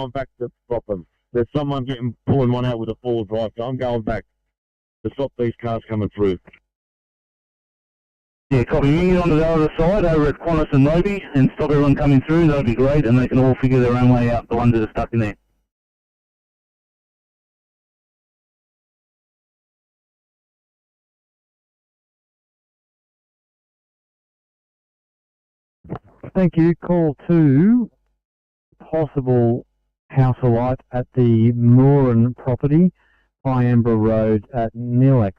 going back to stop them. There's someone pulling one out with a four-wheel drive, so I'm going back to stop these cars coming through. Yeah, copy. You can get onto the other side over at Qantas and Moby and stop everyone coming through. That would be great, and they can all figure their own way out, the ones that are stuck in there. Thank you. Call 2, possible house alight at the Mooran property, High Amber Road at NLC.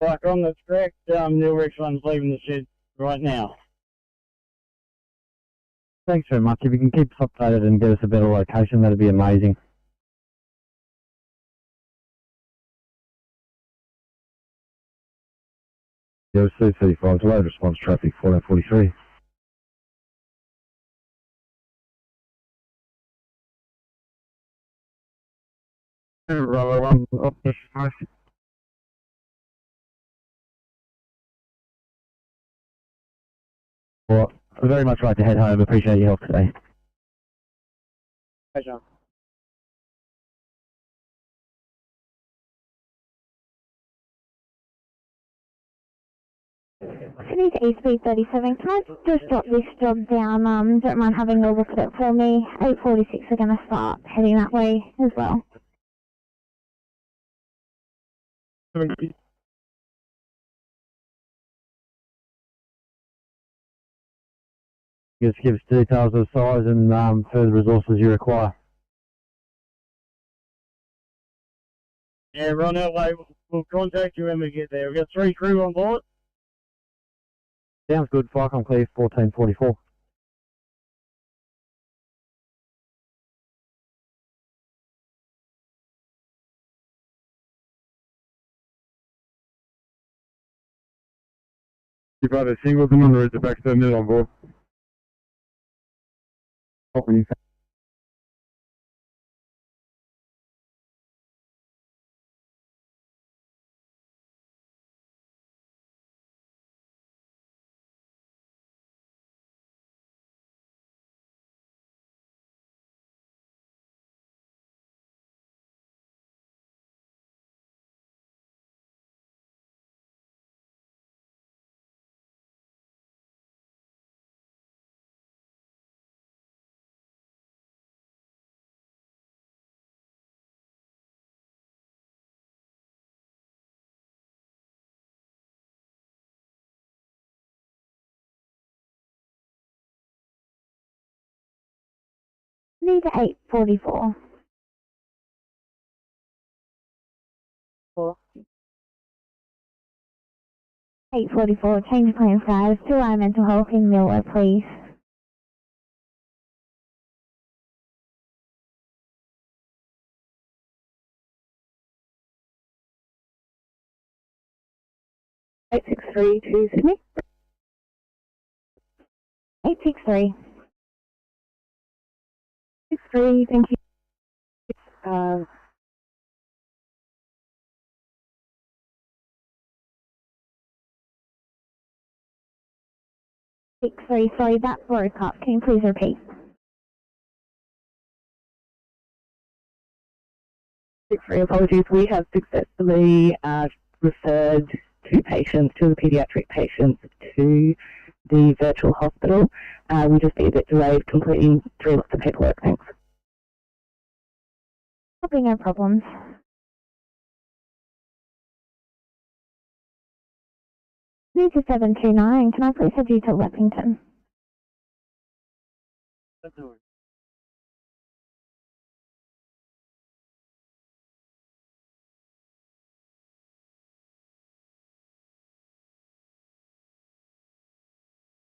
Right, on that's correct. NLC one's leaving the shed right now. Thanks very much. If you can keep us updated and get us a better location, that'd be amazing. Yeah, C35, delayed response traffic 1443. Bravo 1, up this house. Well, I'd very much like to head home. Appreciate your help today. Pleasure. Sydney to ESP37, can I just drop this job down? Don't mind having a look at it for me. 8:46 are going to start heading that way as well. Just give us details of the size and further resources you require. Yeah, we're on our way. We'll contact you when we get there. We've got 3 crew on board. Sounds good. Flycom clear 1444. You've had a Singleton on the route to Baxter Mill on board. Copy. Need 8:44. 8:44, change plane 5, 2I mental health in Miller, please. (863) to Sydney. 863. 63, thank you. 63, sorry, that broke up. Can you please repeat? 63, apologies. We have successfully referred 2 patients, 2 of the paediatric patients, to the virtual hospital. We'll just be a bit delayed completing 3 lots of paperwork. Thanks. Probably no problems. Need to 729, can I please have you to Leppington?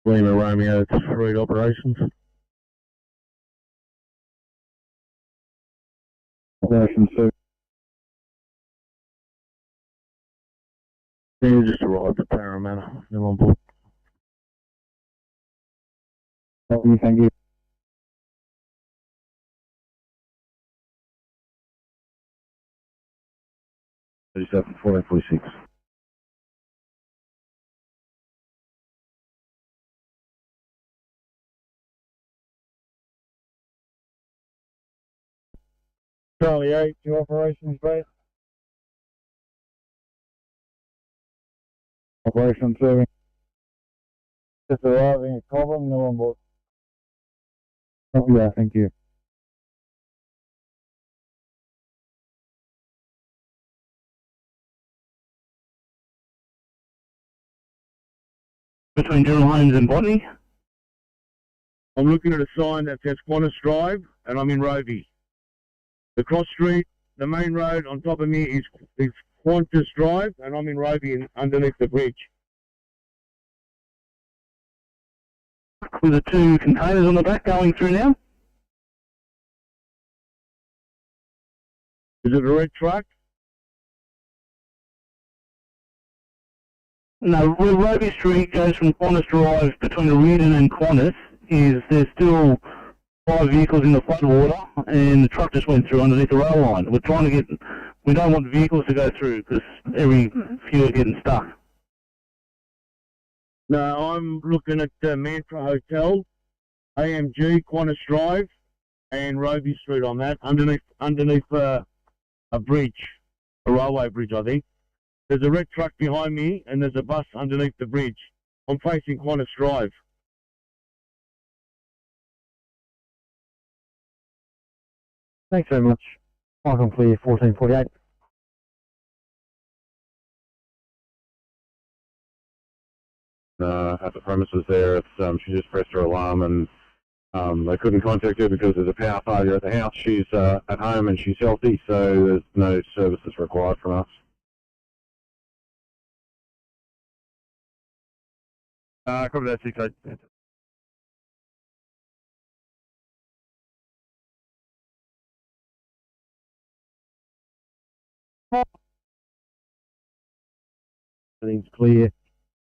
Lima Romeo to read operations. Operation 2. You just arrived at Parramatta. You're on board. Thank you. 37, 1446. Charlie 8 to operations base. Operation serving. Just arriving at Cobham, no on board. Oh, yeah, thank you. Between General Holmes and Botany. I'm looking at a sign that says Qantas Drive, and I'm in Roby. The cross street, the main road on top of me is Qantas Drive, and I'm in Roby underneath the bridge. With the two containers on the back going through now. Is it a red truck? No, where Roby Street goes from Qantas Drive between Reardon and Qantas, there's still 5 vehicles in the floodwater, and the truck just went through underneath the rail line. We're trying to get, we don't want vehicles to go through because every few are getting stuck. No, I'm looking at Mantra Hotel, AMG, Qantas Drive, and Roby Street on that, underneath a bridge, a railway bridge, I think. There's a red truck behind me, and there's a bus underneath the bridge. I'm facing Qantas Drive. Thanks very much. Icon clear 1448. At the premises there, she just pressed her alarm and they couldn't contact her because there's a power failure at the house. She's at home and she's healthy, so there's no services required from us. Copy that, 68. Everything's clear.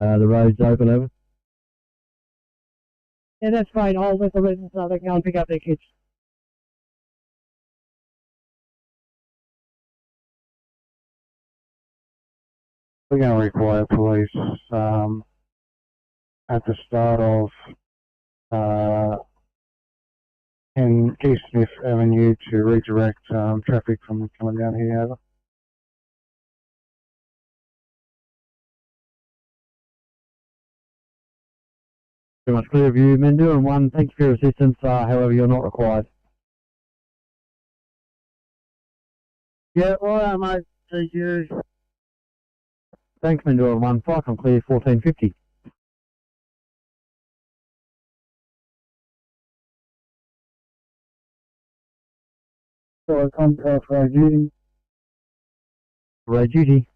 The road's open, over. Yeah, that's fine. I'll let the residents know they can go and pick up their kids. We're going to require police at the start of in East Smith Avenue to redirect traffic from coming down here, over. Very much clear of you, Mendu, and 1, thank you for your assistance, however you're not required. Yeah, alright mate, thank you. Thanks, Mendu, and 1, Icon clear 1450. So I come to for duty. Road duty.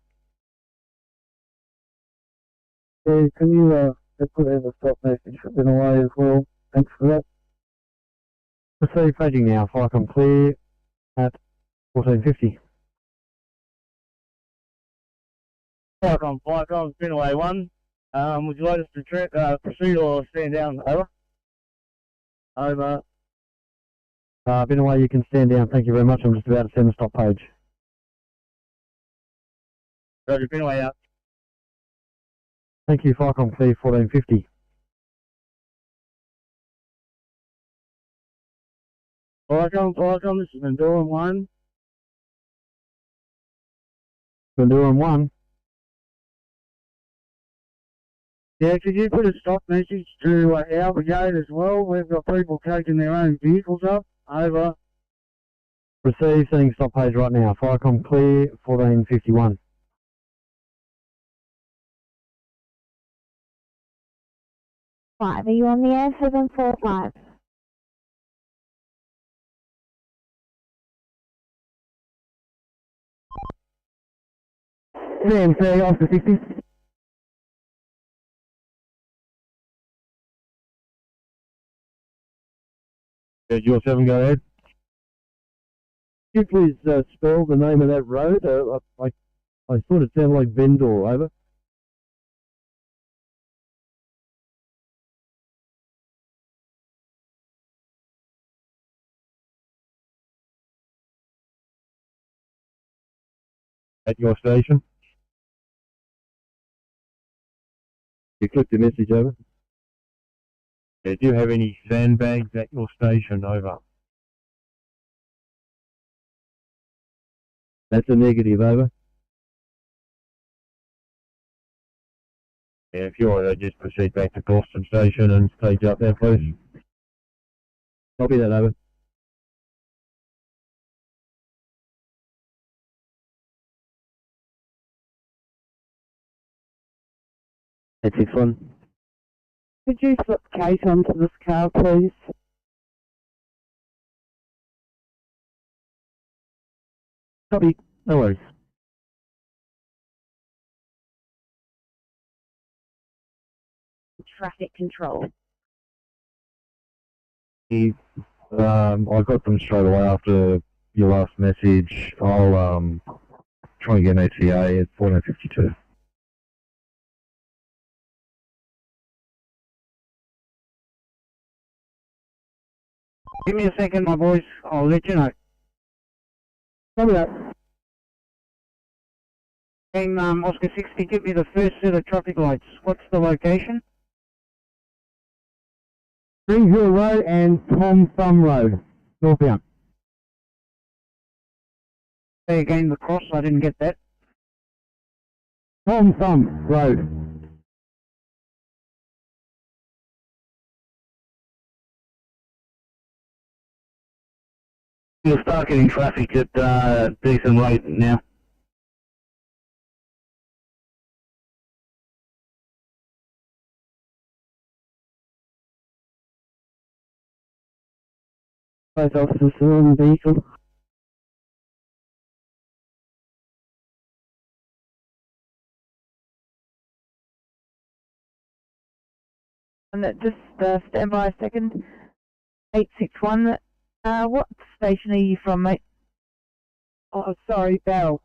Yeah, can you put in a stop message in a way as well? Thanks for that. Proceed paging now, Icon clear at 1450. Flycom, Spinaway 1. Would you like us to proceed or stand down? Over. Over. Been away, you can stand down, thank you very much. I'm just about to send the stop page. Roger, Spinaway out. Thank you, Icon clear 1450. Flycom, this is Mandora 1. Mandura 1. Yeah, could you put a stop message to our brigade as well? We've got people taking their own vehicles up. Over. Receive, sending stop page right now. Firecom clear, 1451. Five, are you on the air? 745. Ferry, after 60. Yeah, your 7, go ahead. Could you please spell the name of that road? I thought it sounded like Vendor, over. At your station? You clicked the message, over. Yeah, do you have any sandbags at your station, over? That's a negative, over. Yeah, if you're just proceed back to Boston Station and stage up there, please. Copy that, over. That's 6-1. Could you flip Kate onto this car, please? Copy. No worries. Traffic control. I got them straight away after your last message. I'll try and get an ATA at 1452. Give me a second, my boys. I'll let you know. Copy that. And Oscar 60, give me the first set of traffic lights. What's the location? Green Hill Road and Tom Thumb Road, northbound. Say again the cross, I didn't get that. Tom Thumb Road. You'll start getting traffic at decent rate now. Both officers are on the vehicle. And that just stand by a second. 861. What station are you from, mate? Oh, sorry, Barrel.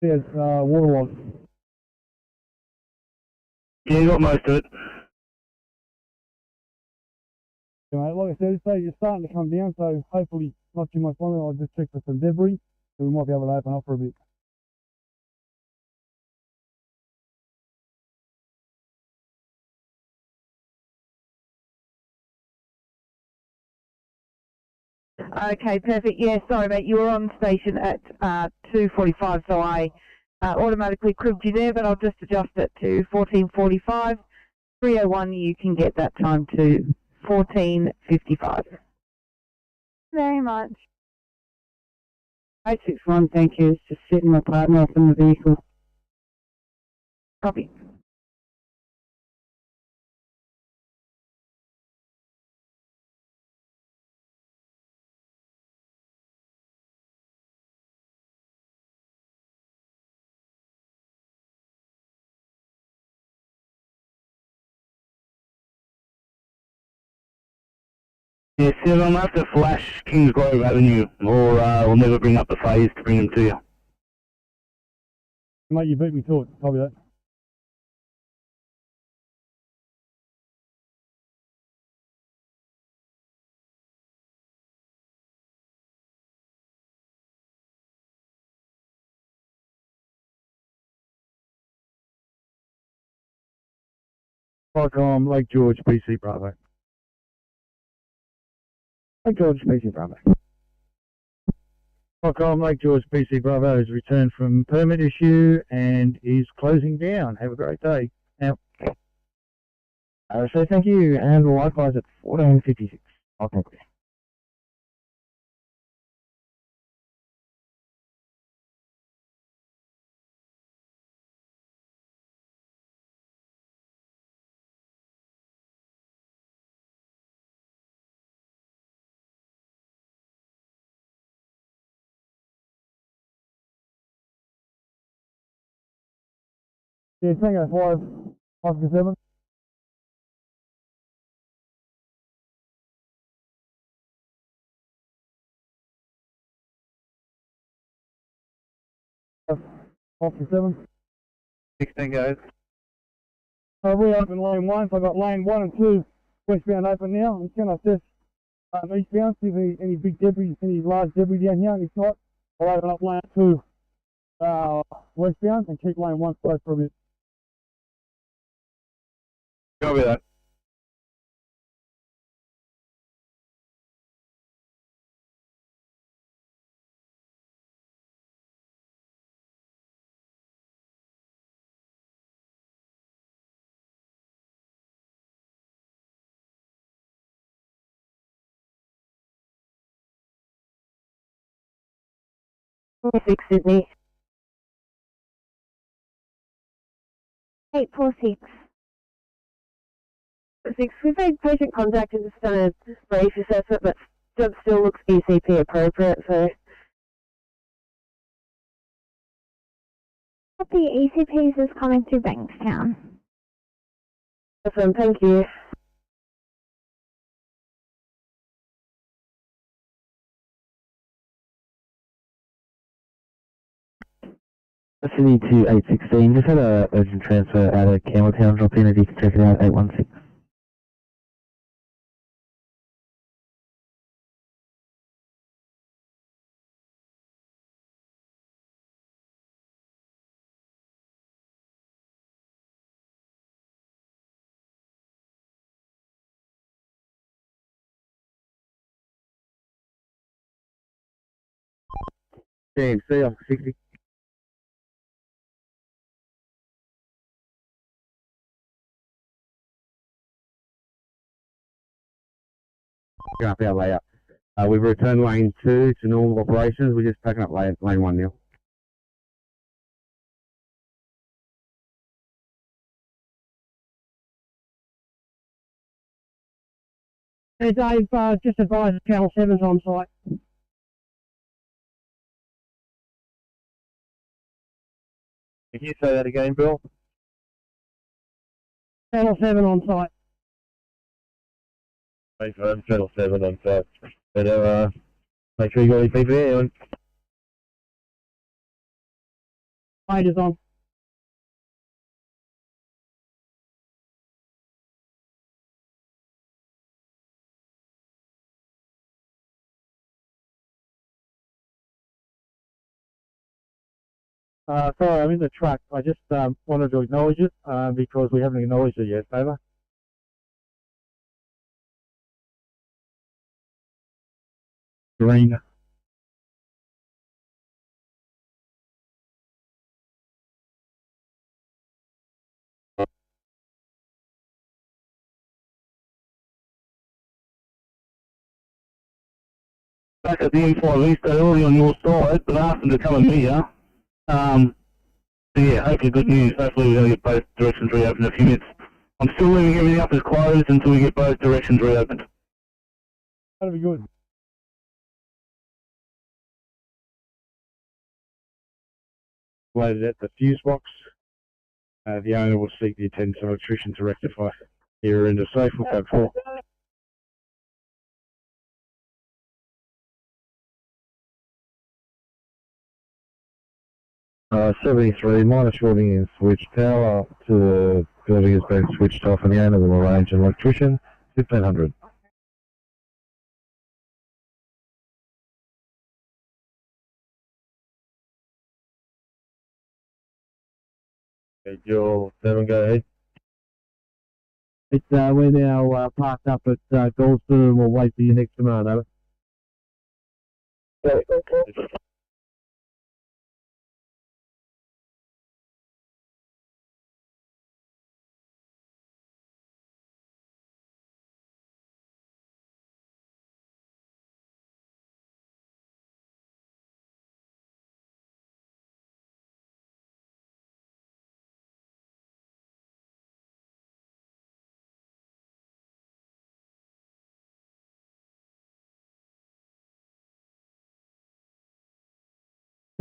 There's waterlogged. Yeah, you got most of it. Yeah, mate, like I said, it's starting to come down, so hopefully not too much longer. I'll just check for some debris, so we might be able to open up for a bit. Okay, perfect. Yeah, sorry, mate. You were on station at 2:45, so I automatically cribbed you there, but I'll just adjust it to 14:45. 3:01, you can get that time to 14:55. Very much. 861, thank you. It's just setting my partner up in the vehicle. Copy. Yeah, Sid, I'm going to have to flash Kings Grove Avenue, or we'll never bring up the phase to bring them to you. Mate, you beat me to it. Copy that. Lake George, PC Bravo. Lake George, PC Bravo. Lake George, PC Bravo has returned from permit issue and is closing down. Have a great day. Now, so thank you, and likewise at 14:56. I'll thank you. Yeah, Tango 557. Officer 7. 16 goes. We open lane 1, so I've got lane 1 and 2 westbound open now. I'm just going to assess Eastbound, see if any big debris, any large debris down here. If not, I'll open up lane 2 westbound and keep lane 1 closed for a bit. Copy that. Sydney. 846. 6, we've made patient contact and just done a brief assessment, but job still looks ECP appropriate, so. The ECPs is coming through Bankstown. Awesome, thank you. Sydney to 816, just had a urgent transfer out of Campbelltown, drop in if you can check it out, 816. Damn, see ya, 60. Up our layout. We've returned lane 2 to normal operations. We're just packing up lane 1 now. Hey Dave, just advise Channel 7's on site. Can you say that again, Bill? Channel 7 on site. Thanks, man. Channel 7 on site. But, make sure you got any PPE on. Raiders on. Sorry, I'm in the truck. I just wanted to acknowledge it because we haven't acknowledged it yet. Over. Green. Back at the M5 East, they're already on your side, but asked them to come and meet you. So yeah, hopefully good news. Hopefully we're going to get both directions reopened in a few minutes. I'm still leaving everything up as closed until we get both directions reopened. That'll be good. Loaded at the fuse box. The owner will seek the attendance of electrician to rectify. Here into safe, we'll go 4. 73, minor shorting in switch power to the building has been switched off and the owner will arrange an electrician, 1500. Okay, Joel 7, go ahead. It's, we're now parked up at Goldsboro and we'll wait for your next command, over.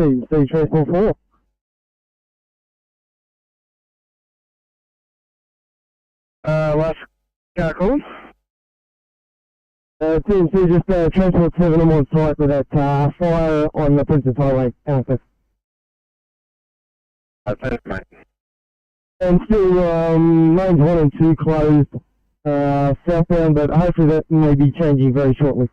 See, transport 4. Last call. TMC, just transport 7, I'm on site with that fire on the Princess Highway. Thanks, Thanks, mate. and still lanes 1 and 2 closed southbound, but hopefully that may be changing very shortly.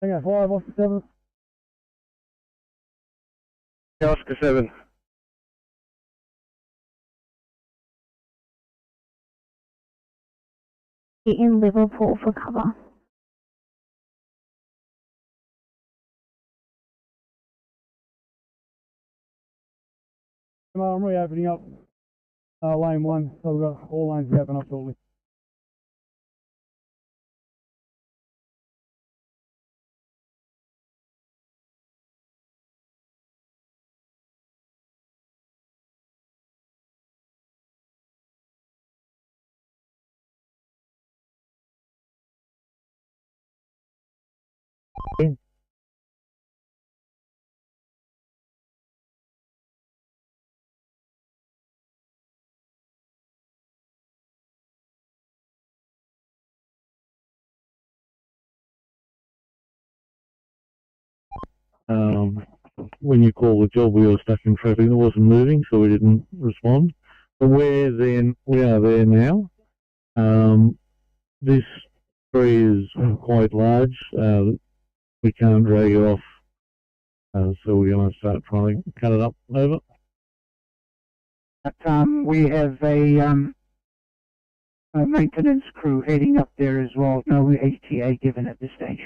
Tango 5, Oscar 7. Oscar 7. In Liverpool for cover. I'm reopening up lane 1, so we've got all lanes to open up shortly. When you call the job, we were stuck in traffic that wasn't moving, so we didn't respond. But we are there now. This tree is quite large. We can't drag it off, so we're going to start trying to cut it up over. But we have a maintenance crew heading up there as well. No HTA given at this stage.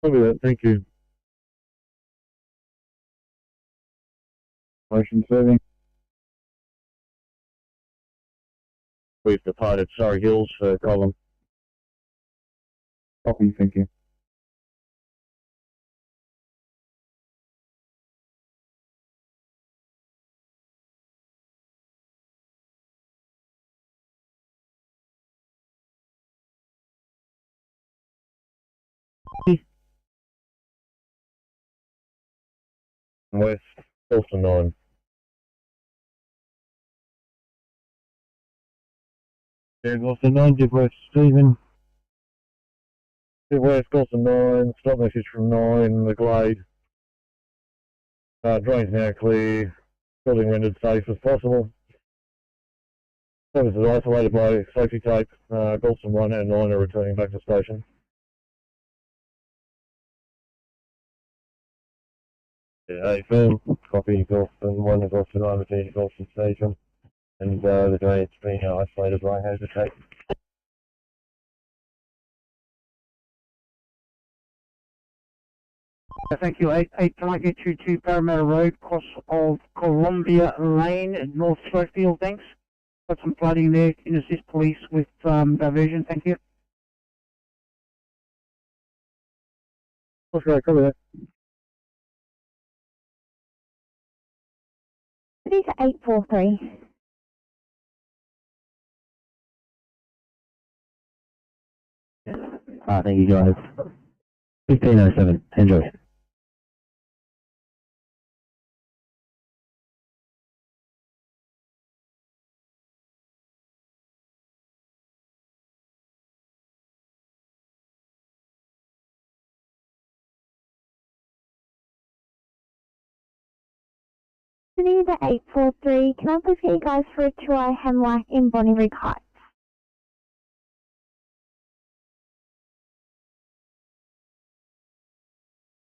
Copy that, thank you. Motion serving. We've departed Surrey Hills for column. Copy, thank you. West, Colston 9. Yeah, Colston 9, Dip West, Stephen. Dip West, Colston 9, stop message from 9, the Glade. Drains now clear, building rendered safe as possible. Service is isolated by safety tape. Colston 1 and 9 are returning back to station. Yeah, firm. Copy, Colston 1 is also 9 returning to Colston station. And the drainage being isolated by hazard tape. Thank you, 8. Can I get you to Parramatta Road, cross of Columbia Lane and North Slopefield, thanks. Got some flooding there. Can assist police with diversion, thank you. Okay, cover that. It is 843. Thank you guys. 1507, enjoy. Sydney to 843. Can I please get you guys for a tour Hemlock in Bonnyrigg Heights?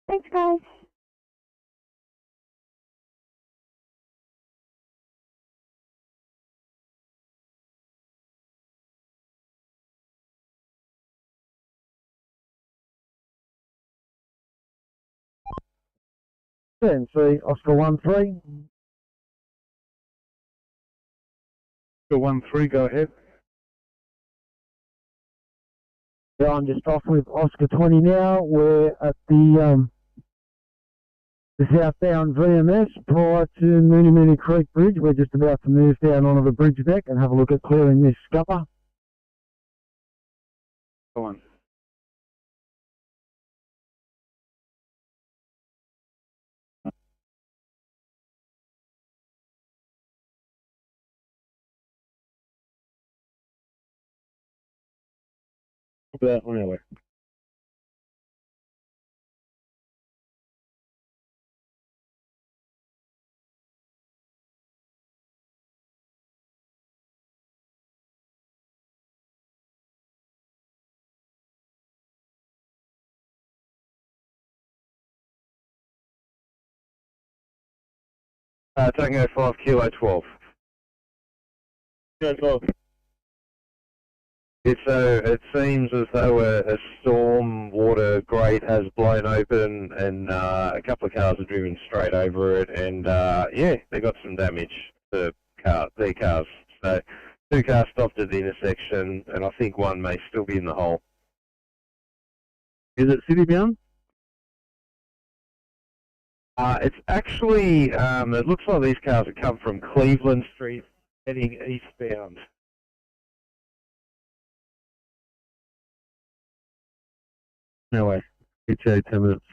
Thanks, guys. NC, Oscar 1-3. Oscar 1-3, go ahead. Yeah, I'm just off with Oscar 20 now. We're at the southbound VMS prior to Mooney Mooney Creek Bridge. We're just about to move down onto the bridge deck and have a look at clearing this scupper. Go on. That one anyway. Tango 5 Kilo 12. Go 12. It seems as though a storm water grate has blown open and a couple of cars are driven straight over it, and yeah, they got some damage to their cars. So 2 cars stopped at the intersection, and I think one may still be in the hole. Is it city bound? It's actually, it looks like these cars have come from Cleveland Street heading eastbound. No way. It's 10 minutes.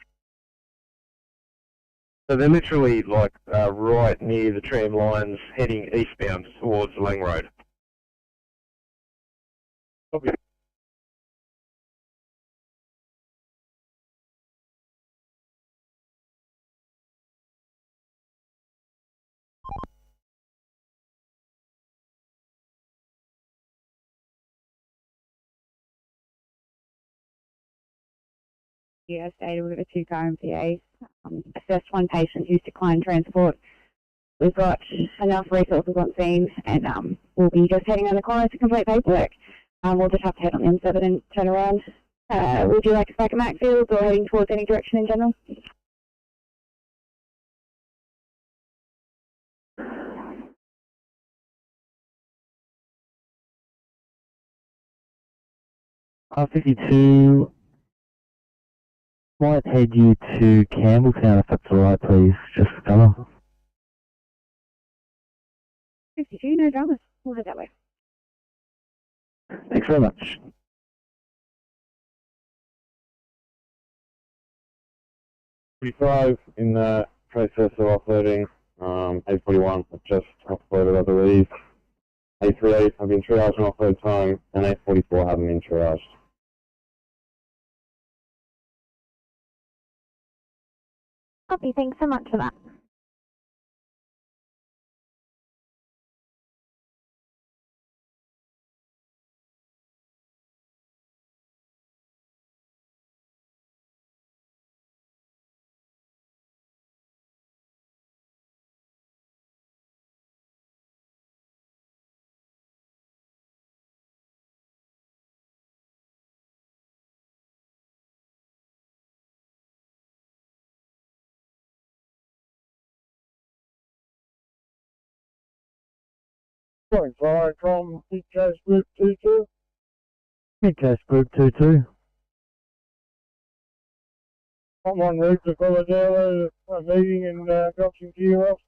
So they're literally like right near the tram lines heading eastbound towards Lang Road. Copy. Yeah, stated we've got a 2-car MPA. Assessed 1 patient who's declined transport. We've got enough resources on scene, and we'll be just heading on the corner to complete paperwork. We'll just have to head on the M7 and turn around. Would you like us back at Macfield or heading towards any direction in general? R52 might head you to Campbelltown if that's alright, please, just for cover. 52, no dramas. We'll head that way. Thanks very much. $45 in the process of offloading. 841 I've just offloaded, I believe. 838 have been triaged on offload time, and 844 haven't been triaged. Copy, thanks so much for that. Sorry, fire from Big Coast Group 22. Big Coast Group 22. I'm en route to Philadelphia, a meeting and got some gear off.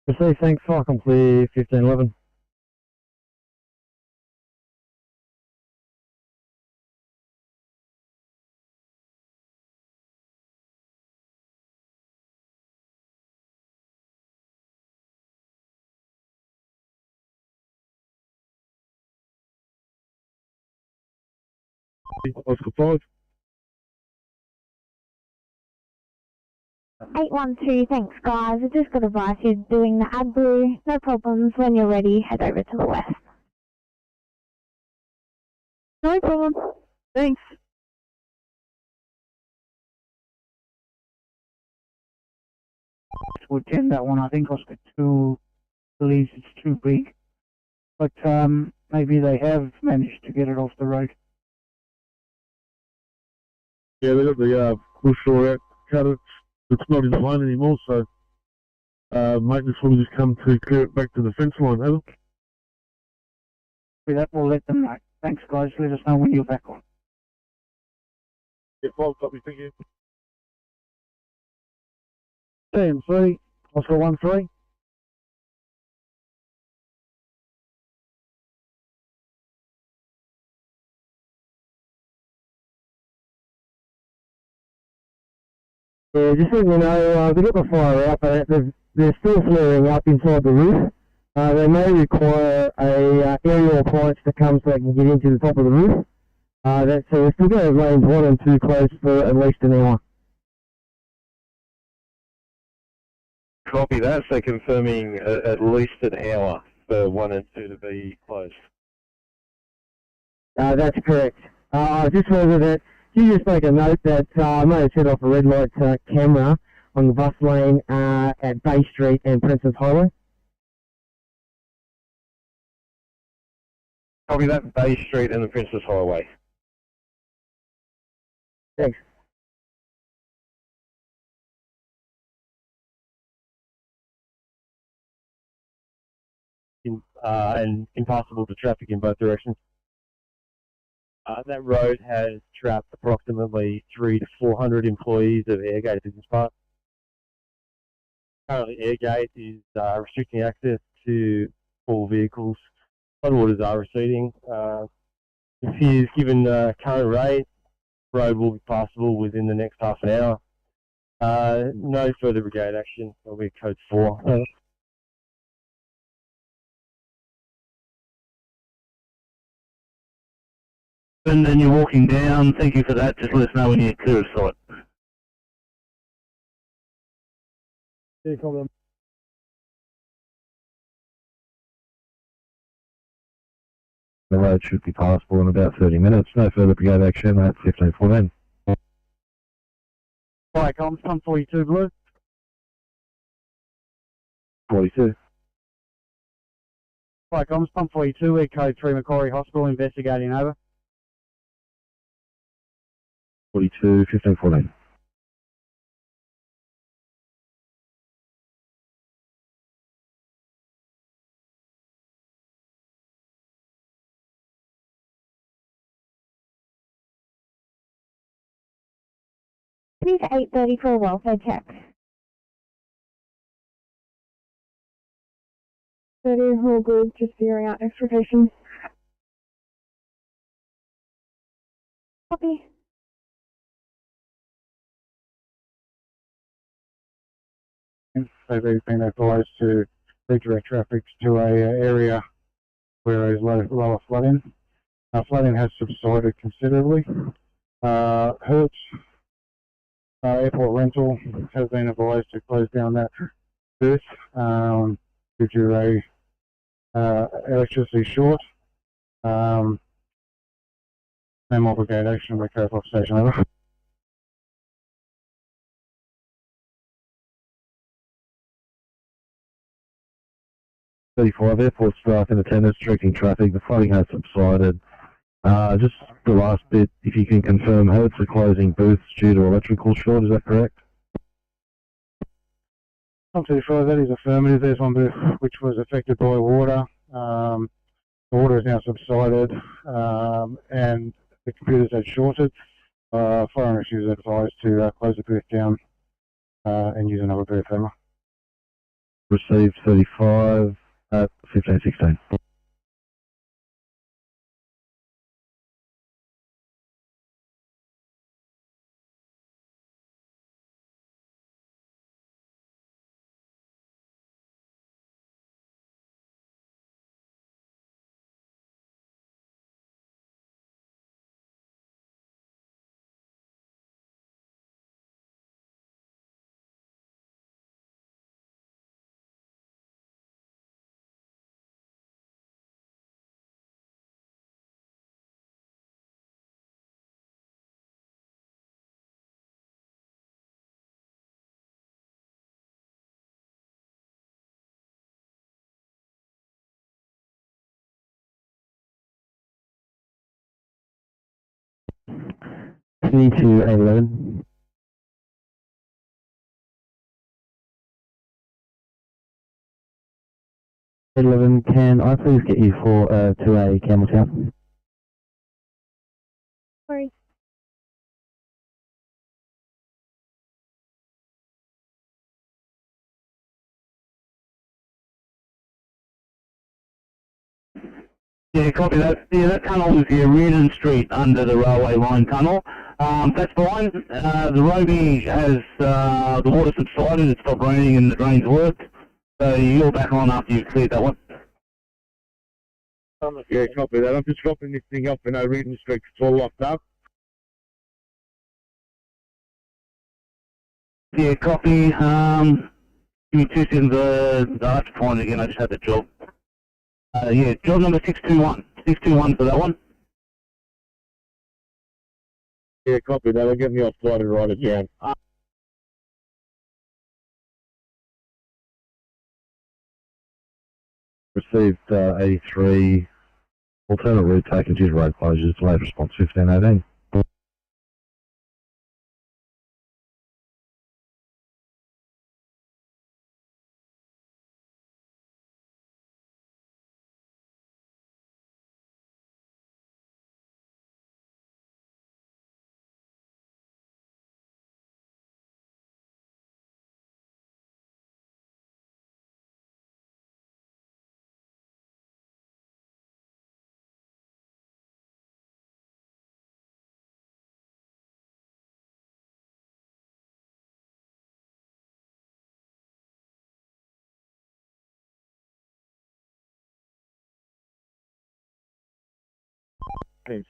Receive, thanks, I can clear 1511. Oscar 5. 812, thanks guys. I just got advice you're doing the AdBlue. No problems. When you're ready, head over to the west. No problem. Thanks. To attend that one, I think Oscar 2 believes it's too big. But maybe they have managed to get it off the road. Yeah, they got the push or out, cut it. It's not in the lane anymore, so maintenance will just come to clear it back to the fence line, have it? With that, we'll let them know. Thanks, guys. Let us know when you're back on. Yeah, 5 copy, thank you. CMC, Oscar 1-3. Yeah, just letting you know, they've got the fire out, but they're still flaring up inside the roof. They may require a aerial appliance to come so they can get into the top of the roof. So we're still going to have lanes 1 and 2 closed for at least an hour. Copy that, so confirming at least an hour for 1 and 2 to be closed. That's correct. Just further that, you just make a note that I may have set off a red light camera on the bus lane at Bay Street and Princess Highway. Copy that, Bay Street and the Princess Highway. Thanks. And impassable to traffic in both directions. That road has trapped approximately 300 to 400 employees of Airgate Business Park. Currently, Airgate is restricting access to all vehicles. Floodwaters are receding. If he is given current rate, road will be passable within the next half an hour. No further brigade action. That'll be code 4. And then you're walking down. Thank you for that. Just let us know when you're clear of sight. Yeah, copy. The road should be passable in about 30 minutes. No further brigade action at 1514. Fire comms, pump 42 blue. 42. Fire comms, pump 42, we're code 3 Macquarie Hospital, investigating over. 42, 1514. Please 8:30 for a welfare check. 30, all good, just figuring out extrication. Copy. They've been advised to redirect traffic to a area where there is lower flooding. Flooding has subsided considerably. Hertz Airport Rental has been advised to close down that booth due to a electricity short. No more brigade action by Carrick Off Station, over. Airport staff in attendance directing traffic. The flooding has subsided. Just the last bit, if you can confirm, Hertz are closing booths due to electrical short, is that correct? Not too sure, that is affirmative. There's one booth which was affected by water. The water has now subsided and the computers had shorted. Fire and Rescue is advised to close the booth down and use another booth, Emma. Received 35 at 1516. Sydney to 811. 11, can I please get you for to a Campbelltown? Sorry. Yeah, copy that. Yeah, that tunnel is the Herein Street under the railway line tunnel. That's fine. The roadie has the water subsided, it stopped raining and the drains worked. So you're back on after you've cleared that one. Yeah, copy that. I'm just dropping this thing up in Herein Street. It's all locked up. Yeah, copy. Give me 2 seconds. I have to find it again. I just had the job. Yeah, job number 621. 621 for that one. Yeah, copy that. I'll get me offside and write it down. Received 83. Alternate route taken due to road closures. Delayed response 1518.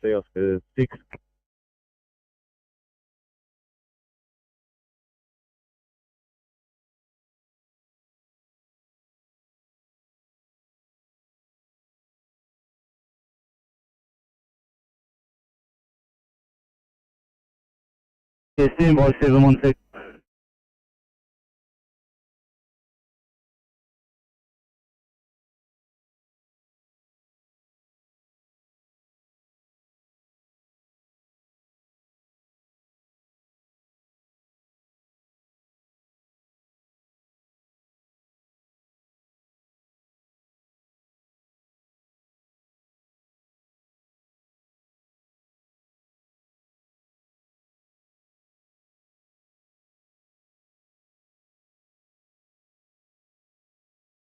See Oscar 6. Yeah, stand by 716.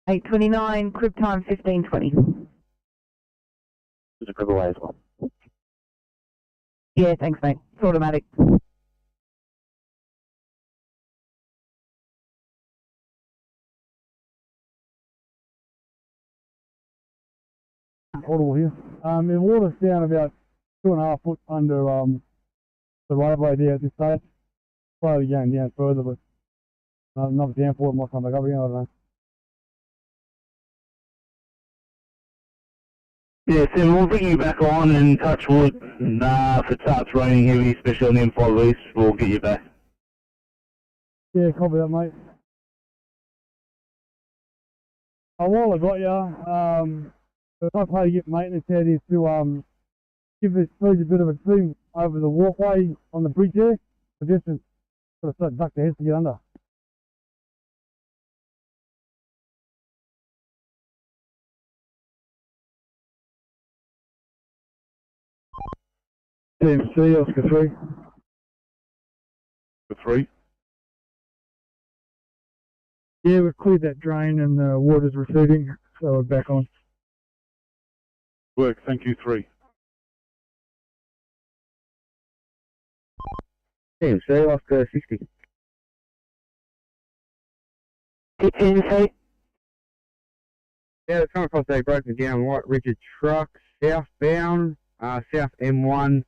$8.29, crib time 15:20. There's a crib away as well. Yeah, thanks mate. It's automatic. Audible here. The water's down about 2.5 foot under the roadway there at this stage. Slowly going down further, but another downpour might come back up again, I don't know. Yeah, Sam, we'll bring you back on and touch wood. If it starts raining heavy, especially on the M5 East, we'll get you back. Yeah, copy that, mate. While I got you, the top way to get maintenance out is to give this bridge a bit of a trim over the walkway on the bridge there. So just to sort of duck the heads to get under. TMC, Oscar 3. For 3. Yeah, we've cleared that drain and the water's receding, so we're back on. Work, thank you, 3. TMC, Oscar 60. TMC? Yeah, it's coming across a broken down white rigid truck, southbound, south M1,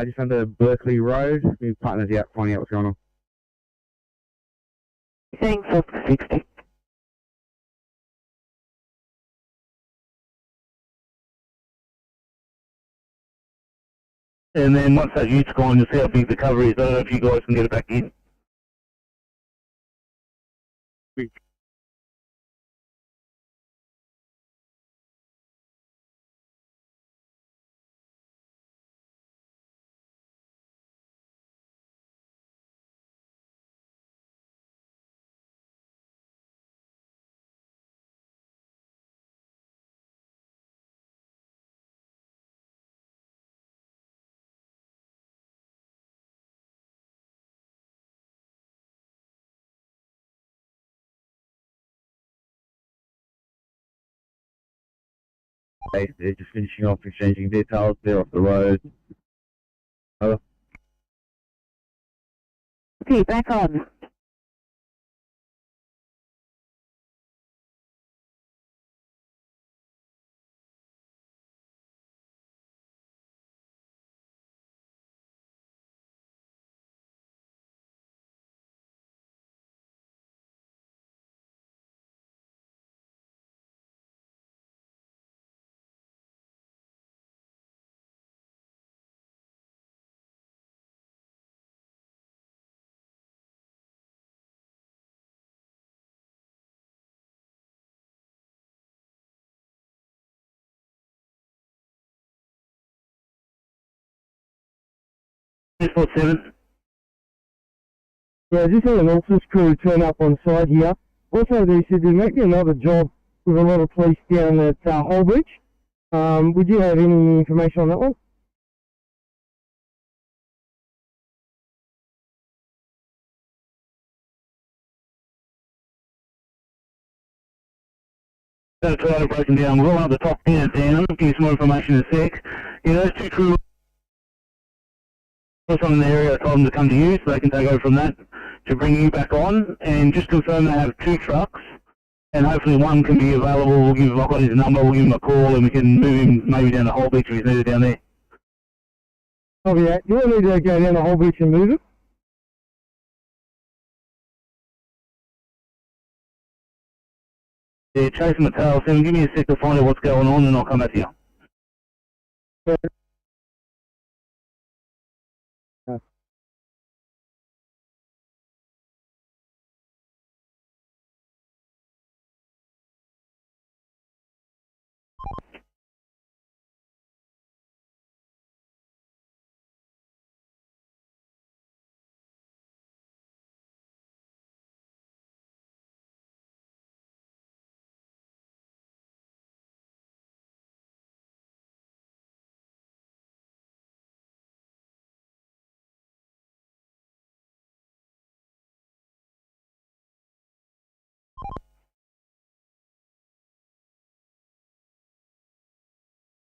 just under Berkeley Road. My partner's out finding out what's going on. Thanks, Oscar 60. And then once that ute's gone, you'll see how big the cover is. I don't know if you guys can get it back in. They're just finishing off exchanging details. They're off the road. Over. Okay, back on. Seven. Yeah, just had an officers crew turn up on site here. Also, they said there might be another job with a lot of police down at Holbridge. Would you have any information on that one? That Toyota broken down. We'll have the top 10 down. Give you some more information in a sec. Yeah, those two crew on in the area, I told them to come to you so they can take over from that to bring you back on. And just confirm they have 2 trucks. And hopefully one can be available. We'll give him, I've got his number, we'll give him a call and we can move him maybe down the whole beach if he's needed down there. Oh yeah, you want me to go down the whole beach and move it? Yeah, chase him a tail, so give me a sec to find out what's going on and I'll come back to you.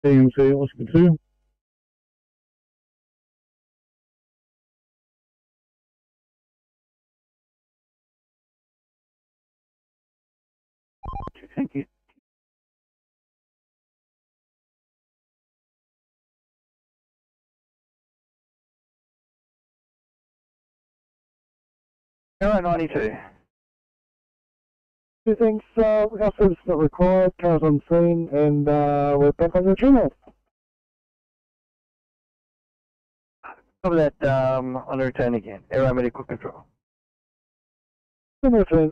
TMC, Oscar 2. Thank you. Euro 92. Two things, our service not required, cars on scene, and we're back on the channel. Cover that on the return again. Aero medical control. On the return.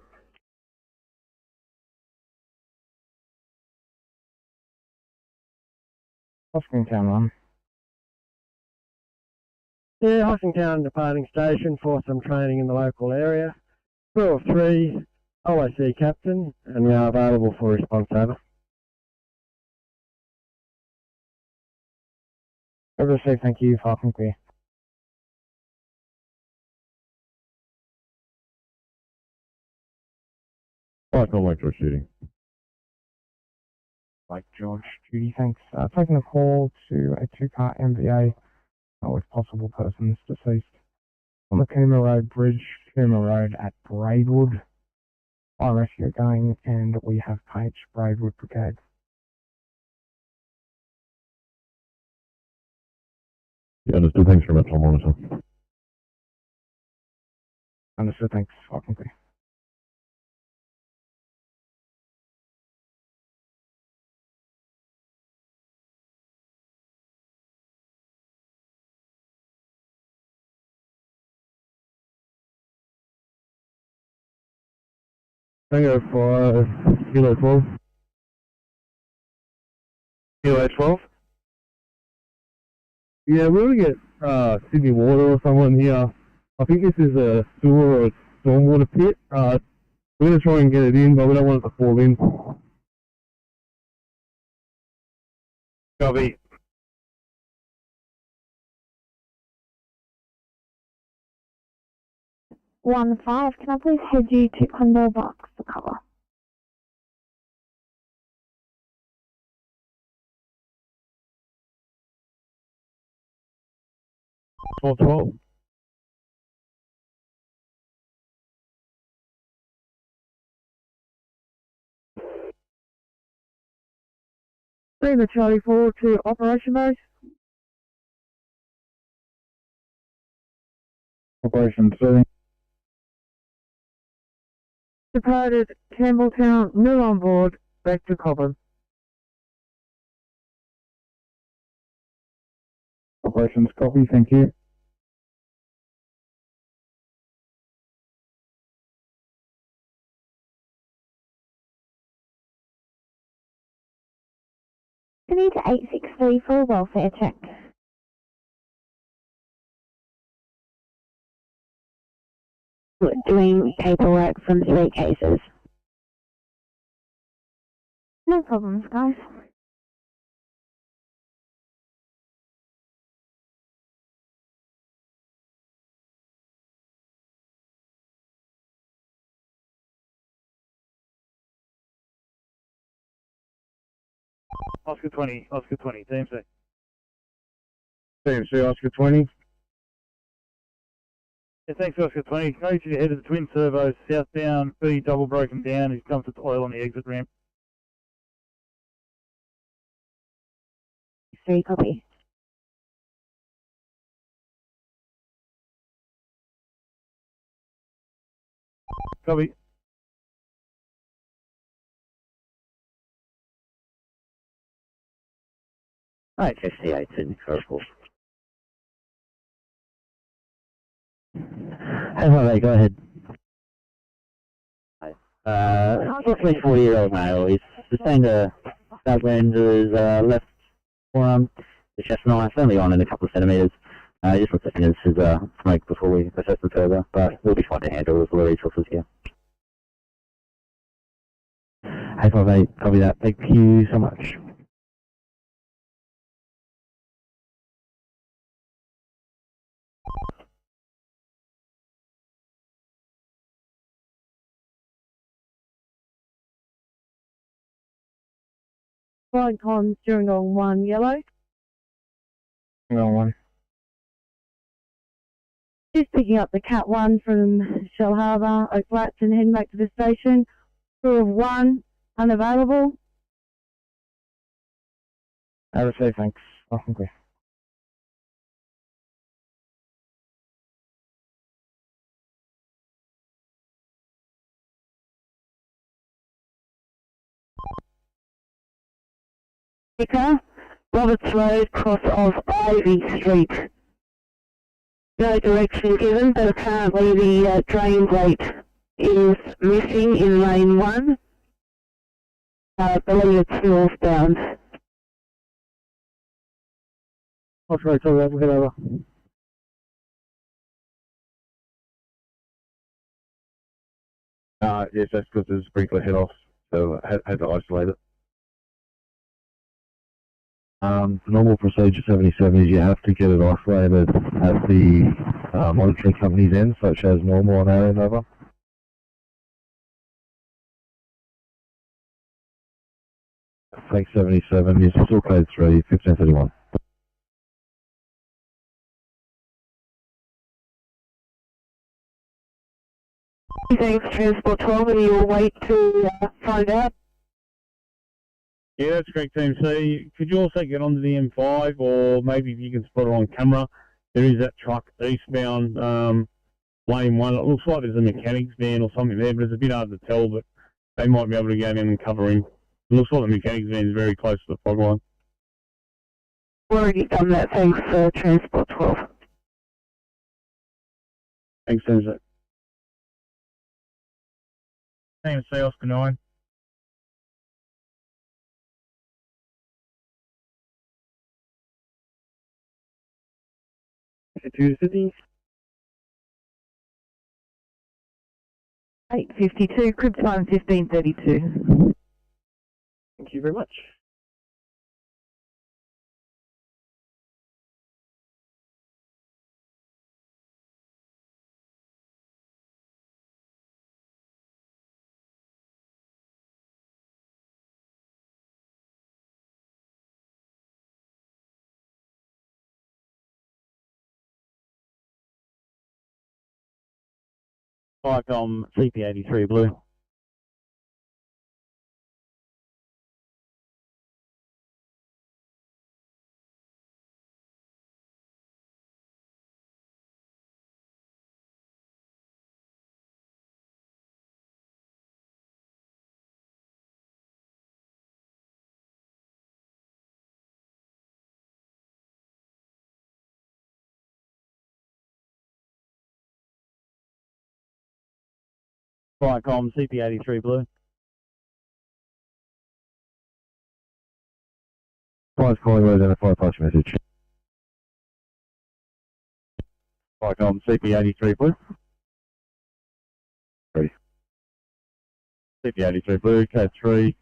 Hoskingtown one. Yeah, Hoskingtown departing station for some training in the local area. 203, OIC captain, and we are available for response over. Oversee, thank you, Falcon Clear. Alright, no electro shooting. Like George, Judy, thanks. Taking a call to a 2-car MVA with possible persons deceased on the Cooma Road Bridge, Cooma Road at Braidwood. Fire rescue going, and we have paged Braidwood Brigade. Yeah, understood. Thanks very much. I'll monitor. Understood, thanks. Falcon Clear. Tango 5, Kilo 12. Kilo 12. Yeah, we're gonna get Sydney Water or someone here. I think this is a sewer or a stormwater pit. We're gonna try and get it in, but we don't want it to fall in. Copy. One 5, can I please head you to Condor Box for cover? 1212. Lima Charlie 4 to Operation Base. Operation 3. Departed Campbelltown, nil on board, back to Cobham. Operations copy, thank you. We need 863 for a welfare check. We're doing paperwork from 3 cases. No problems, guys. Oscar 20, TMC. TMC Oscar 20. Yeah, thanks, Oscar 20. Can I get you to head to the twin servos, southbound, B double broken down, he's dumped its oil on the exit ramp. 3 copy. Copy. Alright, 58 Sydney, Corrective. Hey, mate, go ahead. Approximately 40-year-old male. He's sustained a stab wound to his left forearm. The chest knife only on in a couple of centimetres. Just looks like his smoke before we assess him further, but we'll be fine to handle with all the resources here. Hey, mate, copy that. Thank you so much. Flying cons during on 1 yellow. No one. Just picking up the Cat 1 from Shell Harbour, Oak Flats, and heading back to the station. Crew of 1, unavailable. RSA, thanks. Oh, okay. Roberts Road, cross of Ivy Street. No direction given, but apparently the drain plate is missing in lane 1. I believe it's northbound. Oscar, so we'll head over. Yes, that's because there's a sprinkler head off, so I had to isolate it. The normal procedure 77 is you have to get it isolated at the monitoring company's end, so it shows normal on our end over. Thanks 77, yes, still code 3, 1531. Thanks, Transport 12, and you'll wait to find out. Yeah, that's correct, TMC. Could you also get onto the M5, or maybe if you can spot it on camera, there is that truck eastbound lane 1. It looks like there's a mechanic's van or something there, but it's a bit hard to tell, but they might be able to go down and cover him. It looks like the mechanic's van is very close to the fog line. Already done that, thanks, Transport 12. Thanks, TMC. TMC Oscar 9. To Sydney. 852, crib time 1532. Thank you very much. Viacom CP83 Blue. Viacom CP83 Blue. Flies calling word identify flash message. Viacom CP83 Blue. CP83 Blue, code 3.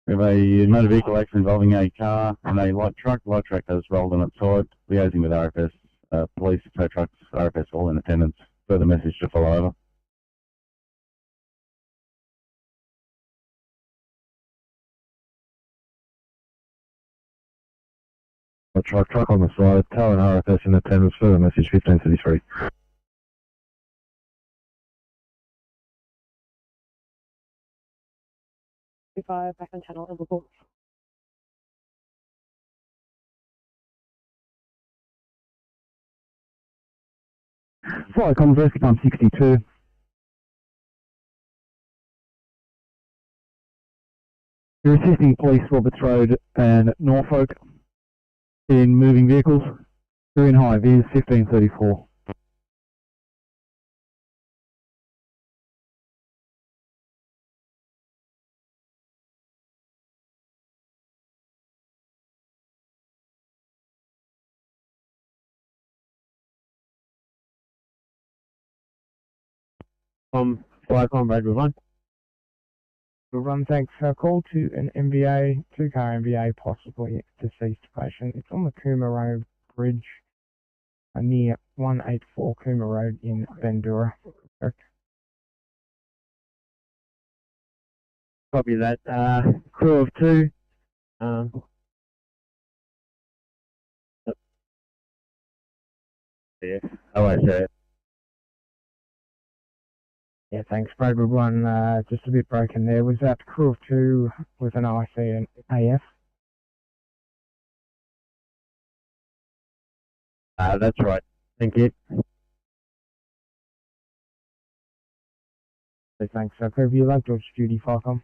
We have a motor vehicle accident involving a car and a light truck. The light truck has rolled on its side, liaising with RFS, police, tow trucks, RFS all in attendance. Further message to follow over. Truck on the side, tow and RFS in attendance, further message 1533. Fire back on channel report. Viacom Rescue Pump 62. You're assisting police Roberts Road and Norfolk in moving vehicles. You're in high vis 1534. Viacom Redwood 1. Run, thanks. Call to an MVA, 2-car MVA, possibly deceased patient. It's on the Cooma Road Bridge near 184 Cooma Road in Bandura. Copy that. Crew of 2. Yeah. Oh, I see it. Yeah, thanks. Braidwood 1, just a bit broken there. Was that crew of 2 with an IC and AF? That's right. Thank you. So thanks. Have you like George Judy Viacom?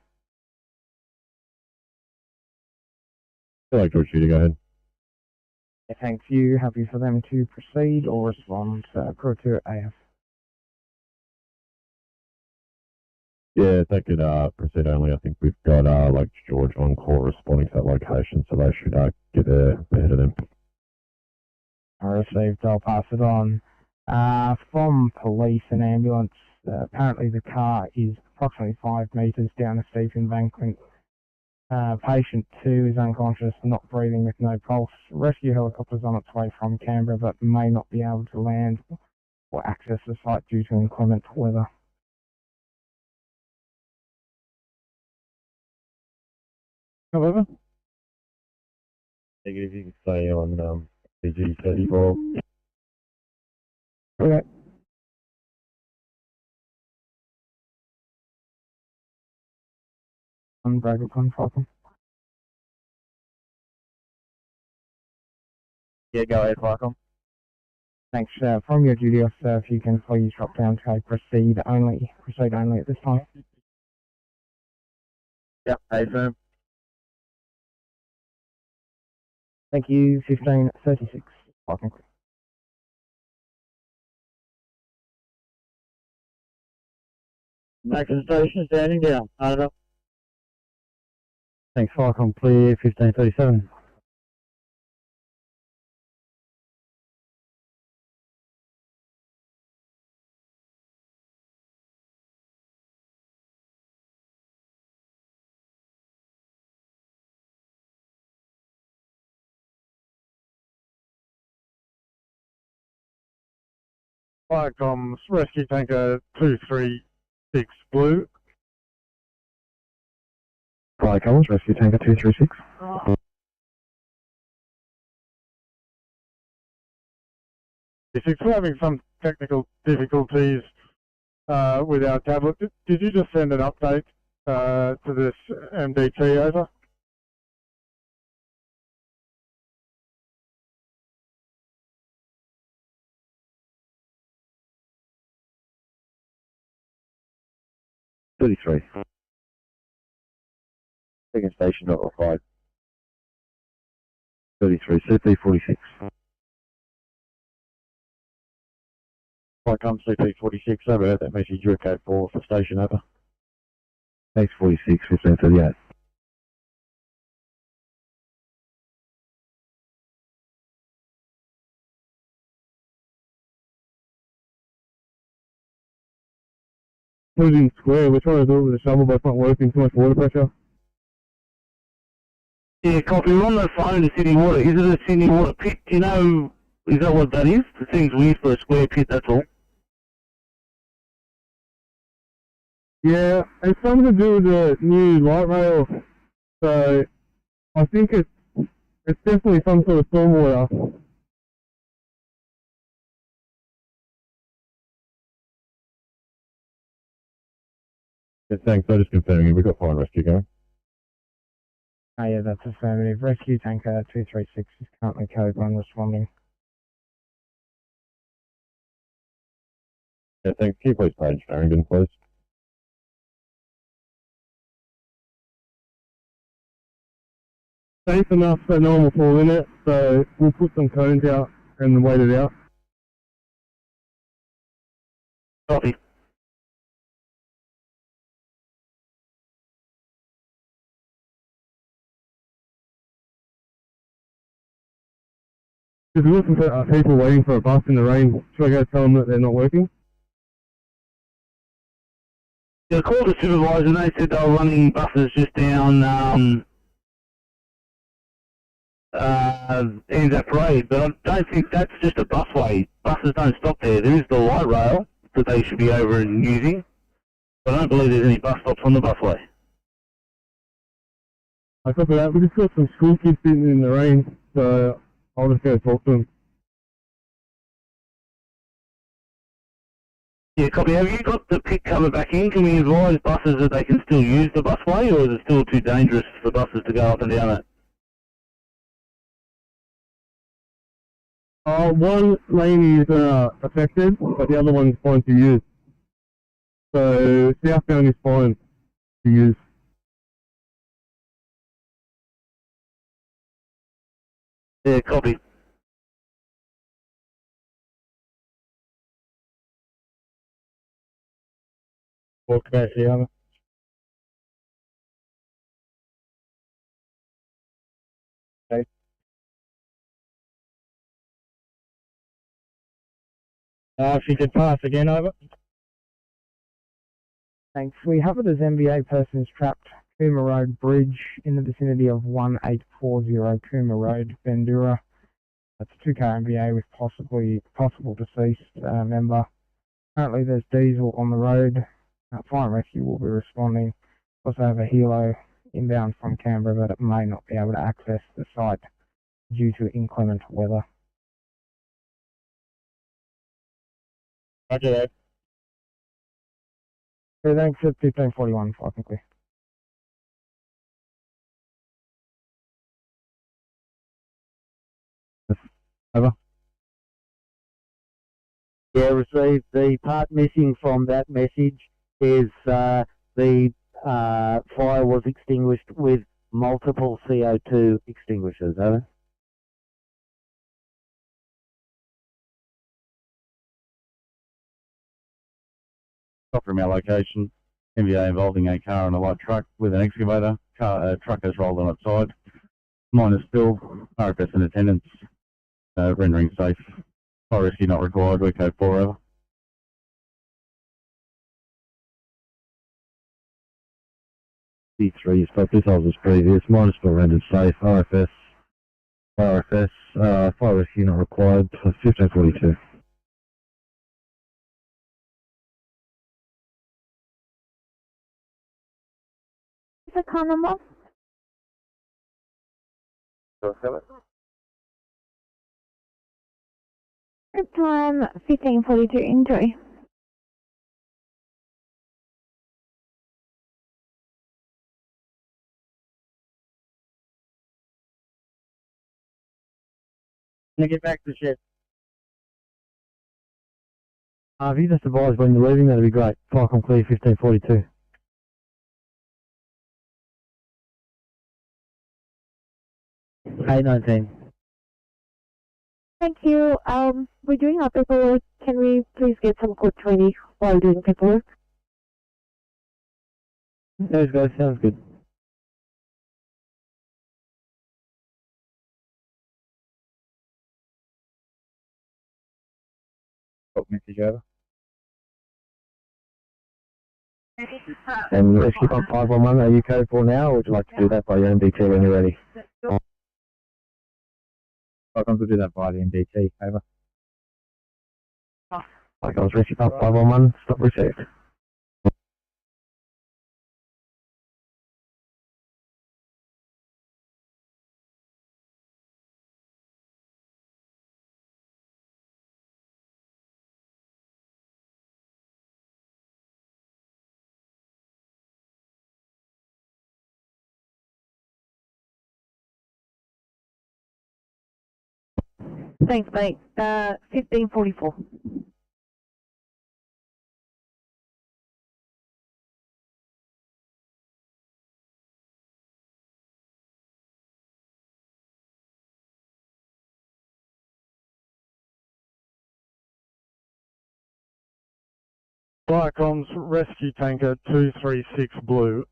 I like George Judy, go ahead. Yeah, thanks. You happy for them to proceed or respond? Crew of 2 AF. Yeah, if they could proceed only. I think we've got like George on call responding to that location, so they should get there ahead of them. I received. I'll pass it on. From police and ambulance, apparently the car is approximately 5 metres down a steep embankment. Patient 2 is unconscious, not breathing with no pulse. Rescue helicopter's on its way from Canberra but may not be able to land or access the site due to inclement weather. However, Negative, you can stay on PG 34. Okay. Unbreakable control. yeah, go ahead, Viacom. Thanks. From your duty officer, if you can please drop down to proceed only at this time. Yep, firm. Thank you. 1536. Viacom. Making station standing down. Over. Thanks, Viacom clear 1537. Viacom Rescue Tanker 236 Blue. Viacom Rescue Tanker 236. If you're having some technical difficulties, with our tablet. Did you just send an update to this MDT over? Second station not required. 33, CP46. I come CP46 over, that message you code 4 for station over. Thanks 46, 1538. Put it in square. We're trying to do it with a shovel, but it's not working. Too much water pressure. Yeah, copy. We're on the phone to Sydney Water. Is it a Sydney Water pit? Do you know, is that what that is? The thing's weird for a square pit, that's all. Yeah, it's something to do with the new light rail. So I think it's definitely some sort of stormwater. Yeah, thanks, I'm just confirming we've got fire and rescue going. Oh yeah, that's affirmative. Rescue tanker 236 is currently code 1 responding. Yeah, thanks. Can you please page Farrington, please? Safe enough so no one will fall in it, so we'll put some cones out and wait it out. Copy. Because we've got some people waiting for a bus in the rain. Should I go tell them that they're not working? Yeah, I called the supervisor and they said they were running buses just down NSW Parade, but I don't think that's just a busway. Buses don't stop there. There is the light rail that they should be over and using, but I don't believe there's any bus stops on the busway. I copy that. We just got some school kids sitting in the rain, so I'll just go talk to them. Yeah, copy. Have you got the pit cover back in? Can we advise buses that they can still use the busway, or is it still too dangerous for buses to go up and down it? One lane is affected, but the other one is fine to use. So southbound is fine to use. Yeah, copy. What capacity are they? Okay. If you could pass again, over. Thanks. We have it as MVA persons trapped Cooma Road Bridge in the vicinity of 1840 Cooma Road, Bandura. That's a 2K MVA with possible deceased member. Currently there's diesel on the road. Fire and Rescue will be responding. Also have a helo inbound from Canberra, but it may not be able to access the site due to inclement weather. Roger that. Okay, thanks at 1541, I think we. Over. Yeah, received. The part missing from that message is the fire was extinguished with multiple CO2 extinguishers. Over. Stop from our location. MVA involving a car and a light truck with an excavator. Truck has rolled on its side. Mine is spilled. RFS in attendance. Rendering safe. Fire rescue not required. We code 4 over. C3 is stopped. This was previous. Mine is still rendered safe. RFS. Fire rescue not required. 1542. The car number? Time 1542. Enjoy. Now get back to the shed. If you just advise when you're leaving, that'd be great. Falcon Clear 1542. A19. Thank you. We're doing our paperwork. Can we please get some code 20 while doing paperwork? Those guys, sounds good. Got message over. And Rescue Pump 511, are you code for now, or would you like to do that by your MDT when you're ready? Welcome to do that by the MDT, over. Icons Rescue Pump 511, stop received. Thanks, mate. 1544. Flycom's Rescue Tanker 236 Blue.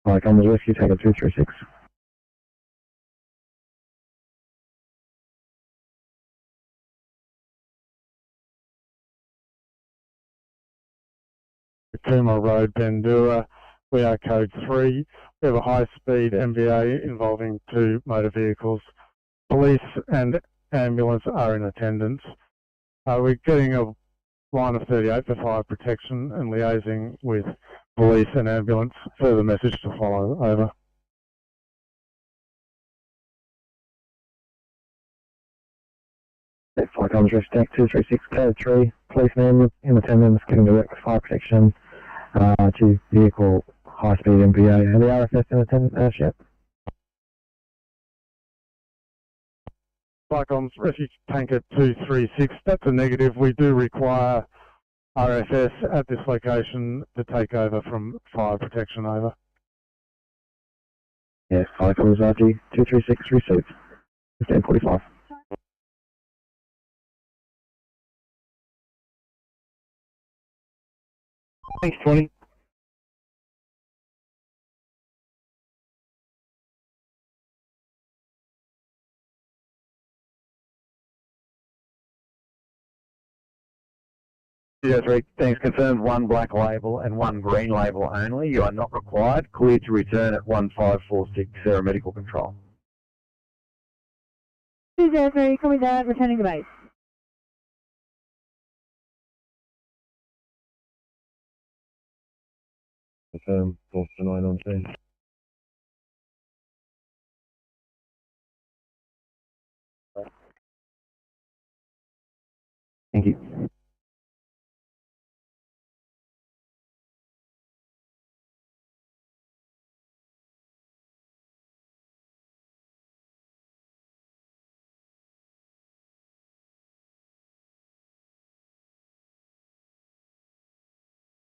Icons Rescue Tanker 236. Kuma Road, Bandura. We are code 3. We have a high-speed MVA involving 2 motor vehicles. Police and ambulance are in attendance. We're getting a line of 38 for fire protection and liaising with police and ambulance. Further message to follow. Over. Flycom's Rescue Tank 236, code 3. Policeman in attendance, giving direct fire protection to vehicle high-speed MVA. And the RFS in attendance, yep. Flycom's Rescue Tanker 236, that's a negative. We do require RFS at this location to take over from fire protection. Over. Yes, Flycom's RG 236 received. 1545. Thanks, 20. Yes, Rick. Thanks. Confirmed 1 black label and 1 green label only. You are not required. Clear to return at 1546 Sarah Medical Control. 203, coming down, returning to base. Confirmed 4 to 9 on scene. Thank you.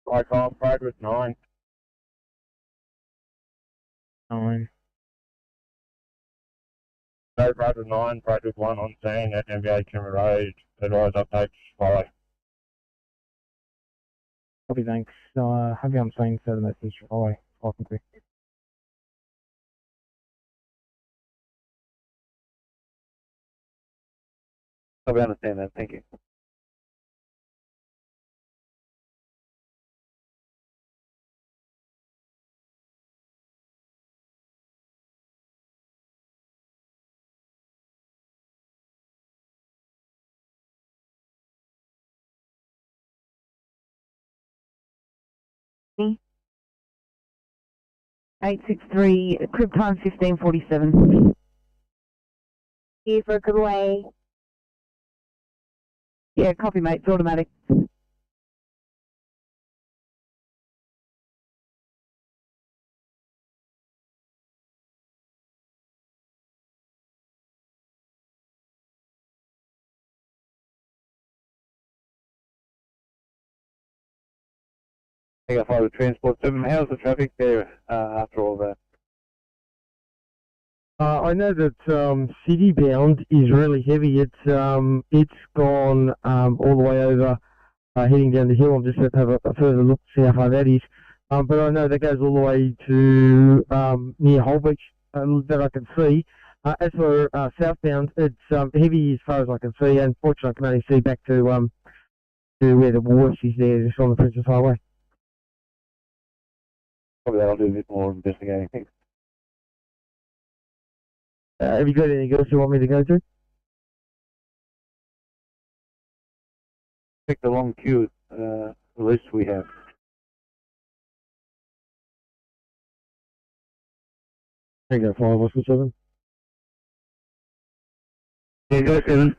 Flycom, Braidwood 9. 9. No, Braidwood 9, Braidwood 1 on scene at MBA Kimmer Road. Advise updates follow. Copy, thanks. Have you on scene, further message to follow. Welcome to. I understand that. Thank you. Me. 863, crib time 1547. You for a good way. Yeah, copy, mate. It's automatic. Take up over Transport 7. How's the traffic there after all that? I know that city bound is really heavy. It's gone all the way over, heading down the hill. I'm just going to have a further look to see how far that is. But I know that goes all the way to near Hull Beach that I can see. As for southbound, it's heavy as far as I can see. Unfortunately, I can only see back to where the wharf is there, just on the Princess Highway. Probably that'll do a bit more investigating. Thanks. Have you got anything else you want me to go to? Pick the long queue list we have. Tango 5, Oscar 7. Yeah, go 7.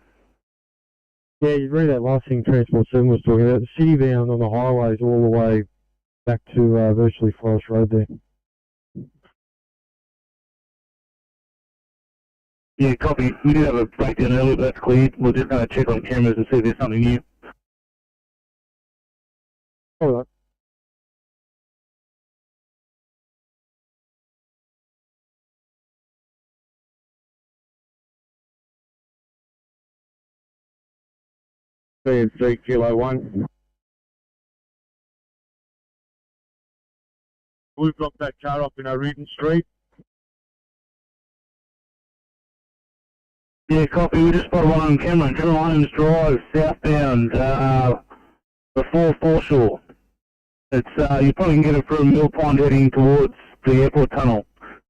Yeah, you read that last thing Transport 7 was talking about. The city bound on the highways all the way back to virtually Forest Road there. Yeah, copy. We did have a breakdown earlier, but that's cleared. We're just going to check on cameras and see if there's something new. All right. C Kilo 1. We've got that car up in O'Riordan Street. Yeah, copy. We just spotted one on camera. Trevor Lyons Drive, southbound, before Foreshore. It's, you probably can get it from Mill Pond heading towards the airport tunnel.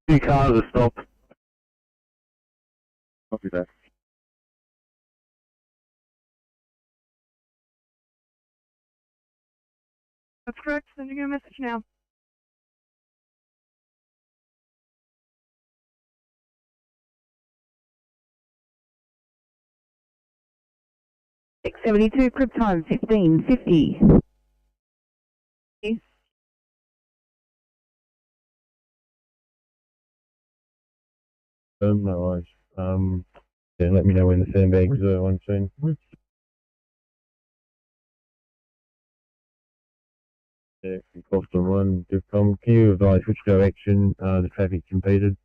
2 cars are stopped. Copy that. That's correct. Sending you a message now. $672, crib time 1550. No worries. Yeah, let me know when the sandbags are on scene. Yeah, cost and run, DivCom. Can you advise which direction the traffic impeded?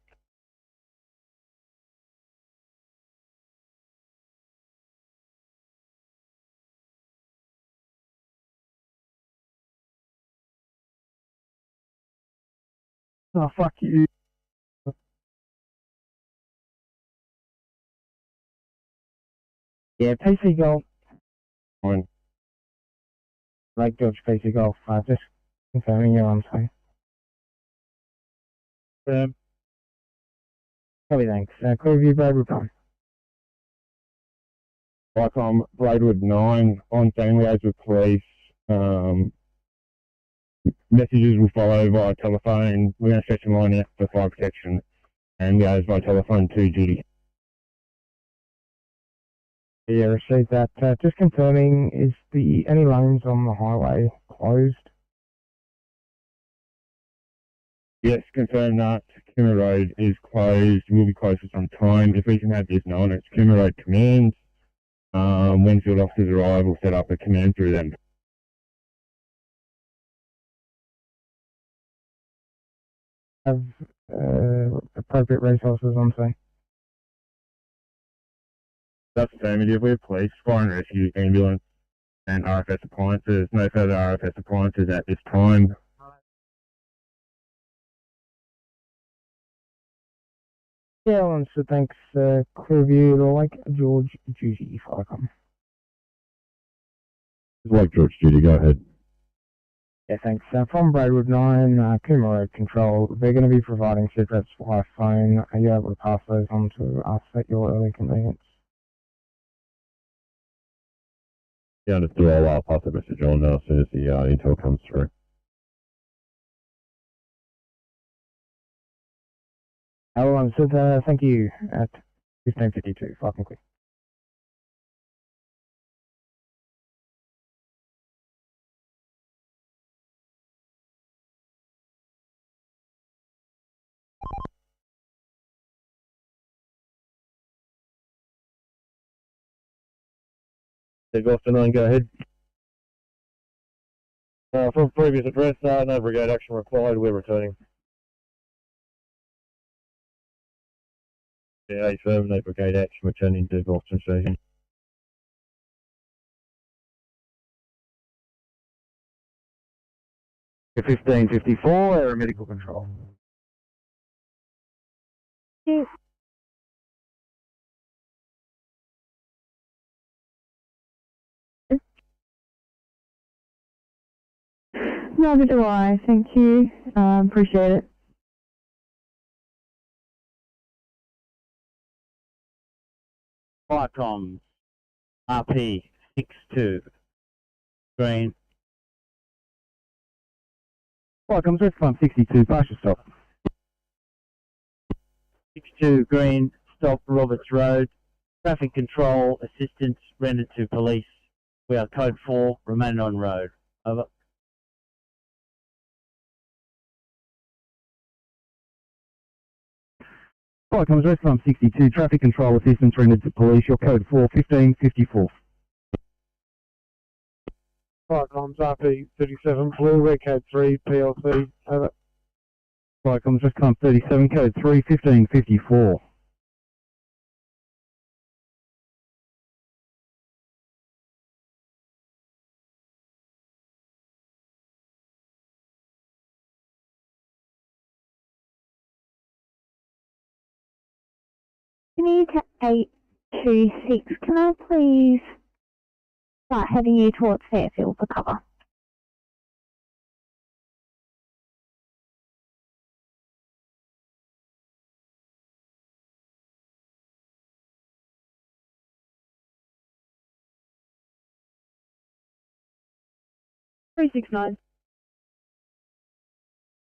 Oh, fuck you. Yeah, PC Golf. Fine. Lake George PC Golf. Just confirming you're on site. Copy, thanks. Clear view, Braidwood Pond. Icon Braidwood 9 on scene liaise with police. Messages will follow via telephone. We're going to stretch a line out for fire protection and liaise via telephone to duty. Yeah, received that. Just confirming, is any lanes on the highway closed? Yes, confirm that Kimmer Road is closed. Will be closed for some time. If we can have this known, it's Kimmer Road Command. When field officers arrive, we'll set up a command through them. Have appropriate resources on site? That's affirmative. We have police, fire and rescue, ambulance, and RFS appliances. No further RFS appliances at this time. Yeah, well, so thanks. Clear view to Lake George duty, Firecom. Like George Duty, go ahead. Yeah, thanks. From Braidwood 9, Cooma Road Control, they're going to be providing cigarettes via phone. Are you able to pass those on to us at your early convenience? Yeah, understood. I'll pass the message on as soon as the intel comes through. Hello, so thank you at 1552, fucking quick. Hey, Golf 9, go ahead. From previous address, no brigade action required, we're returning. Yeah, firm, no brigade action, returning to Boston Station. To 1554, air medical control. Yes. Neither do I, thank you. Appreciate it. Fire comms, RP 62, green. Fire comms, red farm 62, partial stop. 62, green, stop Roberts Road. Traffic control, assistance rendered to police. We are code 4, remaining on road. Over. Fire comms, red farm 62, traffic control assistance rendered to police, your code 4, 1554. Fire comms RP 37 blue, red code 3 PLC. Over. Fire comms, red farm 37, code 3, 1554. Can you take 826? Can I please start heading you towards Fairfield for cover? $369.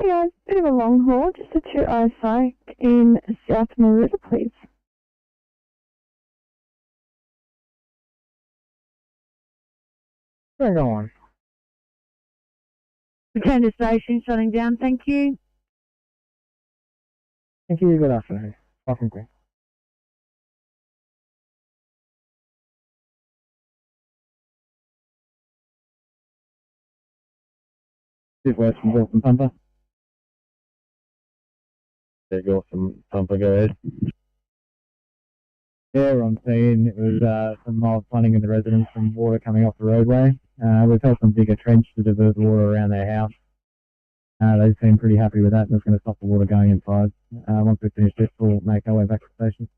Yeah, bit of a long haul, just a 205 in South Maruta, please. Hang on. Return to station, shutting down, thank you. Thank you, good afternoon. Welcome, Green. Chief West from Wilson Pumper. Yeah, Gosford Pumper, go ahead. Yeah, on scene, it was some mild flooding in the residents from water coming off the roadway. We've helped them dig a trench to divert the water around their house. They seem pretty happy with that, and it's going to stop the water going inside. Once we finish this, we'll make our way back to the station.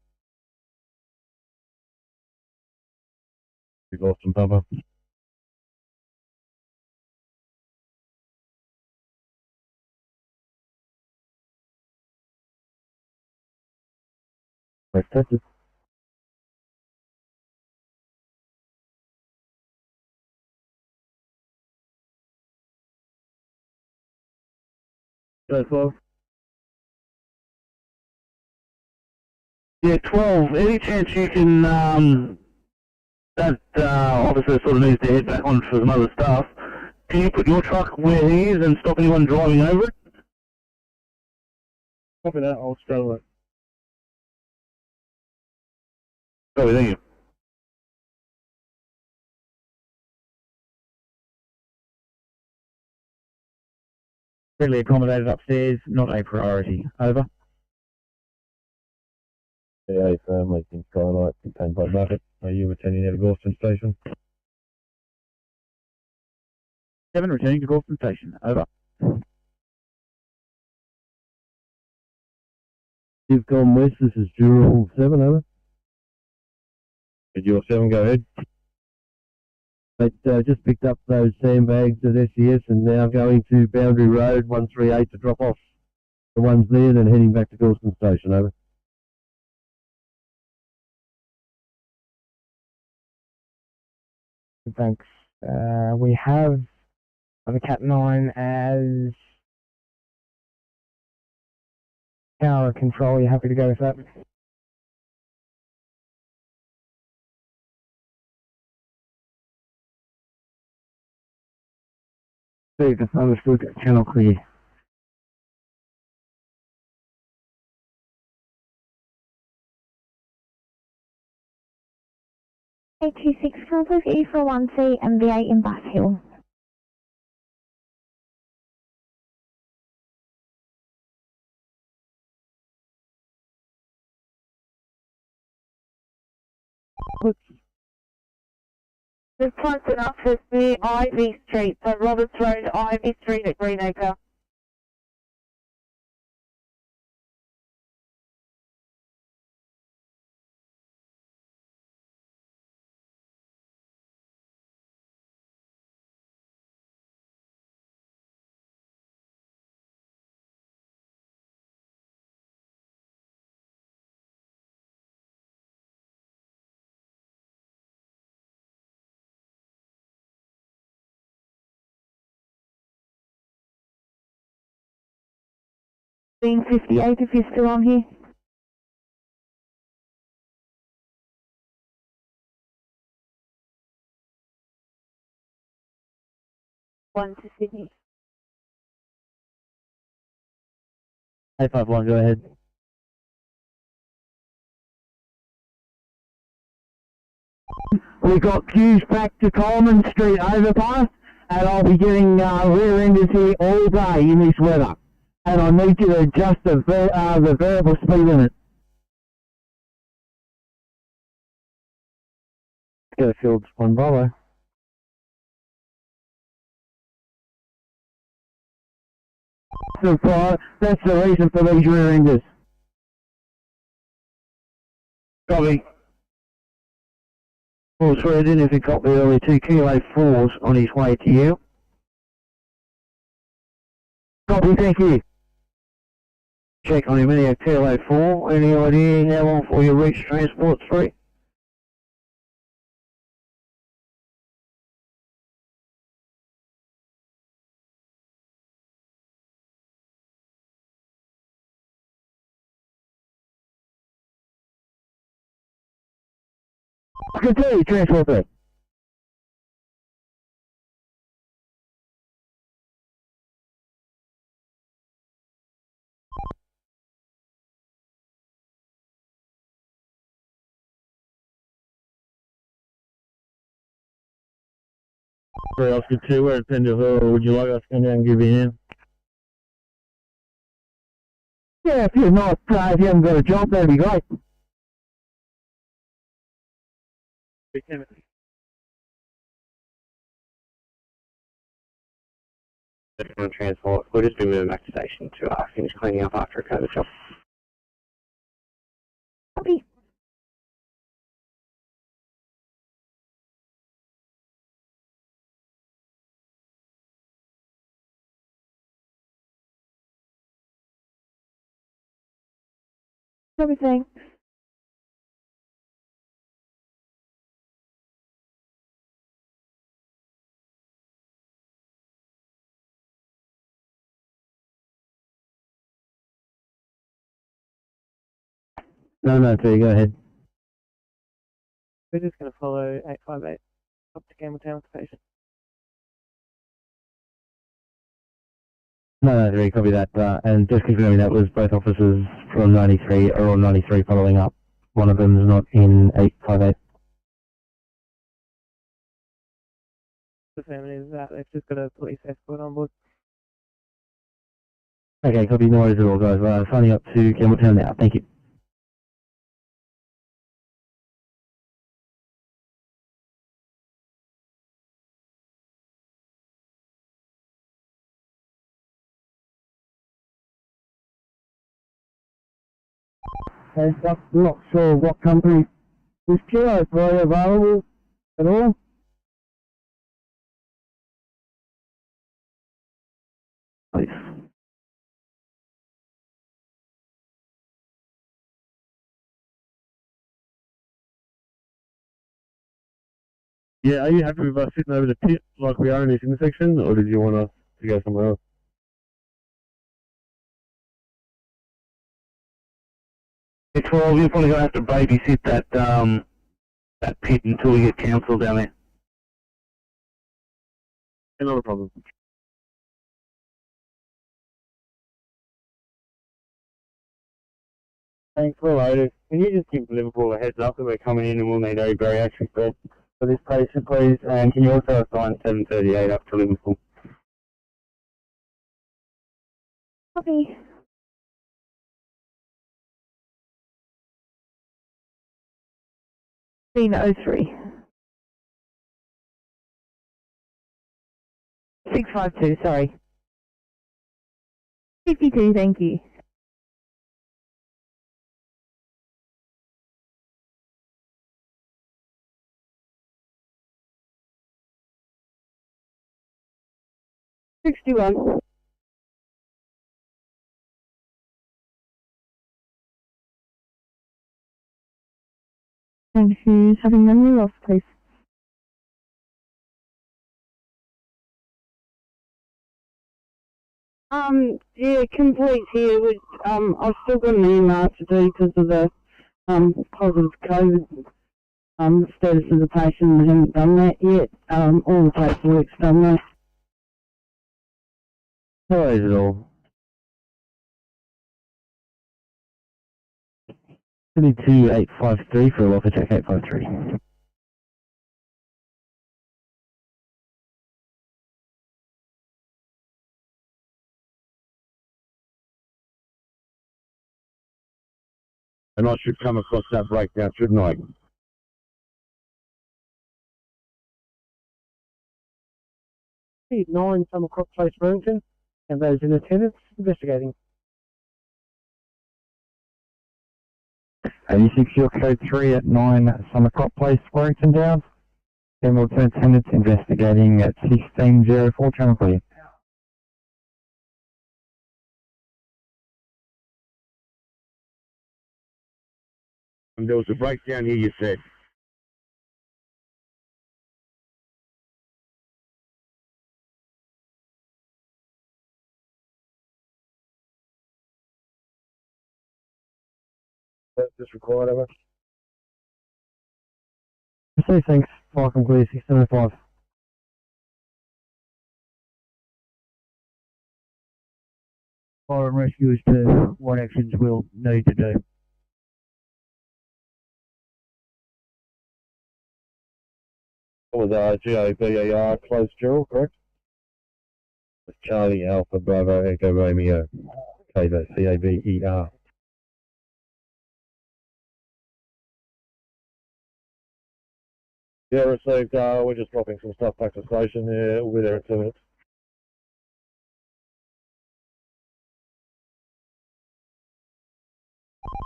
Gosford Pumper. Let's test it. Code 4. Yeah, 12. Any chance you can, that officer sort of needs to head back on for some other stuff. Can you put your truck where he is and stop anyone driving over it? Copy that, I'll straddle it. Oh, thank you. Friendly accommodated upstairs, not a priority. Over. Yeah, firm, leaking skylight, contained by market. Are you returning out of Gosford Station? 7, returning to Gosford Station. Over. You've gone west, this is Dural 7, over. Did your 7 go ahead? They just picked up those sandbags at SES and now going to Boundary Road 138 to drop off the ones there, then heading back to Gosford Station, over. Thanks. We have the Cat 9 as tower control. You happy to go with that? Please, that's understood. Channel clear. 826, can I please get you for 1C MVA in Bass Hill? There's constant access near Ivy Street, so Roberts Road, Ivy Street at Greenacre. Being 58 if you're still on here. One to Sydney. 851, go ahead. We got queues back to Coleman Street overpass, and I'll be getting rear-enders here all day in this weather. And I need you to adjust the variable speed limit. Go Fields 1 Bravo. So that's the reason for these rear-enders. Copy. Well, sorry, I didn't know if you got me early. 2 Kilo 4's on his way to you. Copy, thank you. Check on him, any Kilo 4. Any idea how long for your reach transport 3? Continue, transport 3. Very Oscar 2, we're at Pendle Hill. Would you like us to come down and give you a hand? Yeah, if you're not, if you haven't got a job, that'd be great. On transport, we'll just be moving back to station to finish cleaning up after a COVID job. Copy. Everything. No, 3, go ahead. We're just going to follow 858 up to Campbelltown Station. No, 3, copy that. And just confirming that was both officers from 93 are on 93 following up. One of them is not in 858. The family is that they've just got a police escort on board. Okay, copy, no worries at all, guys. Signing up to Campbelltown now. Thank you. Okay, not sure what company this kilo is very available at all. Please. Yeah, are you happy with us sitting over the pit like we are in this intersection, or did you want us to go somewhere else? It's all, we're probably going to have to babysit that pit until we get council down there. Yeah, not a problem. Thanks for later. Can you just give Liverpool a heads up that we're coming in and we'll need a bariatric bed for this patient, please? And can you also assign 738 up to Liverpool? Copy. Scene 03. 652, sorry. 52, thank you. $61. And who's having memory loss, please? Yeah, complete here. I've still got an email to do because of the positive COVID status of the patient. I haven't done that yet. All the paperwork's done though. No worries at all. 72853 for a welfare check 853. And I should come across that breakdown, shouldn't I? Speed 9, Summercroft Place, Wellington, and those in attendance investigating. 86 York Code 3 at 9 Summercroft Place, Warrington Downs. Hamilton attendants investigating at 1604 channel clear. And there was a breakdown here, you said. Just required of us. Say thanks, fire complete 1605. Fire and rescue as to what actions we'll need to do. What was GOBAR close Gerald, correct? Charlie Alpha Bravo Echo Romeo CABER. Yeah, received. We're just dropping some stuff back to the station. Yeah, we'll be there in 2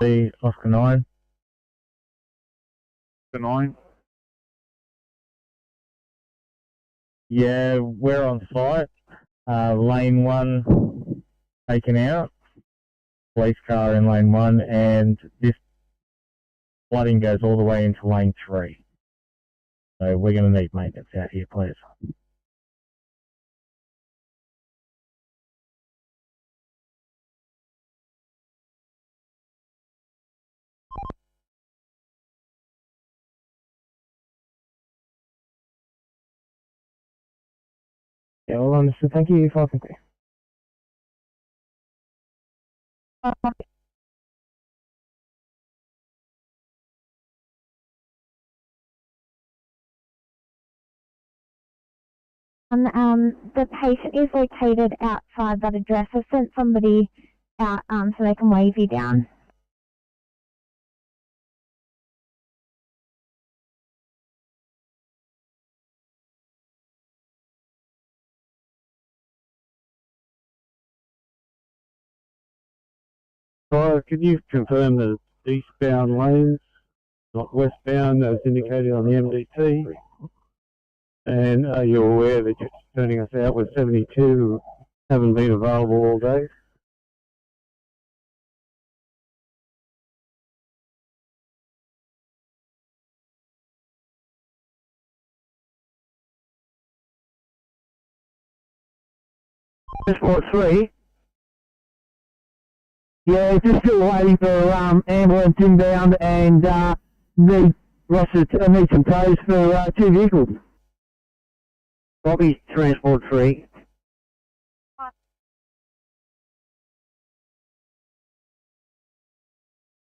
minutes. Oscar 9. Oscar 9. Yeah, we're on site. Lane 1 taken out. Police car in lane 1, and this flooding goes all the way into lane 3. So we're going to need maintenance out here, please. Yeah, all understood. Thank you. 550. The patient is located outside that address. I've sent somebody out so they can wave you down. Can you confirm the eastbound lanes, not westbound, as indicated on the MDT? And are you aware that you're turning us out with 72 who haven't been available all day? Transport 3. Yeah, just still waiting for ambulance inbound and need some tows for 2 vehicles. Copy, Transport 3.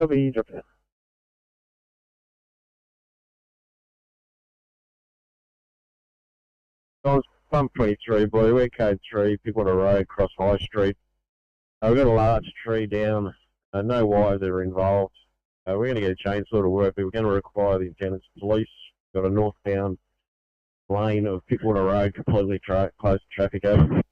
Copy, Japan. I was pump 23, boy. We're code 3, Pickwater Road, cross High Street. We've got a large tree down. No wires are involved. We're going to get a chainsaw to work, but we're going to require the attendance police. We've got a northbound lane of Pittwater Road completely closed to traffic over.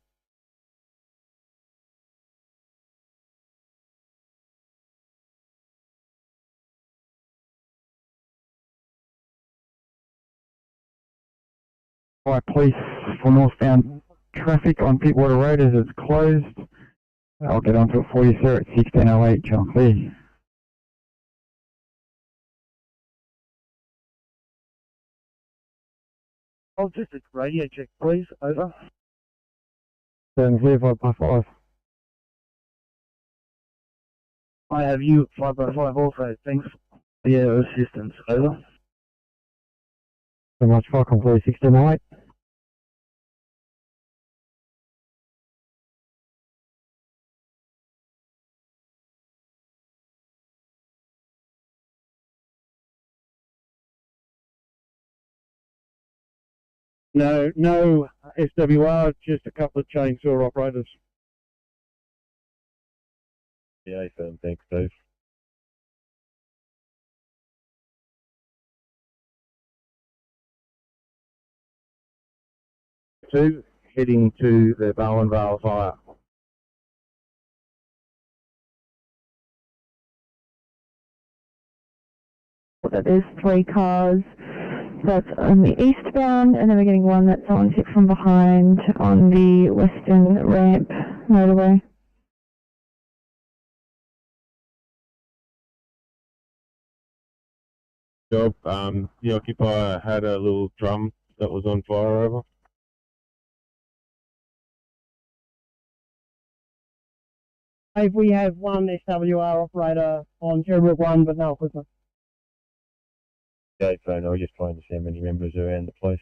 By police for northbound traffic on Pittwater Road as it's closed. I'll get onto it for you, sir, at 1608 John Clear. I'll just radio check, please. Over. 705 I have you at 505 also. Thanks for your assistance. Over. So much for complete 1608. No SWR, just a couple of chainsaw operators. Yeah, thanks, Dave. Heading to the Bowen Vale Fire. So there's 3 cars. That's on the eastbound, and then we're getting one that's on hit from behind on the western ramp motorway. Job. The occupier had a little drum that was on fire over. If we have one SWR operator on Sherbrooke 1, but no equipment. Okay, phone. I was just trying to see how many members are around the place.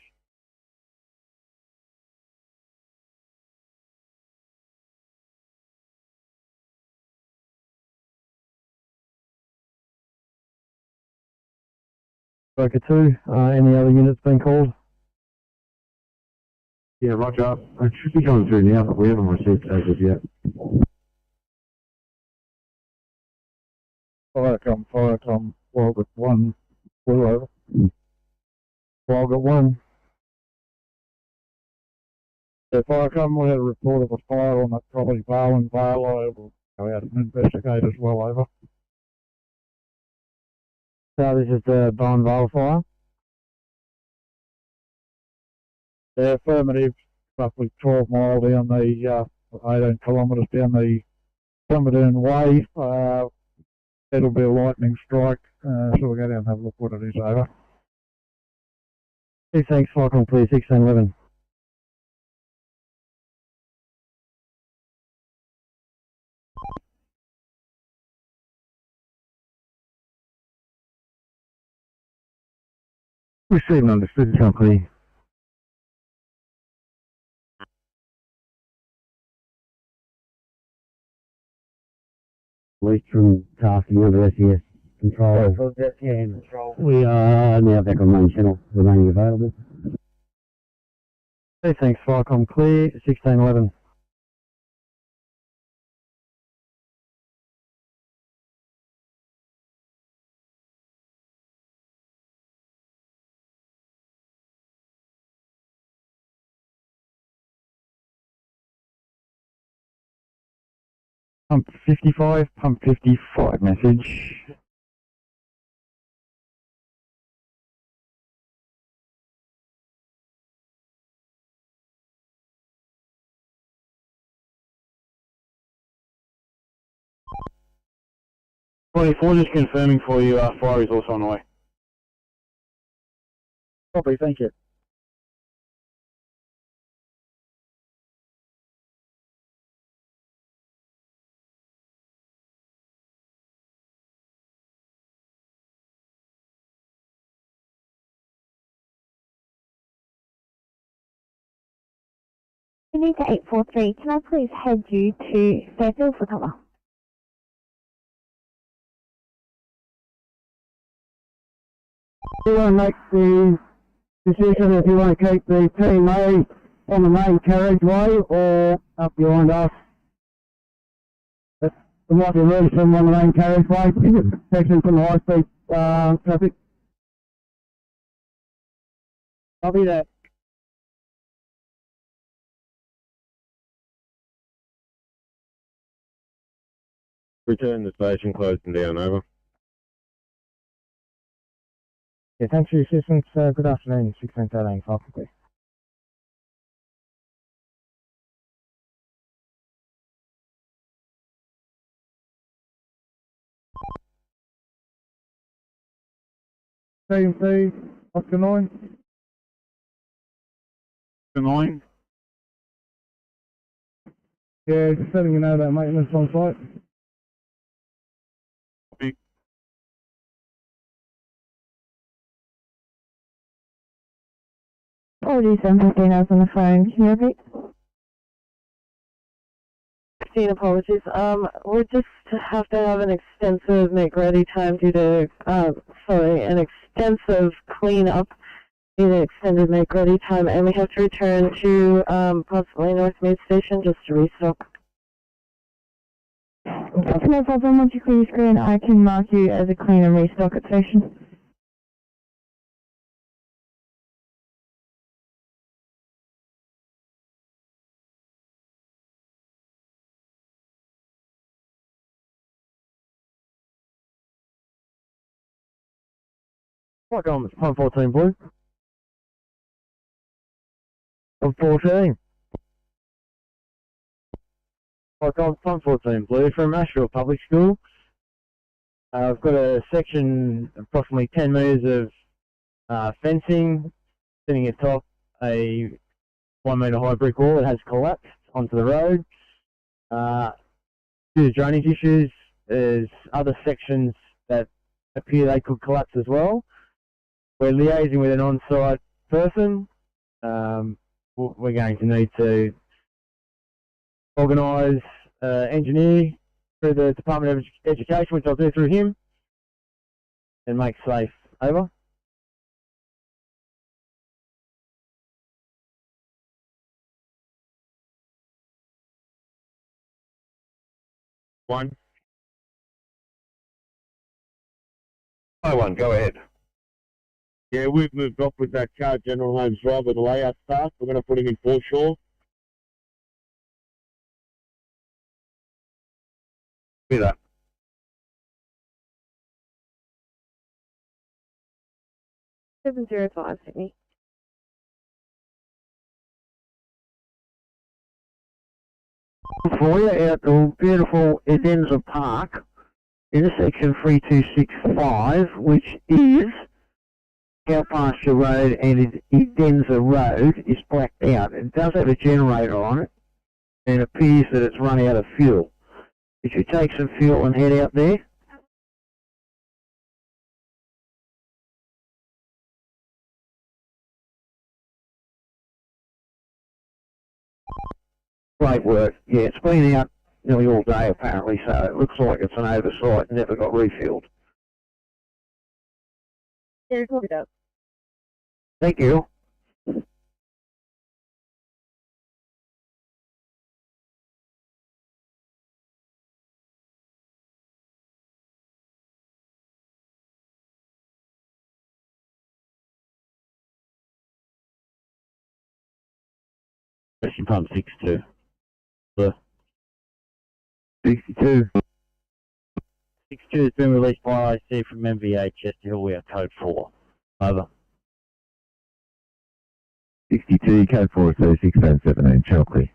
Broker 2, any other units been called? Yeah, roger. It should be coming through now, but we haven't received as of yet. Firecom, Walgett 1, full over. Walgett 1. Yeah, Firecom, we had a report of a fire on that property, Bowen Vale. I will go out and investigate as well, over. So this is the Bowen Vale fire? Yeah, affirmative, roughly 12 mile down the, 18 kilometres down the Summerdoon Way. It'll be a lightning strike, so we'll go down and have a look what it is, over. Thanks, Firecom, please, 1611. Received and understood, company. Least from tasking under SES control. Control. We are now back on main channel, remaining available. Hey, thanks, Firecom, clear, 1611. Pump 55 message. Just confirming for you, fire is also on the way. Copy, thank you. We need to 843. Can I please head you to Fairfield for cover? You want to make the decision if you want to keep the team A on the main carriageway or up behind us. There might be room for them on the main carriageway, protection from the high-speed traffic. Copy that. Return the station, closed and down, over. Yeah, thanks for your assistance. Good afternoon, 1613, file complete. CMC, Oscar 9. Good morning. Yeah, just letting you know that maintenance on site. Apologies, 715, I was on the phone. Can you repeat? 15 apologies. We just have to have an extensive make-ready time due to, an extensive cleanup due to extended make-ready time, and we have to return to possibly North Mead Station just to restock. That's no problem. Once you clear your screen, I can mark you as a clean and restock at station. Like on 114 blue. On 14. Like on 114 blue from Asheville Public School. I've got a section approximately 10 metres of fencing sitting atop a 1 metre high brick wall that has collapsed onto the road. Due to drainage issues, there's other sections that appear they could collapse as well. We're liaising with an on-site person. We're going to need to organise engineer through the Department of Education, which I'll do through him, and make safe. Over. One. Hi, one, go ahead. Yeah, we've moved off with that car, General Holmes Drive, with the layout staff. We're going to put him in foreshore. Be that. $705, Sydney. For you out to beautiful Edenza Park, intersection 3265, which is Cowpasture Road and Edenza Road, is blacked out. It does have a generator on it, and it appears that it's run out of fuel. You should take some fuel and head out there. Great work. Yeah, it's been out nearly all day apparently, so it looks like it's an oversight and never got refueled. Yeah, copy that. Thank you. Question pump 62. The 62. 62 has been released by IC from MVA Chester Hill. We are code 4. Over. 62, code 4, 36, 17, channel clear.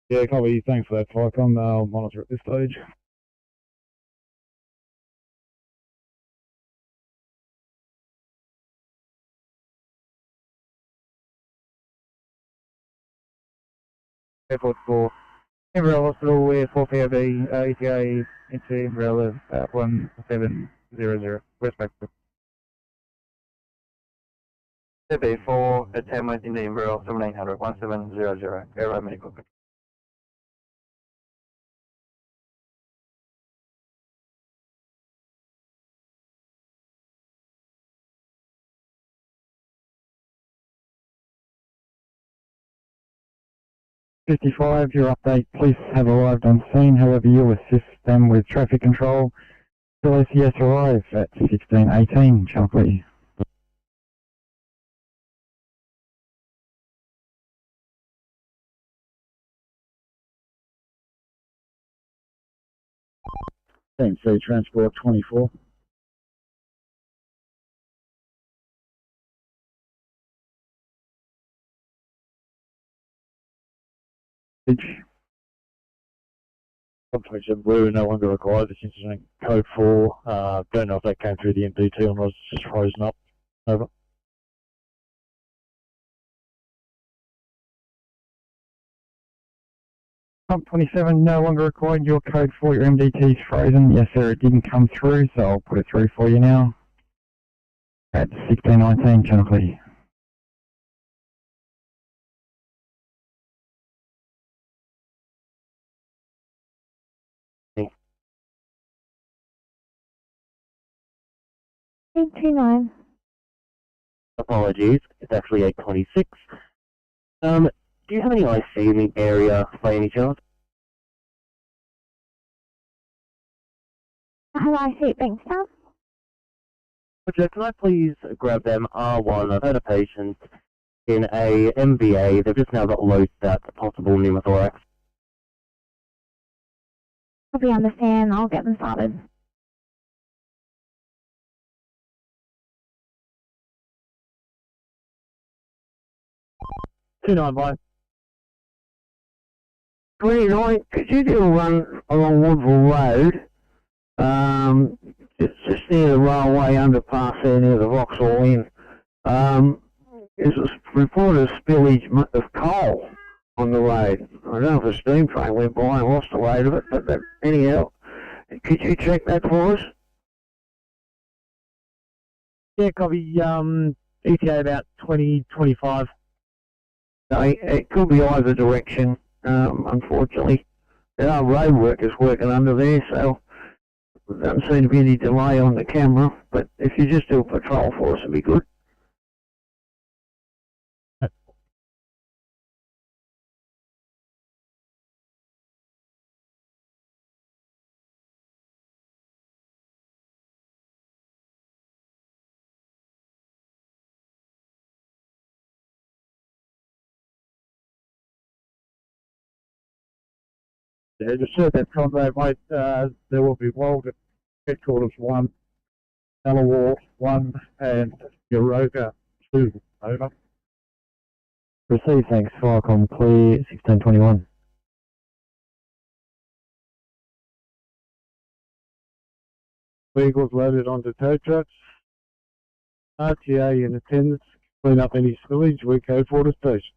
Yeah, copy. Thanks for that, Ticon. I'll monitor at this stage. Airport 4. Umbrella Hospital, we're 4 POV, ETA into Umbrella 1700, West Baxter. CB4, attainment in the Umbrella 1700, 1700, Aero Medical. $55, your update, police have arrived on scene, however you'll assist them with traffic control. ITSRR at 1618, channel clear. NSW Transport 24. Confirmation blue, no longer required. This incident code 4. Don't know if that came through the MDT or was just frozen up. Over. Pump 27, no longer required. Your code for your MDT is frozen. Yes, sir, it didn't come through, so I'll put it through for you now. At 1619, channel clear. $829. Apologies, it's actually 826. Do you have any IC in the area by any chance? I have I-Seat bank staff. Roger, can I please grab them R1? I've had a patient in a MVA. They've just now got loaded at possible pneumothorax. Hope you understand. I'll get them started. $295. 29, could you do a run along Woodville Road? Just near the railway underpass there near the Vauxhall Inn. There's a reported spillage of coal on the road. I don't know if a steam train went by and lost the weight of it, but anyhow, could you check that for us? Yeah, copy. ETA about 2025. No, it could be either direction, unfortunately. There are road workers working under there, so there doesn't seem to be any delay on the camera, but if you just do a patrol for us, it'd be good. Yeah, just said that comrade, mate, there will be Walden, headquarters 1, Delaware 1, and Euroga 2. Over. Received, thanks. Firecom clear, 1621. Vehicles loaded onto tow trucks. RTA in attendance. Clean up any spillage. We code for the station.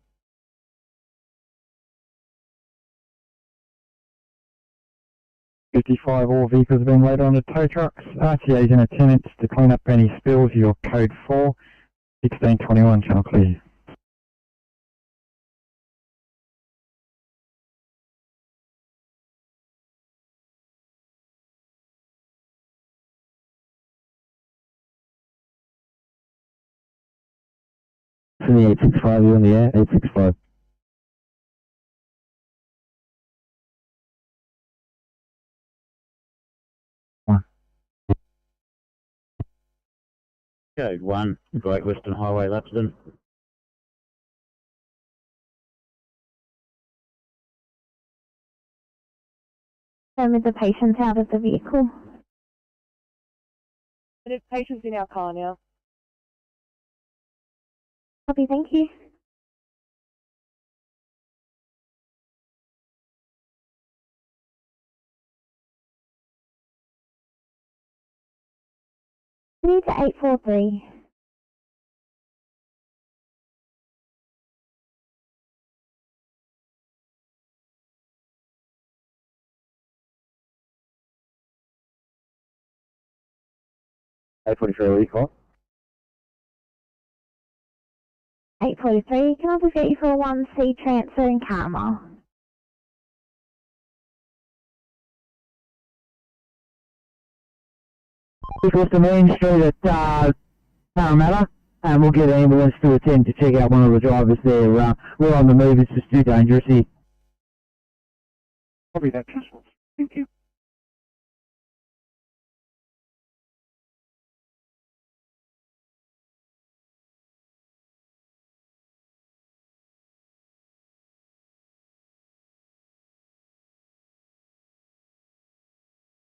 All vehicles have been loaded onto tow trucks. RTA's in attendance to clean up any spills. Your code 4, 1621, channel clear. Sydney 865, you in the air? 865. Code 1, Great Western Highway, Lapsden. With the patients out of the vehicle. There's patients in our car now. Copy, thank you. Need to 843. A43 recall. 843. Can I just get you for a 1C transfer in Karma? This was the main street at Parramatta, and we'll get an ambulance to attend to check out one of the drivers there. We're on the move, it's just too dangerous here. Copy that. Thank you.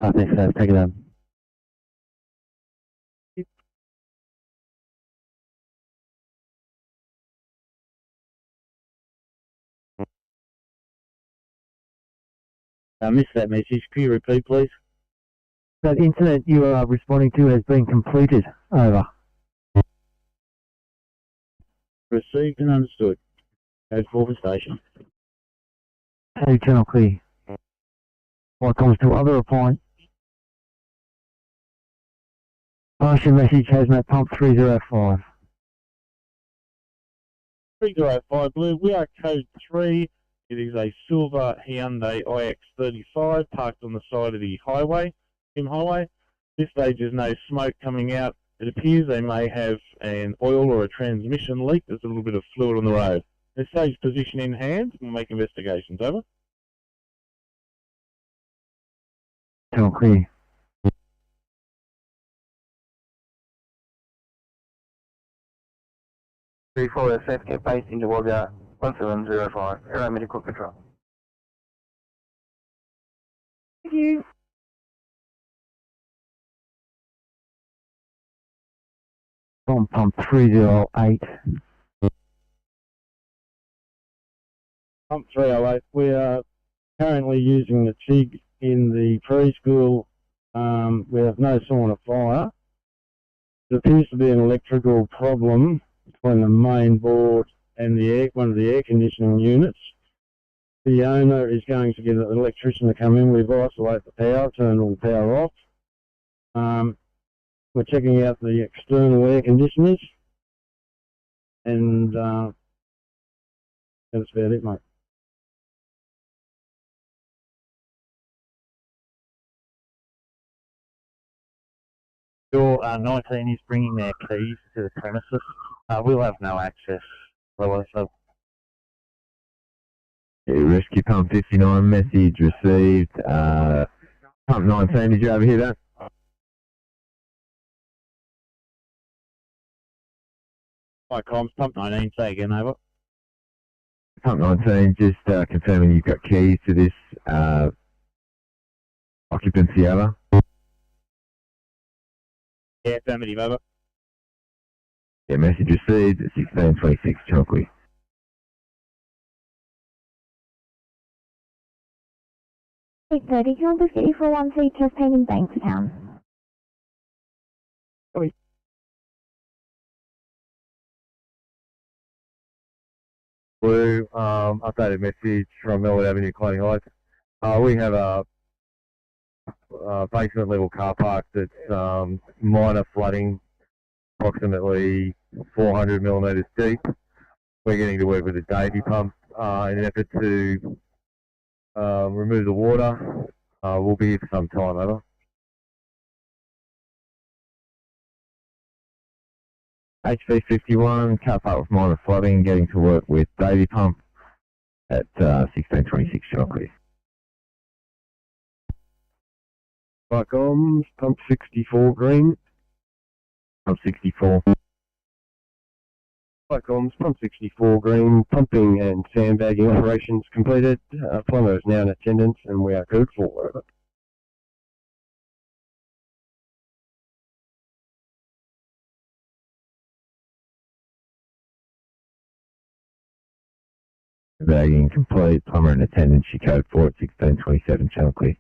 Thanks, take it home. I missed that message. Can you repeat, please? That incident you are responding to has been completed. Over. Received and understood. Code 4 for station. Hey, channel clear. What comes to other appoint? Partial message hazmat pump 305. 305 Blue, we are code 3. It is a silver Hyundai iX35 parked on the side of the highway, Highway. At this stage there's no smoke coming out. It appears they may have an oil or a transmission leak. There's a little bit of fluid on the road. This stage position in hand, we'll make investigations, over. Channel clear. F, get based into Wagga 1705, Aero Medical Control. Thank you. On pump 308. Pump 308, we are currently using the TIG in the preschool. We have no sign of fire. There appears to be an electrical problem between the main board and one of the air conditioning units. The owner is going to get an electrician to come in. We've isolated the power, turned all the power off. We're checking out the external air conditioners, and that's about it, mate. Door 19 is bringing their keys to the premises. We'll have no access. So Rescue Pump 59, message received. Pump 19, did you overhear that? Hi, comms, pump 19, say again, over. Pump 19, just confirming you've got keys to this occupancy, over. Yeah, affirmative, over. Yeah, message received at 1626 Chalkley. Eight 30, can I just get you for 1 Chest Pain in Bankstown? Blue, updated message from Melwood Avenue, Cloning Heights. We have a basement level car park that's minor flooding, approximately 400 millimetres deep. We're getting to work with a Davy pump in an effort to remove the water. We'll be here for some time, over. HV51, car park with minor flooding, getting to work with Davy pump at 1626 Chalkley. Comms, pump 64 green. Pump 64. Comms, pump 64 green, pumping and sandbagging operations completed. Plumber is now in attendance and we are code 4, over. Bagging complete, plumber in attendance, she code 4 at 1627 Chalkley.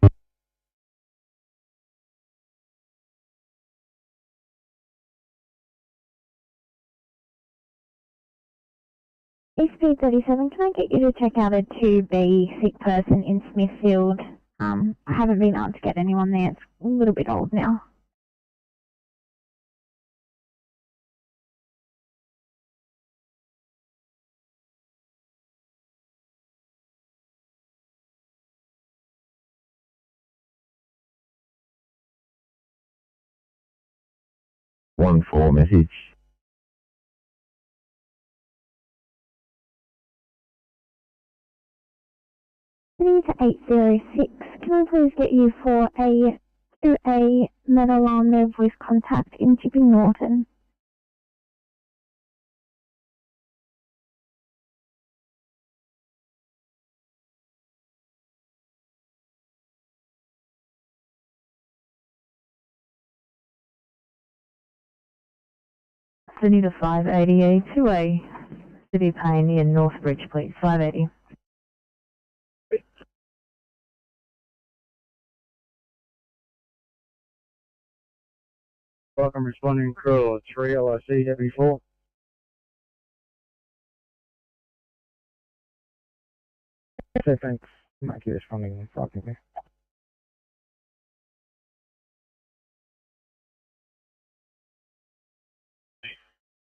SP 37, can I get you to check out a 2B sick person in Smithfield? I haven't been able to get anyone there. It's a little bit old now. One 4 message. To 806, can I please get you for a 2A med alarm no voice contact in Chipping Norton? Sydney to 580, two-way City Payne near Northbridge, please, 580. Welcome responding crew 3 LIC W4. Okay, thanks. Might be responding and talking me.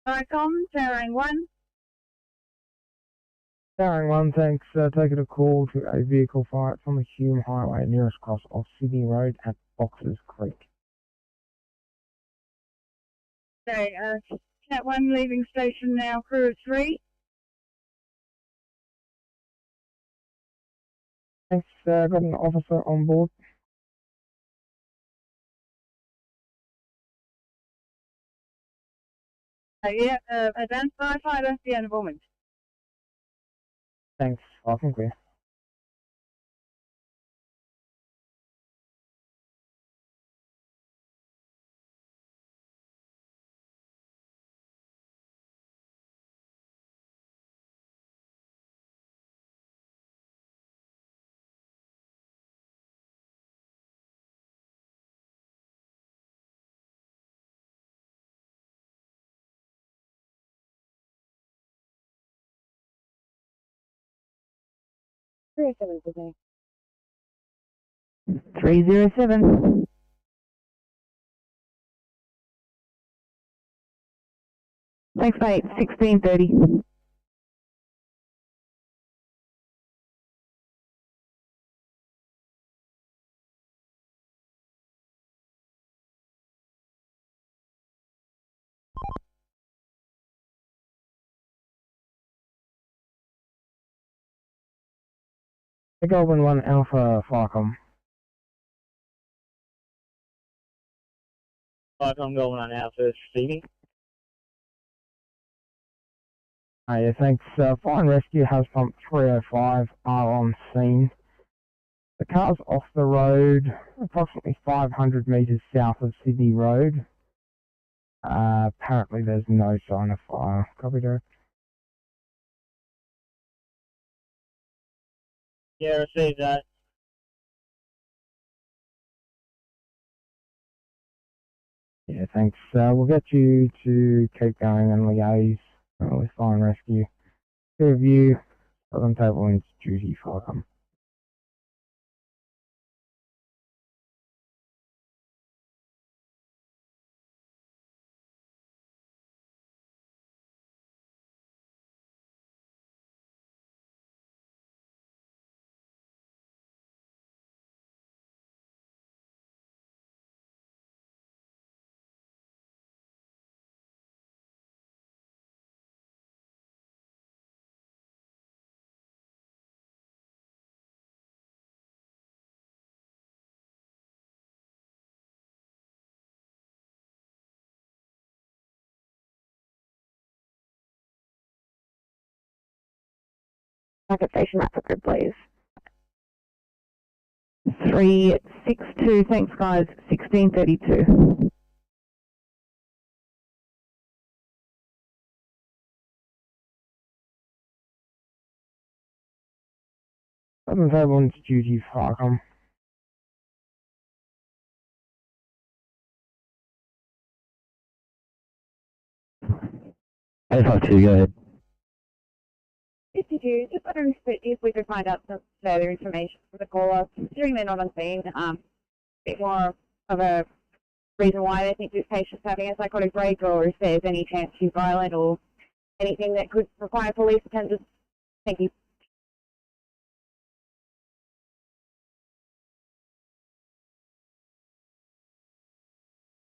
Icon, Ferry 1. Ferry 1, thanks. Taking a call to a vehicle fire. It's on the Hume Highway, nearest cross of Sydney Road at Boxers Creek. Okay, Cat 1 leaving station now, crew 3. Thanks. Got an officer on board. Yeah, advanced firefighter, the end of moment. Thanks. Welcome clear. Three 7 today. 307. Thanks, mate. 1630. The Goblin 1 Alpha Falcon. Falcon Goblin 1 Alpha receiving. Yeah, thanks. Fire and Rescue House Pump 305 are on scene. The car's off the road, approximately 500 metres south of Sydney Road. Apparently there's no sign of fire. Copy, Derek. Yeah, received that. Yeah, thanks. We'll get you to keep going and liaise with Fire and Rescue. Two of you, Southern Table into duty, Falcon. Market station map for grid, please. 362. Thanks, guys. 1632. Southern Table into duty, Falcon. A52, go ahead. 52, just wondering if we could find out some further information from the caller, considering they're not on scene, a bit more of a reason why they think this patient's having a psychotic break, or if there's any chance she's violent, or anything that could require police attendance. Thank you.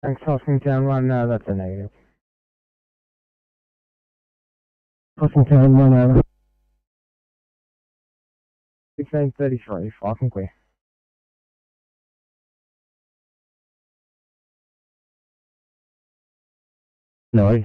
Thanks, Hoskingtown 1, that's a negative. Hoskingtown 1, over. 1633, Falcon clear. No.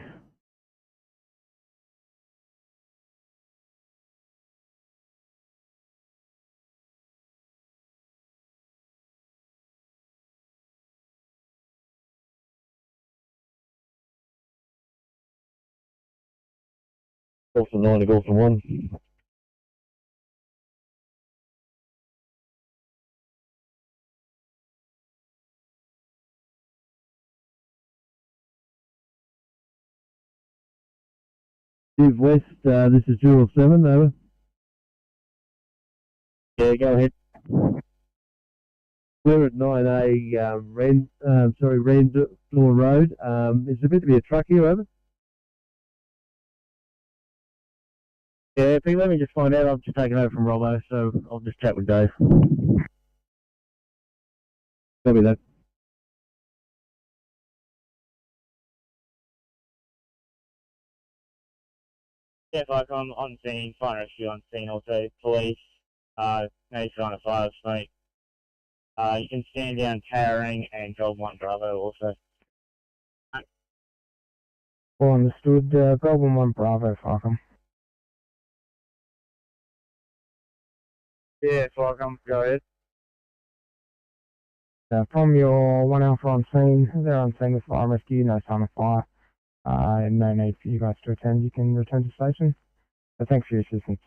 Golson 9 to Golson 1. Steve West, this is Jewel 7, over. Yeah, go ahead. We're at 9A Randor Road. Is there meant to be a truck here, over? Yeah, Pete, let me just find out. I've just taken over from Robbo, so I'll just chat with Dave. Copy that. Yeah, like on scene, fire and rescue on scene, also police, nature on a fire smoke. You can stand down towering and Gold 1 Bravo also. Well understood. Golden 1 Bravo, Falcon. Yeah, Falcon, go ahead. From your 1 Alpha on scene, they're on scene with fire and rescue, no sign of fire. No need for you guys to attend. You can return to station. So thanks for your assistance.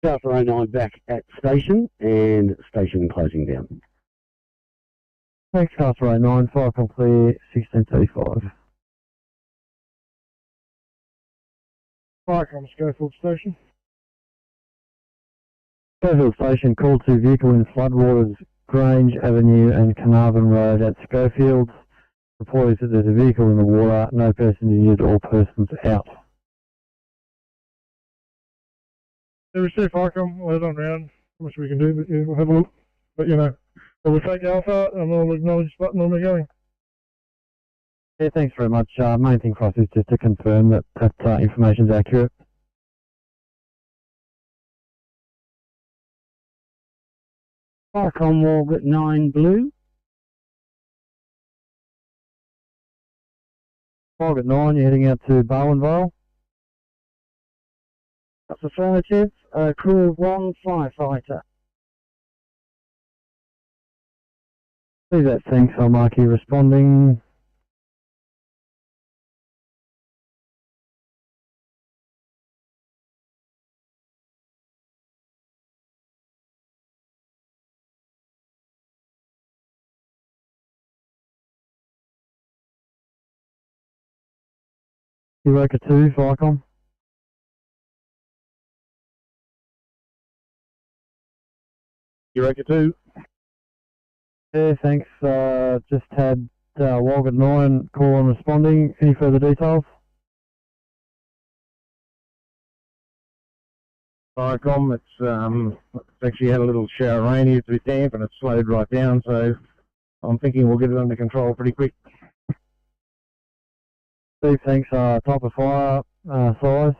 Alpha 09 back at station, and station closing down. Thanks, Alpha 09, Falcon clear, 1635. Falcon, Schofield Station. Schofield Station, call to vehicle in floodwaters, Grange Avenue and Carnarvon Road at Schofield. Report is that there's a vehicle in the water, no person injured, all persons out. Yeah, we see Falcon, we'll head on round. How much we can do, but yeah, we'll have a look. But you know, we'll take Alpha and we'll acknowledge button when we're going. Yeah, thanks very much. Main thing for us is just to confirm that that information is accurate. Falcon Wall at 9 Blue. Fog at 9, you're heading out to Barwonvale. That's affirmative. Crew of 1 firefighter. See that, thanks. I'll mark you responding. Eureka 2, Falcon. Eureka 2. Yeah, thanks. Just had Walgett 9 call on responding. Any further details? Falcon, it's actually had a little shower of rain here, it's a bit damp and it's slowed right down, so I'm thinking we'll get it under control pretty quick. Steve, thanks. Type of fire, size?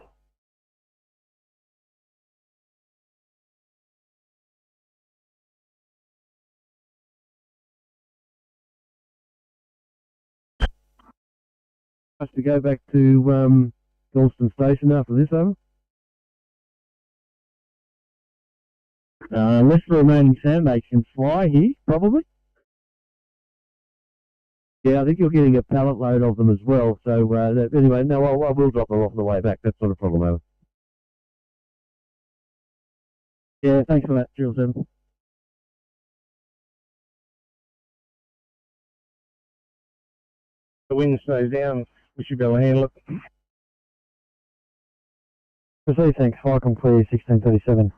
Has to go back to Galston Station after this, over. Unless the remaining sandbags can fly here, probably. Yeah, I think you're getting a pallet load of them as well. So anyway, no, I will drop them off on the way back. That's not a problem, over. Yeah, thanks for that, Jules 7. The wind slows down, we should be able to handle it. Proceed, thanks. Falcon clear, 1637.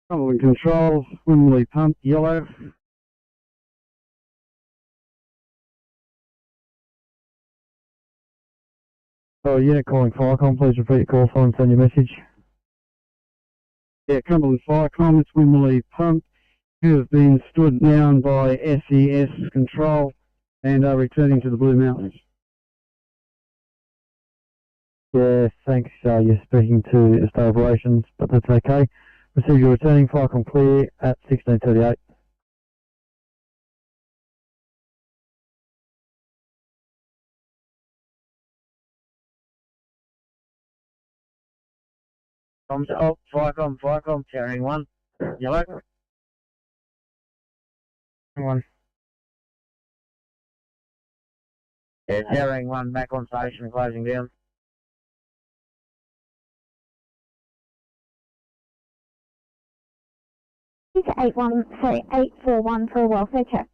Trouble in control, Wimley pump, yellow. So, unit calling Firecom, please repeat your call sign and send your message. Yeah, Cumberland Firecom, it's Wimley pump. You have been stood down by SES control and are returning to the Blue Mountains. Yeah, thanks. You're speaking to State Operations, but that's okay. Receive your returning Firecom clear at 1638. Firecom, carrying 1, yellow. One. Yeah, herein 1 back on station, closing down. It's 841 for a welfare check.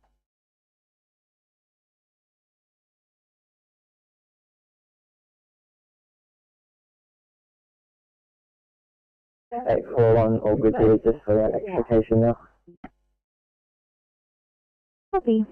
All good here, just for that extrication now. Copy.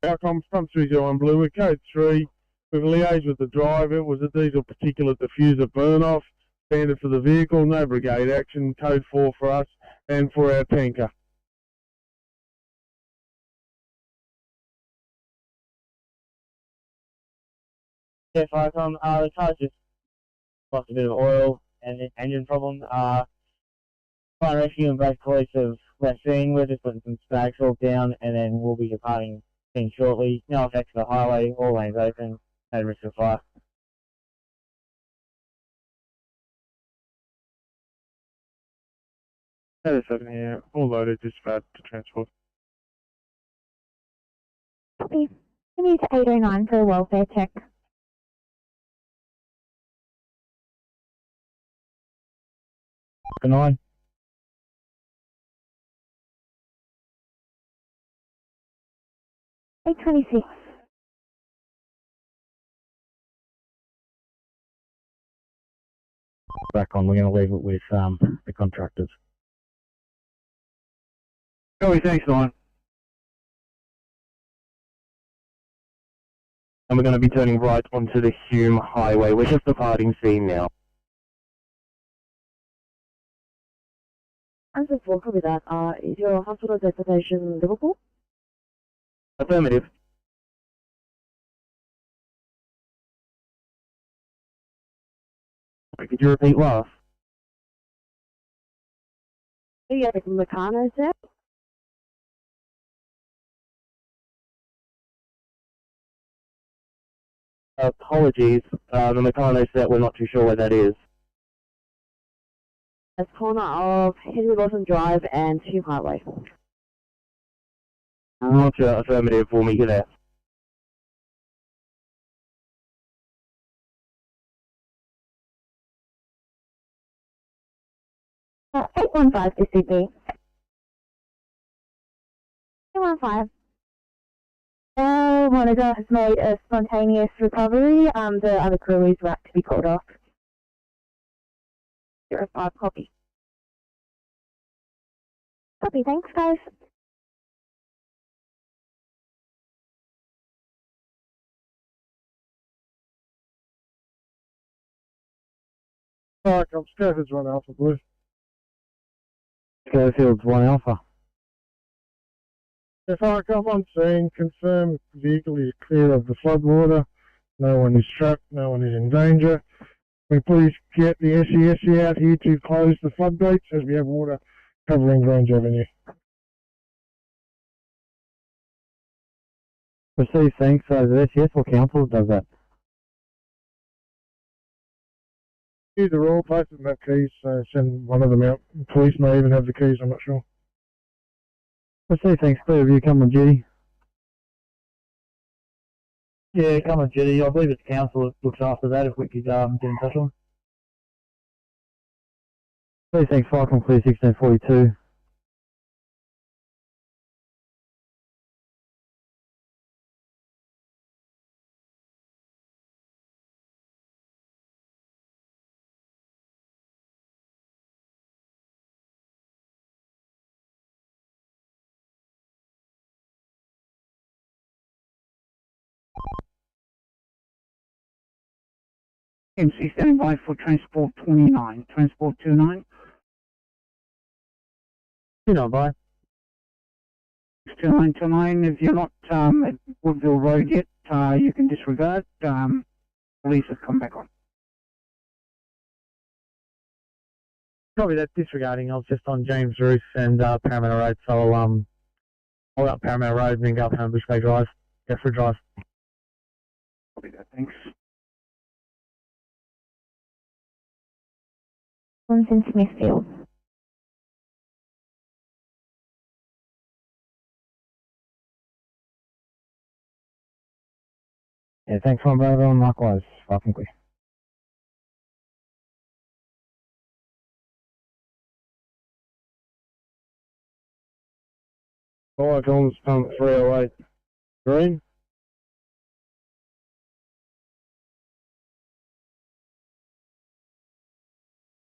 Outcomes from 301 Blue, with code 3. We've liaised with the driver. It was a diesel particulate diffuser burn off. Standard for the vehicle, no brigade action. Code 4 for us and for our tanker. Yeah, Firecom, the car's just lost a bit of oil and an engine problem. Fire and Rescue and both police have left scene. We're just putting some spag salt down and then we'll be departing scene shortly. No effects to the highway, all lanes open, no risk of fire. NSW here, all loaded, dispatch to transport. Copy. Continue to 809 for a welfare check. Good night. Eight 26. Back on, we're going to leave it with the contractors. Copy, thanks, Ryan. And we're going to be turning right onto the Hume Highway. We're just departing scene now. Answer 4, copy that. Is your hospital destination Liverpool? Affirmative. Could you repeat last? Yeah, Meccano set. Apologies, the Meccano set, we're not too sure where that is. That's corner of Henry Lawson Drive and Hume Highway. Roger, affirmative, we'll meet you there. Uh, 815 to Sydney. 815. Monitor has made a spontaneous recovery. The other crew is right to be called off. 05, copy. Copy, thanks guys. Alright, Scofield's 1 Alpha Blue. Scofield's 1 Alpha. If I come on scene, confirm the vehicle is clear of the floodwater, no one is trapped, no one is in danger. Can we please get the SESC out here to close the floodgates as we have water covering Grange Avenue. Receive, thanks. So the SES or council does that? Either or, both of them have keys, so send one of them out. The police may even have the keys, I'm not sure. Receive, thanks. Clear of you, come on duty. Yeah, come on, Jetty. I believe it's council that looks after that if we could get in touch with them. Please, thanks. Falcon clear 1642. MC standing by for transport 29, transport 29. By. 2929, if you're not at Woodville Road yet, you can disregard. Police have come back on. Probably that's disregarding. I was just on James Roos and Parramatta Road, so I'll up Parramatta Road and then go up home Bush Bay Drive. Jeffrey Drive. Copy that, thanks. One's in Smithfield. Yeah, thanks for brother, and likewise, fucking quick. Fire comms pump 308 green.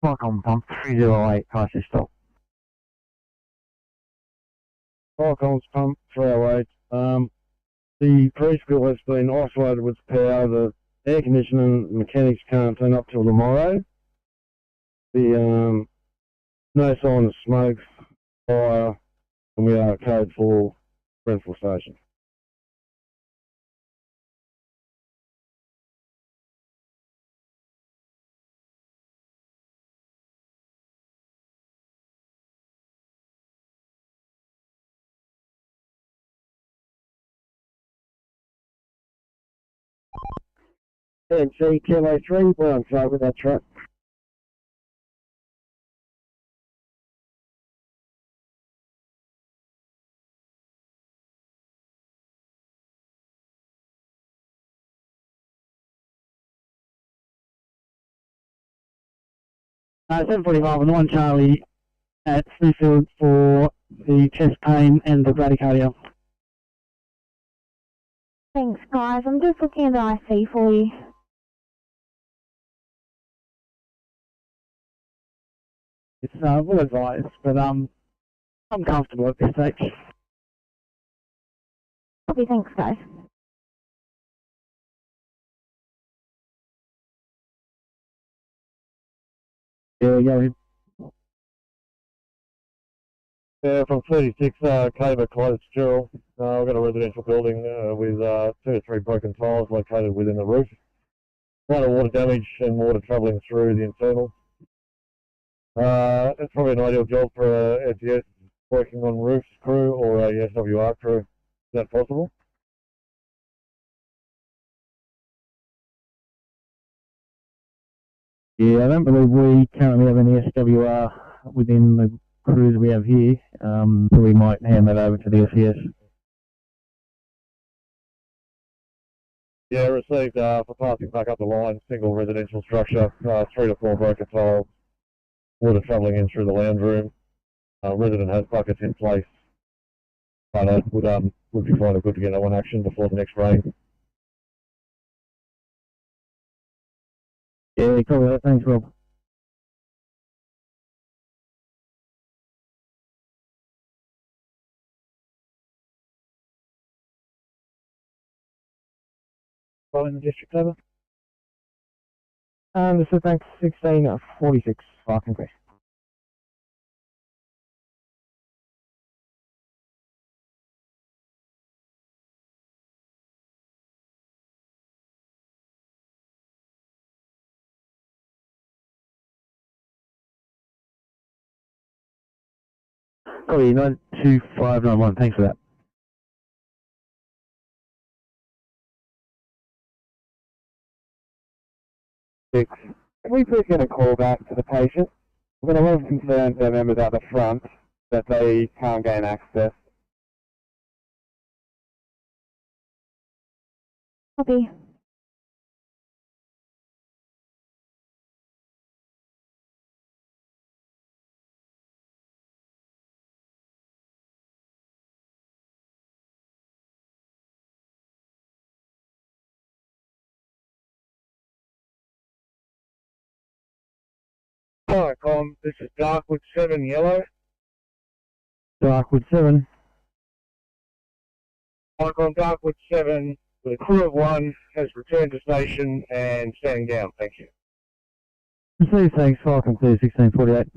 Welcome, pump 308, crisis stop. Fire comms pump 308. The preschool has been isolated with power. The air conditioning mechanics can't turn up till tomorrow. The no sign of smoke, fire, and we are code for Brentford Station. NC Kilo 3, we're on track with that truck. Uh, 745 and 1 Charlie at Smithfield for the chest pain and the bradycardia. Thanks, guys. I'm just looking at the IC for you. It's well advised, but I'm comfortable at this stage. Copy, thanks, guys. Yeah, go ahead. Yeah, from 36 Caber Close, Gerald. We've got a residential building with 2 or 3 broken tiles located within the roof. A lot of water damage and water travelling through the internals. It's probably an ideal job for a SES working on roofs crew or a SWR crew. Is that possible? Yeah, I don't believe we currently have any SWR within the crews we have here, so we might hand that over to the SES. Yeah, received for passing back up the line, single residential structure, 3 to 4 broken tiles, water travelling in through the lounge room. Resident has buckets in place. I know would be kind of good to get that one action before the next rain. Yeah, cool. Thanks, Rob. Following the district over. This is thanks 1646, fucking quick. Copy, 92591, thanks for that. Can we please get a call back to the patient? We've got a lot of concerns our members out the front that they can't gain access. Copy. Hi, this is Darkwood 7 Yellow. Darkwood 7. Icon Darkwood 7 with a crew of 1 has returned to station and standing down. Thank you. Received, thanks, Falcon 2, 1648.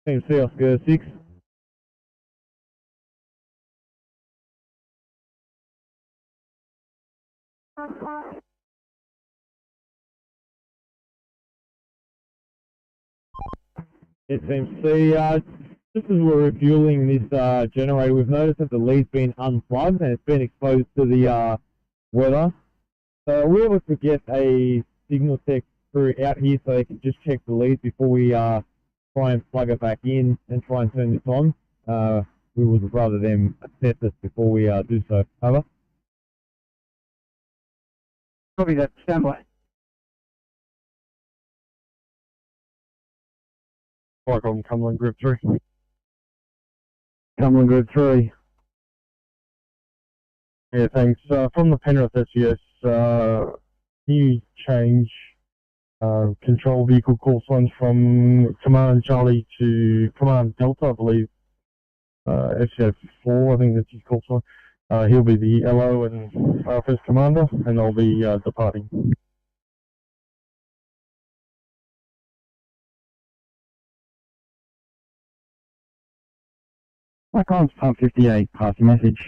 Team C Oscar 6. SMC, just as we're refueling this generator, we've noticed that the lead's been unplugged and it's been exposed to the weather. So we're able to get a signal tech crew out here so they can just check the lead before we try and plug it back in and try and turn this on. We would rather them assess this before we do so. Over. Copy that. Stand by. Welcome, Cumberland Group 3. Cumberland Group 3. Yeah, thanks. From the Penrith SES, can you change control vehicle call signs from Command Charlie to Command Delta, I believe? SCO4, I think that's his call sign. He'll be the LO and RFS commander, and I'll be departing. Icons pump 58, pass your message.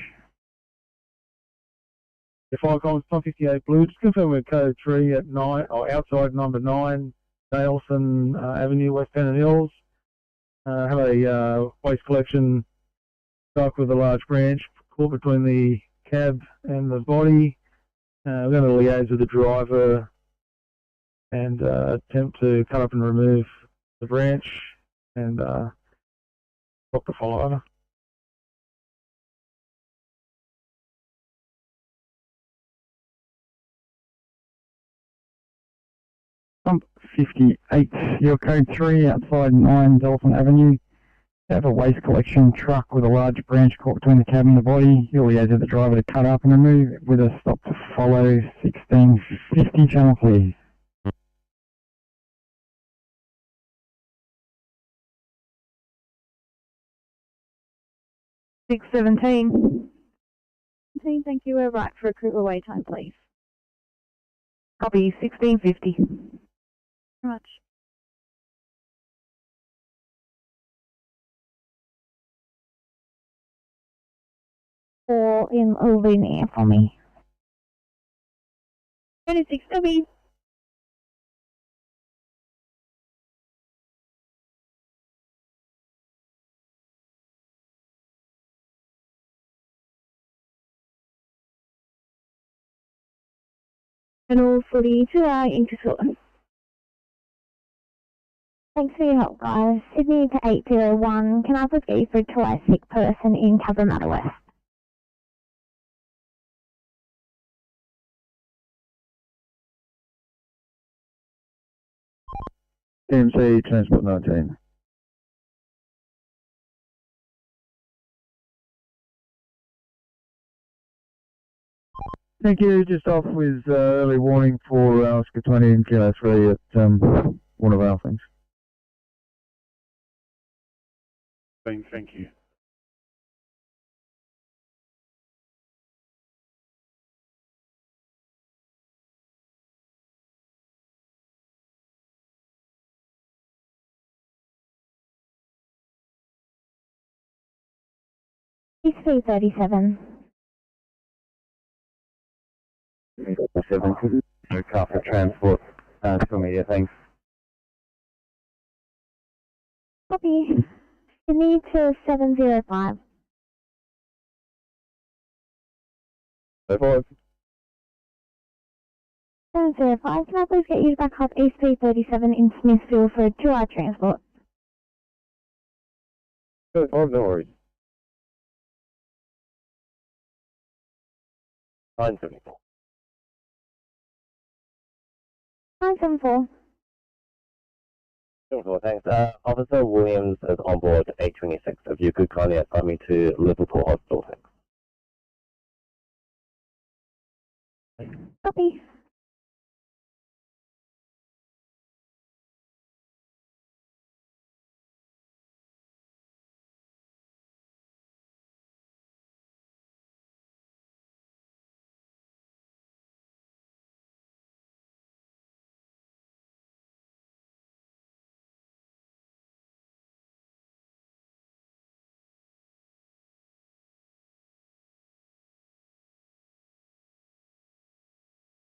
If Icons pump 58 blue, just confirm with code 3 at 9, or outside number 9, Daleson Avenue, West Pennant Hills. Have a waste collection truck with a large branch caught between the cab and the body. We're going to liaise with the driver and attempt to cut up and remove the branch and stop the follow over. Pump 58, your code 3 outside 9 Dolphin Avenue. Have a waste collection truck with a large branch caught between the cab and the body. You'll liaise with the driver to cut up and remove with a stop to follow 1650 channel please. Six 17. Thank you. We're right for recruit away time, please. Copy 1650. Very much. Or in linear for me. 26 W. Channel 42 into short. Thanks for your help, guys. Sydney to 801. Can I please get you through to a sick person in Cabramatta West? TMC Transport 19. Thank you. Just off with early warning for Oscar 20 and Kilo 3 at one of our things. Thank you. It's 337. 7, no car for transport, still media, thanks. Copy. Sydney to 705. 705. Can I please get you to back up East 337 in Smithfield for a 2-hour transport? No worries. 974. 974. Thanks. Officer Williams is on board 826. If you could kindly assign me to Liverpool Hospital, thanks. Copy.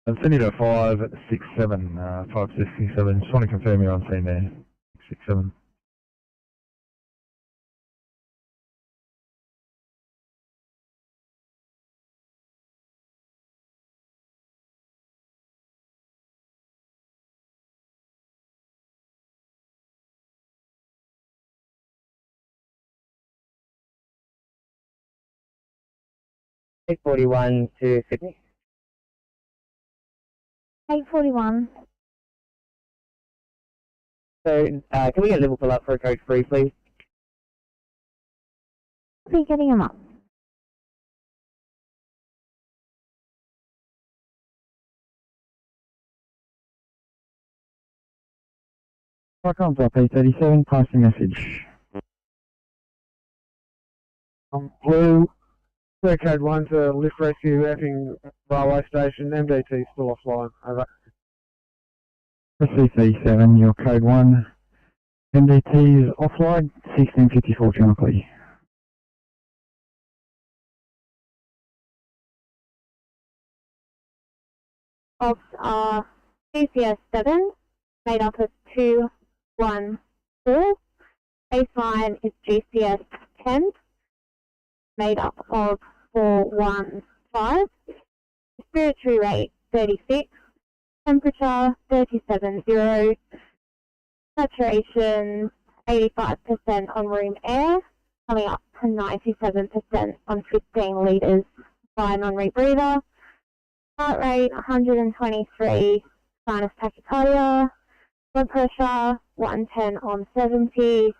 And Sydney 567, 567. Just want to confirm you're on scene there. 667. $841 to Sydney. 841. So, can we get Liverpool up for a code 3, please? Are you getting them up? Welcome to P37, passing message. Blue, clear code 1 to lift rescue Epping railway station, MDT still offline, over. C37, your code 1. MDT is offline, 1654 channel clear. Ops are GCS 7, made up of 2, 1, 4. Baseline is GCS 10, made up of 4, 1, 5. Respiratory rate 36. Temperature 37.0. Saturation 85% on room air, coming up to 97% on 15 litres by non-rebreather. Heart rate 123, sinus tachycardia. Blood pressure 110 on 70.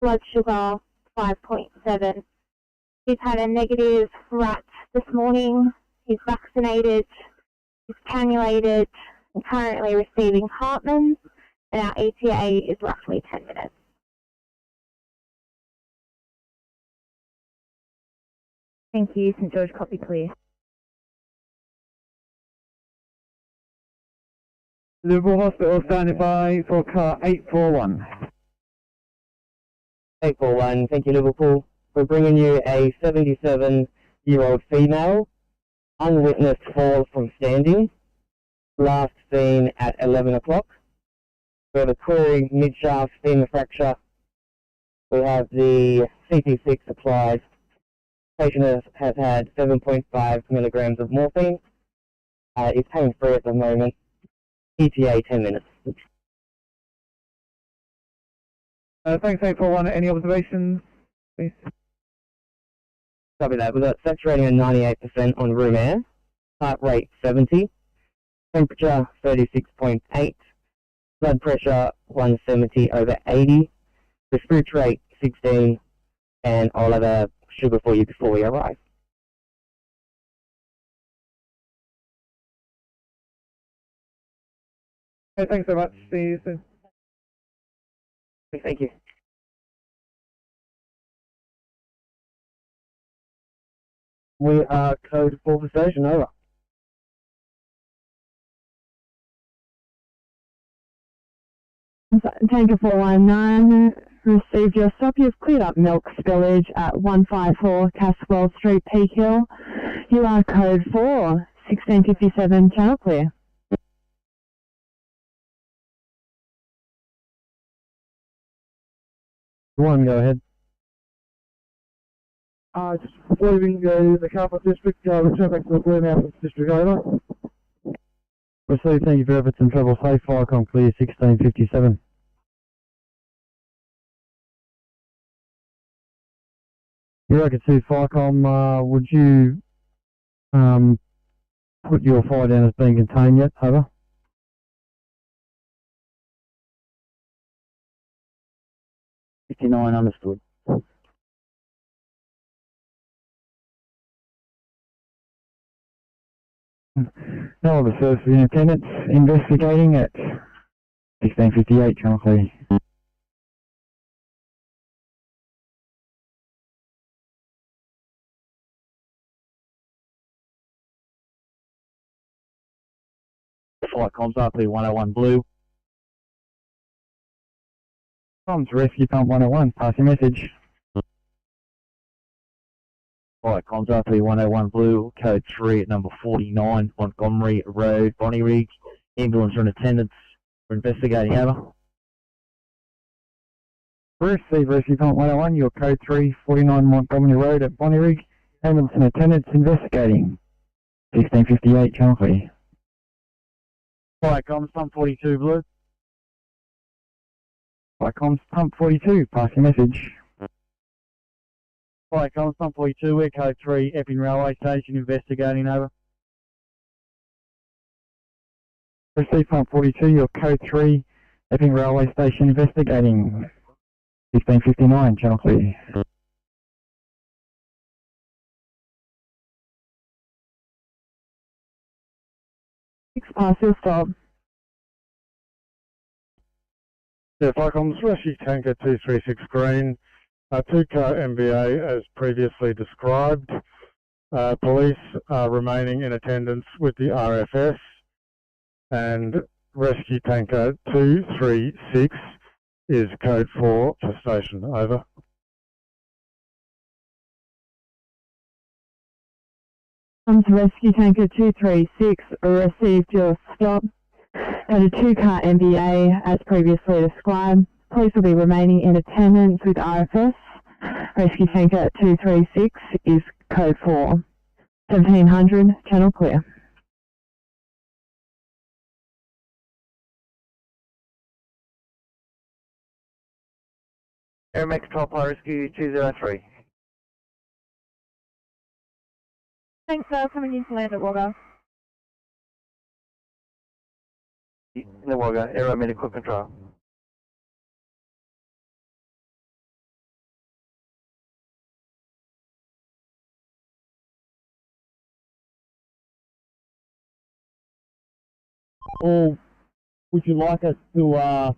Blood sugar 5.7. He's had a negative RAT this morning. He's vaccinated. He's cannulated. And currently receiving Hartman's, and our ETA is roughly 10 minutes. Thank you, St George, copy clear. Liverpool Hospital standing by for car 841. 841, thank you Liverpool. We're bringing you a 77-year-old female, unwitnessed fall from standing. Last seen at 11 o'clock. We have a query mid-shaft femur fracture. We have the CT6 applied. Patient has had 7.5 milligrams of morphine. Is pain-free at the moment. ETA 10 minutes. Thanks 841. Any observations, please? Copy that. We've got saturating at 98% on room air. Heart rate 70. Temperature 36.8, blood pressure 170/80, respiratory rate 16, and I'll have a sugar for you before we arrive. Okay, thanks so much. See you soon. Thank you. We are code 4 for station, over. Tanker 419, received your stop. You've cleared up milk spillage at 154 Caswell Street, Peak Hill. You are code 4, 1657, channel clear. One, go ahead. Just leaving the Carpet District, return back to the Blue Mountains District, over. Received, thank you for efforts and travel safe. Firecom clear, 1657. Eureka 2 Firecom, would you put your fire down as being contained yet? Over. $59, understood. No other service in attendance, investigating at 1658, channel clear. Flight comms RP 101 blue. Comms Rescue Pump 101, passing message. Fire comms RP101 Blue, code 3 at number 49 Montgomery Road, Bonnyrigg. Ambulance in attendance. We're investigating, over. Receive Rescue Pump 101, your code 3, 49 Montgomery Road at Bonnyrigg. Ambulance in attendance investigating. 1658, channel clear. Fire comms, pump 42 Blue. Fire comms, pump 42, pass your message. Fire comms, pump 42, we're code 3, Epping Railway Station, investigating, over. Receive pump 42, your code 3, Epping Railway Station, investigating. 1659, channel clear. Pass your stop. Yeah, Fire comms, Rescue Tanker 236 Green, 2-car MBA as previously described. Police are remaining in attendance with the RFS, and Rescue Tanker 236 is code 4 for station, over. Comes Rescue Tanker 236, received your stop at a 2-car MBA as previously described. Police will be remaining in attendance with RFS. Rescue Tanker 236 is code 4. 1700, channel clear. Air Max Control Fire Rescue 203. Thanks for coming in to land at Wagga. In the Wagga, Aero Medical Control. Or would you like us to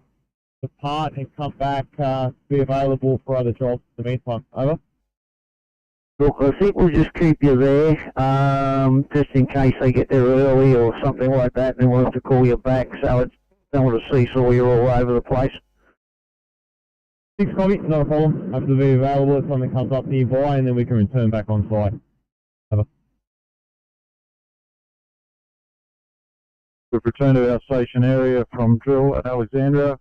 depart and come back, be available for other jobs in the meantime? Over. Look, I think we'll just keep you there, just in case they get there early or something like that, and we'll have to call you back, so it's don't want to seesaw you all over the place. 6 copy, not a problem. I have to be available if something comes up nearby, and then we can return back on site. Over. We've returned to our station area from drill at Alexandria.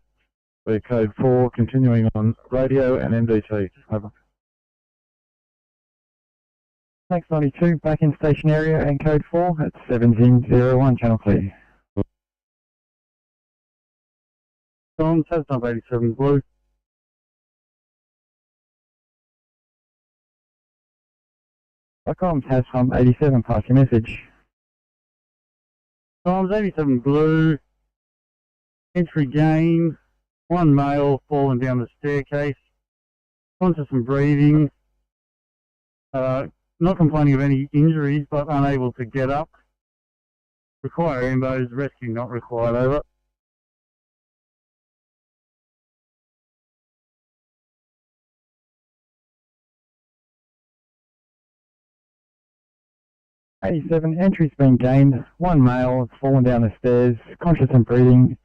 We're code 4, continuing on radio and MDT. Over. Thanks 92, back in station area and code 4 at 1701, channel clear. Comms, has number 87 Blue. Comms has from 87, pass your message. Comms, 87 Blue. Entry gain. One male falling down the staircase. Conscious and breathing. Not complaining of any injuries, but unable to get up. Require ambos, rescue not required, over. Entry's been gained. One male has fallen down the stairs, conscious and breathing.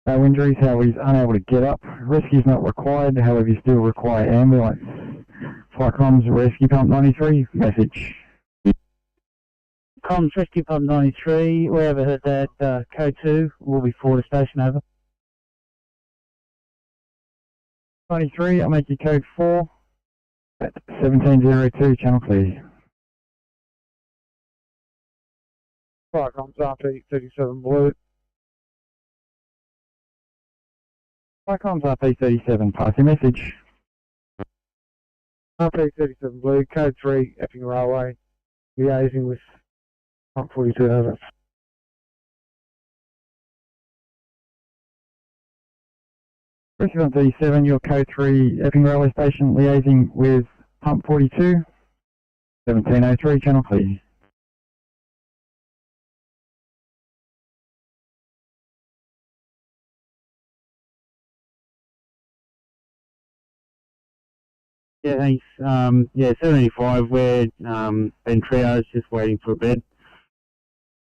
No injuries, however he's unable to get up. Rescue's not required, however you still require ambulance. Fire comms, Rescue Pump 93, message. Comms, Rescue Pump 93, we overheard that code 2 will be forward to station, over. 93, I'll make you code 4 at 1702, channel clear. Fire comms, RP 37 Blue. Fire comms, RP 37, pass your message. RP 37 Blue, code 3, Epping Railway, liaising with pump 42, over. Rescue Pump 37, your code 3, Epping Railway Station, liaising with pump 42, 1703, channel clear. Yeah, thanks. 75, we're been triaged, just waiting for a bed.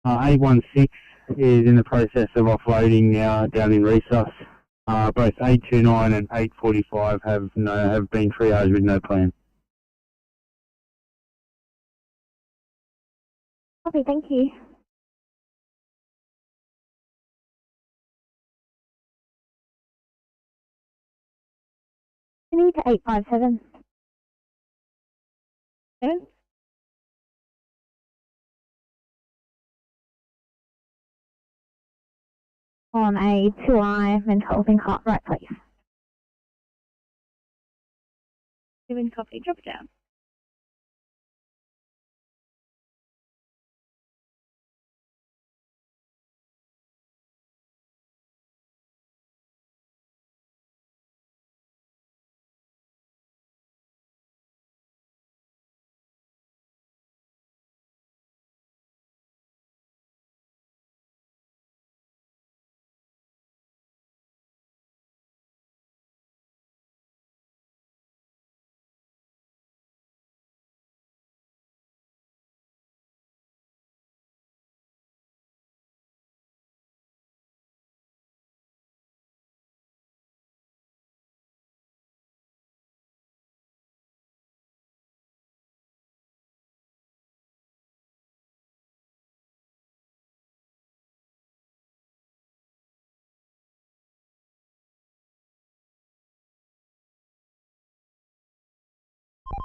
816 is in the process of offloading now down in Resus. Both 829 and 845 have been triaged with no plan. Okay, thank you. You need to 857. 7? On a 2i mental health and cart, right, please. 7 copy, drop it down.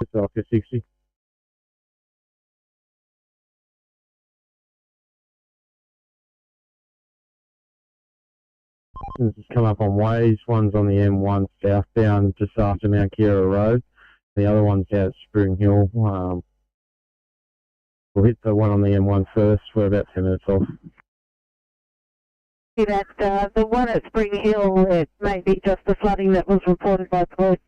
It's off to 60. This has come up on ways. One's on the M1 southbound just after Mount Kira Road. The other one's out at Spring Hill. We'll hit the one on the M1 first. We're about 10 minutes off. See that the one at Spring Hill, it may be just the flooding that was reported by police.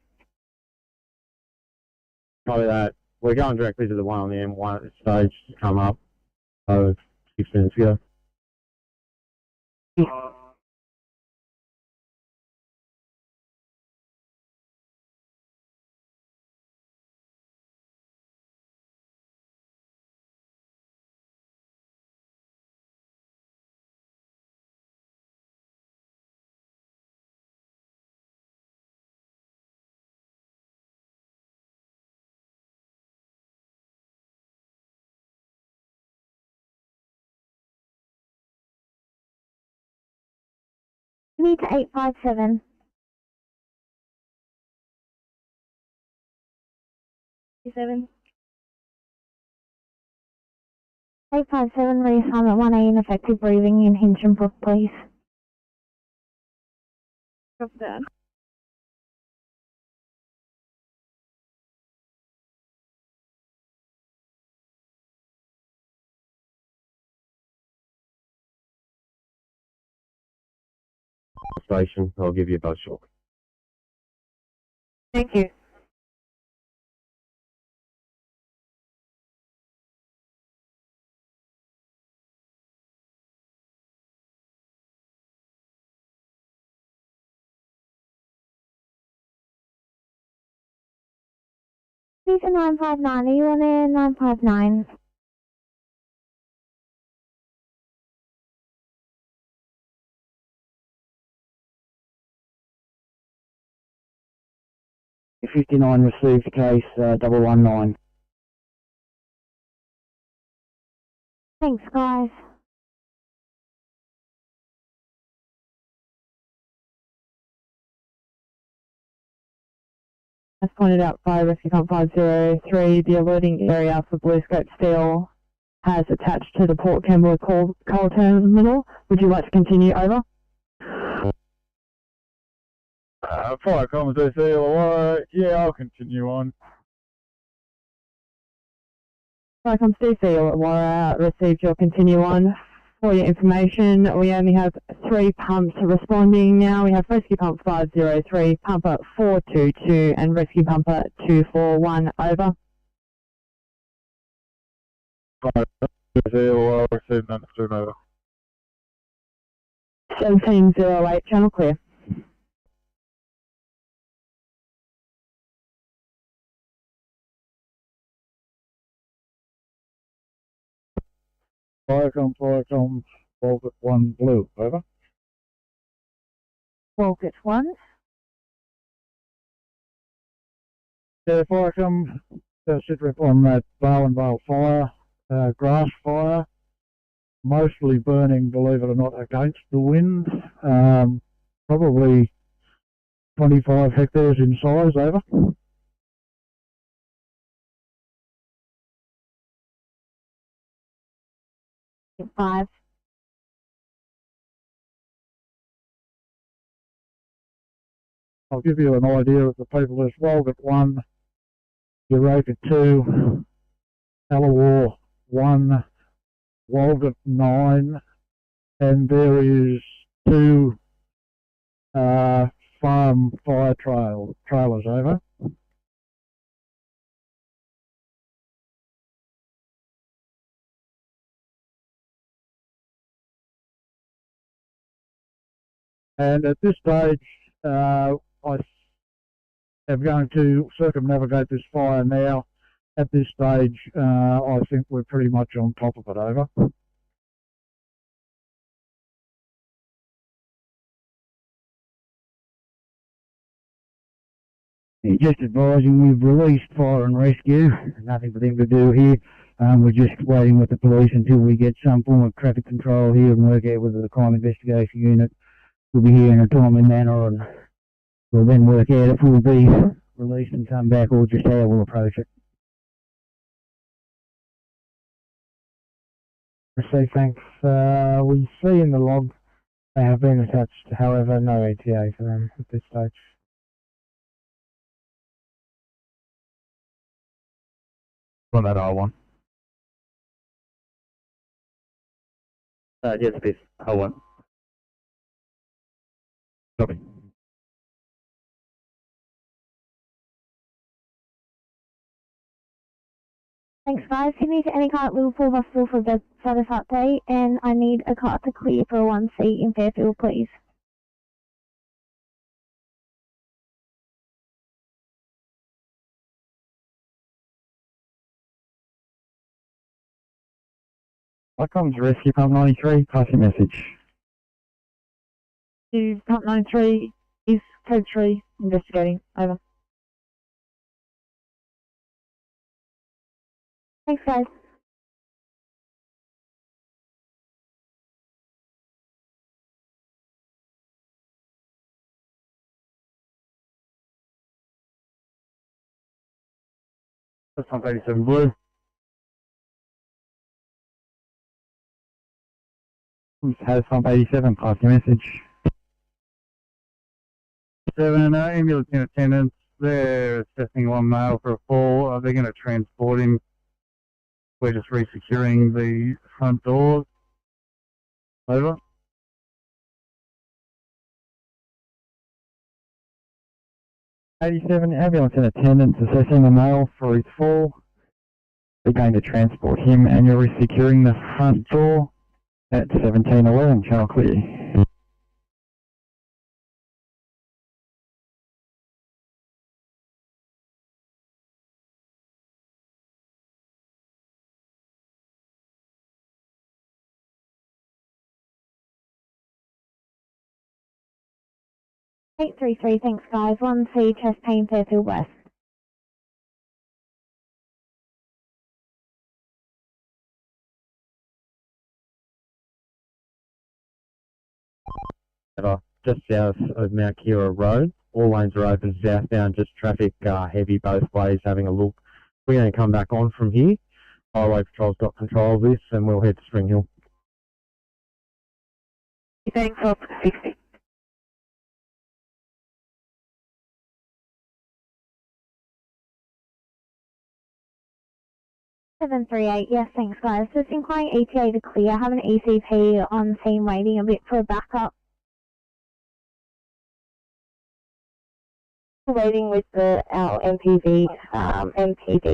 Probably that. We're going directly to the one on the M1 at this stage to come up 6 minutes ago. You need to 857. 7. 857, reassignment 1A, ineffective breathing in Hinchinbrook, please. Drop that. Station. I'll give you a buzz shortly. Thank you. Please 959, are you on there? 959. $59 received case 119. Thanks, guys. As pointed out by Rescue Pump 503, the alerting area for Blue Scope Steel has attached to the Port Kembla coal terminal. Would you like to continue? Over. Fire comms DC, yeah, I'll continue on. Welcome DC, Illawarra, received your continue on. For your information, we only have 3 pumps responding now. We have Rescue Pump 503, Pumper 422 and Rescue Pumper 241, over. I'll receive none soon, over. 1708, channel clear. Fire comms, Baltic 1 blue, over. Baltic 1. Yeah, fire comms, should rip on that Barwon Vale fire. grass fire, mostly burning, believe it or not, against the wind. Probably 25 hectares in size, over. Five. I'll give you an idea of the people. There's Walgett 1, Eureka 2, Allawar 1, Walgett 9, and there is 2 farm fire trailers, over. And at this stage, I am going to circumnavigate this fire now. At this stage, I think we're pretty much on top of it, over. Just advising, we've released Fire and Rescue. Nothing for them to do here. We're just waiting with the police until we get some form of traffic control here and work out whether the crime investigation unit will be here in a timely manner, and we'll then work out if we'll be released and come back or just how we'll approach it. Received, thanks. We see in the log they have been attached, however, no ETA for them at this stage. On that R1. Yes, please. R1. Copy. Thanks guys. Can you get any car at Liverpool Hospital for the status update? And I need a car to clear for 1 seat in Fairfield, please. Welcome to Rescue Pump 93, pass your message. Pump 93 is code 3, investigating, over. Thanks guys. That's Pump 87 Blue. Has Pump 87, pass your message. 7, ambulance in attendance. They're assessing one male for a fall. They're going to transport him. We're just resecuring the front doors. Over. '87 ambulance in attendance assessing the male for his fall. They're going to transport him and you're resecuring the front door at 1711, channel clear. Eight 833, thanks guys. 1 C, chest pain, Fairfield West. Just south of Mount Kira Road. All lanes are open southbound, just traffic heavy both ways, having a look. We're going to come back on from here. Highway Patrol's got control of this and we'll head to Spring Hill. Thanks, off 60. Seven 738, yes, thanks guys. Just inquiring ETA to clear. I have an ECP on scene waiting a bit for a backup. Waiting with our MPV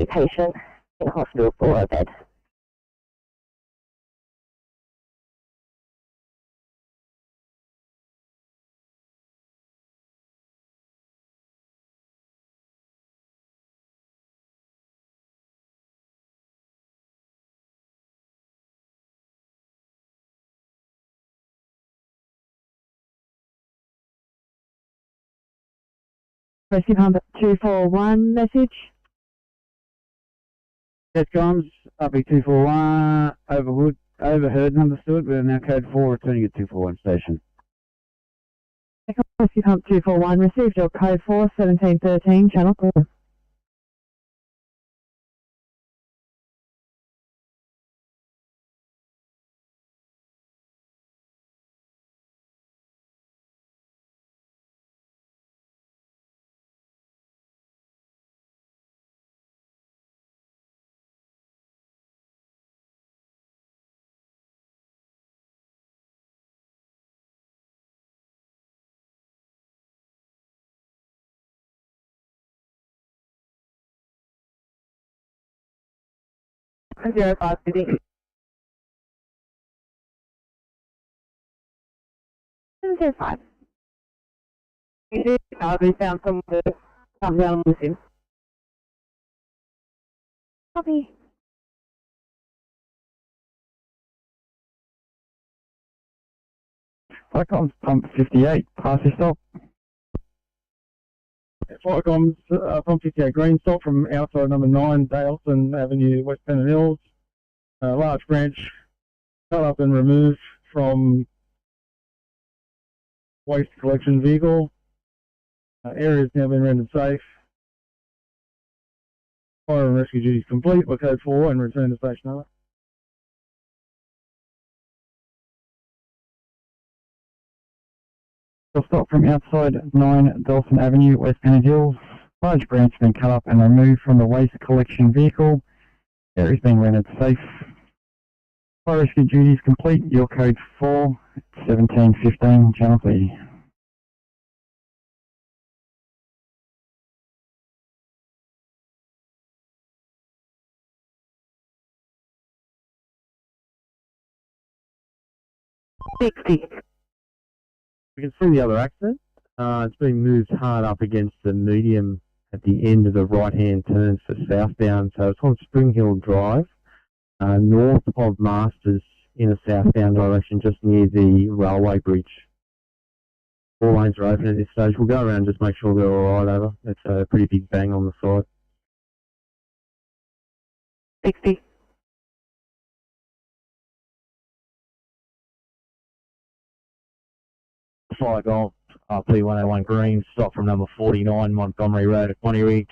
patient in hospital for a bed. Rescue Pump 241 message. Descoms, RP241, overheard and understood. We're now code 4, returning at 241 station. Rescue Pump 241, received your code 4, 1713, channel 4. Zero 5 Sydney. 705. We found someone to come down with him. Copy. Flycoms pump 58, pass your stop. Flycoms pump 58, green stop from outside number 9, Daleston Avenue, West Pennant Hills. Large branch cut up and removed from waste collection vehicle. Area has now been rendered safe. Fire and rescue duties complete by code 4 and return to station over. Stop from outside 9 Dalston Avenue, West Pennant Hills. Large branch been cut up and removed from the waste collection vehicle. Area is being rendered safe. Fire rescue duties complete. Your code 4, 1715, channel 3. We can see the other accident. It's been moved hard up against the medium at the end of the right-hand turns for southbound. So it's on Spring Hill Drive, north of Masters in a southbound direction, just near the railway bridge. All lanes are open at this stage. We'll go around and just make sure they're all right over. It's a pretty big bang on the side. 60. Fly Golf, P101 green, stop from number 49 Montgomery Road at Monterey.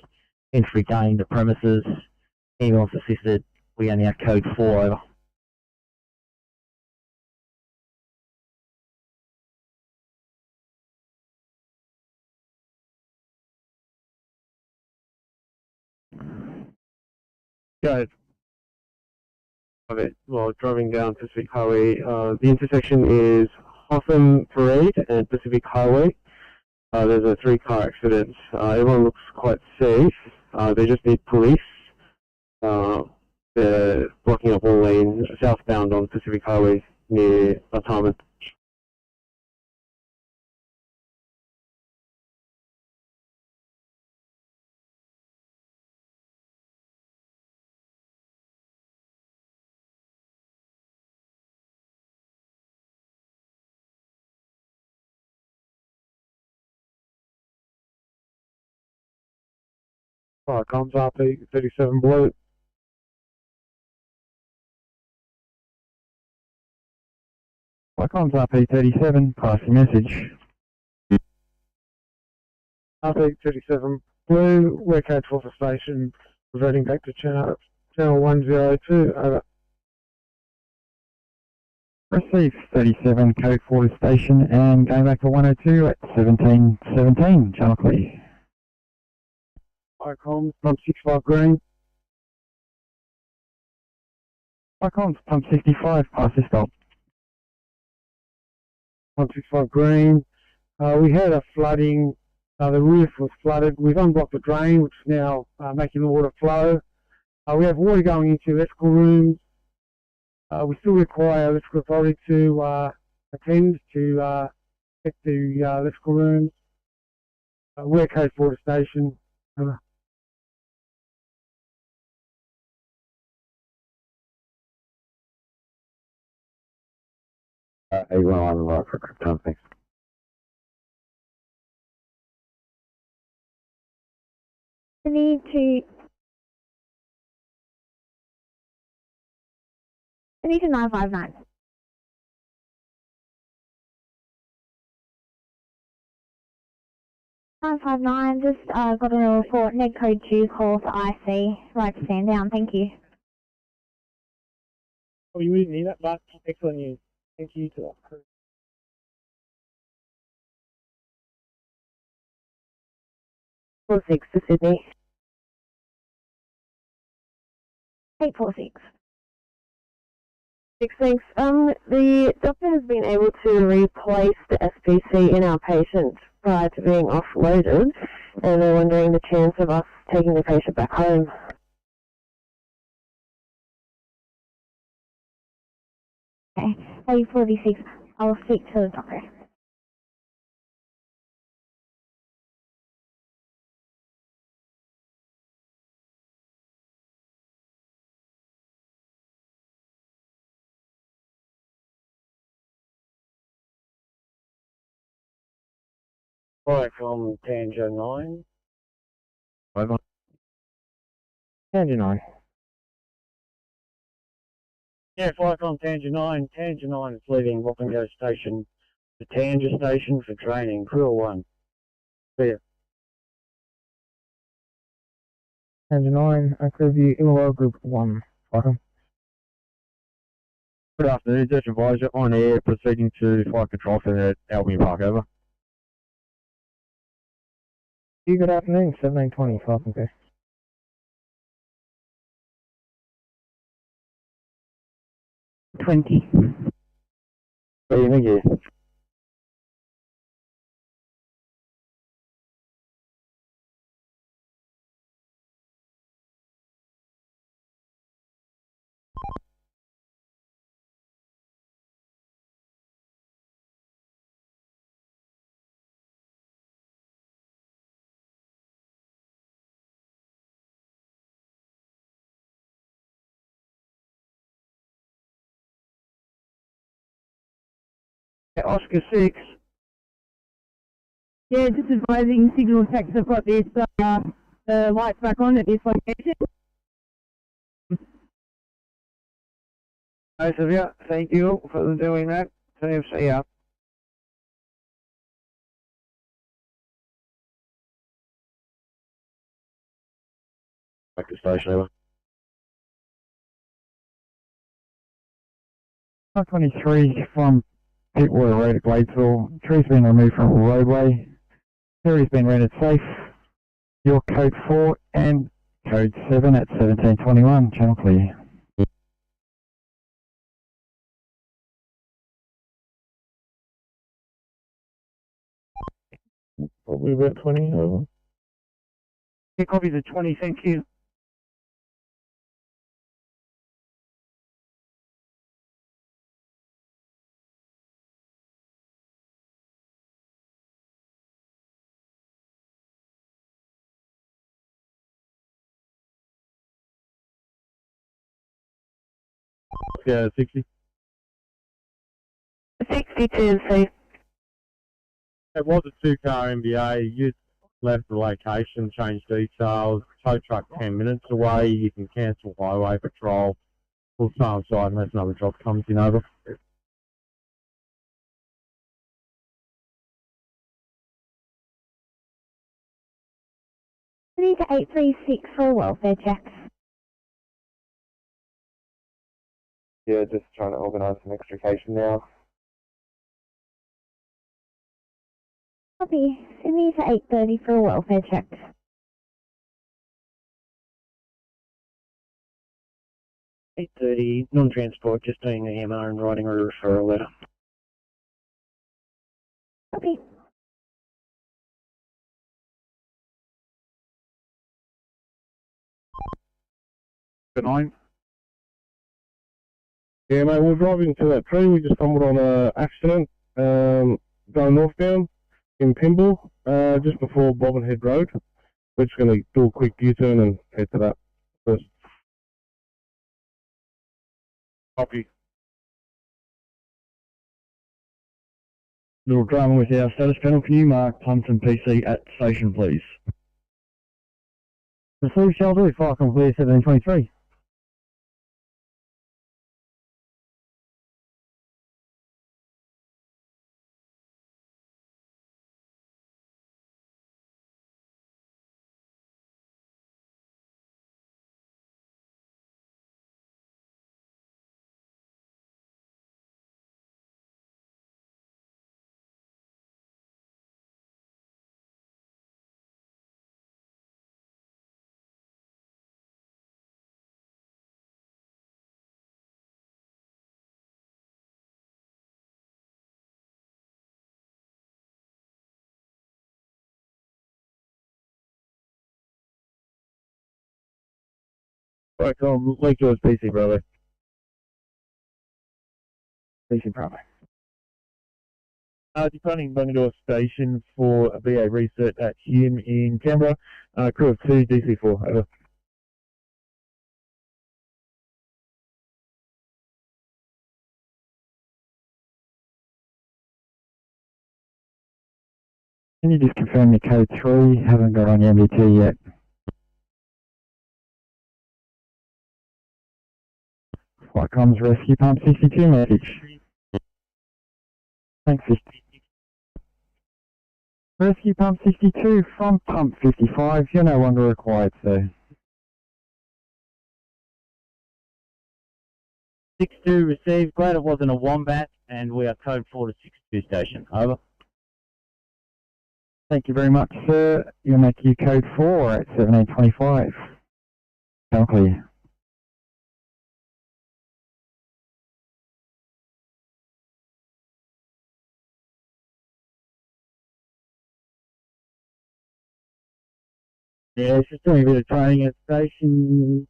Entry gained to premises. Ambulance assisted. We are now code 4 over. Go. Well, driving down Pacific Highway, the intersection is Hotham Parade and Pacific Highway. There's a 3-car accident. Everyone looks quite safe. They just need police. They're blocking up all lanes southbound on Pacific Highway near Retirement. Comes RP 37 blue. Flycoms RP 37, pass your message. RP 37 blue, we're code 4 for station, reverting back to channel 102, over. Receive 37, code 4 to station, and going back to 102 at 1717, channel clear. Flycoms, pump 65 green. Flycoms, pump 65, pass your stop. Pump 65 green. We had a flooding, the roof was flooded. We've unblocked the drain, which is now making the water flow. We have water going into electrical rooms. We still require electrical authority to attend to get to electrical rooms. We're code 4 to station. Everyone on the right for a quick time, thanks. I need to Sydney to 959. Just got a report, neg code 2 call for IC, right to stand down, thank you. Oh, you wouldn't need that, but excellent news. Thank you to that crew. 46 to Sydney. 846. Thanks. The doctor has been able to replace the SPC in our patient prior to being offloaded, and they're wondering the chance of us taking the patient back home. Okay, 846. I'll speak to the doctor. Right from Tango 9. Over. Tango 9. Yeah, flight from Tango 9. Tango 9 is leaving Rockingo Station to Tanger Station for training. Crew 1. See ya. Tango 9, crew view, Illinois Group 1. Welcome. Good afternoon, Search Advisor on air, proceeding to Flight Control Centre at Albion Park, over. Good afternoon, 1720, Falcon Bay. 20. Thank you. Oscar 6. Yeah, just advising signal techs have got this lights back on at this location. Both of you, thank you for doing that. See ya. Back to station, over. 523 from Pitwater Road at Gladesville. Tree's been removed from the roadway. Ferry's been rendered safe. Your code 4 and code 7 at 1721. Channel clear. Probably about 20, over. Yeah, copy the 20, thank you. Yeah, 60. 62, safe. It was a 2-car MBA. You left the location, changed details. Tow truck 10 minutes away. You can cancel highway patrol. We'll stay on site unless another job comes in, over. Sydney to 836 for a welfare check. Yeah, just trying to organise some extrication now. Copy. Sydney to 830 for a welfare check. 8:30, non-transport, just doing the EMR and writing a referral letter. Copy. Good night. Yeah, mate, we're driving to that tree. We just stumbled on an accident going northbound in Pimble, just before Bobbin Head Road. We're just going to do a quick U-turn and head to that first. Copy. Little drama with our status panel. Can you mark Plumpton PC at station, please? Receive shall do. Fire complete 1723. Right, Lake George, PC Bravo. PC Bravo. Departing Bungadore Station for a BA research at Hume in Canberra. Crew of 2, DC4, over. Can you just confirm your code 3? Haven't got on your MDT yet. Flight comms rescue pump 62 message. Thanks, 50. Rescue pump 62 from pump 55. You're no longer required, sir. 62 received. Glad it wasn't a wombat, and we are code 4 to 62 station. Over. Thank you very much, sir. You'll make your code 4 at 1725. Channel clear. Yeah, it's just doing a bit of training at the station.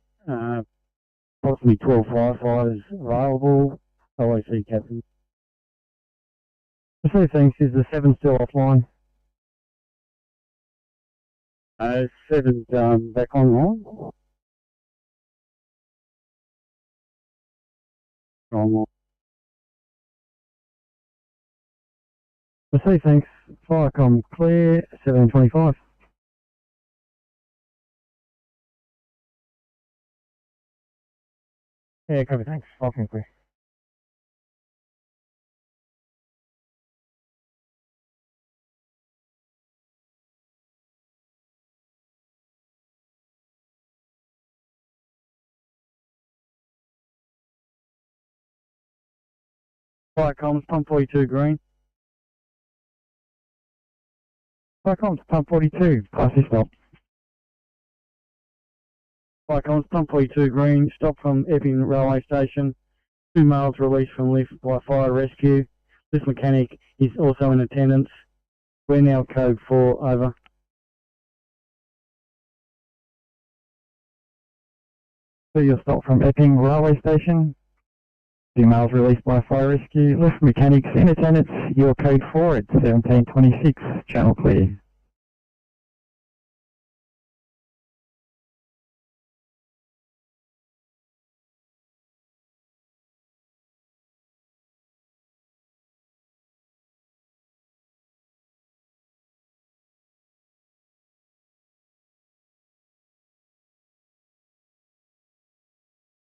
Possibly 12 firefighters available. OIC captain. So thanks, is the 7 still offline? 7's back online. Online. So thanks, Firecom clear, 1725. Yeah, copy, thanks. Firecom clear. Firecom's pump 42 green. Firecom's pump 42, pass this stop. Firecom's pump 42 green, stop from Epping Railway Station. 2 males released from lift by fire rescue. This mechanic is also in attendance. We're now code 4, over. So you'll stop from Epping Railway Station. 2 males released by fire rescue. Lift mechanics in attendance. You're code 4 at 1726. Channel clear.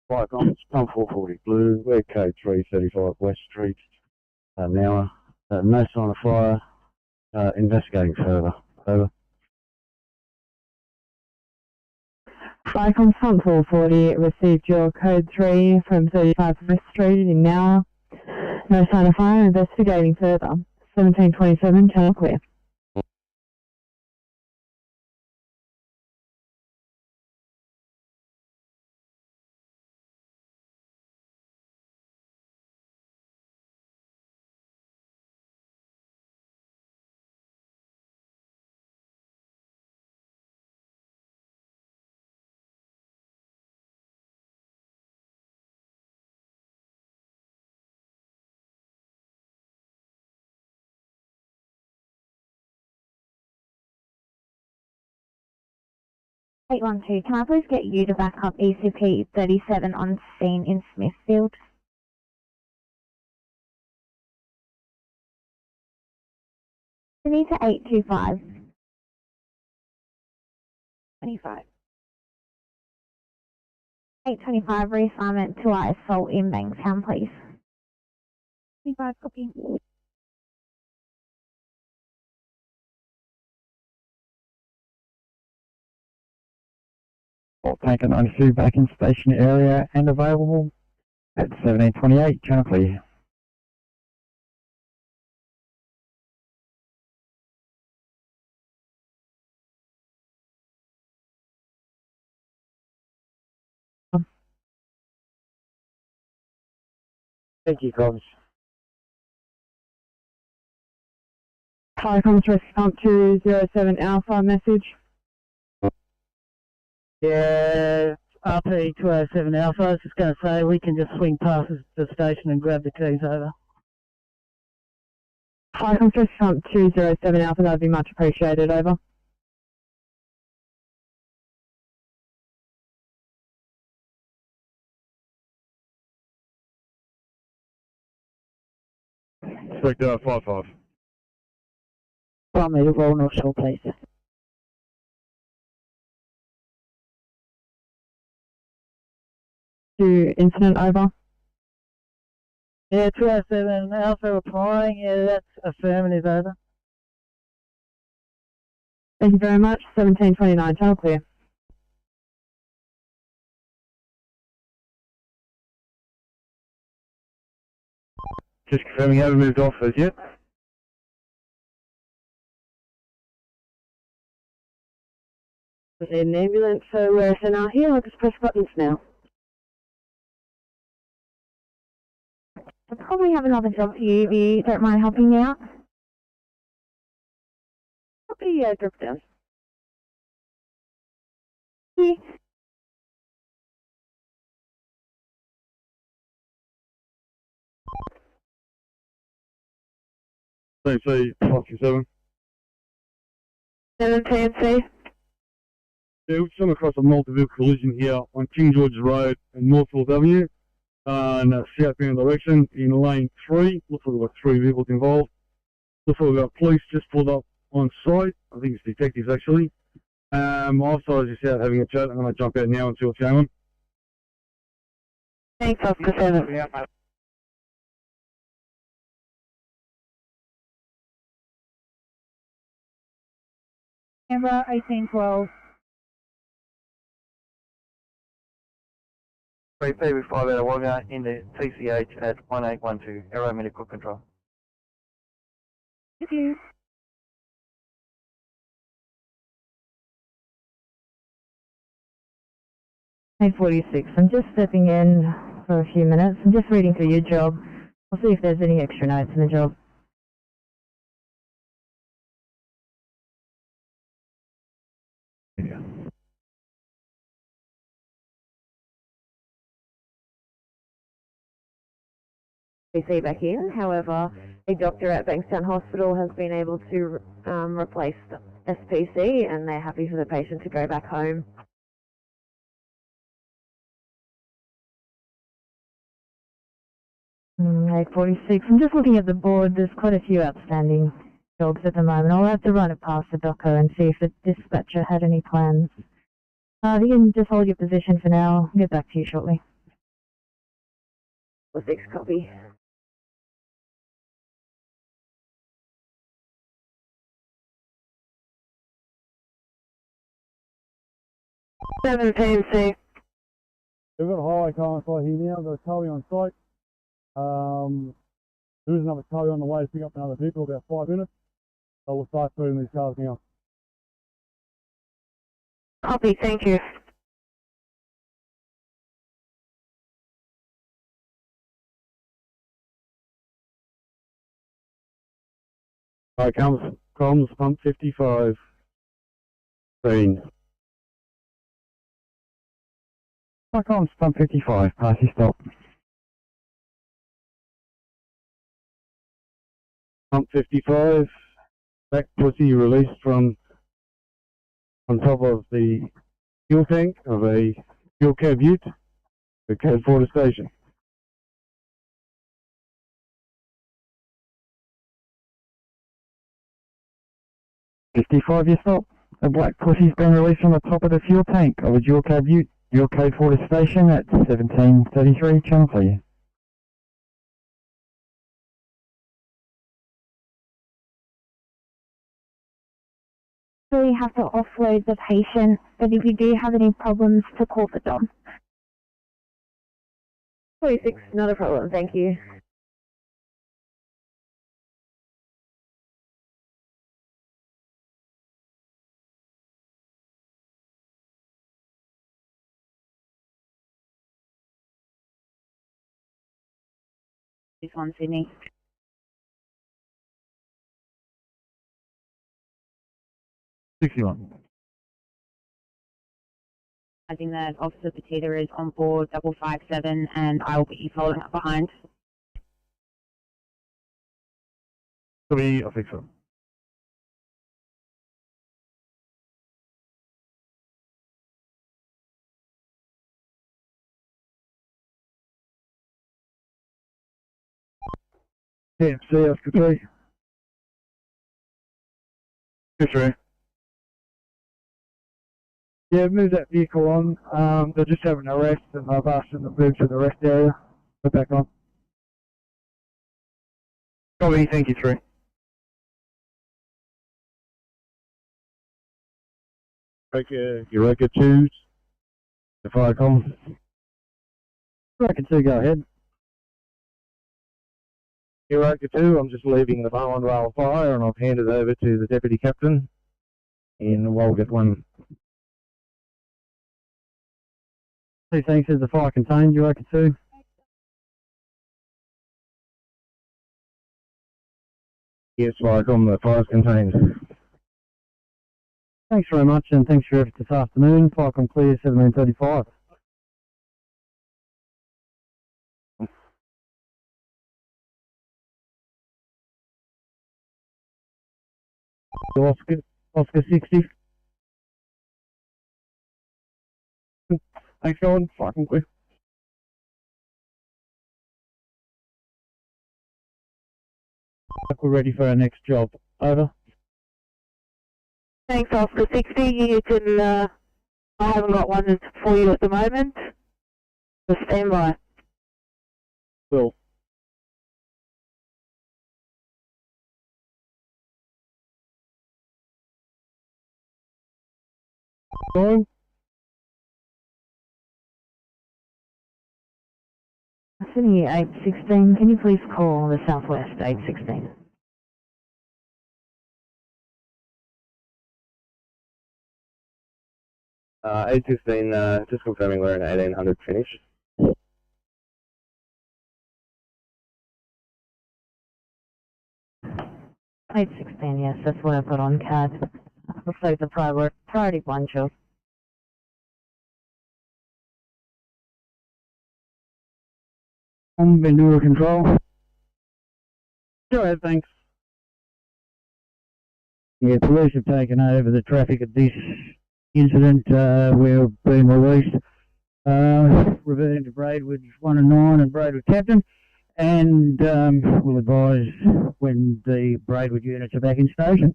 Firecom, pump 440 blue, we're code 335 West Street. Now, no sign of fire, investigating further. Over. Firecom pump 440 received your code 3 from 35 West Street in Nowa. No sign of fire, investigating further. 1727, channel clear. Eight 812, can I please get you to back up ECP 37 on scene in Smithfield? We need to 825. 25. 825, reassignment to our assault in Bankstown, please. 25, copy. Tanker 92 back in station area and available at 1728, channel clear. Thank you, Cobbs. Firecom's rescue pump 207 Alpha message. Yeah, RP 207 Alpha. I was just going to say we can just swing past the station and grab the keys over. Hi, I'm just 207 Alpha, that'd be much appreciated, over. Select 5-5. 1 metre roll North Shore, please. To incident, over. Yeah, 207 Alpha replying. Yeah, that's affirmative, over. Thank you very much. 1729, channel clear. Just confirming, haven't moved off as yet. We need an ambulance, so we're SNR here. I'll just press buttons now. I probably have another job for you if you don't mind helping me out. Copy, drop down. Yeah. PNC 527. 7 PNC. Yeah, we've come across a multi-vehicle collision here on King George's Road and Northfield Avenue in a southbound direction in lane 3. Looks like we've got 3 vehicles involved. Looks like we've got police just pulled up on site. I think it's detectives actually. Also, I was just out having a chat. I'm going to jump out now and see what's going on. Thanks, Oscar 7. Canberra 1812. 3P with 5 out of Wagga in the TCH at 1812, Aero Medical Control. Thank you. Hey, 46. I'm just stepping in for a few minutes. I'm just reading through your job. I'll see if there's any extra notes in the job. PC back in. However, a doctor at Bankstown Hospital has been able to replace the SPC, and they're happy for the patient to go back home. Hey, 46. I'm just looking at the board. There's quite a few outstanding jobs at the moment. I'll have to run it past the doco and see if the dispatcher had any plans. You can just hold your position for now. I'll get back to you shortly. 6 copy. Seven PNC. We've got a highway car on site here now. We've got a towing on site. There is another tow on the way to pick up another vehicle, about 5 minutes. So we'll start putting these cars now. Copy, thank you. Right, comms pump 55. Green. Comms pump 55, party stop. Pump 55, back pussy released from on top of the fuel tank of a fuel cab ute, the code 4 to station. You stop. A black pussy's been released from the top of the fuel tank of a dual cab ute. Your code 4 to station at 1733, channel clear. We have to offload the patient, but if you do have any problems, to call the dom. 46, not a problem, thank you. This one, Sydney. 61. Adding that Officer Petita is on board 557 and I will be following up behind. Copy, I'll fix it. Yeah, see us, good. Yes, sir. Yeah, move that vehicle on. They're just having an arrest and I've asked them to move to the rest area. Go back on. Copy, thank you, 3. Eureka 2, the fire comes. Eureka 2, go ahead. Eureka 2, I'm just leaving the Barwon Rail Fire and I've handed over to the Deputy Captain. And we'll get one. Two thanks, is the fire contained, Eureka 2? Yes, Vicom, the fire's contained. Thanks very much, and thanks for your effort this afternoon. Vicom clear, 1735. Oscar 60. Thanks, Colin. Fucking clear. We're ready for our next job. Over. Thanks, Oscar 60. You can, I haven't got one for you at the moment. Just stand by. Will. Going. Sydney 816, can you please call the Southwest 816? Uh, 816, just confirming we're in 1800 finish. Eight 16, yes, that's what I put on CAD. Looks like the priority one, Joe. On Vendura Control. Go ahead, thanks. Yeah, police have taken over the traffic at this incident. We're being released. Reverting to Braidwood 1 and 9 and Braidwood Captain. And we'll advise when the Braidwood units are back in station.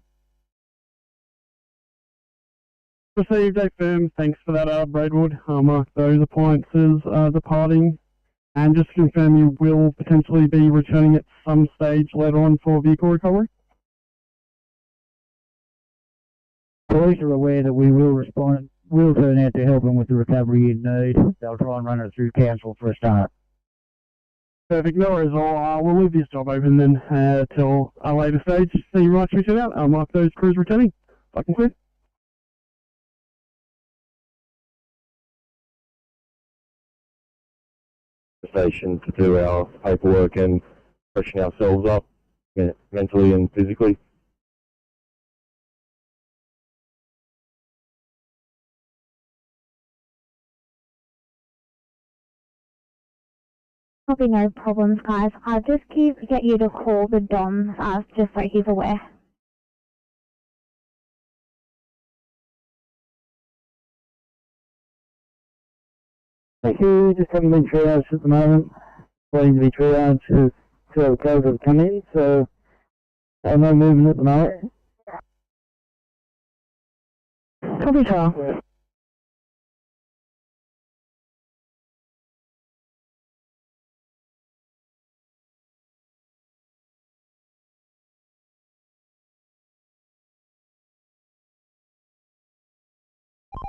Received a firm thanks for that, Braidwood. I'll mark those appliances departing. And just to confirm, you will potentially be returning at some stage later on for vehicle recovery? Police are aware that we will respond, will turn out to help them with the recovery in need. They'll try and run it through council for a start. Perfect, no worries. We'll leave this job open then till a later stage. See you right switch it out. I'll mark those crews returning. Fucking clear. Station to do our paperwork and freshen ourselves up mentally and physically. Probably no problems, guys. I'll just get you to call the Dom, just so he's aware. Thank you. Just haven't been triaged at the moment. Waiting to be triaged to the cars have come in, so no movement at the moment. Copy, Charles.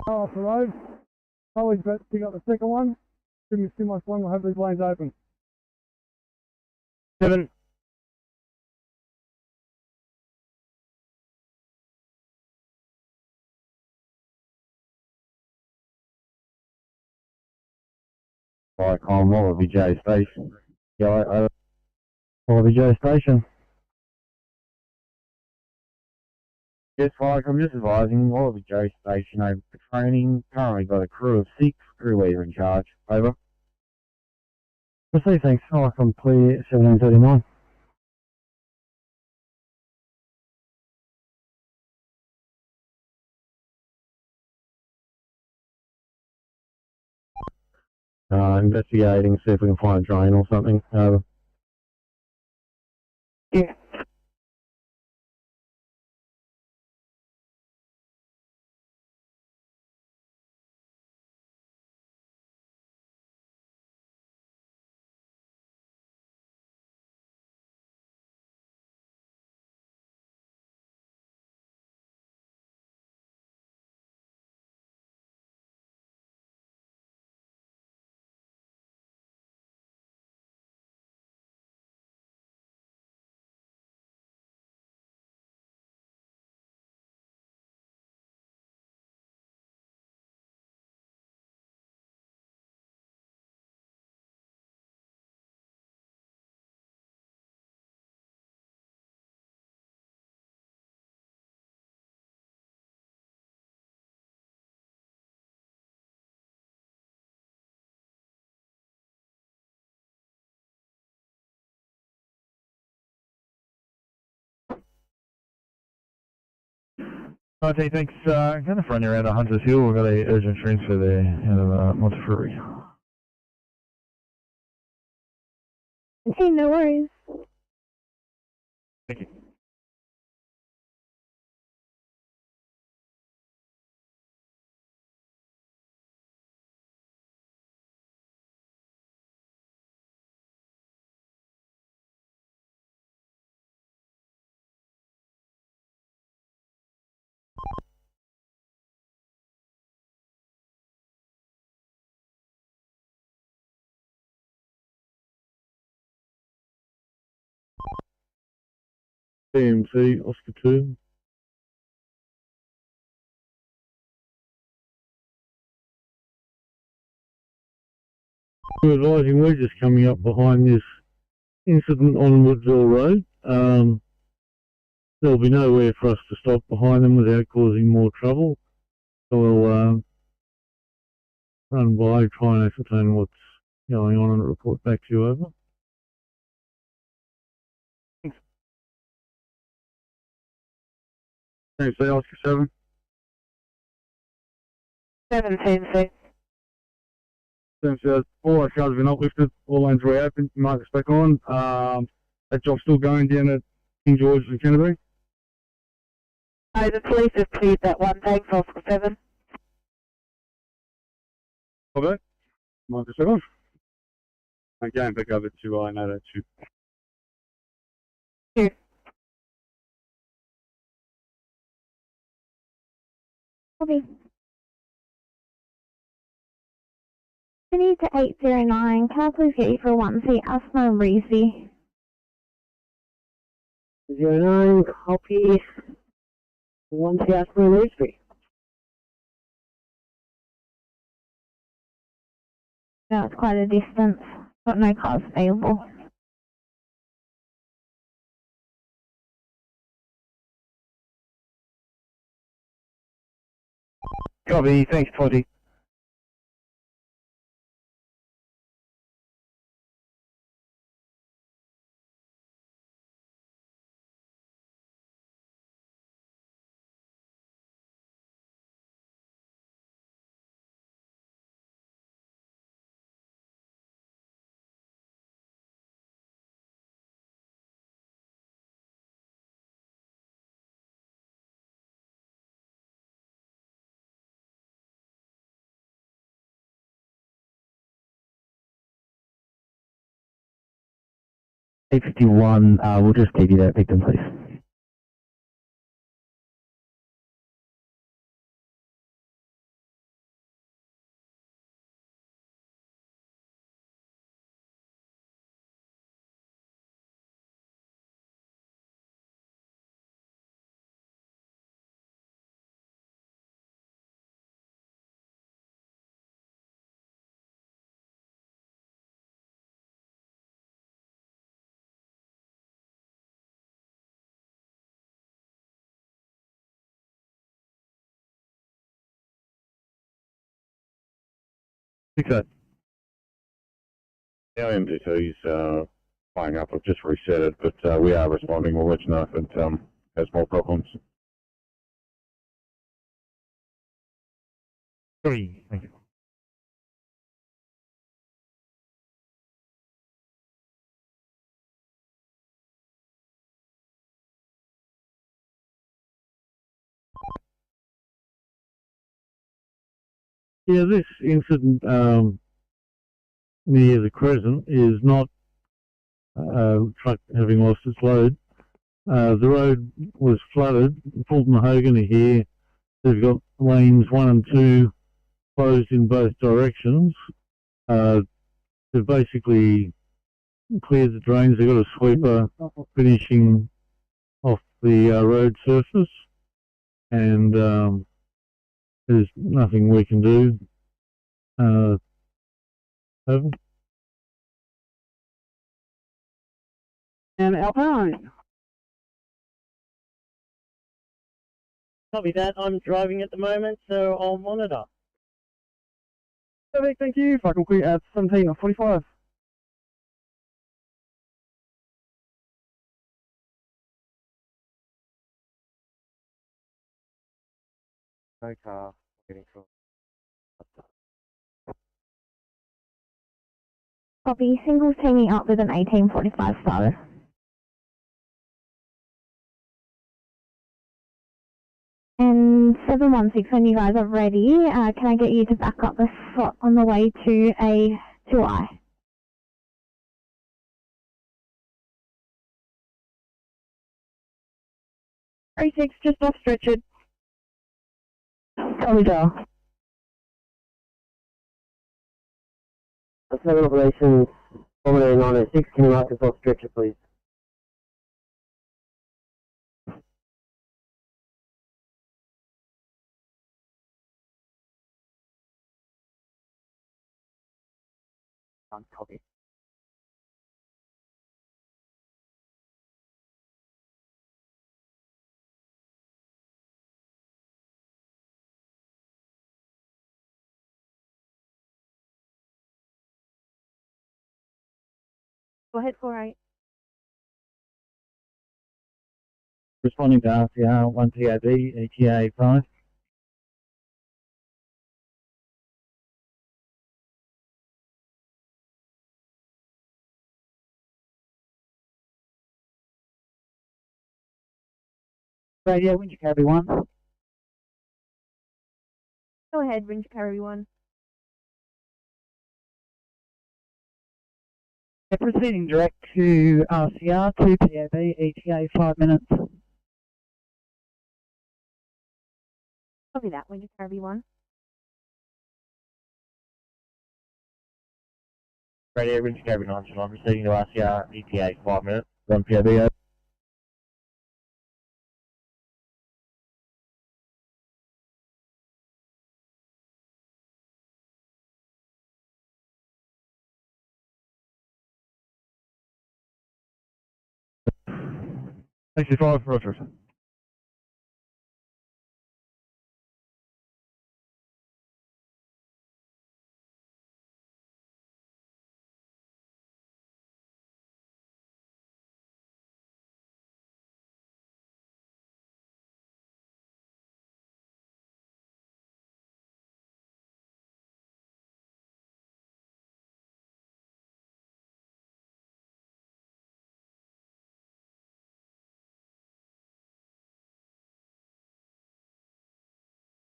Off the road. Probably about to pick up the second one. Give me too much one, we'll have these lanes open. 7. Vicom, VJ Station. Yeah, VJ Station. Yes, like I'm just advising all of the J station over for training. Currently got a crew of 6, crew leader in charge. Over. Received, thanks. Like I'm clear at 1739. Investigating, see if we can find a drain or something. Yeah. Okay, thanks. Kind of running around Hunters Hill. We've got a urgent transfer there out of Ferry. Okay, no worries. Thank you. PMC, Oscar 2. We're advising we're just coming up behind this incident on Woodville Road. There'll be nowhere for us to stop behind them without causing more trouble. So we'll run by, try and ascertain what's going on and report back to you. Over. Thanks, Oscar 7. 17, All our cars have been uplifted, all lanes reopened, markets back on. That job's still going down at King George and Canterbury. the police have cleared that one tank for Oscar 7. Okay. Marcus 7. Again, back over to I know that too. Here. Okay. Sydney to 809. Can I please get you for 1C Asthma and Reezy? 09, copy. 1C Asthma and Reezy. No, it's quite a distance. Got no cars available. Copy, thanks, Toddy. Eight-51, we'll just give you that victim, please. 6-8. The IMD2 is playing up. I've just reset it, but we are responding. We'll let you know if it has more problems. 3, thank you. Yeah, this incident near the Crescent is not truck having lost its load. The road was flooded, full mahogany here. They've got lanes 1 and 2 closed in both directions. They've basically cleared the drains. They've got a sweeper finishing off the road surface, and there's nothing we can do. Over. And Alpine. Copy that. I'm driving at the moment, so I'll monitor. Perfect, thank you. If I complete at 17 or 45. No car getting through. Copy. Singles teaming up with an 1845 starter. And 716, when you guys are ready, can I get you to back up the slot on the way to a 2I? Three six, just off stretched. Copy down. That's another operations, Formula 906, can you mark us off stretcher, please? Copy. Go ahead, 48. Responding to RCR 1 POB, ETA 5. Radio, Windsor Carry 1. Go ahead, Windsor Carry 1. Proceeding direct to RCR 2 POB, ETA 5 minutes. Copy that, Windsor Carry 1. Radio Windsor Carry 9, I'm proceeding to RCR, ETA 5 minutes. 1 POB. Taxi 5, Roger.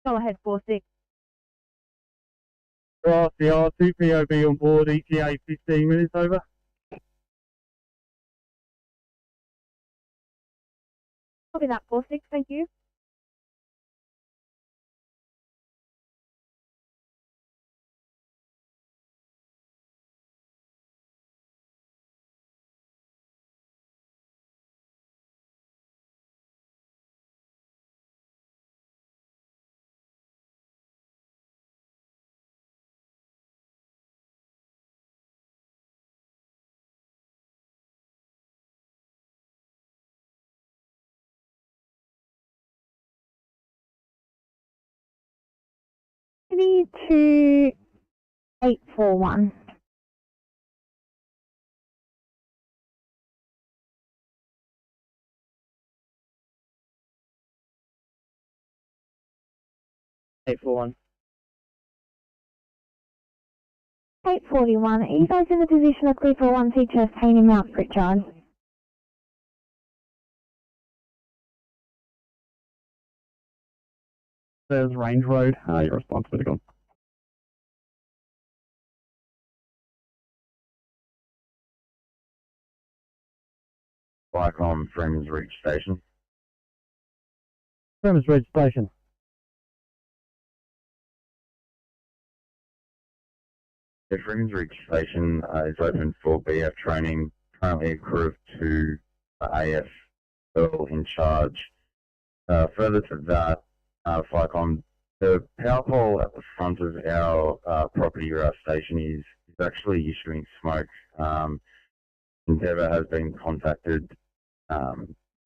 Go ahead, 46. RCR 2 POB on board, ETA 15 minutes over. Copy that, 46, thank you. Ready to 841. Eight four one. 841. Are you guys in the position of clear for 1 teacher pain in Mount Pritchard? There's Range Road. Your response would have gone. Like on Freeman's Reach Station. Freeman's Reach Station. The Freeman's Reach Station is open for BF training. Currently a crew of 2 AF Earl in charge. Further to that, FICOM, the power pole at the front of our property or our station is actually issuing smoke. Endeavour has been contacted.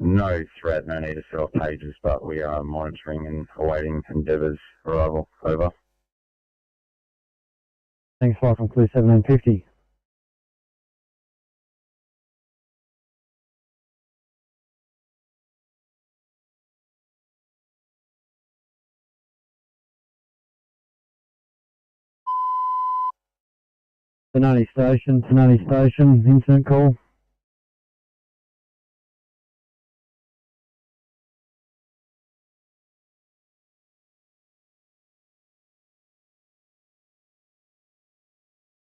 No threat, no need to set off pages, but we are monitoring and awaiting Endeavour's arrival. Over. Thanks, from Clear 1750. Tanani Station, incident call.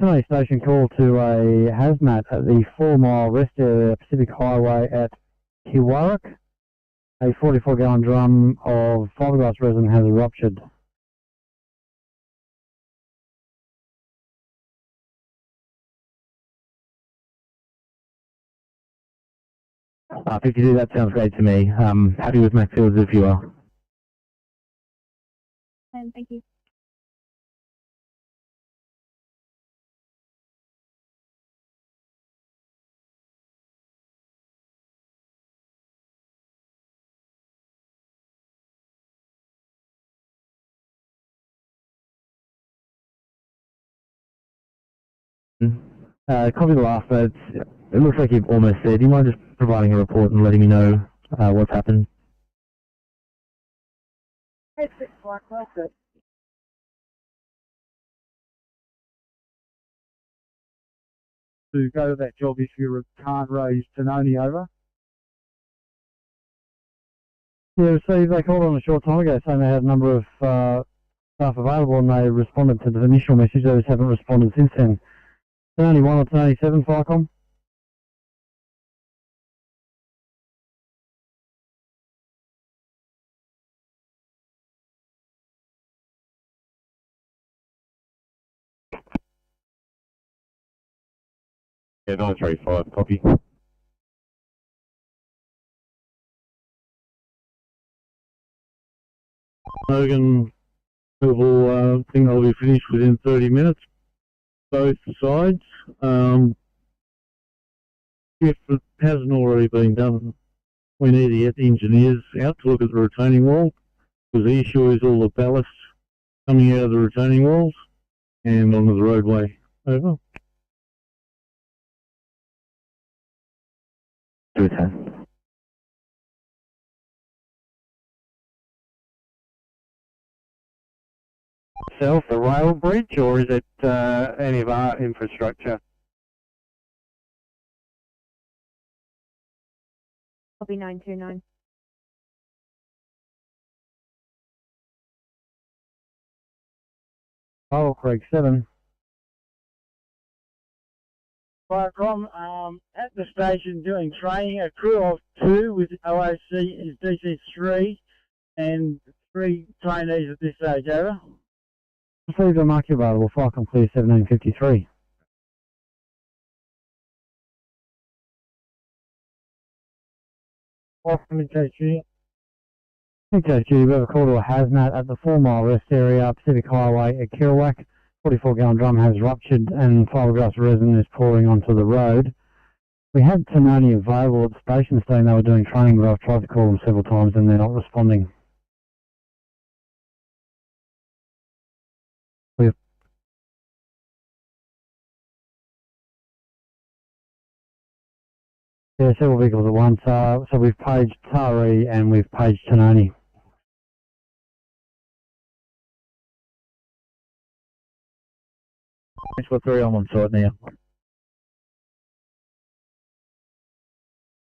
Tanani Station call to a hazmat at the 4 Mile Rest Area Pacific Highway at Kiwarak. A 44-gallon drum of fiberglass resin has ruptured. 52, that sounds great to me. Happy with Macfields if you are. Thank you. Copy the last notes. It looks like you've almost said. Do you mind just providing a report and letting me know what's happened? To go to that job if you can't raise Tanoni over. Yeah, so they called on a short time ago saying they had a number of staff available and they responded to the initial message. They just haven't responded since then. Tanoni 1 or Tanoni 7, FICOM? Yeah, 935, copy. Logan will think they'll be finished within 30 minutes, both sides. If it hasn't already been done, we need to get the engineers out to look at the retaining wall, because the issue is all the ballast coming out of the retaining walls and onto the roadway. Over. Itself, the rail bridge, or is it any of our infrastructure? Copy 929. Owl Creek 7. Right, Ron, at the station doing training, a crew of 2 with OOC is DC3 and 3 trainees at this stage, over. Received a mark available, FICOM Clear 1753. Austin HHG. HHG, we have a call to a hazmat at the 4 Mile Rest Area, Pacific Highway at Kirawak. 44-gallon drum has ruptured and fiberglass resin is pouring onto the road. We had Tanoni available at the station saying they were doing training, but I've tried to call them several times and they're not responding. Yeah, several vehicles at once. So we've paged Ferry and we've paged Tanani. Ferry, I'm on site now.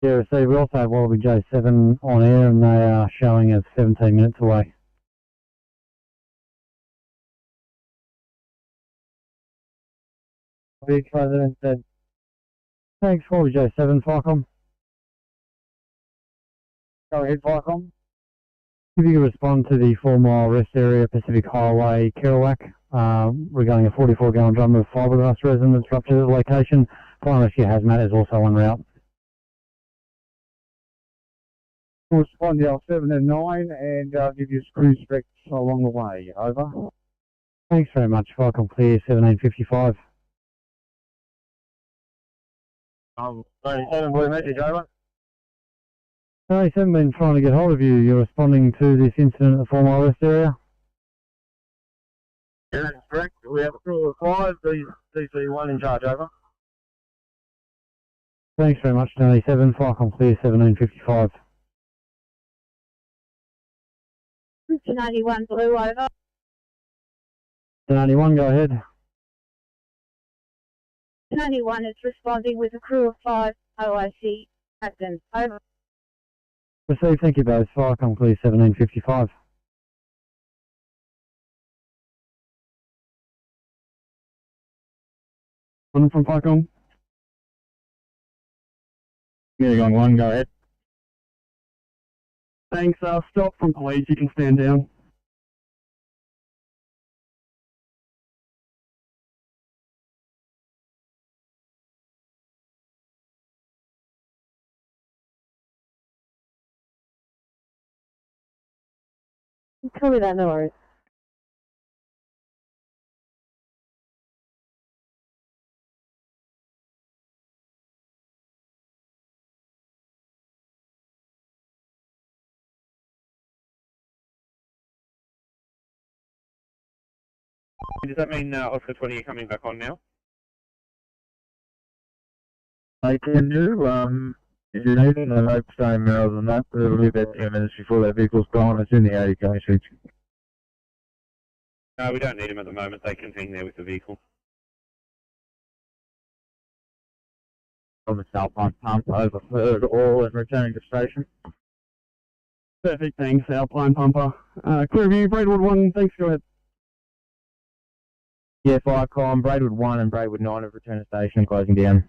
Yeah, received. We also have Wallaby J7 on air and they are showing us 17 minutes away. Big President said, thanks, Wallaby J7, Ficom. Go ahead, Ficom. If you could respond to the 4 mile rest area, Pacific Highway, Kerouac, regarding a 44 gallon drum of fiberglass resin that's ruptured at the location. Fire and Rescue Hazmat is also en route. We'll respond to L7 and 9 and give you screw specs along the way. Over. Thanks very much. Ficom clear, 1755. 97 blue message, over. No, 7 been trying to get hold of you. You're responding to this incident at the 4 mile rest area? Yeah, that's correct. We have a crew of 5, DC1 in charge, over. Thanks very much, 97. Ficom clear, 1755. 91 blue, over. 91, go ahead. 91 is responding with a crew of 5, OIC, Captain, over. Received, thank you both. Ficom clear, 1755. One from Ficom. Yeah, going 1, go ahead. Thanks, stop from police, you can stand down. Tell me that, no worries. Does that mean Oscar 20 are coming back on now? I can do, if you need it, I hope staying more than that, but it'll be about 10 minutes before that vehicle's gone. It's in the 80k switch. No, we don't need them at the moment. They can hang there with the vehicle. From the Alpine pump, overheard all and returning to station. Perfect, thanks, Alpine Pumper. Clear view, Braidwood 1, thanks, go ahead. Yeah, Firecom, Braidwood 1 and Braidwood 9 have returned to station, closing down.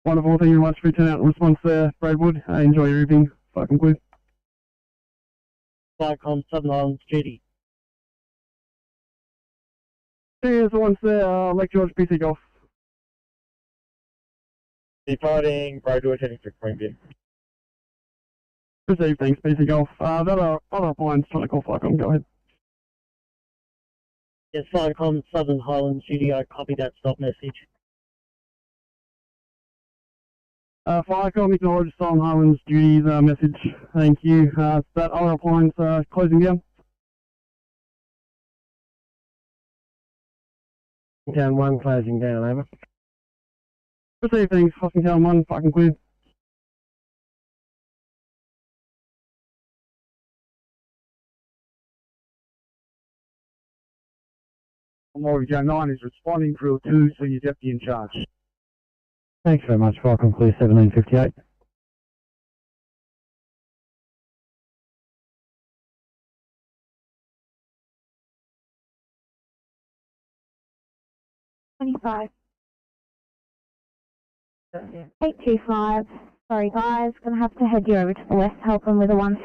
Wonderful, thank you very much for your turnout and response there, Braidwood. Enjoy your evening. Fucking good. Ficom, Southern Islands, Judy. Here's the ones there, Lake George, PC Golf. Departing, Braidwood heading to Queenview. Received, thanks, PC Golf. That are other appliance trying to call Ficom, go ahead. Yes, Ficom, Southern Highlands, Judy, I copied that stop message. Ficom, acknowledge Southern Highlands duties message. Thank you. That other appliance closing down. Town 1 closing down, over. Received, thanks. Fucking Town 1, fucking clear. Wallaby J9 is responding, drill 2, senior deputy in charge. Thanks very much. Ficom clear, 1758. $25. 825. Sorry guys, gonna have to head you over to the west, help them with a 1C.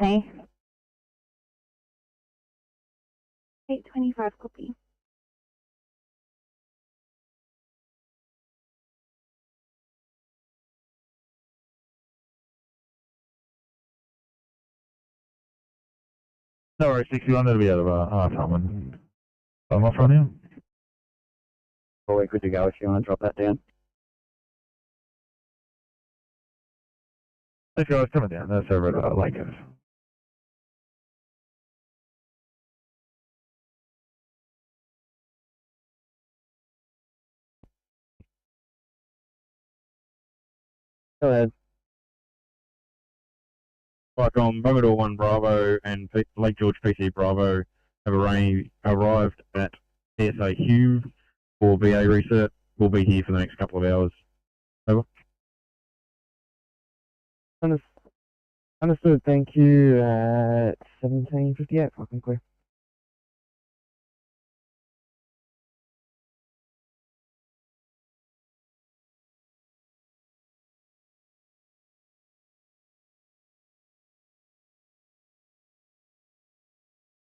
825, copy. No worries, 61, that'll be out of half time. I'm off right now. Well, we're good to go if you want to drop that down. Thanks guys, coming down. That's over at Lake Coast. Go ahead. Like on Bomador 1 Bravo and Lake George PC Bravo have arrived at PSA Hume for VA research. We'll be here for the next couple of hours. Over. Understood, thank you. At 17:58, fucking clear.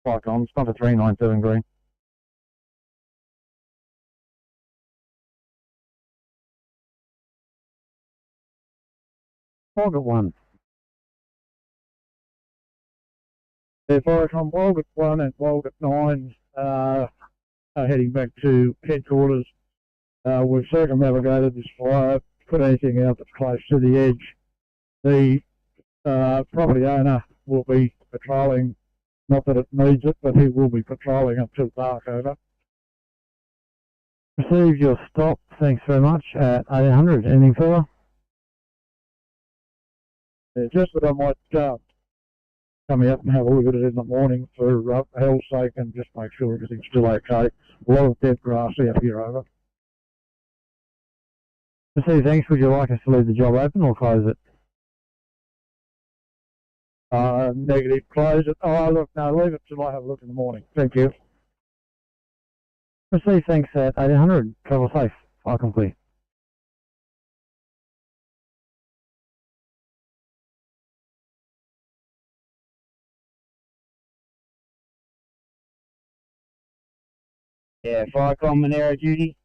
Falcon, spot 397 green. Target 1. If I come Walgett 1 and Walgett 9 are heading back to headquarters, we've circumnavigated this fire, put anything out that's close to the edge. The property owner will be patrolling, not that it needs it, but he will be patrolling until dark. Over. Received your stop, thanks very much, at 800. Anything further? Yeah, just that I might come out and have a look at it in the morning for hell's sake and just make sure everything's still okay. A lot of dead grass out here. Over. Received, thanks. Would you like us to leave the job open or close it? Negative, close it. Oh, look, no, leave it till I have a look in the morning. Thank you. Received, thanks, at 800. Travel safe. Fire complete. Yeah, Firecom and Aero Duty.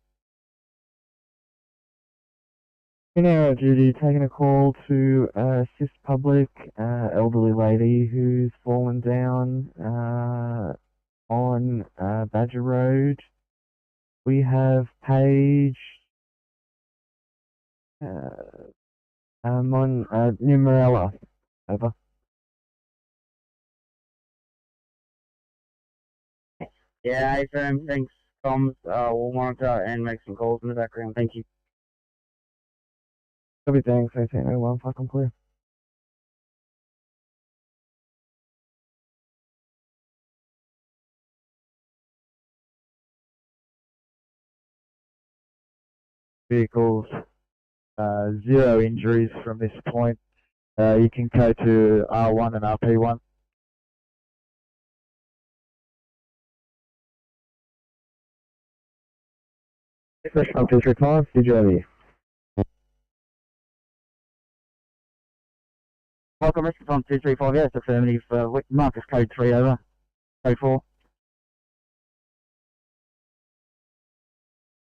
In Aero Duty, taking a call to assist public, elderly lady who's fallen down on Badger Road. We have Paige Numerella. Over. Yeah, AFM, thanks, comms. We'll monitor and make some calls in the background. Thank you. Copy, thanks. 1801, fucking clear. Vehicles, 0 injuries from this point. You can go to R1 and RP1. Up to 35, DJ. Welcome, Rescue on 235, yes, affirmative. Marcus code 3 over. Code 4.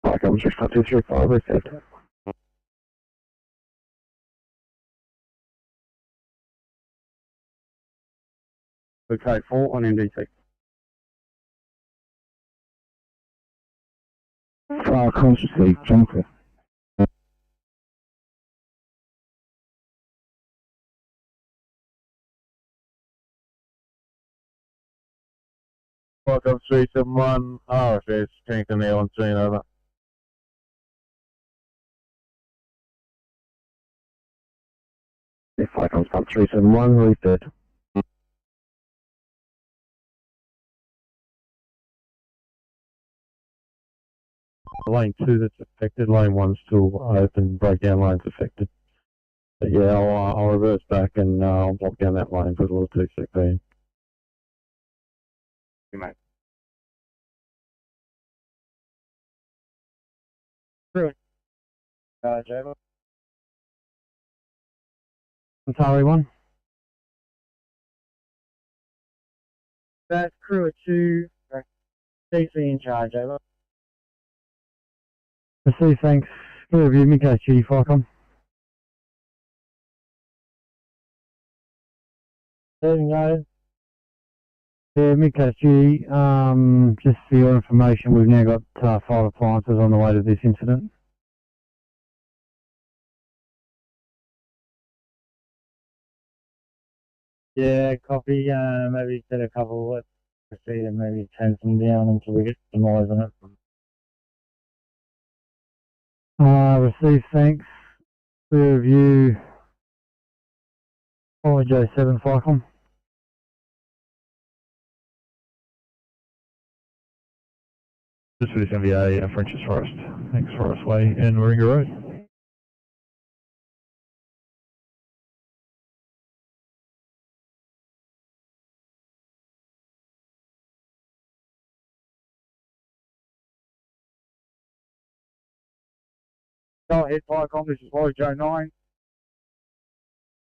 Welcome, 235, received. Code 4 on MDT. Consciously, junker. Welcome 371 RFS, Kennington Neil on scene, over. If I comes up 371, reset. Lane 2 that's affected, lane 1's still open, breakdown lane's affected. But yeah, I'll reverse back and I'll block down that lane for the little 216. Mate. Really? Java? Atari 1. That's crew of 2. DC in charge, over. Received, thanks. Good review, Miko Duty, Firecom. There you go. Yeah, Miko Duty, just for your information, we've now got 5 appliances on the way to this incident. Yeah, copy. Maybe set a couple, let's proceed and maybe turn some down until we get some eyes on it. Received, thanks. Clear review, Wallaby Joe 7 Cyclone. Just for this MVA, French's Forest, thanks Forest Way and Warringah Road. Go ahead, Firecom, this is Wallaby Joe 9.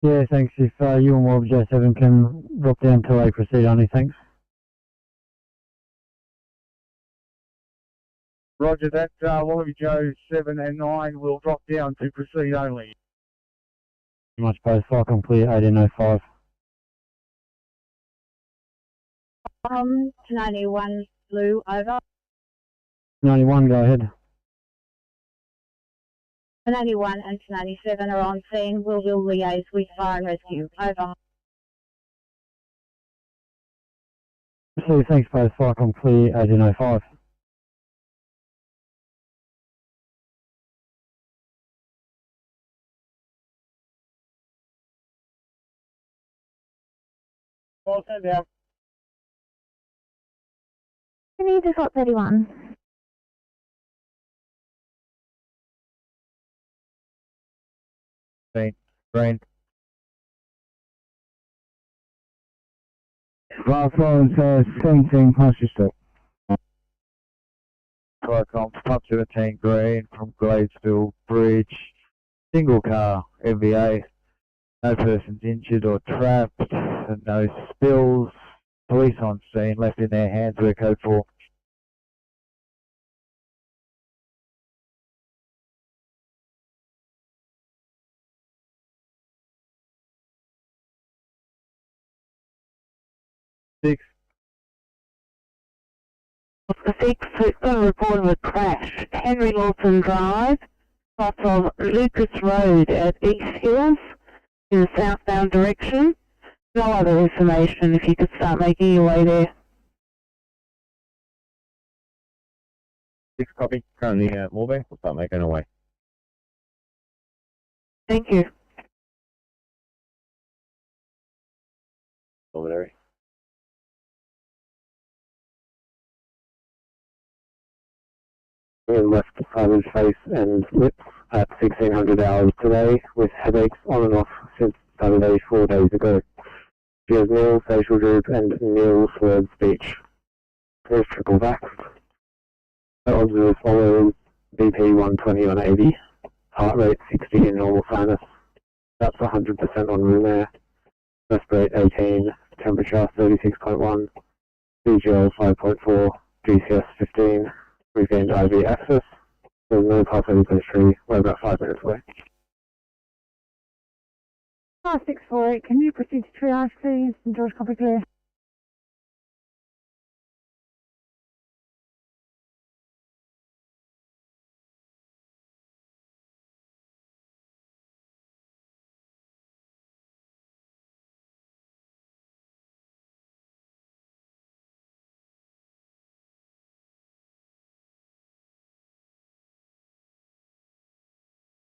Yeah, thanks. If you and Wallaby Joe 7 can drop down to a proceed only, thanks. Roger that, Wallaby Joe 7 and 9 will drop down to proceed only. Much both. Cyclone clear 1805. 91 Blue, over. 91, go ahead. 91 and 97 are on scene. Will liaise with Fire and Rescue, over. So thanks both. Cyclone clear 1805. Well, send out. Can you just got 31? Green. Firecom, same thing, pass your stop. Firecom, pub 17 green from Gladesville Bridge. Single car, MVA. No persons injured or trapped, and no spills. Police on scene, left in their hands, we're code 4. Six. The 6, it's got a report of a crash. Henry Lawson Drive, south of Lucas Road at East Hills, in the southbound direction. No other information if you could start making your way there. 6 copy. Currently at Moorebank. We'll start making our way. Thank you. Preliminary. And left Simon's face and lips at 1600 hours today with headaches on and off since Saturday 4 days ago. She has nil facial droop and nil slurred speech. Here's triple vax. Odds are as follows: BP 120 on 80, heart rate 60 in normal sinus. That's 100% on room air. Respirate 18, temperature 36.1, CGL 5.4, GCS 15. Regained IV access. There's no path history. We're about 5 minutes away. 5648, can you proceed to triage, please? St. George, copy clear.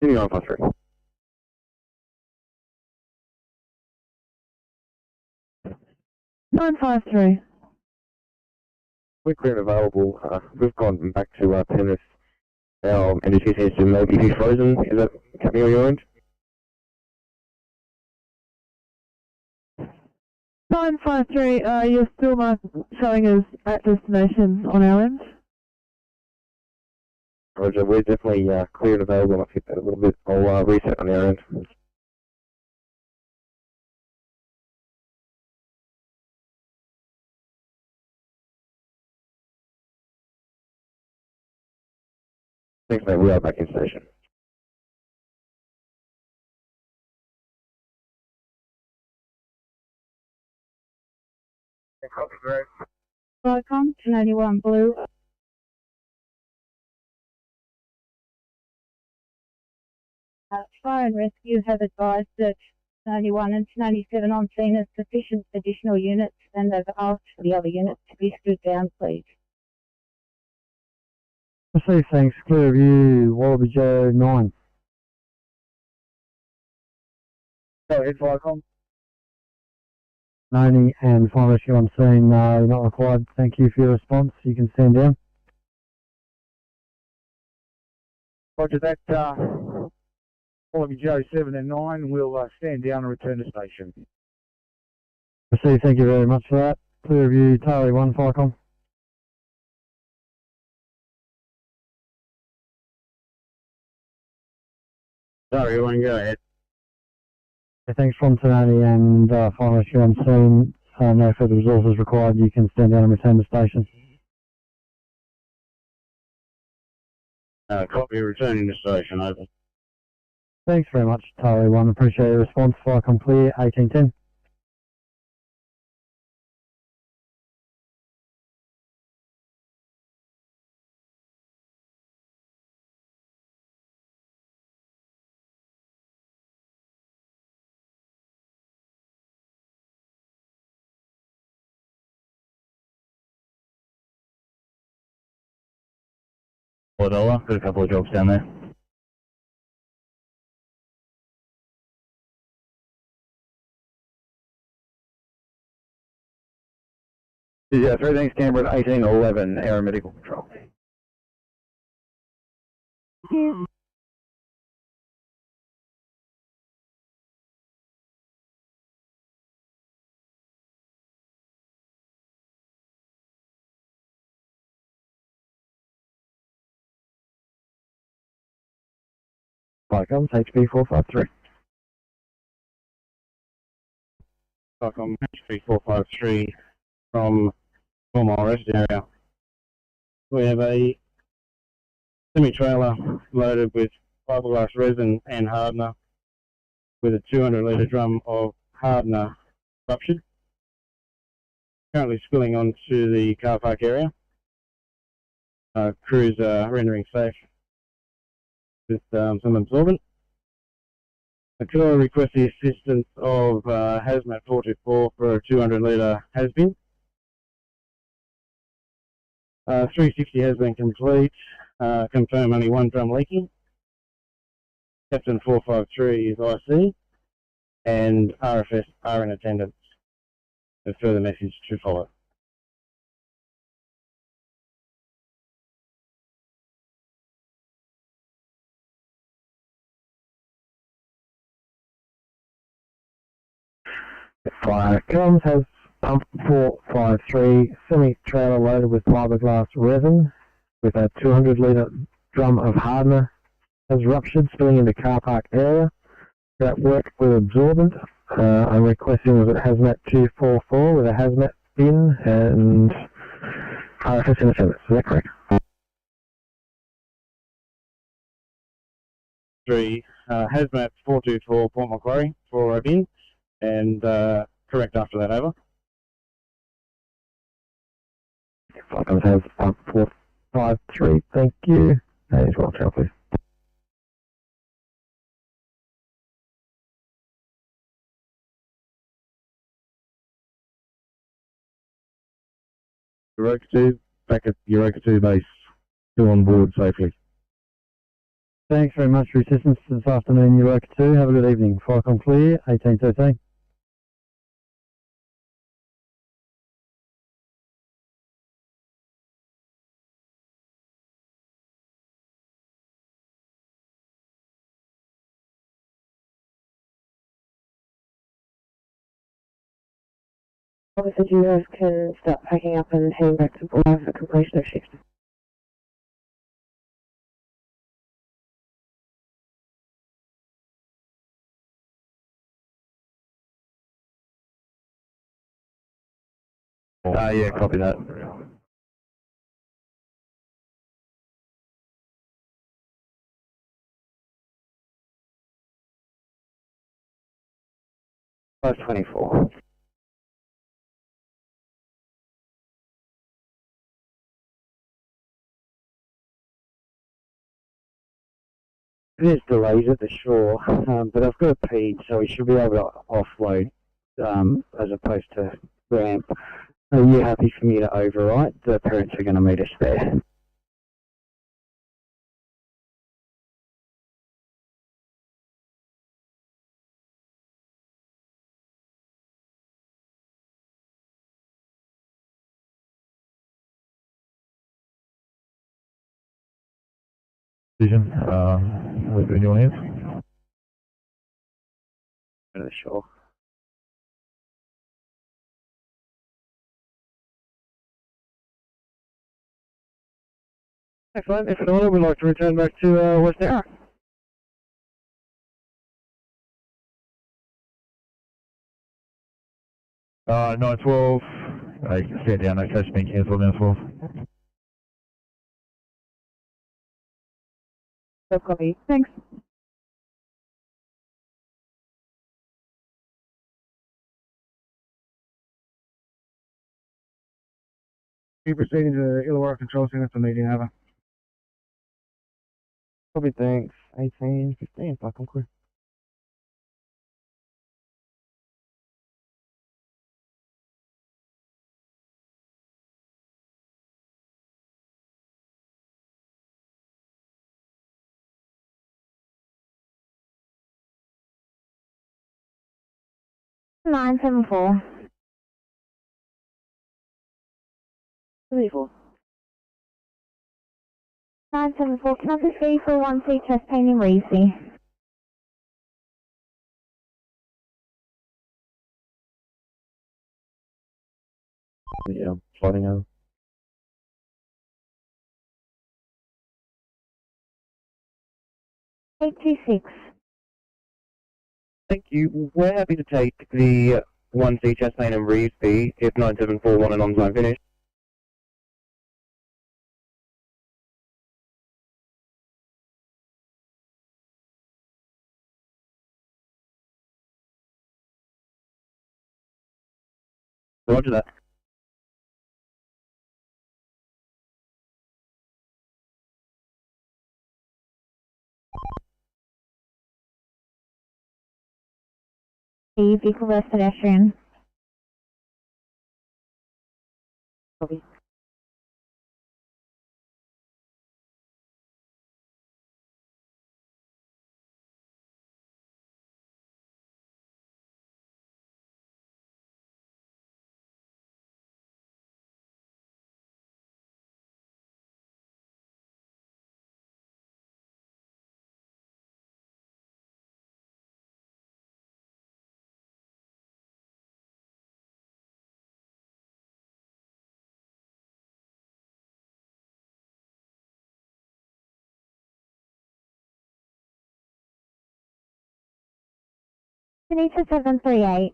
Continue on, Foster. Nine 953. We're clear and available. We've gone back to Penrith. Our NDT seems to maybe be frozen. Is that happening on your end? 953, you're still not showing us at destination on our end. Roger, we're definitely clear and available. I'll keep that a little bit. I'll reset on our end. Thanks, mate. We are back in station. Copy, great. Welcome to 91 Blue. Fire and Rescue have advised that 91 and 97 on scene as sufficient additional units, and they've asked for the other units to be stood down, please. Receive, thanks. Clear of you, Wallaby Joe 9. Go ahead, Firecom. Noni and Fire and Rescue on scene, not required. Thank you for your response. You can stand down. Roger that. All of you, Joe 7 and 9, will stand down and return to station. Received, thank you very much for that. Clear of you, Tari 1, Firecom. Sorry, you want to go ahead. Thanks from Tononi and Fire and Rescue on scene. No further resources required. You can stand down and return to station. Copy, returning to station, over. Thanks very much, Tari 1. Appreciate your response. Firecom clear, 1810. $4, got a couple of jobs down there. Yeah, 3 things, Canberra 1811, air and medical control. Firecoms, HP 453. Stockholm HP 453 from 4 Mile Rest area. We have a semi-trailer loaded with fiberglass resin and hardener with a 200 litre drum of hardener ruptured. Currently spilling onto the car park area. Crews are rendering safe with some absorbent. The crew request the assistance of Hazmat 424 for a 200 litre has-been. 360 has been complete. Confirm only 1 drum leaking. Captain 453 is IC, and RFS are in attendance. A further message to follow. Firecoms has pump 453 semi-trailer loaded with fiberglass resin with a 200 litre drum of hardener has ruptured, spilling into car park area. That worked with absorbent. I'm requesting that Hazmat 244 with a Hazmat bin and RFS in attendance. Is that correct? 3 Hazmat 424 Port Macquarie for a bin, and correct after that, over. Firecoms has pump 453. Thank you. As well, Charles, please. Europa 2, back at Europa 2 base. Still on board safely. Thanks very much for your assistance this afternoon, Europa 2. Have a good evening. Firecom clear, 1813. Officers, you guys can start packing up and heading back to Bournemouth for completion of shift. Yeah, copy that. +24. There's delays at the shore, but I've got a PED, so we should be able to offload as opposed to ramp. Are you happy for me to overwrite? The parents are going to meet us there. decision. Leave it in your hands. Sure. Excellent. If in order, we'd like to return back to West Yarra. 912. You can stand down. That coach being cancelled. 912. So copy. Thanks. Keep proceeding to Illawarra Control Centre for meeting over. Copy, thanks. 18, 15, back on clear. Nine 74. 74. 974, can I just see for 1C chest pain in Reezy? Yeah, floating over. 826. Thank you. We're happy to take the 1C chest pain and Reevesby if 974 want an on-time finish. Roger that. The vehicle versus pedestrian. Copy. Anita 738.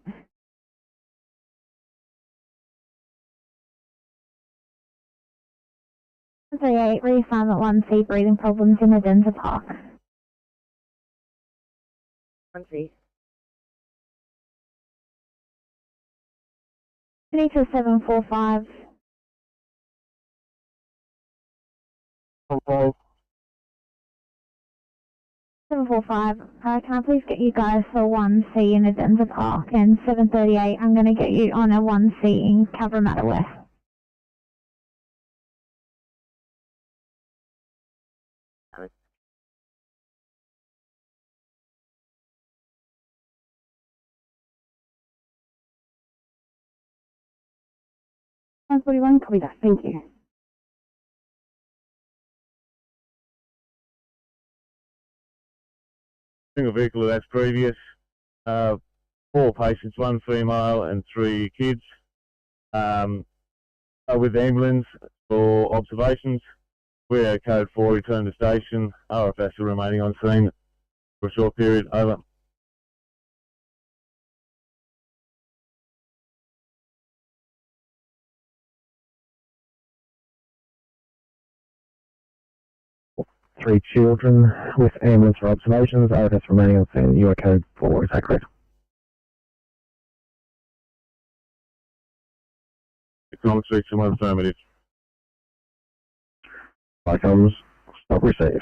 Reassignment 1C, breathing problems in Adenza Park. 1C. Anita 745. 745. Can I please get you guys for 1C in Adenza Park, and 738, I'm going to get you on a 1C in Cabramatta West. One 41, copy that. Thank you. Single vehicle as previous. 4 patients, 1 female and 3 kids. With the ambulance for observations. We are code 4, return to station. RFS are remaining on scene for a short period. Over. Three children with ambulance for observations. RFS remaining on scene. You are code 4. Is that correct? Economic section 1 affirmative. Outcomes. Stop receive.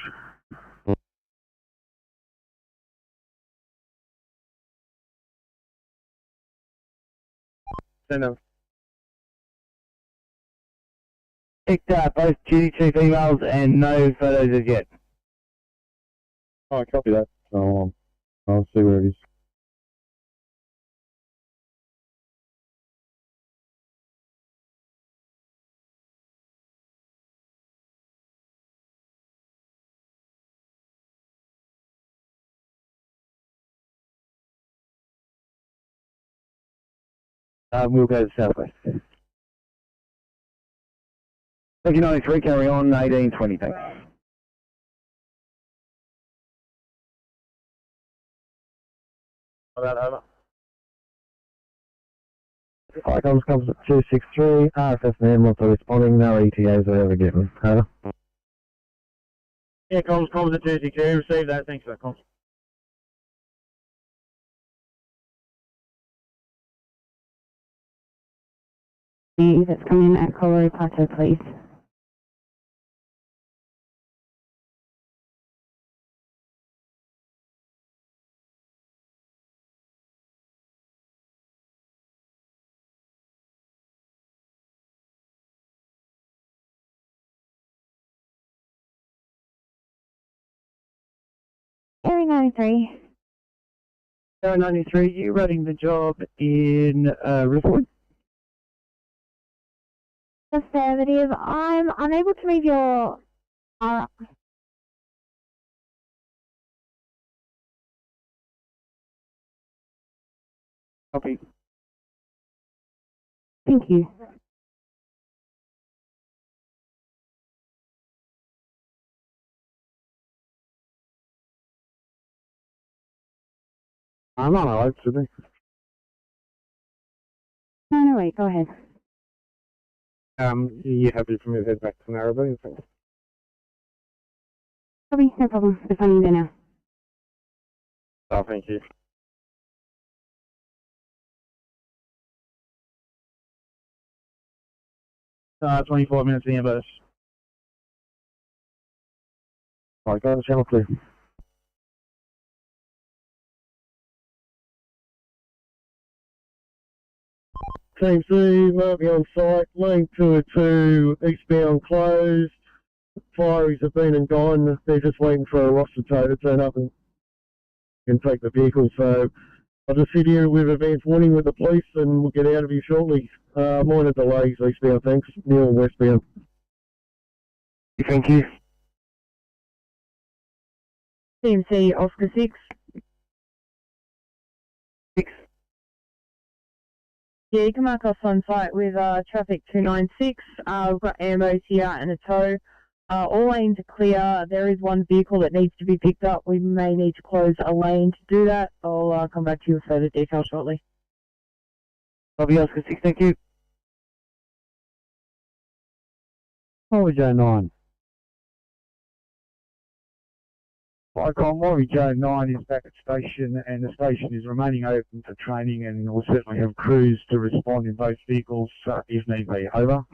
Send them. Picked up both duty 2 females and no photos as yet. Oh, copy that. So, I'll see where it is. We'll go to the southwest. Thank you, 93, carry on, 1820, thanks. About over. Icons comes at 263, RFS and ambulance are responding, no ETAs are ever given. Over. Yeah, comms at 262, receive that, thanks for that, comms. That's coming in at Colorado Plateau, please. Ferry 93. Ferry 93, you running the job in Riverwood? Affirmative. I'm unable to read your Copy. Thank you. I'm on my way, Sydney. No, wait, go ahead. You happy for me to head back to Narrabeen? Copy, no problem. It's on there now. Oh, thank you. 24 minutes in the ambulance. Right, go to the channel, please. Team C, Murphy on site, lane 202, eastbound closed. Fireys have been and gone. They're just waiting for a roster tow to turn up and take the vehicle. So I'll just sit here with advance warning with the police and we'll get out of here shortly. Minor delays eastbound, thanks. Neil westbound. Thank you. Team C, Oscar 6. 6. Yeah, you can mark us on site with traffic 296. We've got ambos here and a tow. All lanes are clear. There is one vehicle that needs to be picked up. We may need to close a lane to do that. I'll come back to you with further detail shortly. Copy, Oscar 6, thank you. Morrie Joe 9. Icon Morrie Joe 9 is back at station and the station is remaining open for training and we'll certainly have crews to respond in both vehicles if need be. Over.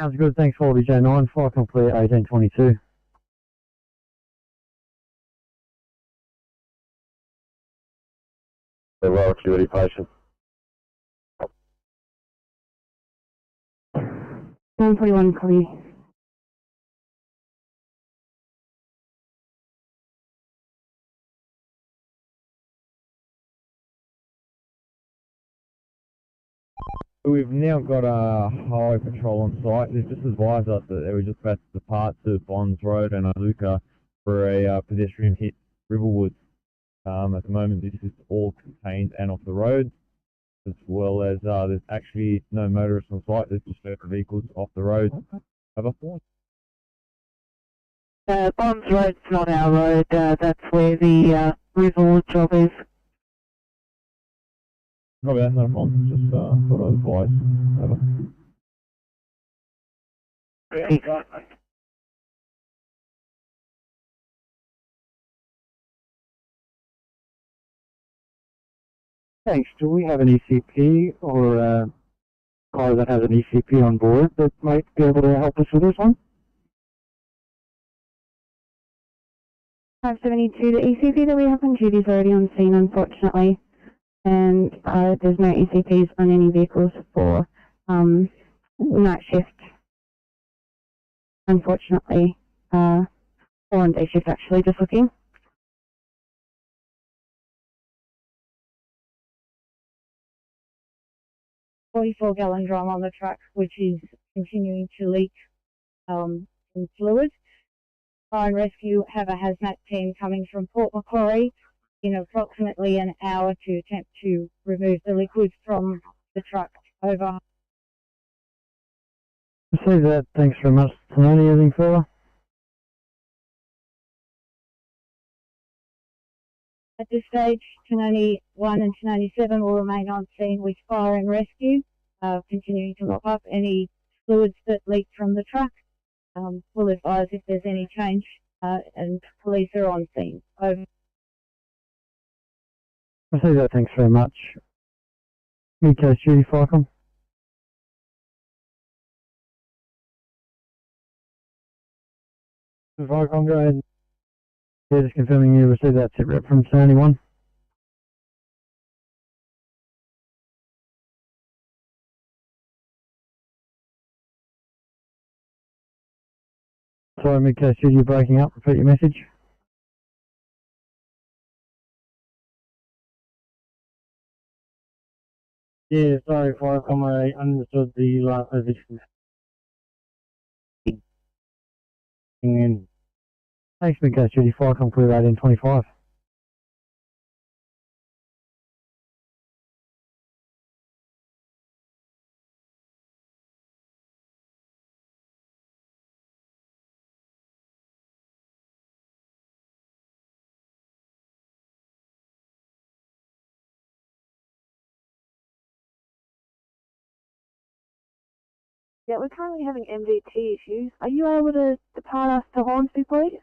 Sounds good, thanks Morrie Joe 9, fire complete 1822. The low acuity patient. 941, copy. We've now got a highway patrol on site. They've just advised us that they were just about to depart to Bonds Road and Iluka for a pedestrian hit Riverwood. At the moment, this is all contained and off the road, as well as there's actually no motorists on site. There's just the vehicles off the road. Over. Bonds Road's not our road. That's where the Riverwood job is. Probably that's not a problem. Just thought I'd advise. Over. Thanks. Do we have an ECP or a car that has an ECP on board that might be able to help us with this one? 572, the ECP that we have on duty is already on scene, unfortunately. And there's no ECPs on any vehicles for night shift, unfortunately. Or on day shift, actually, just looking. $44-gallon drum on the truck, which is continuing to leak some fluid. Fire and Rescue have a hazmat team coming from Port Macquarie. in approximately an hour to attempt to remove the liquid from the truck. Over. Receive that. Thanks very much. Tononi, anything further? At this stage, Tononi 1 and Tononi 7 will remain on scene with fire and rescue, continuing to mop up any fluids that leak from the truck. We'll advise if there's any change, and police are on scene. Over. Receive that. Thanks very much. Mid-Coast Duty, Firecom. Firecom, go ahead. Yeah, just confirming you received that tip rep from Tononi 1. Sorry, Mid-Coast Duty, you're breaking up. Repeat your message. Yeah, sorry, Firecom, I understood the last position. Thanks, Mid-Coast Duty, Firecom, clear 1825. Yeah, we're currently having MDT issues. Are you able to depart us to Hornsby, please?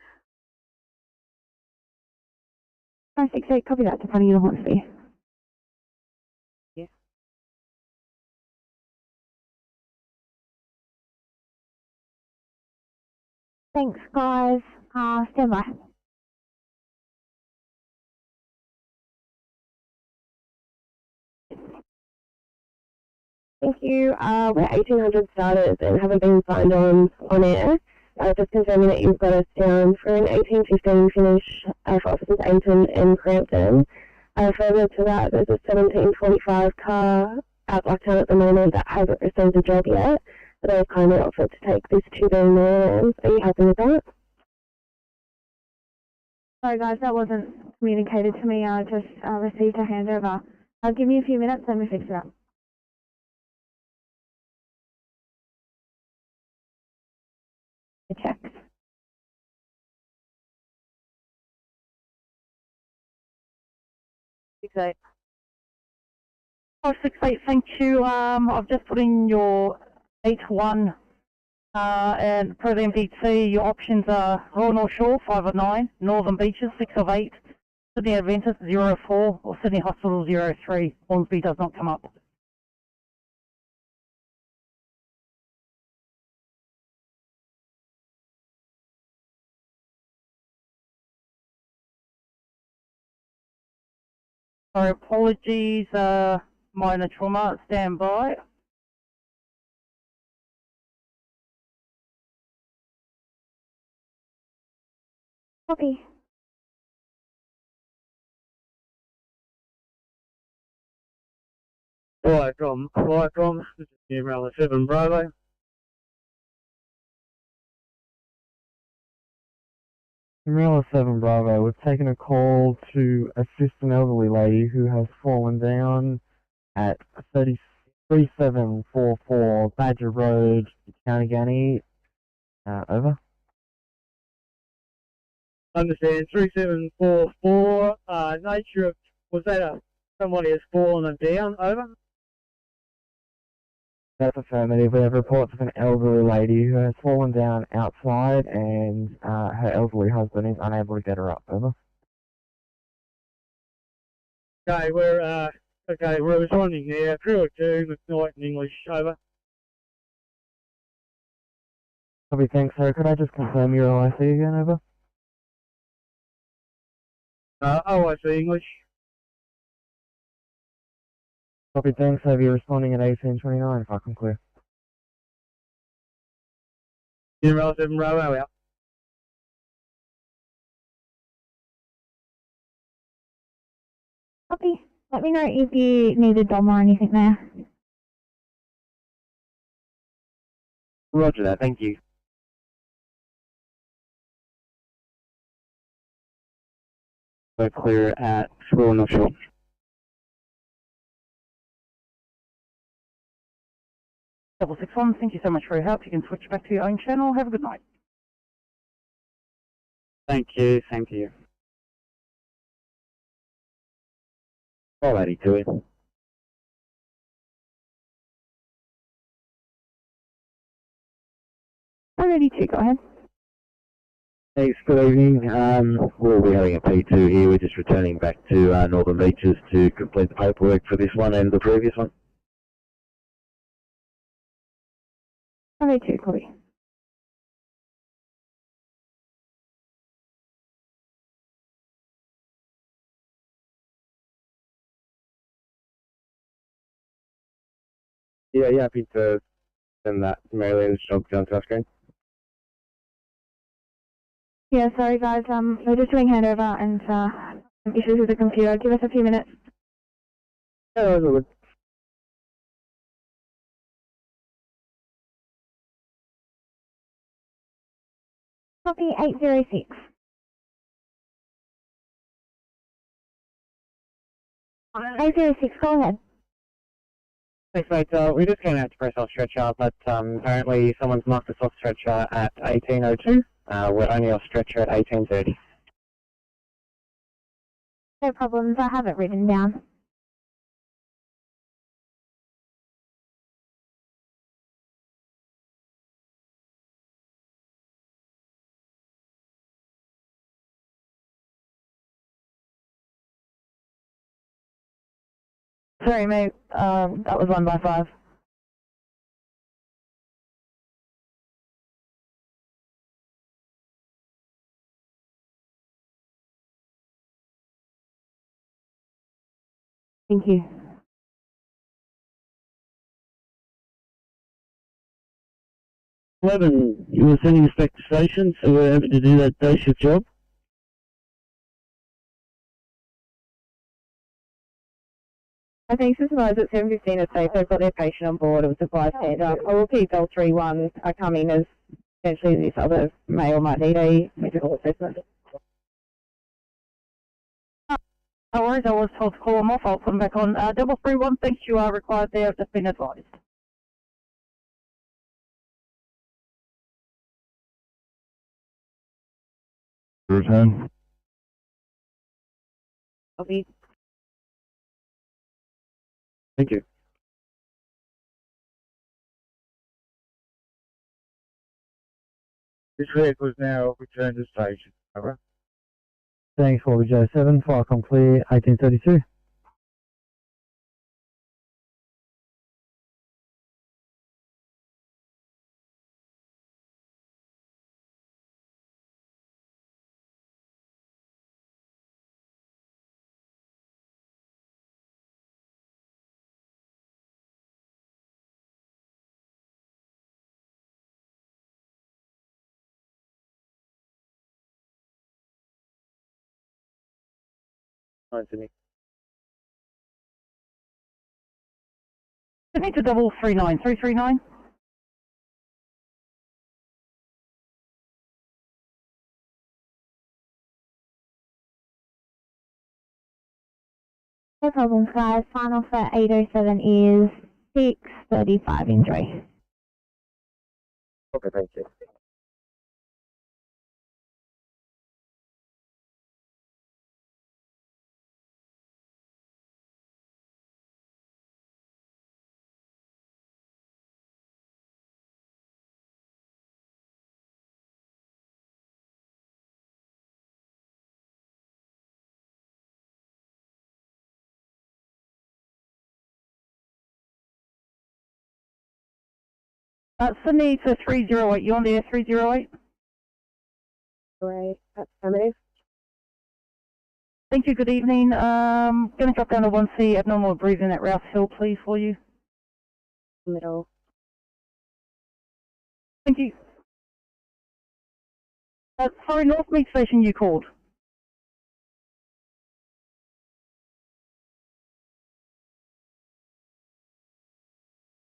568, copy that, departing you to Hornsby. Yeah. Thanks, guys. Stand by. Thank you. We're 1800 starters and haven't been signed on air. Just confirming that you've got us down for an 1815 finish for officers Ainton and Crampton. Further to that, there's a 1745 car at Blacktown at the moment that hasn't received a job yet, but they've kindly offered to take this to their man. Are you happy with that? Sorry, guys, that wasn't communicated to me. I just received a handover. Give me a few minutes, let me fix it up. Check. Okay. 568, thank you. I've just put in your 8-1 and per the MDT, your options are Royal North Shore 5 of 9, Northern Beaches 6 of 8, Sydney Adventist 0-4 or Sydney Hospital 0-3. Hornsby does not come up. Sorry, apologies, minor trauma, stand by. Copy. Firecom, this is Umbrella 7 Bravo. Umbrella 7 Bravo, we've taken a call to assist an elderly lady who has fallen down at 3744 Badger Road, County. Over. Understand, 3744, nature of, was that somebody has fallen and down, over? That's affirmative. We have reports of an elderly lady who has fallen down outside and her elderly husband is unable to get her up. Over. Okay, we're responding here, crew of 2, McKnight in English, over. Copy, thanks, sir. Could I just confirm your OIC again, over? OIC English. Copy, thanks. Have you responding at 1829 if I can clear? Umbrella 7 Bravo out. Copy. Let me know if you need a DOM or anything there. Roger that, thank you. We're clear at Royal North Shore. Double 61, thank you so much for your help. You can switch back to your own channel. Have a good night. Thank you, same to you. 582. Already two, go ahead. Thanks, good evening. We'll be having a P2 here. We're just returning back to Northern Beaches to complete the paperwork for this one and the previous one. Already two, copy. Yeah, you happy to send that Maryland's job down to our screen? Yeah, sorry guys, we're just doing handover and some issues with the computer. Give us a few minutes. Yeah, that's all good. Copy 806. 806, go ahead. Thanks, mate. We just came out to press off stretcher, but apparently someone's marked us off stretcher at 1802. We're only off stretcher at 1830. No problems, I have it written down. Sorry, mate. That was 1 by 5. Thank you. You were sending us back to station, so we're happy to do that day shift job. I think supervisors at 7:15 are safe. They've got their patient on board. It was a bystander. I will keep L31 coming as potentially this other male might need a medical assessment. No worries, I was told to call them off. I'll put them back on. 331, thanks, you are required there. I've just been advised. Return. Copy. Thank you. This vehicle is now returned to station. Over. Thanks, Bobby Joe 7, Firecom clear, 1832. Sydney. Sydney to 339, 339. No problems, guys. Final for 807 is 635 injury. Okay, thank you. Sydney to 308, you on there, 308? Great, that's affirmative. Thank you, good evening. Going to drop down to 1C, abnormal breathing at Rouse Hill, please, for you. Middle. Thank you. Sorry, North Mead Station, you called.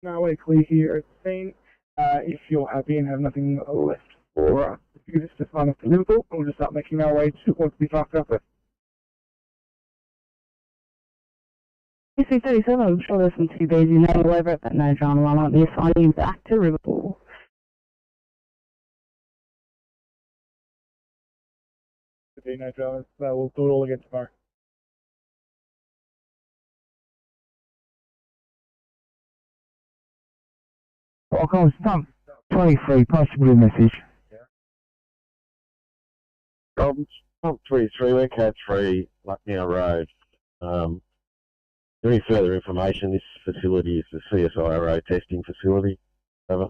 No, we're clear here at the scene. If you're happy and have nothing left for you just to sign off the Liverpool, we'll just start making our way towards the fast office. PC37, I'm sure there's some too busy name all over it, but no drama. I might be assigning you back to Riverpool. Okay, no dramas. We'll do it all again tomorrow. Welcome, stump 23, possibly message. Problems. Pump 23, we're Cat 3, Lucknow Road. Any further information? This facility is the CSIRO testing facility. Over.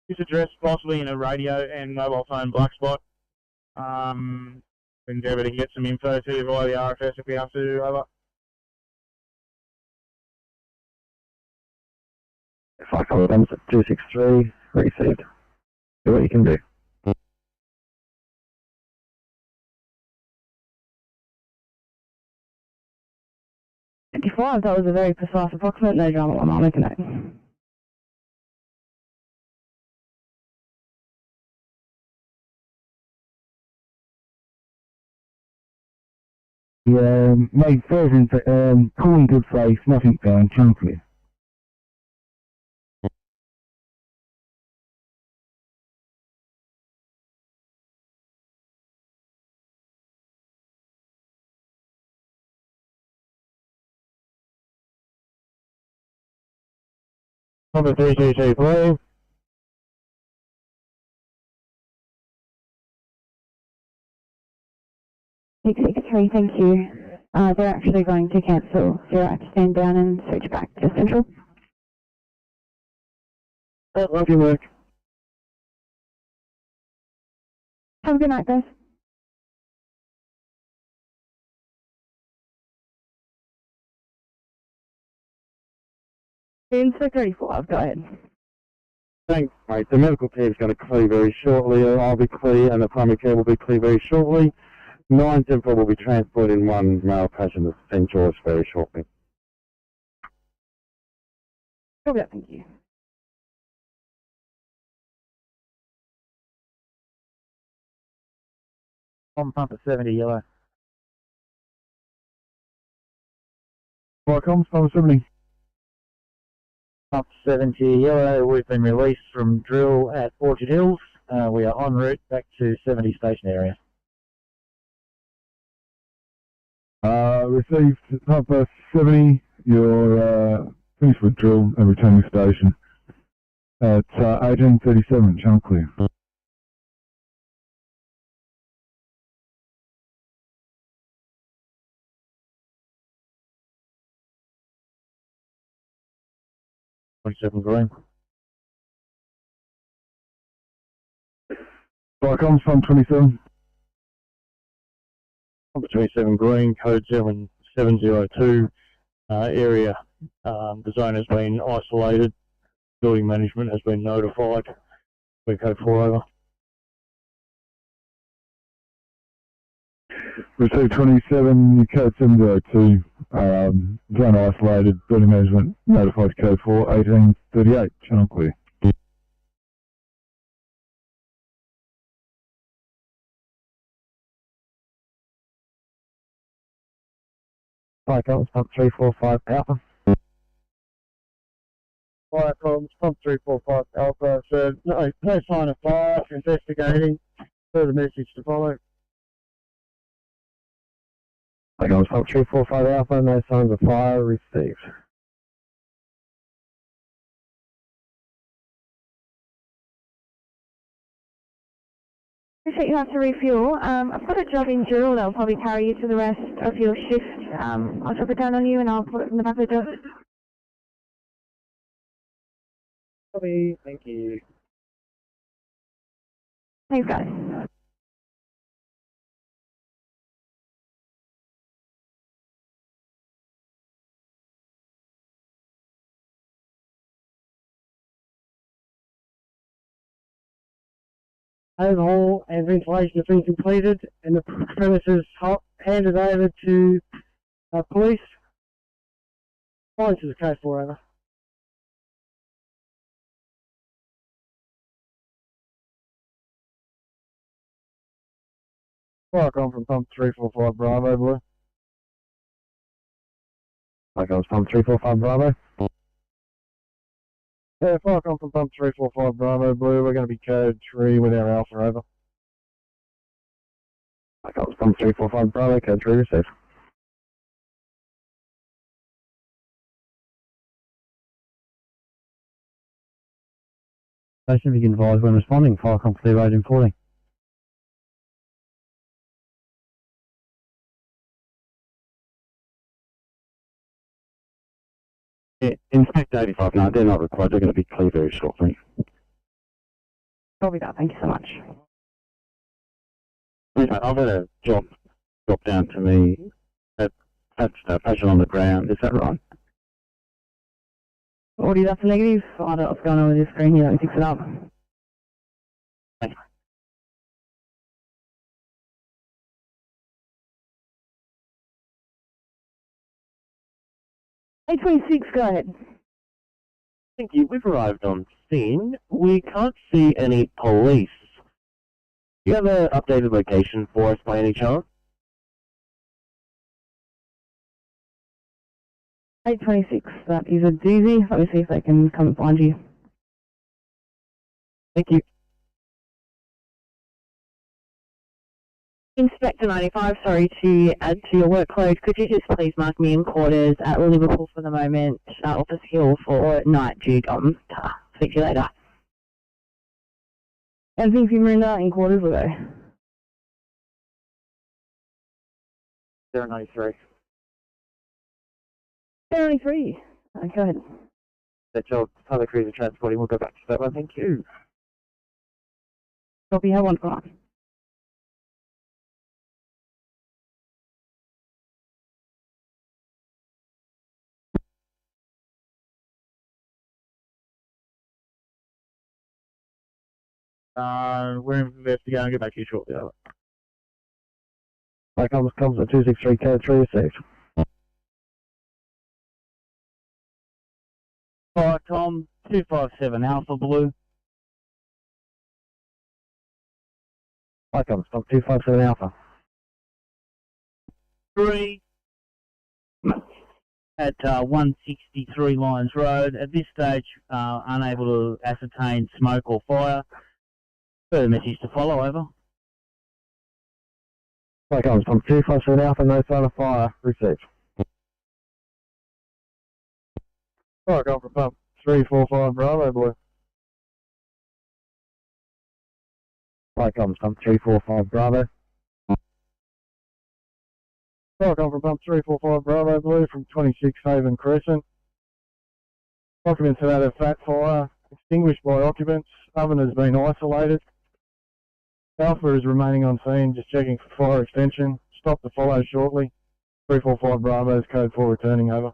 This address possibly in a radio and mobile phone black spot. Endeavour to get some info to you via the RFS if we have to. Over. Flight comes at 263, received. Do what you can do. 55, that was a very precise approximate, no drama, I'm making it. Yeah, made version, calling good faith, nothing going, chunky. Number 322, please. Three, thank you. They're actually going to cancel, so I have to stand down and switch back to Central. Love your work. Have a good night, guys. Inspector 35, go ahead. Thanks, mate. The medical team's going to clear very shortly. I'll be clear, and the primary care will be clear very shortly. 9-10 will be transported in one male patient to St. George very shortly. Copy that, thank you. On pump at 70, yellow. Welcome, pump 70. Pump 70, yellow, we've been released from drill at Orchard Hills. We are en route back to 70 station area. Received pump 70, you're finished with drill and returning station at 1837, channel clear. Green. Welcome, pump 27. Number 27 Green, code 7702, area, the zone has been isolated, building management has been notified, we code 4 over. Received 27, you code 702, zone isolated, building management notified code 4, 1838, channel clear. Flight comes pump 345 Alpha. Fire problems, pump 345 Alpha, so no sign of fire, investigating, further message to follow. Flight comes pump 345 Alpha, no signs of fire received. Appreciate you have to refuel. I've got a job in drill that'll probably carry you to the rest of your shift. I'll drop it down on you and I'll put it in the back of the job. Copy, thank you. Thanks, guys. Overhaul and ventilation have been completed and the premises handed over to police. This is a code 4 over. Fire com from pump 345 Bravo Blue. Fire com from pump 345 Bravo. Yeah, fire com from pump 345 Bravo Blue. We're going to be code 3 with our Alpha over. Fire com from pump 345 Bravo, code 3 received. Station, you can advise when responding. Fire com clear road in 40. Yeah, Inspect 85, no, they're not required. They're going to be clear very shortly. Copy that. Thank you so much. Okay, I've had a job drop down to me. That's a patient on the ground. Is that right? Audio, that's a negative. I don't know what's going on with your screen here. Let me fix it up. Thanks. A26, go ahead. Thank you. We've arrived on scene. We can't see any police. Do you have an updated location for us by any chance? 826, that is a doozy. Let me see if they can come and find you. Thank you. Inspector 95, sorry to add to your workload. Could you just please mark me in quarters at Liverpool for the moment, Office Hill for night duty. Speak to you later. Anything for Miranda in quarters will go. 093. 093. Go ahead. That job, other cruiser transporting, we'll go back to that one. Thank you. Copy, have one gone. We're investigating. I'll get back to you shortly. Fire comms at 263, code 3 received. Firecom 257 Alpha Blue. Fire comms from 257 Alpha. 3 at 163 Lyons Road. At this stage, unable to ascertain smoke or fire. Further message to follow, over. Fire comms from 257 Alpha, no sign of fire, received. Fire com from pump 345 Bravo Blue. Fire comms from 345 Bravo. Fire com from pump 345 Bravo Blue from 26 Haven Crescent. Occupants have had a fat fire, extinguished by occupants. Oven has been isolated. Alpha is remaining on scene, just checking for fire extension. Stop to follow shortly. 345 Bravo's code 4 returning, over.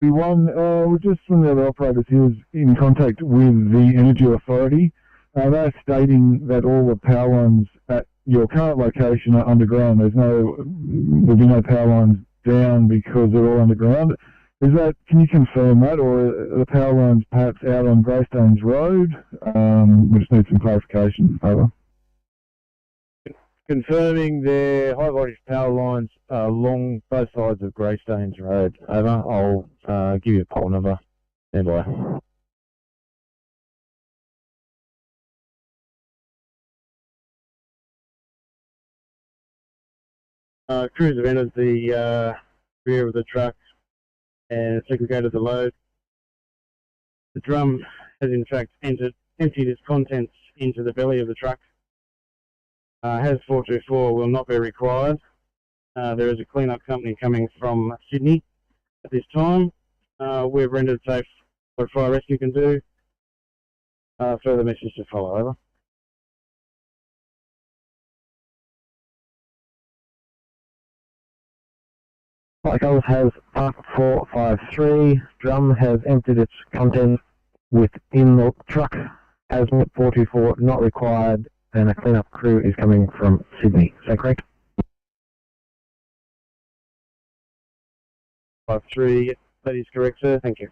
We're just from the other operators here was in contact with the Energy Authority. They're stating that all the power lines at your current location are underground. There'll be no power lines down because they're all underground. Can you confirm that, or are the power lines perhaps out on Greystanes Road? We just need some clarification, over. Confirming their high voltage power lines along both sides of Greystanes Road, over. I'll give you a poll number. Stand by. Crews have entered the rear of the truck and segregated the load. The drum has in fact emptied its contents into the belly of the truck. Has 424 will not be required. There is a clean-up company coming from Sydney at this time. We've rendered safe what fire rescue can do. Further message to follow, over. Fire has Park 453. Drum has emptied its contents within the truck. Hazmat 424 not required, and a cleanup crew is coming from Sydney. Is that correct? 53, that is correct, sir. Thank you.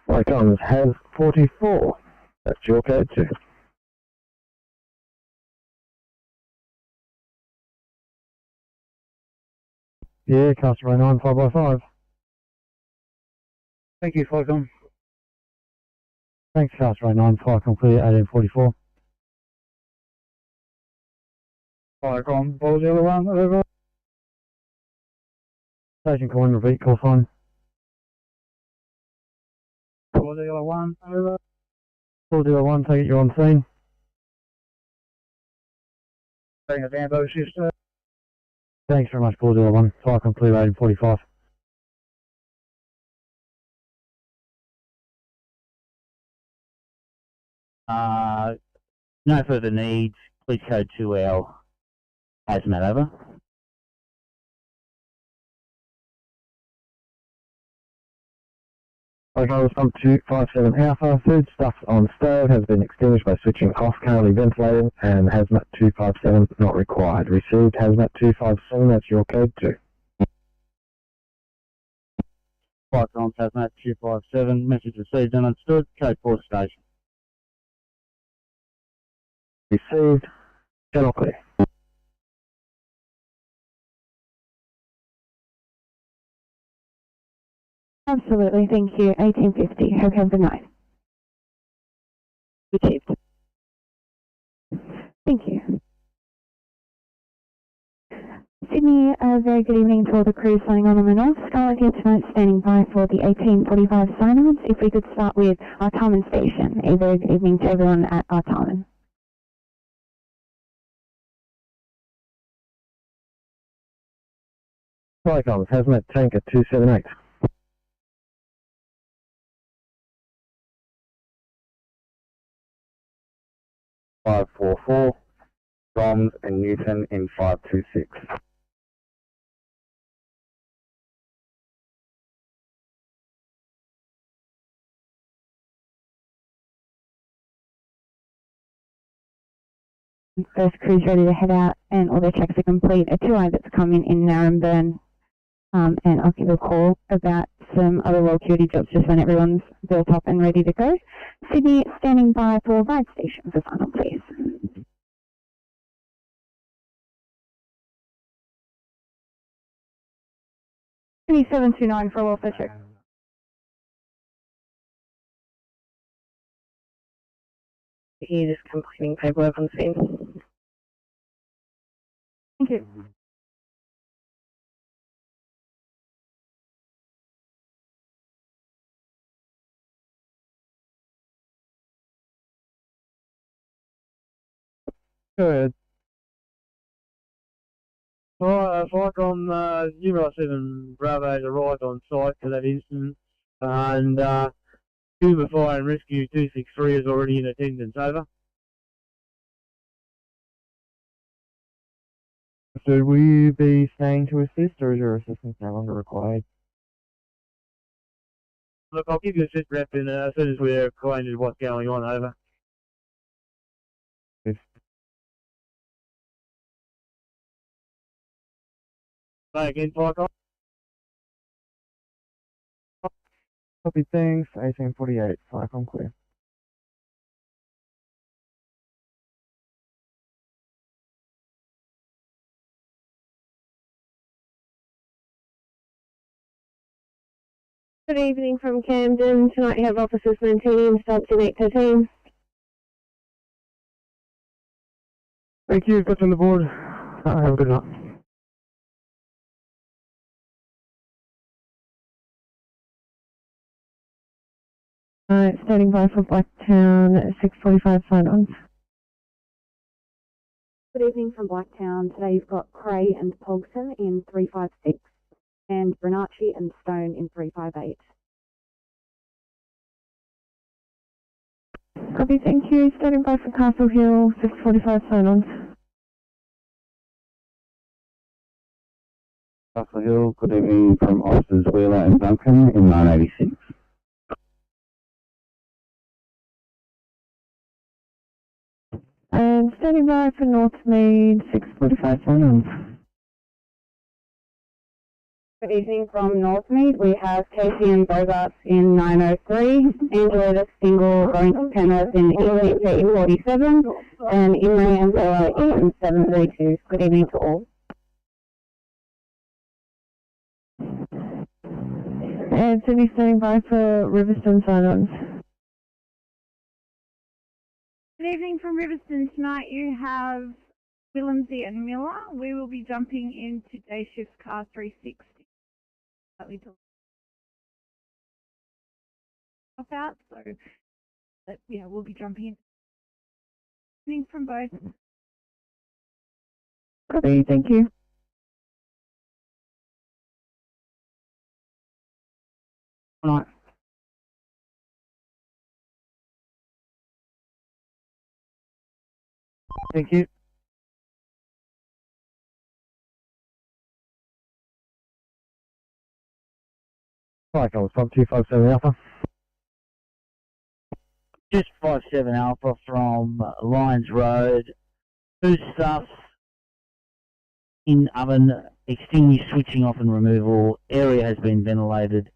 Icons has 44. That's your code too. Yeah, Castaway 9, 5x5. Thank you, Falcon. Thanks, Castaway 9, Falcon clear, 1844. Falcon, Ball 01, over. Station calling, repeat, call sign. Ball 01, over. Ball 01, take it, you're on scene. Bring a Dambo sister. Thanks very much, Ball 01, Falcon clear, 1845. No further needs. Please code to our hazmat, over. Okay, response to 57 Alpha. Food stuff on stove has been extinguished by switching off, currently ventilating, and hazmat 257 not required. Received hazmat 257, that's your code too. Falcon, hazmat 257, message received and understood, code 4 station. Received, channel clear. Absolutely, thank you. 1850. Have a good night. Received. Thank you. Sydney, a very good evening to all the crews signing on the north. Scarlett here tonight, standing by for the 1845 sign-ons. If we could start with Artarmon Station. A very good evening to everyone at Artarmon. Icons, hazmat tanker 278. .544, Roms and Newton in 526. First crew's ready to head out and all their checks are complete. A 2I that's coming in Narrabeen. And I'll give a call about some other well security jobs just when everyone's built up and ready to go. Sydney, standing by for ride station for final, please. Sydney 729 for a welfare check. He just completing paperwork on scene. Thank you. Good. Falcon, Zero 7 Bravo has arrived on site for that incident, and Cuba Fire and Rescue 263 is already in attendance, over. So will you be staying to assist, or is your assistance no longer required? Look, I'll give you a sit rep in as soon as we're acquainted with what's going on, over. Yes. Say again, Falcon. Copy, thanks. 1848, Falcon clear. Good evening from Camden. Tonight we have officers maintaining starts in 813. Thank you, got on the board. Have a good night. Standing by for Blacktown 645 sign-ons. Good evening from Blacktown. Today you've got Cray and Pogson in 356 and Bernacci and Stone in 358. Copy, thank you. Standing by for Castle Hill 645 sign-ons. Castle Hill, good evening from Officers Wheeler and Duncan in 986. And standing by for Northmead 645 sign-ons. Good evening from Northmead. We have Casey and Bogarts in 903, Angela Single going to Penrith in inlc 47, and Imre and Bella in 732. Good evening to all. And Sydney standing by for Riverstone sign-ons. Good evening from Riverstone. Tonight you have Willemsy and Miller. We will be jumping into day shift car 360. Slightly to out, so that we'll be jumping in from both. Copy, thank you. Right. Thank you. Right, I was from 257 Alpha. Just 57 Alpha from Lyons Road. Food stuff in oven, extinguish, switching off and removal. Area has been ventilated.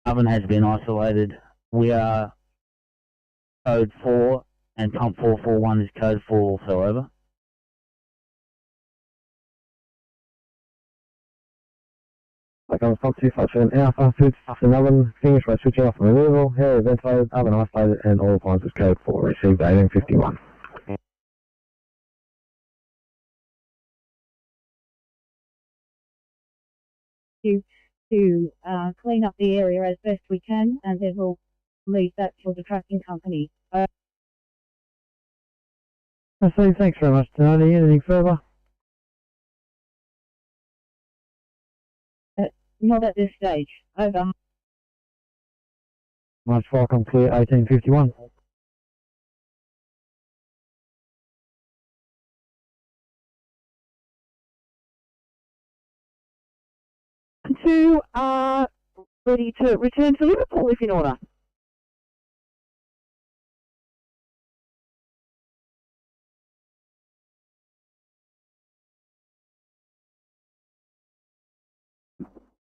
Oven has been isolated. We are code 4 and pump 441 is code 4 also, over. Like I was from 257 Alpha, food stuff in oven, finished by switching off and removal, area ventilated, oven isolated, and all appliances code 4, received 1851. To clean up the area as best we can, and then we'll leave that for the trucking company. I see, thanks very much, Tony. Anything further? Not at this stage. Over. March 4, I'm clear, 1851. Two are ready to return to Liverpool if in order.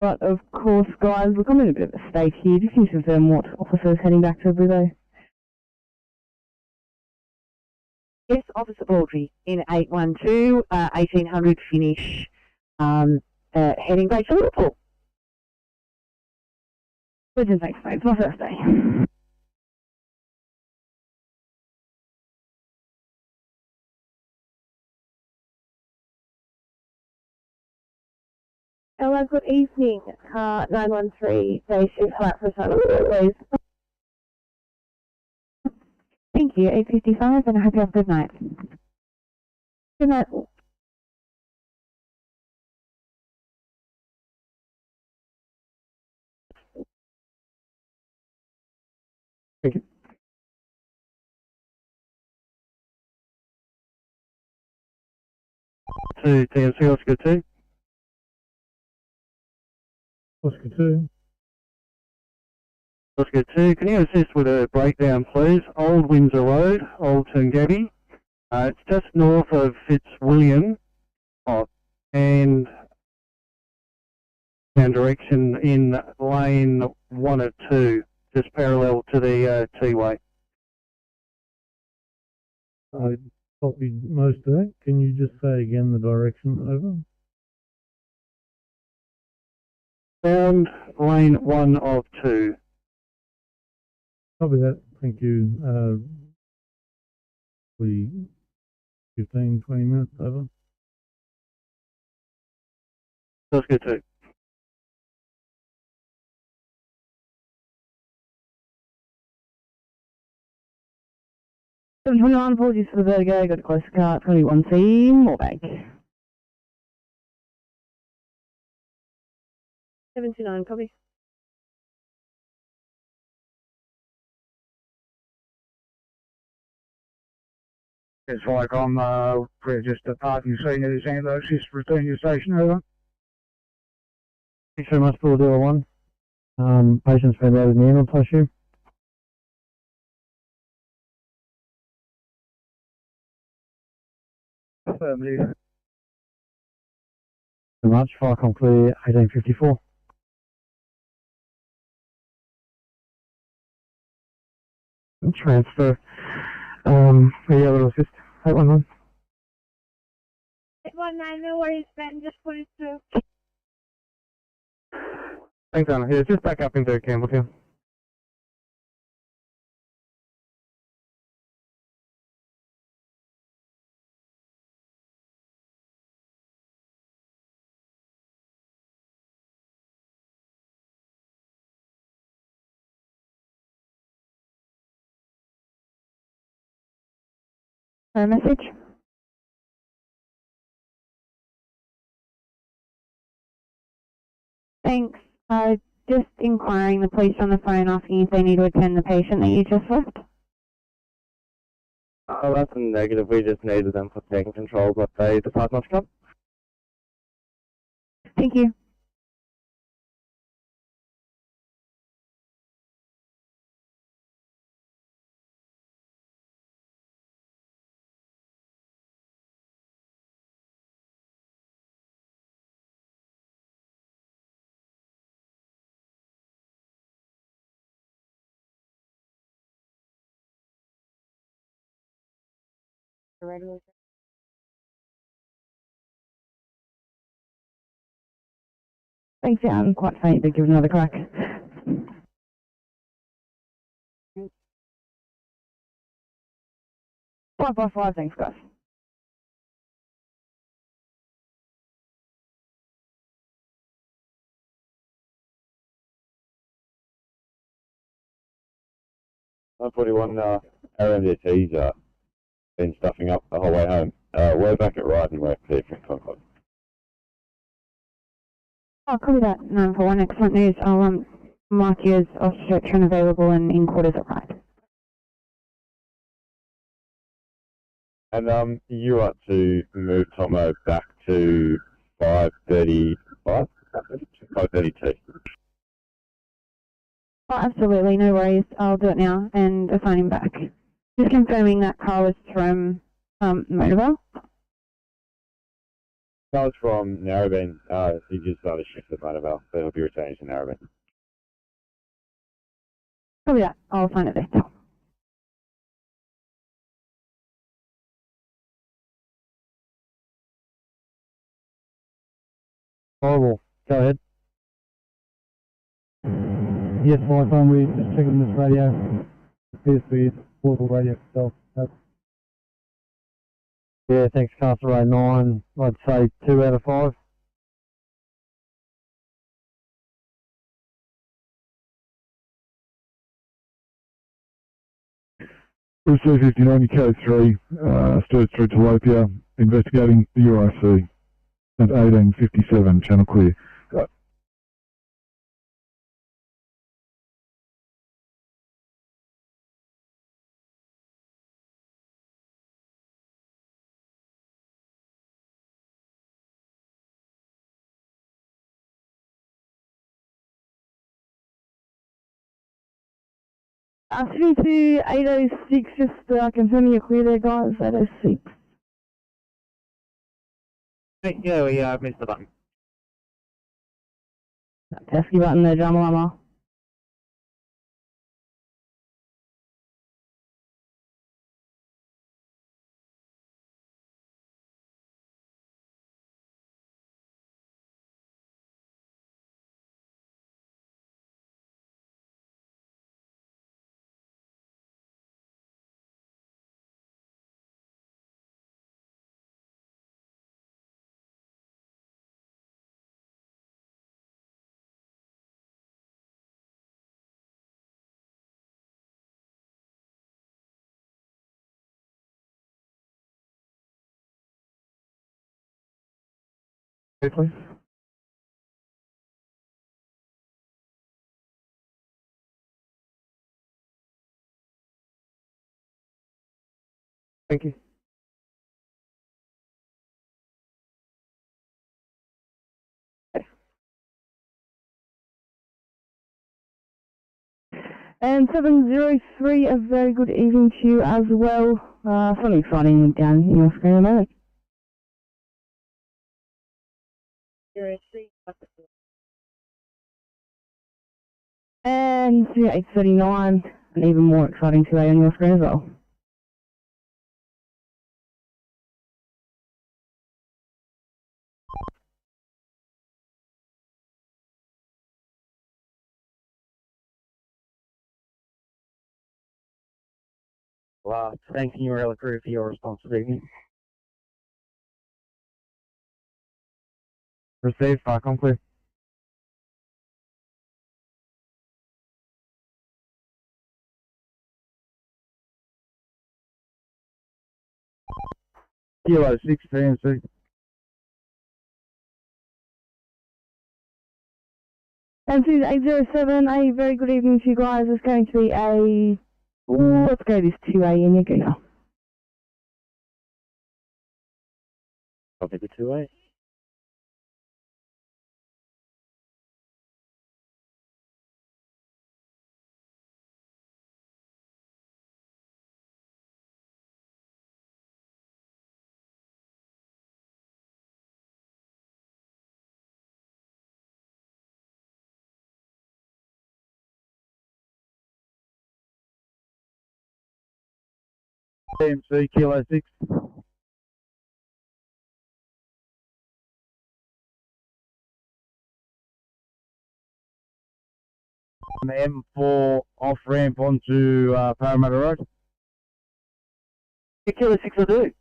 But of course, guys, we're coming in a bit of a state here. Just need to confirm what officers heading back to Britho. Yes, Officer Baldry in 812, 1800 finish, heading back to Liverpool. Legend, thanks, mate. It's my first day. Hello, good evening. 913, day shift flat for some please. Thank you, 8:55, and I hope you have a good night. Good night. Thank you. To TMC, Oscar 2. Oscar 2. Oscar 2, can you assist with a breakdown, please? Old Windsor Road, Old Tungabby. It's just north of Fitzwilliam, and direction in lane 1 of 2, just parallel to the T-way. I copied most of that. Can you just say again the direction, over? Found lane 1 of 2. Copy that. Thank you. We 15, 20 minutes, over. Oscar 2. Apologies for the vertigo, got a close car, 21C, more bag. 79, copy. It's like I'm just a parking scene at this end, just return your station, over. Thanks very much, 401. Patient's been loaded in the ambulance, I assume. Affirmative. Very much, fire clear, 1854. transfer. Are you able to assist? 811. 819, no worries, Ben, just put it through. Thanks, Anna. Yeah, just back up into Campbelltown. Message. Thanks. Just inquiring the police on the phone asking if they need to attend the patient that you just left. Oh, that's a negative. We just needed them for taking control, but they decided not to come. Thank you. Thanks, yeah, I'm quite faint, but give it another crack. 555, thanks, guys. I'm 41, our MDT's been stuffing up the whole way home. We're back at Ryde and we're clear for Concord. Oh, copy that. 941, excellent news. I'll mark you as off-stretch and available and in quarters at Ryde. And you want to move Tomo back to 535? 532. Oh, absolutely, no worries. I'll do it now and assign him back. Just confirming that car was from Motorville. That was from Narrabeen. He just started shift at Motorville, so he'll be returning to Narrabeen. Copy that. I'll assign it there. Horrible. Go ahead. Yes, my phone, we're just checking this radio. Appears to be portable radio itself. Yeah, thanks, Constable 9. I'd say 2 out of 5. Received 59 code 3, Sturt Street to Lopia, investigating the UIC at 1857, channel clear. City to 806, just confirming you're clear there, guys. 806. Yeah, we missed the button. That pesky button there, Jamalama. Okay, please. Thank you. And 703, a very good evening to you as well. Something exciting down in your screen at the moment. And 839, an even more exciting 2A on your screen as well. Thanking your Ella crew for your response this evening. Received, I'm clear. Kilo 6 TNC. MC 807, a very good evening to you guys. It's going to be a... Ooh, let's go this 2A in your Gooner. Copy the 2A. TMC Kilo 6. On the M4 off ramp onto Parramatta Road. Kilo 6 will do.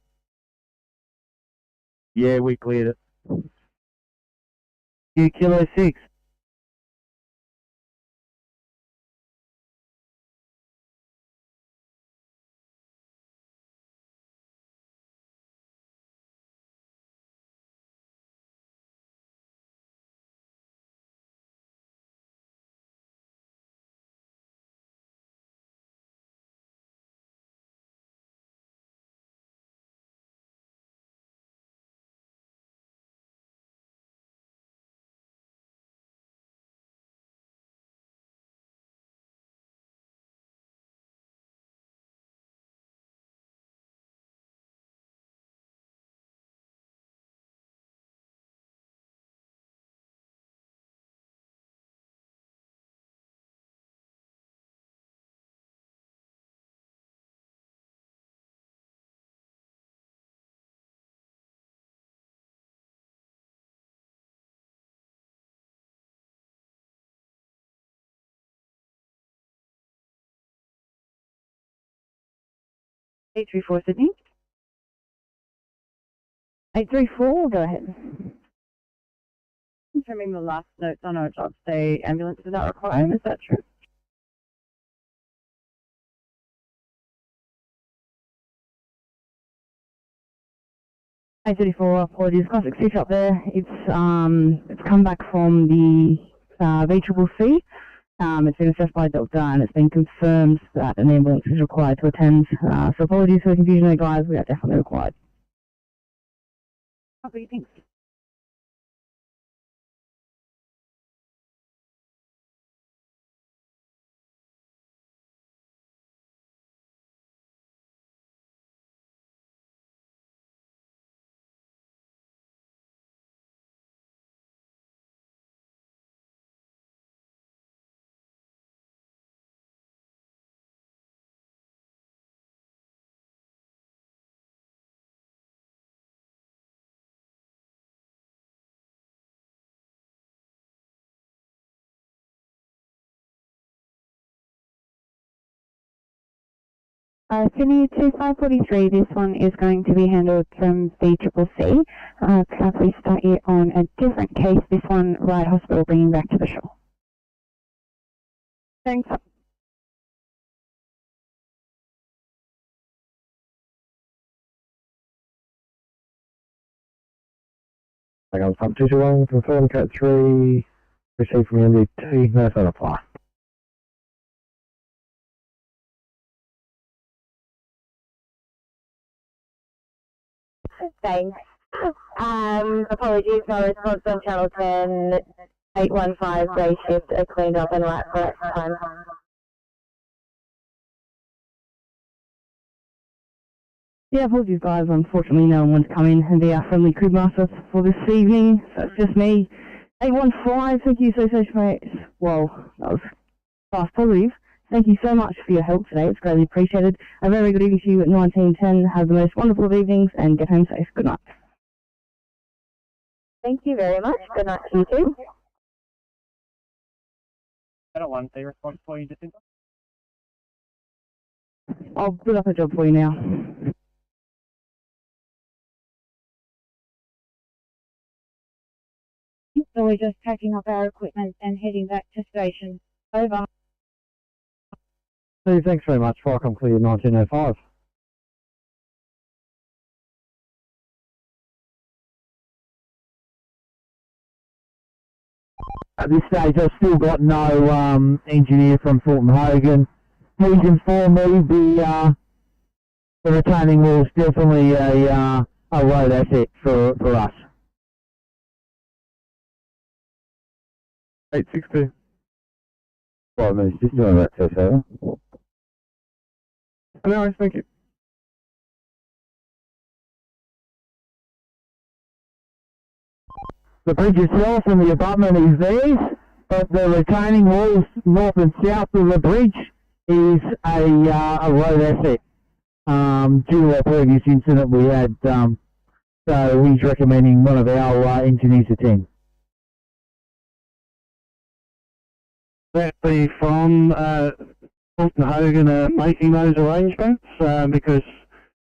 Yeah, we cleared it. Kilo 6. Eight 834 Sydney. 834, go ahead. Confirming the last notes on our job say ambulance is not required, is that true? Apologies, classic switch up there. It's come back from the VCCC. It's been assessed by a doctor and it's been confirmed that an ambulance is required to attend. So apologies for the confusion there, guys. We are definitely required. Copy, thanks. Sydney 2543, this one is going to be handled from VCCC. Can I please start you on a different case, this one Ryde Hospital bringing back to the shore. Thanks. Hang on, pump 221, confirm cat 3, received from MDT, no phone apply. Thanks. Apologies, no response on channel 10, 815 day shift, cleaned up and right for next time. Yeah, apologies guys, unfortunately no one wants to come in and be our friendly crew master for this evening, so it's just me. 815, thank you, Association mate. Well, that was fast positive. Thank you so much for your help today. It's greatly appreciated. A very good evening to you at 1910. Have the most wonderful of evenings and get home safe. Good night. Thank you very much. Good night to you too. I don't want a response for you, Jacinta. I'll put up a job for you now. So we're just packing up our equipment and heading back to station. Over. Hey, thanks very much. Welcome clear 1905. At this stage, I've still got no engineer from Thornton Hogan. Please inform me the retaining wall is definitely a road asset for us. 862. 5 minutes, just doing that test over. No worries, thank you. The bridge itself and the abutment is theirs, but the retaining walls north and south of the bridge is a road asset. Due to a previous incident we had, so he's recommending one of our engineers attend. That be from Thornton Hogan making those arrangements because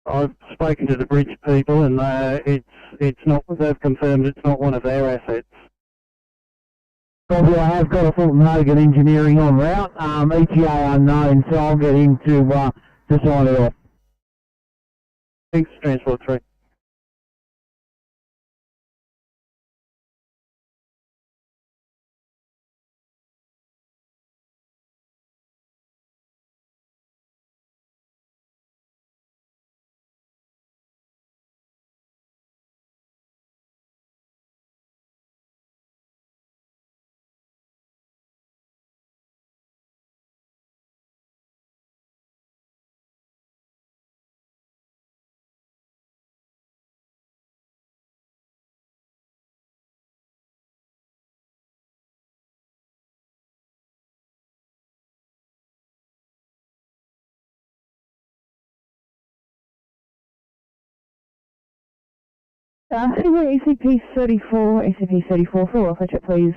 I've spoken to the bridge people and it's not. They've confirmed it's not one of their assets. Probably I have got a Thornton Hogan engineering on route. ETA unknown, so I'll get him to sign it off. Thanks, Transport 3. ACP 34, ACP 34, full off it, please.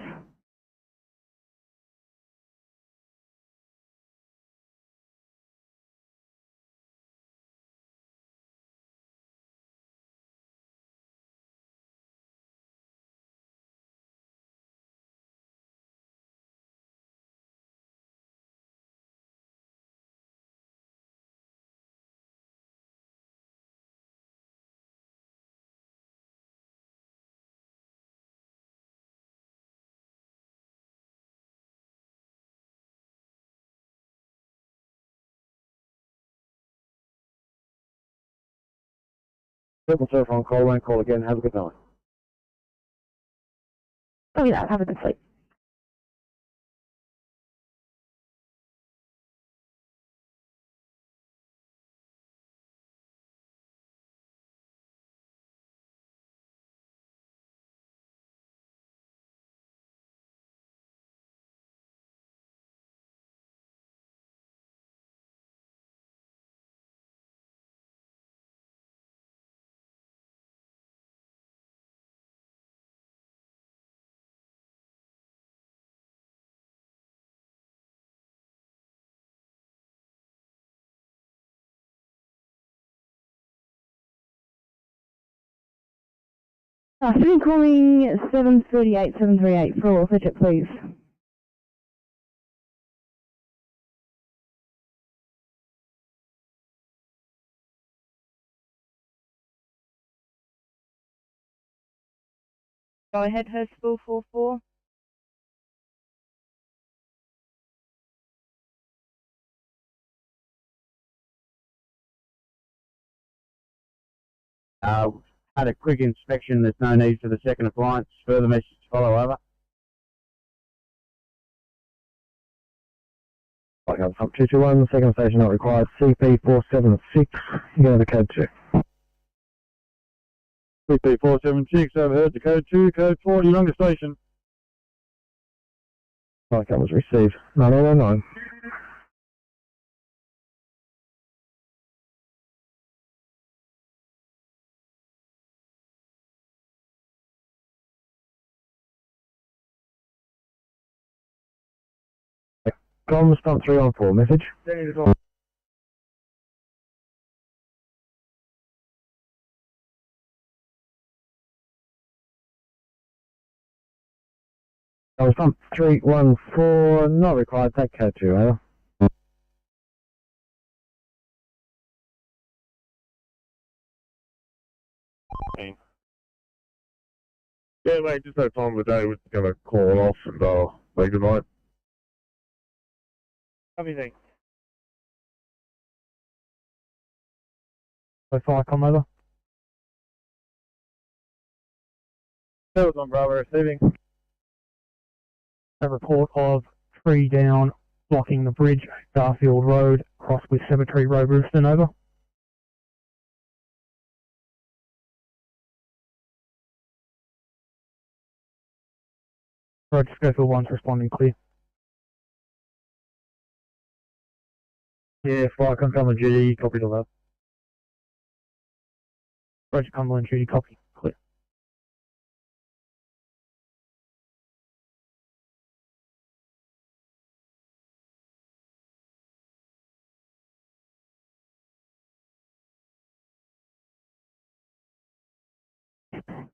Triple surf on call, won't call again. Have a good night. Oh yeah, have a good sleep. Sydney calling 738, full off it, please. Go ahead, Hurstville 44. Had a quick inspection. There's no need for the second appliance. Further message to follow. Over. Welcome up 221, second station not required, CP 476, you can have the code 2. CP 476, overheard the code 2, code 4, Younga Station. Welcome was received, 909. Comms, pump 314, message. Comms, pump 314, not required, take code 2, over. Yeah, mate, just that time of the day we're just going to call it off and say goodnight. Everything. So far, come over. That was on Bravo receiving. A report of tree down blocking the bridge, Garfield Road, cross with Cemetery Road, Riverston, over. Road Schofield 1's responding clear. Yeah, fire Cumberland duty, copy to that. Roger Cumberland duty, copy, clear.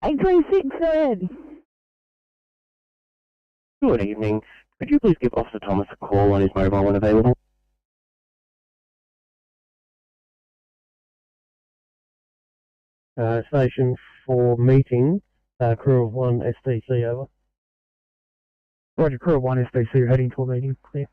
$826, go ahead. Good evening. Could you please give Officer Thomas a call on his mobile when available? Station for meeting, crew of 1 STC, over. Roger, crew of 1 SBC, heading to a meeting, clear.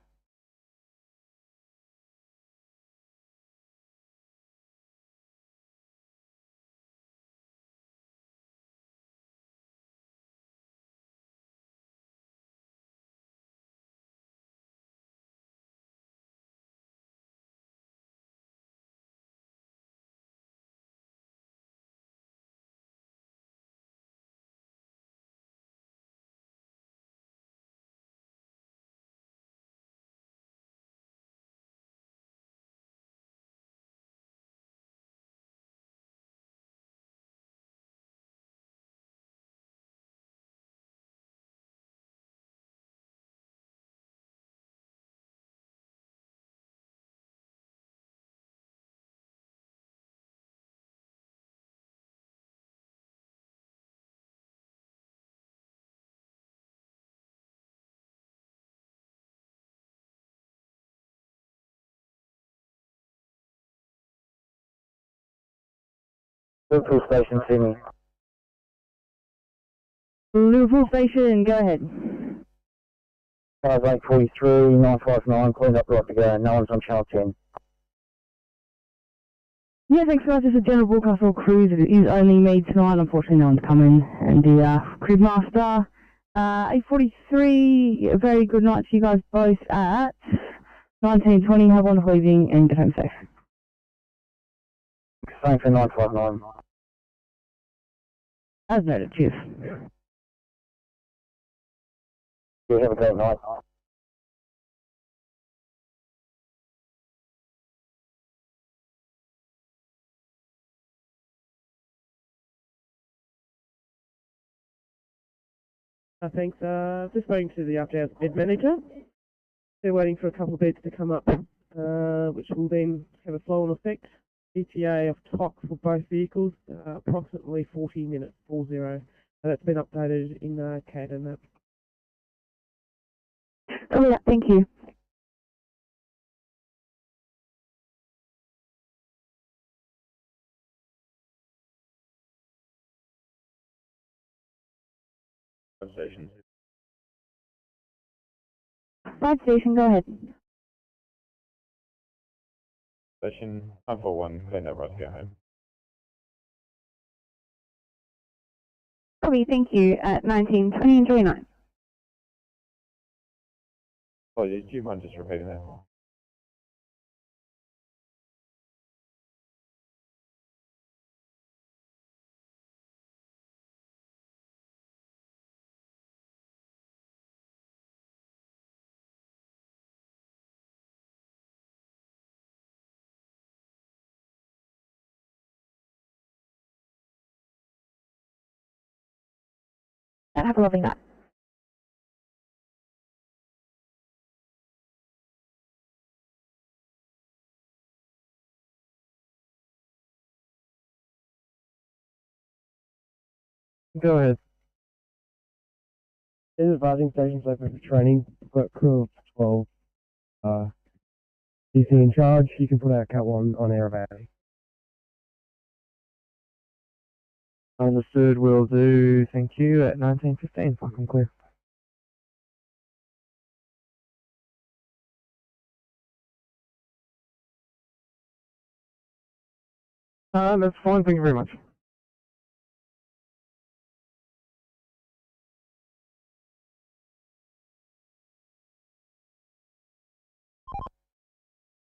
Liverpool Station, Sydney. Liverpool Station, go ahead. 5843, 959, cleaned up right to go, no one's on channel 10. Yeah, thanks guys, it's a general broadcast all crews. It is only me tonight, unfortunately no one's coming. And the crib master, 8:43, a very good night to you guys both at 19:20, have a wonderful evening and get home safe. Same for 959. As noted, cheers. You have a great night. Thanks. Just waiting to the update bed manager. They're waiting for a couple of beds to come up, which will then have a flow-on effect. ETA of TOC for both vehicles, approximately 40 minutes, 40. That's been updated in CAD and that. Oh yeah, thank you. Station. 5 station, go ahead. Station 141, cleaned up right to go home. Copy, thank you, at 19:20 and 29. Oh, do you mind just repeating that? Have a lovely night. Go ahead. Is advising stations open for training. We've got a crew of 12. DC in charge. You can put out Cat 1 on air about it. Understood. We'll do. Thank you at 19:15. Fucking clear. That's fine. Thank you very much.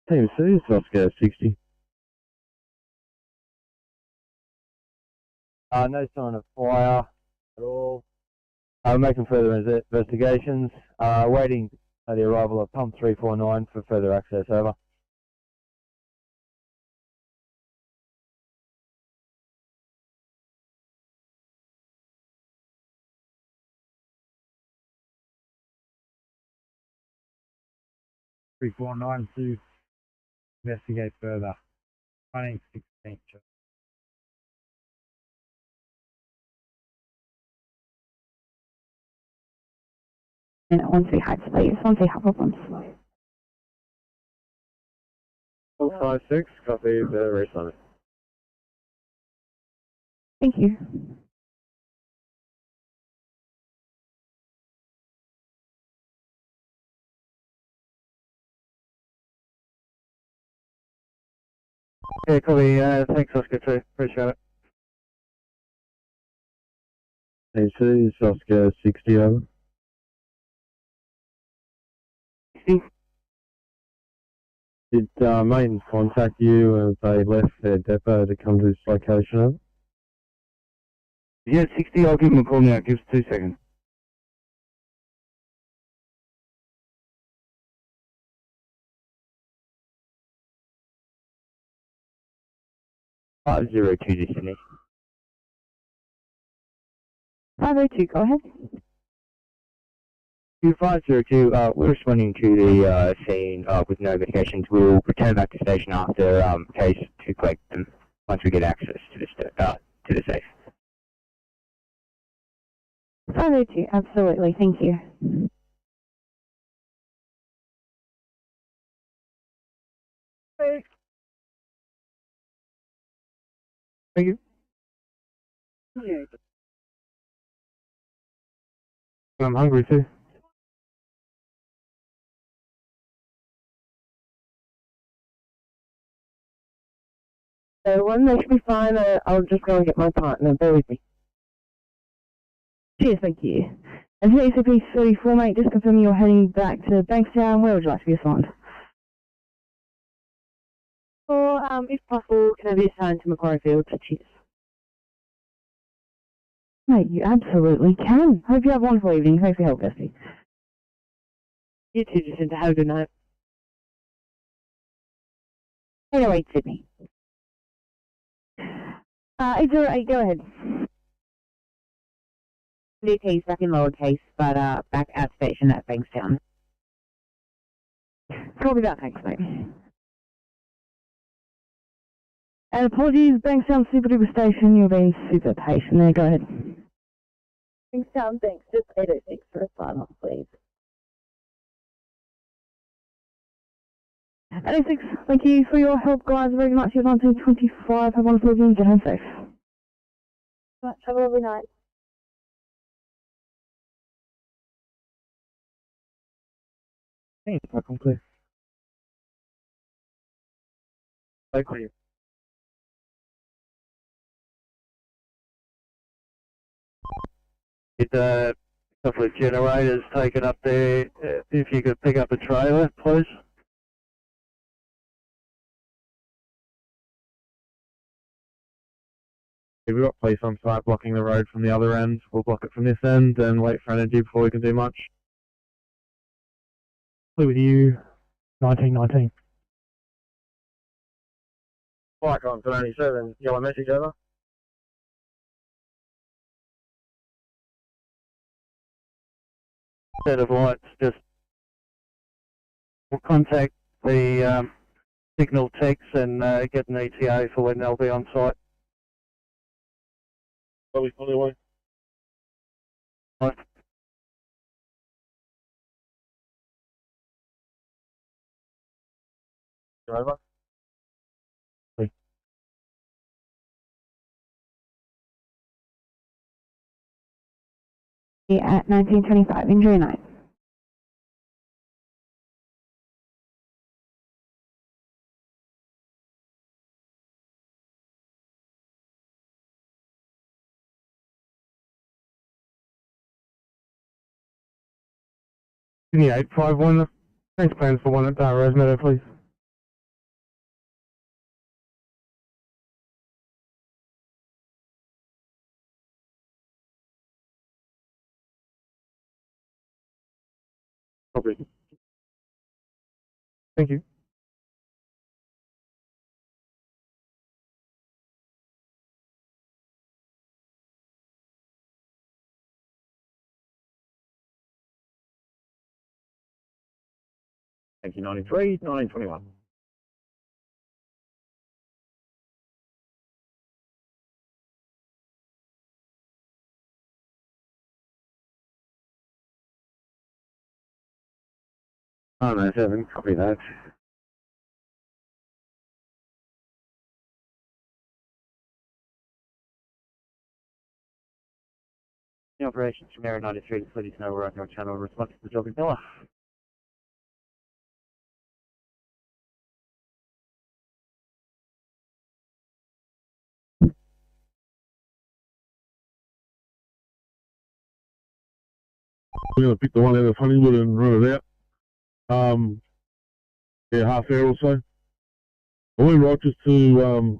Team C, Oscar 60. No sign of fire at all. Making further investigations. Waiting the arrival of pump 349 for further access. Over. to investigate further. Running 16. And once we have please, once we have problems. 456, copy the race limit. Thank you. Yeah, copy. Thanks, Oscar 2. Appreciate it. Team C, Oscar 60 over. Did Maiden contact you and they left their depot to come to this location over? Yeah, 60, I'll give him a call now. Give us 2 seconds. Five 02 to Sydney. 502, go ahead. 2502, we're responding to the scene with no medications. We'll return back to station after case to collect them once we get access to the safe. 502, absolutely, thank you. Thank you. I'm hungry too. So one, they should be fine. I'll just go and get my partner. Bear with me. Cheers, thank you. And for ACP 34, mate, just confirming you're heading back to Bankstown. Where would you like to be assigned? Or, if possible, can I be assigned to Macquarie Field? Cheers. Mate, you absolutely can. Hope you have a wonderful evening. Thanks for your help, Bestie. You too, Jacinta. Have a good night. 808 Sydney. 808, go ahead. New case back in lowercase, but back at station at Bankstown. Copy that, thanks, mate. And apologies, Bankstown Super Duper Station, you're being super patient there, go ahead. Bankstown, thanks. Just 806 for a sign-off, please. 806, thank you for your help, guys. Very much. You're 1925. Have a wonderful evening. Get home safe. Have a lovely night. Thanks, fucking clear. So clear. Get a couple of generators taken up there. If you could pick up a trailer, please. We've got police on site blocking the road from the other end. We'll block it from this end and wait for energy before we can do much. With you, 1919. Flight on 97, yellow message over. Set of lights, just we'll contact the signal techs and get an ETA for when they'll be on site. Probably fully away. Over. At 1925, injury 9. Sydney 851, change plans for one at Rose Meadow, please. Copy. Thank you. Thank you, 93, 1921. Oh, no, 7, copy that. The operations from Area 93 to let you know we're on your channel in response to the job in Miller. We're going to pick the one out of Honeywood and run it out. Yeah, half hour or so. Are we right just to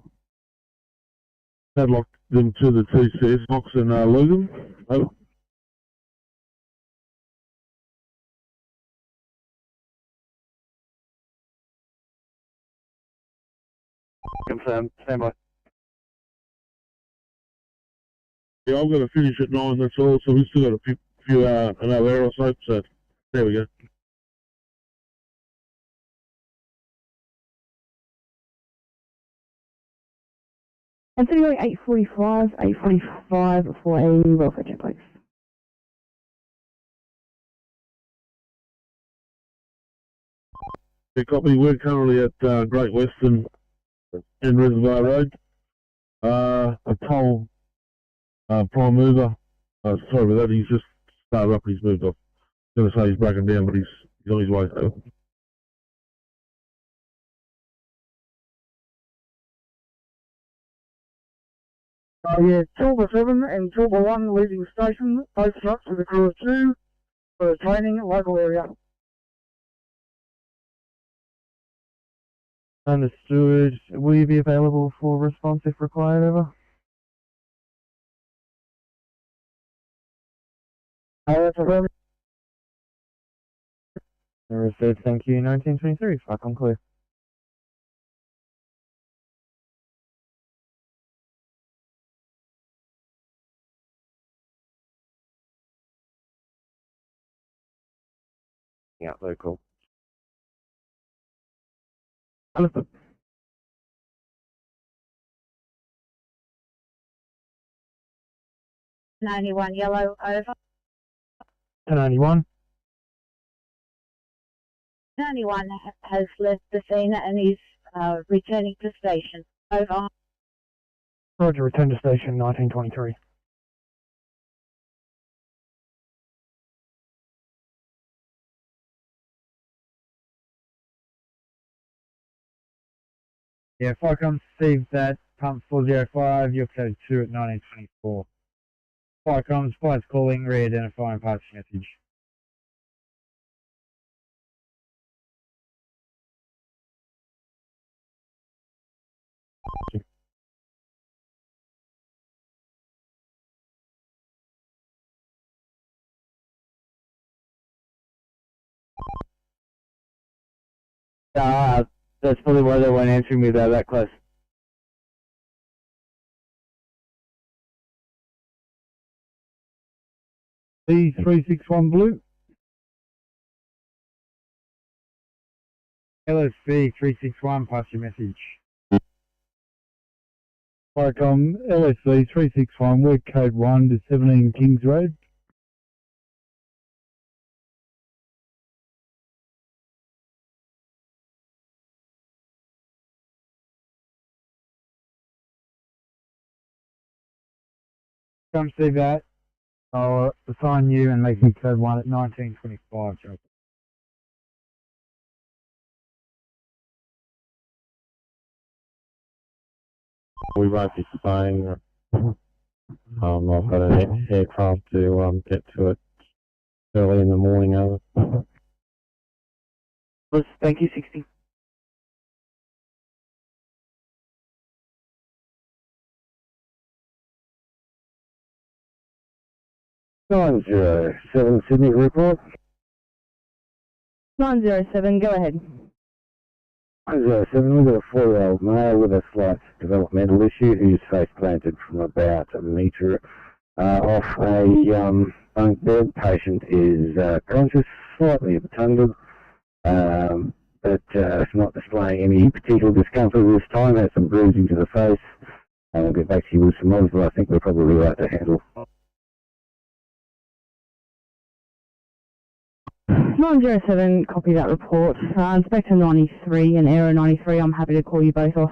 padlock them to the TCS box and leave them? Over. Confirmed. Stand by. Yeah, I'm going to finish at 9, that's all, so we've still got a few another hour or so there we go. Considering 8:45 for a welfare check, please. Yeah, copy. We're currently at Great Western and Reservoir Road. A toll prime mover. Sorry about that. He's just started up and he's moved off. I was going to say he's broken down, but he's on his way. Yeah, Silver 7 and Silver 1 leaving station, both trucks with a crew of 2 for training at local area. Understood. Will you be available for response if required, over? That's a Understood, thank you. 1923, fuck, I'm clear. Yeah, very cool. Understood. '91 yellow, over. 1091. 91 has left the scene and is returning to station. Over. Roger, return to station, 1923. Yeah, Firecom received that, pump 405, you're code 2 at 1924. Firecom, spies calling, re-identifying parts message. That's probably why they weren't answering me that close. B361 blue. LSV 361, pass your message. Firecom, LSV 361, we're code 1 to 17 Kings Road. Come see that. I'll assign you and make you code 1 at 1925, Joe. We won't be staying. I've got an aircraft to get to it early in the morning. Over. Thank you, 60. Nine 907 Sydney report. 907, go ahead. 907, we've got a 4-year-old male with a slight developmental issue who's face planted from about a metre off a bunk bed. Patient is conscious, slightly obtunded, but not displaying any particular discomfort at this time. Has some bruising to the face. I'll get back to you with some others, but I think we're probably right to handle. 907, copy that report. Inspector 93 and Error 93, I'm happy to call you both off.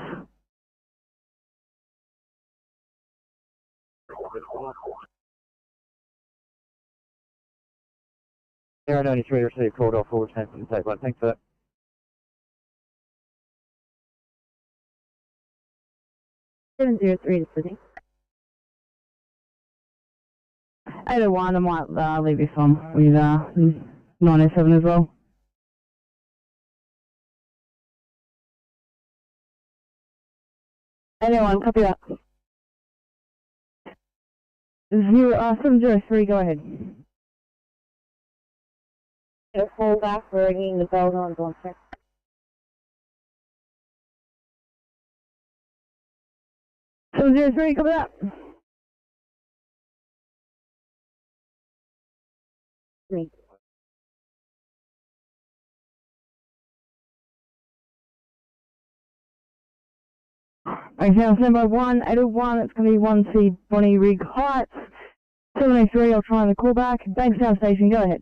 Error 93 received called off forward to take one. Thanks for that. 703 to Sydney. 801, I might leave this on with 907 as well. Anyone, copy that. 703, go ahead. Get a call back, we're ringing the bell on one sec. So 03, copy that. Me. Okay, now number 801, it's going to be 1C Bonnie Rig Heights. 703, I'll try and call back. Bankstown Station, go ahead.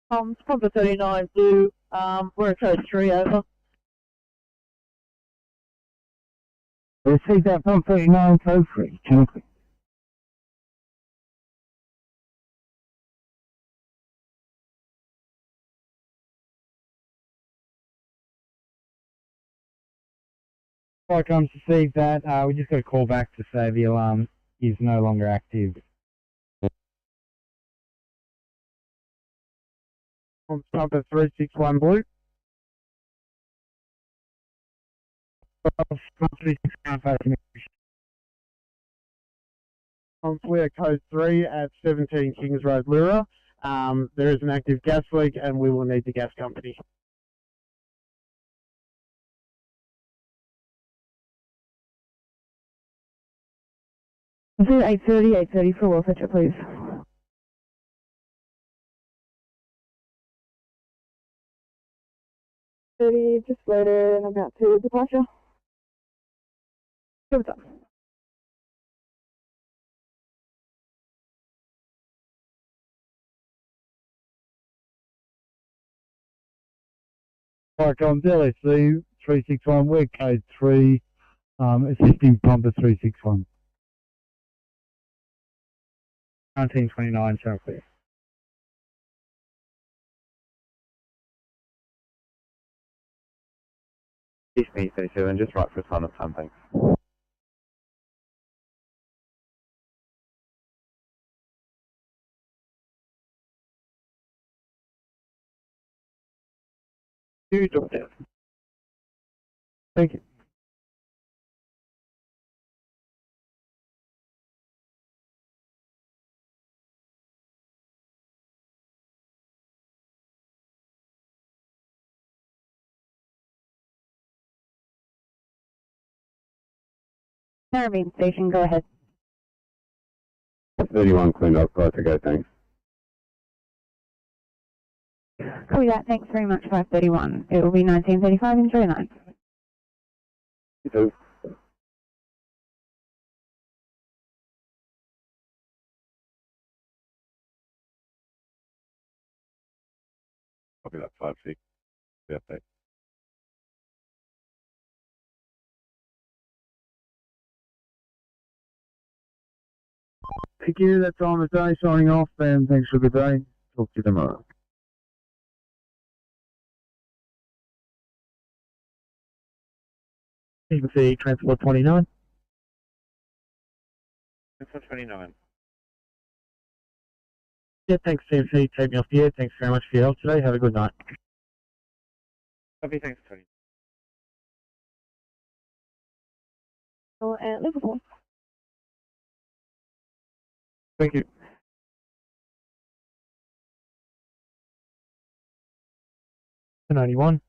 It's probably 39 Blue, we're at code 3, over. Receive that from 39 code 3, Chunky. Comes to see that, we just got a call back to say the alarm is no longer active. On number 361 Blue. On clear code 3 at 17 Kings Road, Lyra. There is an active gas leak and we will need the gas company. Is it 830, 830 for Will Fetcher, please? Just loaded and about to departure. Go with that. Paracom LSC 361, we're code 3, assisting pumper 361. 1929, show clear. East Meet 37, just right for a sign of something. You drop down. Thank you. Ferry Station, go ahead. 31 cleaned up, right to go, thanks. Copy that, thanks very much, 531. It will be 1935 and 39. You too. Copy that 5-6. The update. Thank you, that's all the day, signing off, and thanks for a good day. Talk to you tomorrow. CMC Transport 29. Transport 29. Yeah, thanks CMC, take me off the air. Thanks very much for your help today. Have a good night. Copy, thanks, Tony. At Liverpool. Thank you. To 91.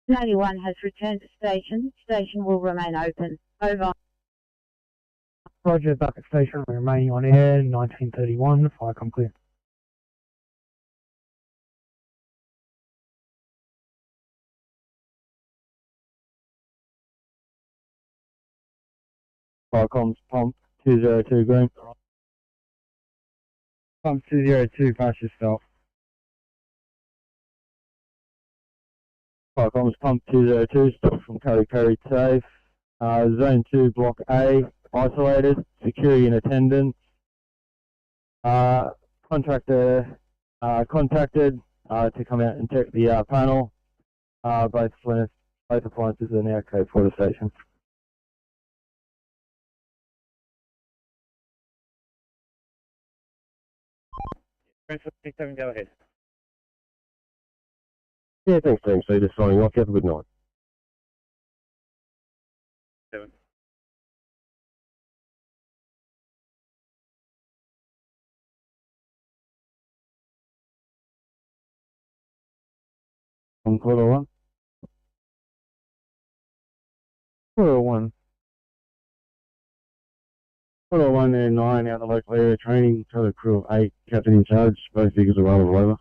91 has returned to station. Station will remain open. Over. Roger, back at station, remaining on air, 1931, Firecom clear. Firecom's pump 202 green. Pump 202, fast your stop. Firecom's pump 202, stop from Curry safe. Zone 2, block A, isolated, security in attendance. Contractor contacted to come out and check the panel. Both appliances are now code for the station. Transport 27, go ahead. Yeah, thanks, TMC. Just signing off. Have a good night. 7. On quarter one. Quarter one and 9 out of the local area training. Total crew of 8. Captain in charge. Both vehicles are well over.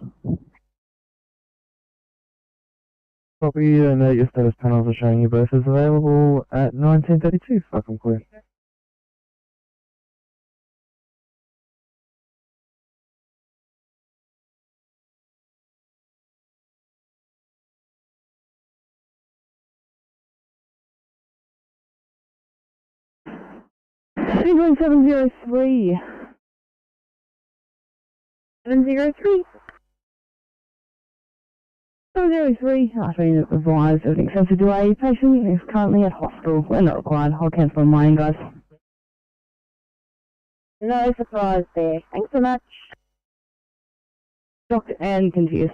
Copy, and your status panels are showing you both as available at 1932. Fucking clear. Signal 703. 703. 703. I've been advised of an excessive delay. Patient is currently at hospital. We're not required. I'll cancel on my end, guys. No surprise there. Thanks so much. Shocked and confused.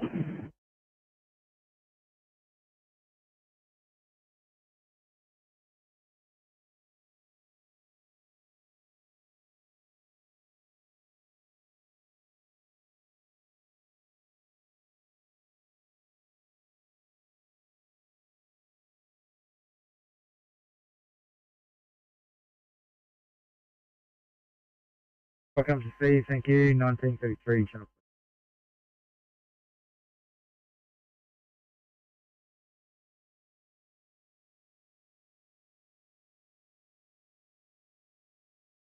Welcome to Steve, thank you, 1933. Channel.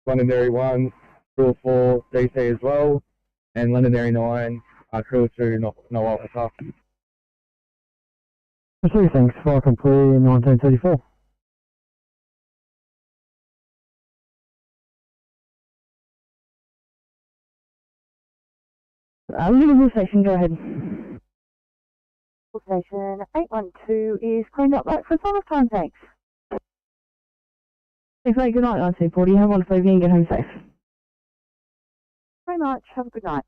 Londonderry 1, Crew 4, DC as well, and Londonderry 9, Crew 2, no officer. Receive, thanks, Firecom clear, 1934. Liverpool station, go ahead. Station 812 is cleaned up right for summertime, thanks. Thanks, mate. Good night, 1940. Have a wonderful evening and get home safe. Very much. Have a good night.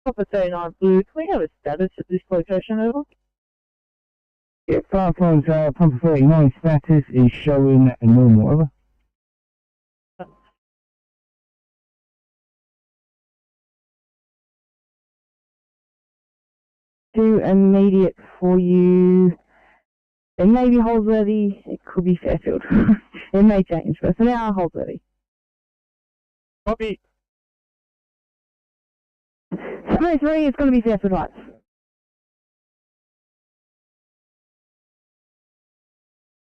Papa 39 Blue, can we have a status at this location, over? Yeah, Firefox pump 39 status is showing normal, over. Do immediate for you. It may be Holsworthy, it could be Fairfield. It may change, but for now, Holsworthy. Copy. 703 is going to be Fairfield Heights.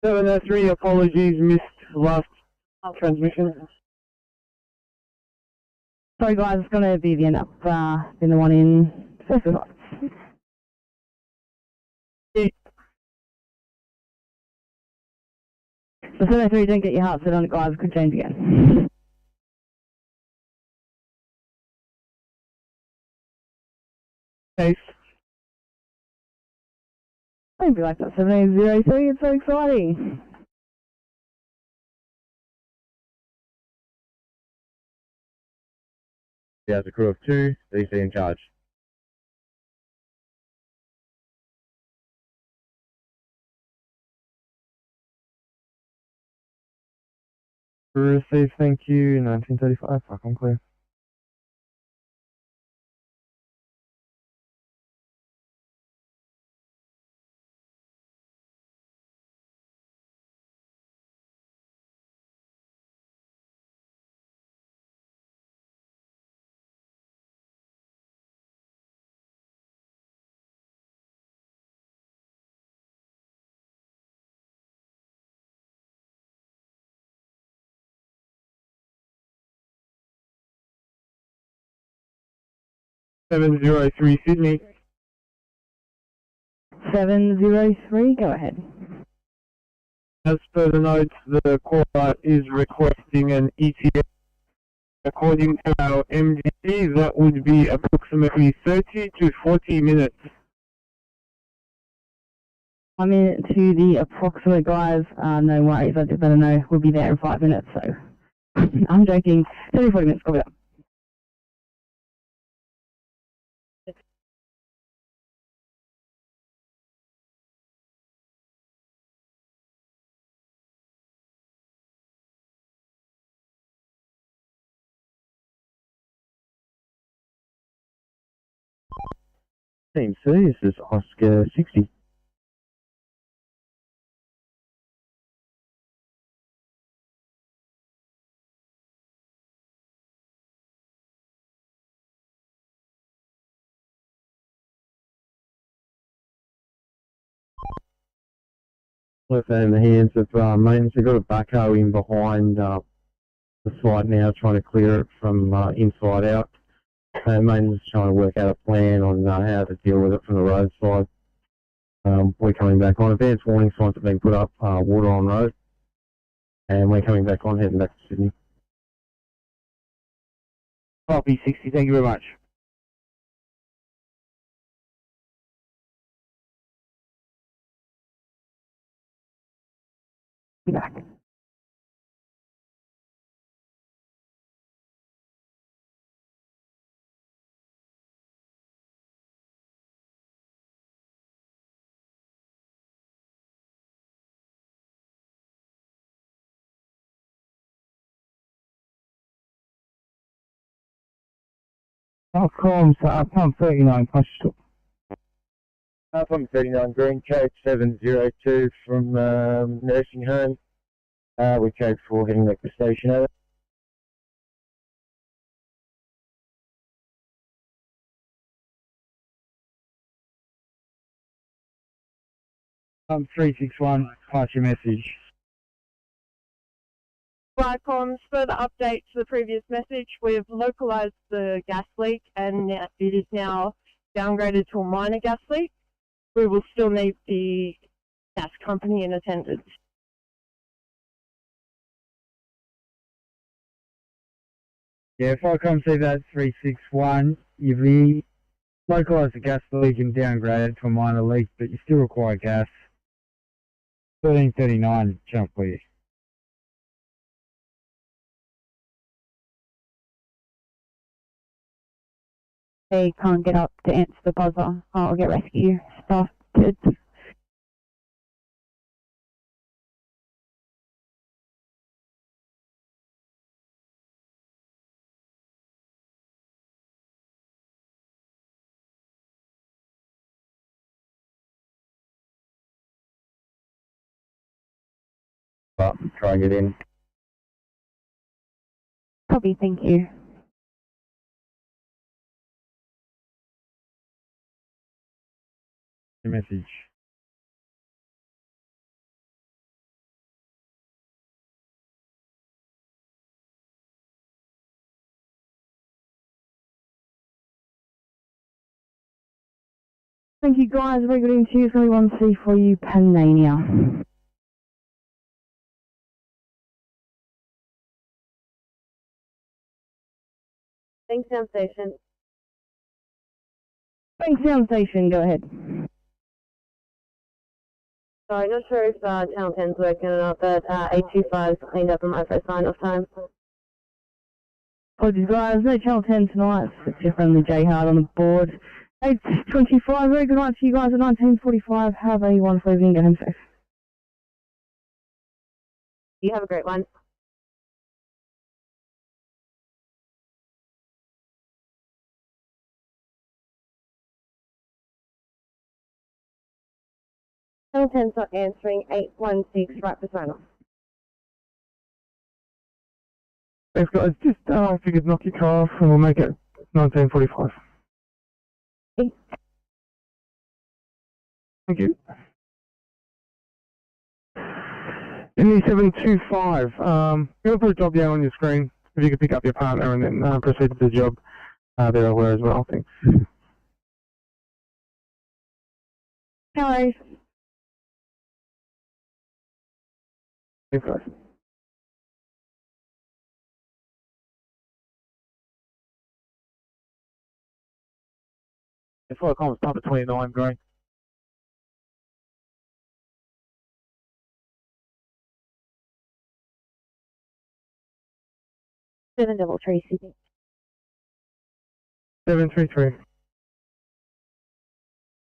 Apologies, missed last Transmission. Sorry guys, it's going to be the end up, in the one in first of all. So 703, don't get your heart set on it guys, could change again. Safe. Don't be like that 7803, it's so exciting. There's a crew of 2, DC in charge. Receive, thank you, 1935, fuck, I'm clear. Sydney. 703, go ahead. As per the notes, the caller is requesting an ETA. According to our MDC, that would be approximately 30 to 40 minutes. I mean, to the approximate guys, no worries, I just better know we'll be there in 5 minutes, so. I'm joking, 30 40 minutes, copy that. Team C, this is Oscar 60. Left in the hands of maintenance. They've got a backhoe in behind the site now, trying to clear it from inside out. Maintenance is trying to work out a plan on how to deal with it from the roadside. We're coming back on. Advanced warning signs have been put up, water on road. And we're coming back on, heading back to Sydney. Copy 60, thank you very much. Back. Outcomes, pump 39, push stop. Pump 39, green code 702 from nursing home. We code 4 heading back to station over. Pump 361, pass your message. Comms, further update to the previous message. We've localised the gas leak and it is now downgraded to a minor gas leak. We will still need the gas company in attendance. Yeah, if I come see that 361, you've localised the gas leak and downgraded to a minor leak, but you still require gas. 1339, jump clear. They can't get up to answer the buzzer. I'll get rescue started. Try and get in. Copy, thank you. Your message. Thank you guys, very good interview. It's only 1C for you, Panania. Thanks, Sound Station. Thanks, Sound Station, go ahead. Sorry, not sure if Channel 10's working or not, but 825's cleaned up in my first sign-off time. Apologies guys, no Channel 10 tonight. It's your friendly J Hard on the board. 8:25, very good night to you guys at 19:45. Have a wonderful evening, get home safe. You have a great one. Channel 10's not answering. 816, right for sign-off. Thanks guys, just if you could knock your car off and we'll make it 19:45. Thank you. NE725, I'm going to put a job down on your screen. If you could pick up your partner and then proceed to the job, they're aware as well, thanks. Hello. Thanks guys. It's 4 comms, Papa 29, green. Seven double three, Sydney. 733.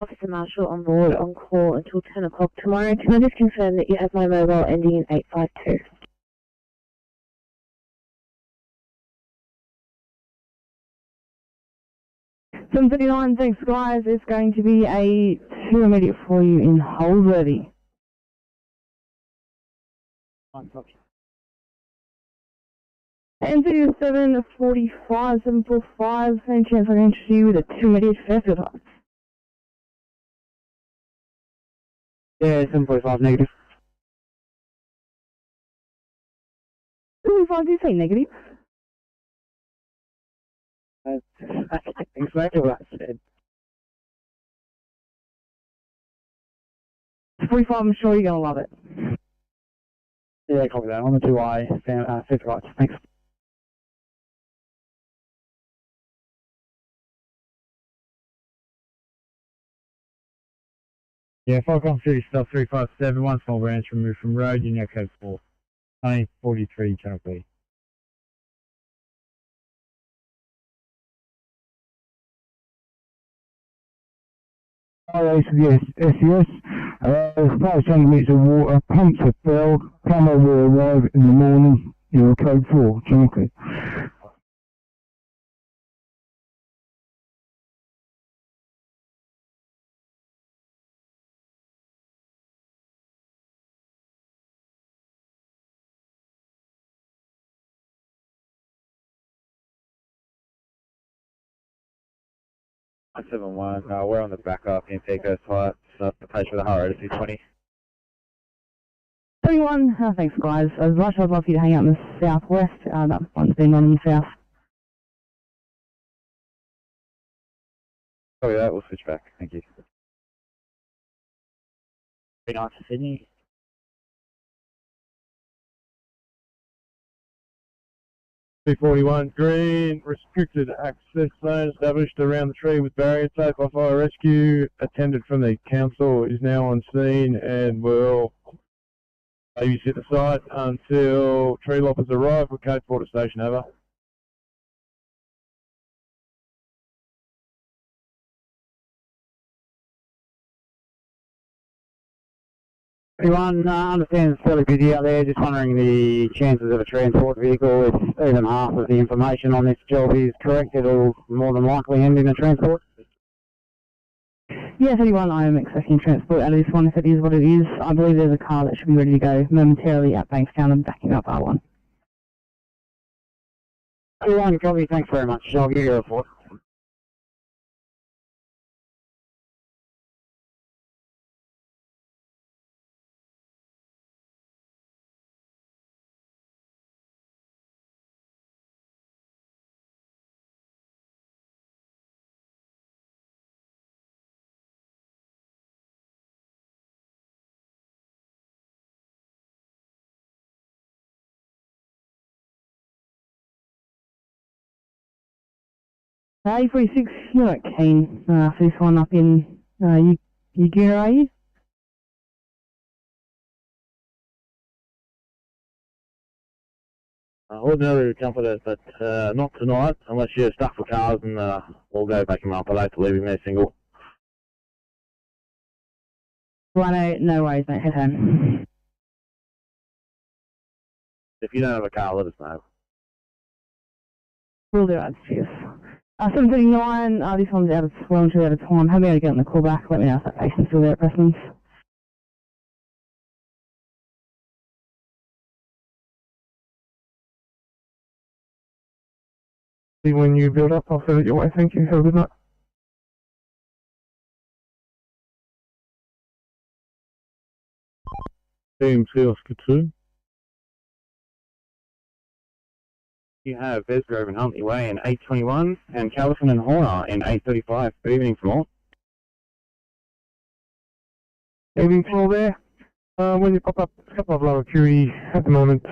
Officer Marshall on board on call until 10 o'clock tomorrow. Can I just confirm that you have my mobile ending in 852? Some 39, thanks guys. It's going to be a 2 immediate for you in Holsworthy. And 745, 745, same chance I can interest you with a 2 immediate Fairfield Heights. Yeah, 745 negative. 745, do you say negative? That's exactly what I said. 45, I'm sure you're going to love it. Yeah, copy that. On the 2i, Fairfield Heights. Thanks. Yeah, Falcon City Stuff 357, one small branch removed from road, Union Code 4. 1943, Channel B. Yes, SES. As far as 100 metres of water, pumps have failed. Plumber will arrive in the morning. You're code 4, Chunky. I 71, we're on the back up in Pecos Heights, the page for the heart rate is 220. 21, thanks guys. As much as I'd love for you to hang out in the southwest, that one's been on in the south. Copy that, we'll switch back, thank you. Very nice to Sydney. P41 green, restricted access zone established around the tree with barriers. Safe by fire rescue. Attendant from the council is now on scene and will babysit the site until tree loppers arrive. We're code 4 to station, over. Everyone, understand it's fairly busy out there. Just wondering the chances of a transport vehicle. If even half of the information on this job is correct, it'll more than likely end in a transport. Yes, 31, I am expecting transport out of this one if it is what it is. I believe there's a car that should be ready to go momentarily at Bankstown and backing up R1. Everyone, copy. Thanks very much. I'll give you a report. A46, you're not keen for this one up in Uguna, are you? Ordinarily we come for that, but not tonight, unless you're stuck for cars and we'll go back him up. I'd like to leave him there single. Righto, no worries, mate. Head home. If you don't have a car, let us know. Will do, right, cheers. 739, this one's well and truly out of time. How about I get on the call back? Let me know if that patient's still there at Preston's. See when you build up, I'll send it your way. Thank you. Have a good night. TMC Oscar 2. You have Besgrove and Huntley Way in 821 and Calverton and Horner in 835. Good evening from all. Evening to all there. When you pop up, there's a couple of low acuity at the moment.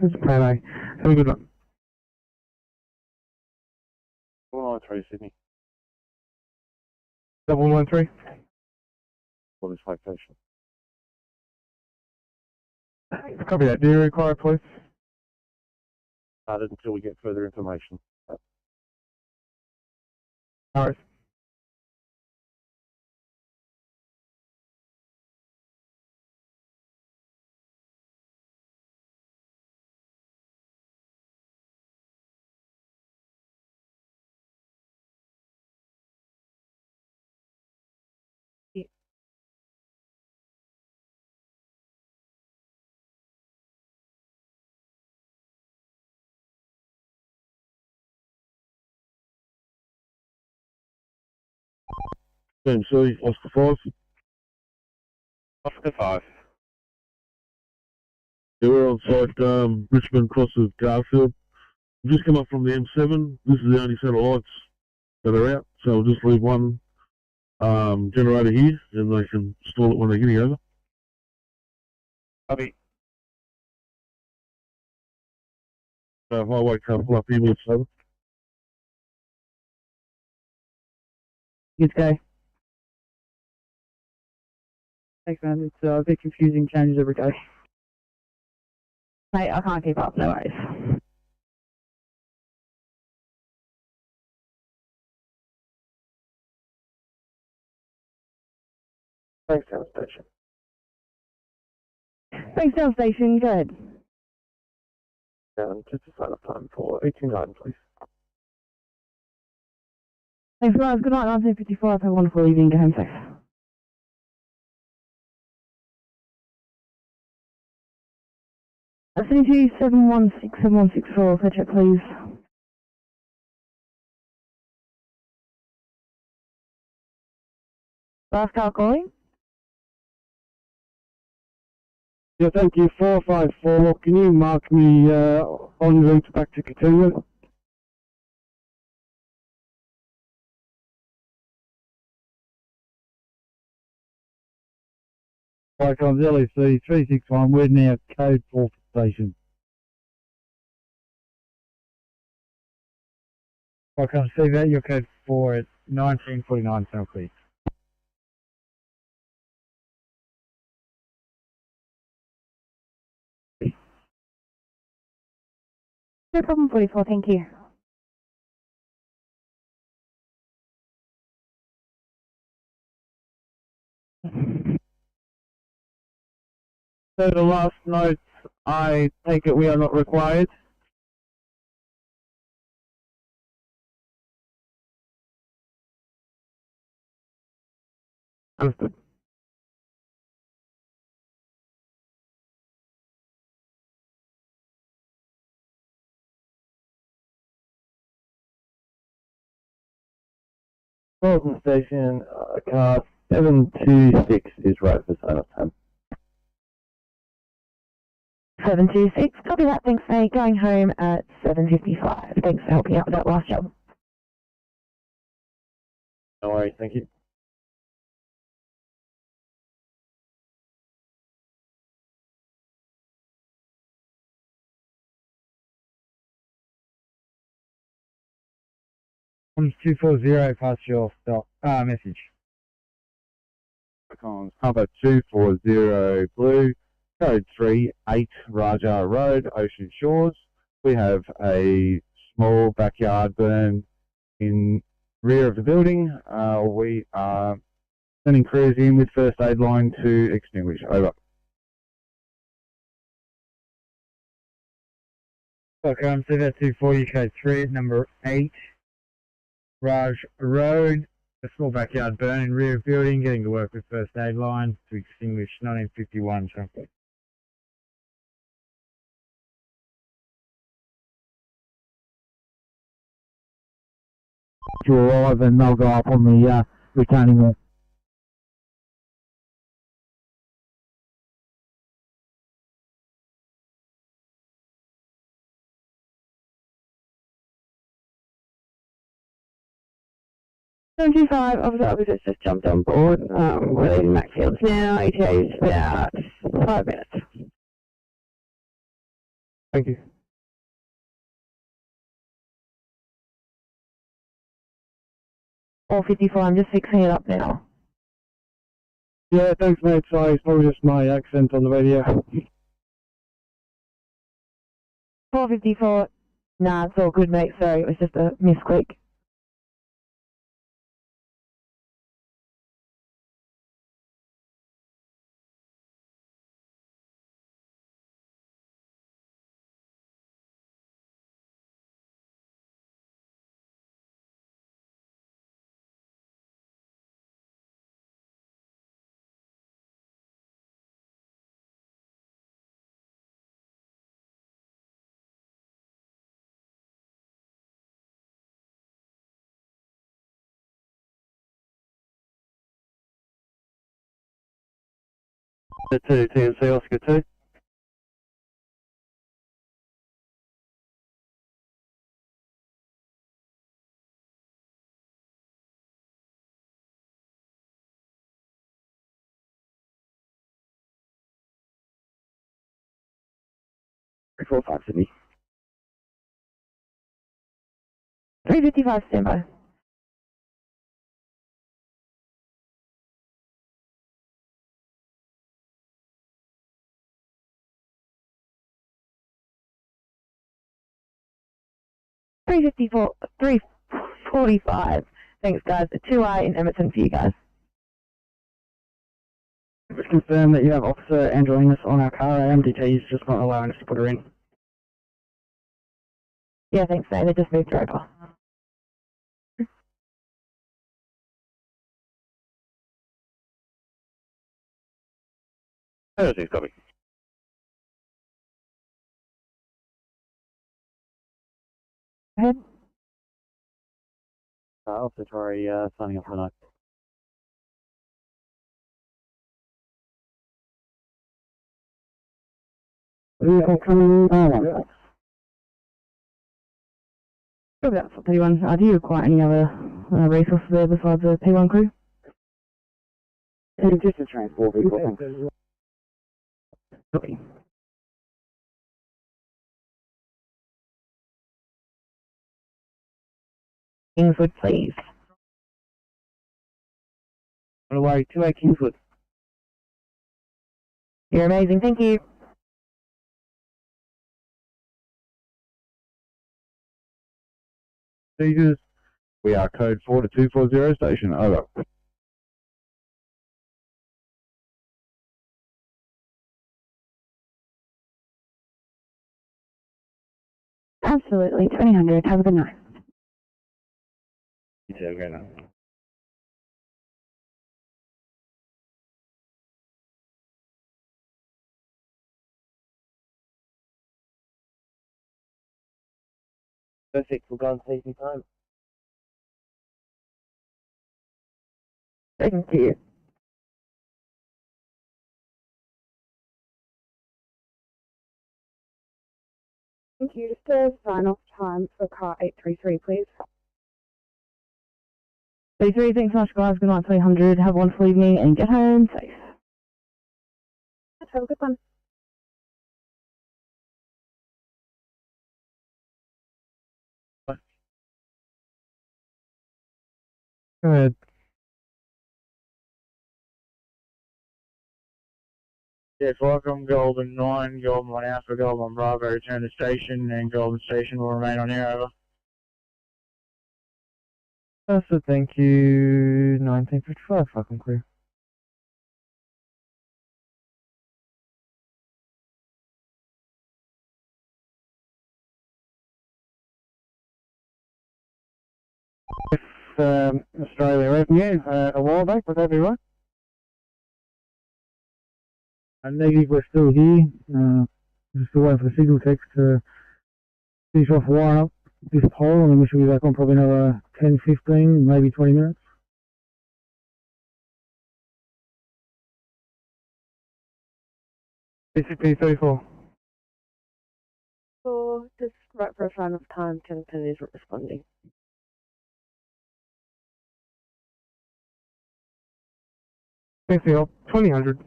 This is plan A. Have a good night. 193 Sydney. 113. For this location. Copy that. Do you require, please? Started until we get further information. Alright. TMC Oscar 5. Oscar 5. Yeah, we're on site, Richmond cross of Garfield. We've just come up from the M7. This is the only set of lights that are out, so we'll just leave one generator here, and they can install it when they're getting over. Copy. So highway can't pull up here, it's over. Good to go. Thanks, man. It's a bit confusing, changes every day. Mate, I can't keep up, no worries. Thanks, down station. Thanks, down station. Go ahead. Just a sign up time for 18-9, please. Thanks, guys. Good night, 1955. Have a wonderful evening. Go home safe. Affinity 716716 fetch it, please. Last car calling. Yeah, thank you. 454. Can you mark me en route back to Katoomba? Icons LEC 361, we're now code 4 station. Icons see that, your code 4 at 1949 South Creek. No problem, 44, thank you. So the last note, I take it we are not required. Understood. Carlton Station, car 726 is right for sign-off time. 726, copy that, thanks mate. Going home at 7:55. Thanks for helping out with that last job. No worries, thank you. Comms 240, pass your message. Comms Papa 240 Blue, code 38 Raja Road, Ocean Shores. We have a small backyard burn in rear of the building. We are sending crews in with first aid line to extinguish. Over. Welcome to the 240 code 3 number 8 Raj Road. A small backyard burn in rear of building, getting to work with first aid line to extinguish 1951 traffic. To arrive and they'll go up on the retaining wall. Officer officers just jumped on board. We're leaving Macfields now. ETA is about 5 minutes. Thank you. All 54, I'm just fixing it up now. Yeah, thanks mate, sorry, it's probably just my accent on the radio. 454. Nah, it's all good, mate. Sorry, it was just a misclick. The 2 TNC Oscar 2. Four five Sydney. 355 standby. $345. Thanks, guys. A 2I in Emerson for you guys. Just confirm that you have Officer Angelinas on our car. Our MDT is just not allowing us to put her in. Yeah, thanks, mate. They just moved her over. Thursday, copy. Go ahead. Officer Torrey, signing off for the night. About 31. Do you require any other resources there besides the P1 crew? Just a transport vehicle. Okay. Kingswood, please. On the way, 2A Kingswood. You're amazing. Thank you. Procedures. We are code 4 to 240 station. Over. Absolutely. 2000. Have a good night. You too, great night. Perfect, we'll go and save me time. Thank you. Thank you. Just a sign-off time for car 833, please. 33, thanks so much, guys. Good night, 300. Have a wonderful evening and get home safe. Have a good one. Go ahead. Yes, welcome, Golden 9, Golden 1 Alpha, Golden 1 Bravo, return to station, and Golden Station will remain on air, over. So thank you. 1955, fucking clear. Australia Revenue, a while back, would that be right? Negative, we're still here. Just still waiting for the signal text to finish off wiring up this pole, and then we should be back on probably another 10, 15, maybe 20 minutes. PCP 34. So, just right for a sign of time, Kennington is responding. Thanks, y'all. 2000.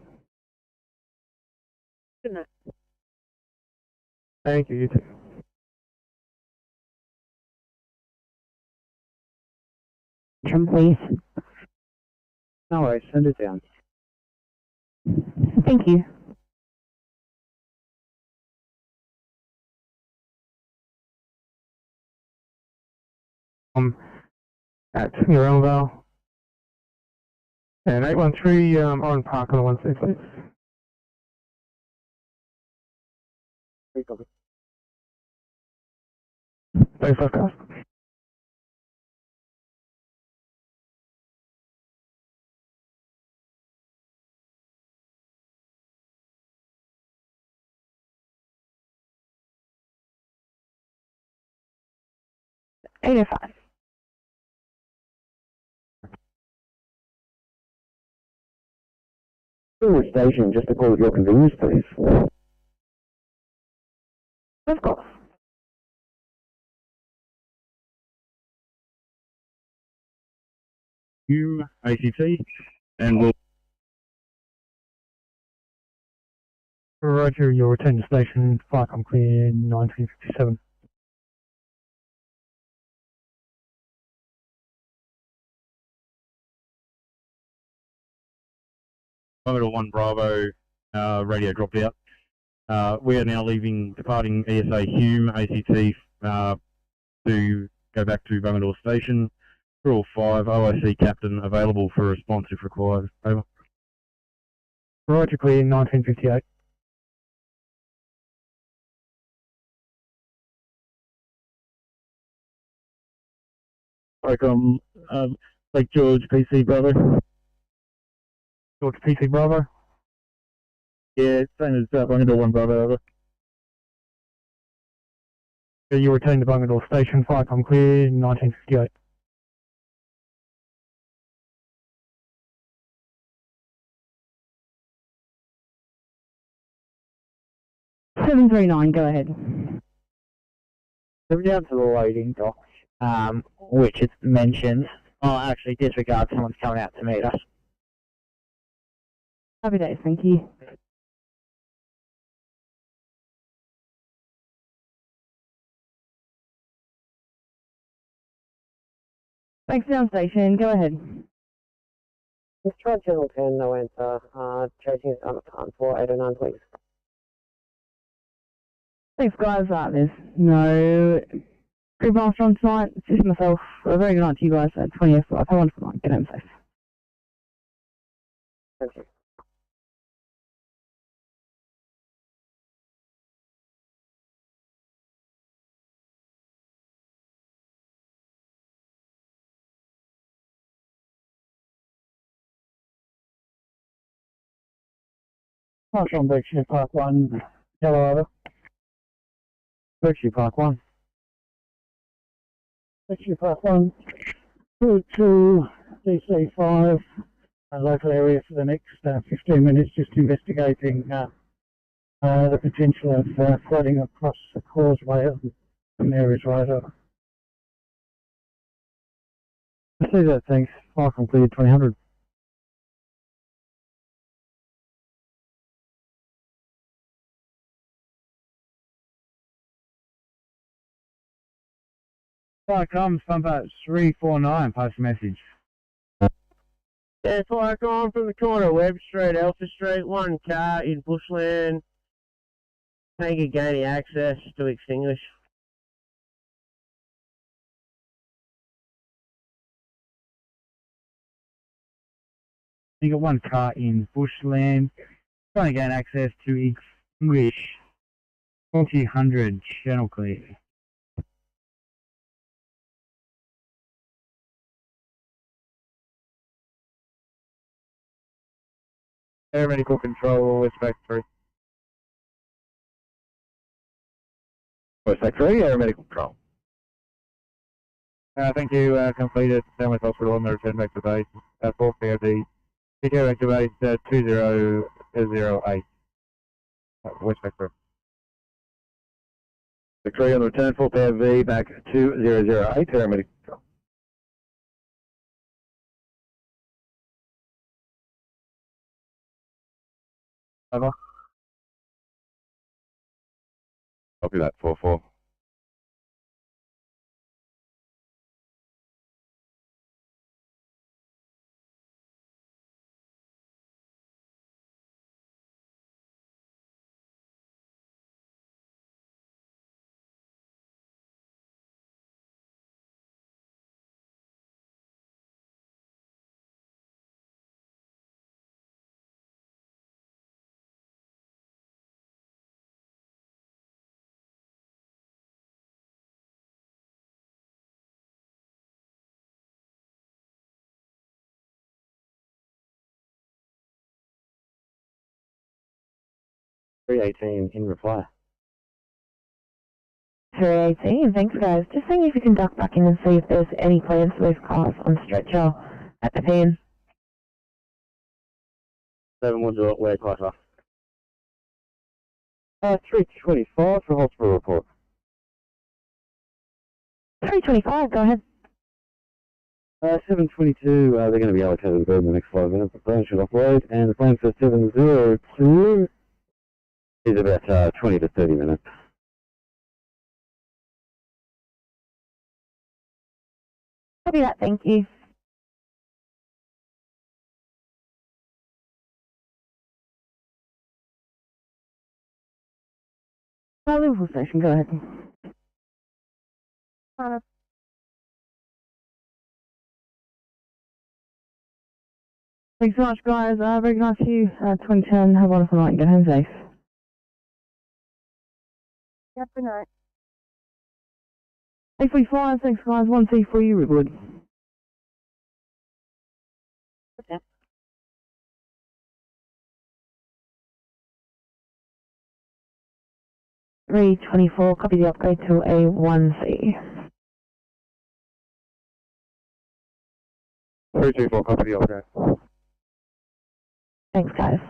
Good night. Thank you, you too. Trim, please. No worries, send it down. Thank you. At Newellville. And 813 on Park on the 166. Thanks, guys. $85. Forward station, just to call at your convenience, please. Of course. ACT, and we'll Roger, you'll return to station. Flight come clear 1957. Commodore 1 Bravo, radio dropped out. We are now departing ESA Hume, ACT, to go back to Bungadore Station. Rule 5, OIC Captain available for response if required. Over. Roger, clear 1958. Welcome, Lake George, PC Bravo. George PC Bravo. Yeah, same as Bungadore 1 Bravo, over. You return to Bungadore Station. Flight come clear 1958. $739, go ahead. So we're down to the loading dock, which is mentioned. Oh, actually, disregard, someone's coming out to meet us. Happy days, thank you. Thanks, down station, go ahead. Discharge Channel 10, no answer. Chasing us on time for 809, please. Thanks, guys. There's no crew master on tonight. It's just myself. A very good night to you guys at 20th. Have a wonderful night. Get home safe. Thank you. Marshall on Berkshire Park 1, yellow over. Berkshire Park 1. Berkshire Park 1, through to DC 5, a local area for the next 15 minutes, just investigating the potential of flooding across the causeway from areas right over. I see that, thanks. Flight come clear 2000. Flight comes, pump out 349, post message. Yeah, fire on from the corner of Webb Street, Alpha Street, one car in bushland. Tanker gaining access to extinguish. You got one car in bushland, trying to gain access to extinguish 2000 channel clear. Aeromedical control, Westpac 3. Westpac 3, aeromedical control. Thank you, completed Sandwich Hospital on the return back to base. 4 POD. PTO back to base 2008. Westpac 3. The crew on the return, 4 POV back 2008, aeromedical control. Over. Copy that, 4-4. .318 in reply. Ferry 18, thanks guys. Just seeing if you can duck back in and see if there's any plans for those cars on stretcher at the pen. 710, where Clyde? 325 for hospital report. 325, go ahead. 722, they're going to be allocated to bed in the next 5 minutes. The plane should offload, and the plan for 702 is about 20 to 30 minutes. Copy that, thank you. Liverpool station, go ahead. Thanks so much, guys. Very nice to you. 2010, have a wonderful night and get home safe. Yep, good night. 845, thanks guys. 1C for you, Rickwood. Okay. .324, copy the upgrade to a 1C. 324, copy the upgrade. Thanks, guys.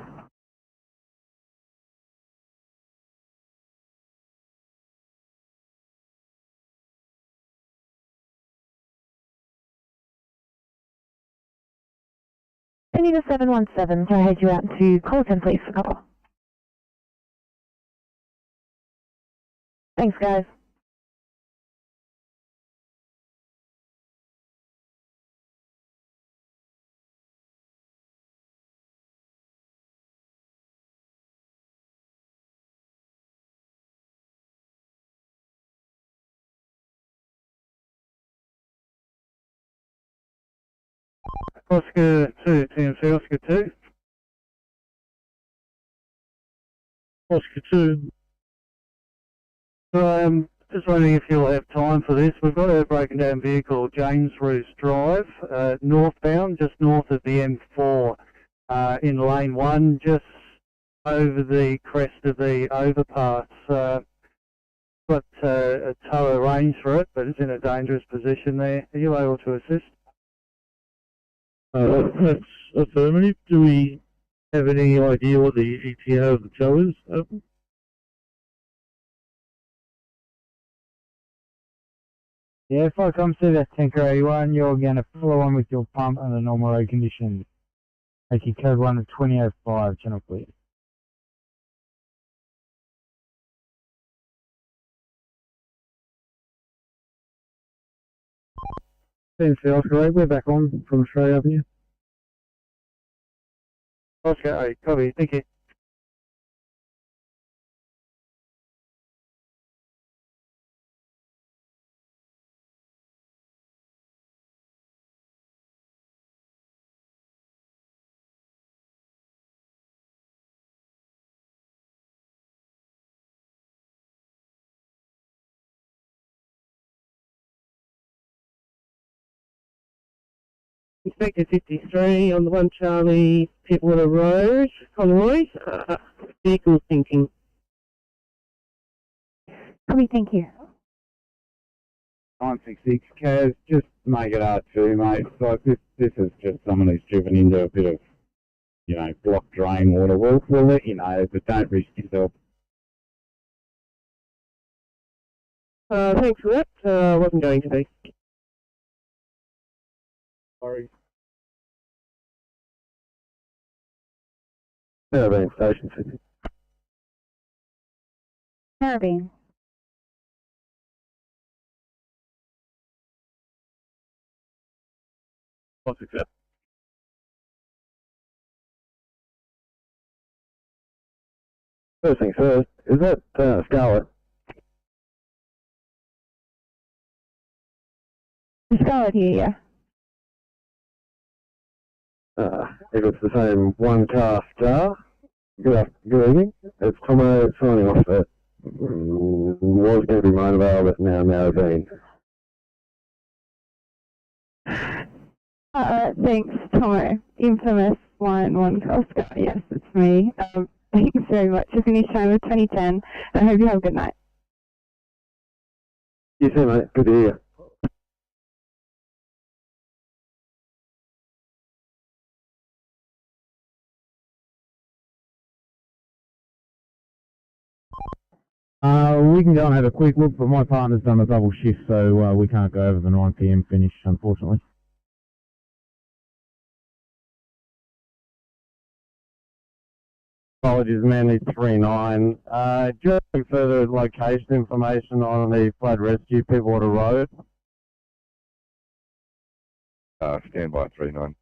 I need a 717. Can I head you out to call 10, please, for cover? Thanks, guys. Oscar 2, TMC Oscar 2. Oscar 2. Just wondering if you'll have time for this. We've got a broken down vehicle, James Roos Drive, northbound, just north of the M4, in lane 1, just over the crest of the overpass. Got a tow arranged for it, but it's in a dangerous position there. Are you able to assist? That's affirmative. Do we have any idea what the ETA of the tow is? Yeah, if I come to that tanker 81, you're going to follow on with your pump under normal road conditions. Making code 1 of 2005, channel clear. TMC Oscar 8, we're back on from Australia Avenue. Oscar, alright, copy, thank you. Inspector 53 on the 1 Charlie Pittwater Road, Conroy. Vehicle sinking. Copy, thank you. 966, Kaz, just make it R2, mate. So this is just someone who's driven into a bit of, you know, blocked drain water. We'll let you know, but don't risk yourself. Thanks for that. Wasn't going to be. Sorry. Carabine Station 50. Carabine. What's accept? First things first, is that Scarlett? Scarlett here, yeah. If it's the same one car star, good evening. It's Tomo signing off that was going to be Monavale, but now been. Thanks, Tomo. Infamous line 1 Oscar. Yes, it's me. Thanks very much. You finished time with 2010. I hope you have a good night. You too, mate. Good to hear you. We can go and have a quick look, but my partner's done a double shift, so we can't go over the 9 PM finish, unfortunately. Apologies, Manly 39. Do you have any further location information on the flood rescue, Pittwater Road? Stand by 39.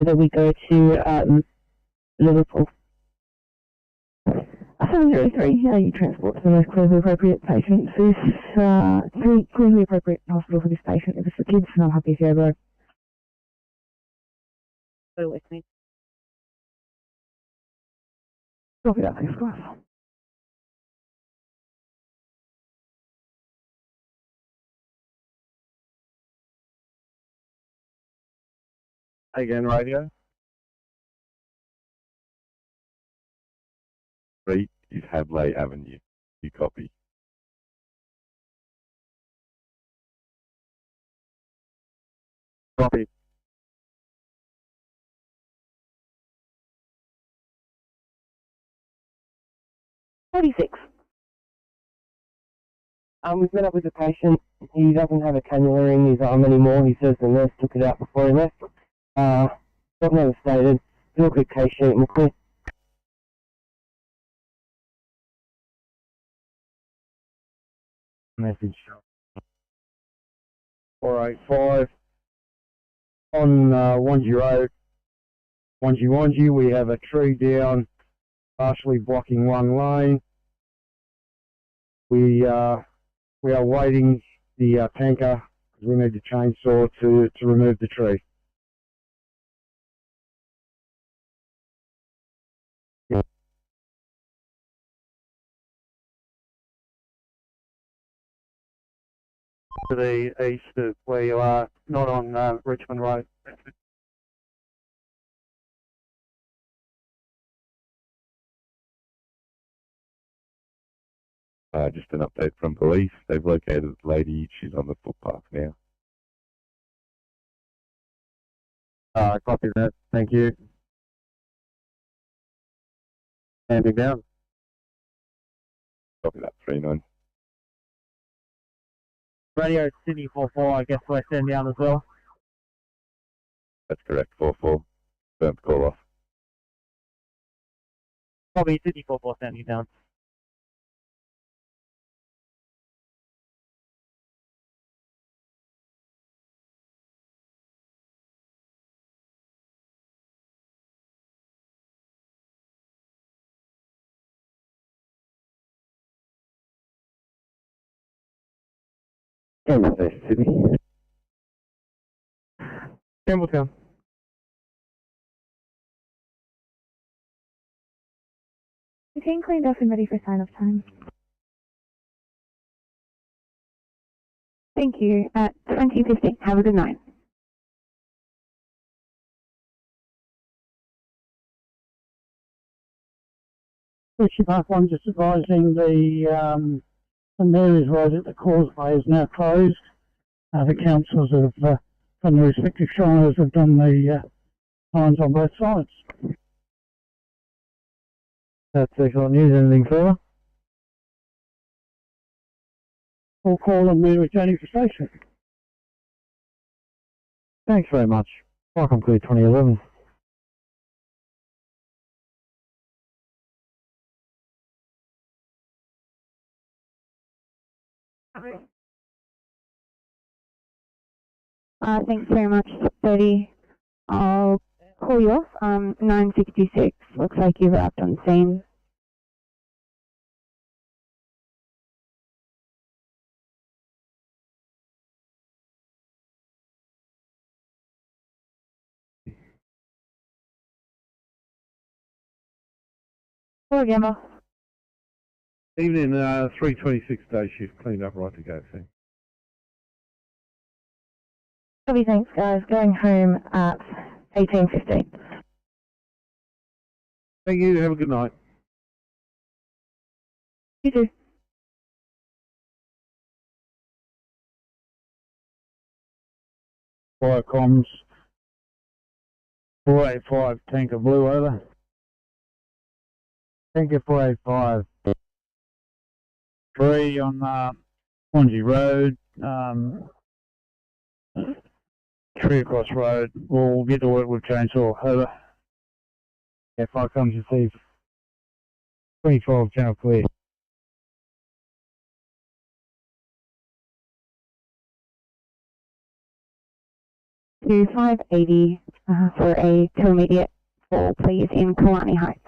Then we go to Liverpool. 703, you transport to the most clinically appropriate patient. This clinically appropriate hospital for this patient. If it's for kids, I'm happy if you go. Go with me. Copy that, thanks, guys. Again, radio. Street is Hadley Avenue. You copy. Copy. We've met up with the patient. He doesn't have a cannula in his arm anymore. He says the nurse took it out before he left. Got never stated. Do a quick case sheet and we'll clear. Message. 485 on Wanji Road. Wanji, we have a tree down, partially blocking one lane. We are waiting the tanker. We need the chainsaw to remove the tree. To the east of where you are, not on Richmond Road. Just an update from police. They've located the lady. She's on the footpath now. Copy that. Thank you. Standing down. Copy that, 39. Radio Sydney 44, I guess we're standing down as well. That's correct, 44. Confirmed call off. Probably Sydney 44 standing down. Campbelltown, Sydney. Campbelltown. Routine cleaned off and ready for sign-off time. Thank you. At 20:15. Have a good night. Richard Park 1 just advising the Mary's Road at the causeway is now closed. The councils from the respective shires have done the signs on both sides. That's excellent news. Anything further? All call and we're returning for station. Thanks very much. Welcome Clear 2011. Thanks very much, 30. I'll call you off. 9:66. Looks like you've arrived on scene. Hello, Gamma. Evening, 326 day shift, cleaned up, right to go, thanks. Copy, thanks, guys. Going home at 18:15. Thank you, have a good night. You too. Fire comms 485 Tanker Blue over. Tanker 485. 3 on Swansea Road, 3 across road. We'll get to work with chainsaw. Over. Yeah, fire comms received. 2012 channel clear. To 580 for a intermediate fall, please, in Kalani Heights.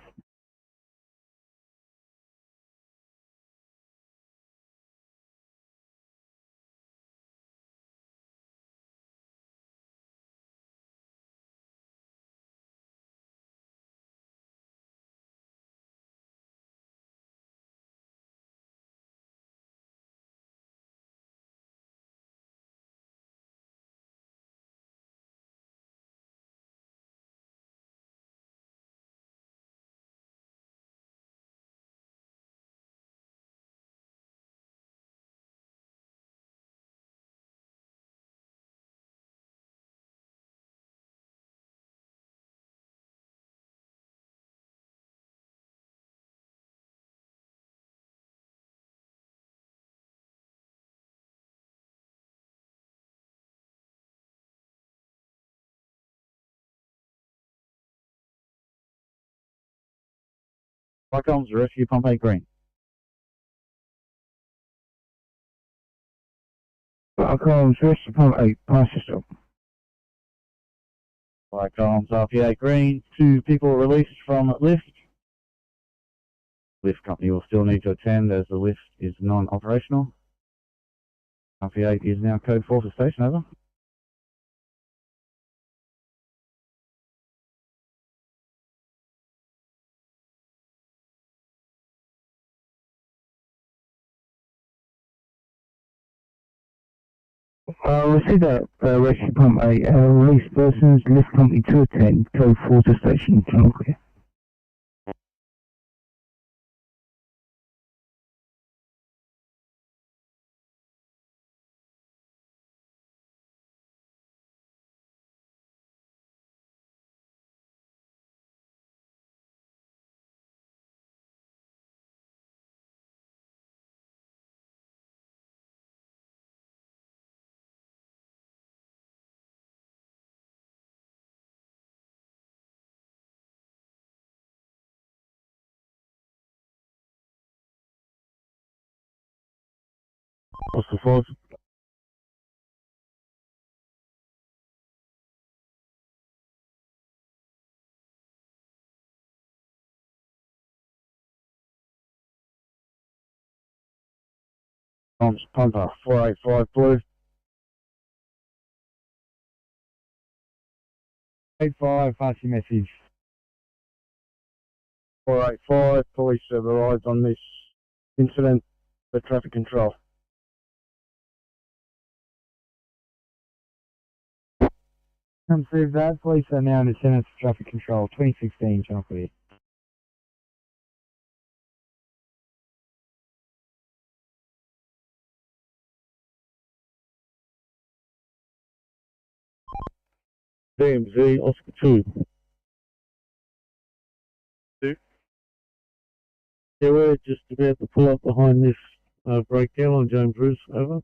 Fire comms, rescue pump 8 green. Fire comms, rescue pump 8, pass system. Fire comms, RP8 green. 2 people released from lift. Lift company will still need to attend as the lift is non-operational. RP8 is now code 4 for station, over. Received that rescue pump 8, released persons, lift company 210, code 4 to station, channel clear. What's the force? Comms, pumper 485 blue. 85, pass your message. 485, police have arrived on this incident for traffic control. Receive that. Police are now in the Centre for Traffic Control, 2016, Channel 3. DMZ, Oscar 2. 2. Yeah, we're just about to pull up behind this breakdown on James Bruce, over.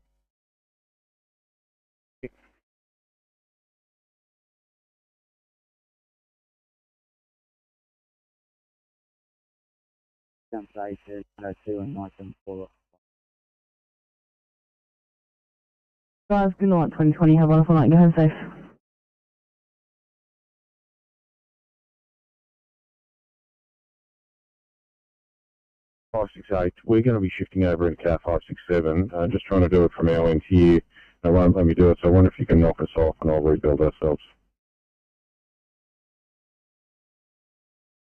Down to 8, 2 and 974. Guys, good night, 2020. Have a wonderful night. Go home safe. We're going to be shifting over in car 567, just trying to do it from our end here. They won't let me do it, so I wonder if you can knock us off and I'll rebuild ourselves.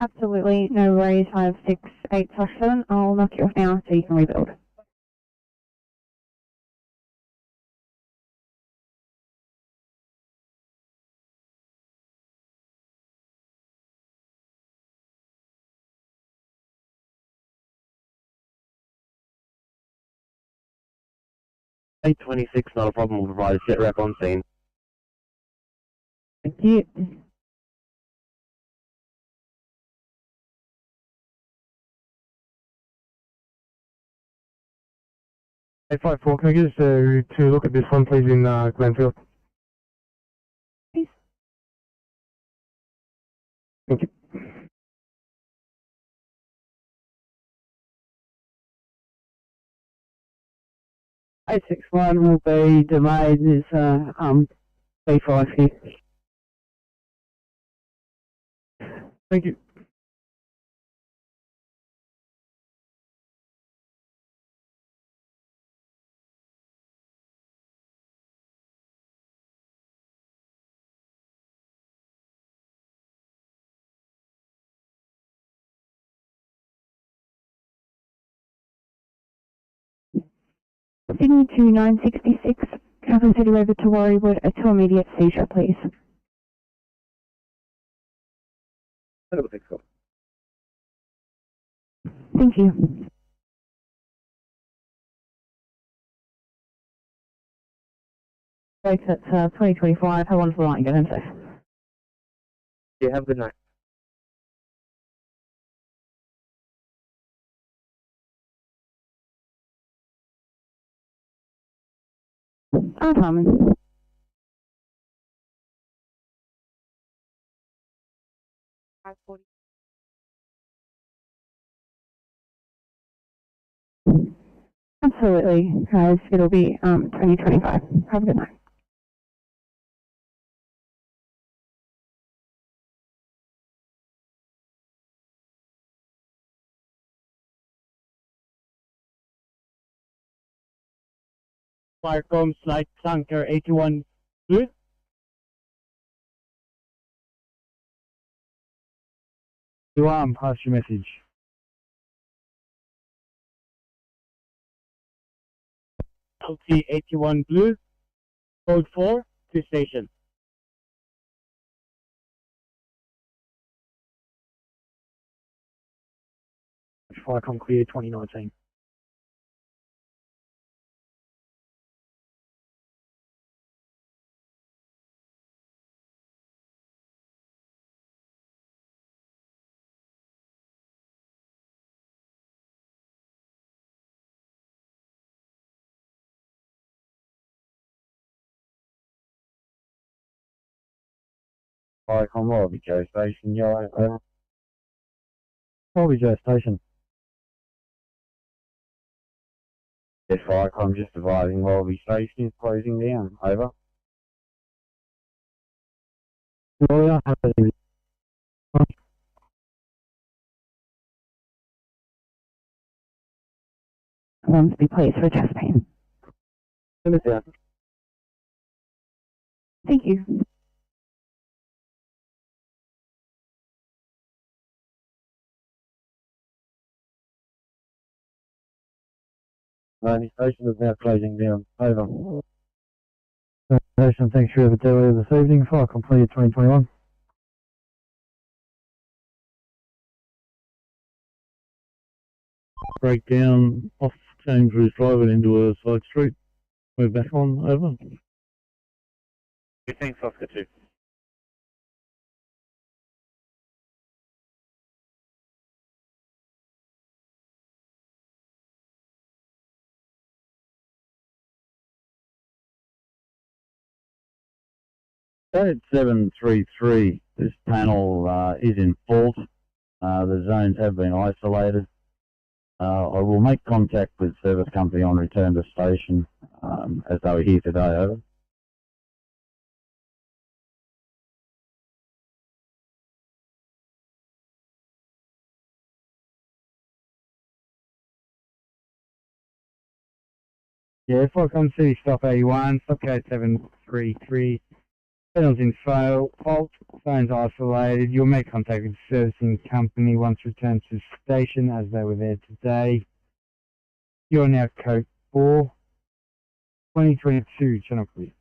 Absolutely, no worries. 568/7. I'll knock you off now so you can rebuild. $826, not a problem. We'll provide a sit rep on scene. Thank you. Hey, 54, can I get us to look at this one, please, in Glenfield? Please. Thank you. $861 will be delayed is B5 here. Thank you. Sydney to 966. Travel City over to Warriewood to immediate seizure, please. Thank you. Folks, it's 2025. Have a wonderful night and get home safe. Yeah, have a good night. I'm coming. Absolutely, guys. It'll be 2025. Have a good night. Firecom Slide Tanker 81 Blue. Pass your message. LT 81 Blue, code 4 to station. Firecom clear 2019. Firecom Wallaby Joe Station, yellow, over. Wallaby Joe Station. Yes, Firecom just advising Wallaby Station is closing down, over. Lawyer, have a To be placed for chest pain. Thank you. The station is now closing down. Over. Station, thanks for your delay this evening. Fire completed 2021. Breakdown off James Roos Drive and into a side street. We're back on. Over. Thanks, Oscar 2. Code 733, this panel is in fault. The zones have been isolated. I will make contact with service company on return to station as they were here today. Over. Yeah, Falcon City, stop 81, stop code 733. Panels in fault, phones isolated. You'll make contact with the servicing company once returned to station as they were there today. You're now code 4, 2022, channel clear.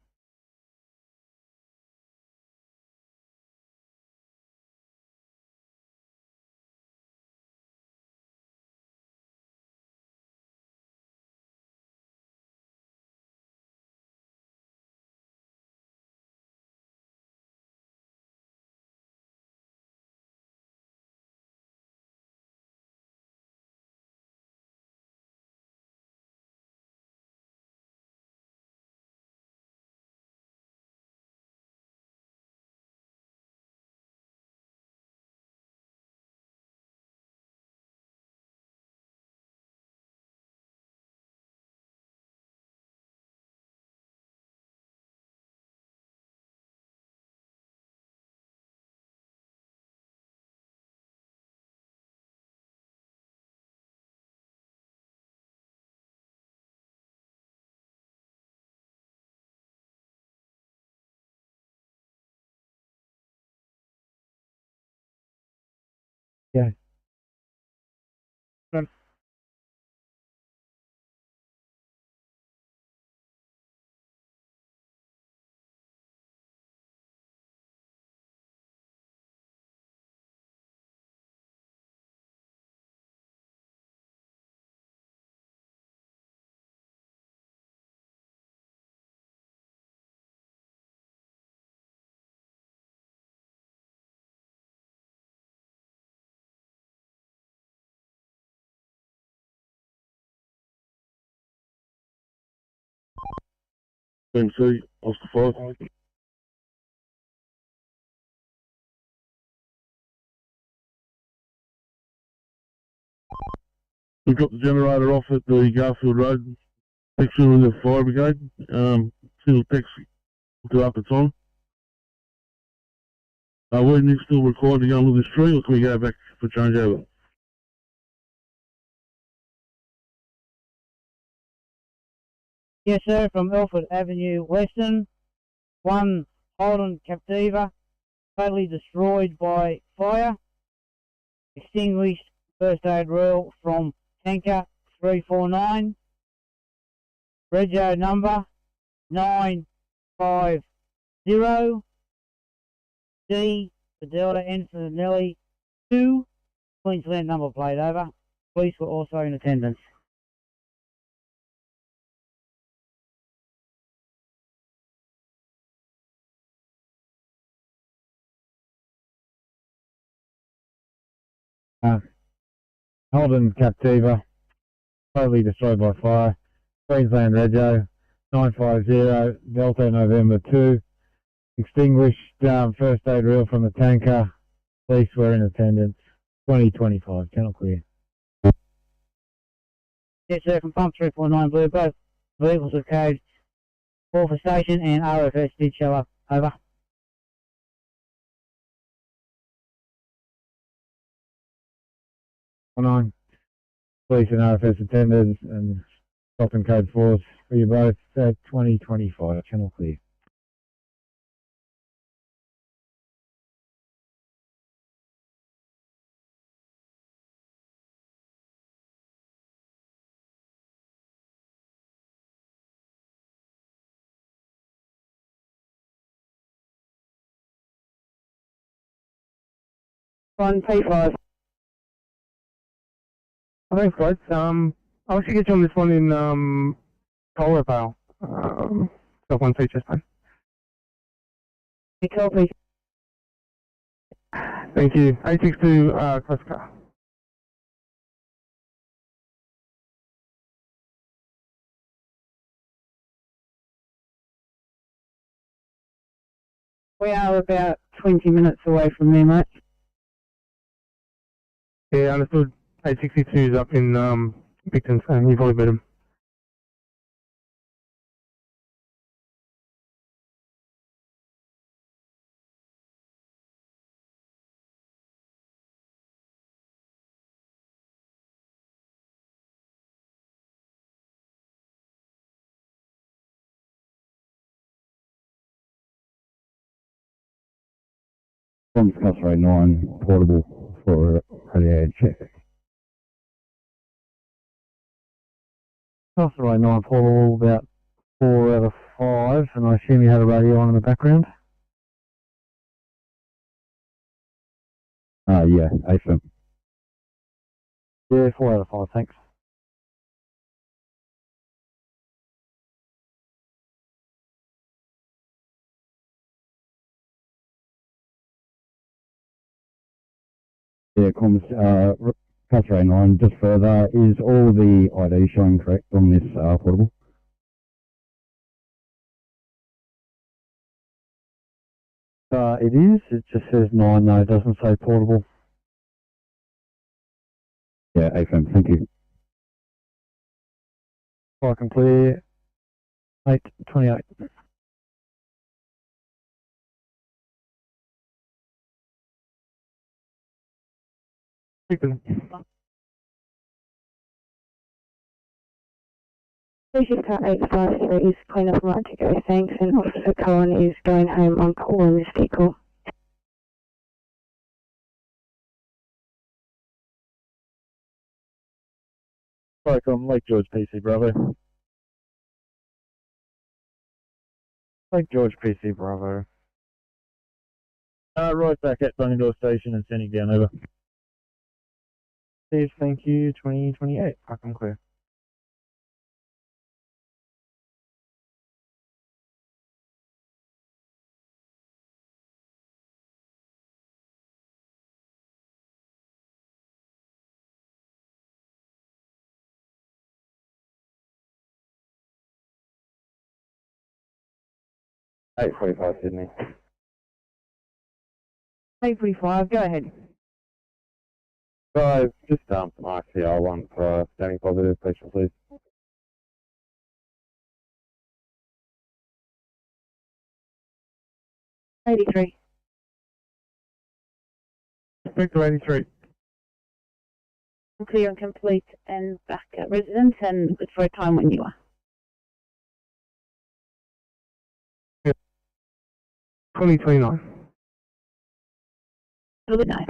Yeah. MC, Oscar 5. We've got the generator off at the Garfield Road section of the fire brigade. Single text to up the time. We're still required to go and look at this tree, or can we go back for changeover? Yes, sir, from Ilford Avenue, Western. One Holden Captiva, totally destroyed by fire. Extinguished first aid reel from tanker 349. Rego number 950. D for Delta, N for Nelly 2. Queensland number plate, over. Police were also in attendance. Holden Captiva, totally destroyed by fire. Queensland Rego 950, Delta November 2. Extinguished first aid reel from the tanker. Police were in attendance. 2025, channel clear. Yes, sir, from pump 349 Blue, both vehicles are code 4 for station and RFS did show up. Over. Nine. Police and RFS attended and stopping code 4s for you both at 2025, channel clear. 135. Thanks, guys. I'll actually get you on this one in Colorado. Self one feature time. Copy. Thank you. 862 Cluster. We are about 20 minutes away from there, mate. Yeah, understood. 862 is up in Picton, so you've already met him. From Customer 9, portable for radio check. Customer 9 portable, about 4 out of 5, and I assume you had a radio on in the background? Yeah, AFM. Yeah, 4 out of 5, thanks. Yeah, comms, Customer 9, just further, is all the ID showing correct on this portable? It is, it just says 9 though, it doesn't say portable. Yeah, AFM, thank you. I can clear 828. Station car 853 is clean up and right to go, thanks, and Officer Cohen is going home on call in this vehicle. Welcome, Lake George PC Bravo. Lake George PC Bravo. Right back at Bungendore Station and sending down over. Steve, thank you, 2028, I can clear. $8.45 Sydney. 8:45, go ahead. Guys, just some RCR1 for standing positive, please. 83. Victor 83. Clear and complete and back at residence and good for a time when you are. 2029. Good night.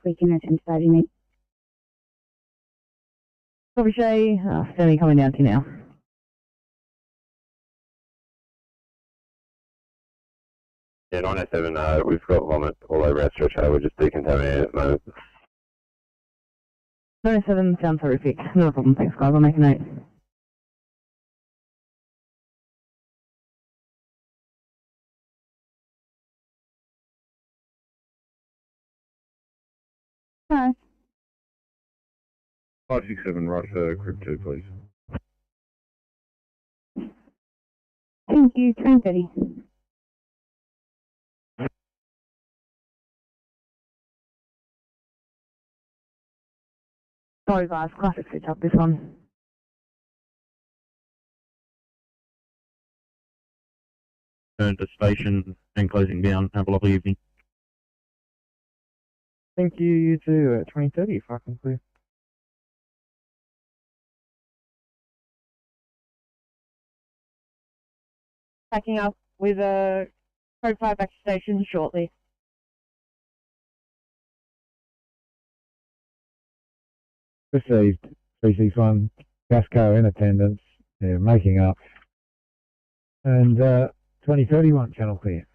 We can attend 30 minutes. Copy Shay, Ferry coming down to you now. Yeah, 907, we've got vomit all over our stretcher, we're just decontaminating at the moment. 97 sounds horrific. No problem, thanks guys, I'll make a note. Hi. 567, right for group 2, please. Thank you, train 30. Sorry guys, classic switch up this one. Turn to station and closing down. Have a lovely evening. Thank you, you too, 2030, if I can clear. Packing up with a code 5 back to station shortly. Received 361 Gasco in attendance. They're making up. And 2031, channel clear.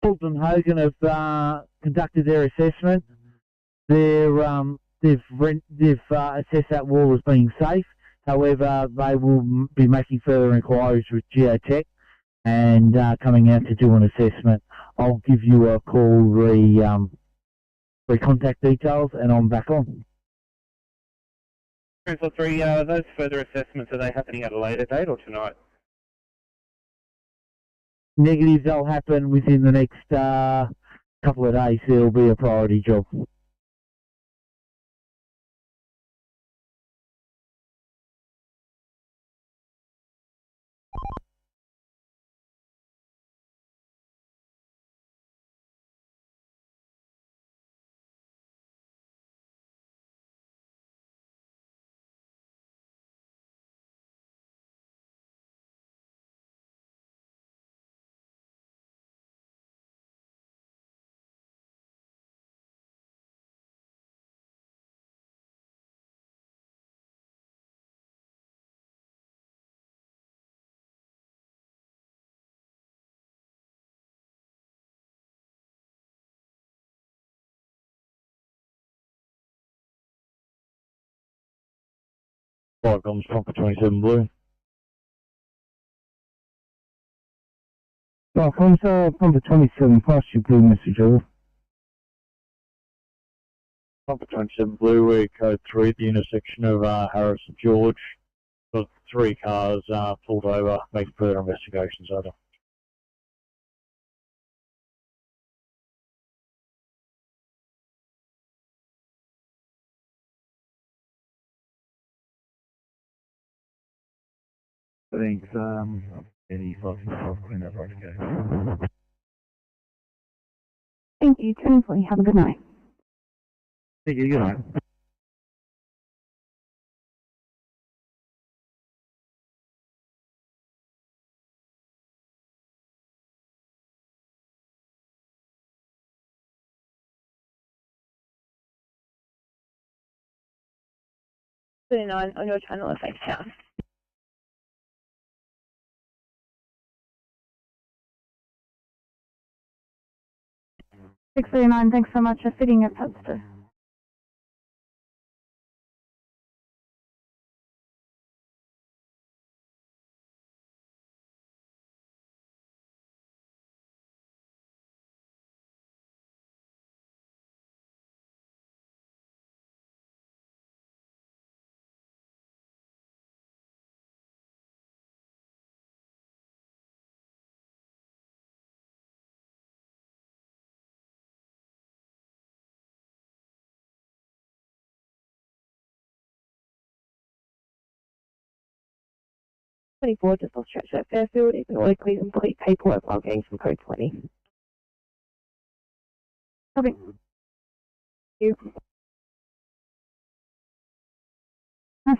Fulton Hogan have conducted their assessment. They've assessed that wall as being safe. However, they will be making further inquiries with Geotech and coming out to do an assessment. I'll give you a call, contact details, and I'm back on. Council 3, those further assessments, are they happening at a later date or tonight? Negatives, they'll happen within the next couple of days. It'll be a priority job. Fire comms, pump for 27 blue. Welcome, pump 27, pass your blue message over. Pump for 27 blue, we're code 3 at the intersection of Harris and George. Got 3 cars pulled over, making further investigations over. Thanks, any clean up right to go. Thank you, Tinsley. Have a good night. Thank you, good night. On your channel if I can. $639, thanks so much for fitting at Pubster. Just will stretch at Fairfield. It can likely complete paperwork while getting from code 20. Okay. Thank you.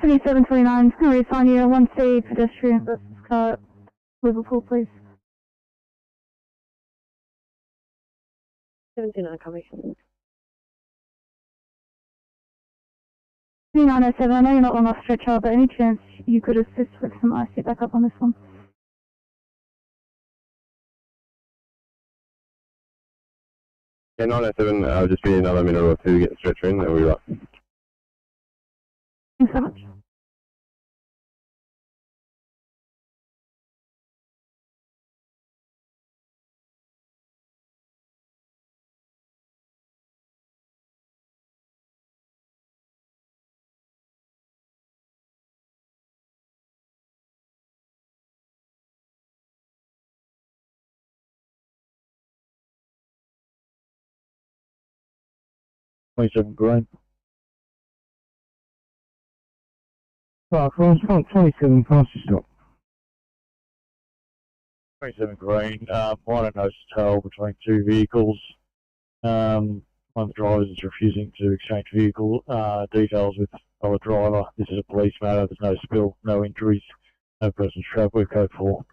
City 729, can we assign you a 1C pedestrian versus car Liverpool, please? 79 coming. 3907, I know you're not long off stretcher, but any chance you could assist with some IC backup on this one? Yeah, 907, I'll just be another minute or two to get the stretcher in, then we'll be right. Thanks so much. Green. Right, cross 27, fast stop. 27 green, minor nose to tail between two vehicles. One of the drivers is refusing to exchange vehicle details with other driver. This is a police matter. There's no spill, no injuries, no person's trapped. We're code 4.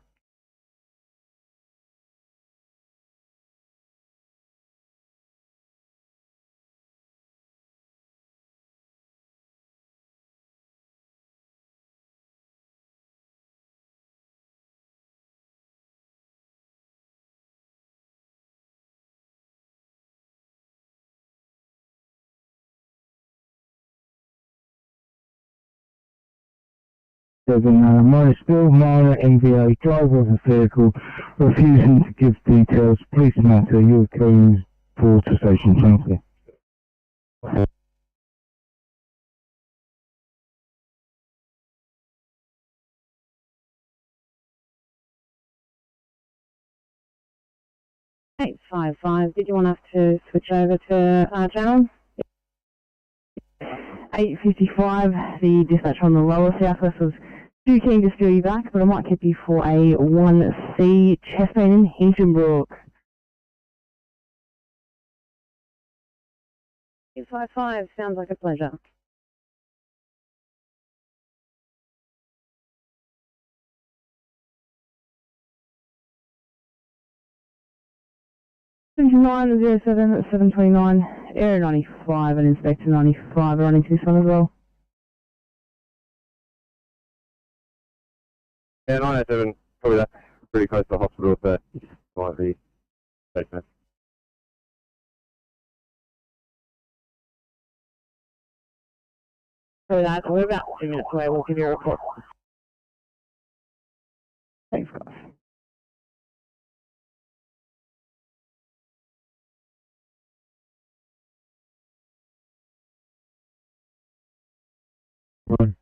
Minor spill, minor NVA, driver of the vehicle, refusing to give details, police matter, your code 4 to station, thank you. Eight 855, did you want us to switch over to channel? 855, the dispatch on the lower southwest was too keen to steal you back, but I might keep you for a 1C chest pain in Hinchinbrook. 855, sounds like a pleasure. Nine 07 729, Area 95 and Inspector 95 are running to this one as well. Yeah, 907, probably that's pretty close to the hospital, so might be safe now. So that, we're about 2 minutes away, we'll give you a report. Thanks, guys. One.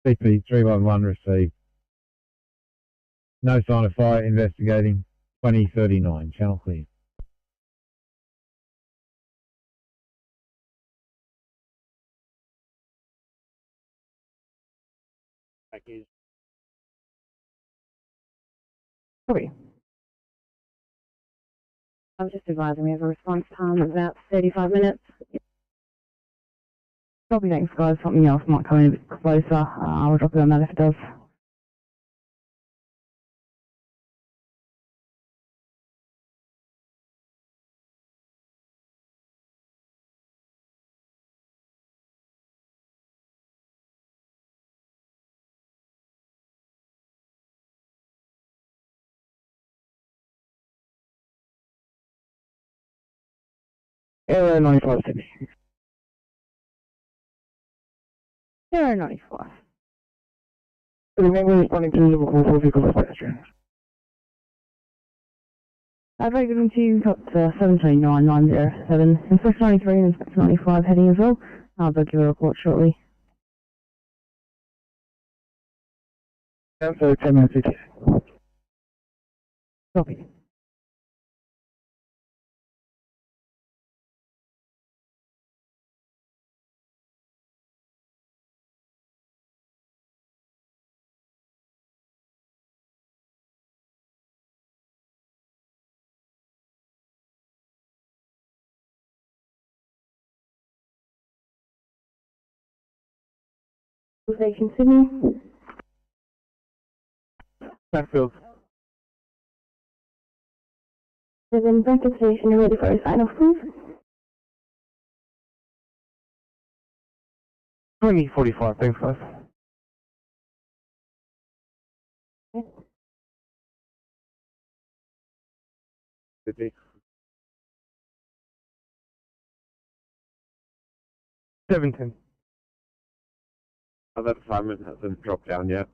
CP 311 received. No sign of fire, investigating. 2039, channel clear. Thank you. Sorry. I'm just advising we have a response time of about 35 minutes. Probably thanks, guys. Something else might come in a bit closer. I'll drop it on that if it does. Area 95 Sydney. Area 95. Remember responding to Liverpool for vehicle pedestrian. Very good to you. Got 739907. Inspector 93 and Inspector 95 heading as well. I'll give you a report shortly. So 10 minutes each. Copy. Station Sydney. Backfield. Seven, back to station, you're ready for a sign off, please. 2045, thanks guys. Sydney. 710. Oh, that assignment hasn't dropped down yet.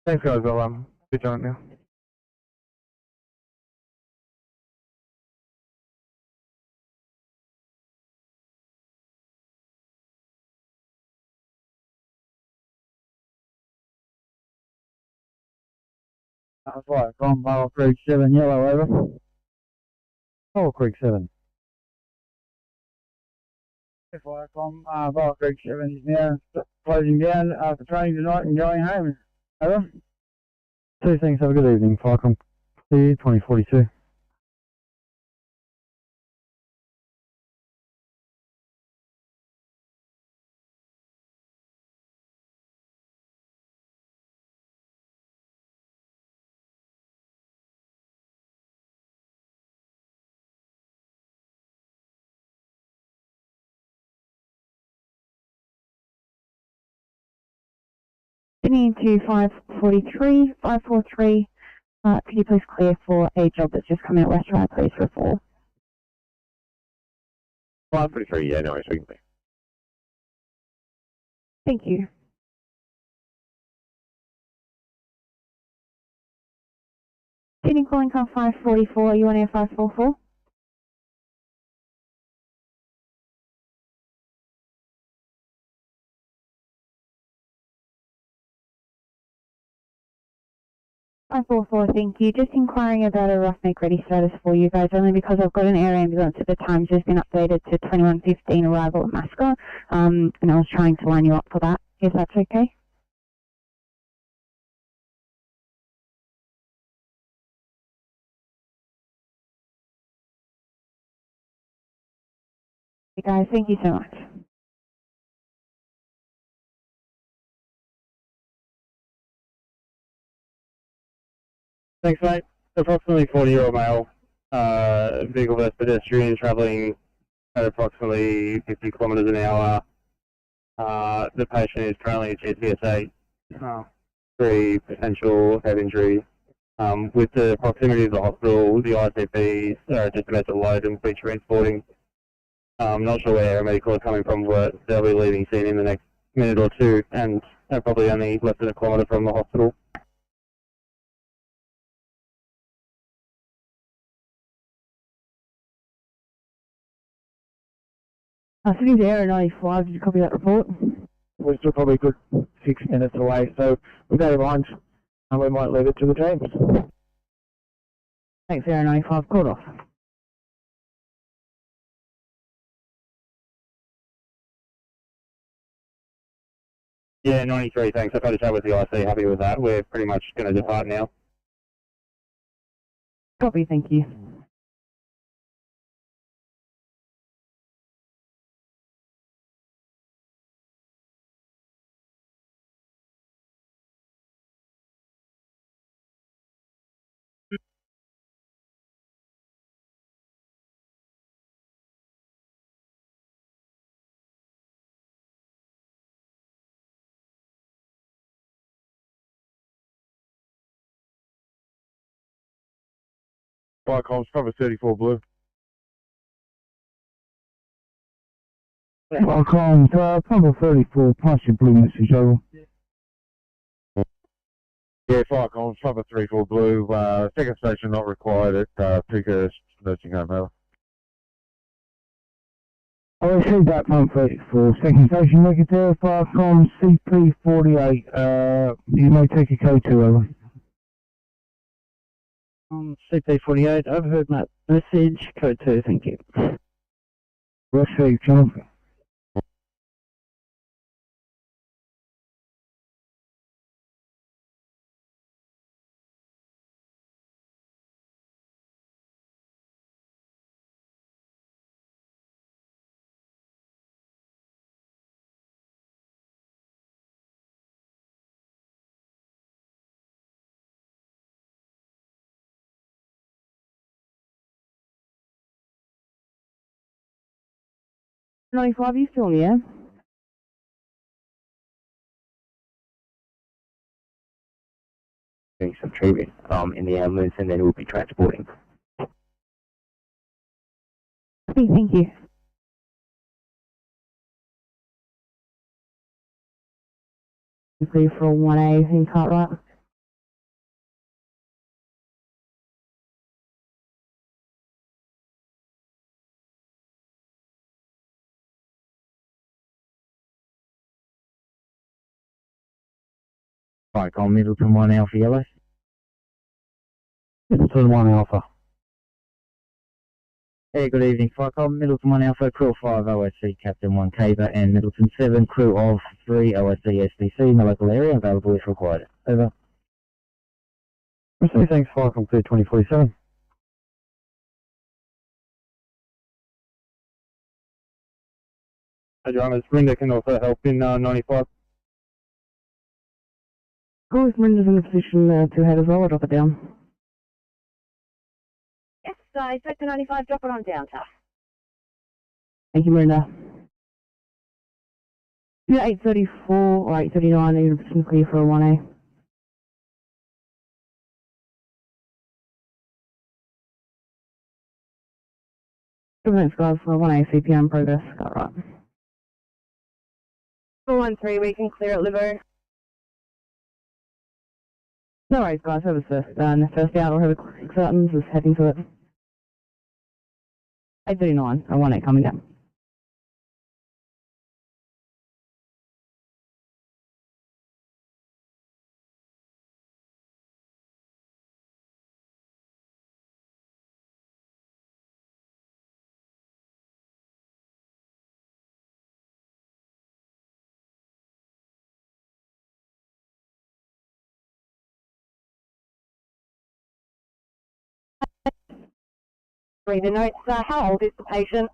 Thanks guys, I'll switch on it now. Fire from Barrel Creek 7, yellow over. Barrel Creek 7. Fire from Barrel Creek 7 is now closing down after training tonight and going home. Over. Two things, have a good evening. Firecom clear, 2042. Sydney to 543, 543. Could you please clear for a job that's just come out west right, please, for 4? 543, yeah, no worries, we can clear. Thank you. Sydney calling car 544, are you on air 544? Thank you. Just inquiring about a rough make ready status for you guys, only because I've got an air ambulance at the times has been updated to 21:15 arrival at Mascot, and I was trying to line you up for that, if that's okay. Hey guys, thank you so much. Thanks, mate. Approximately 40-year-old male, vehicle versus pedestrian, travelling at approximately 50 kilometres an hour. The patient is currently a GCSA, 3 potential head injury. With the proximity of the hospital, the ICPs are just about to load and be transporting. I'm not sure where medical are coming from, but they'll be leaving scene in the next minute or two, and they're probably only less than a kilometre from the hospital. Sydney's Air 95, did you copy that report? We're still probably a good 6 minutes away, so with that in mind, we might leave it to the teams. Thanks, Air 95, called off. Yeah, 93, thanks. I've had a chat with the IC, happy with that. We're pretty much going to depart now. Copy, thank you. Firecom's cover 34 blue. Welcome, cover 34, pass your blue message over. Yeah, Firecom's cover 34 blue. Second station not required at Pickhurst Nursing Home, over. I received that pump 34, second station negative, Firecom CP48, you may take a code 2 over. CP48, overheard that message, code 2, thank you. Received, Jonathan. 95, are you still in the air? Doing some treatment in the ambulance, and then we'll be transporting. Okay, thank you. Clear for 1A in Cartwright. Right, on Middleton 1 Alpha Yellow. Middleton 1 Alpha. Hey, good evening. Flycom, Middleton 1 Alpha, crew of 5 OSC, Captain 1 Caber, and Middleton 7, crew of 3 OSC SDC in the local area, available if required. Over. Mr. Thanks, Flycom, clear 2047. Adriana's Rinda can also help in 95. Cool, if Miranda's in a position to head as well, I'll drop it down. Yes, Sector 95, drop it on down, Tuff. Thank you, Miranda. Yeah, 834 or 839, you're in a position clear for a 1A. Thanks, guys, for 1A CPR in progress. Got right. 413, we can clear at Livo. No worries, guys. Whoever's first out or whoever clicks out and is heading to it. 839, or 1A coming down. Read the notes. How old is the patient?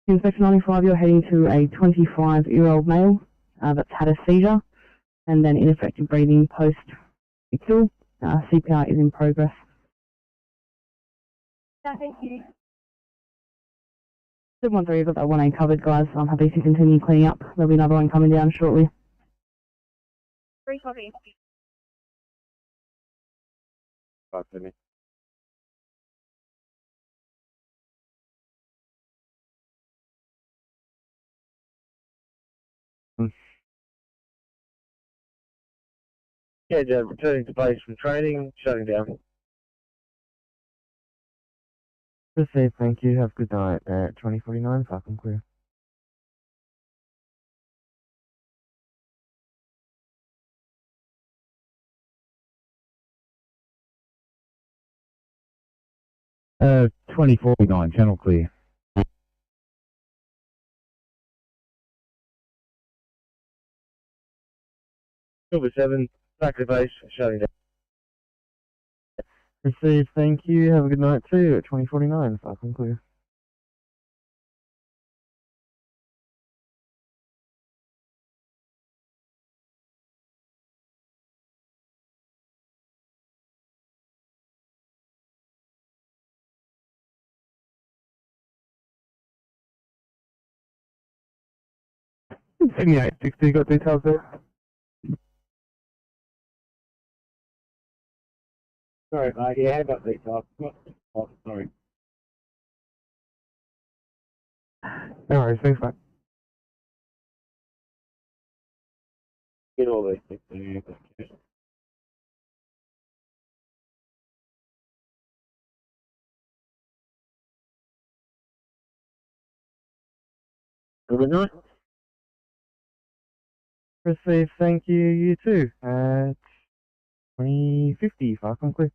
In Section 95, you're heading to a 25-year-old male that's had a seizure and then ineffective breathing post-kill. CPR is in progress. Thank you. 713, you've got that 1A covered, guys. I'm happy to continue cleaning up. There'll be another one coming down shortly. 3 copy. Bye, Sydney. Yeah, Jen, returning to base from training, shutting down. Received, thank you. Have a good night. 2049, fucking clear. Uh, 2049, channel clear. Silver 7, back to base, shutting down. Received, thank you. Have a good night too. 2049, fucking clear. Sydney 860, got details there? Sorry, mate, yeah, I got details. Oh, sorry. No worries, thanks, mate. Get all these things to you. Good night. Received, thank you. You too. 2050, fucking clear.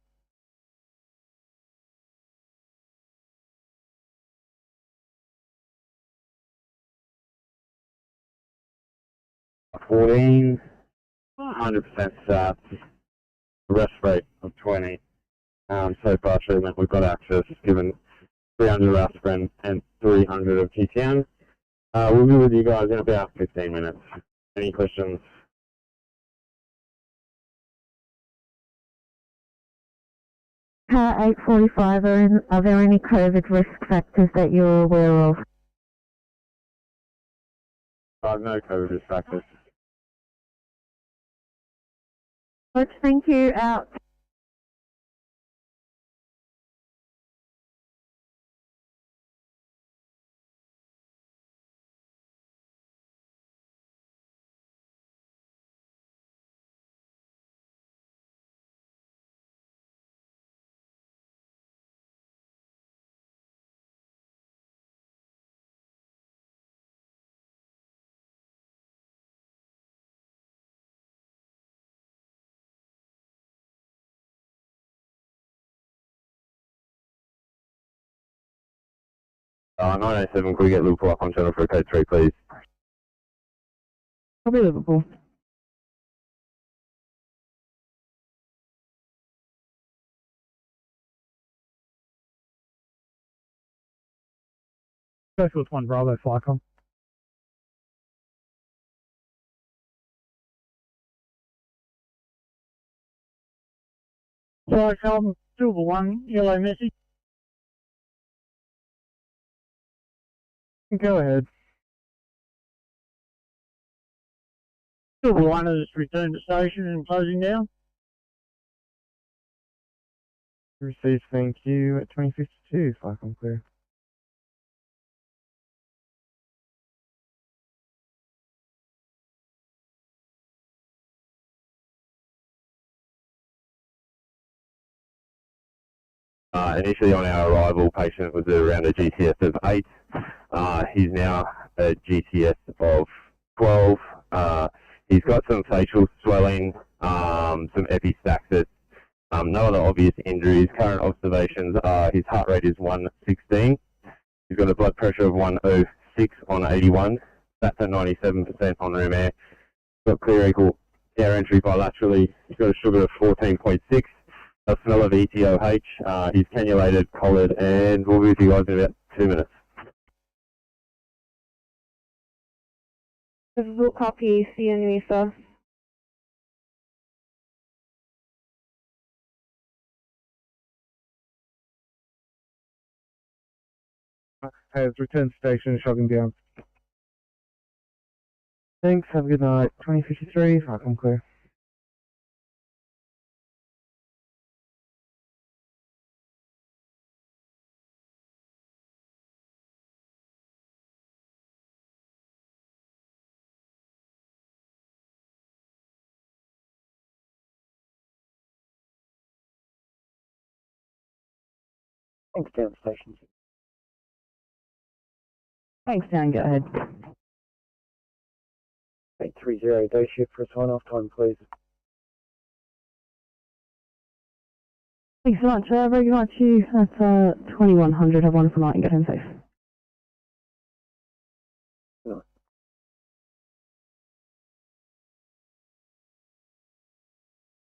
$14, 100% arrest rate of 20. So far treatment, we've got access, given 300 aspirin and 300 of TTN. We'll be with you guys in about 15 minutes. Any questions? Car 845, are there any COVID risk factors that you're aware of? I've no COVID risk factors. Good, thank you. Out. Uh, 907, could we get Liverpool up on channel for code 3, please? Probably Liverpool. Specialist 1 Bravo, Flycom. Flycom, Silver 1, yellow message. Go ahead. Silver 1 has returned to station and closing down. Received, thank you. At 2052, Flycom clear. Initially on our arrival, patient was around a GCS of 8. He's now a GCS of 12. He's got some facial swelling, some epistaxis, no other obvious injuries. Current observations are his heart rate is 116. He's got a blood pressure of 106 on 81. That's at 97% on room air. Got clear equal air entry bilaterally. He's got a sugar of 14.6. A smell of ETOH. He's cannulated, collared, and we'll be with you guys in about 2 minutes. This is copy, see you in Mesa. Has returned to station, shutting down. Thanks, have a good night. 2053, Flycom clear. Thanks, down station. Thanks, Dan. Go ahead. 830, day shift for a sign-off time, please. Thanks so much. Very good night to you. That's 2100. Have a wonderful night and get home safe.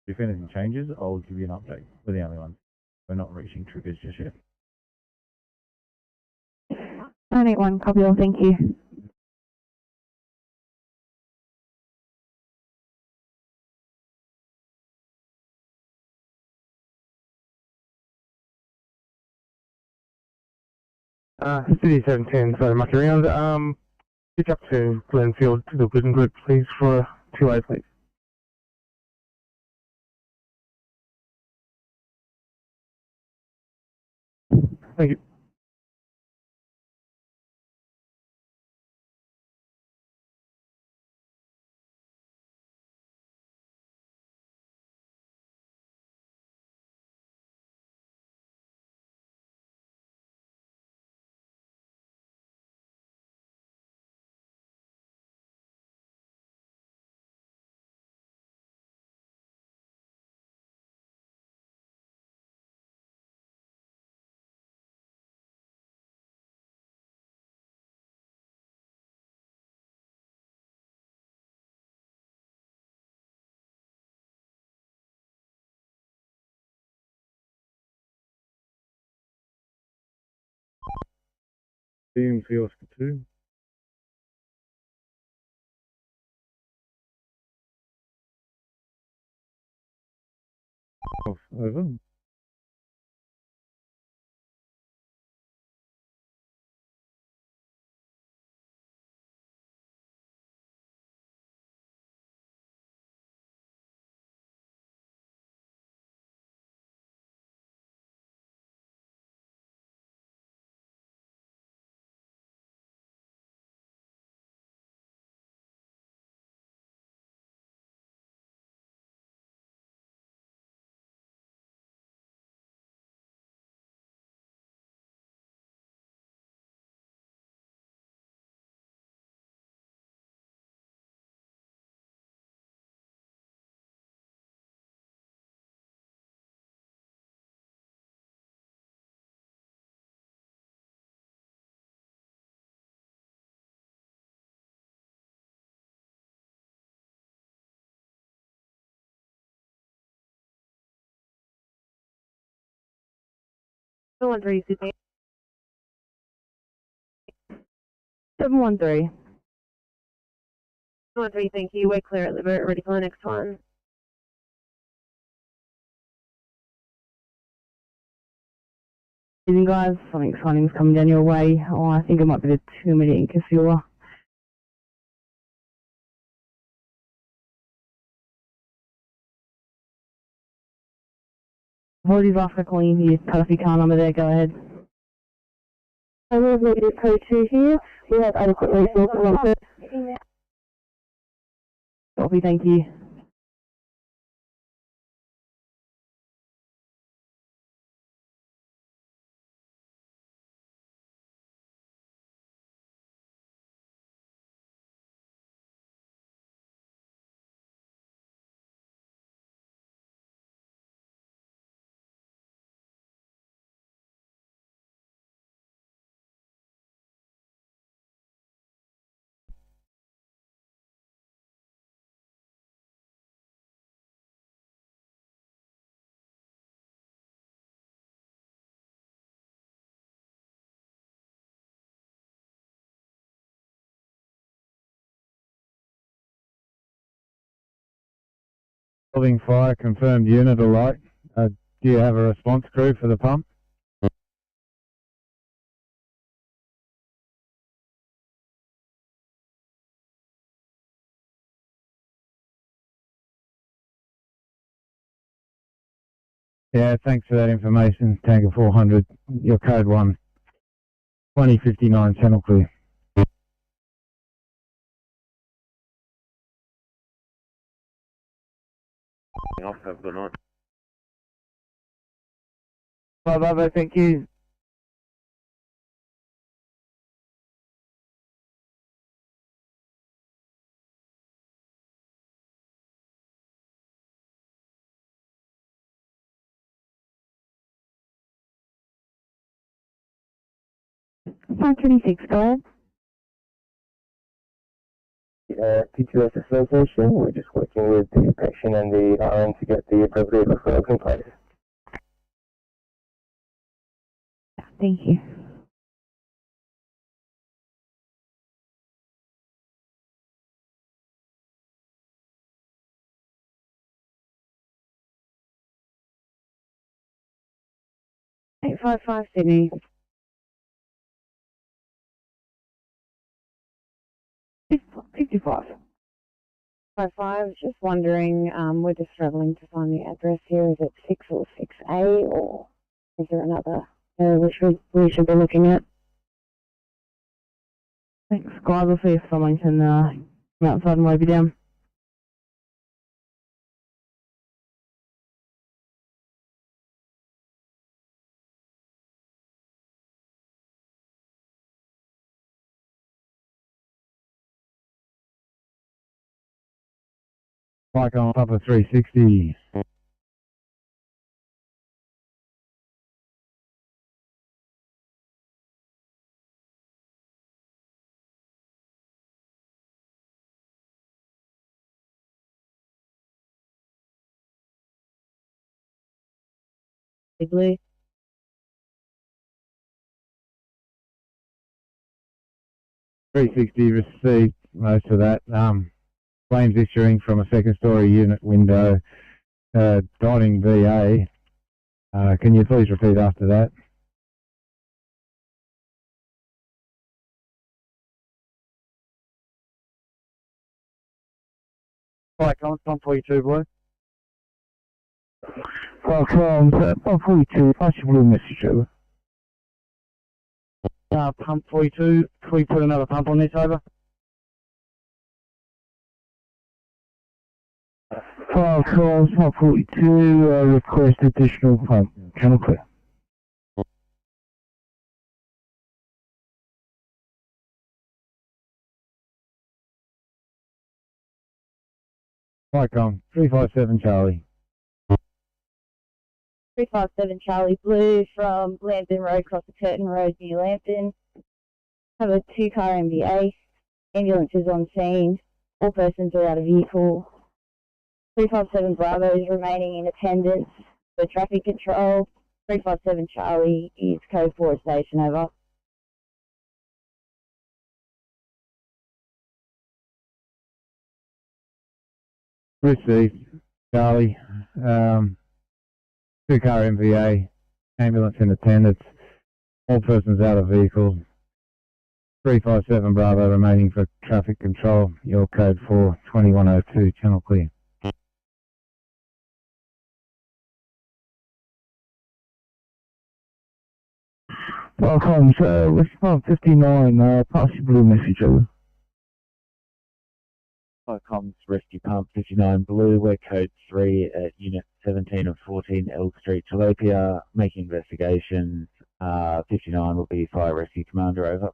If anything changes, I'll give you an update. We're the only ones. We're not reaching triggers just yet. 981, copy all, thank you. City 710, sorry, mucking around. Pick up to Glenfield to the Glidden Group, please, for 2A, please. Thank you. DMC Oscar 2. Over. 713 Sydney. 713. 713, thank you. We're clear at the boat, ready for the next one. Evening, guys. Something exciting's coming down your way. Oh, I think it might be the 2-minute Inca fueler. Apologies after calling you. Cut off your car number there. Go ahead. I will have negative code 2 here. We have adequate resources on it. Copy, thank you. Building fire, confirmed unit alight. Do you have a response crew for the pump? Yeah, thanks for that information, Tanker 400. Your code 1, 2059, channel clear. Off, have a good night. Bye, thank you. Five 26, go ahead. PQS Association, we're just working with the patient and the RN to get the appropriate referrals in place. Thank you. Eight 55 Sydney. 55. 55, just wondering, we're just struggling to find the address here. Is it 6 or 6A, or is there another we should be looking at? Thanks, guys. We'll see if someone can come outside and wave you down. Mike on Papa 360. Blue. .360 received most of that. Flames issuing from a second story unit window, dotting VA. Can you please repeat after that? Right, on 142, boy. From 142, pass your blue message over. Pump 42, can we put another pump on this, over? Calls 142, request additional pump. Channel clear. Mike on 357 Charlie. 357 Charlie Blue from Lambton Road, across the Curtin Road near Lambton. Have a 2-car MVA. Ambulance is on scene. All persons are out of vehicle. 357 Bravo is remaining in attendance for traffic control. 357 Charlie is code 4 station, over. Received, Charlie. 2-car MVA, ambulance in attendance, all persons out of vehicle. 357 Bravo remaining for traffic control. Your code 4, 2102, channel clear. Welcome, response 59, pass your blue message over. Comms Rescue Pump 59 Blue, we're code 3 at Unit 17 and 14 Elk Street, Tilapia, making investigations. 59 will be Fire Rescue Commander,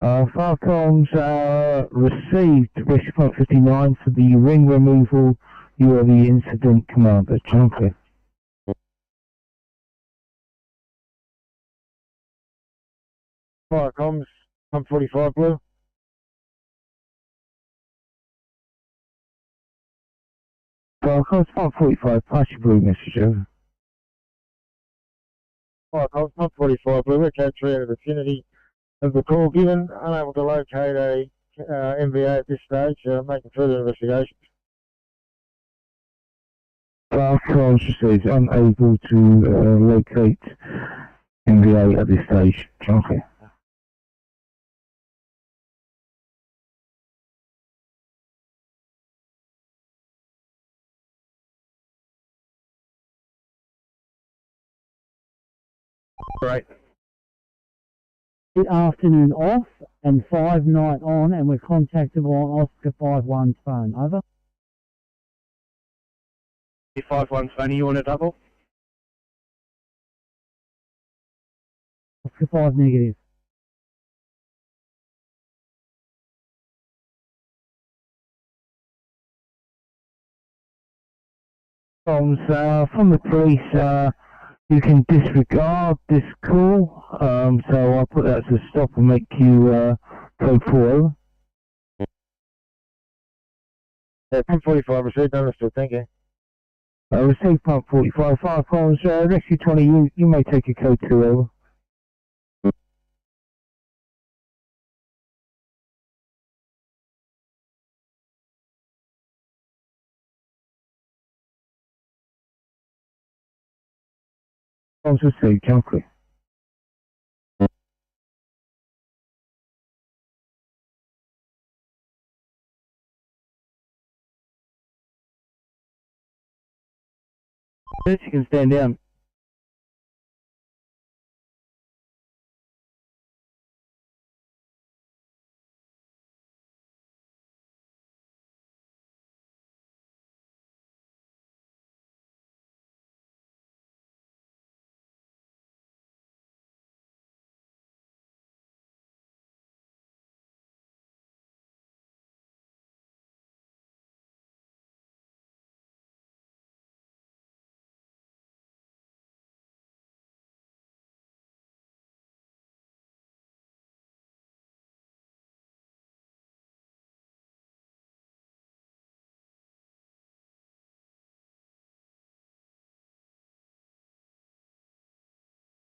over. Falcons received Rescue Pump 59 for the ring removal. You are the incident commander, channel clear. Fire comms, Pump 45 Blue. Falcons, Pump 45, pass your blue message over. Fire comms, Pump 45 Blue, we're code 3 in the vicinity of the call given, unable to locate a MVA at this stage, making further investigations. Falcons received unable to locate MVA at this stage, channel clear. Right. Good afternoon off and 5 night on, and we're contactable on Oscar 51's phone, over. 51's phone, you want a double? Oscar 5 negative. From the police, you can disregard this call, so I'll put that as a stop and make you code 4 over. Pump 45 received, understood, thank you. Receive Pump 45, Falcons, Rescue 20, you may take a code 2 over. Falcons received, channel clear. Yes, you can stand down.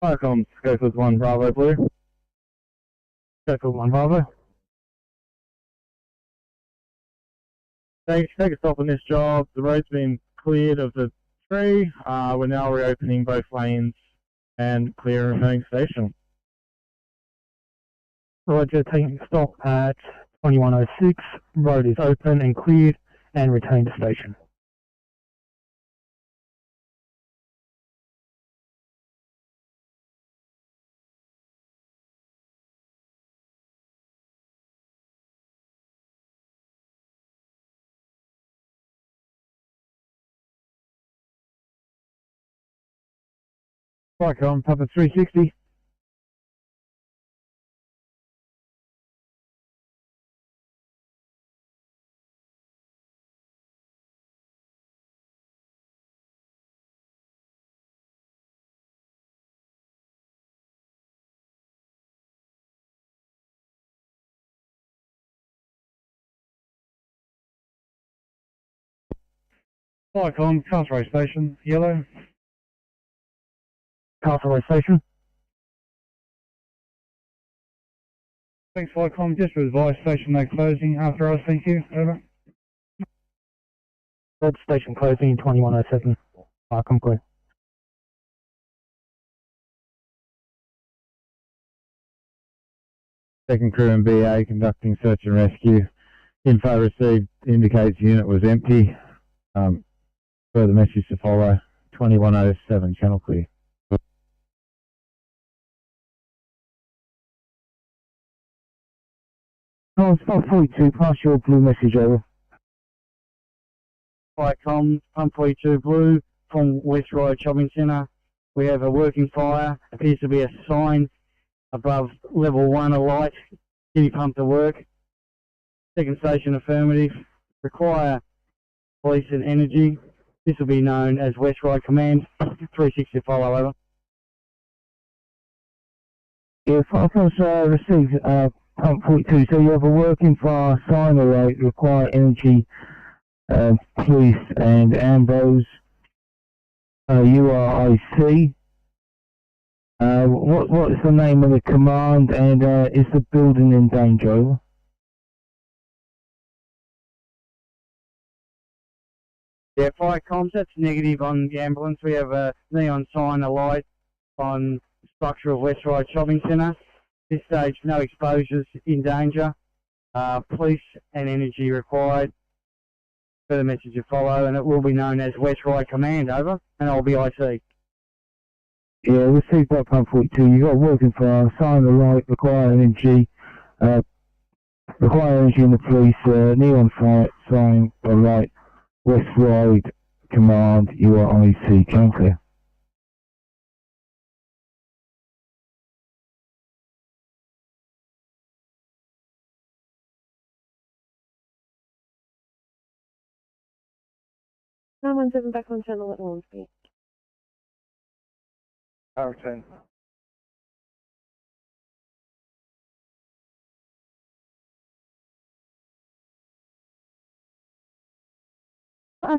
Falcons, Scofield 1 Bravo Blue. Scofield 1 Bravo. Take a stop on this job. The road's been cleared of the tree. We're now reopening both lanes and clearing remaining station. Roger, taking a stop at 2106. Road is open and cleared and retain the station. Falcon, Papa 360. Viacom, Castlereagh Station, yellow. Castlereagh Station. Thanks, Viacom. Just to advise, station no closing after us, thank you. Over. Red station closing in 2107. Viacom clear. Second crew and BA conducting search and rescue. Info received indicates the unit was empty. Further message to follow. 2107, channel clear. Oh, spot 42, pass your blue message over. Viacom, pump 42 blue from West Ryde Shopping Centre. We have a working fire. Appears to be a sign above level 1 a light. Can you pump to work? Second station affirmative. Require police and energy. This will be known as West Ryde Command. 360 follow over. Yeah, Falcons received pump 42, so you have a working fire, sign alert, require energy, police and Ambrose, URIC. What is the name of the command, and is the building in danger? Over? Yeah, fire comms, that's negative on the ambulance. We have a neon sign, a light on structure of West Ryde Shopping Centre. This stage, no exposures, in danger. Police and energy required. Further message to follow, and it will be known as West Ryde Command, over, and I'll be IC. Yeah, received by pump 42. You got working fire, sign the light, require energy in the police, neon fire, sign the light, West Ryde Command, URIC, channel clear. Nine 117 back on channel at Hornsby. Power 10.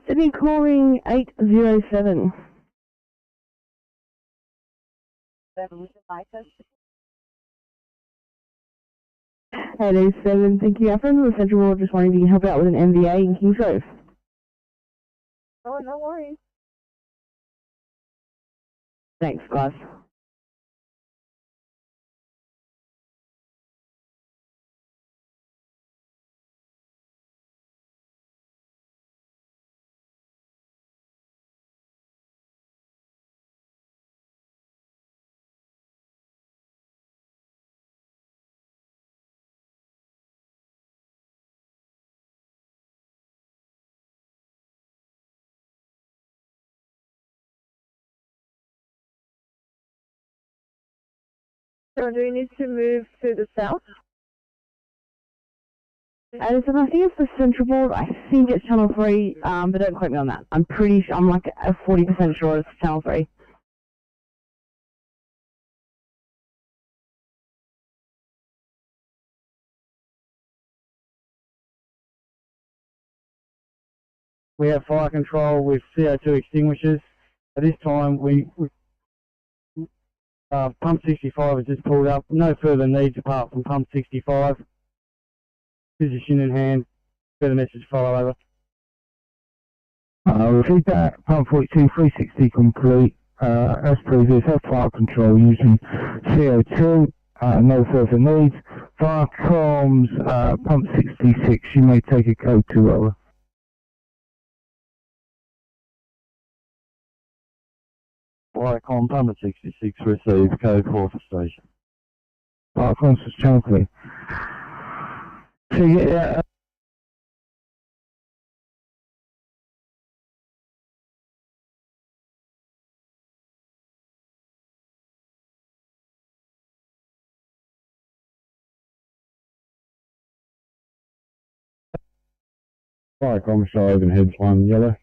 Sydney calling 807. 807, thank you. Our friend in the Central Ward just wanting to help out with an MVA in Kings Grove. Oh, no worries. Thanks, guys. So do you need to move to the south? Addison, I think it's the Central Board. I think it's Channel 3, but don't quote me on that. I'm pretty sure, I'm like 40% sure it's Channel 3. We have fire control with CO2 extinguishers. At this time, pump 65 has just pulled up. No further needs apart from pump 65. Position in hand. Further message follow over. Repeat that. Pump 42, 360 complete. As previous, have fire control using CO2. No further needs. Fire comms, pump 66. You may take a code 2 over. Viacom, pump 66, received code 4 for station. Fire comms is channel clear. So yeah. Viacom, show Haven heads 1, yellow.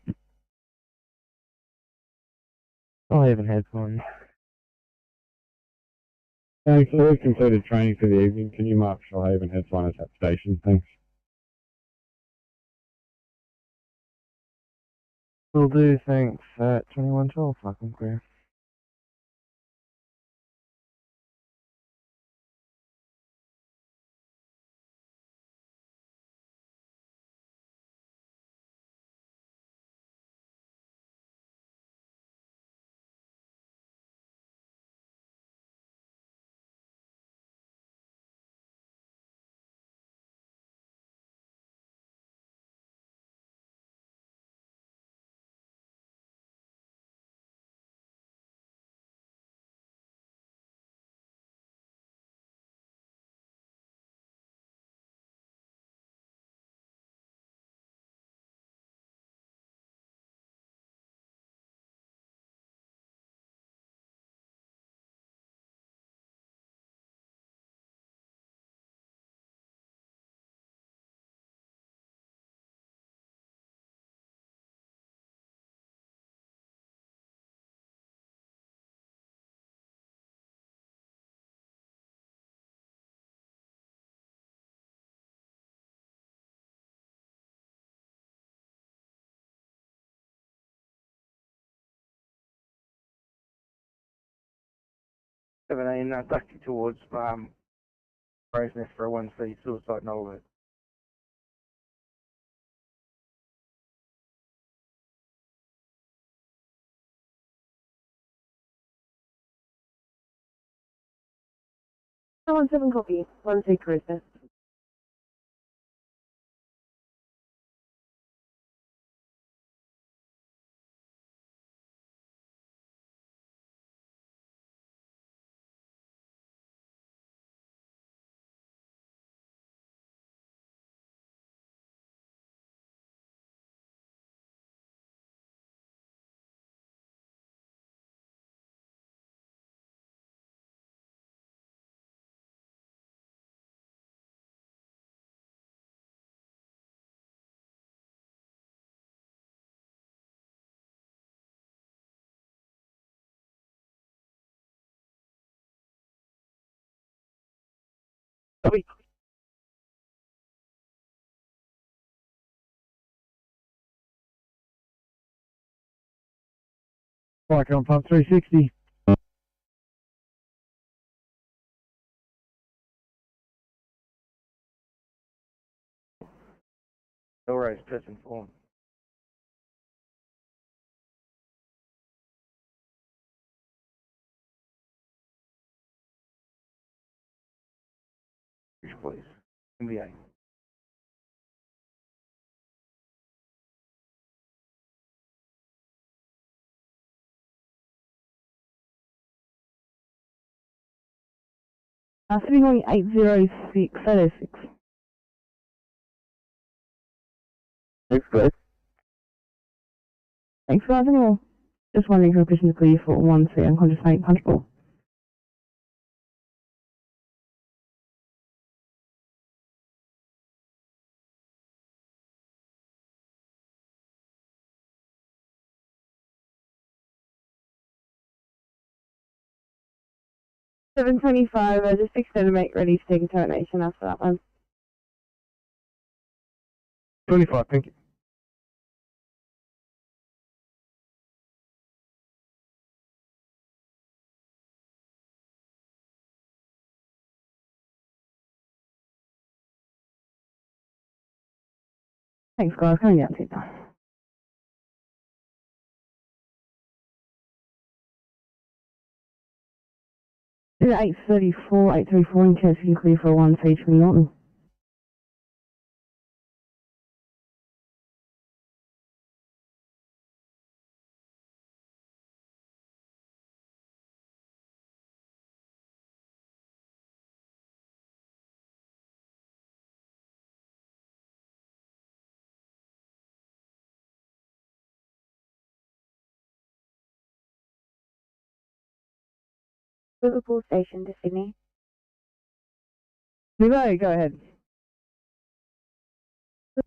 Haven heads 1. Thanks, so we've completed training for the evening. Can you mark Shoalhaven heads 1 at that station? Thanks. Will do, thanks. 2112, fucking clear. Ducking towards Crow's Nest for a 1C suicide null alert. Oh, 17 copy. 1C Crow's Nest. Bike on pump 360. Elrose person form. Please. NBA. Sitting on 806, 806. Looks good. Thanks guys, anymore. Just wondering if you're pushing the clear for 1C unconscious mate punchable. $725, just extend to make ready to take a termination after that one. 25, thank you. Thanks guys, coming down to you now. Do 834, 834 in case you can clear for a 1C from Norton. Liverpool Station to Sydney. Levi, go ahead.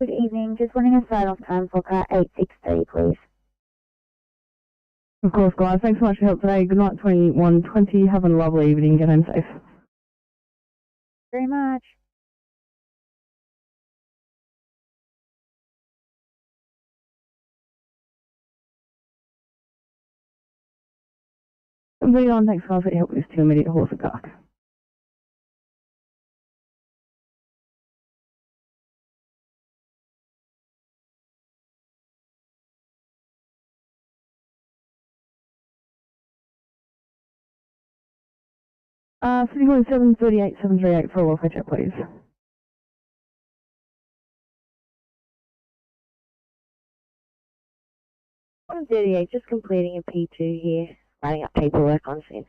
Good evening, just wanting a sign off time for car 863, please. Of course, guys. Thanks so much for your help today. Good night, 2120. Have a lovely evening. Get home safe. Very much. Moving on, thanks guys for your help with this 2 immediate horse and cark. City 738 for a welfare check, please. 138, just completing a P2 here, writing up paperwork on scene.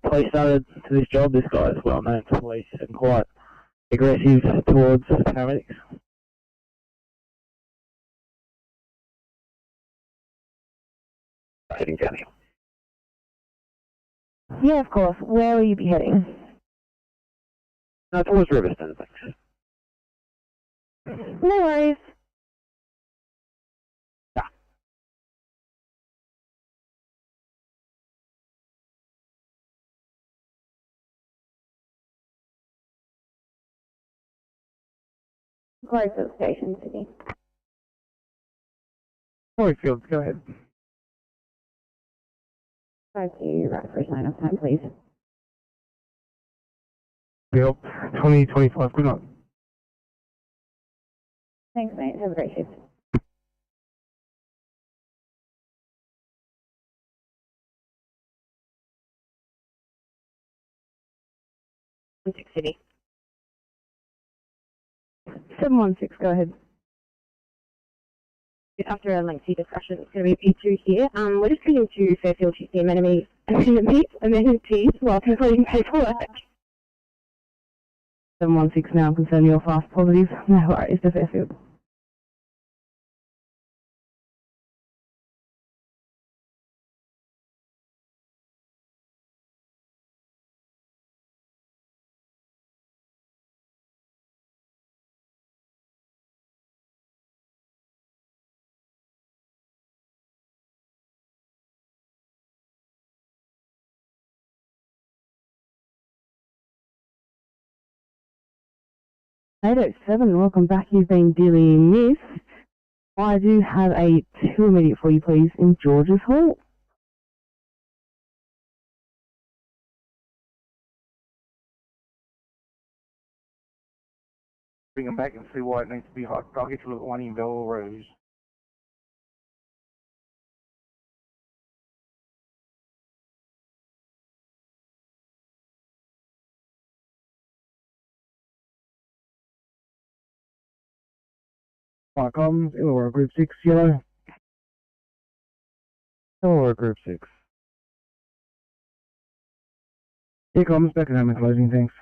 Police started to this job. This guy is well known to police and quite aggressive towards paramedics. Heading down here. Yeah, of course. Where will you be heading? Towards Riverstone, thanks. No worries. Corrective Station, Sydney. Fields, go ahead. Try to right for a sign of time, please. Yep, 2025, good night. Thanks, mate. Have a great shift. City. 716, go ahead. After a lengthy discussion, it's going to be P2 here. We're just heading to Fairfield to see amenities while completing paperwork. 716 now, confirm you're fast positive. No worries to Fairfield. .807, welcome back. You've been dearly missed. I do have a 2 immediate for you, please, in George's Hall. Bring them back and see why it needs to be hot. I'll get you a look at one in Belle Rose. Fire comms, Illawarra Group 6, yellow. Illawarra Group 6. Here comms, back at home and closing, thanks.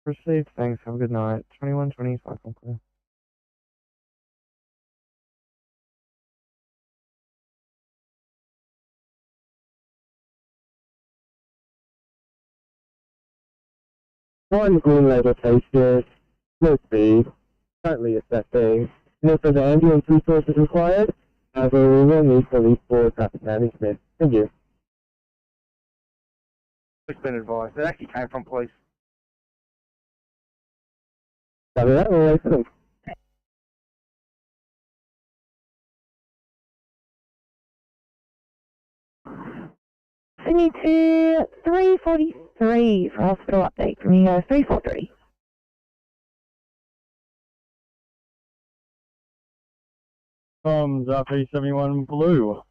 Received, thanks, have a good night. 2125, I'm clear. One green label tasted, no speed, currently assessing. No further ambulance resources required. However, we will need police for traffic management. Thank you. It's been advised. It actually came from police. Copy that, we'll wait for them. Sydney to 343 for hospital update from you guys. 343. Comms RP71 blue.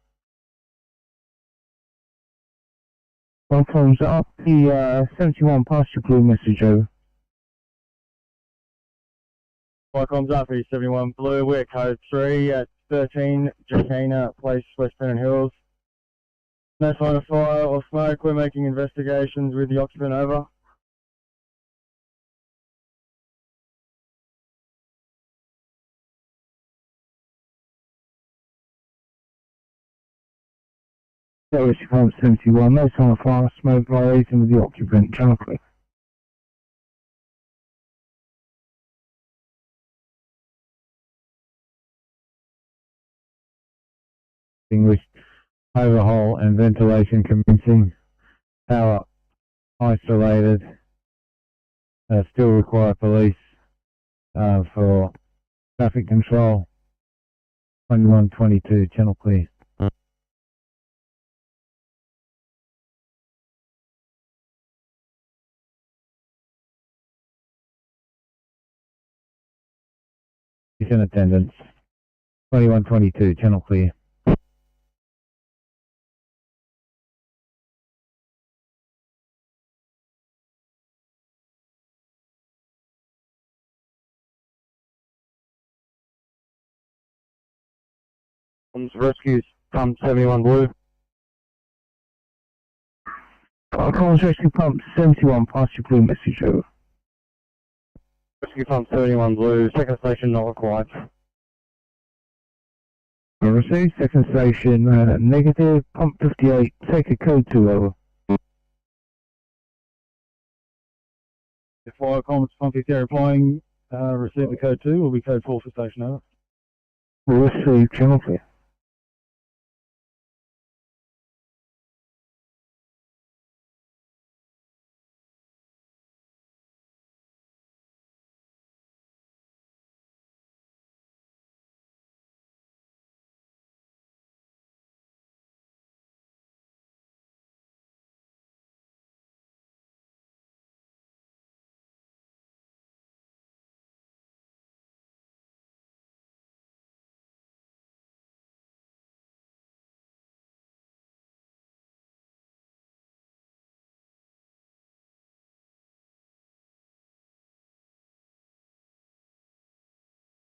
Welcome up the 71 past your blue message over. Comms RP71 blue, we're code 3 at 13 Jacana Place, West Pennant Hills. No sign of fire or smoke, we're making investigations with the occupant, over. Rescue Pump 71, no sign of fire, smoke liaison with the occupant, channel clear. Distinguished overhaul and ventilation commencing. Power isolated. Still require police for traffic control. 2122, channel clear. He's in attendance. 2122, channel clear. Rescues, Pump 71 Blue. Calls Rescue Pump 71, pass your blue message over. Rescue Pump 71 Blue, second station not required. Received, second station negative, Pump 58, take a code 2 over. If fire comms Pump 58 replying, receive the code 2, will be code 4 for station over. Received, channel clear.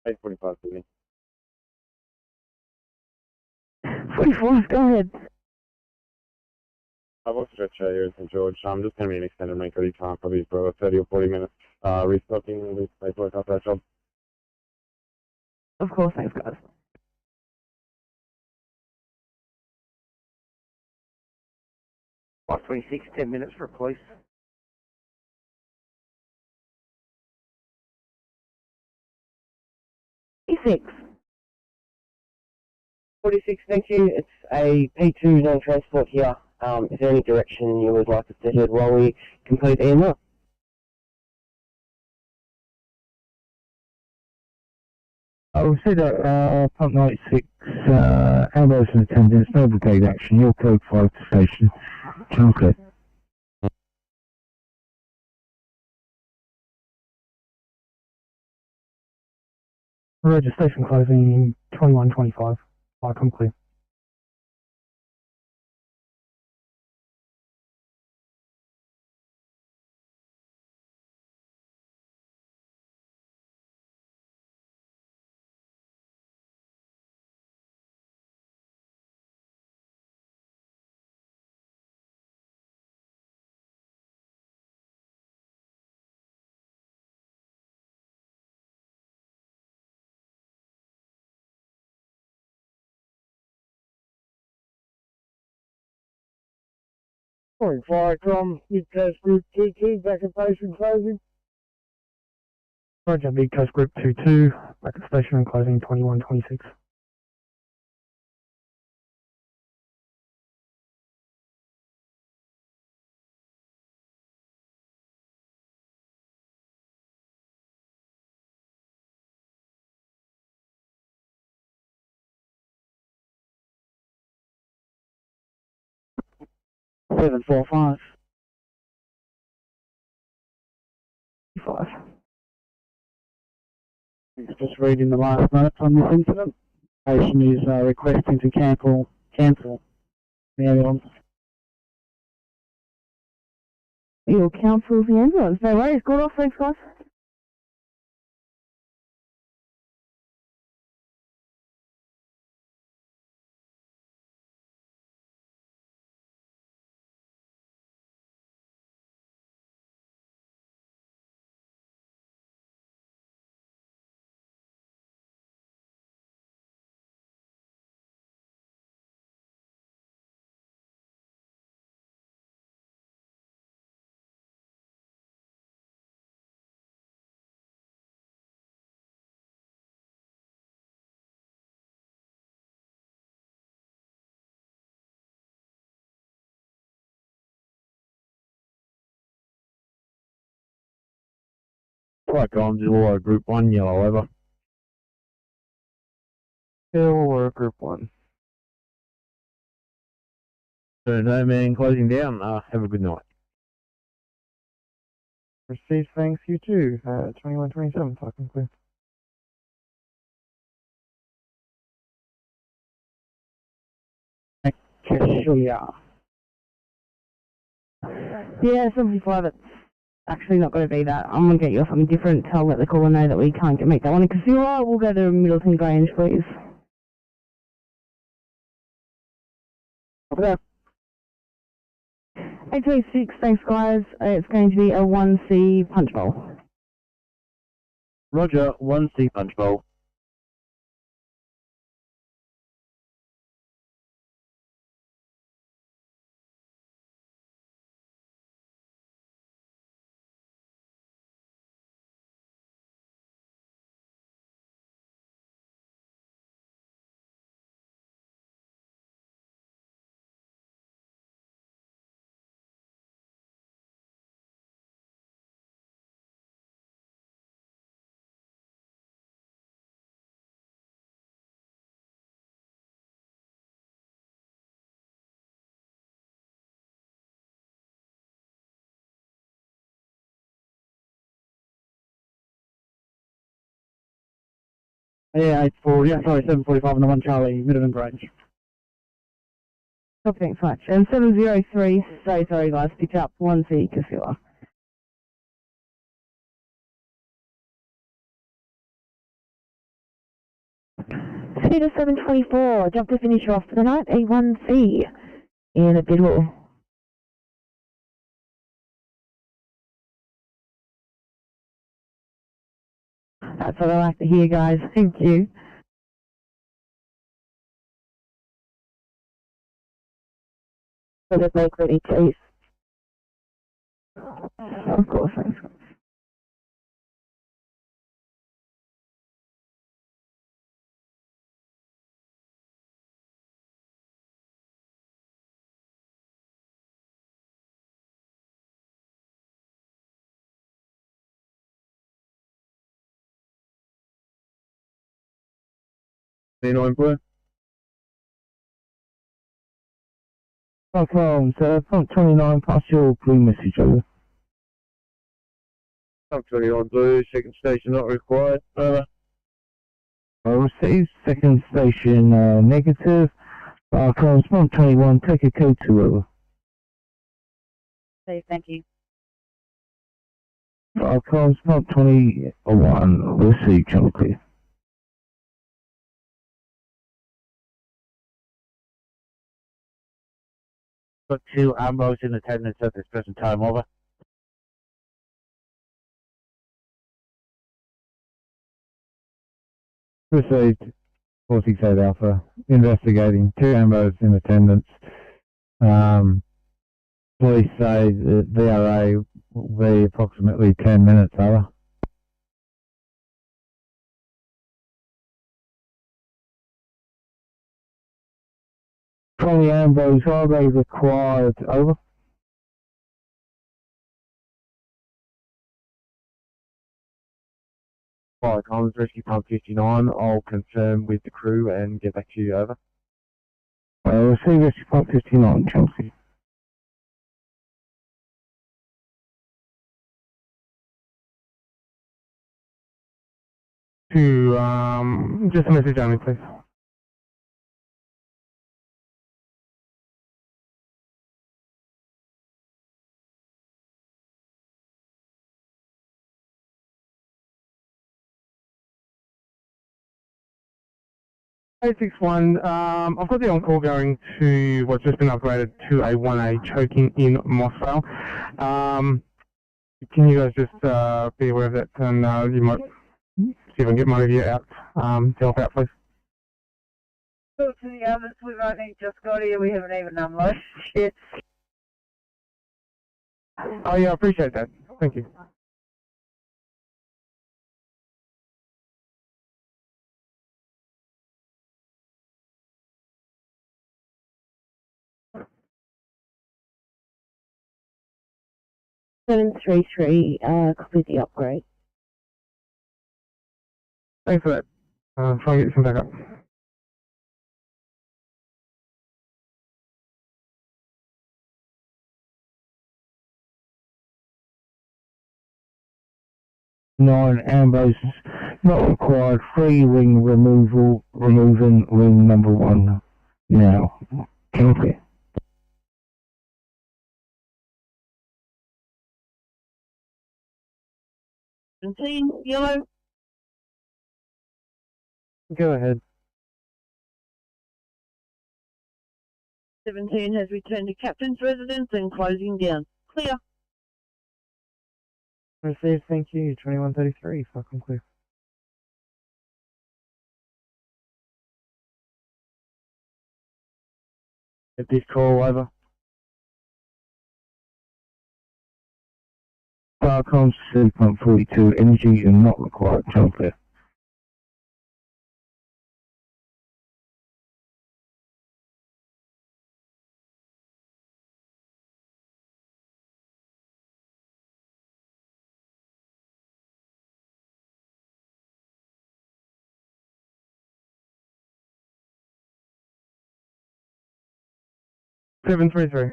Eight 45 Sydney. 44, go ahead. I've also stretched here in St George. Just going to be an extended make ready time, probably for about 30 or 40 minutes. Restocking this paperwork after that job. Of course, thanks, guys. 526, 10 minutes for police. E6. 46, thank you. It's a P2 zone transport here. Is there any direction you would like us to head while we complete EMR? I'll say that Pump 96, ambulance in attendance, no brigade action, your code 5 to station, channel clear. Roger, station closing 2125. I come clear. Morning, Firecom, Big Coast Group 22, back at station closing. Roger, Big Coast Group 22, back at station and closing 2126. Seven four five. 5. Just reading the last notes on this incident. Station is requesting to cancel the ambulance. You'll cancel the ambulance. No worries. Good off, thanks, guys. Flight comms, or Group 1, yellow over. Hill or Group 1. So no man, closing down. Have a good night. Received, thanks, you too. 2127, talking clear. Yeah, 75, it's actually not going to be that. I'm going to get you something different. I'll let the caller know that we can't make that one in Casilla. We'll go to Middleton Grange, please. Okay. 826, thanks guys. It's going to be a 1C punch bowl. Roger, 1C punch bowl. Yeah, 745 on the 1 Charlie, Middleton Grange. Copy, thanks much. And 703, sorry guys, picked up 1C Casilla. Speed 724, jump to finish off for the night, A1C in a Bidwell. That's what I like to hear, guys. Thank you. So just make ready, please. Of course, thanks. C9 blue. Welcome, sir. Front 29, pass your blue message over. Pump 29 blue, second station not required. Over. Received, second station negative. Comms, front 21, take a code 2 over. Thank you. Comms, front 21, received, channel clear. Got 2 ambos in attendance at this present time, over. Received, 468 Alpha, investigating, 2 ambos in attendance. Police say the VRA will be approximately 10 minutes, over. From the ambos, are they required, over? Fire comms, rescue pump 59. I'll confirm with the crew and get back to you, over. Receive rescue pump 59, Chelsea. Just a message only, please. Eight 6-1, I've got the on-call going to what's just been upgraded to a 1A choking in Mossvale. Can you guys just be aware of that, and you might see if I can get one of you out to help out, please. Talk to the others, we've only just got here, we haven't even unloaded shit. Oh yeah, I appreciate that. Thank you. Seven three three, copy the upgrade. Thanks for that. Try and get some back up. Nine ambos not required. Free wing removal. Removing wing number 1 now. Okay. Yellow. Go ahead. 17 has returned to captain's residence and closing down. Clear. Received, thank you. 2133, fucking clear. Get this call over. Starcom 3.42, energy and not required. Channel clear. Seven three three.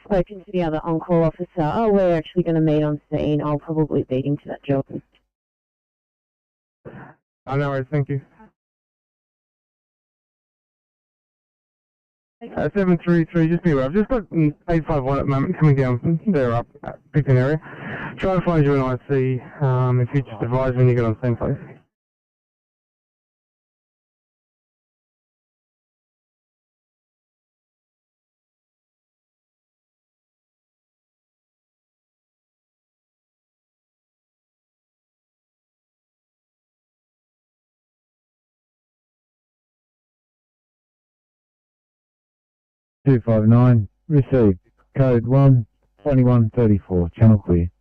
Spoken to the other on-call officer. Oh, we're actually going to meet on scene. I'll probably beat him to that job. Oh, no worries, thank you. 733, just be aware. I've just got 851 at the moment coming down. They're up at Picton area. Try to find you an IC. If you just advise when you get on the same place. Two 259, received. Code 12134, channel clear.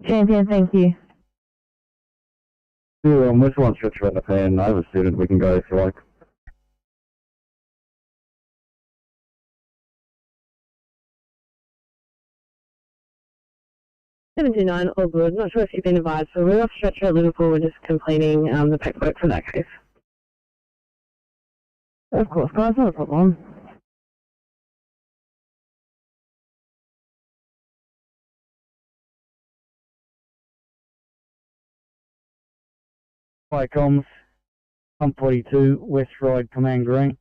Champion, thank you. Which one stretch around the pan? I have a student, we can go if you like. 79, all good. Not sure if you've been advised, so we're off stretcher at Liverpool. We're just completing the paperwork for that case. Of course, guys, not a problem. Hi, comms. Pump 42, West Ride, Command Green.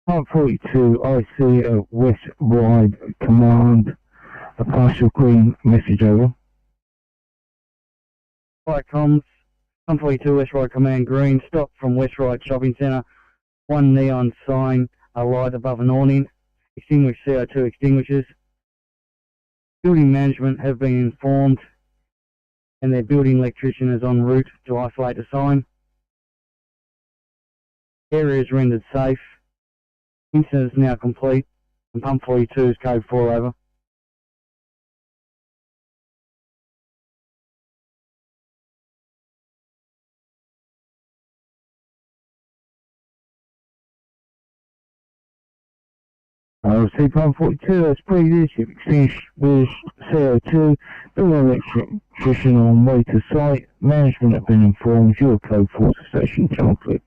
Pump 42, I see a West Ride Command, a partial green message over. Hi, comms. Pump 42, West Ride, Command Green. Stop from West Ride Shopping Centre. One neon sign, a light above an awning. Extinguished CO2 extinguishers. Building management have been informed and their building electrician is en route to isolate the sign. Area is rendered safe. Incident is now complete and pump 42 is code 4 over. See pump 42 as previous, you've extinguished with CO2, building electrician on way to site, management have been informed, your code 4 station channel clear.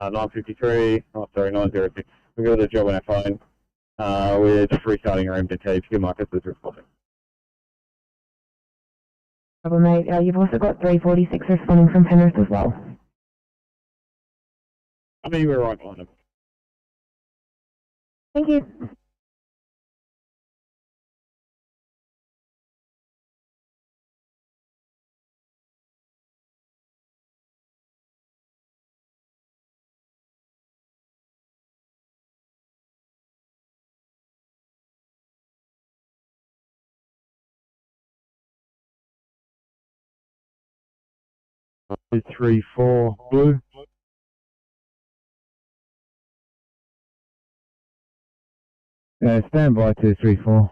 Uh, 953, oh sorry, 906. We got a job on our phone. We're just restarting our MDT. If you give Marcus this responding. Mate. You've also got 346 responding from Penrith as well. I mean, we're right on them. Thank you. Blue 3-4 blue. Stand by 234.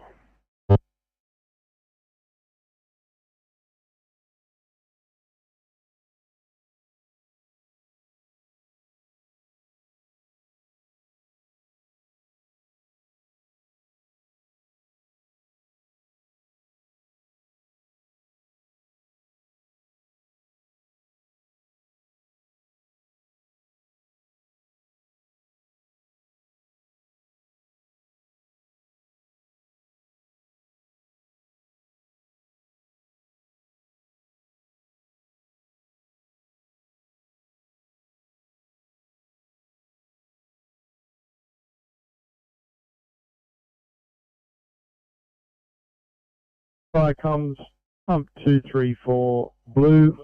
Fire comes pump 234 blue.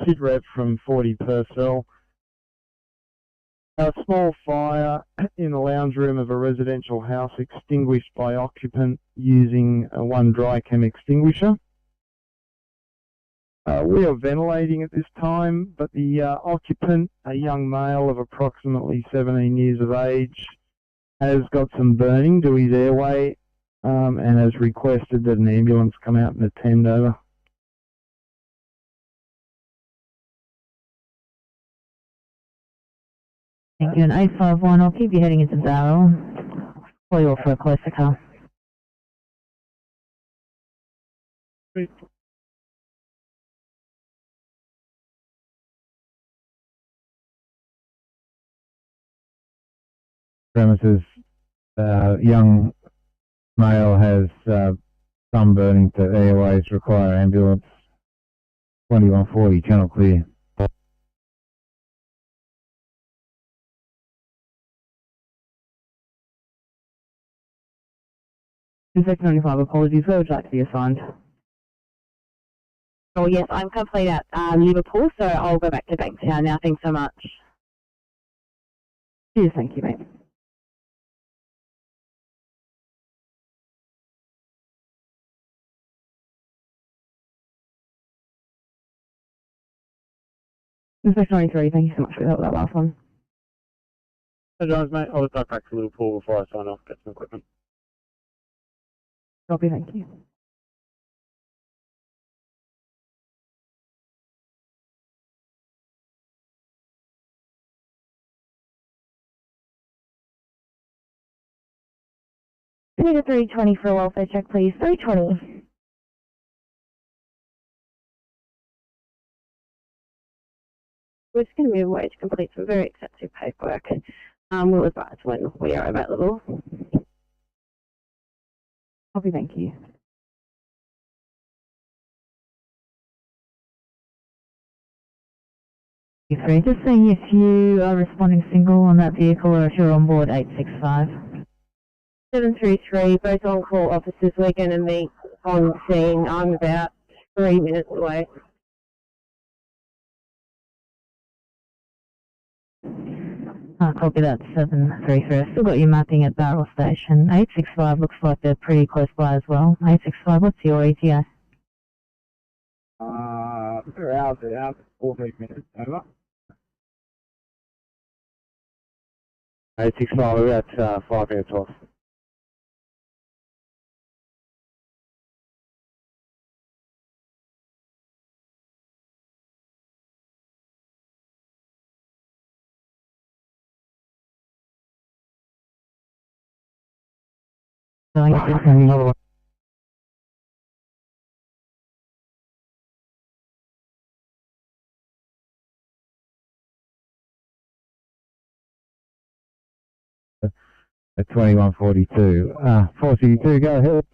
Sit rep from 40 personnel. A small fire in the lounge room of a residential house extinguished by occupant using one dry chem extinguisher. We are ventilating at this time, but the occupant, a young male of approximately 17 years of age, has got some burning to his airway and has requested that an ambulance come out and attend over. Thank you. An 851, I'll keep you heading into Barrel. Call you off for a closer car. Premises, young male has some burning to airways, require ambulance. 2140, channel clear. Sector 95, apologies. Where would you like to be assigned? Oh, yes, I'm complete at Liverpool, so I'll go back to Bankstown now. Thanks so much. Cheers, thank you, mate. Sector 93, thank you so much for that last one. Hey, Jones, mate. I'll just go back to Liverpool before I sign off, get some equipment. Copy, thank you. Need a 320 for a welfare check, please. 320. We're just going to move away to complete some very extensive paperwork. We'll advise when we are available. Copy, thank you. Free. Just seeing if you are responding single on that vehicle or if you're on board 865. 733, both on call officers. We're going to meet on scene. I'm about 3 minutes away. Copy that, 733. I've still got you mapping at Barrel Station. 865 looks like they're pretty close by as well. 865, what's your ETA? We're out, 14 minutes, over. 865, we're at 5 minutes off. Another one. At 2142. 462, go ahead.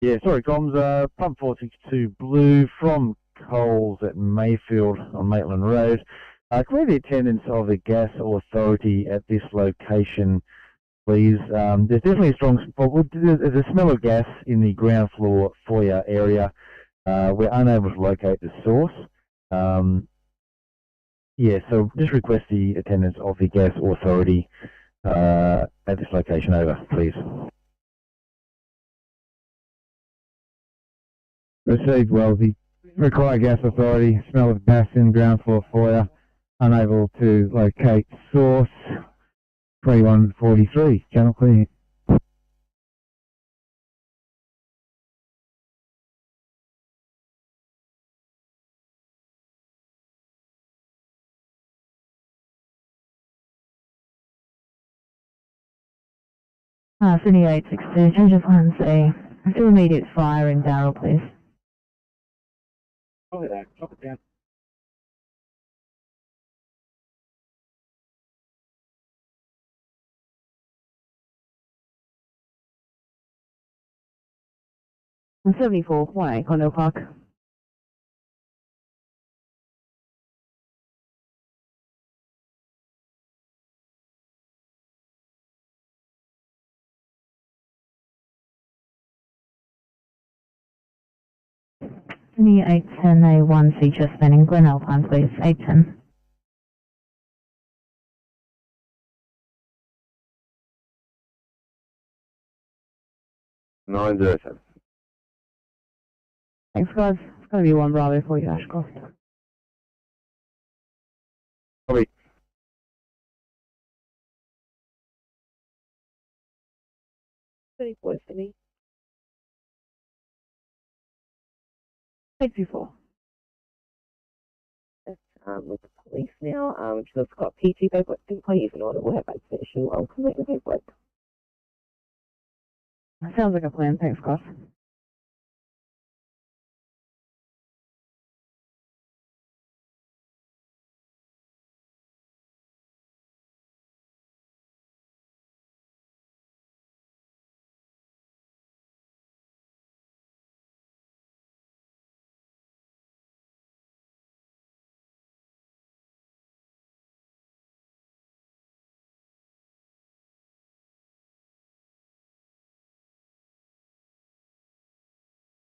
Yeah, sorry, comms. Pump 462 Blue from Coles at Mayfield on Maitland Road. Can we have the attendance of the gas authority at this location, please? There's definitely a strong, there's a smell of gas in the ground floor foyer area. We're unable to locate the source. Yeah, so just request the attendance of the gas authority at this location. Over, please. Received, Wellesley. Require gas authority. Smell of gas in ground floor foyer. Unable to locate source. 3143. Channel clear. Sydney 862, change of plans A. Do immediate fire in Darrell, please. Copy that. Drop it down. On 74, 1A, Condo Park. Sydney 810A1, C chest in Glen Alpine, please. 810. Thanks, guys. It's going to be 1 Bravo for you, Ashcroft. Copy. Sydney. 824. With the police now. So it's got PT paperwork to please in order. We'll have that session. I'll complete the paperwork. That sounds like a plan. Thanks, Scott.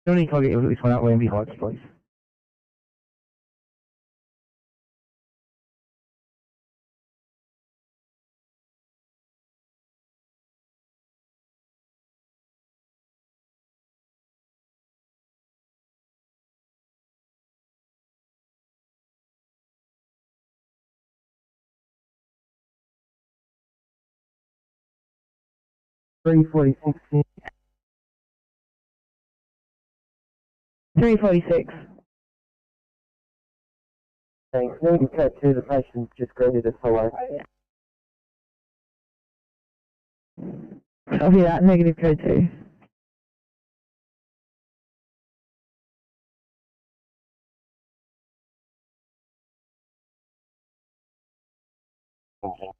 Johnny, can I get this one out Landy Heights, please? $346. 346. Thanks. Negative code 2, the patient just greeted us. Hello. Copy that. Negative code 2. Okay.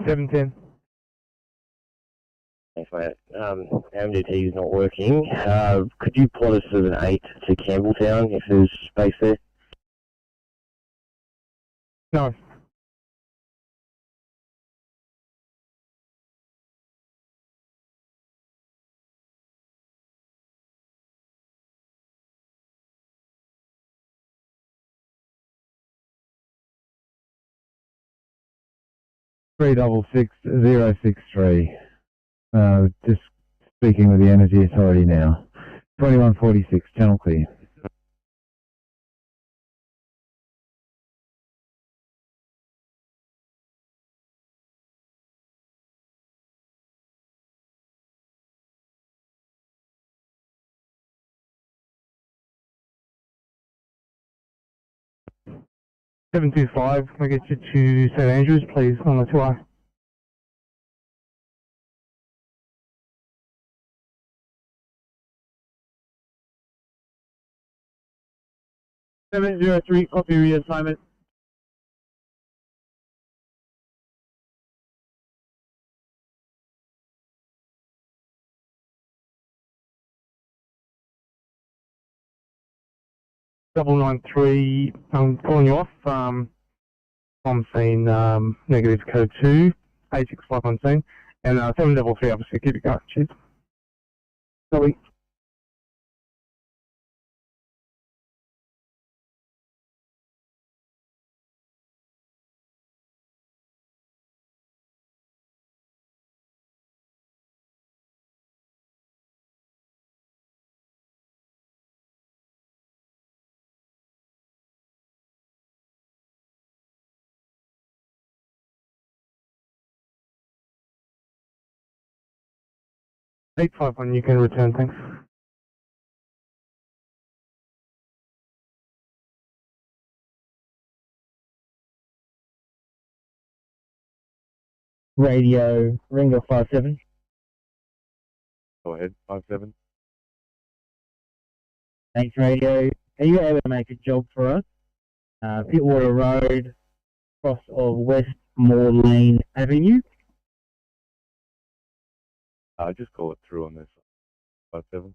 710. Thanks, mate. MDT is not working. Could you plot us as an 8 to Campbelltown if there's space there? No. $366,063. Just speaking with the Energy Authority now. 2146, channel clear. $725, can I get you to St Andrews, please, on the 2R? $703, copy reassignment. 993, I'm calling you off. I'm seeing negative code 2, 865 on scene, and 733, obviously, keep it going. Cheers. Sorry. Eight five one, you can return, thanks. Radio, Ringo 57. Go ahead, 57. Thanks, Radio. Are you able to make a job for us? Pittwater Road, cross of Westmore Lane Avenue. Just call it through on this. 57.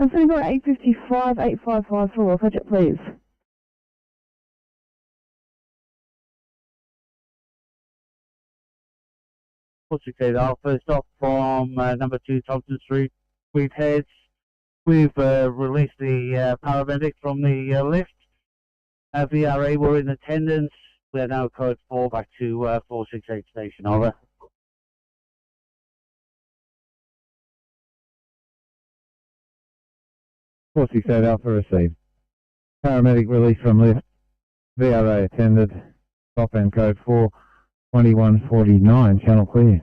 I'm going to go 855, 855 for catch it, please. Portuguese Alpha, stop from number 2 Thompson Street. We've released the paramedic from the lift. VRA were in attendance. We are now code 4 back to 468 station. Over. Forty said Alpha received. Paramedic released from lift. VRA attended. Top end code 4, 2149. Channel clear.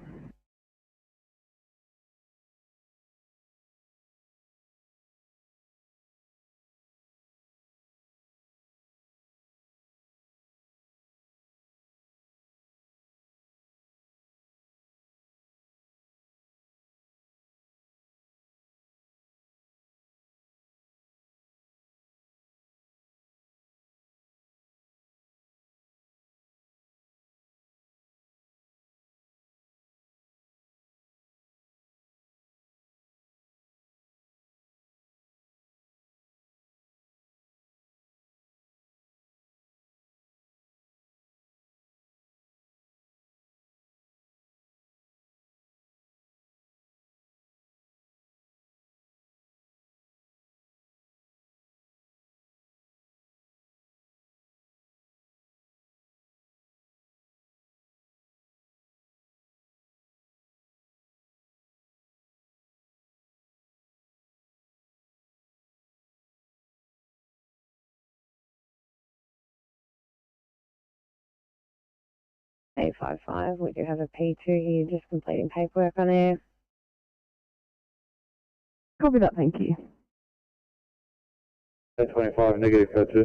Eight five five. We do have a P2 here, just completing paperwork on air. Copy that, thank you. 825, negative code 2.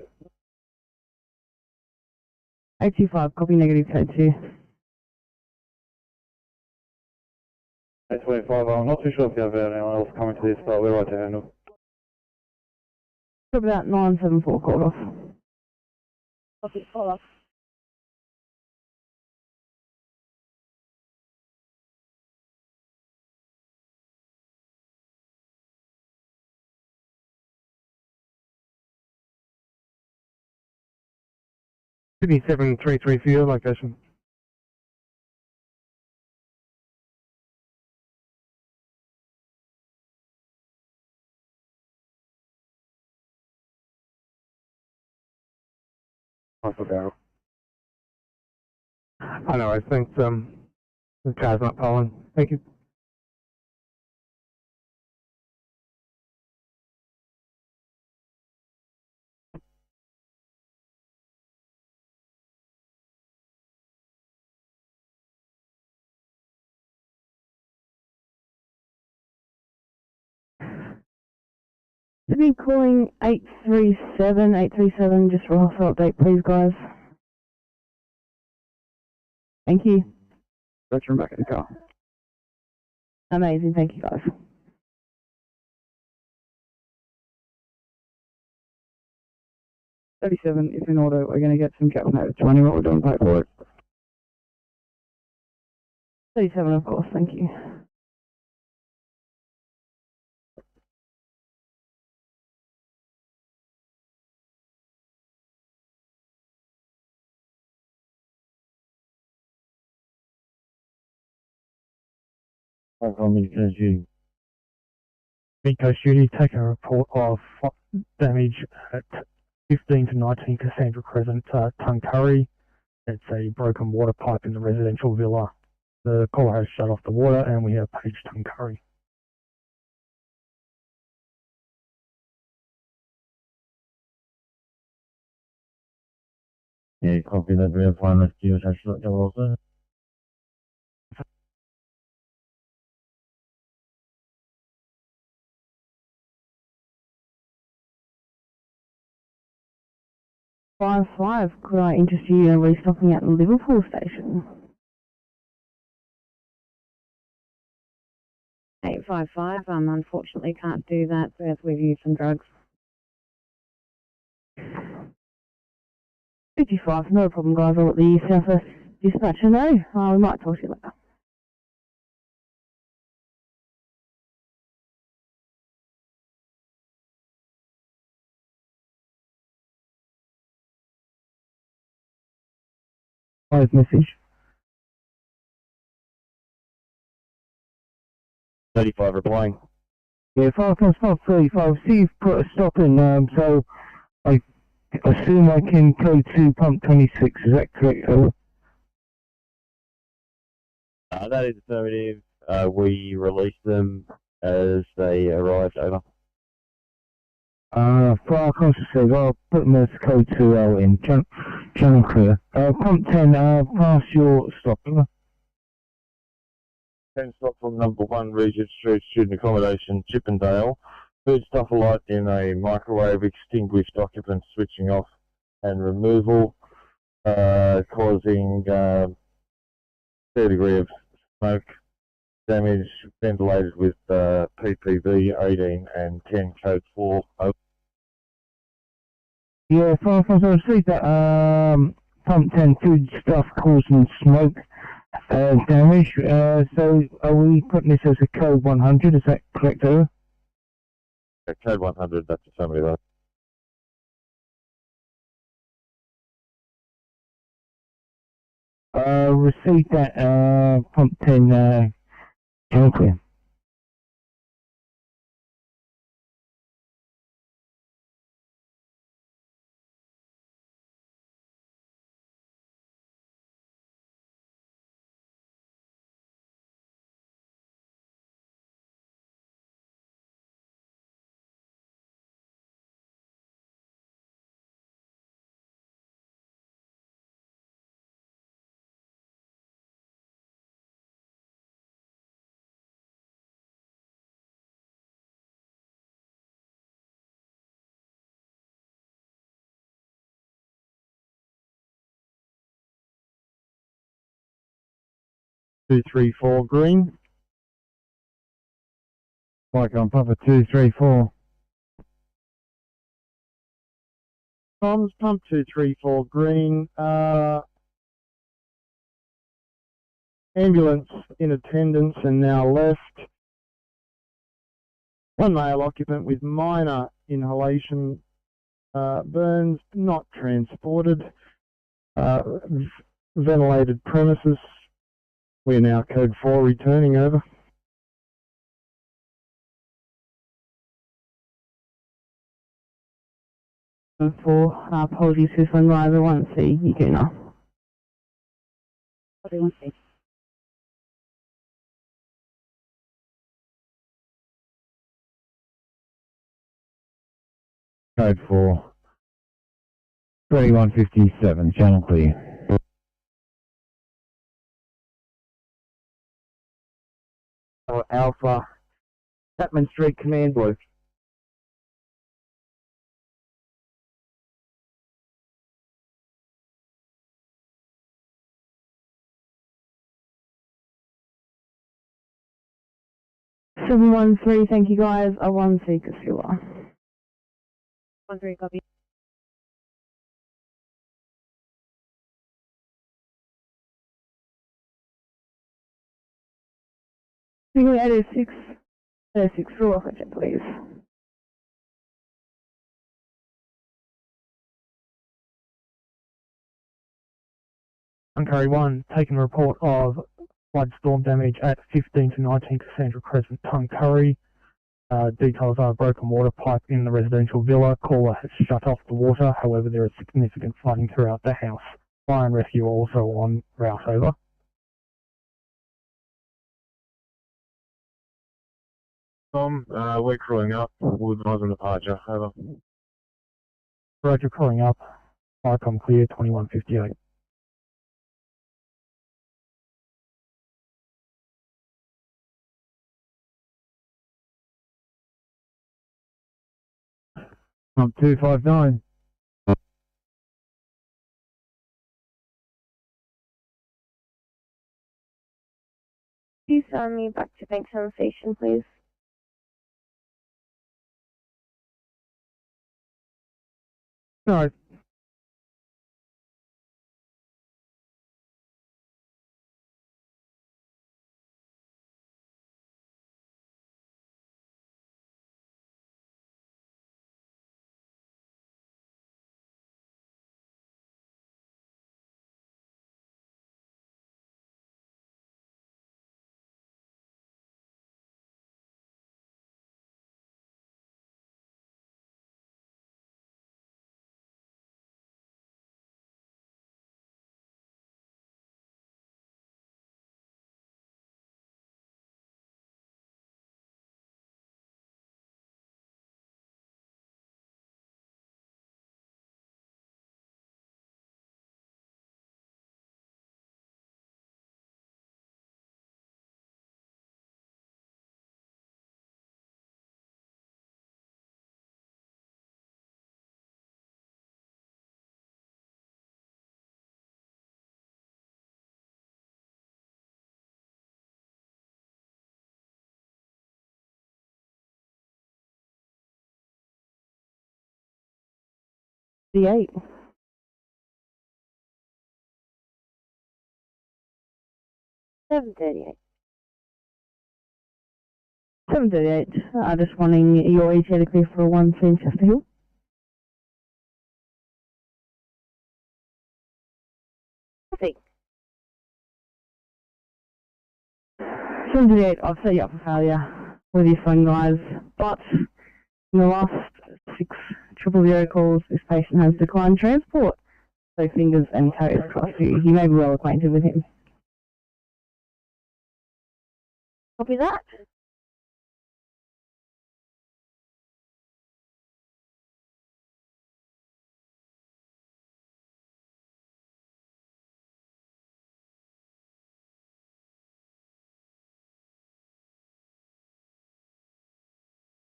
825, copy negative code 2. 825, I'm not too sure if you have anyone else coming to this, but we're right to handle. Copy that, 974, called off. Copy, call off. Sydney 733 for your location. Barrel. I know, I think the car's not following. Thank you. Sydney calling 837, just for a hospital update, please, guys. Thank you. Veteran back in the car. Amazing, thank you, guys. 37 is in order. We're going to get some cap notes running what we're doing paperwork. 37, of course, thank you. Miko Shooty, taking a report of damage at 15 to 19% of Crescent Tuncurry. It's a broken water pipe in the residential villa. The caller has shut off the water and we have paged Tuncurry. Yeah, copy that. We have one rescue attached to that go also. Five, could I interest you in restocking at the Liverpool station? 855, unfortunately can't do that as we've used some drugs. 55, no problem guys, I'll let the Southwest dispatcher know. We might talk to you later. Five message. 35 replying. Yeah, 5+535. See, you've put a stop in, so I assume I can code to pump 26, is that correct? That is affirmative. We released them as they arrived over. Fire Constables, I'll put them as code 2L in. Channel clear. Pump 10, pass your stop. 10 stop from number 1 Regent Street Student Accommodation, Chippendale. Food stuff alight in a microwave, extinguished occupant switching off and removal, causing fair degree of smoke damage, ventilated with PPV 18 and 10 code 4. Yeah, Fire Constables, I received that, pump 10 food stuff causing smoke damage. So are we putting this as a code 100, is that correct, over? Yeah, code 100, that's affirmative. Received that, pump 10, channel clear. Two, three, four, green. Mike on Papa 234. Comms, pump 234, green. Ambulance in attendance and now left. One male occupant with minor inhalation burns, not transported. Ventilated premises. We are now code 4 returning, over. For apologies for Sunrise, I won't see you do now. What do you want to see? Code 4. 2157, channel clear. Alpha, Chapman Street, command blue. Seven 113, thank you guys. A 1 Seeker Sewer. 13, copy. Single 806, rule off it, please. Tuncurry 1, taking a report of flood storm damage at 15 to 19 Cassandra Crescent, Tuncurry. Details are a broken water pipe in the residential villa. Caller has shut off the water. However, there is significant flooding throughout the house. Fire and rescue are also on route. Over. Tom, we're crewing up. We'll advise on departure. Over. Roger, crewing up. Icon clear, 2158. I'm 259. Please send me back to Bankstown Station, please. No. The 8. $738. Just wanting your ETA to clear for a 1 scene Chester Hill. Perfect. 738, I've set you up for failure with your phone, guys, but in the last 6 000 calls, this patient has declined transport. So fingers and toes crossed. You may be well acquainted with him. Copy that.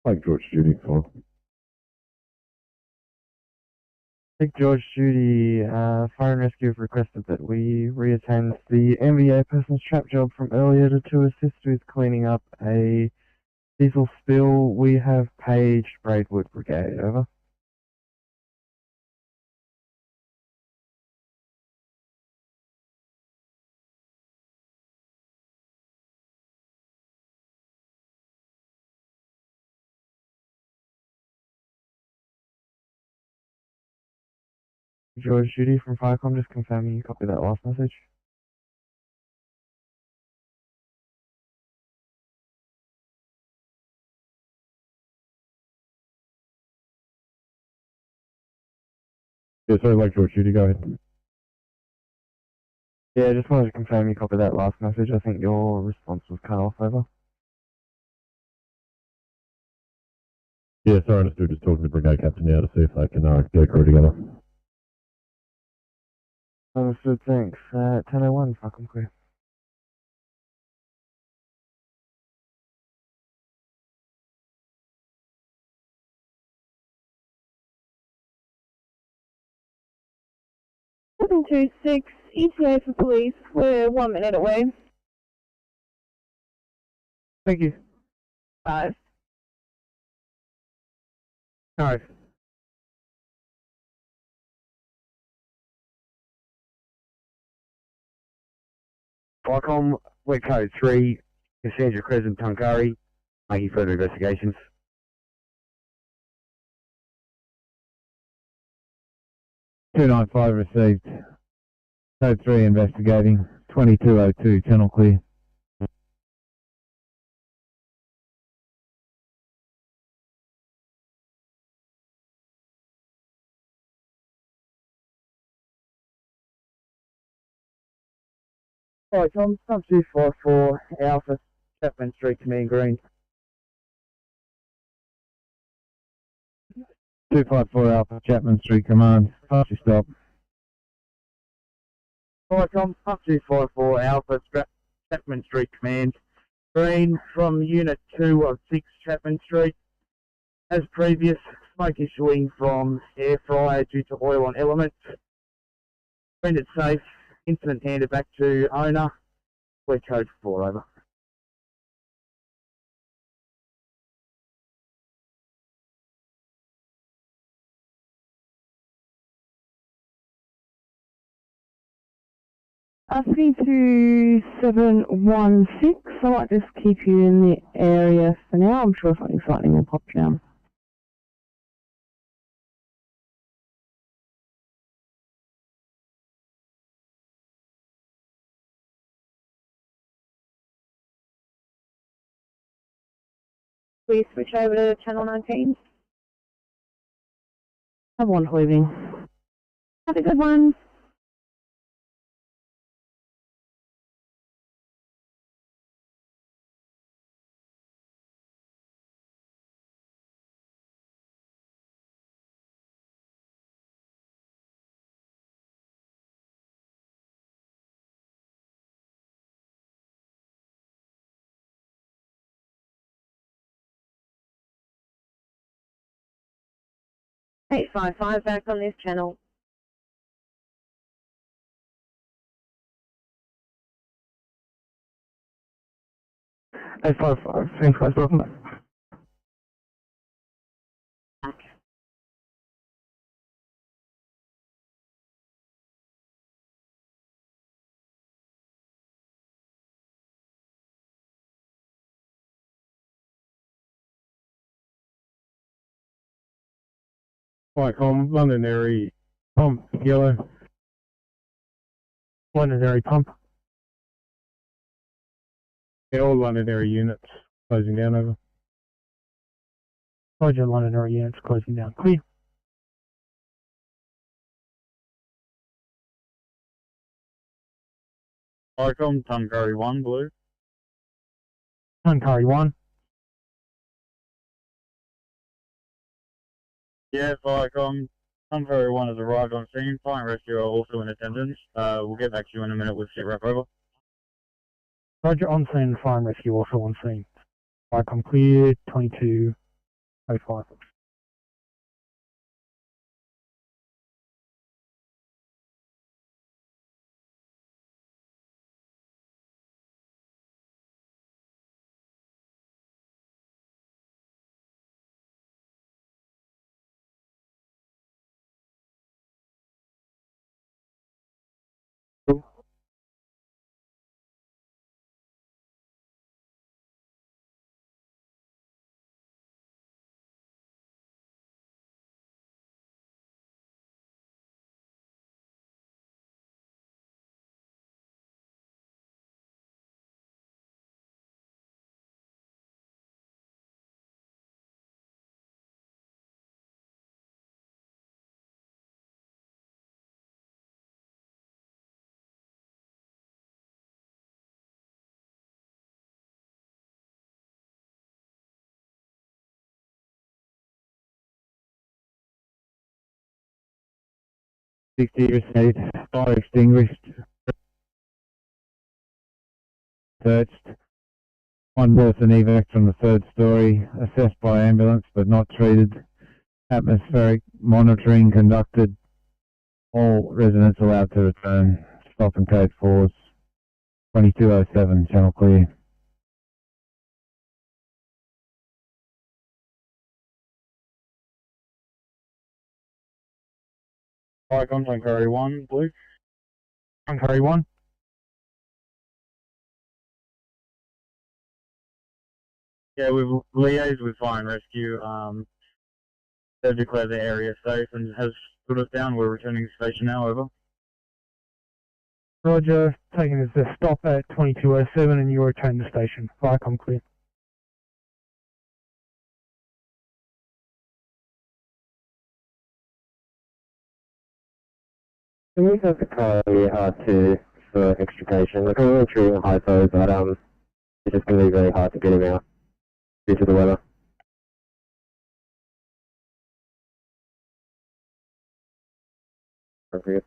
Like George Judy for. Big George Judy, Fire and Rescue have requested that we reattend the MVA person's trap job from earlier to assist with cleaning up a diesel spill. We have paged Braidwood Brigade. Over. George Judy from Firecom, just confirming you copy that last message. Yeah, sorry, like George Judy, go ahead. Yeah, just wanted to confirm you copy that last message. I think your response was cut off. Over. Yeah, sorry, understood. Just talking to Brigade Captain now to see if they can get a crew together. Understood, thanks. 10:01, fucking clear. Seven 226, ETA for police. We're 1 minute away. Thank you. 5. 5. Qualcomm, we're code 3, Cassandra Crescent, Tuncurry, making further investigations. $295 received. Code 3 investigating. 2202, channel clear. Hi Tom, Sub 254 Alpha, Chapman Street, Command Green. 254 Alpha, Chapman Street Command. Fast stop. Hi Tom, Sub 254 Alpha, Chapman Street, Command Green from Unit 2 of 6 Chapman Street. As previous, smoke issuing from air fryer due to oil on elements. Rendered safe, incident handed back to owner. We're code 4, over. C2716, I might just keep you in the area for now. I'm sure something slightly will pop down. Please switch over to channel 19. Have one leaving. Have a good one. Eight 855 back on this channel. Eight 855, same price, welcome back. Vicom, London area pump, yellow. London area pump. Yeah, all London area units closing down, over. Roger, London area units closing down, clear. Vicom, Tuncurry 1, blue. Tuncurry 1. Yeah, Vicom, Tuncurry 1 has arrived on scene. Fire and Rescue are also in attendance. We'll get back to you in a minute with sit rep, over. Roger, on scene, fire and rescue also on scene. Vicom clear, 2205. Received, fire extinguished, searched, one person evac from the third story, assessed by ambulance but not treated, atmospheric monitoring conducted, all residents allowed to return, stop and code 4s, 2207, channel clear. Vicom, Tuncurry 1, blue. Tuncurry 1. Yeah, we've liaised with Fire and Rescue. They've declared the area safe and has put us down. We're returning to station now, over. Roger, taking us a stop at 2207 and you return to station. Vicom clear. Can we have the car to for extrication. They're currently treating a hypo, but it's just going to be very hard to get him out due to the weather. Appropriate.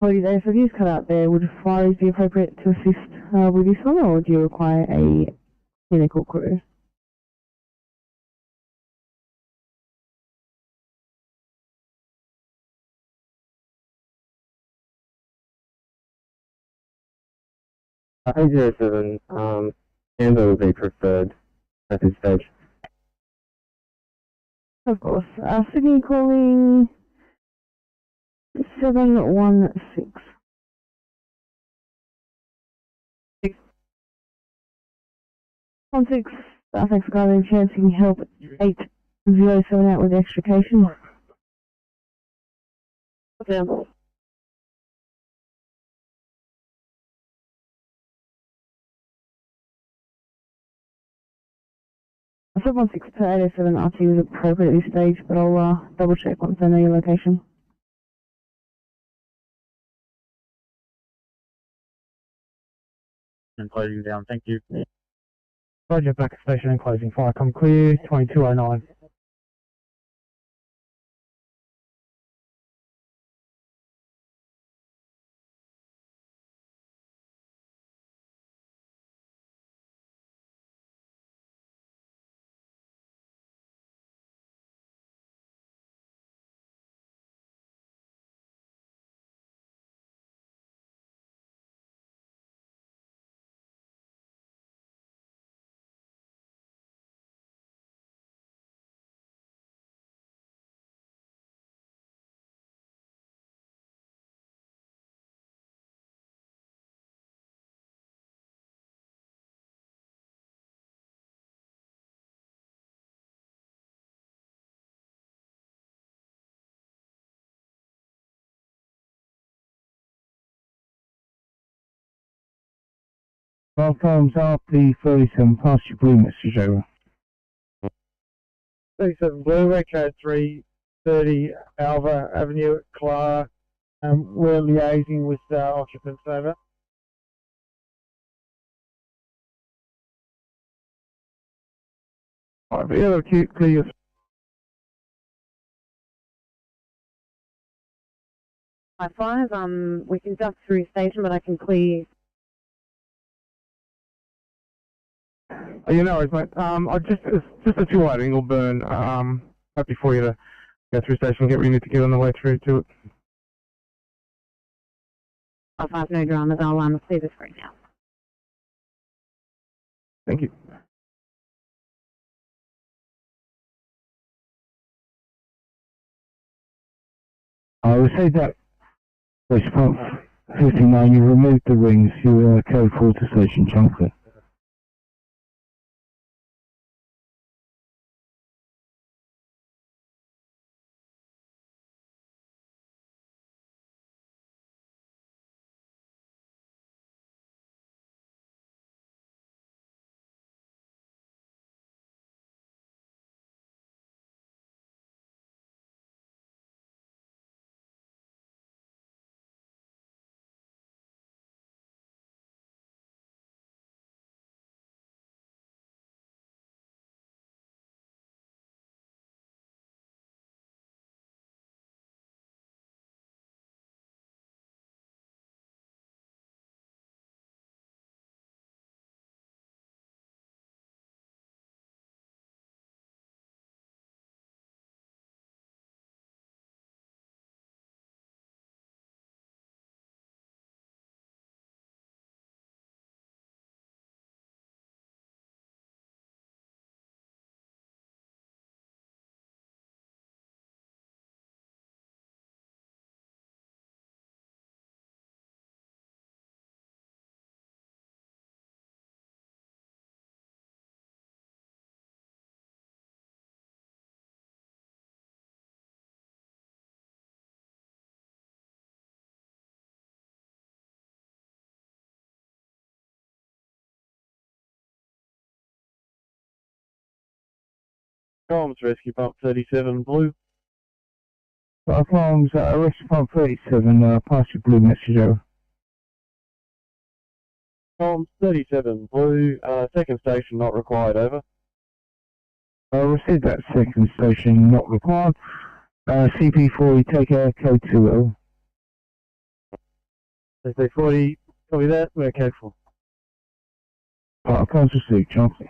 Sorry, if you cut out there, would fires be appropriate to assist with this one, or do you require a clinical crew? I think 07, Amber would be preferred at this stage. Of course. Sydney calling 716. 16. Thanks for calling. Chance you can help 807 out with extrication. Okay. I said 16 to 807 RT was appropriate at this stage, but I'll double check once I know your location. And closing down, thank you. Roger, back at station and closing. Fire come clear, 2209. Well, time's up. The 37 past your blue message over. 37 Blue, Red Code 330 Alva Avenue, Clara. We're liaising with occupants over. Alright, yeah, they'll clear your 5-5, we can duck through station, but I can clear. You know, mate. It's just a 2-wide angle burn. Happy for you to go through station and get where you need to get on the way through to it. 5-5, no dramas. I'll clear the screen now. Thank you. I received that response 59. You removed the rings. You code 4 to station Chelmsford. Comms Rescue Pump 37 Blue. Platforms, rescue pump 37, pass your blue message over. Tom 37 blue, second station not required, over. Received that, second station not required. CP40, take air, code 2L. CP40, copy that, we're code 4. Comms received, Chauncey.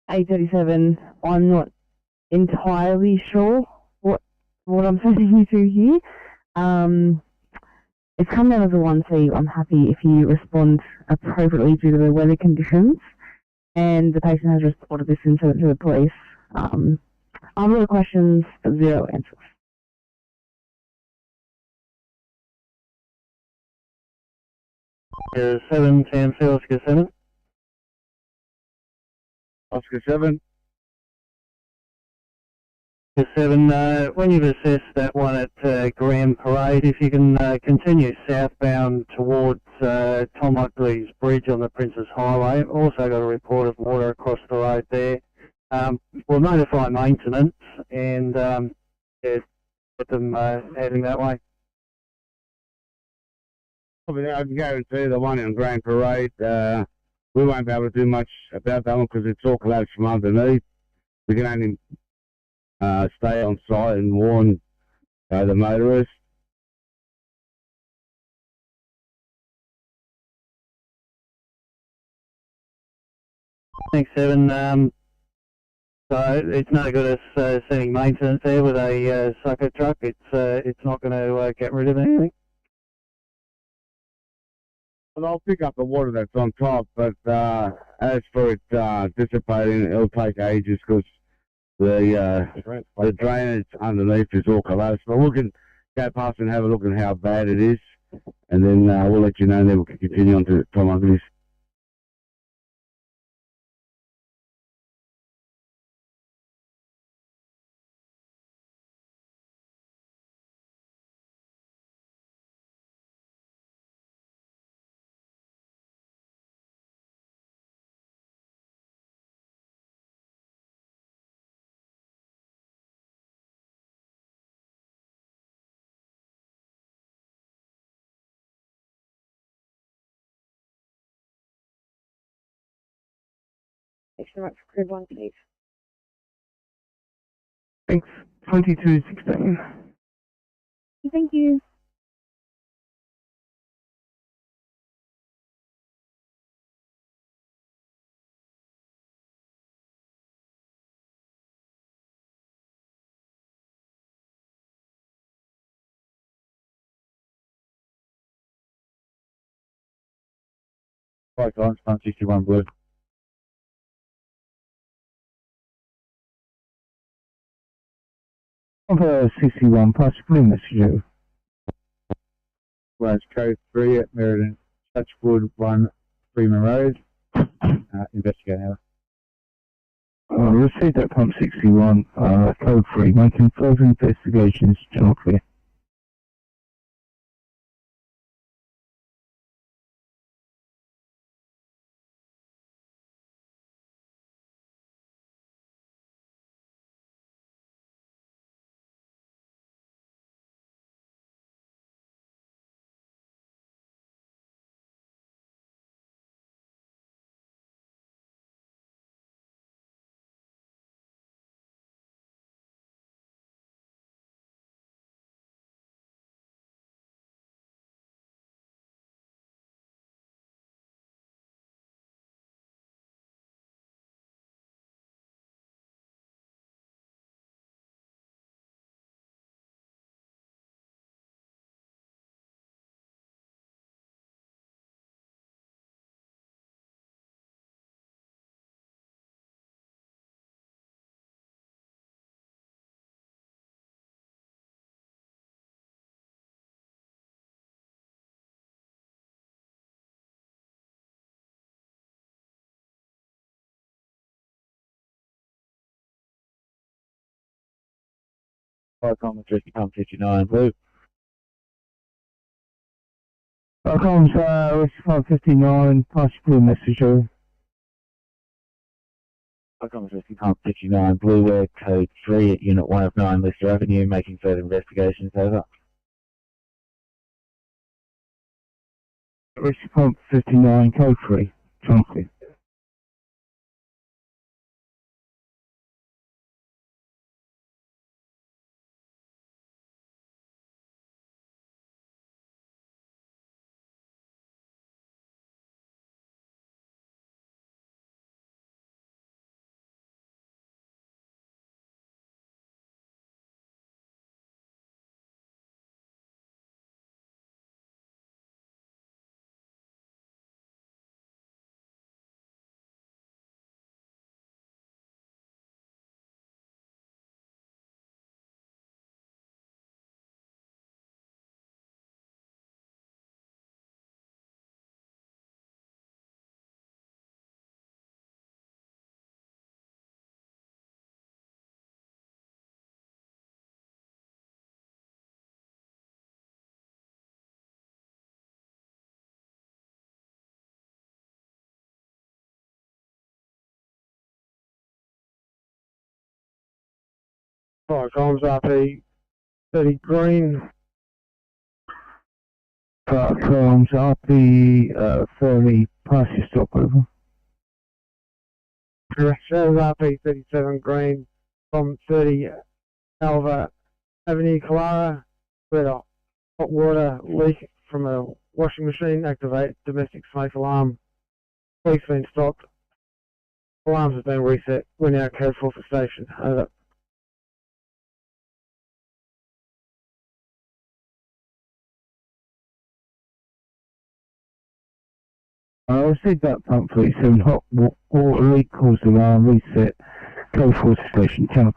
A37, I'm not entirely sure what I'm sending you to here. It's come down as a 1C. I'm happy if you respond appropriately due to the weather conditions, and the patient has reported this incident to the police. I have a lot of questions, but 0 answers. Oscar 7, Sam Oscar 7. Oscar 7. Oscar 7, when you've assessed that one at Grand Parade, if you can continue southbound towards Tom Ugley's Bridge on the Princess Highway. Also got a report of water across the road there. We'll notify maintenance and get them heading that way. I can guarantee the one in Grand Parade, we won't be able to do much about that one because it's all collapsed from underneath. We can only stay on site and warn the motorists. Thanks, Evan. So it's no good us sending maintenance there with a sucker truck. It's not going to get rid of anything. Well, I'll pick up the water that's on top, but as for it dissipating, it'll take ages because the drainage underneath is all collapsed. But we can go past and have a look at how bad it is, and then we'll let you know, and then we can continue on to Tom Ugley's. Thanks so much for crib 1, please. Thanks. 2216. Thank you. Right, guys, 161 blue. Number 61, pass your blue message over. Whereas code 3 at Meriden, Touchwood 1, Freeman Road. Investigate now. Received that pump 61, code 3, making further investigations, general clear. Right, on the 50 pump 59 blue. Comms, Rescue 559, pass your message over. Comms Rescue Pump 59, Blueware Code 3 at Unit 1 of 9 Lister Avenue, making further investigations, over. Rescue Pump 59, Code 3, Chunky. Alright, comms RP 30 green. Comms RP 30, pass your stop over. Shows RP 37 green from 30 Alva Avenue, Clara, where a hot water leak from a washing machine. Activate domestic smoke alarm. Police been stopped. Alarms have been reset. We're now code 4 for station. Over. I received that pump 37 hot water leak caused alarm reset. Code 4 station. Channel.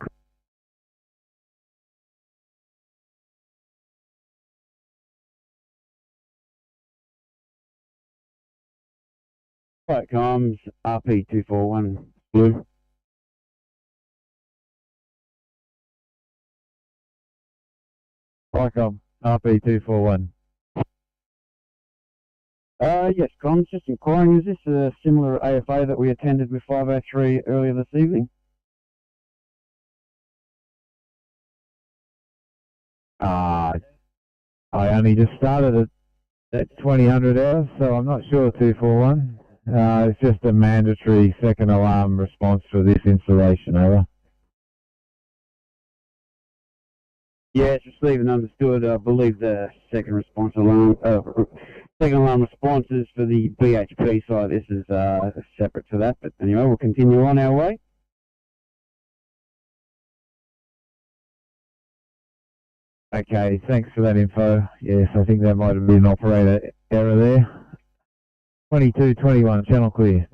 Right, comms RP241, Blue. Vicom, RP241. Yes, comms, just inquiring, is this a similar AFA that we attended with 503 earlier this evening? I only just started at 2000 hours, so I'm not sure 241. It's just a mandatory second alarm response for this installation, over. Yes, received and understood. I believe the second response alarm, second alarm response is for the BHP side. This is separate to that, but anyway, we'll continue on our way. Okay, thanks for that info. Yes, I think that might have been an operator error there. 2221, channel clear.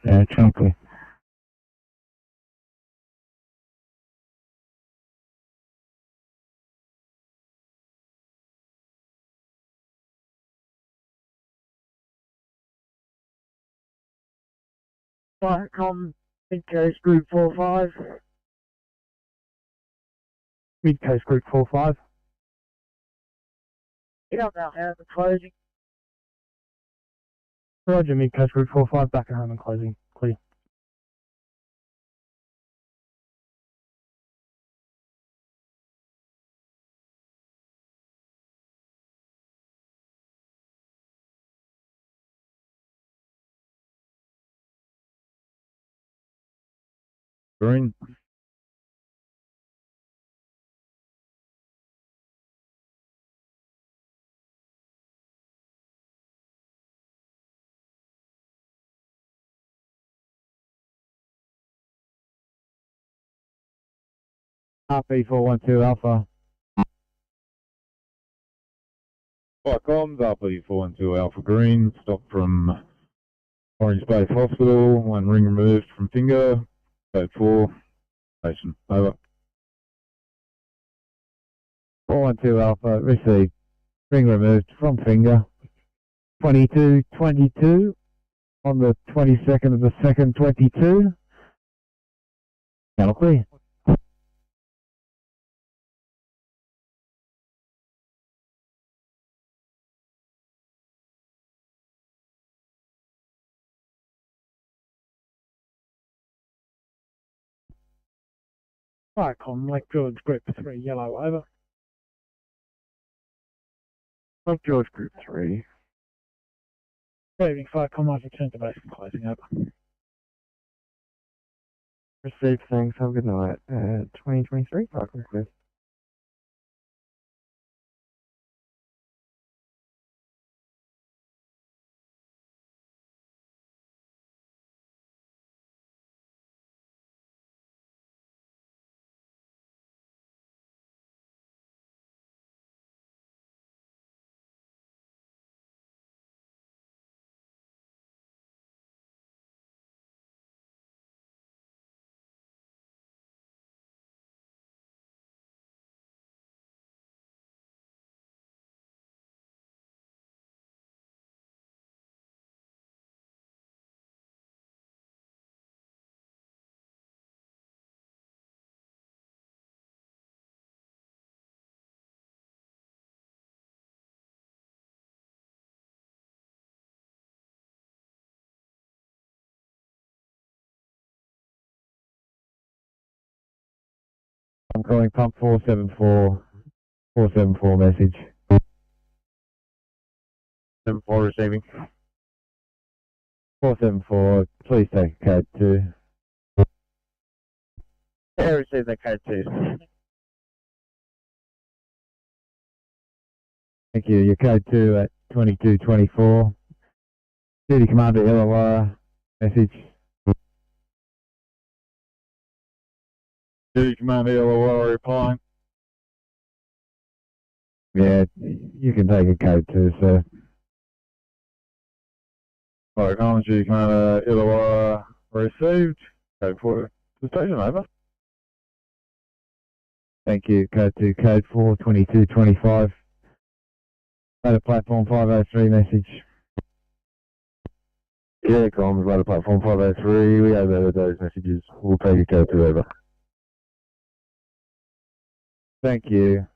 Channel clear. Vicom, Mid-Coast Group 45. Mid-Coast Group 45. Get up now, home and closing. Roger, Mid-Coast Group 45, back at home and closing. Clear. Green. RP412 Alpha. Vicom, RP412 Alpha Green. Stop from Orange Base Hospital. One ring removed from finger. Code 4. Station. Over. 412 Alpha. Received. Ring removed from finger. 2222 on the 22nd of the 2nd, 22. Channel clear. Firecom, Lake George Group 3, yellow, over. Lake George Group 3. Good evening, Firecom, I've returned to base and closing, over. Received, thanks. Have a good night. 2023, Firecom Cliff. I'm calling pump 474, 474 message. 74 receiving. 474, please take code 2. Yeah, receive that code 2. Thank you. Your code 2 at 2224. Duty Commander Illawarra, message. Duty Commander Illawarra replying. Yeah, you can take a code 2, sir. Alright, Common Duty Commander Illawarra received. Code 4 to station, over. Thank you. Code 2, code 4, 2225. Radar platform 503 message. Yeah, comms, radar platform 503. We have those messages. We'll take a code 2, over. Thank you.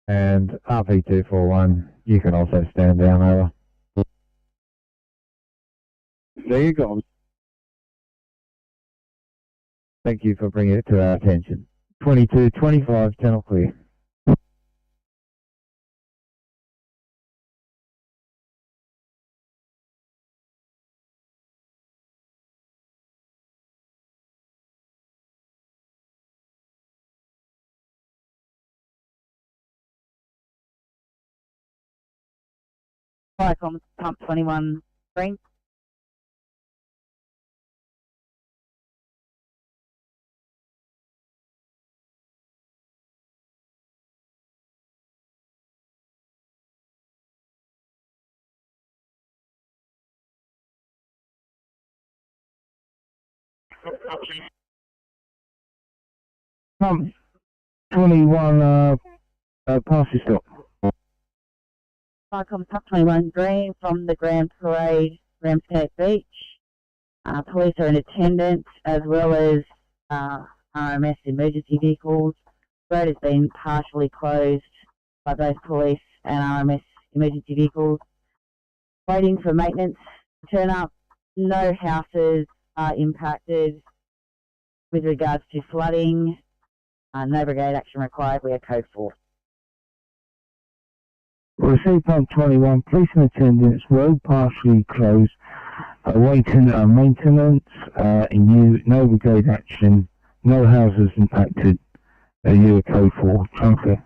And RP241, you can also stand down, over. There you go. Thank you for bringing it to our attention. 2225, channel clear. Firecom, pump 21, green. Pump 21, pass your stop. Firecom, pump 21, green from the Grand Parade, Ramsgate Beach. Police are in attendance as well as RMS emergency vehicles. The road has been partially closed by both police and RMS emergency vehicles. Waiting for maintenance to turn up. No houses are impacted with regards to flooding. No brigade action required. We are code 4. Receive pump 21, police in attendance, road partially closed, awaiting maintenance, no brigade action, no houses impacted, you are code 4, transfer.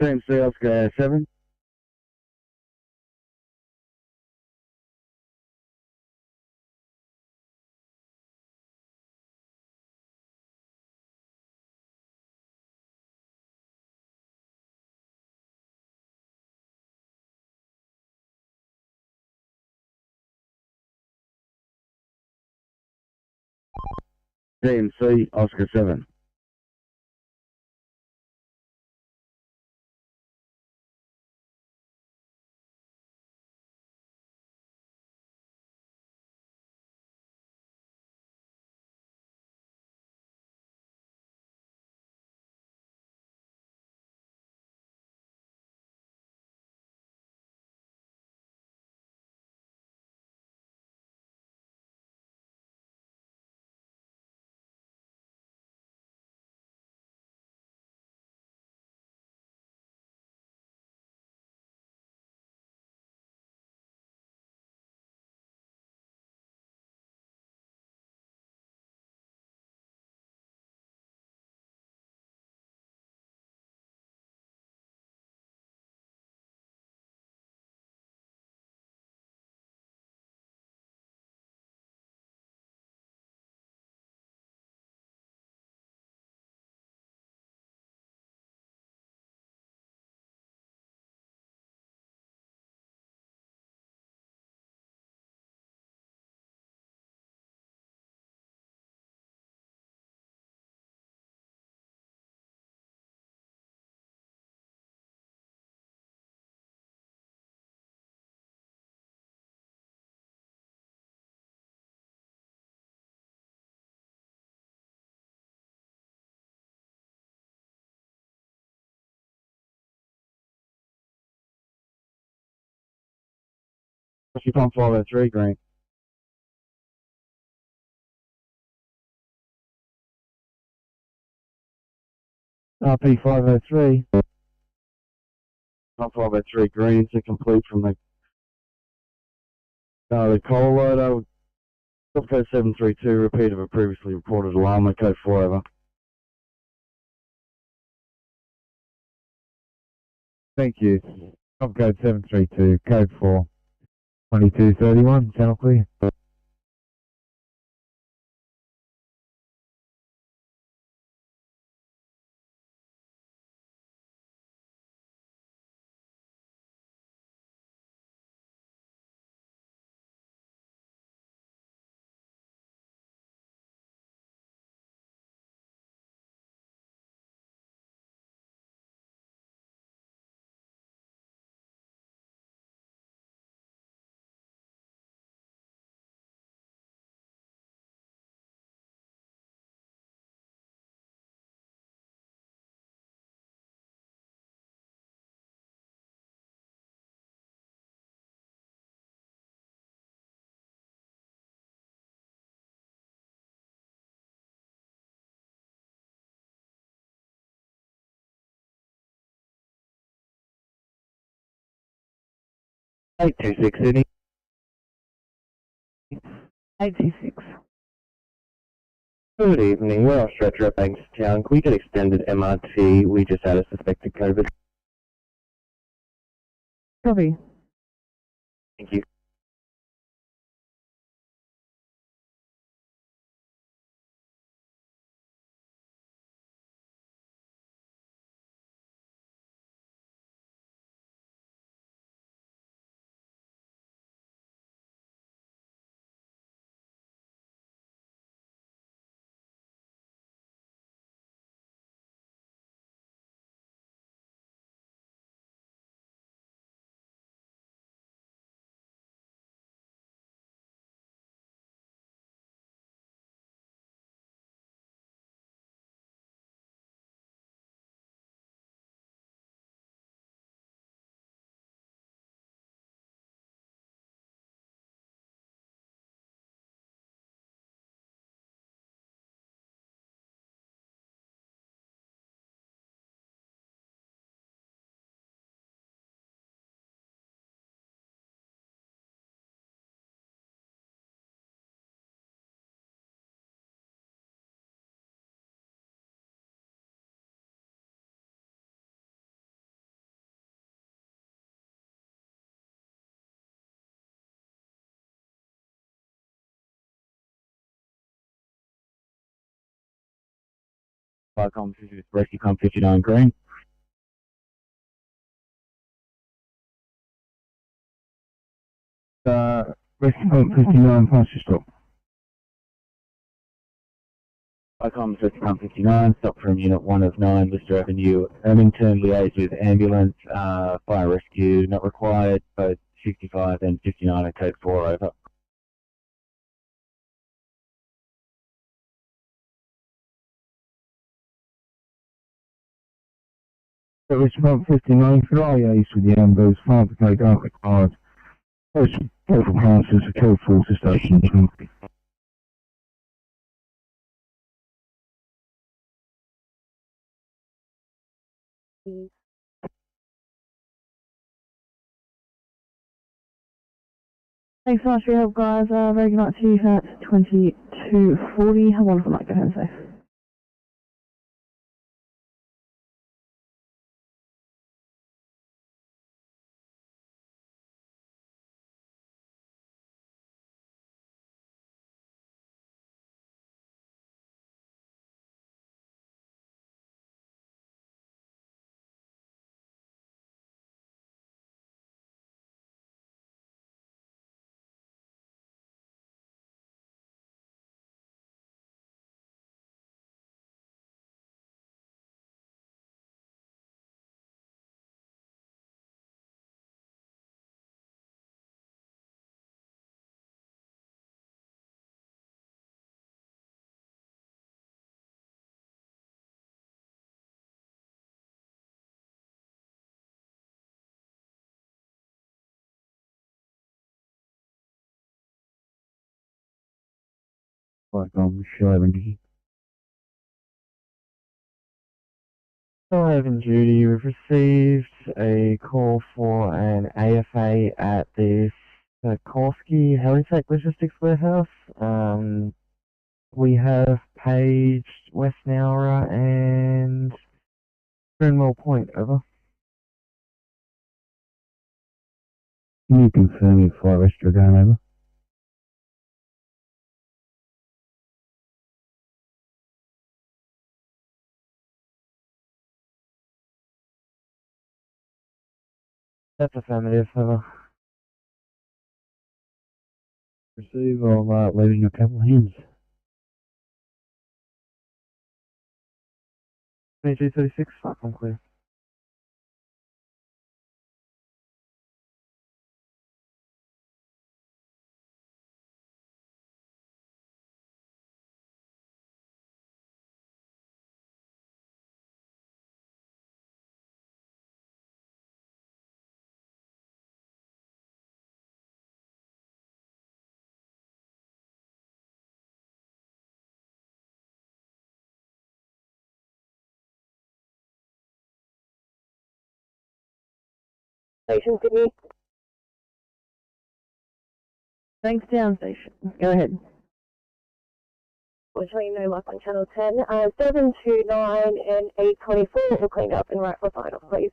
Team C, Oscar 7. Team C, Oscar 7. Rescue Pump 503, green. RP 503. Pump 503, green, to complete from the coal loader. Code 732, repeat of a previously reported alarm, code 4 over. Thank you. Code 732, code 4. 2231, channel clear. Eight two six Sydney. 826. Good evening, we're on stretcher at Bankstown. Can we get extended MRT? We just had a suspected COVID. Copy. Thank you. Fire comms, this is Rescue Com 59 Green. Rescue Com 59, pass your stop. Fire comms, Rescue Com 59, stop from Unit 1 of 9, Lister Avenue, Ermington, liaise with ambulance, fire rescue, not required, both 65 and 59 at code 4, over. Rescue Com 59, could I liaise with the ambulance, fire brigade, are required. Both appliances are code 4 to station 20. Thanks so much for your help, guys. Very good night to you at 22:40. Have a wonderful night. Go home safe. Fire comms, Shive Duty. Shive and Duty, we've received a call for an AFA at the Sikorsky Helitek Logistics Warehouse. We have paged West Nowra and Greenwell Point, over. Can you confirm if fire rescue are going over? That's affirmative, over. Receive, I'll leaving a couple of hands. 2236, fuck, I'm clear. Station Sydney. Thanks, down station. Go ahead. We're showing no luck on channel 10. 729 and 824 will clean up and right for final, please.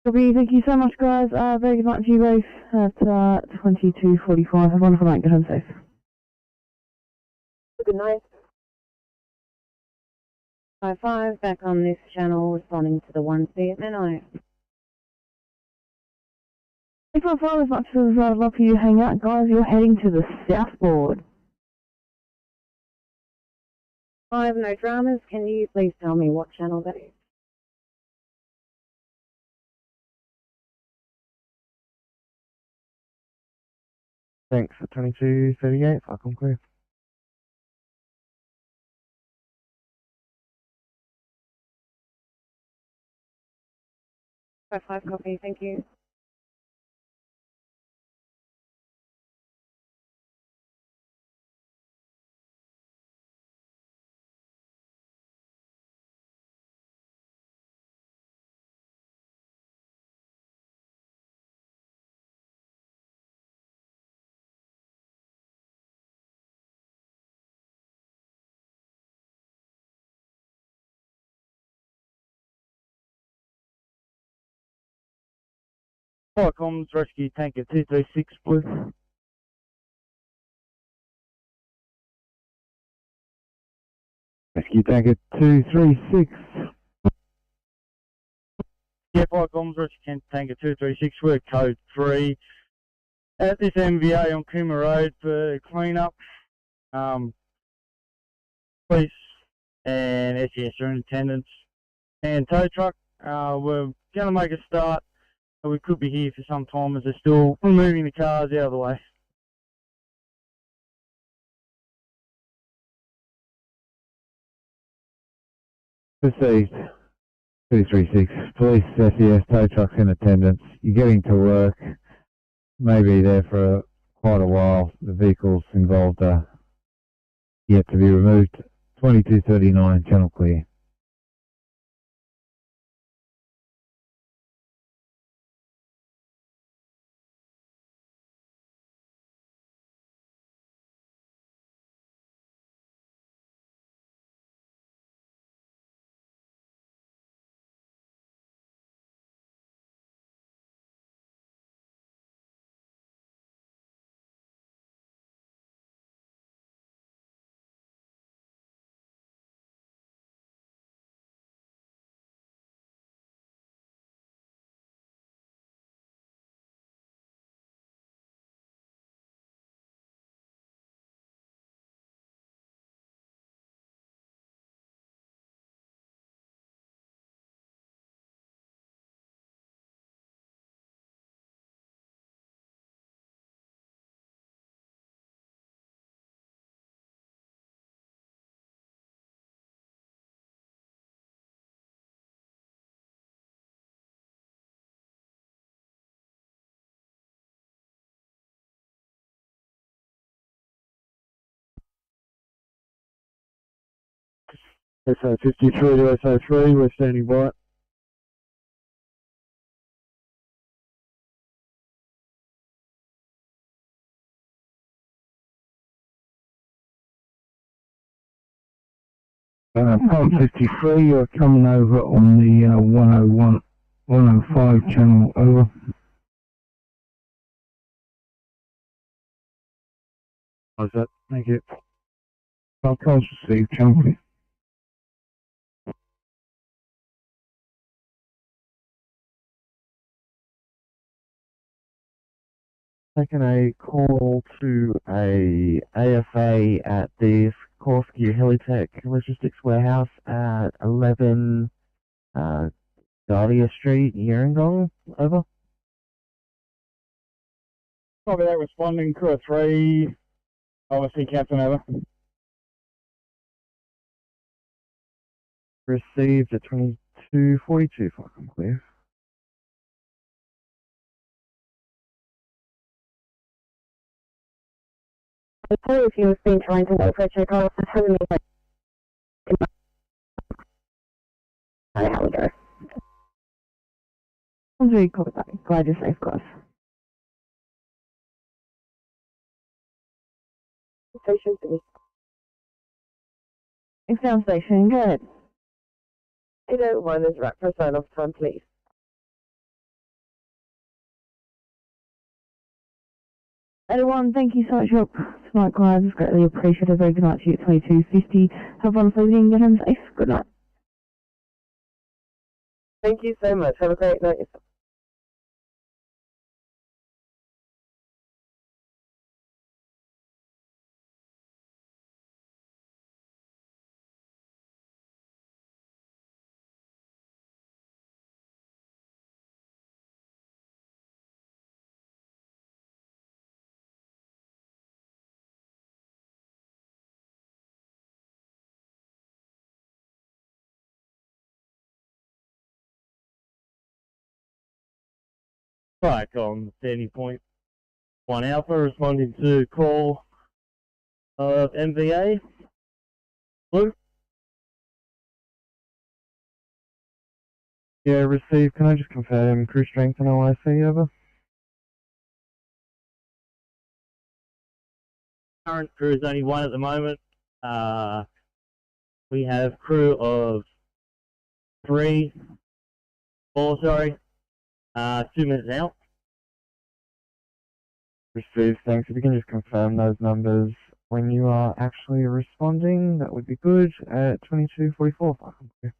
Copy. Thank you so much, guys. Very good night to you both at 22:45. Have a wonderful night. Go home safe. Good night. 5-5, back on this channel, responding to the 1C at Menai. 855, as much as I'd love for you to hang out, guys, you're heading to the southboard. 5, no dramas. Can you please tell me what channel that is? Thanks, at 2238, fuck, I'm clear. 5-5, copy, thank you. Fire comms, rescue tanker 236, blue. Rescue Tanker 236. Yeah, Fire Comms, Rescue Tanker 236, we're code 3. At this MVA on Cooma Road for clean-up. Police and SES are in attendance. And tow truck, we're going to make a start. We could be here for some time as they're still removing the cars out of the way. Received. 236. Police, SES, tow trucks in attendance. You're getting to work. Maybe there for quite a while. The vehicles involved are yet to be removed. 2239, channel clear. SO 53 to SO 3, we're standing by. Pump 53, you're coming over on the 101, 105 channel, over. How's that? Thank you. I'll calls received, channel clear. Taking a call to a AFA at the Sikorsky Helitech Logistics Warehouse at 11 Dahlia Street, Yeringong. Over. Copy that, responding crew 3, obviously Captain, over. Received at 2242, fucking clear. If you've been trying to wait for a check on it, hasn't been how we go. I'm very cool with that. Glad you're safe, guys. Station 3. Exam station, go ahead. 801 is right for sign off time, please. Everyone, thank you so much for your tonight, guys. It's greatly appreciated. Very good night to you at 2250. Have fun evening. Get home safe. Good night. Thank you so much. Have a great night. Right, on 30.1 Alpha, responding to call of MVA. Blue? Yeah, received. Can I just confirm crew strength and OIC, over? Current crew is only one at the moment. We have crew of 4, sorry. 2 minutes out. Received, thanks. If you can just confirm those numbers. When you are actually responding, that would be good at 22:44. Okay.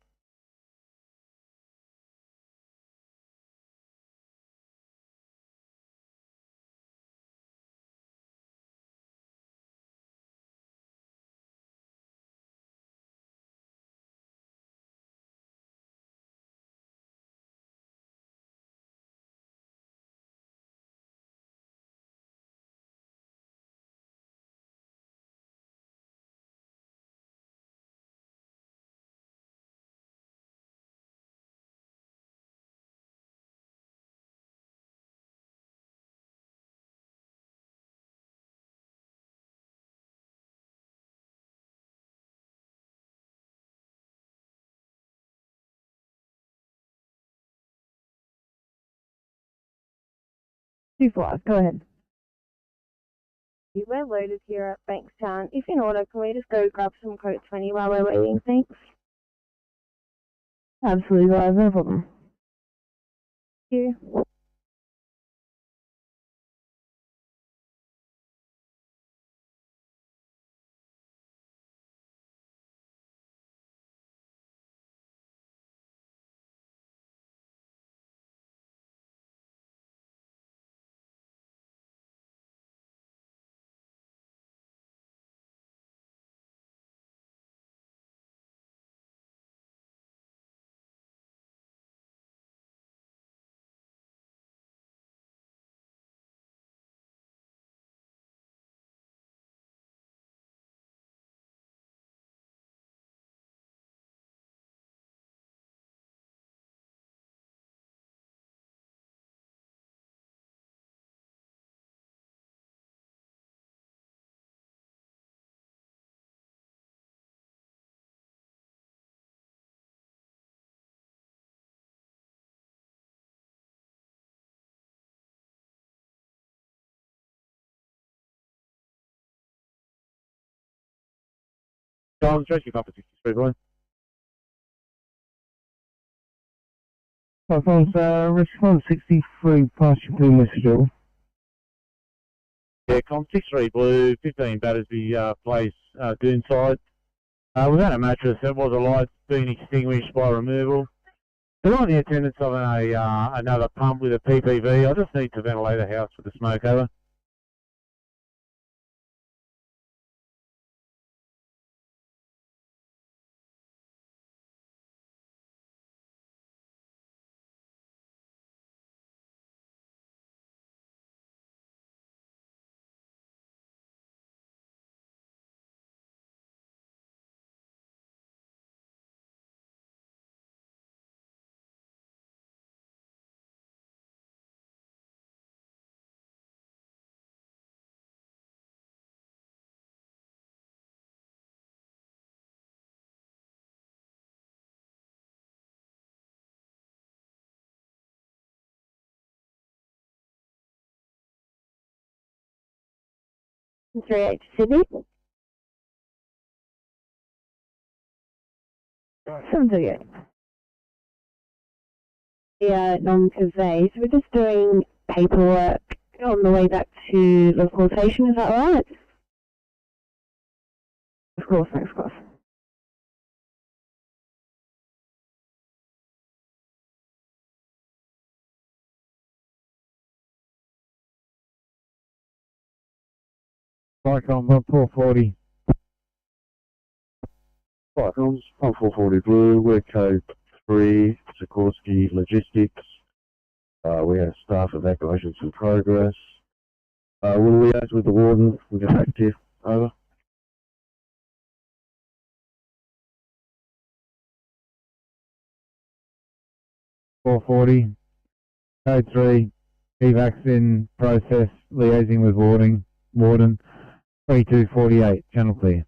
Go ahead. We're loaded here at Bankstown. If in order, can we just go grab some code 20 while we're waiting? Thanks. Absolutely, guys, no problem. Thank you. Charles, Rescue Pump 63, boy. Response 63, pass your blue message all. Yeah, Com 63 Blue, 15 Battersby Place, Doonside. We've had a mattress. There was a light being extinguished by removal. They're on the attendance of another pump with a PPV. I just need to ventilate the house with the smoke over. Three to Sydney. 738. Yeah, non-convey. So we're just doing paperwork on the way back to the quotation, is that right? Of course, thanks, of course. Vicom 1440. Vicoms 1440 Blue, we're code 3, Sikorsky Logistics. We have staff evacuations in progress. We'll liaise with the warden. We'll get back to you. Over. .440, code 3, evacs in process, liaising with warden, 3248, channel clear.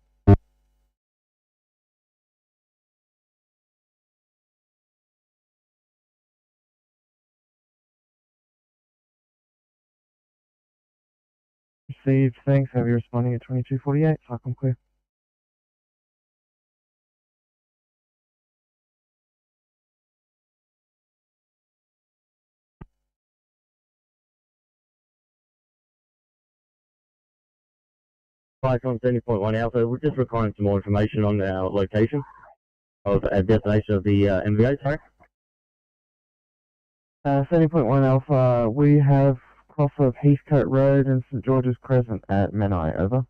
Received, thanks. Have you responding at 22:48? Cyclone clear. Icon 70.1 Alpha, we're just requiring some more information on our location of our destination of the MVA, sorry. 70.1 Alpha, we have cross of Heathcote Road and St George's Crescent at Menai, over.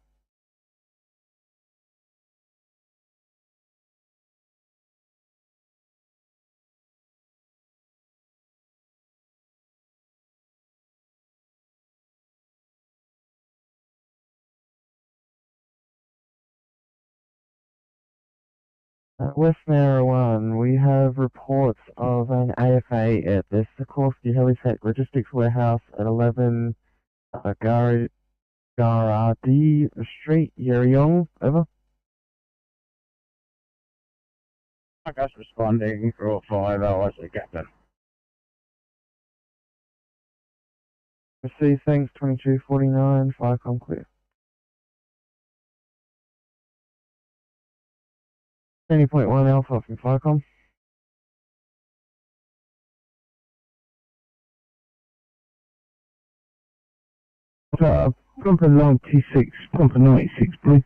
West Narrow 1, we have reports of an AFA at the Sikorsky Helipad Logistics Warehouse at 11 Garadi Street, Yereong, over. Us responding for 5 hours, the captain. Receive thanks, 2249, 5 clear. 70.1 Alpha from FICOM. Pumper 96, Pumper 96, please.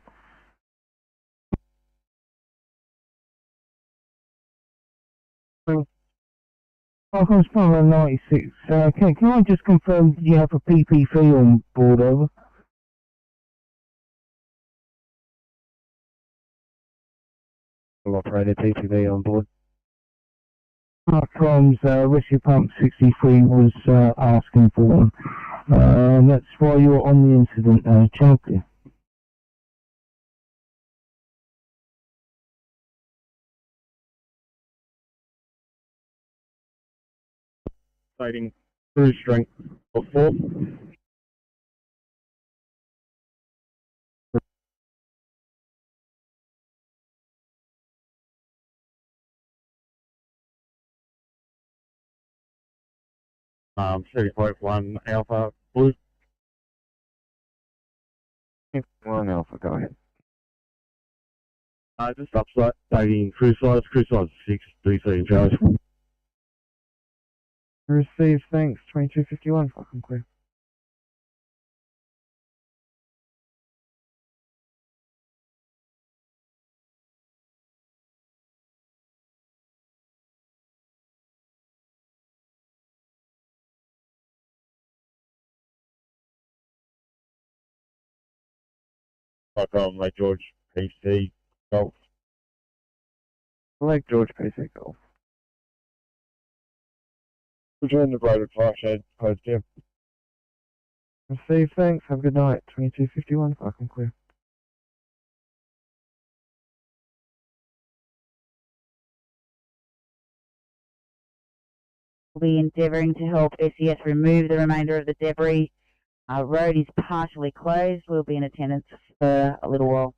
FICOM's Pumper 96. Can I just confirm you have a PPV on board, over? Operator PPV on board. Comms, Rescue Pump 63 was asking for one. That's why you're on the incident, channel clear. Citing cruise strength of 4. Um, 30.1 Alpha Blue. 1 Alpha, go ahead. Just upside, taking cruise size 6, DC in charge. Receive thanks, 2251, fucking clear. FICOM, Lake George, PC, Golf. Lake George, PC, Golf. Return the Braidwood Fire Shed, code 10. Receive thanks, have a good night, 2251, fucking clear. We'll be endeavouring to help SES remove the remainder of the debris. Our road is partially closed. We'll be in attendance for a little while.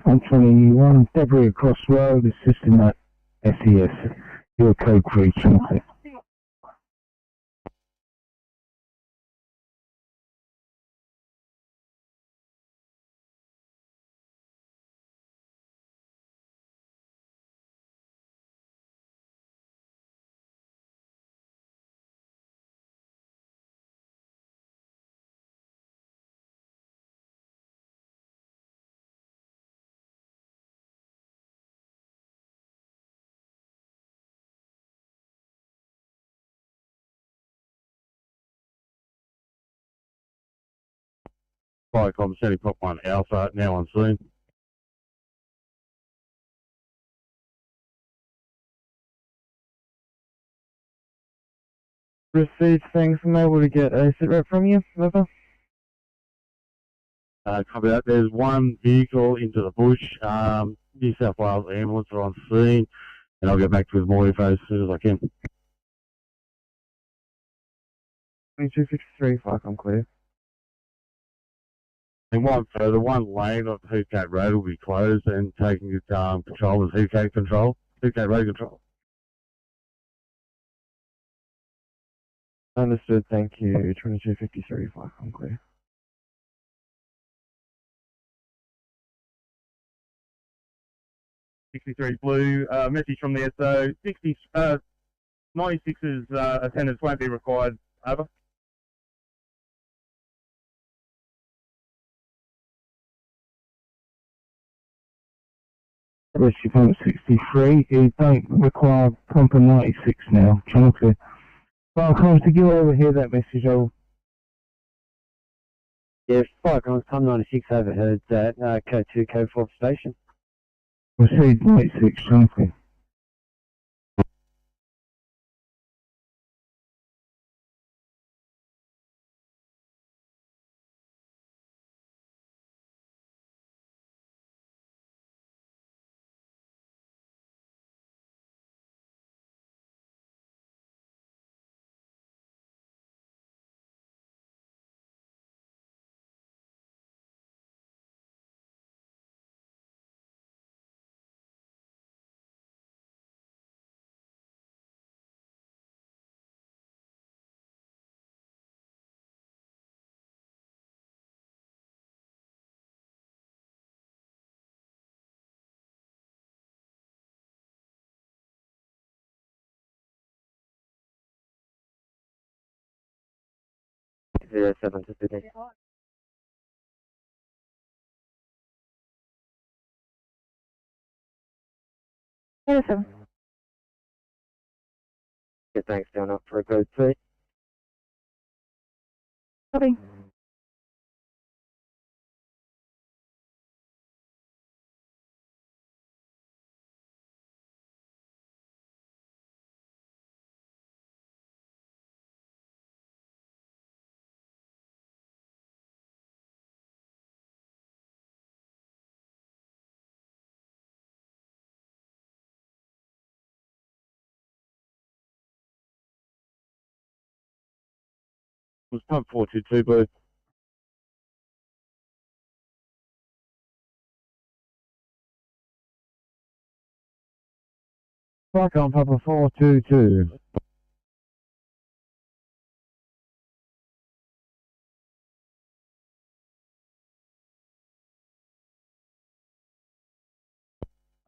121, debris across road, assisting that SES. Your code 3, channel clear. FICOM 70.1 Alpha, now on scene. Received thanks, I'm able to get a sit rep from you, over. Copy that. There's one vehicle into the bush. New South Wales ambulance are on scene, and I'll get back to you with more info as soon as I can. 2253, FICOM clear. And one further, one lane of Heathcote Road will be closed and taking control of Heathcote Road control. Understood, thank you. 2253, FICOM clear. Blue, message from the SO, 96's attendance won't be required, over. Rescue Pump 63, you don't require pumper 96 now. Channel clear. Firecoms, did you overhear that message? Yeah, Firecoms, Pump 96 overheard that, code 2, code 4 station. Received 96, channel clear. Zero 7 to Sydney. NSW. Yeah, thanks, down up for a code 3. Copy. Was pump 422, Blue. Firecom, Papa 422.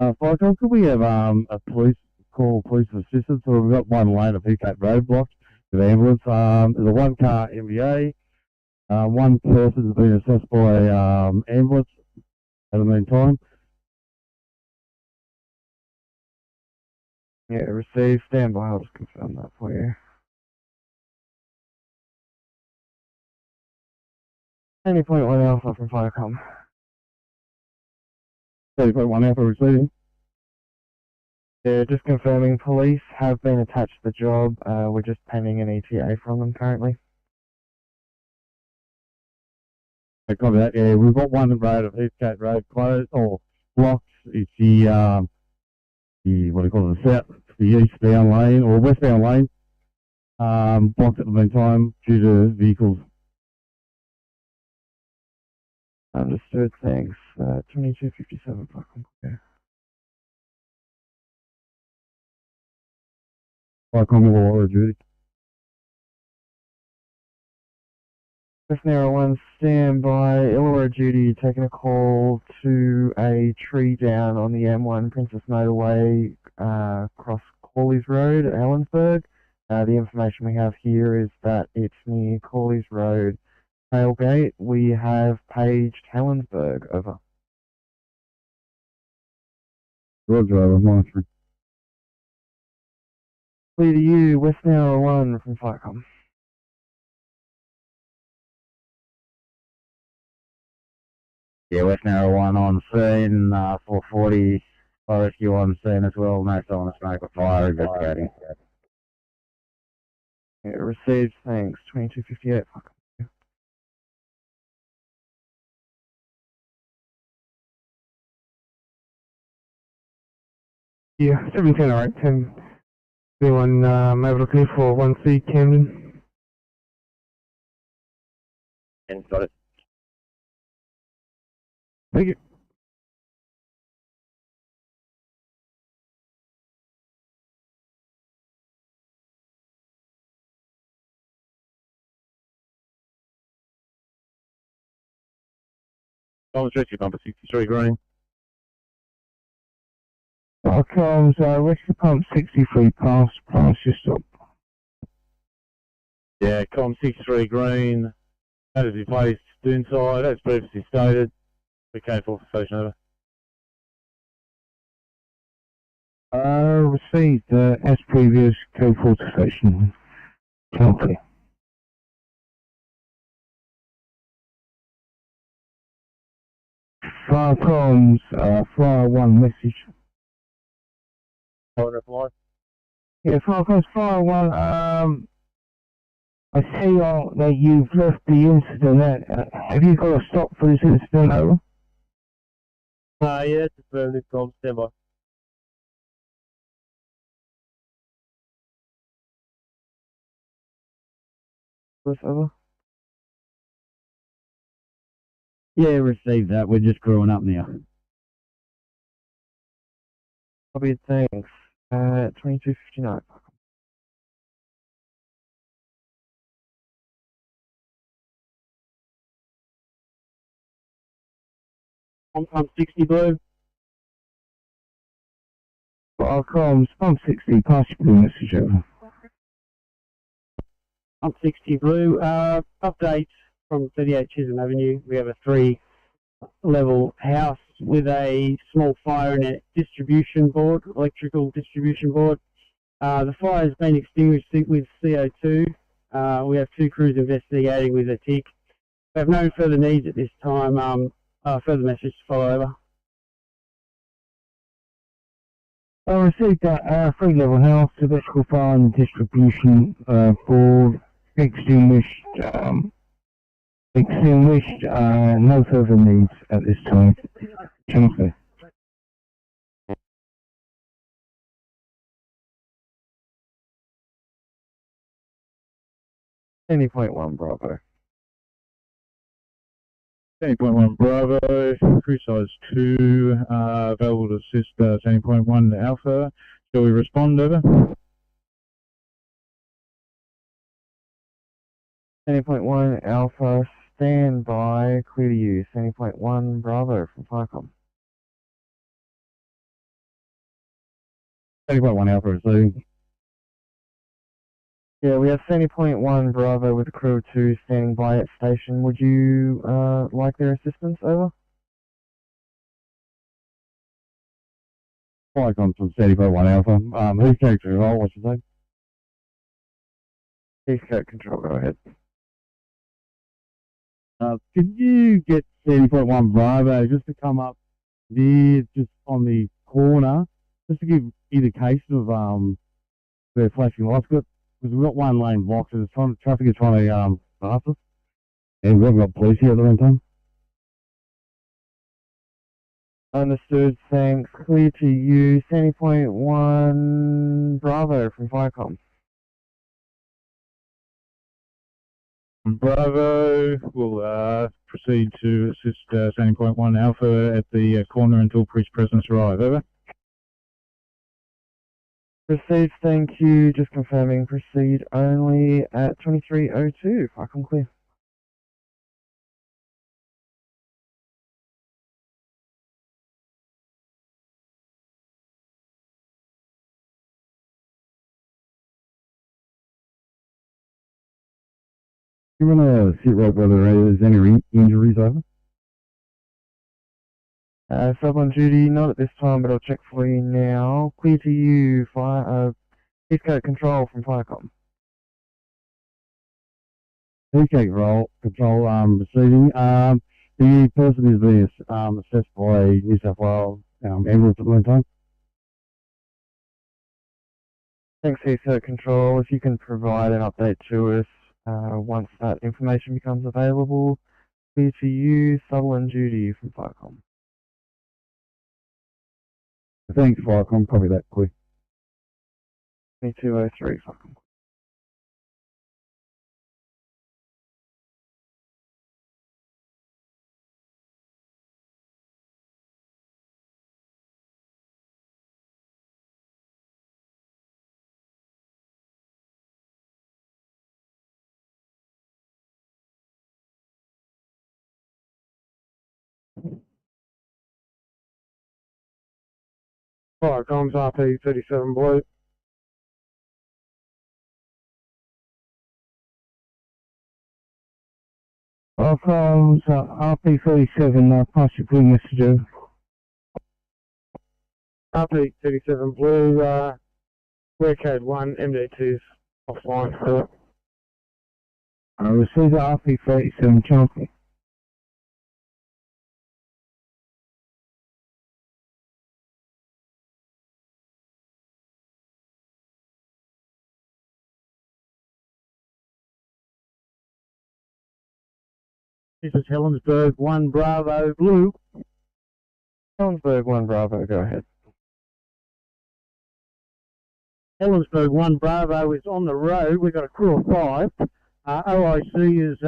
Firecom, could we have a police call, police assistance? So we've got one lane of Hickgate Road blocked with ambulance. There's a one car MBA. One person's been assessed by ambulance at the meantime. Yeah, received. Stand by. I'll just confirm that for you. 20.1 Alpha from Firecom. 30.1 Alpha receiving. Yeah, just confirming. Police have been attached to the job. We're just pending an ETA from them currently. I copy that. Yeah, we've got one road of Heathgate Road closed or blocked. It's the what do you call it? The eastbound lane or westbound lane. Blocked at the meantime due to vehicles. Understood. Thanks. 2257. Yeah. Firecom will order duty. Personnel 1, stand by. Illawarra duty, taking a call to a tree down on the M1 Princess Motorway, across Corley's Road at Helensburgh. The information we have here is that it's near Corley's Road tailgate. We have paged Helensburgh. Over. Roger, I'm monitoring. Clear to you, West Narrow 1 from Firecom. Yeah, West Narrow 1 on scene, 440, fire rescue on scene as well, no sign of smoke or fire, investigating. Yeah, received, thanks, 2258. Yeah, 17 alright, 10. Anyone able to clear for 1C Camden? And got it. Thank you. Thomas Rescue Pumper 63 green. Firecoms, Rescue Pump 63 pass your stop. Yeah, com 63 green. That is replaced Doonside, as previously stated. We came for station over. Received as previous code 4 to station. Okay. Fire comms, fire 1 message. Reply. Yeah, fire comms, fire 1, I see that you've left the incident. Have you got a stop for this incident, over? Yeah, it's affirmative, com, stand by. Over? Yeah, received that. We're just growing up now. Copy, thanks. 2259. I'm 60 blue. Fire comms, I'm 60, pass your blue message over. I'm 60 blue. Update from 38 Chisholm Avenue. We have a 3-level house with a small fire in a distribution board, electrical distribution board. The fire has been extinguished with CO2. We have 2 crews investigating with a TIC. We have no further needs at this time. Further message to follow over. I received that 3-level house, electrical fire and distribution board, extinguished, no further needs at this time. Okay. 20.1 Bravo. 10.1 Bravo, crew size 2, available to assist 10.1 Alpha. Shall we respond, over? 20.1 Alpha, stand by, clear to use. 20.1 Bravo from Firecom. 30.1 Alpha received. Yeah, we have 70.1 Bravo with crew 2 standing by at station. Would you like their assistance, over? Firecom from 30.1 Alpha. Who's character role? What's your name? Chief Code Control, go ahead. Could you get 30.1 Bravo just to come up there, just on the corner, just to give indication of the flashing lights? Because we've got 1 lane blocked, and traffic is trying to pass us, and we haven't got police here at the same time. Understood, thanks. Clear to you. 70.1 Bravo from Firecom. Bravo will proceed to assist 10.1 Alpha at the corner until police presence arrive, over. Proceed, thank you. Just confirming, proceed only at 2302. Firecom clear. You want to sit right whether there's any injuries, over? Sub on duty, not at this time, but I'll check for you now. Clear to you, Chief Code Control from Firecom. PK control, receiving. The person is being assessed by New South Wales ambulance at the same time. Thanks, Chief Code Control. If you can provide an update to us once that information becomes available. Clear to you, Sutherland duty from Firecom. Thanks, Firecom. Copy that, quick. 2203, Firecom. Firecom's RP 37 blue. Firecom's RP 37, pass your blue message over. RP 37 Blue, wear code 1, MD2's offline. Over. I received the RP 37 channel clear. This is Helensburgh 1 Bravo Blue. Helensburgh 1 Bravo, go ahead. Helensburgh 1 Bravo is on the road. We've got a crew of 5. OIC is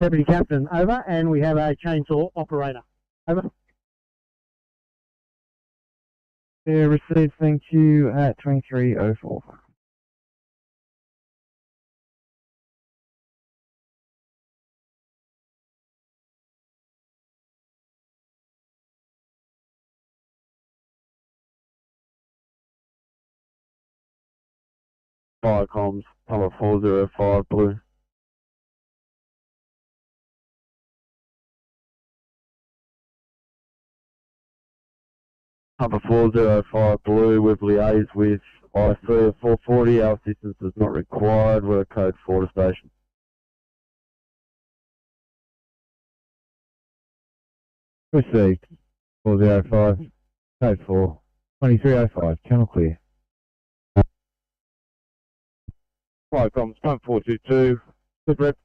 Deputy Captain, over, and we have a chainsaw operator. Over. Yeah, received, thank you, at 2304. Fire comms, number 405 Blue. Number 405 Blue, we've liaised with I3 at 440. Our assistance is not required. We're code 4 to station. Received. 405. Code 4. 2305. Channel clear. Fire comms, pump 422. Good rep.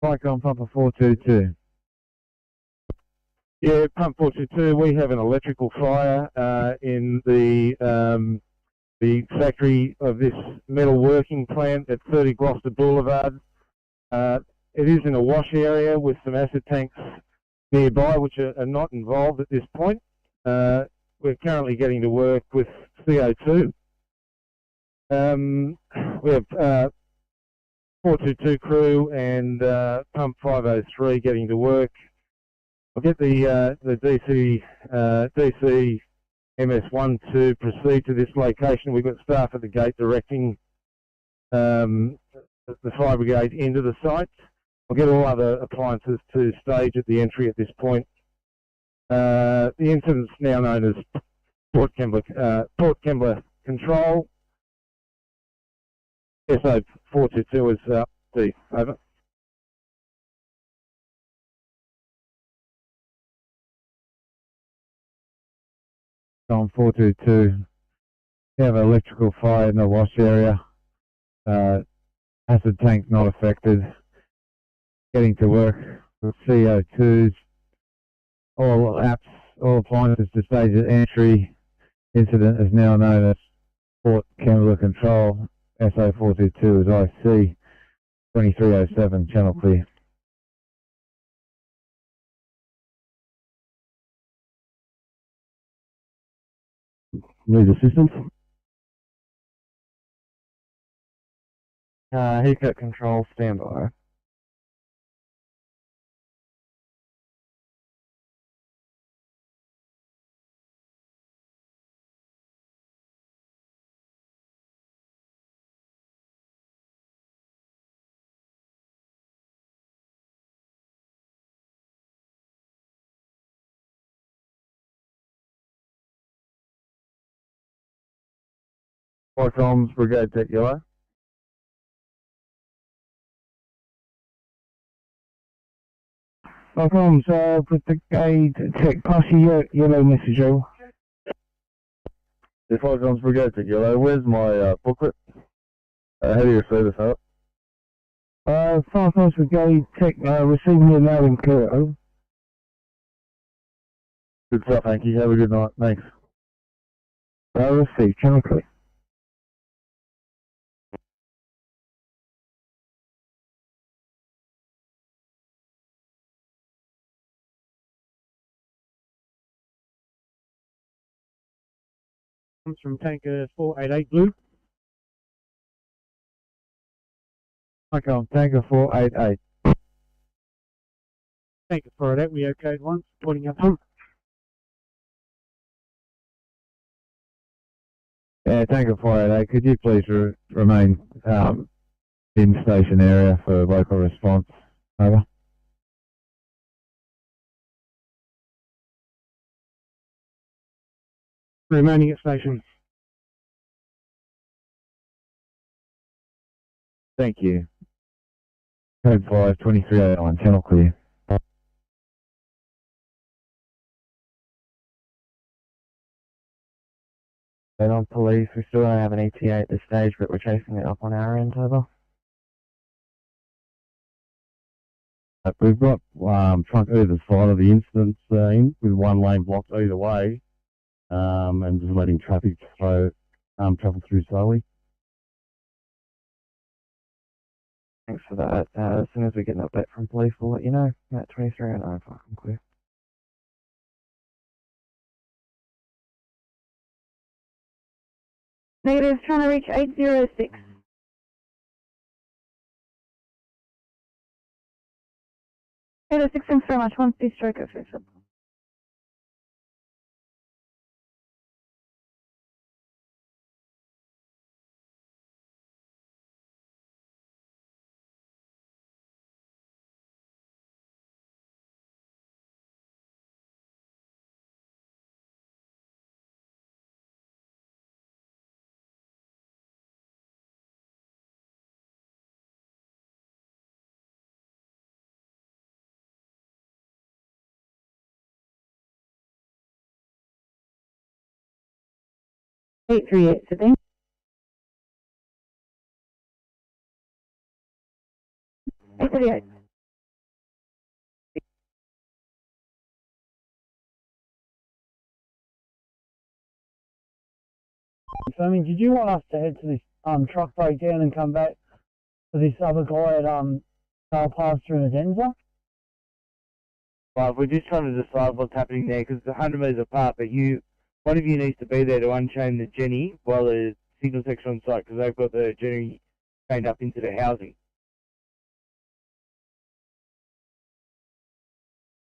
Flycom Pumper 422. Yeah, pump 422. We have an electrical fire in the factory of this metal working plant at 30 Gloucester Boulevard. It is in a wash area with some acid tanks nearby, which are not involved at this point. We're currently getting to work with CO2. We have 422 crew and pump 503 getting to work. I'll get the DC MS1 to proceed to this location. We've got staff at the gate directing the fire brigade into the site. I'll get all other appliances to stage at the entry at this point. The incident's now known as Port Kembla Control. SO 422 is D. Over. On 422. We have an electrical fire in the wash area. Acid tank not affected. Getting to work with CO2s. All apps, all appliances to stage at entry. Incident is now known as Port Kembla Control. SO 422 is IC. 2307, channel clear. Need assistance? Heat control, standby. Fire comms, brigade tech yellow. Welcome, with the brigade tech posse yellow message over. The fire comms, brigade tech yellow. Where's my booklet? How do you receive this out? Fire comms brigade tech receiving your mail in clear over. Good stuff, thank you. Have a good night. Thanks. Received, channel clear. Comes from tanker 488 Blue. Okay, tanker 488. Tanker 488, we okayed once, pointing up pump. Yeah, tanker 488, could you please remain in station area for local response? Over. remaining at station. Thank you. Code 5, 2309, channel clear. And on police, we still don't have an ETA at this stage, but we're chasing it up on our end, over. We've got truck either side of the incident scene with one lane blocked either way, and just letting traffic travel through slowly. Thanks for that. As soon as we get an update from police, we'll let you know. At 2309, fucking clear. Negative, trying to reach 806. Thanks very much. 1 stroke of fifth. Eight 38, Sydney. Eight 38. So, I mean, did you want us to head to this truck breakdown and come back to this other guy at Sale Pasture in Adenza? Well, we're just trying to decide what's happening there because it's 100 metres apart, but one of you needs to be there to unchain the Jenny while the signal section on site because they've got the Jenny chained up into the housing.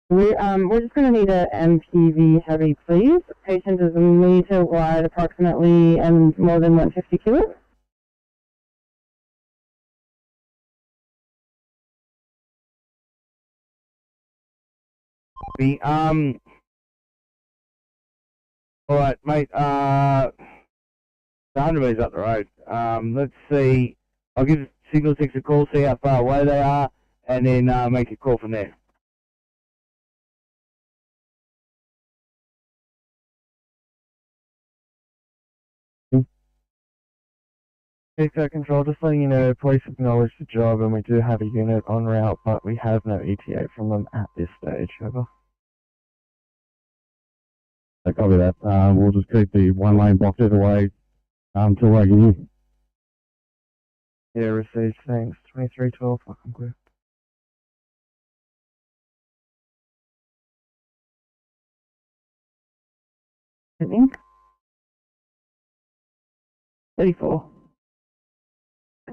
We're just going to need a MPV heavy, please. Patient is a metre wide approximately and more than 150 kilos. Alright, mate, 100 metres up the road. Let's see, I'll give signal 6 a call, see how far away they are, and then make a call from there. Eco Control, just letting you know, police acknowledge the job and we do have a unit en route, but we have no ETA from them at this stage, over. So copy that. We'll just keep the one lane blocked either way until they get you. Yeah, received, thanks. 2312, fucking clear. I think. 34.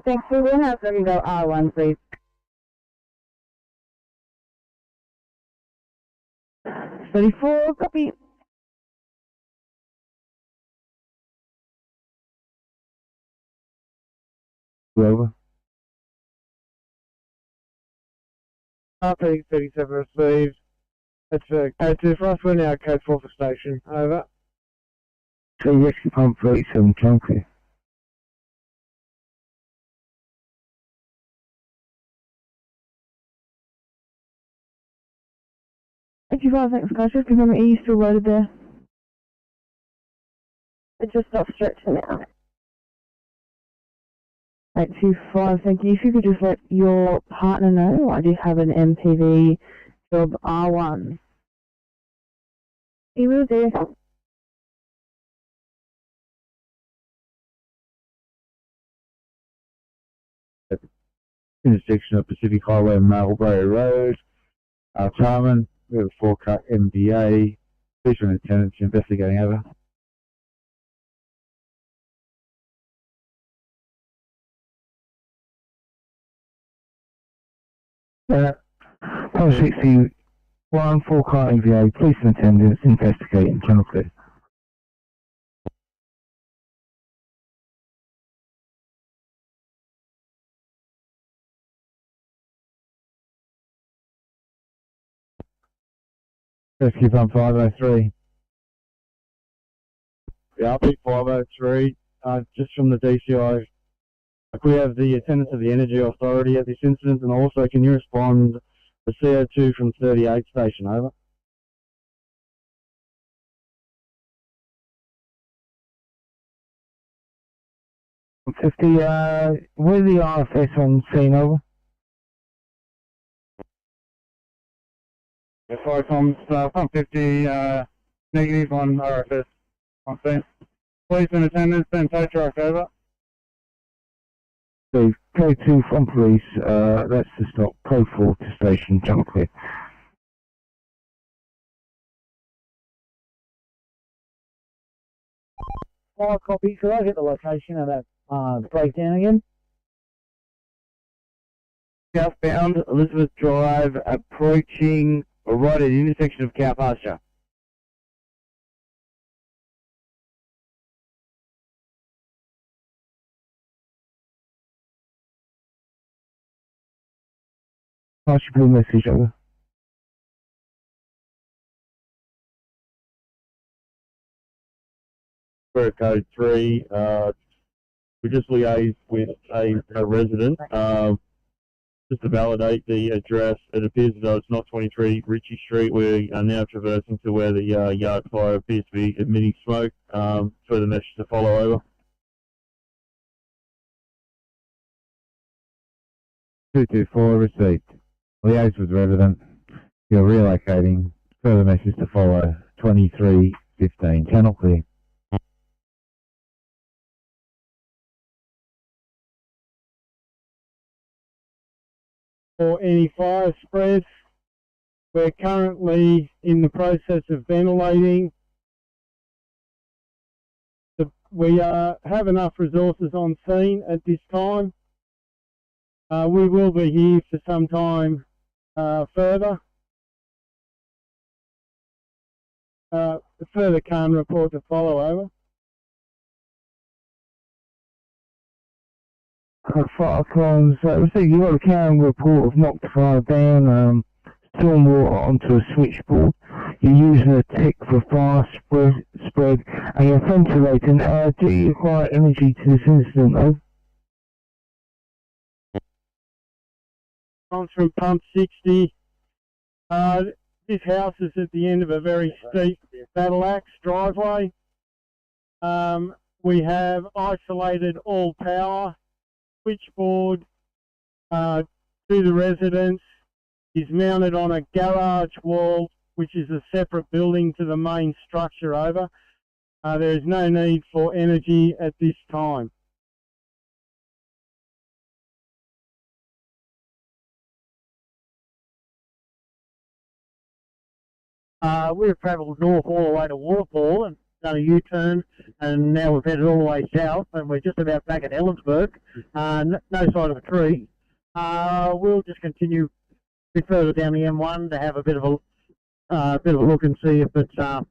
Thanks, we will have them go R1, please. 34, copy. Over. RP 37 received. That's code 2 for us, we're now code 4 for station. Over. So rescue pump 37, channel clear. Thanks guys, just confirm, are you still loaded there? It's just not stretching out. 825, thank you. If you could just let your partner know, I do have an MPV job R1. He will do. Intersection of Pacific Highway and Marlborough Road. Charman, we have a 4-car MDA. Feature and attendants investigating over. Post 61, 4-car MVA, police and attendants investigating, channel clear. Rescue pump 503. Yeah, RP 503, just from the DCI. We have the attendance of the Energy Authority at this incident, and also can you respond to CO2 from 38 station, over? From 50, where's the RFS on scene, over? Yeah, Firecoms, pump 50, negative on RFS on scene. Police in attendance, then tow truck, over. So, Code 2 from police, that's to stop. Code 4 to station, jump clear. Fire copy. Could I get the location of that breakdown again? Southbound Elizabeth Drive, approaching right at the intersection of Cow Pasture. Pass your message, over. For code 3, we just liaised with a resident just to validate the address. It appears as though it's not 23 Ritchie Street. We are now traversing to where the yard fire appears to be emitting smoke. Further message to follow, over. 224 received. Liaise with resident. You're relocating. Further message to follow. 2315. Channel clear. For any fire spread, we're currently in the process of ventilating. We have enough resources on scene at this time. We will be here for some time further. Further CAN report to follow, over. Firecoms, you got a CAN report of knocked fire down, stormwater onto a switchboard. You're using a tick for fire spread, and you're ventilating. Do you require energy to this incident, though? On from pump 60. This house is at the end of a very steep battle axe driveway. We have isolated all power. Switchboard to the residence is mounted on a garage wall, which is a separate building to the main structure, over. There is no need for energy at this time. We've travelled north all the way to Waterfall and done a U-turn, and now we've headed all the way south, and we're just about back at Ellensburg. No sign of a tree. We'll just continue a bit further down the M1 to have a bit of a look and see if it's a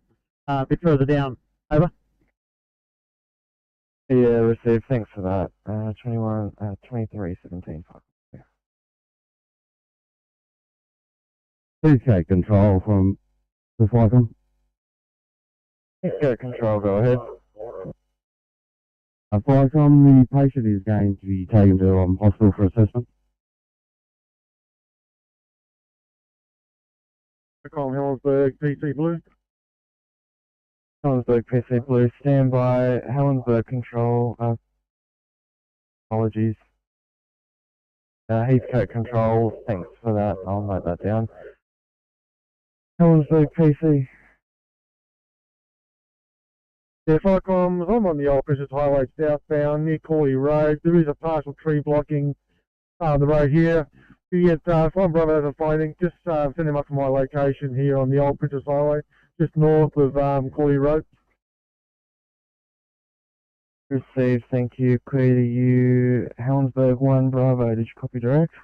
bit further down. Over. Yeah, received. Thanks for that. 2317. Please take control from the Firecom. Yeah, control, go ahead. Firecom, the patient is going to be taken to hospital for assessment. Helensburg, PC Blue. Helensburg, PC Blue, stand by. Helensburg, control. Apologies. Heathcote, control. Thanks for that. I'll note that down. Helensburg, PC. Yeah, Firecoms, I'm on the Old Princess Highway southbound near Corley Road. There is a partial tree blocking the road here. You get, if I'm brother has a finding, just send him up to my location here on the Old Princess Highway, just north of Corley Road. Received, thank you. Clear to you. Helensburg 1, Bravo. Did you copy direct?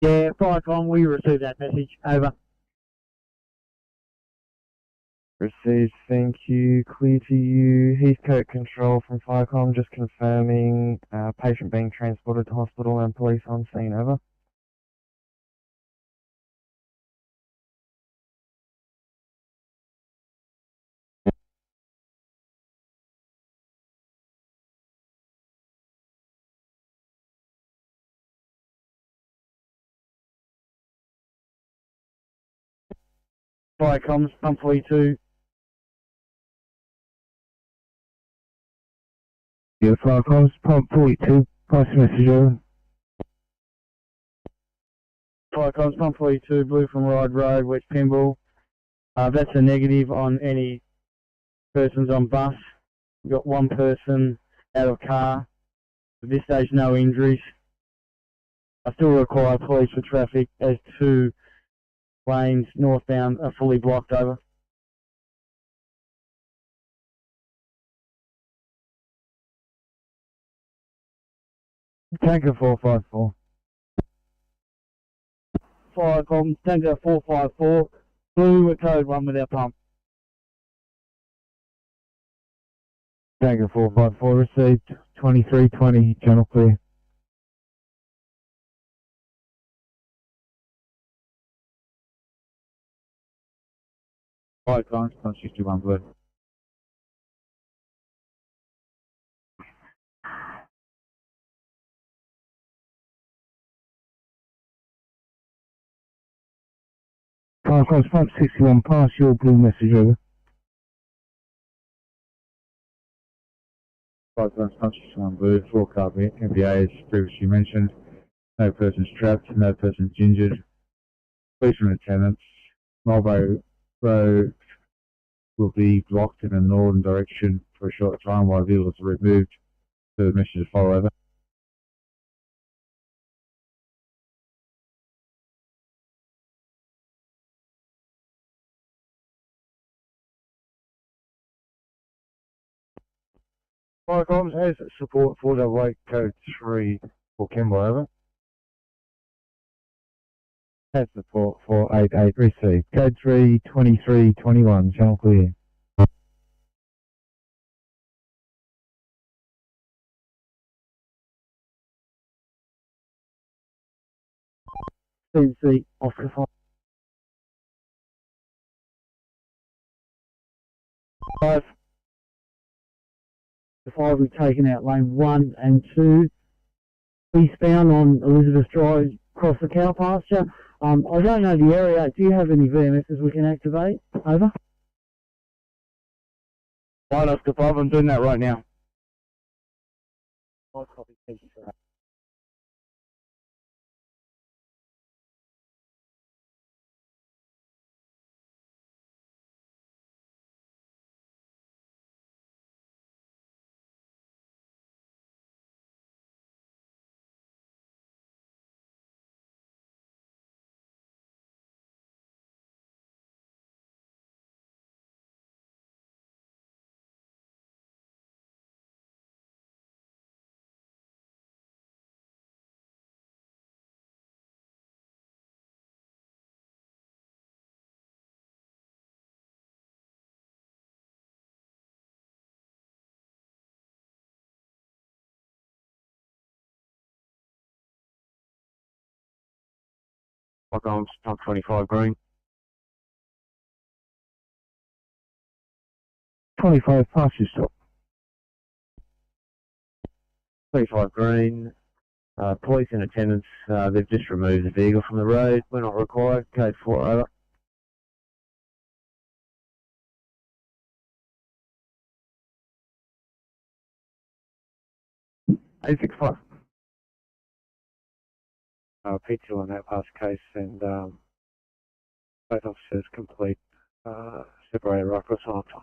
Yeah, Firecom, we received that message. Over. Received, thank you. Clear to you. Heathcote control from Firecom, just confirming patient being transported to hospital and police on scene, over. Fire comms, pump 42. Yeah, fire comms, pump 42, pass the message over. Fire comms, pump 42, blue from Ride Road, West Pymble. That's a negative on any persons on bus. We've got one person out of car. At this stage, no injuries. I still require police for traffic as 2 lanes northbound are fully blocked over. Tanker 454. Fire comms, Tanker 454, blue at code 1 with our pump. Tanker 454 received 2320, channel clear. Fire comms, pump 61 blue. Fire comms, pump 61, pass your blue message over. Fire comms, pump 61 blue, 4 car MBA as previously mentioned. No persons trapped, no persons injured. Policemen attendants. Marlborough Road will be blocked in a northern direction for a short time while vehicles are removed. The mission to follow over. Fire comms has support 488 code 3 for Kimble, over. Has support 488 received. Code 3 2321, channel clear. CC, Oscar 5. The 5 we've taken out lane 1 and 2. Eastbound on Elizabeth Drive across the cow pasture. I don't know the area. Do you have any VMSs we can activate? Over. Fine, Oscar 5, I'm doing that right now. I copy. Thank you for that. Fire comms, pump 25 green. 25, pass your stop. 25 green. Police in attendance. They've just removed the vehicle from the road. We're not required. Code 4 over. A65. P2 on that past case and both officers complete separated right across after.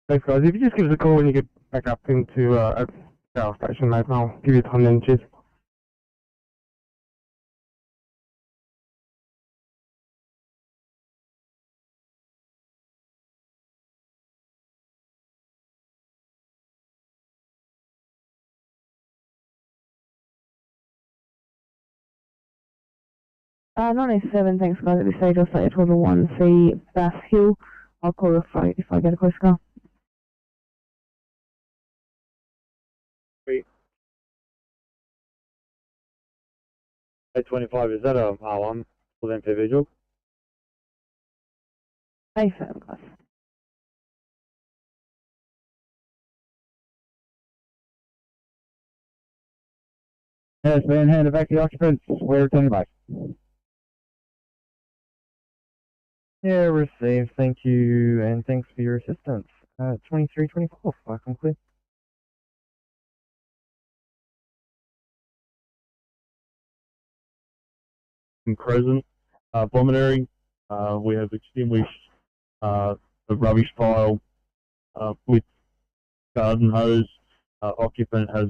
Thanks guys, if you just give us a call when you get back up into a power station, mate, and I'll give you time then, cheers. .97, thanks guys. At this stage, I'll say a total 1C Bass Hill. I'll call if I get a close call. A25, is that a R1 for them individual? A7, guys. Has been handed back to the occupants. We're returning back. Yeah, received. Thank you, and thanks for your assistance. 2324, back on clear. In Crescent, Voluntary, we have extinguished the rubbish pile with garden hose. Occupant has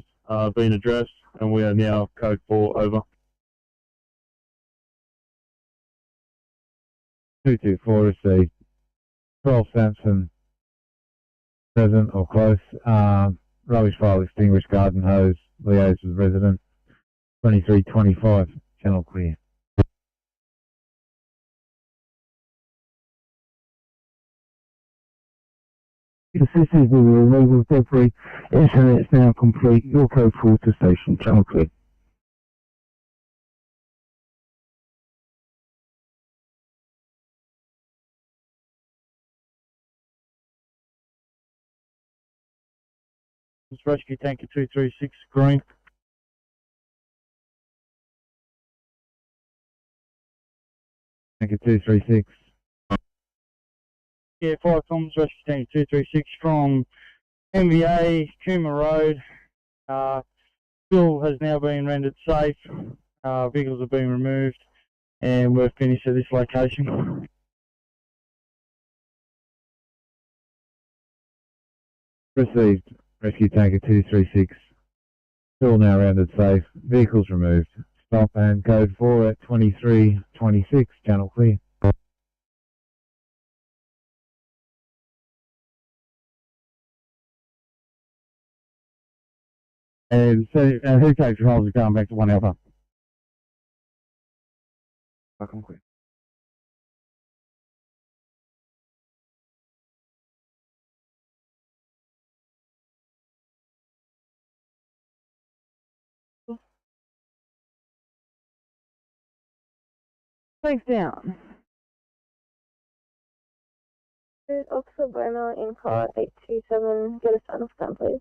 been addressed, and we are now code 4 over. 224 received. 12 Sampson, present or close. Rubbish file extinguished, garden hose, liaise with resident. 2325, channel clear. Assistance with the removal of debris. Internet's now complete. Your code 4 to station. Channel clear. Rescue tanker 236 green. Tanker 236. Yeah, 5 comms, rescue tanker 236 from MVA, Cooma Road. Bill has now been rendered safe. Vehicles have been removed, and we're finished at this location. Received. Rescue tanker 236. Still now rounded safe. Vehicles removed. Stop and code 4 at 2326. Channel clear. And so, who takes controls is going back to 1 Alpha. Back on clear. Thanks down. Officer Burner in car 827, get a sign off stand, please.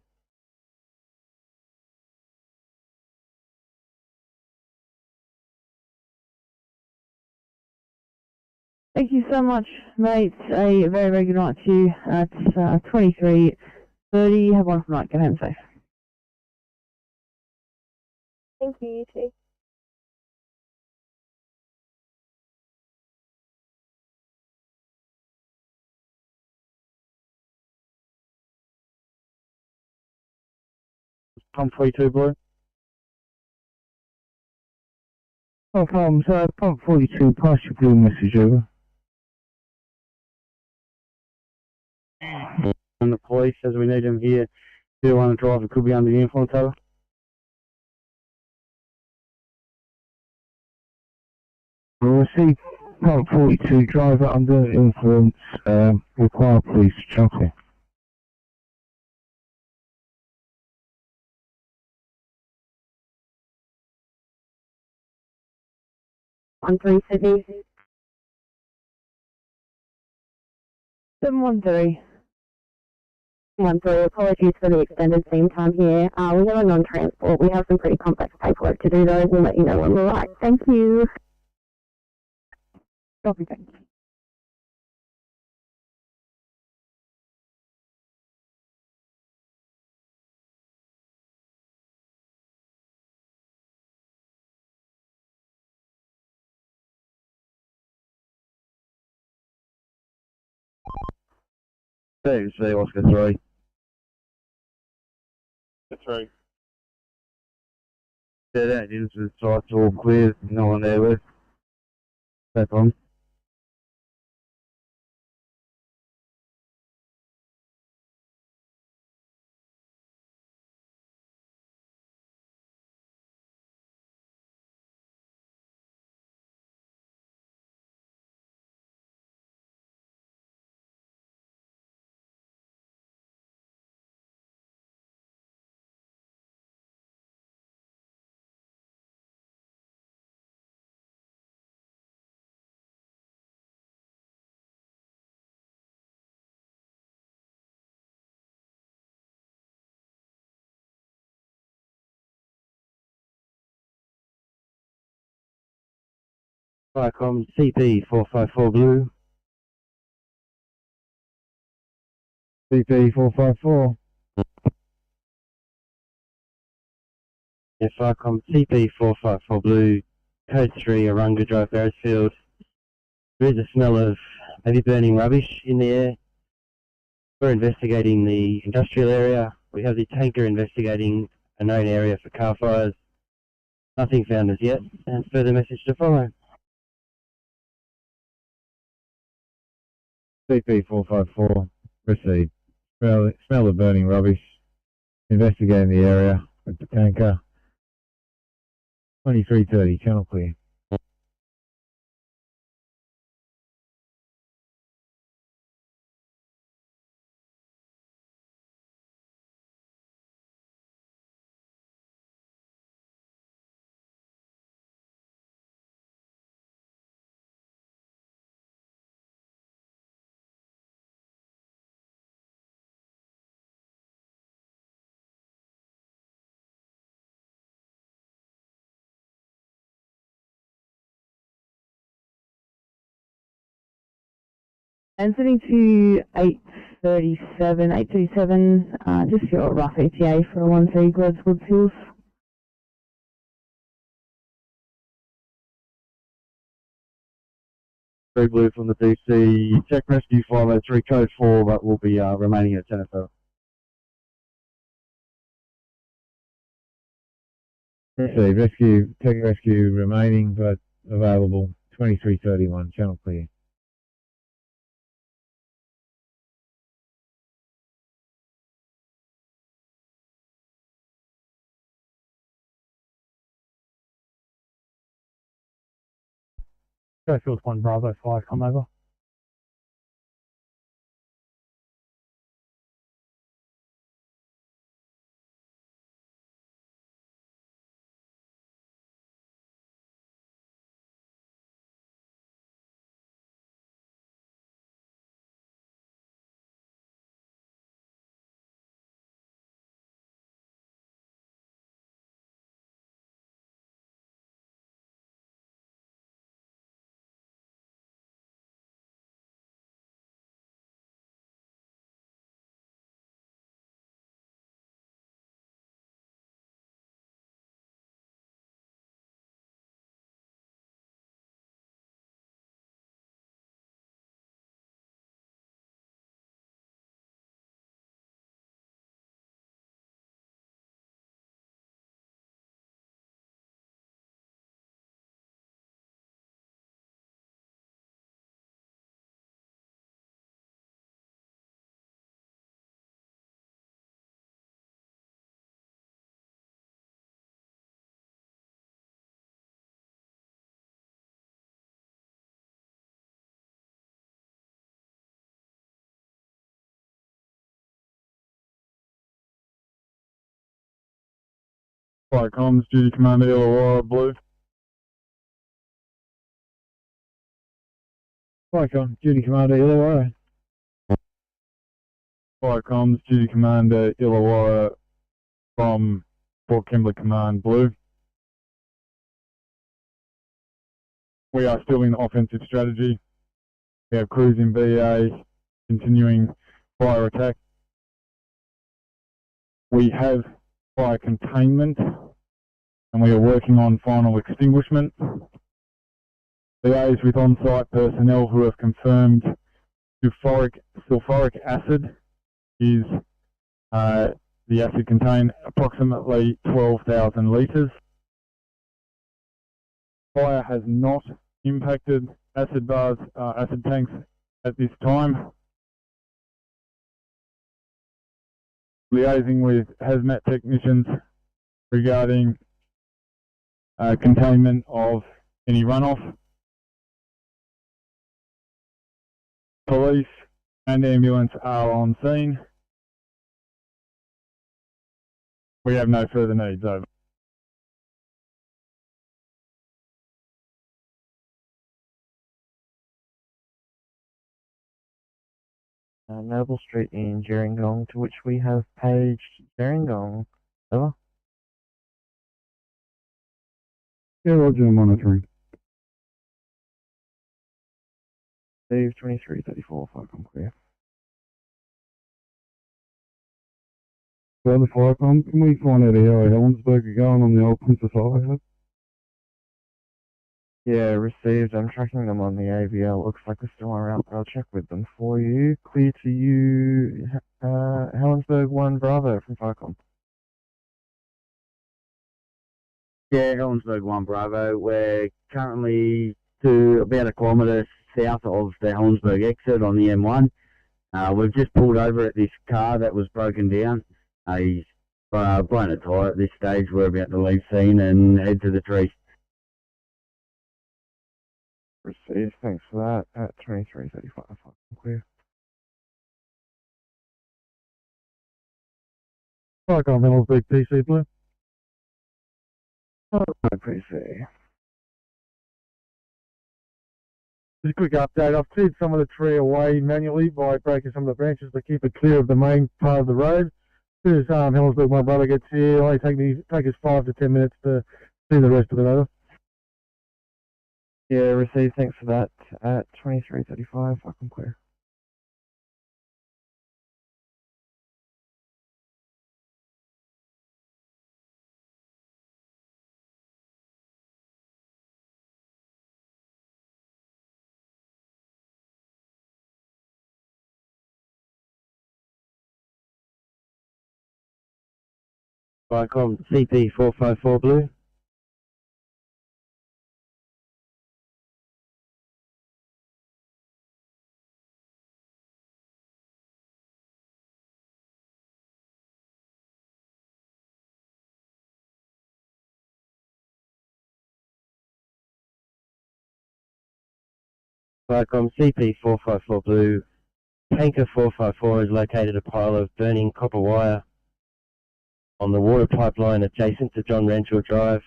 Thank you so much, mates. A very, very good night to you. It's 23:30. Have a wonderful night. Get home safe. Thank you, you too. Pump 32 blue. Oh, comms, pump 42, pass your blue message over. And the police, as we need them here. 201 driver could be under the influence over. We'll receive pump 42, driver under influence, require police. Channel clear. On 3 Sydney. 713. 13, apologies for the extended scene time here. We have a non-transport. We have some pretty complex paperwork to do though. We'll let you know when we're right. Thank you. Copy, thanks. See Oscar 3. 3. Yeah, that is the site's all clear. No one there with. No problem. Firecom CP 454 Blue. CP 454. Yeah, Firecom CP 454 Blue. Code 3 Arunga Drive, Beresfield. There is a smell of maybe burning rubbish in the air. We're investigating the industrial area. We have the tanker investigating a known area for car fires. Nothing found as yet, and further message to follow. CP 454. Received. Smell of burning rubbish. Investigating the area with the tanker. 2330, channel clear. And sitting to 837, just your rough ETA for 13 Gladeswood Hills. Red Blue from the DC. Check rescue 503 code 4, but will be remaining at Jennifer. Received. Check rescue remaining, but available. 2331, channel clear. Go 1 Bravo 5, come over. Fire comms, duty commander Illawarra Blue. Fire comms, duty commander Illawarra. Fire comms, duty commander Illawarra from Port Kimberley Command Blue. We are still in offensive strategy. We have crews in BA continuing fire attack. We have fire containment and we are working on final extinguishment. Liaise with on-site personnel who have confirmed sulfuric acid is the acid contained approximately 12,000 litres. Fire has not impacted acid bars, acid tanks at this time. Liaising with hazmat technicians regarding containment of any runoff. Police and ambulance are on scene. We have no further needs, over. Noble Street in Gerringong, to which we have paged Gerringong. Over. Yeah, Roger, monitoring. Steve, 2334, Falcon clear. Well, the Falcon, can we find out how Helensburg are going on the old Princess Island? Yeah, received. I'm tracking them on the AVL. Looks like they're still en route, but I'll check with them for you. Clear to you, Helensburg 1 Bravo from Falcon. Yeah, Helensburg 1 Bravo. We're currently to about a kilometre south of the Helensburg exit on the M1. We've just pulled over at this car that was broken down. He's blown a tyre at this stage. We're about to leave scene and head to the tree. Received. Thanks for that. At 2335, Falcon clear. Falcon, Helensburg, PC, Blue. Oh, PC. Just a quick update. I've cleared some of the tree away manually by breaking some of the branches to keep it clear of the main part of the road. As soon as Helensburg, my brother, gets here, it'll only take us 5 to 10 minutes to see the rest of it over. Yeah, received. Thanks for that. At 2335, Falcon clear. Vicom CP454 Blue. Vicom CP454 Blue. Tanker 454 has located a pile of burning copper wire on the water pipeline adjacent to John Renshaw Drive.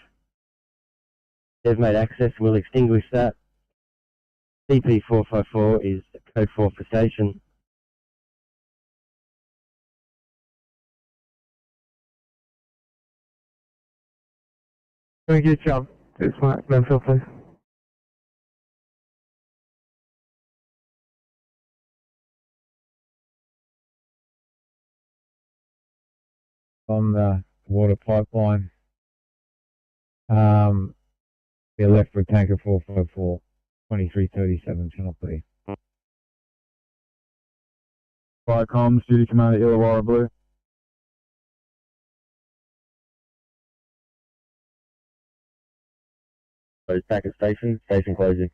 They've made access and will extinguish that. CP454 is code 4 for station. Can we get you up? It's my landfill, please. On the water pipeline. Be left for tanker 454, 2337, channel B. Vicom, Duty Commander Illawarra Blue. Close back at station closing.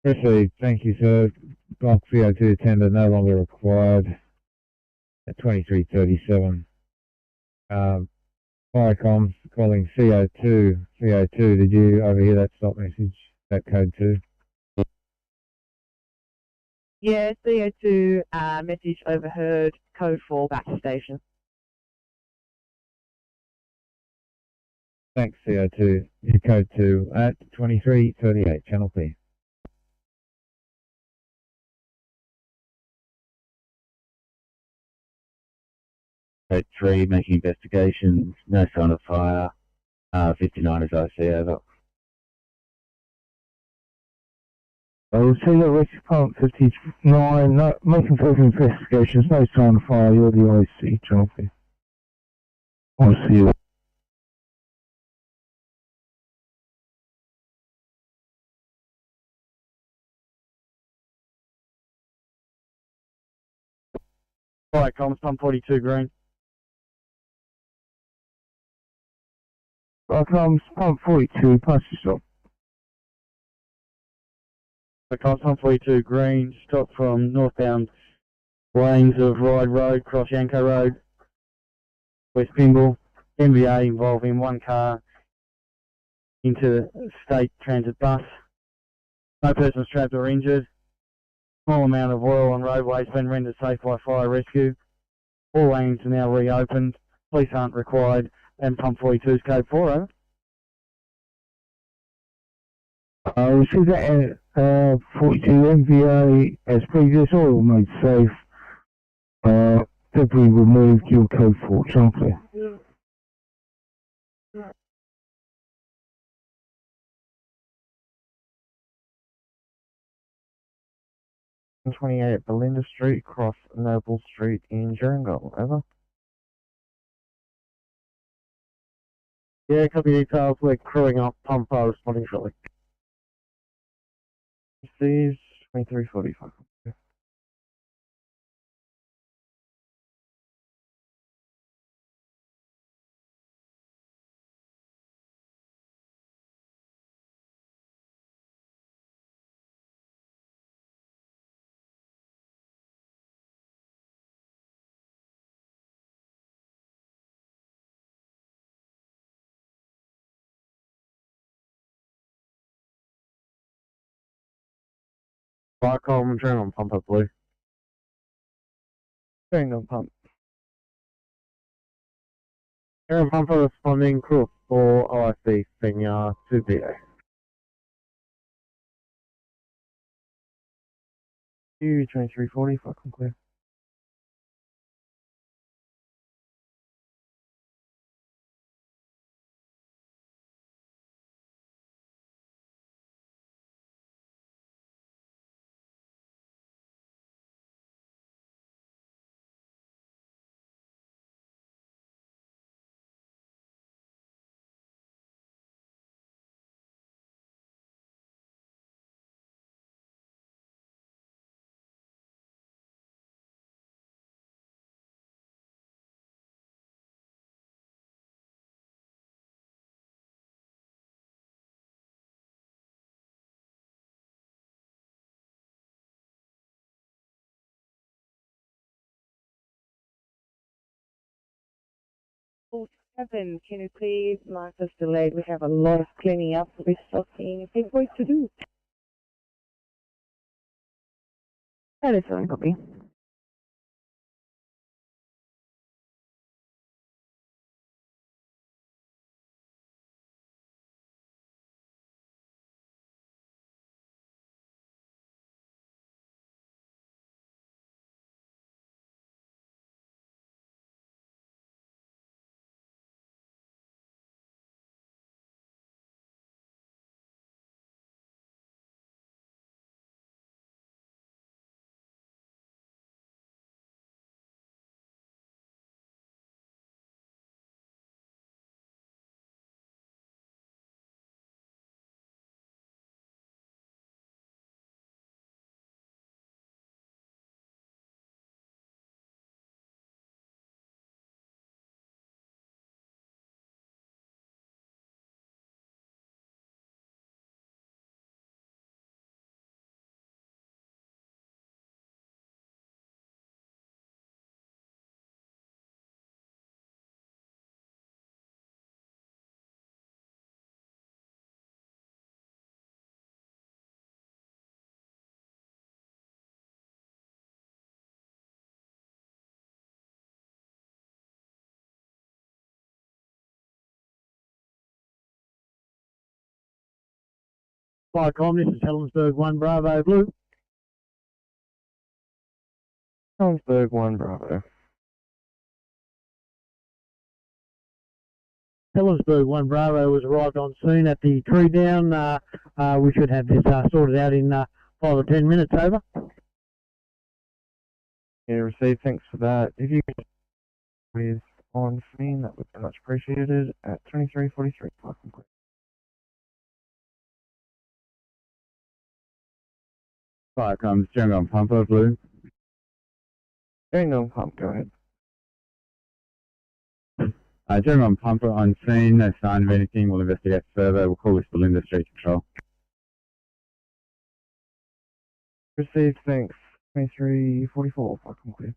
Received. Thank you, sir. Block CO2 tender no longer required at 2337. Firecoms calling CO2. CO2, did you overhear that stop message, that code 2? Yeah, CO2 message overheard, code 4 back to station. Thanks, CO2. Your code 2 at 2338, channel P. Code 3, making investigations, no sign of fire. 59 is IC, over. I'll see the rescue pump 59, no, making further investigations, no sign of fire, you're the IC, channel P. I'll see you. Alright, comms, pump 42 green. Vicom, pump 42, pass your stop. The comms, pump 42 green, stop from northbound lanes of Ryde Road, cross Yanko Road, West Pimble, MVA involving one car into state transit bus. No persons trapped or injured. Small amount of oil on roadways been rendered safe by fire rescue. All lanes are now reopened. Police aren't required And pump 42's code 4, over. Received that 42 MVA as previous oil made safe. Debris removed, your code 4, channel clear. 28 Belinda Street, cross Noble Street in Jeringal, over. Yeah, copy details, we're crewing up, pump responding shortly. Received 2345. Viacom, turn on pump up blue. Turning on pump. Turn on pumper responding, crew for OIC, senior 2BA. U2340, fucking clear. Seven, can you please mark us delayed? We have a lot of cleaning up restocking paperwork to do. That is one copy. Viacom, this is Helensburgh 1 Bravo Blue. Helensburgh 1 Bravo. Helensburgh 1 Bravo has arrived on scene at the tree down. We should have this sorted out in 5 or 10 minutes, over. Yeah, received, thanks for that. If you could with on scene, that would be much appreciated at 2343. Fucking quick. Viacom, turn on pumper blue. Turning on pump, go ahead. Turn on pumper on scene, no sign of anything, we'll investigate further, we'll call this Belinda Street Control. Received, thanks. 2344, fucking clear.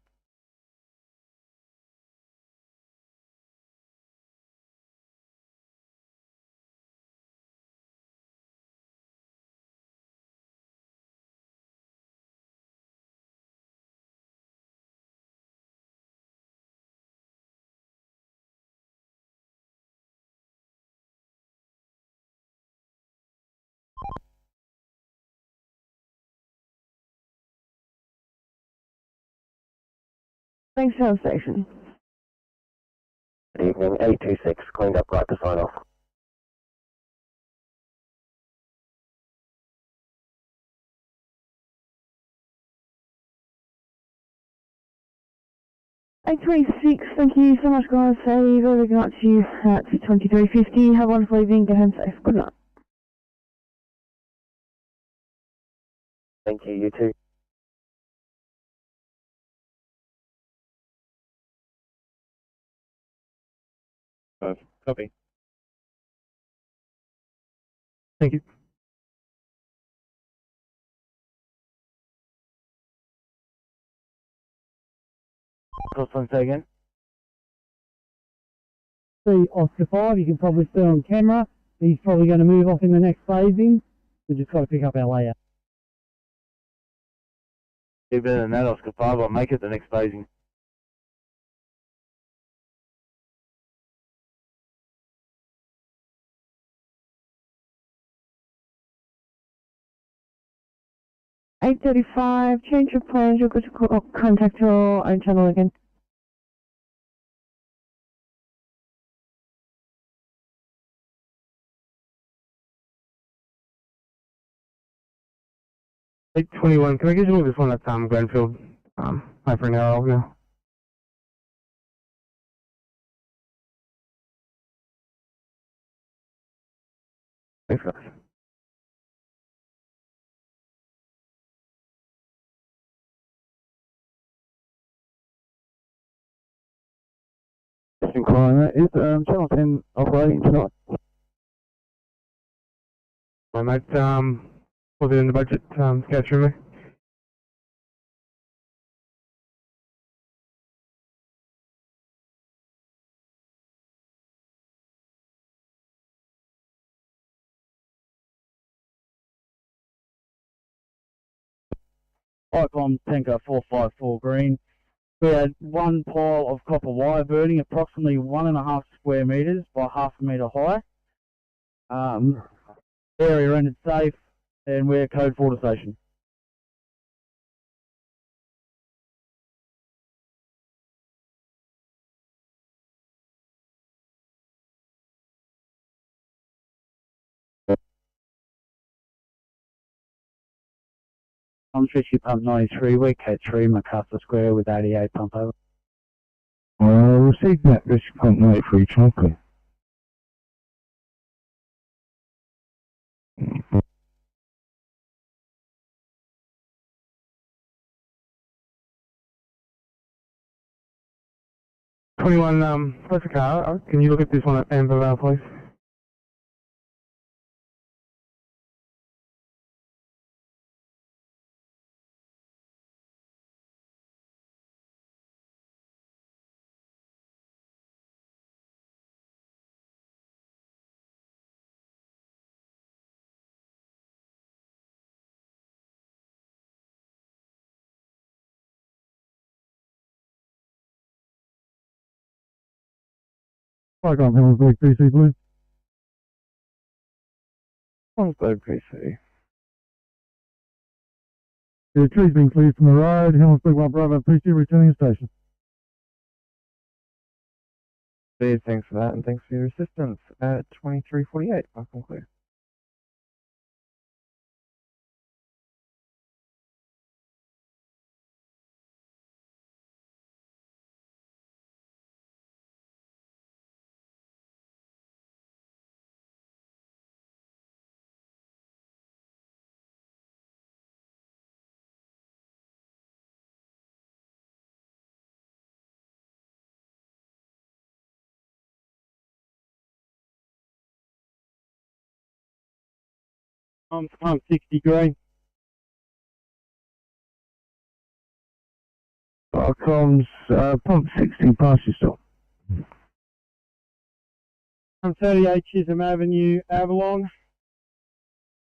Thanks, Town Station. Good evening, 826, cleaned up right to sign off. Eight 836, thank you so much, guys. Say, very good night to you at 2350. Have a wonderful evening. Get home safe. Good night. Thank you, you too. Copy. Thank you. Crossland, say again. See Oscar 5, you can probably see on camera. He's probably going to move off in the next phasing. We just got to pick up our layout. Do better than that, Oscar 5. I'll make it the next phasing. Eight 835, change your plans. You're good to contact your own channel again. Eight 21, can I get you this one at Grenfield? Hi for an hour over now. Thanks, guys. Just inquiring that, is Channel 10 operating tonight? My mate, was it in the budget, go through me? Icon Tanker 454 green. We had one pile of copper wire burning, approximately 1.5 square metres by 0.5 metre high. Area rendered safe, and we're code 4 to station. I'm Fishy Pump 93, we're Cat 3, Macarthur Square with 88 pump over. Received that Fishy Pump 93, Chocolate. What's the car? Can you look at this one at Ambervale, please? Icon Hillsburg PC, please. Hillsburg PC. The tree's been cleared from the road. Hillsburg 1 Bravo PC returning to station. Thanks for that, and thanks for your assistance at 2348. I'll conclude. I'm 60 green. Comms, pump 60, pass yourself. I'm 38 Chisholm Avenue, Avalon.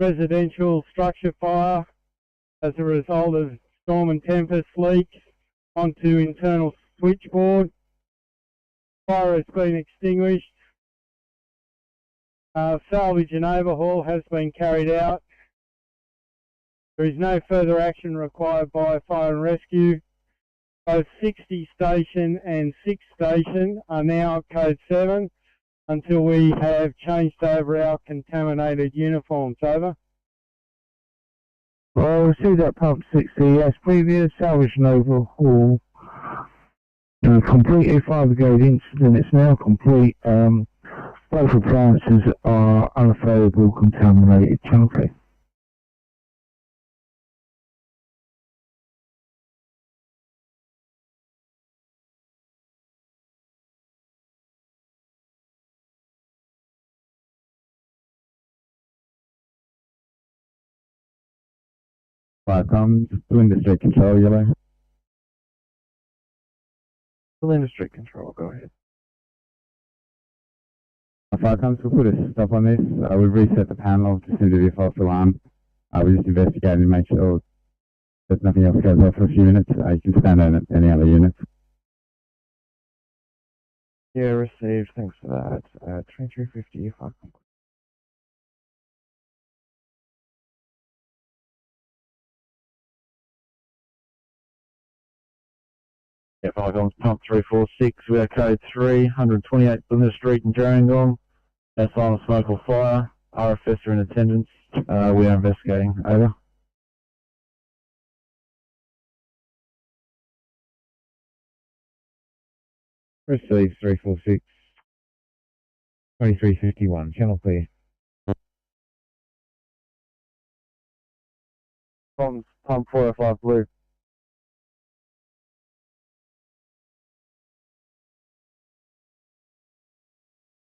Residential structure fire as a result of storm and tempest leak onto internal switchboard. Fire has been extinguished. Salvage and overhaul has been carried out. There is no further action required by Fire and Rescue. Both 60 station and 6 station are now at code 7 until we have changed over our contaminated uniforms. Over. Well, received that pump 60 as previous, salvage and overhaul. Complete fire brigade incident, it's now complete. Both appliances are unavailable, contaminated. Okay. Fire comes, Belinda Street Control, yellow. Belinda Street Control, go ahead. Fire comes, we'll put a stop on this. We've reset the panel, just seemed to be a false alarm. We're just investigating to make sure that nothing else goes off for a few minutes. You can stand on any other units. Yeah, received, thanks for that. 2350 if I can. Yeah, Firecoms pump 346, we are code 3, 128 Belinda Street in Gerringong. No sign of smoke or fire. RFS are in attendance. We are investigating. Over. Received 346. 2351, channel clear. Comms, pump 405 blue.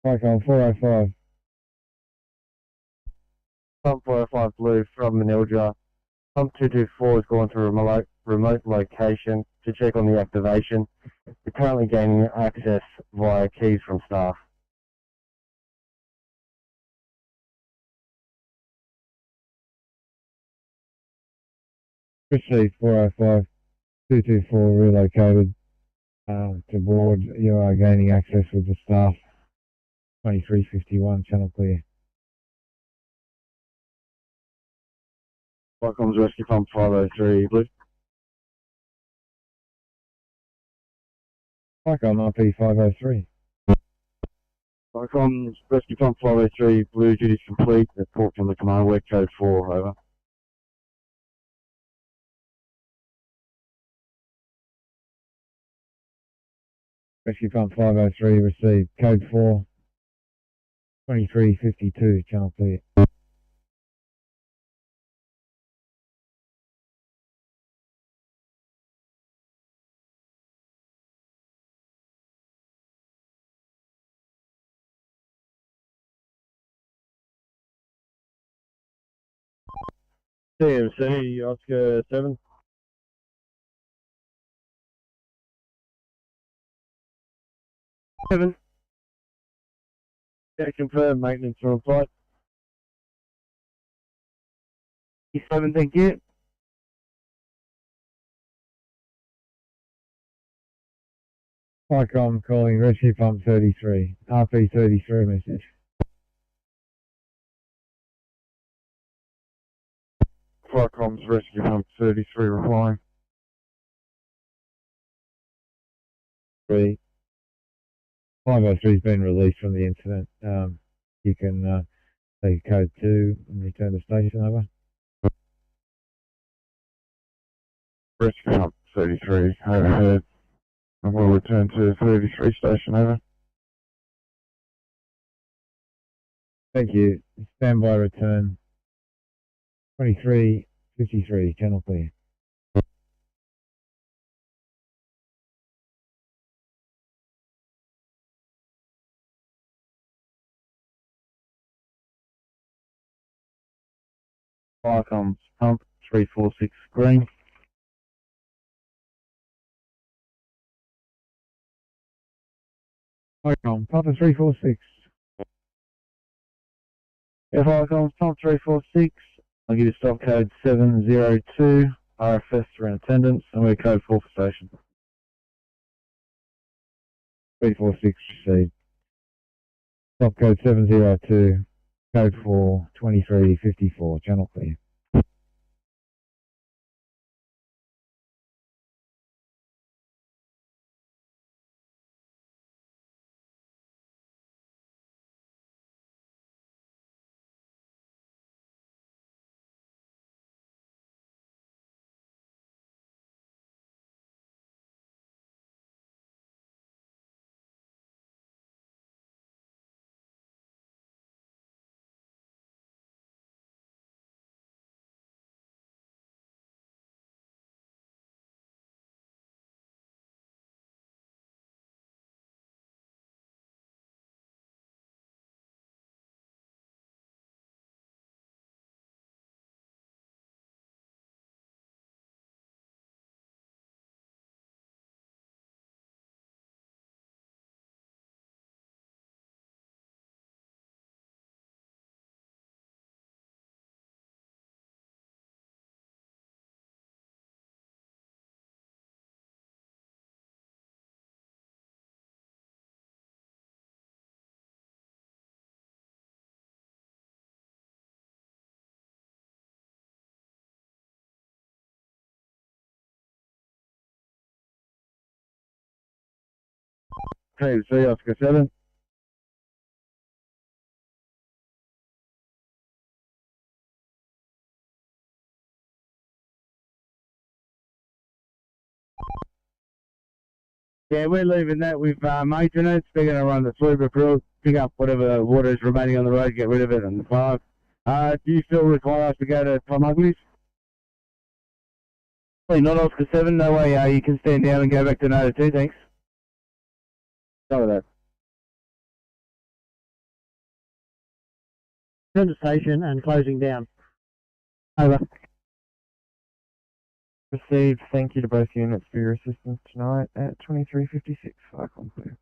Firecom 405. Pump 405 blue from Manilja. Pump 224 has gone to a remote location to check on the activation. We're currently gaining access via keys from staff. Received 405. 224 relocated to board. You are gaining access with the staff. 2351, channel clear. Firecoms rescue pump 503 blue. Firecom RP 503. Firecoms rescue pump 503 blue, duty complete. Report from the command web code 4, over. Rescue pump 503 received. Code 4. 2352, channel clear. TMC, Oscar 7. Yeah, confirm maintenance on site. 7, thank you. Firecom calling rescue pump 33. RP 33 message. Firecoms rescue pump 33 replying. 3. 503 has been released from the incident. You can take code 2 and return to station, over. Rescue pump 33, overhead. And we'll return to 33 station, over. Thank you. Standby return. 2353, channel clear. Firecoms pump 346 green. Firecom, Papa 346. Yeah, Firecoms pump 346. I'll give you stop code 702. RFS are in attendance, and we're code 4 for station. 346 received. Stop code 702. Code 4, 2354, channel clear. Team C, Oscar 7. Yeah, we're leaving that with maintenance. They're going to run the sweeper crew, pick up whatever water is remaining on the road, get rid of it, and fire. Do you still require us to go to Tom Uglies? Not Oscar 7, no way you can stand down and go back to Nota 2, thanks. Go with that. Turn to station and closing down. Over. Received. Thank you to both units for your assistance tonight at 23:56. Cyclone clear.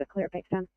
but clear it back down.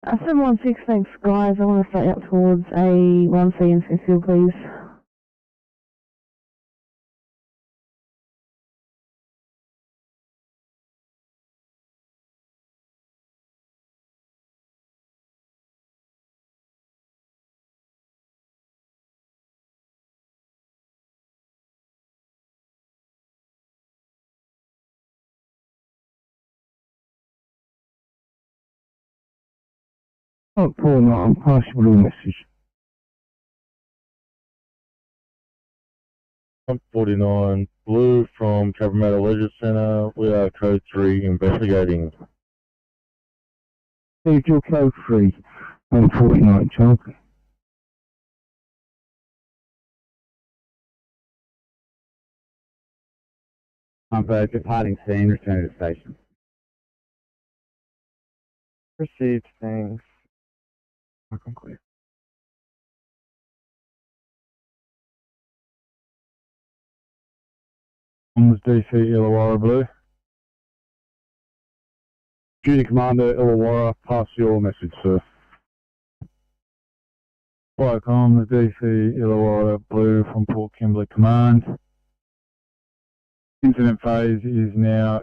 Uh, 716, thanks guys. I want to start out towards A1C in Smithfield, please. Oh, Paul, no, I'm passing you a message. 49 Blue from Cabramatta Leisure Centre. We are code 3 investigating. Here's your code 3 on 49, Charles. Departing scene, return to the station. Received, thanks. I'm clear. Comms DC Illawarra Blue. Duty Commander Illawarra, pass your message, sir. Fire Comms DC Illawarra Blue from Port Kimberley Command. Incident phase is now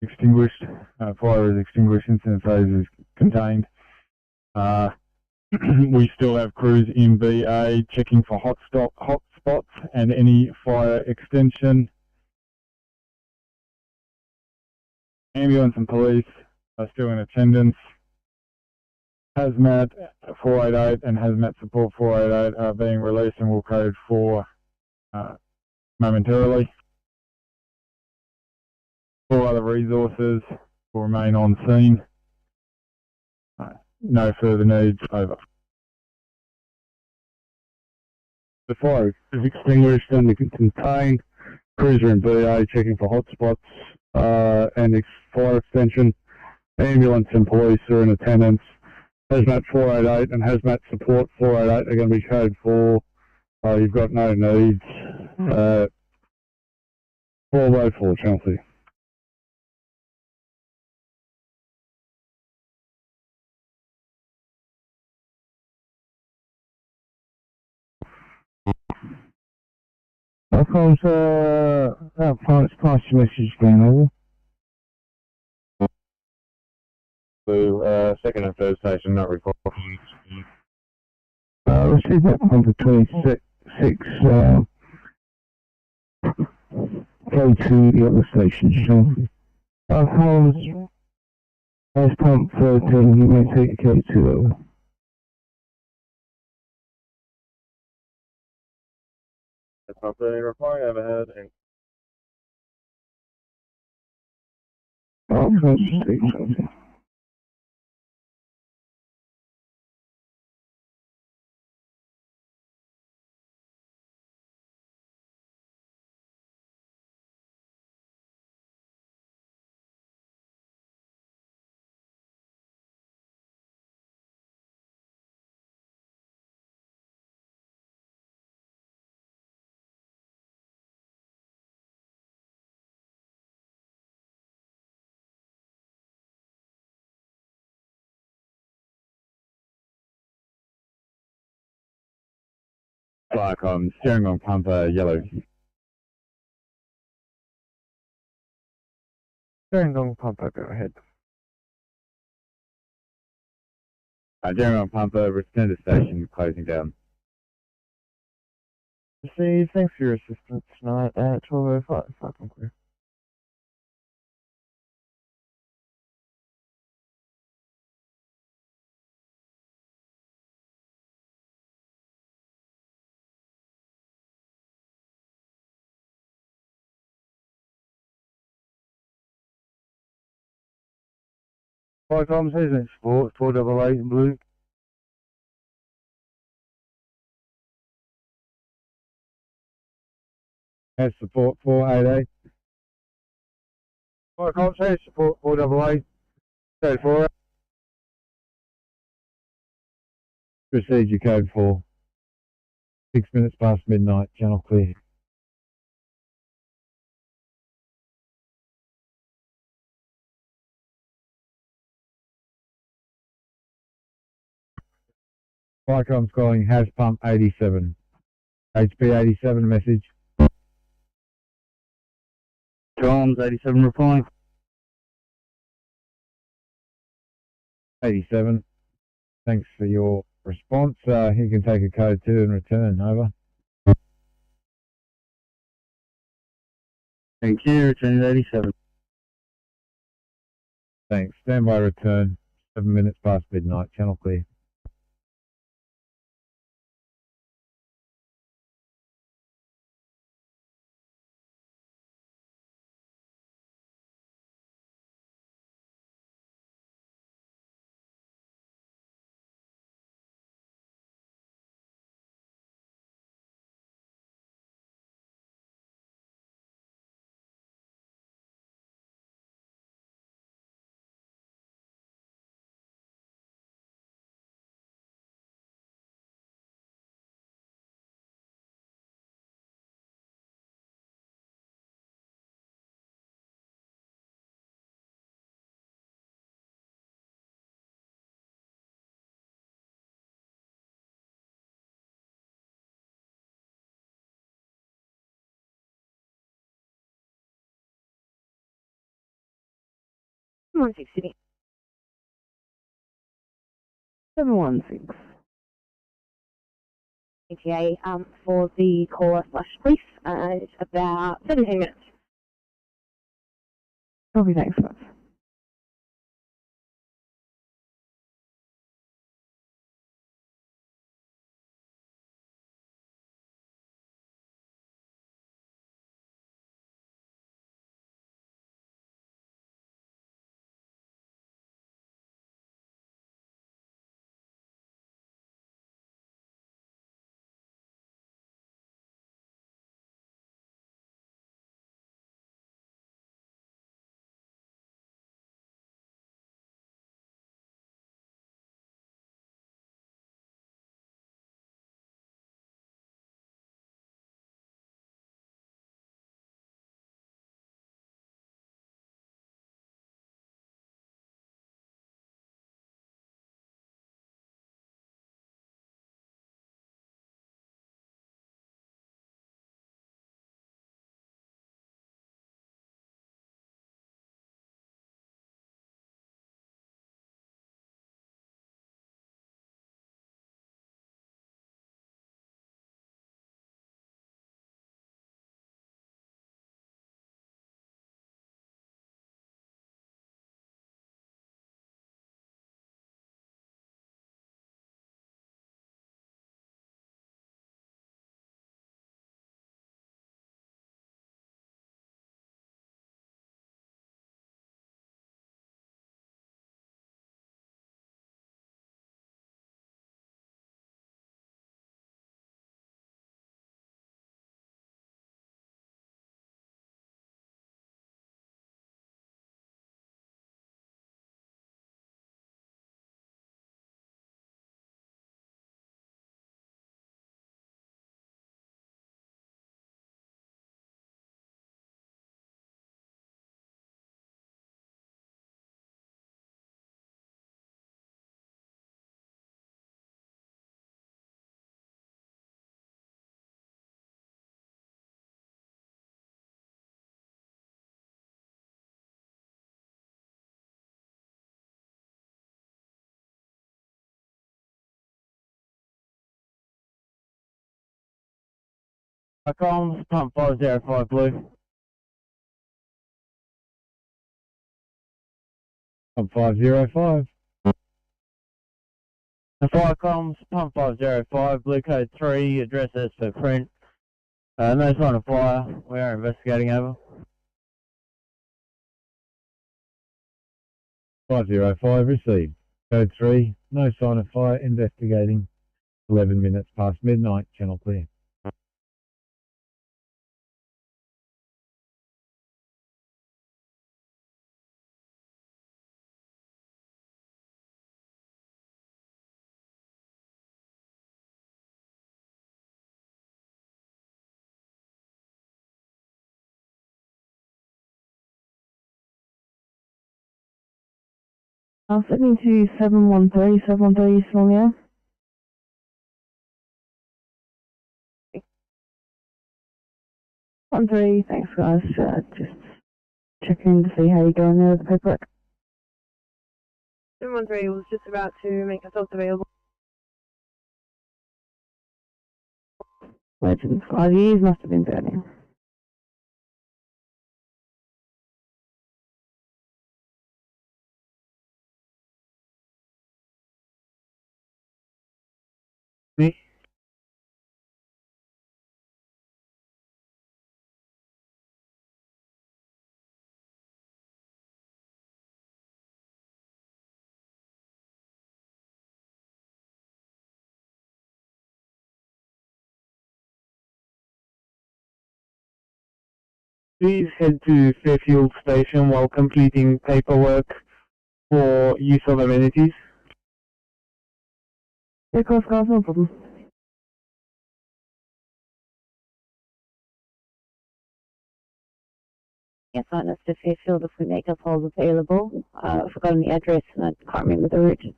extinguished. Fire is extinguished. Incident phase is contained. We still have crews in BA checking for hot spots and any fire extension. Ambulance and police are still in attendance. Hazmat 488 and Hazmat Support 488 are being released and will code 4 momentarily. All other resources will remain on scene. No further needs, over. The fire is extinguished and contained. Crews are in BA checking for hotspots and fire extension. Ambulance and police are in attendance. Hazmat 488 and Hazmat Support 488 are going to be code 4. You've got no needs. 404, Chelsea. Comes, pass your message again, over. Blue, second and third station not reporting. Receive that from the 26, go to the other stations, Chelsea. Holmes, gas pump 13, you may take your K2 over. Pump 13 replying overhead and Fire Comms, steering on pumper, yellow. Steering on pumper, go ahead. Steering on pumper, return to station, closing down. Received. Thanks for your assistance tonight at 12:05. Fucking clear. Fire comms, who's in support? 488 in blue. Has support 488. Fire comms, who's support? 488. Code 4. Procedure code 4. 6 minutes past midnight, channel clear. Firecom's calling has pump 87. HP 87 message. Comms 87 replying. 87. Thanks for your response. You can take a code 2 and return. Over. Thank you, returning 87. Thanks. Stand by return. 7 minutes past midnight, channel clear. One six Sydney. 716. ETA for the caller / police. It's about 17 minutes. Copy, thanks, guys. Comms, pump 505 blue. Pump 505. The fire comms, pump 505, blue code 3, address as per print. No sign of fire, we are investigating over. 505 received. Code 3, no sign of fire, investigating. 11 minutes past midnight, channel clear. Sydney to 713, 713 small now. One three, thanks guys. Just checking to see how you're going there with the paperwork. 713 was just about to make ourselves available. Legends, 5 years must have been burning. Me? Please head to Fairfield Station while completing paperwork for use of amenities. Yeah, of course, guys, no problem. Yes, on us to Fairfield if we make ourselves available. I've forgotten the address and I can't remember the route.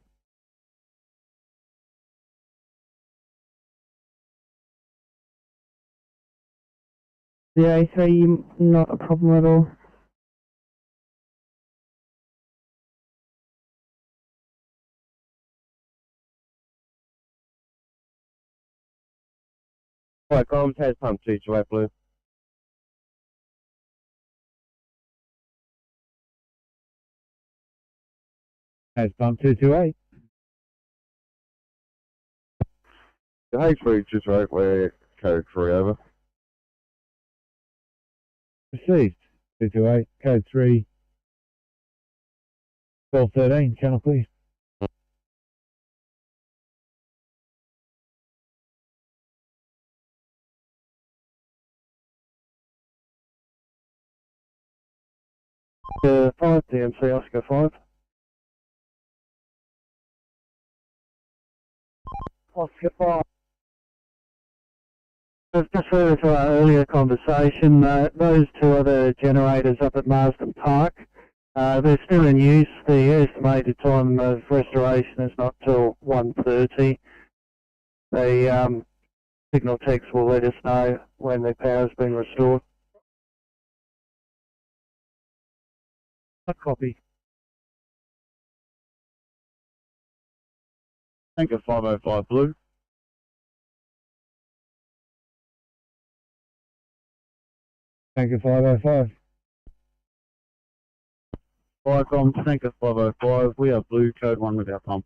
03, not a problem at all. Right, comms has pump 228 blue. Has pump 228. The H3 just right where code 3 over. Received. 228, code 3. 1213, channel clear. Five DMC Oscar 5. Oscar 5. Just further to our earlier conversation, those two other generators up at Marsden Park, they're still in use. The estimated time of restoration is not till 1:30. The signal techs will let us know when the power's been restored. A copy. Anchor 505 blue. Tanker 505. Firecom, Tanker 505, we are blue, code 1 with our pump.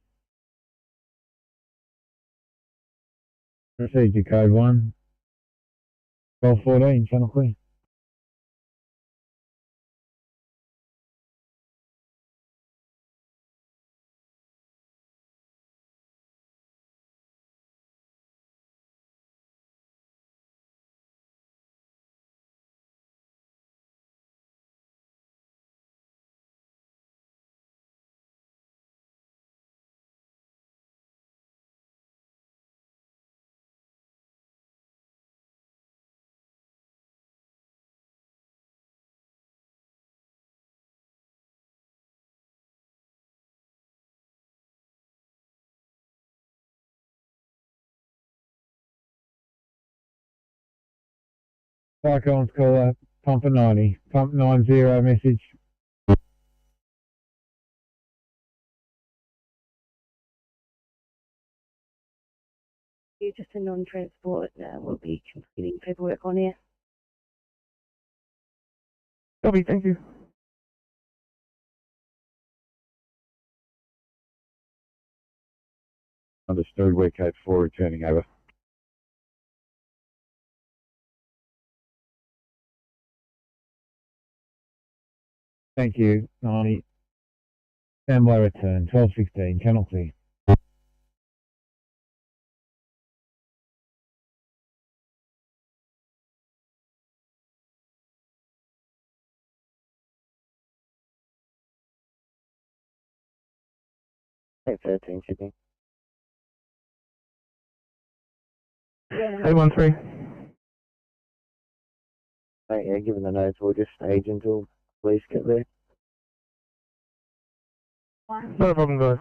Received your code 1. 1214, channel clear. Firecom's caller, pump a 90. Pump 90 message. you just a non-transport. We'll be completing paperwork on here. Copy, thank you. Understood, we're code 4 returning over. Thank you, 90. Standby return, 12:16, channel clear. Hey, 13, Sydney. 813. Right, yeah, given the notes, we'll just stage until police get there. Not a problem, guys.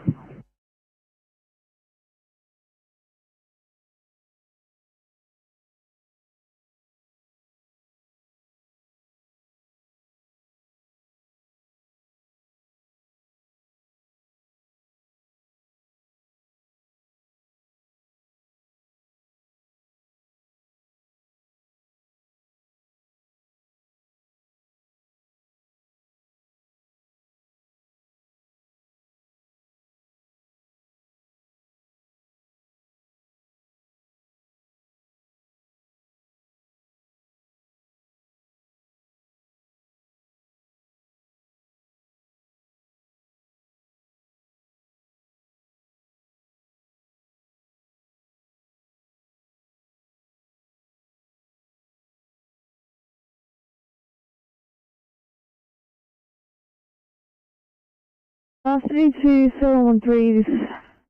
City to 713, this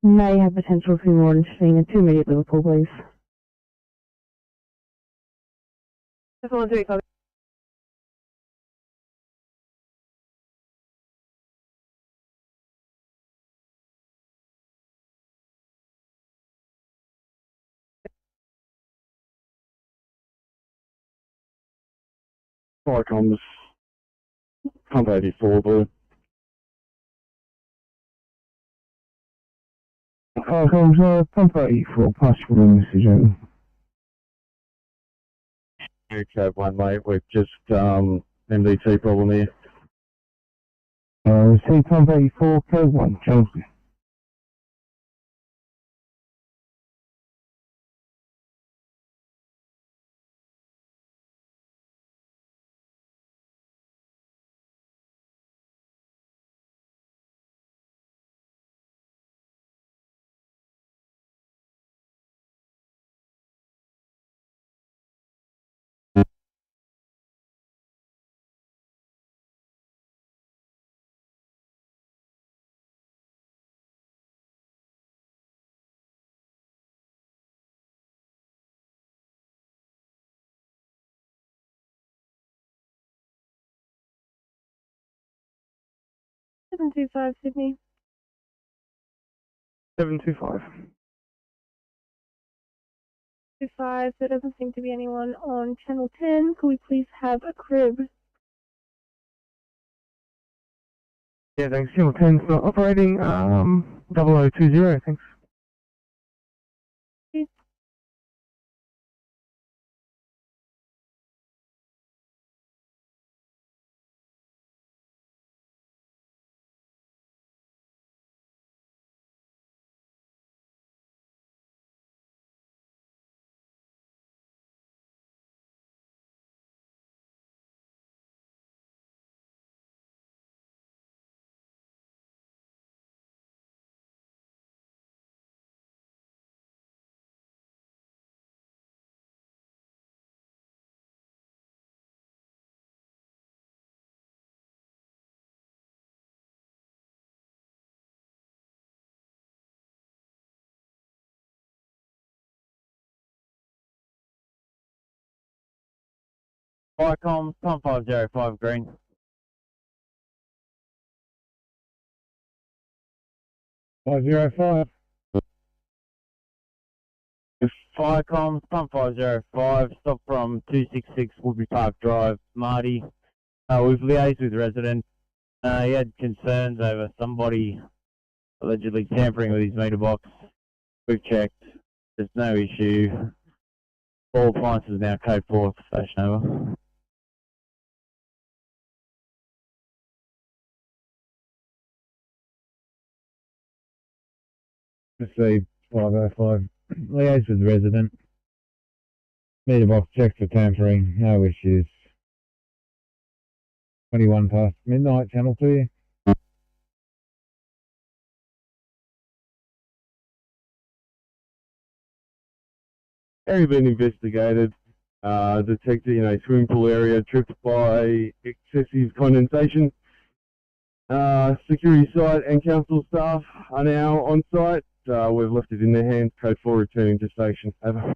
may have potential to be more interesting. And 2 immediate Liverpool, please. 713, copy. Fire comms, pump 84 blue. Comes pump 84, pass for the message over. Code 1 mate, we've just MDT problem here. See pump 84, code 1, Chelsea. Seven 725 Sydney. 725. 25, there doesn't seem to be anyone on channel 10. Could we please have a crib? Yeah, thanks. Channel 10's not operating. 0020, thanks. Firecom, pump 505 green. Five 505. Firecom, pump 505, stop from 266 Woodbury Park Drive, Marty. We've liaised with residents. He had concerns over somebody allegedly tampering with his meter box. We've checked. There's no issue. All appliances are now code 4 station over. Received 505. Liaise with resident. Meter box checks for tampering. No issues. 21 past midnight. Channel 2. Area been investigated. Detected in a swimming pool area tripped by excessive condensation. Security site and council staff are now on site. We've left it in their hands. Code 4 returning to station. Over.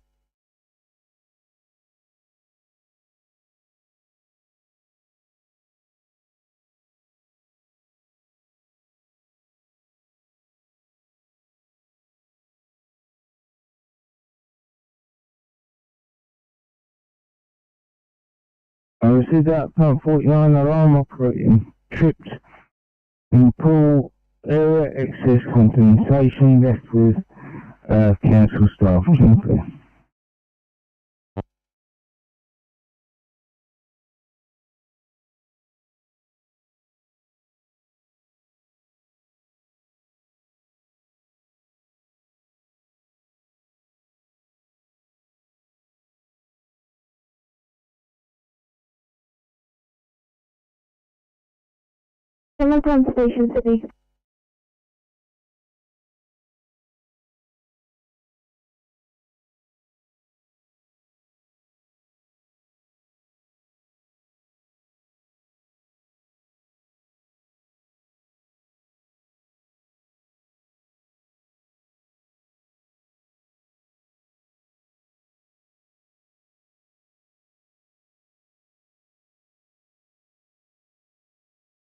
I received that pump 49 alarm operating tripped in pool area, excess condensation left with council staff. Simply. Someone's on station, Sydney.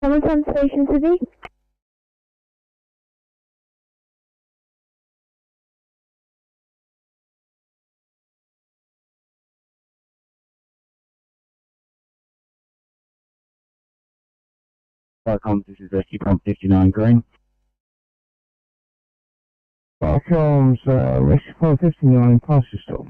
Someone's on station, Sydney. Welcome, this is Rescue Pump 59 Green. Welcome, Rescue Pump 59, pass your stop.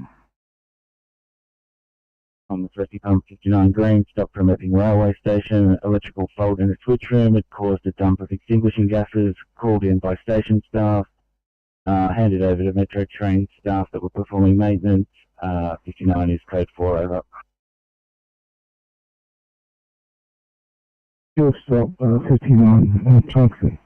On the Rescue Pump 59 Green, stopped from Epping Railway Station, electrical fault in the switch room. It caused a dump of extinguishing gases, called in by station staff, handed over to Metro Train staff that were performing maintenance. 59 is code 4 over. Your stop, 59, taxi.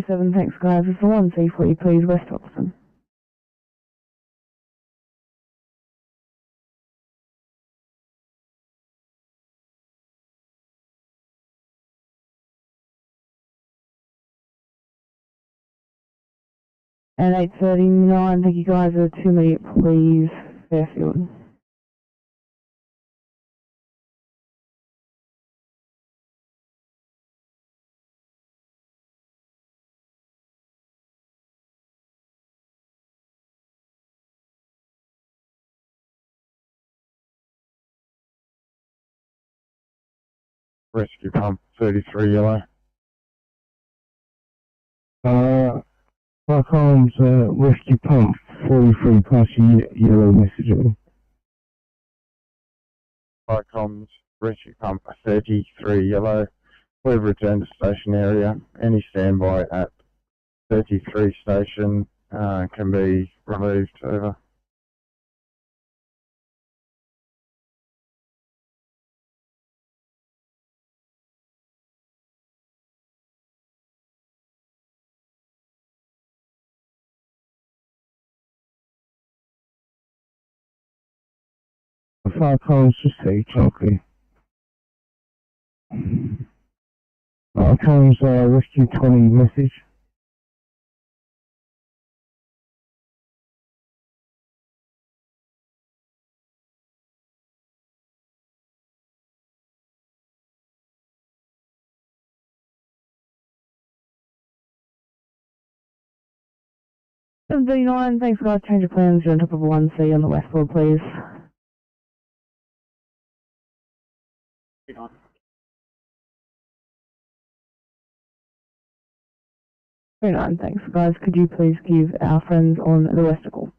Seven, thanks guys. It's the 1C40, please, West Oxford. And 8:39, thank you guys. A 2-minute, please, Fairfield. Rescue Pump 33 yellow. Welcome, Rescue Pump 43, pass your yellow message. Icons, Rescue Pump 33 yellow. We've returned to station area. Any standby at 33 station can be relieved. Over. fire calls received, okay. Comes Rescue 20 message. V9, thanks guys, change of plans, you're on top of 1C on the west floor, please. V9, thanks guys, could you please give our friends on the west a call?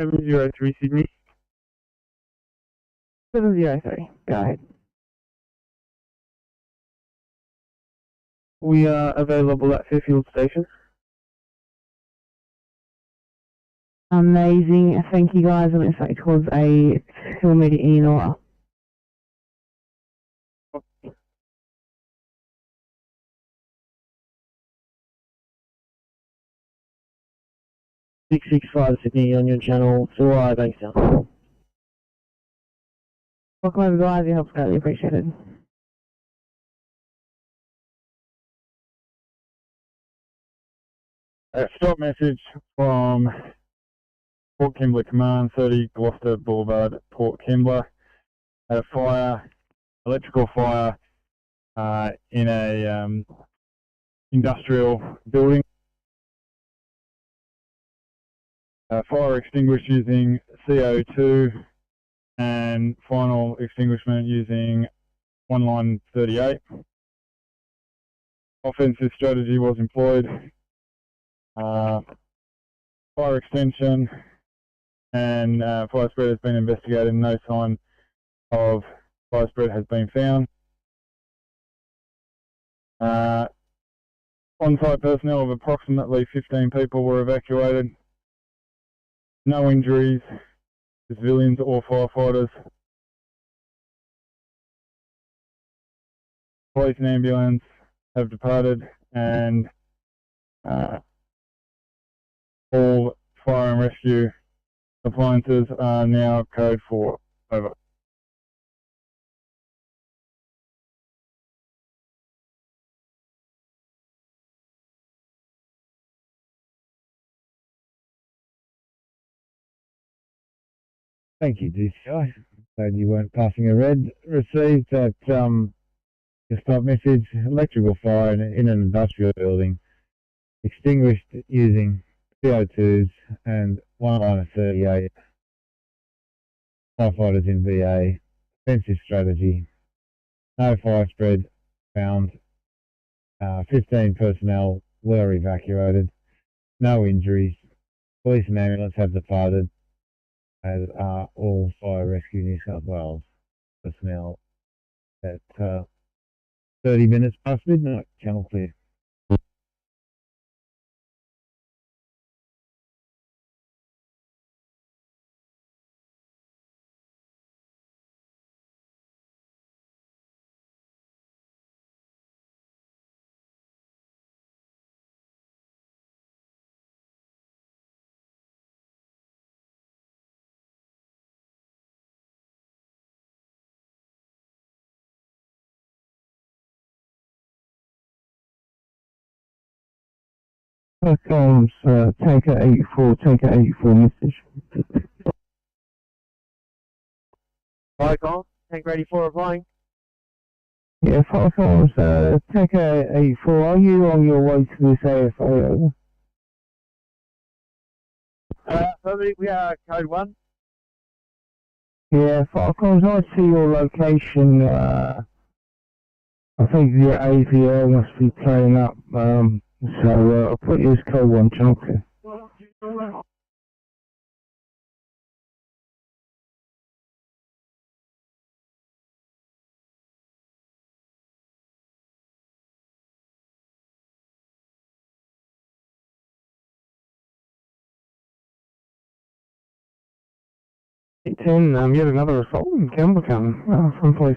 (703) Sydney. 703, go ahead. We are available at Fairfield Station. Amazing, thank you guys, I'm expecting towards a 2 meter in order. (665) Sydney on your channel, 2I Bankstown. Welcome over guys, your help's greatly appreciated. Stop message from Port Kembla Command, 30 Gloucester Boulevard, Port Kembla. Had a fire, electrical fire, in a industrial building. Fire extinguished using CO2 and final extinguishment using 1 line 38. Offensive strategy was employed. Fire extension and fire spread has been investigated. No sign of fire spread has been found. On-site personnel of approximately 15 people were evacuated. No injuries, civilians or firefighters. Police and ambulance have departed, and all fire and rescue appliances are now code 4. Over. Thank you, DCI. Glad you weren't passing a red. Received that just stop message, electrical fire in an industrial building, extinguished using CO2s and 1 line of 38. Firefighters in VA, offensive strategy, no fire spread found, 15 personnel were evacuated, no injuries, police and ambulance have departed, as are all Fire Rescue New South Wales personnel at 30 minutes past midnight. Channel clear. Platforms, Tanker 84 message. Flycom, Tanker 84 replying. Yeah, Platforms, Tanker 84, are you on your way to this AFA? Over? We are code 1. Yeah, Platforms, I see your location. I think your AVL must be playing up. So I'll put you as code 1, Chunky. You had another assault in Campbelltown, someplace.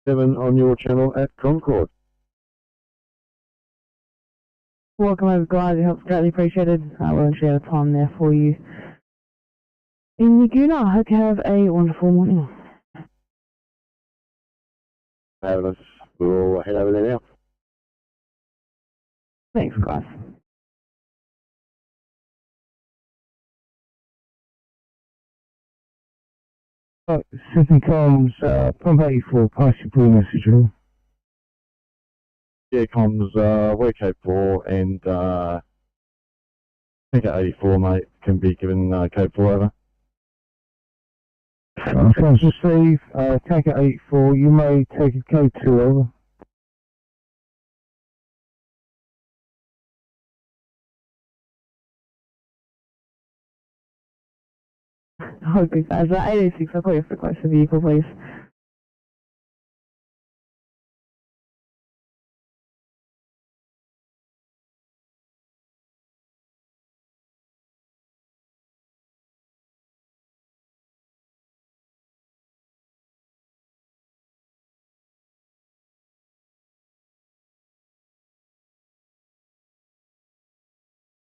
Seven on your channel at Concord. Welcome over, guys. Your help's greatly appreciated. We'll share the time there for you. In Laguna, I hope you have a wonderful morning. Fabulous. We'll head over there now. Thanks, guys. Sydney comms, pump 84, pass your blue message on. Yeah, comms, we're code 4 and Tanker 84, mate, can be given code 4 over. Comms receive, Tanker 84, you may take a code 2 over. Okay, guys. 86, I'll call you for request the vehicle, please.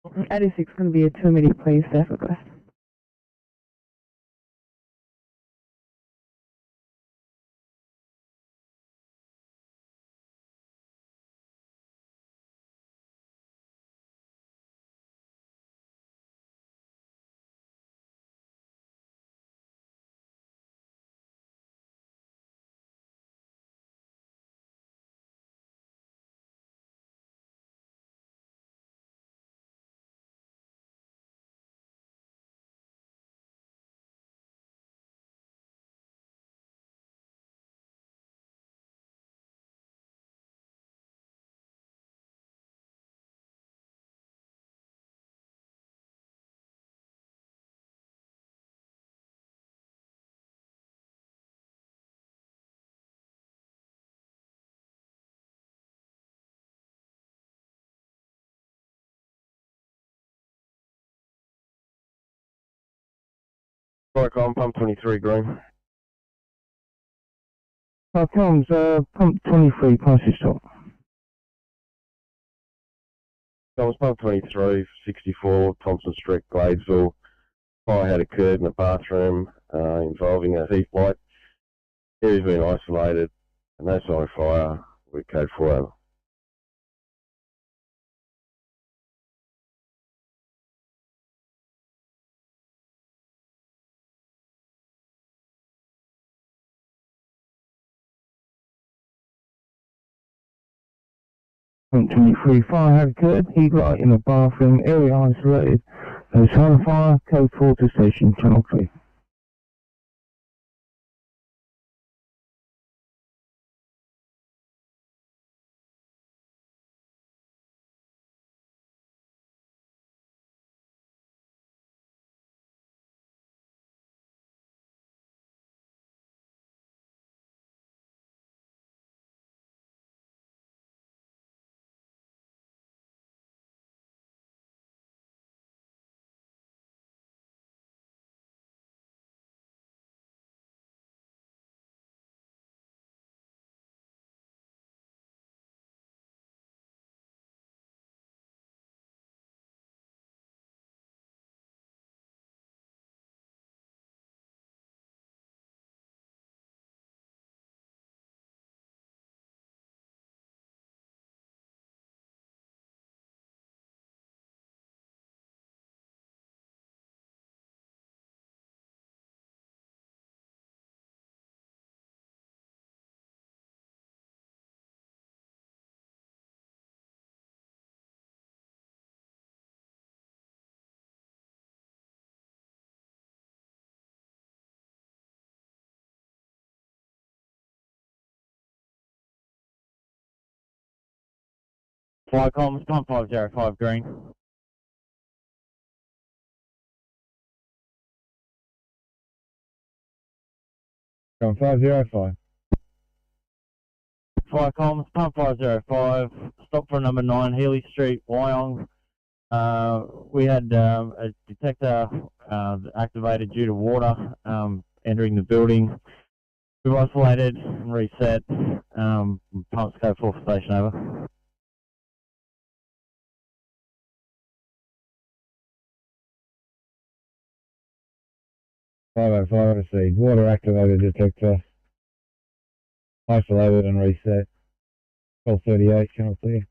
Okay. 86 going to be a 2-minute, please, staff request. Flycom, pump 23, green. Comms, pump 23, pass your stop. Comms, pump 23, 64, Thompson Street, Gladesville. Fire had occurred in a bathroom involving a heat light. Area's been isolated, and no sign of fire. We're code 4 over. Pump 23, fire had occurred, heat light in the bathroom, area isolated. No sign of fire, code 4 to station, channel 3. Fire comms, pump 505 green. Come 505. Fire comms, pump 505, stop for number 9, Healy Street, Wyong. We had a detector activated due to water entering the building. We've isolated and reset. Pumps go 4th station over. Five received. Water activated detector. Isolated and reset. 1238, channel clear.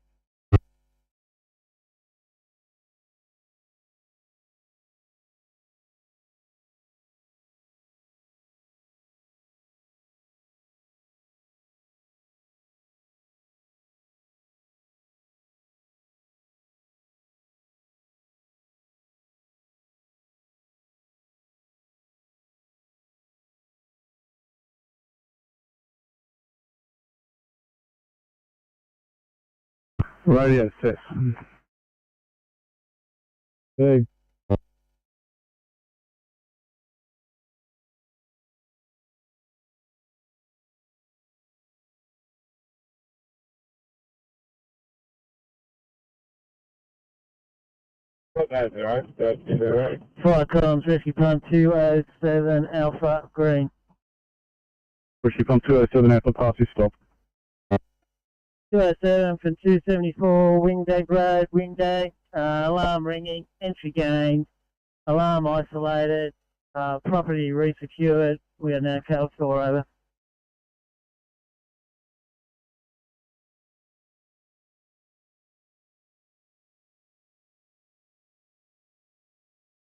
Radio set. Big. That's alright. That's alright. Fire comms, rescue pump 207 Alpha green. Rescue pump 207 Alpha, pass your stop. 207 from 274 Wingday Road, Wingday. Alarm ringing, entry gained, alarm isolated, property resecured. We are now Cal 4 over.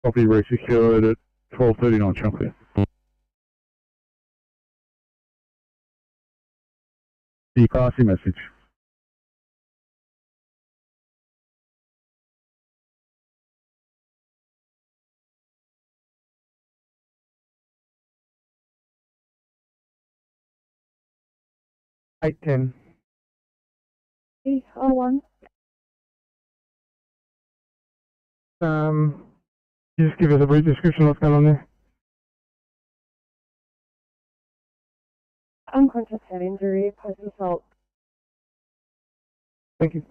Property resecured at 1239 Chunkley. You pass your message. Eight 10. E01. You just give us a brief description of what's going on there. Unconscious head injury, post assault. Thank you.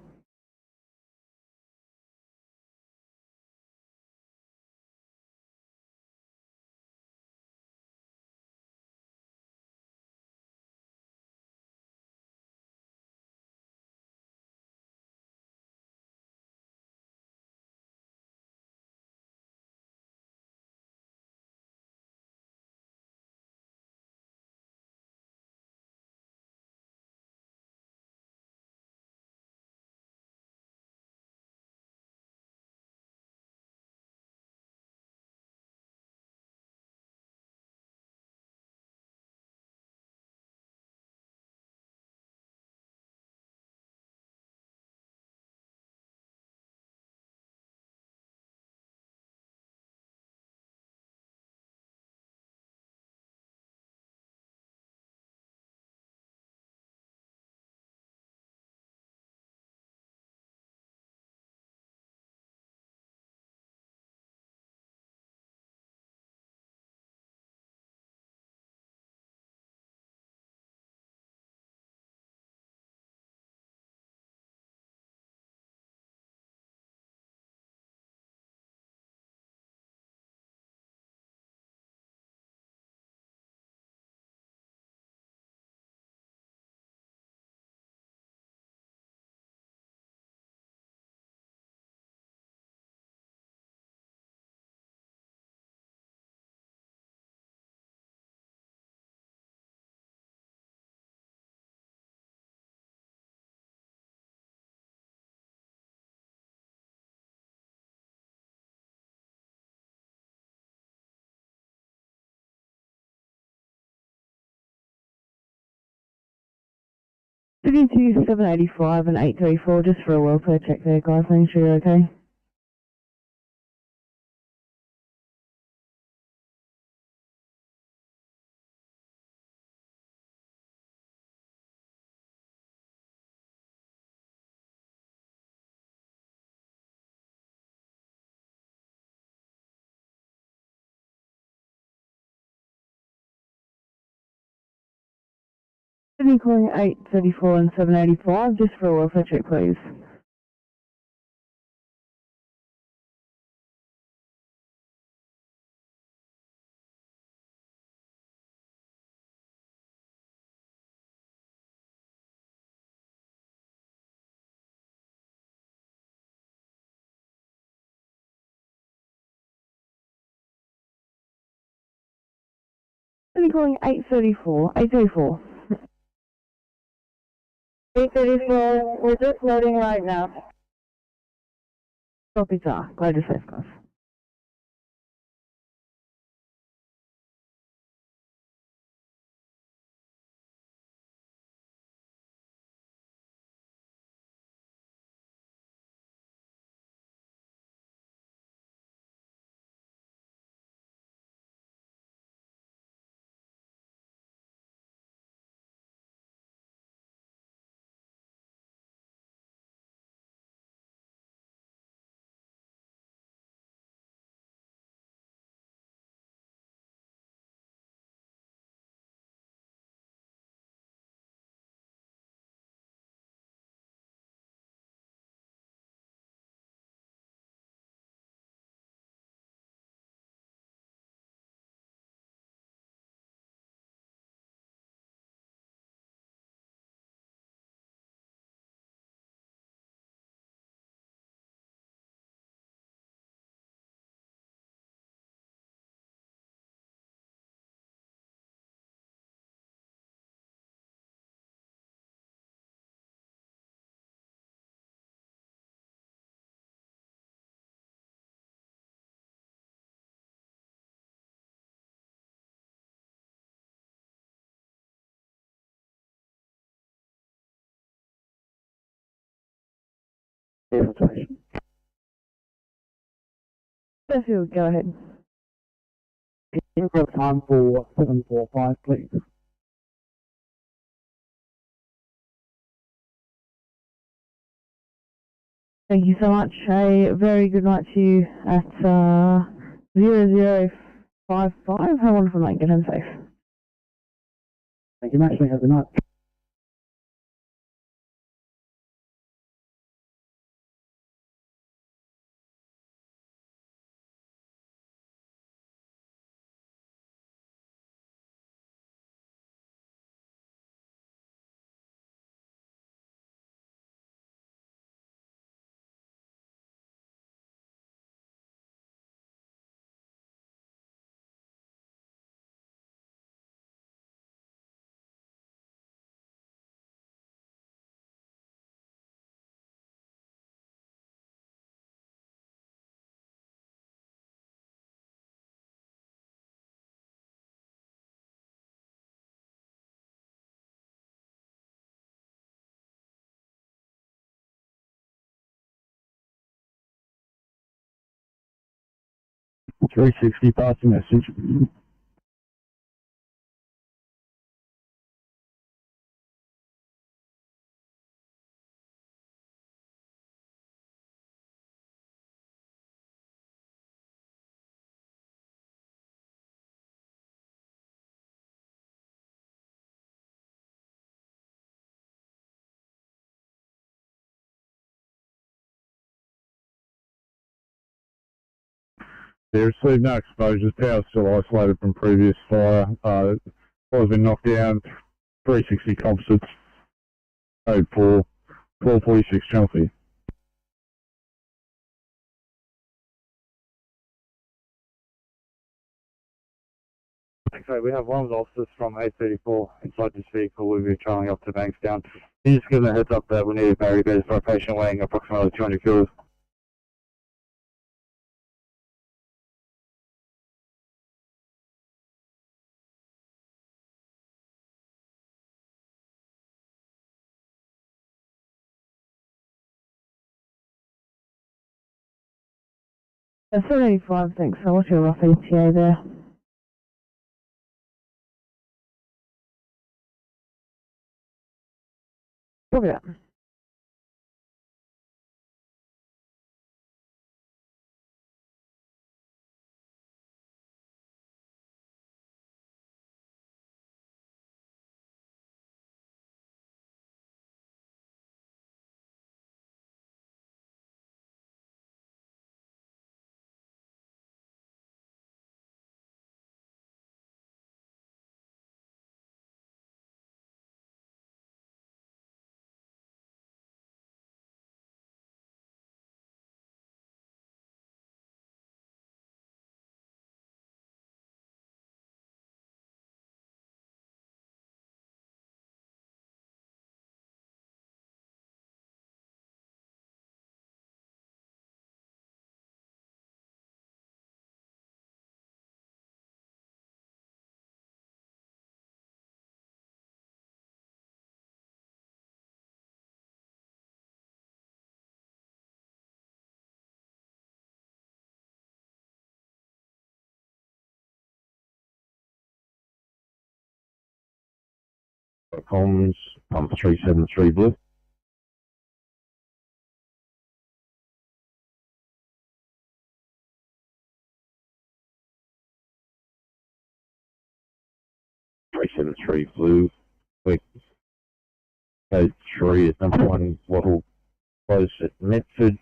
Sydney 785 and 834 just for a welfare check there, guys. Make sure you're okay. Sydney calling 834 and 785, just for a welfare check, please. Sydney calling 834, 834. 834, we're just loading right now. Copy, sir. Glad you're safe, guys. Fairfield, go ahead. We've got time for 745, please. Thank you so much. A very good night to you at 0055. Have a wonderful night. Get home safe. Thank you much. Have a good night. $360 passing message. They received no exposures. Power's still isolated from previous fire. Fire's been knocked down. 360 composites. Code 4. 1246 Chelsea. Okay, we have one of the officers from 834 inside this vehicle. We'll be travelling up to Bankstown. Can you just give them a heads up that we need a Barry bed for a patient weighing approximately 200 kilos? That's 785, thanks. So what's your rough ETA there? Copy that. Comms, pump 373 blue. Blue. Quick. Code 3 at number 1 Wattle close at Medford.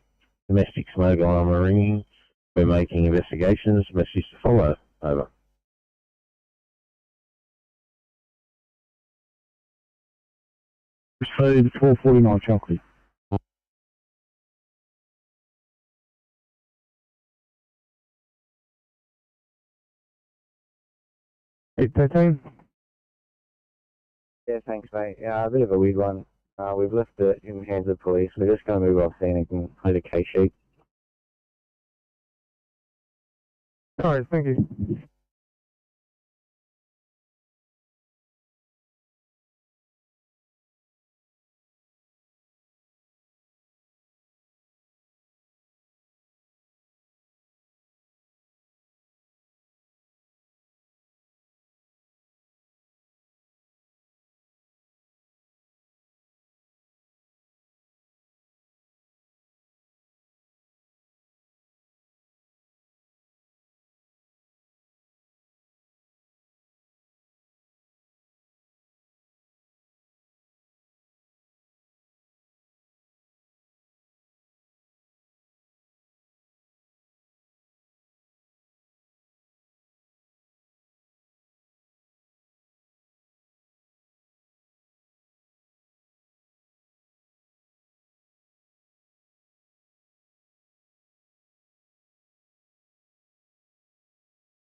Domestic smoke alarm are ringing. We're making investigations. Message to follow. Over. Received 1249 Chocolate. Yeah, thanks, mate. Yeah, a bit of a weird one. We've left it in the hands of the police. We're just going to move off scene and complete a case sheet. Alright, thank you.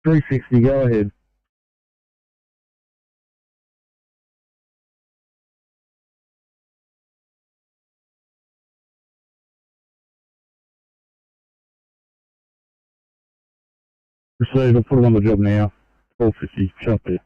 $360, go ahead. Received, I'll put him on the job now. 1250, shut it.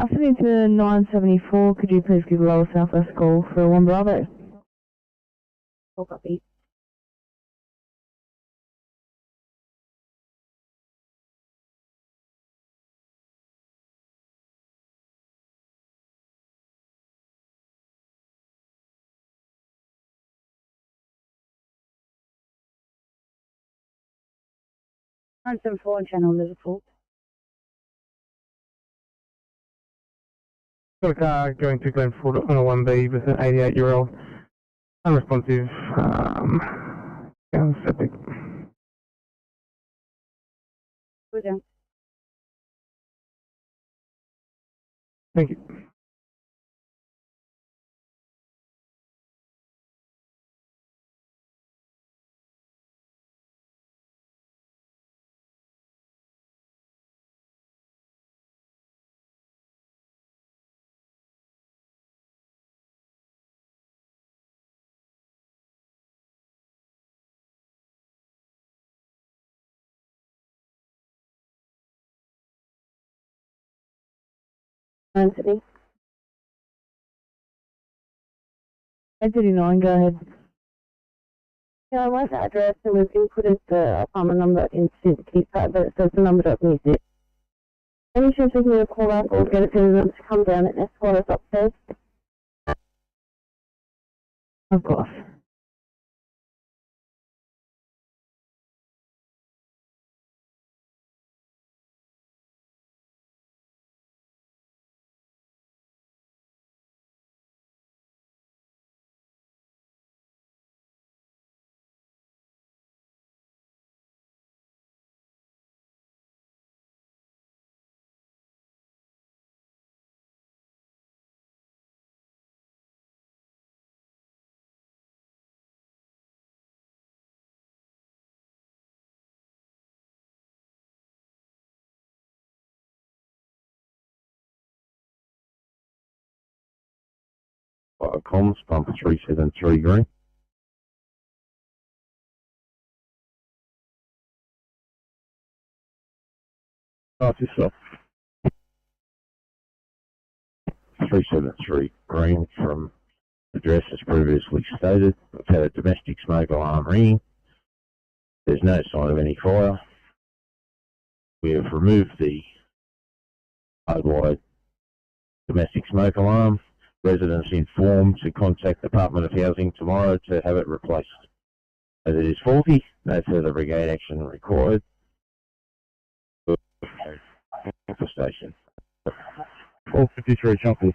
Sydney to 974, could you please give Lower Southwest call for 1 Bravo? Full copy. Channel Liverpool. Got a car going to Glenford on a 1B with an 88-year-old. Unresponsive. Septic. We're down. Thank you. Sydney. 839, go ahead. Yeah, I want the address and we've inputted the apartment number into the keypad, but it says the number doesn't exist. Any chance we can get a call out or get a citizen to come down and escort us upstairs? Of course. Comms, pump 373 green. Pass yourself. 373 green from address as previously stated. We've had a domestic smoke alarm ringing. There's no sign of any fire. We have removed the road-wide domestic smoke alarm. Residents informed to contact Department of Housing tomorrow to have it replaced. As it is faulty, no further brigade action required. For station. 453 Chunky.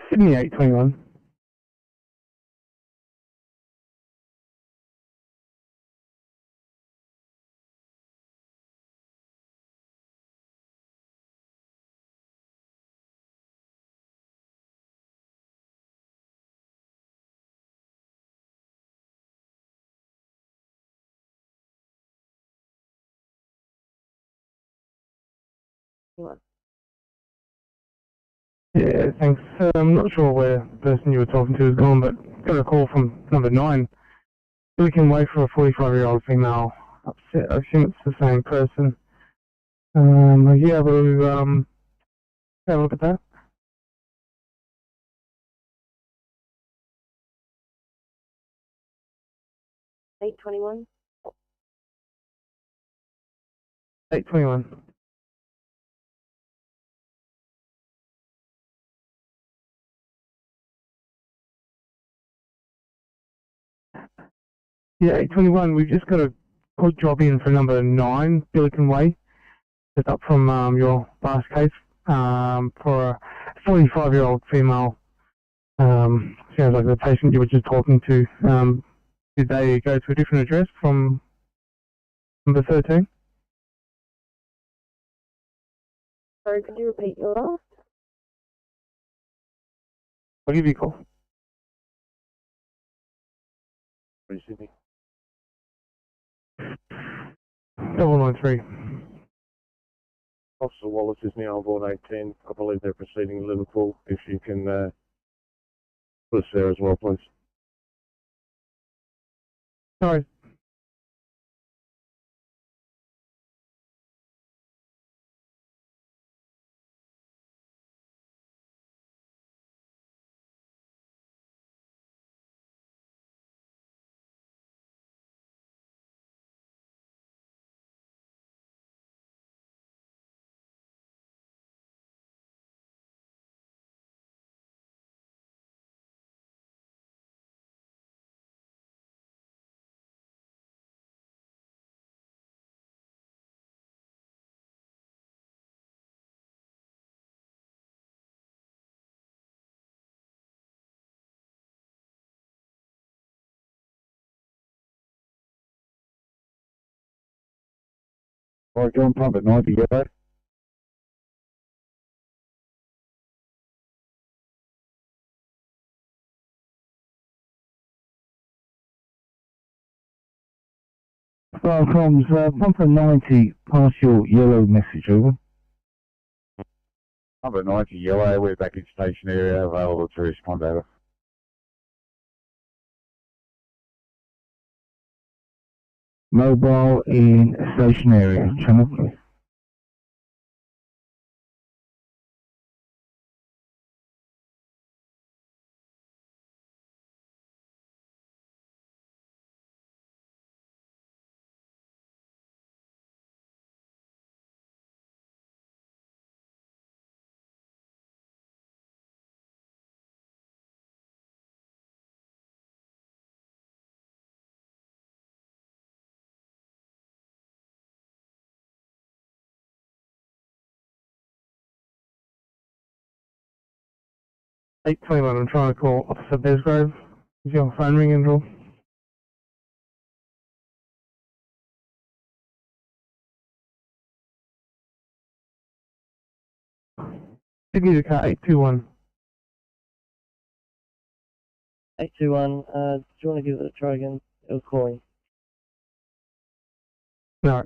Sydney 821. Yeah, thanks. I'm not sure where the person you were talking to is gone, but got a call from number 9. Looking away for a 45-year-old female upset. I assume it's the same person. Are you able to have a look at that? $8.21. 821. Yeah, 821. We've just got a quick job in for number 9, Billiken Way. It's up from your last case for a 45-year-old female. Sounds like the patient you were just talking to. Did they go to a different address from number 13? Sorry, could you repeat your last? I'll give you a call. Sydney. 093. Officer Wallace is now on board 810. I believe they're proceeding to Liverpool. If you can put us there as well, please. Sorry. Right, John, pump at 90 yellow. Comms, pump at 90, partial yellow message, over. Pump at 90 yellow, we're back in station area, available to respond, over. Mobile in station area, channel, please. Eight 21, I'm trying to call Officer Besgrove. Is your phone ringing at all? Sydney to car 821. 821, do you want to give it a try again? It was calling. No.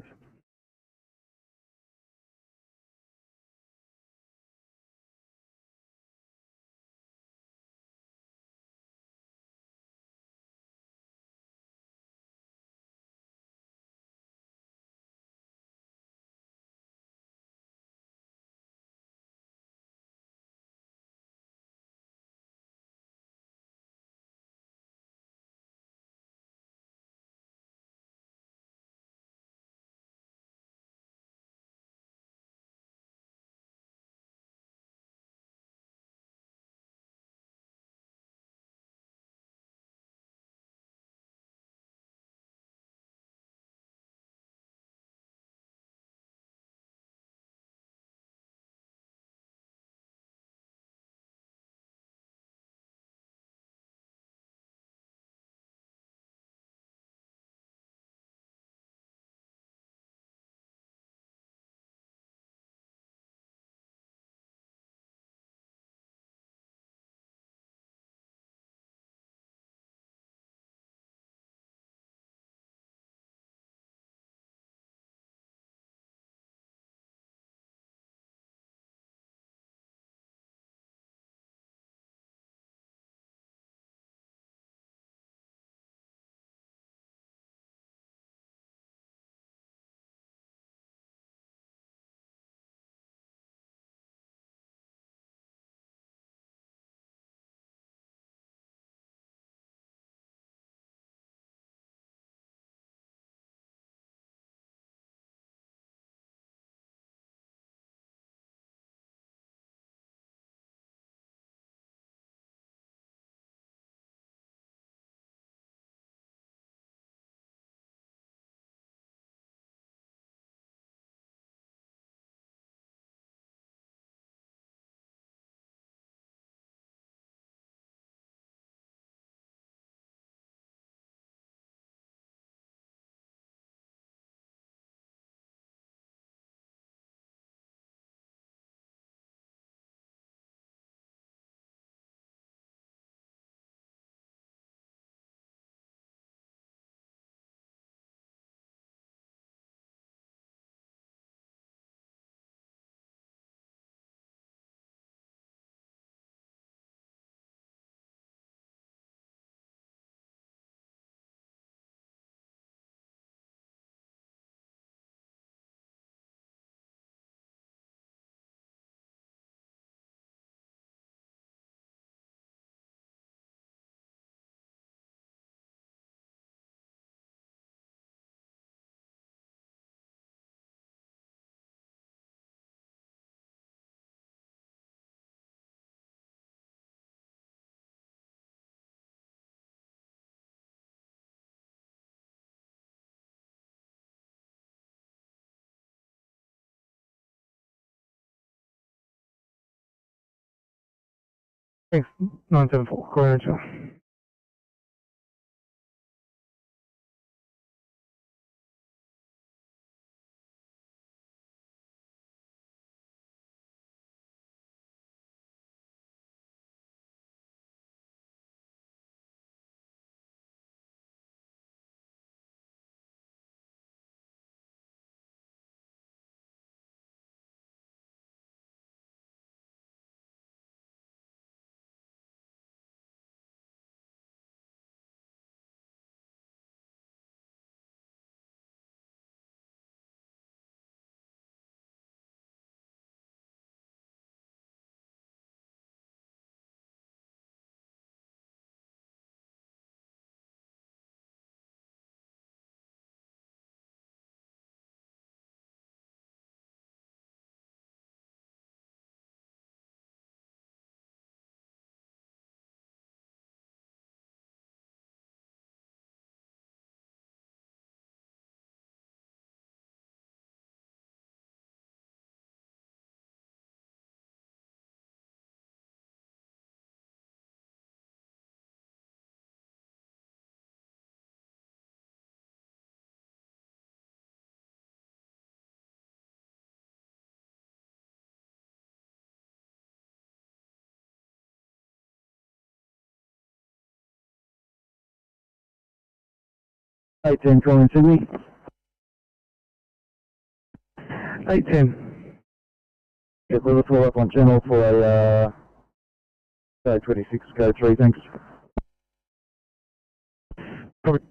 Thanks, 974, go ahead, Joe. Hey, 10 calling Sydney. 810. Get the call up on channel for a code 26, code 3, thanks. Probably.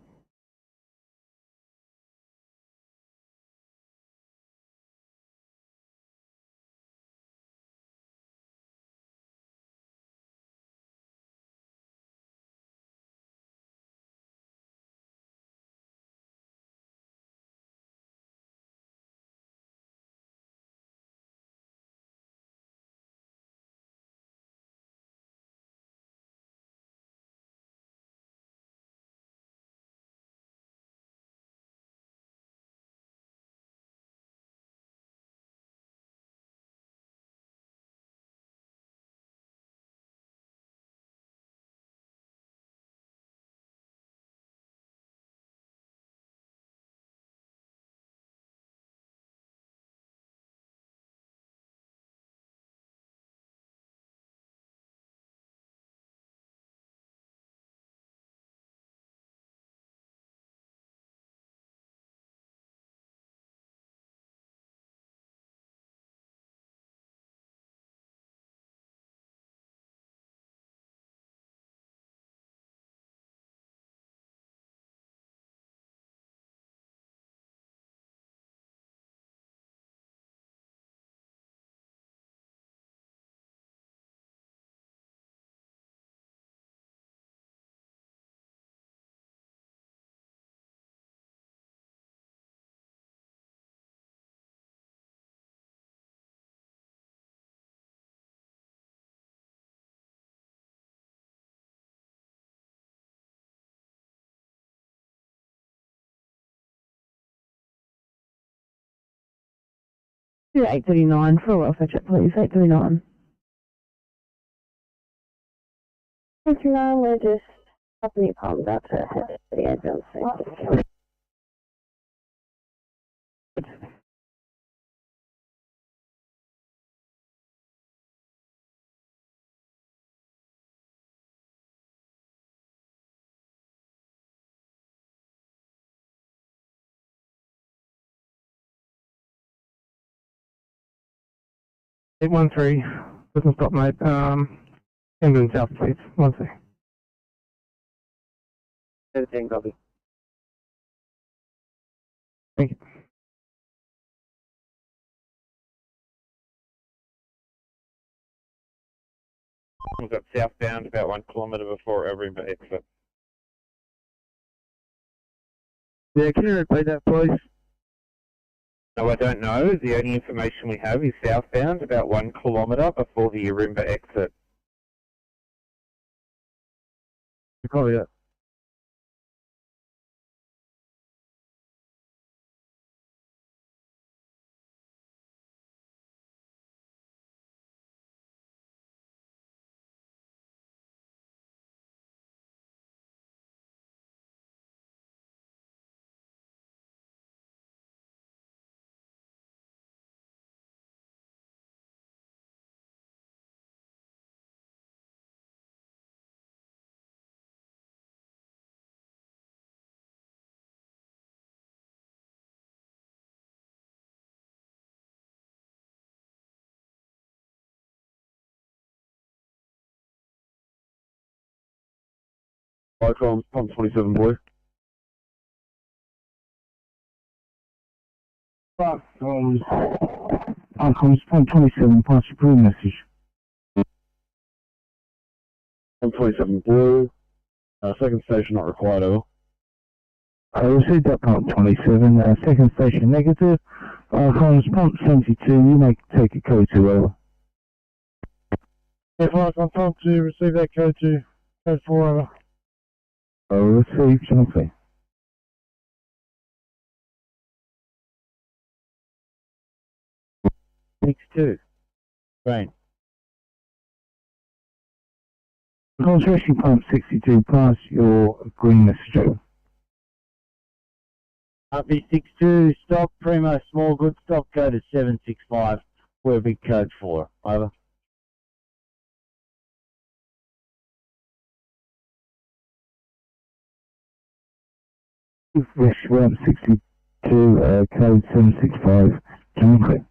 Do 839 for a welfare check, please. 839. 839, we're just upping your palms out to head to the ambulance. Eight 813, doesn't stop, mate. Ambulance south, please. 1 sec. 13, copy. Thank you. We've got southbound about 1 kilometre before Oberymba exit. Yeah, can you repeat that, please? No, I don't know. The only information we have is southbound about 1 kilometre before the Oberymba exit. Copy that. Icon, pump 27 blue. Icons, point 27, pass your blue message. Pump 27 blue. Second station not required, over. I received that pump 27, second station negative. Icons, pump 72, you may take a code 2, over. If I confirm to receive that code 2, code 4, over. I received, okay. X2. Green. Icons, rescue pump 62, pass your green message, over. RP62, stock, primo, small goods, stock code is 765. We're big code 4, over. Rescue pump 62, code 765, okay.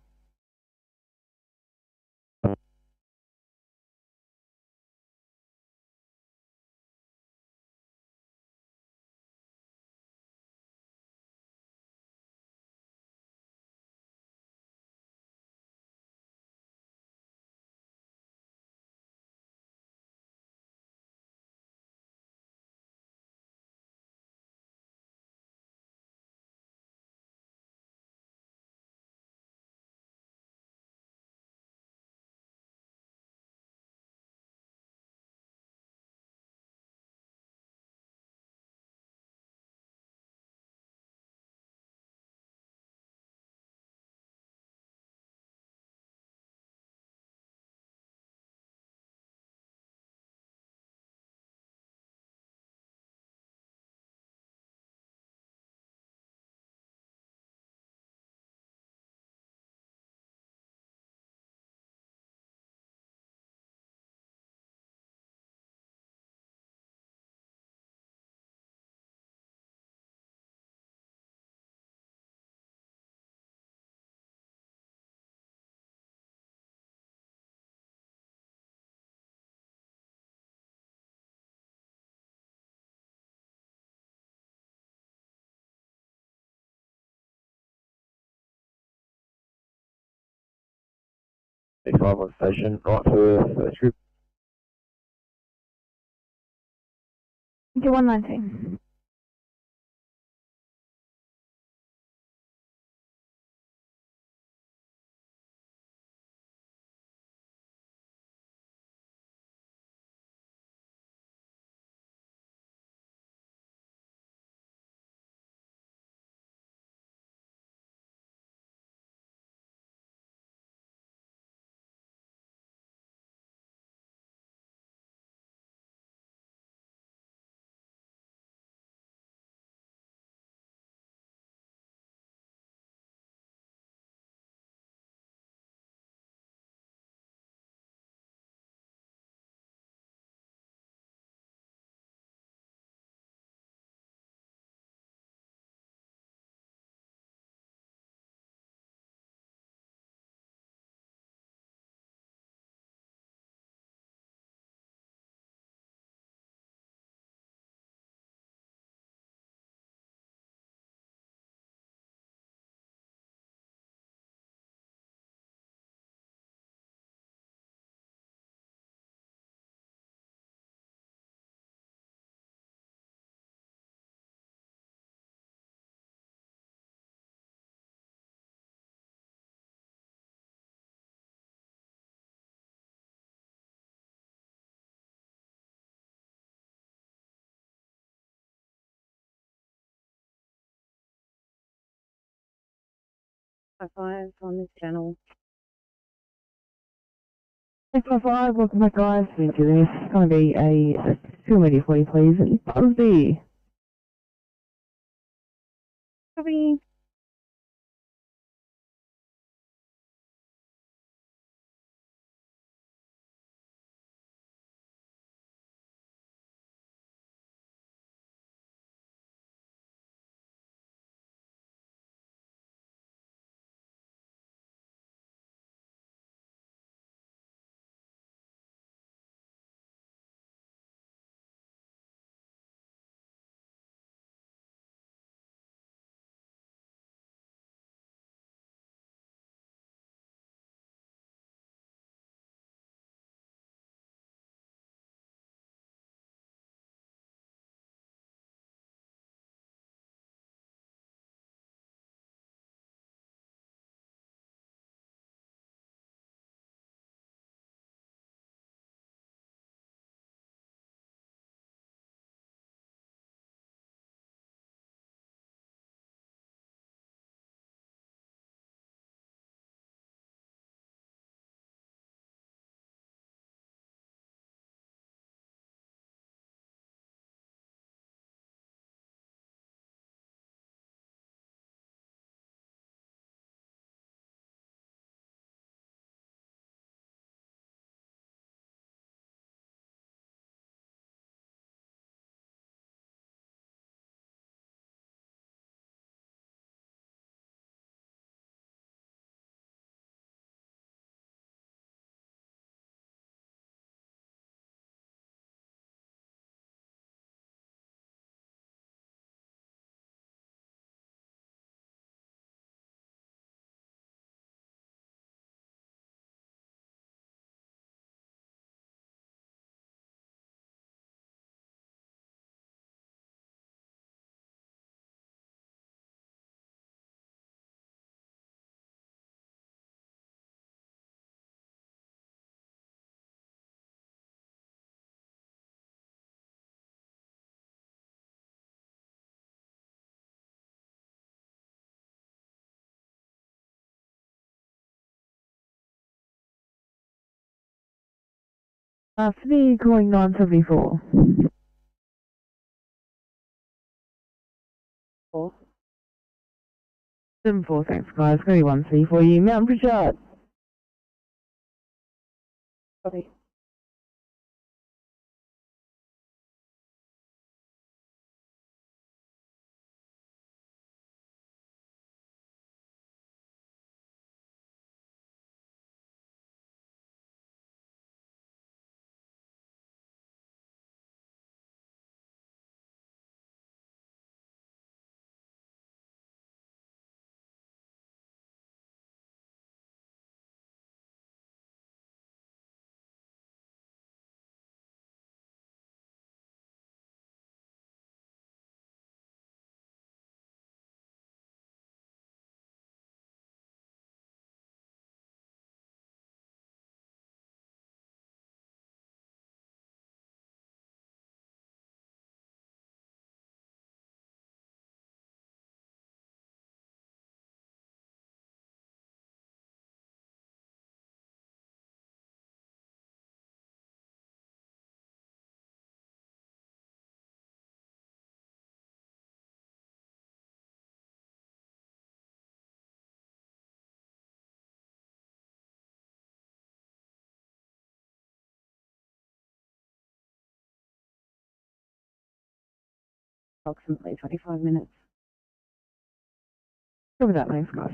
Big 5 on station, right for first group. 2119. Five on this channel. 555, welcome back guys into this. It's going to be a 2 media for you please. Busby. Copy. Sydney calling 974. 74, thanks guys. Got 1C for you. Mountain Pritchard. Copy. Approximately 25 minutes. Cover that, thanks guys.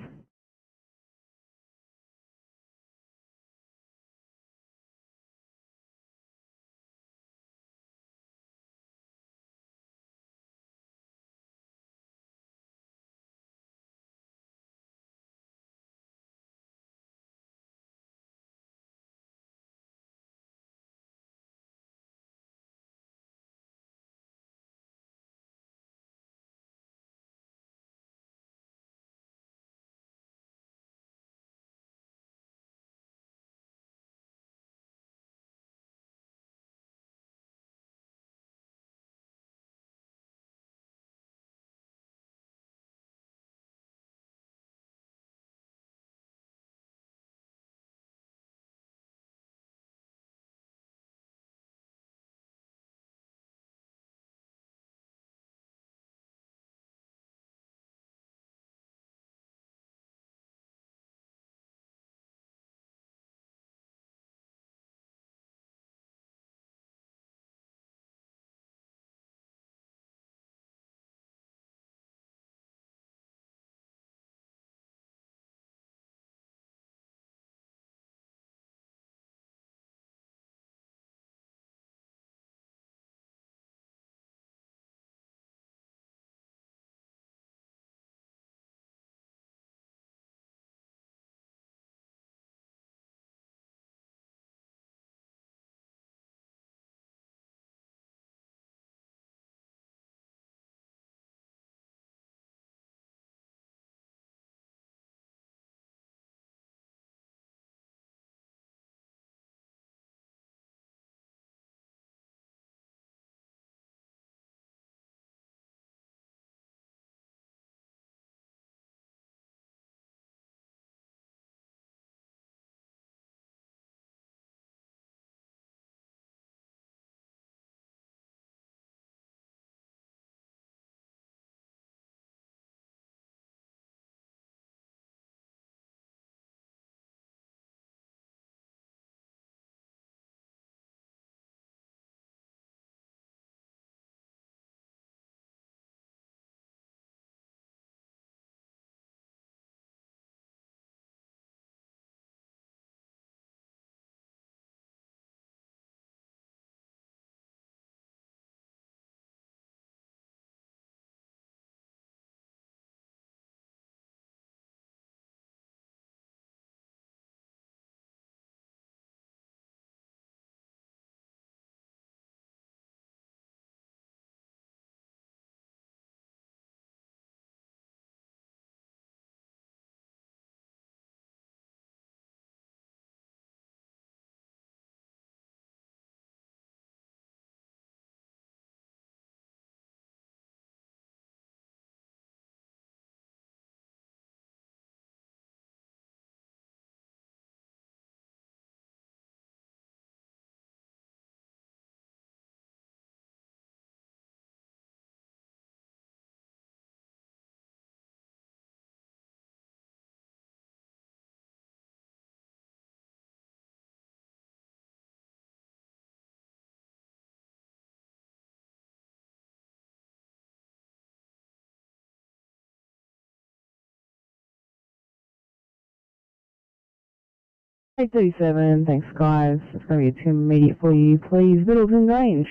837, thanks guys. It's going to be a 2 immediate for you, please. Middleton Range.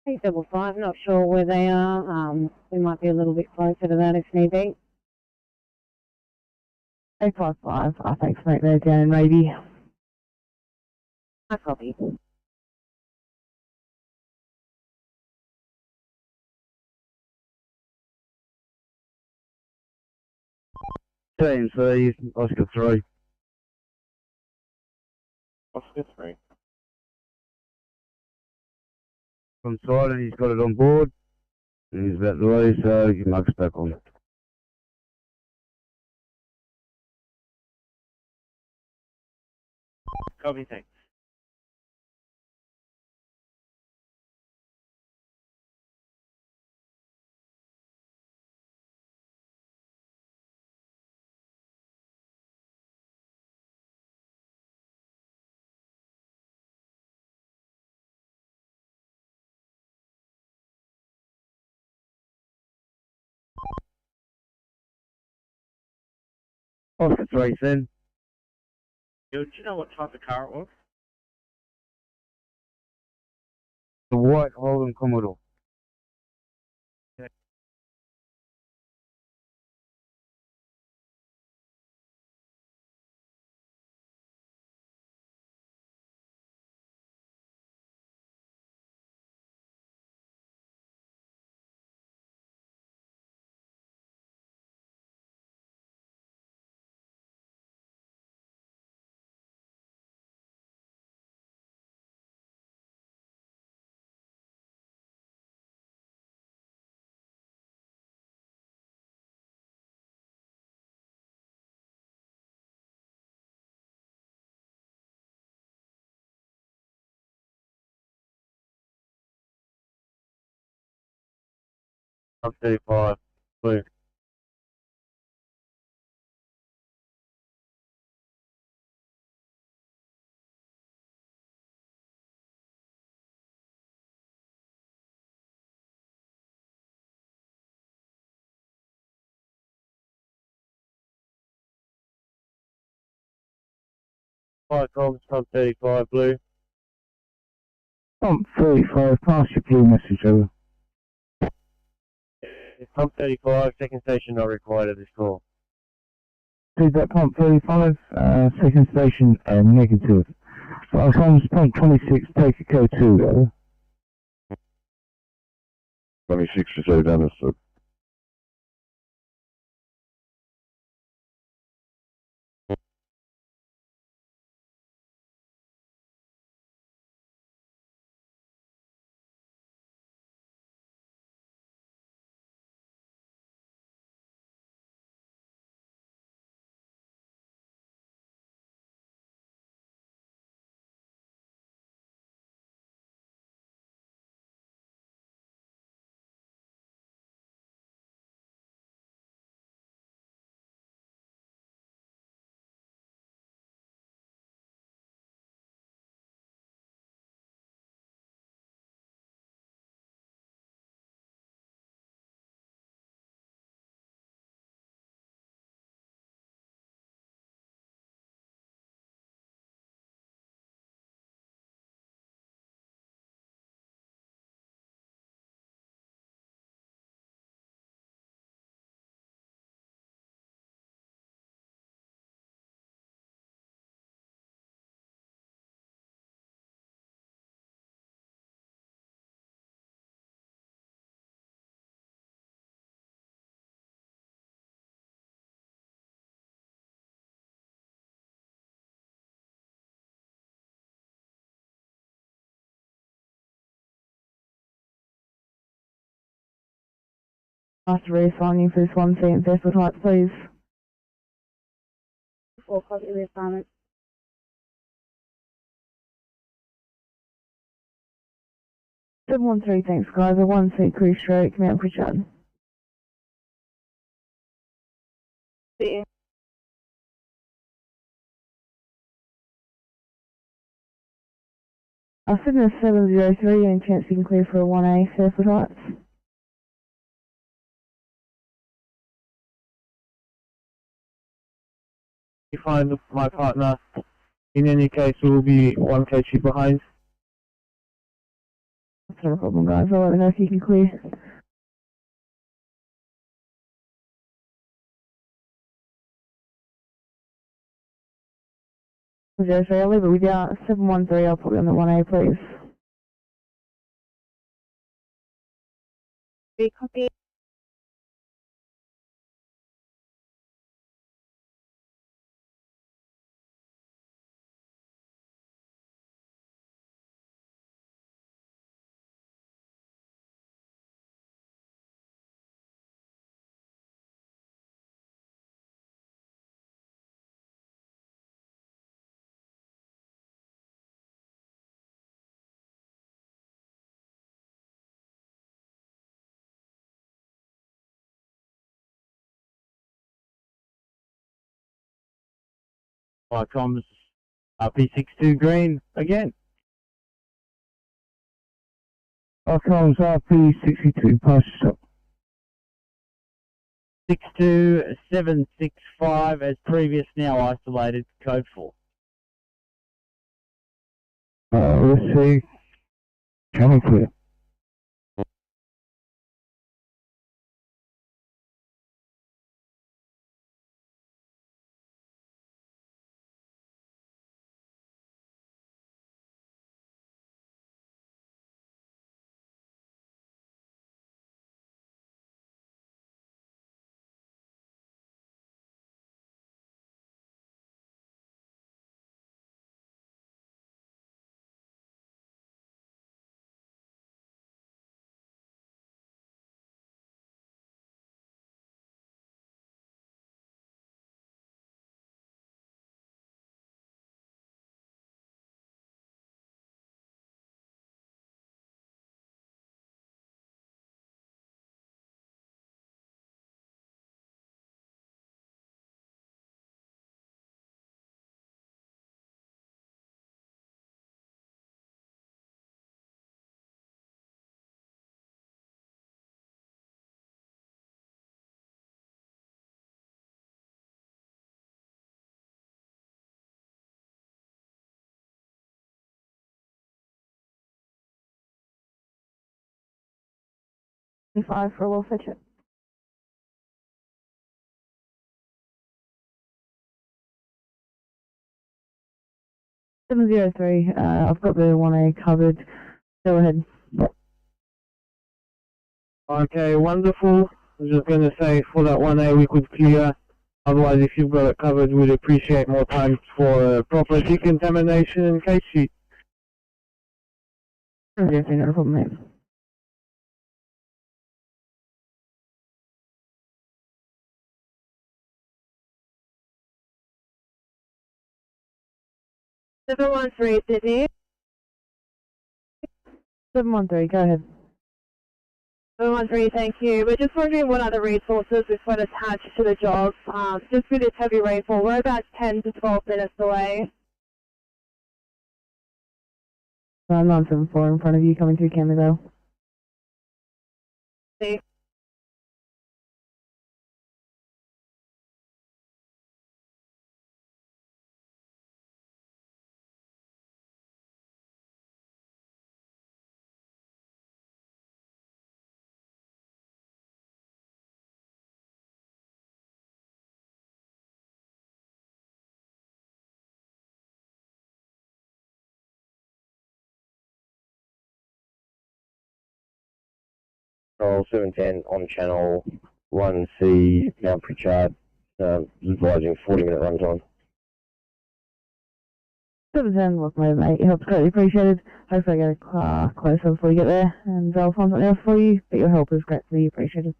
Hey, 55, not sure where they are. We might be a little bit closer to that if need be. 855, thanks mate, they're down in Raby. I copy. TNC, Oscar 3. Oscar 3. From side and he's got it on board. And he's about to leave, so you can lug us back on. Copy, thanks. Oscar 3, then. Do you know what type of car it was? The white Holden Commodore. Up 35, blue. Fire comms, pump 35, blue. Pump 35, pass your blue message over. Pump 35, second station not required at this call. Feedback pump 35, second station negative. Fire comms, pump 26, take a code 2, over. 26 received, understood. After reassigning for this one seat and vessel type, please. 4 copy reassignment. 713, thanks guys. A 1 seat cruise stroke, Mount Pritchard. See you. Sydney 703, any chance you can clear for a 1A, Fairfield Heights? You find my partner. In any case, we will be 1 kg behind. That's not a problem, guys. I'll let me know if you can clear. 03, I'll leave it with you. 713, I'll put you on the 1A, please. Copy. Hi, comms. RP62 green again. Comms RP62, pass stop. 62765 as previous, now isolated, code 4. Let's see. Channel clear. Five for a little fetch it. Seven 703, I've got the 1A covered. Go ahead. Okay, wonderful. I'm just going to say for that 1A we could clear. Otherwise, if you've got it covered, we'd appreciate more time for proper decontamination and case sheet. Okay, not a problem, mate. Seven 713, Sydney. 713, go ahead. 713, thank you. We're just wondering what other resources this one attached to the job. Just with this heavy rainfall, we're about 10 to 12 minutes away. 974 in front of you, coming to Canada. See. Control 710 on channel 1C, Mount Pritchard, advising 40-minute runtime. 710, welcome over, mate. Your help's greatly appreciated. Hopefully I get a car closer before you get there, and I'll find something else for you, but your help is greatly appreciated.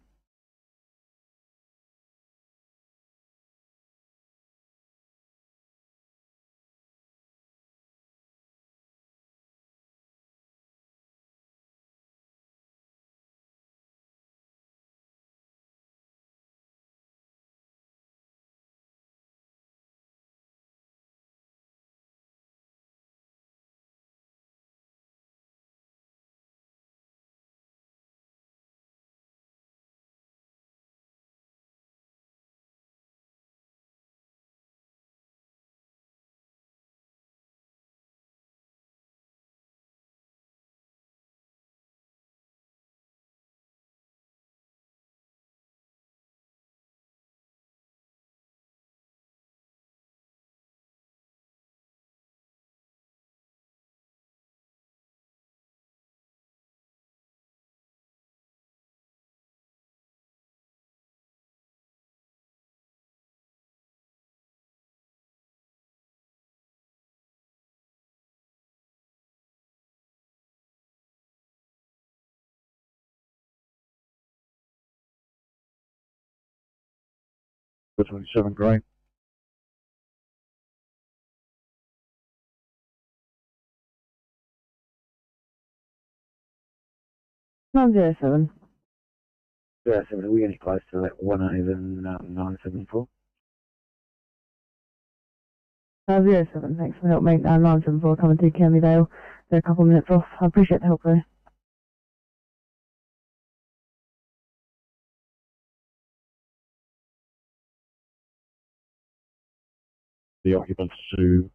27 green. Nine zero seven. 07, are we getting close to that 18974? 07, thanks for the help, mate. 974 coming to Cambervale. They're a couple of minutes off. I appreciate the help, though. The occupants to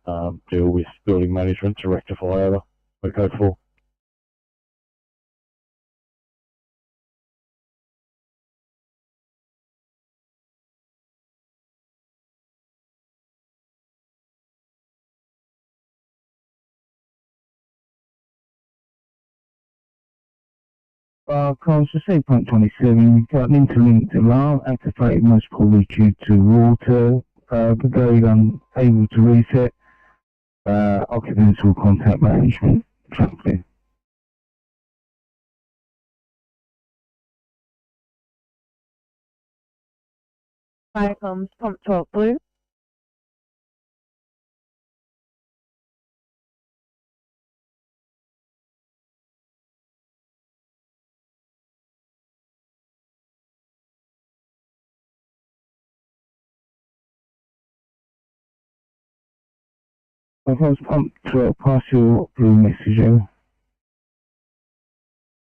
deal with building management to rectify over by code 4. Calls to 7.27, got an interlinked alarm activated most probably due to water. Brigade unable to reset. Occupants will contact management. Traffic. Fire comms, pump 12 blue. Calls pump 12, partial blue messaging.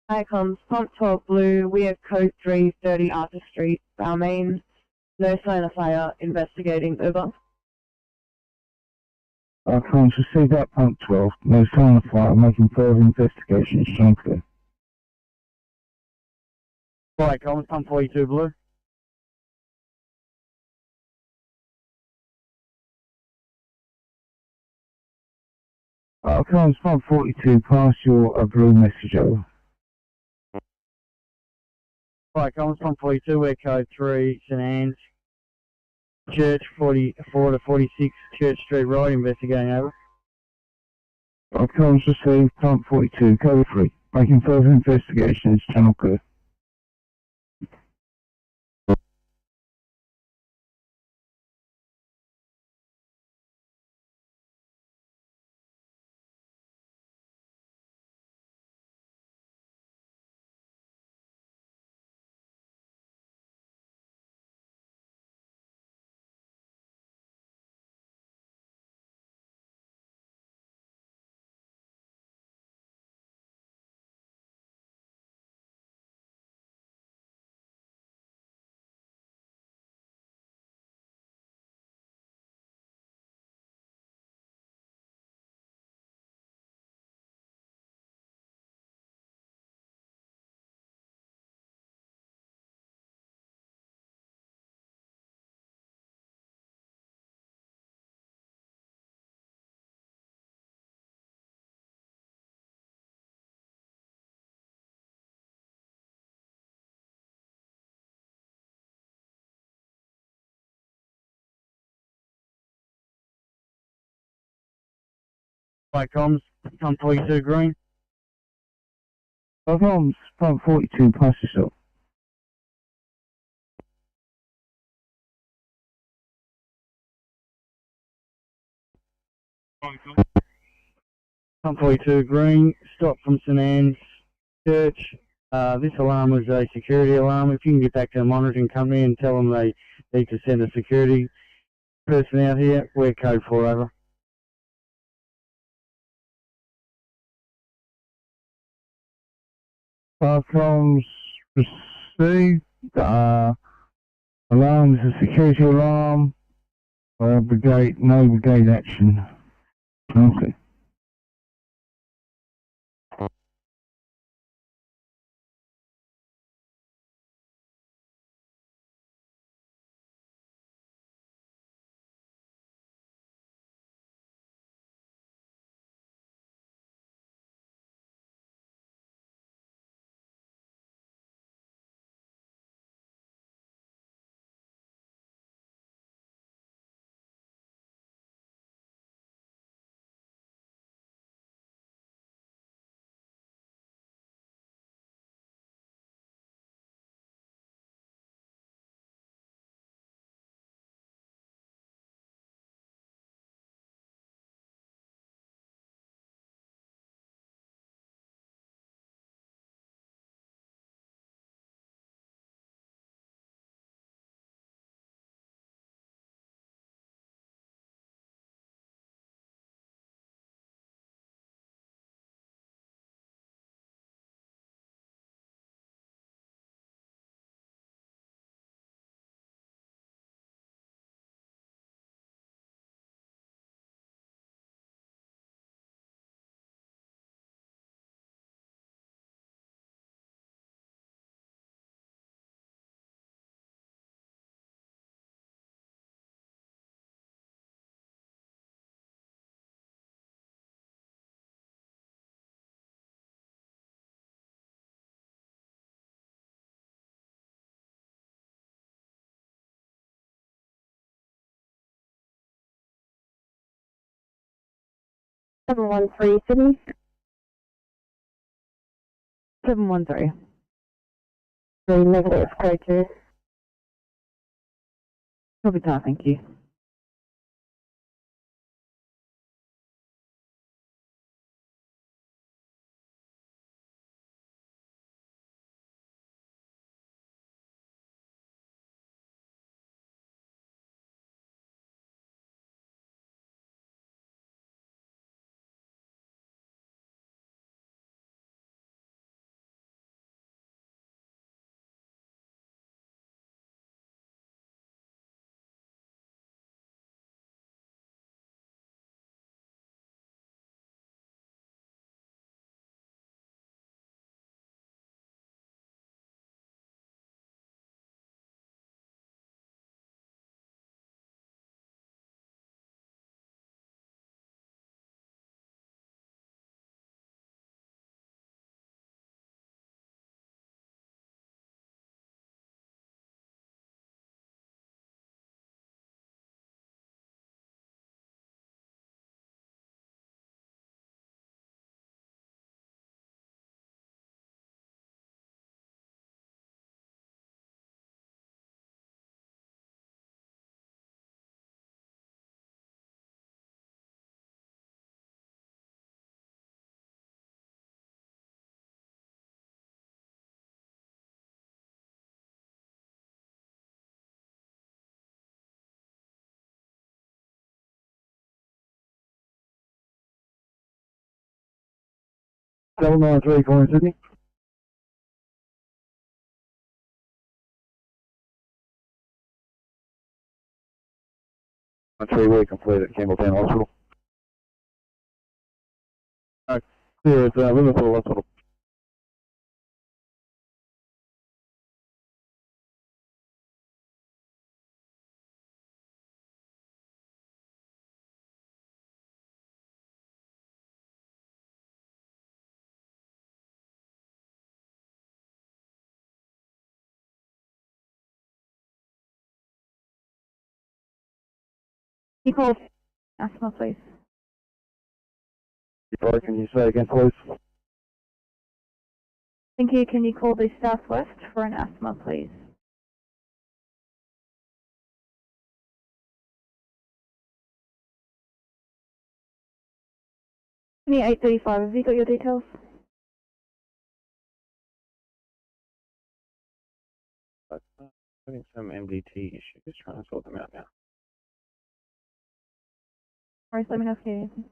Fire comms, pump 12 blue. We have code 330 Arthur Street, Balmain. No sign of fire. Investigating. Over. Calls received that pump 12, no sign of fire, making further investigations. Clear. Fire comms, pump 42 blue. Calls pump 42, partial blue message over. Fire comms, pump 42, we're code 3, St Anne's. Church 44 to 46 Church Street Road, investigating over. Calls received, pump 42, code 3, making further investigations. Channel clear. Fire comms, pump 42 green. Calls pump 42, pass yourself. Pump 42 green, stop from St Anne's Church. This alarm was a security alarm. If you can get back to the monitoring company and tell them they need to send a security person out here, we're code 4 over. Calls received, alarm is a security alarm. Brigade, no brigade action. Okay. 713 Sydney. 713. 3 negative, code 2. Copy that, thank you. Double 93 calling Sydney. A 3-way complete at Campbelltown Hospital. Clear at Liverpool Hospital. Can you call asthma, please? Sorry, can you say again, please? Thank you. Can you call the Southwest for an asthma, please? Sydney 835, have you got your details? Having some MDT issues, just trying to sort them out now. Alright, let me know if you need anything.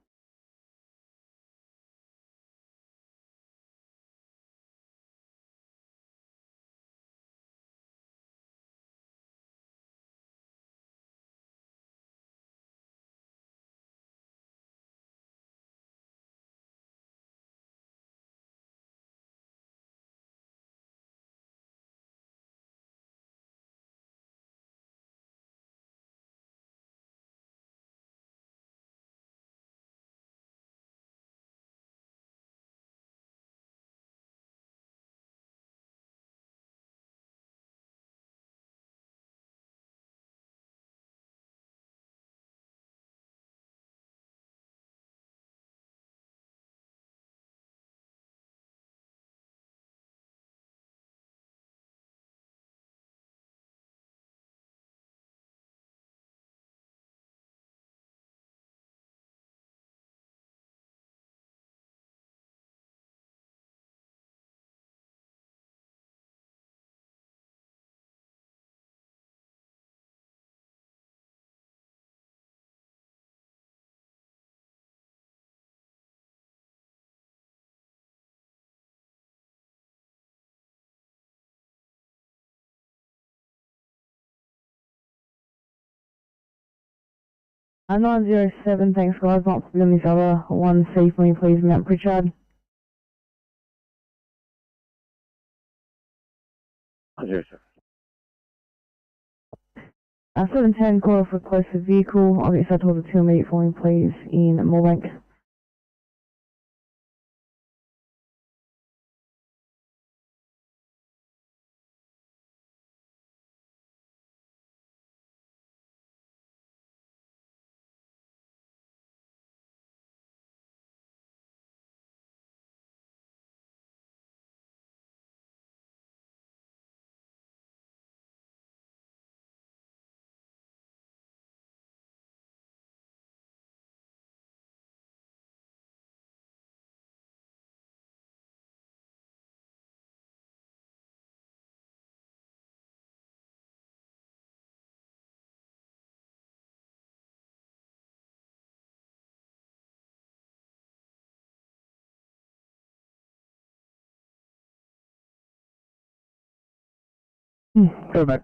I'm 907, thanks guys, not to be on this other 1C for me please, Mount Pritchard. 07. 710, call for a closer vehicle, I'll get settled to 2 immediate for me please, in Moorebank. Go back.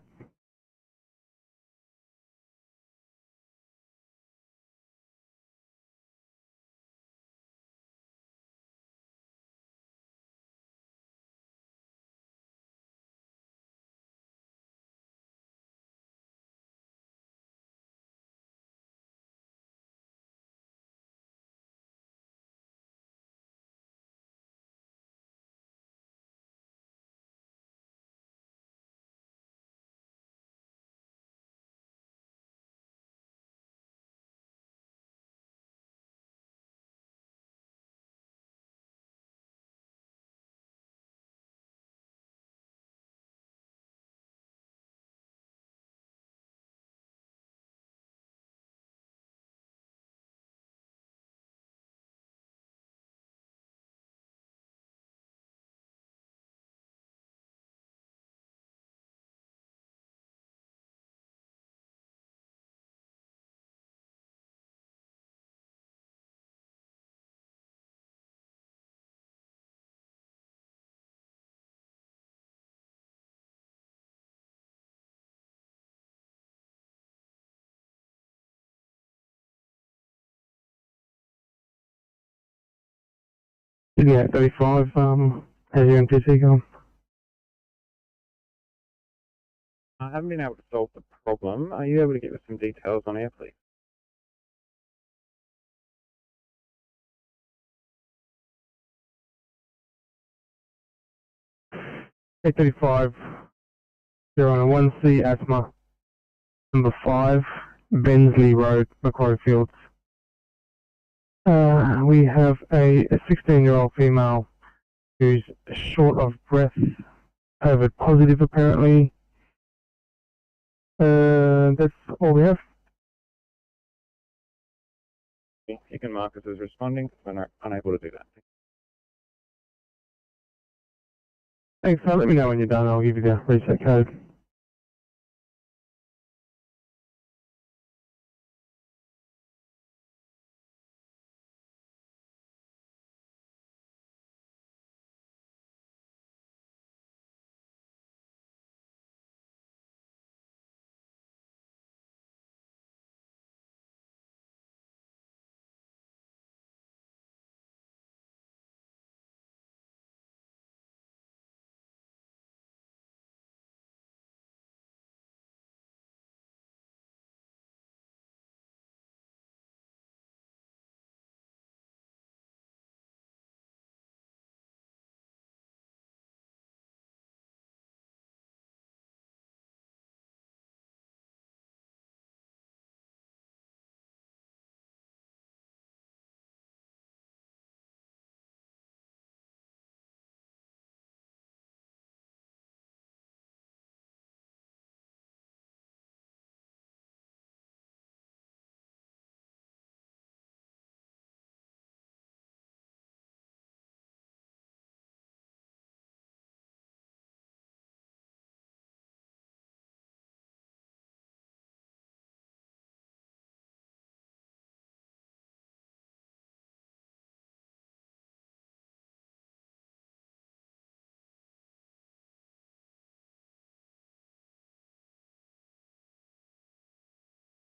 Yeah, 35, how's your MTC going? I haven't been able to solve the problem. Are you able to give us some details on air, please? A35, 091C, asthma. Number 5, Bensley Road, Macquarie Fields. We have a 16-year-old female who's short of breath, COVID positive apparently. That's all we have. You can mark us as responding. We're unable to do that. Thanks, let me know when you're done. I'll give you the reset code.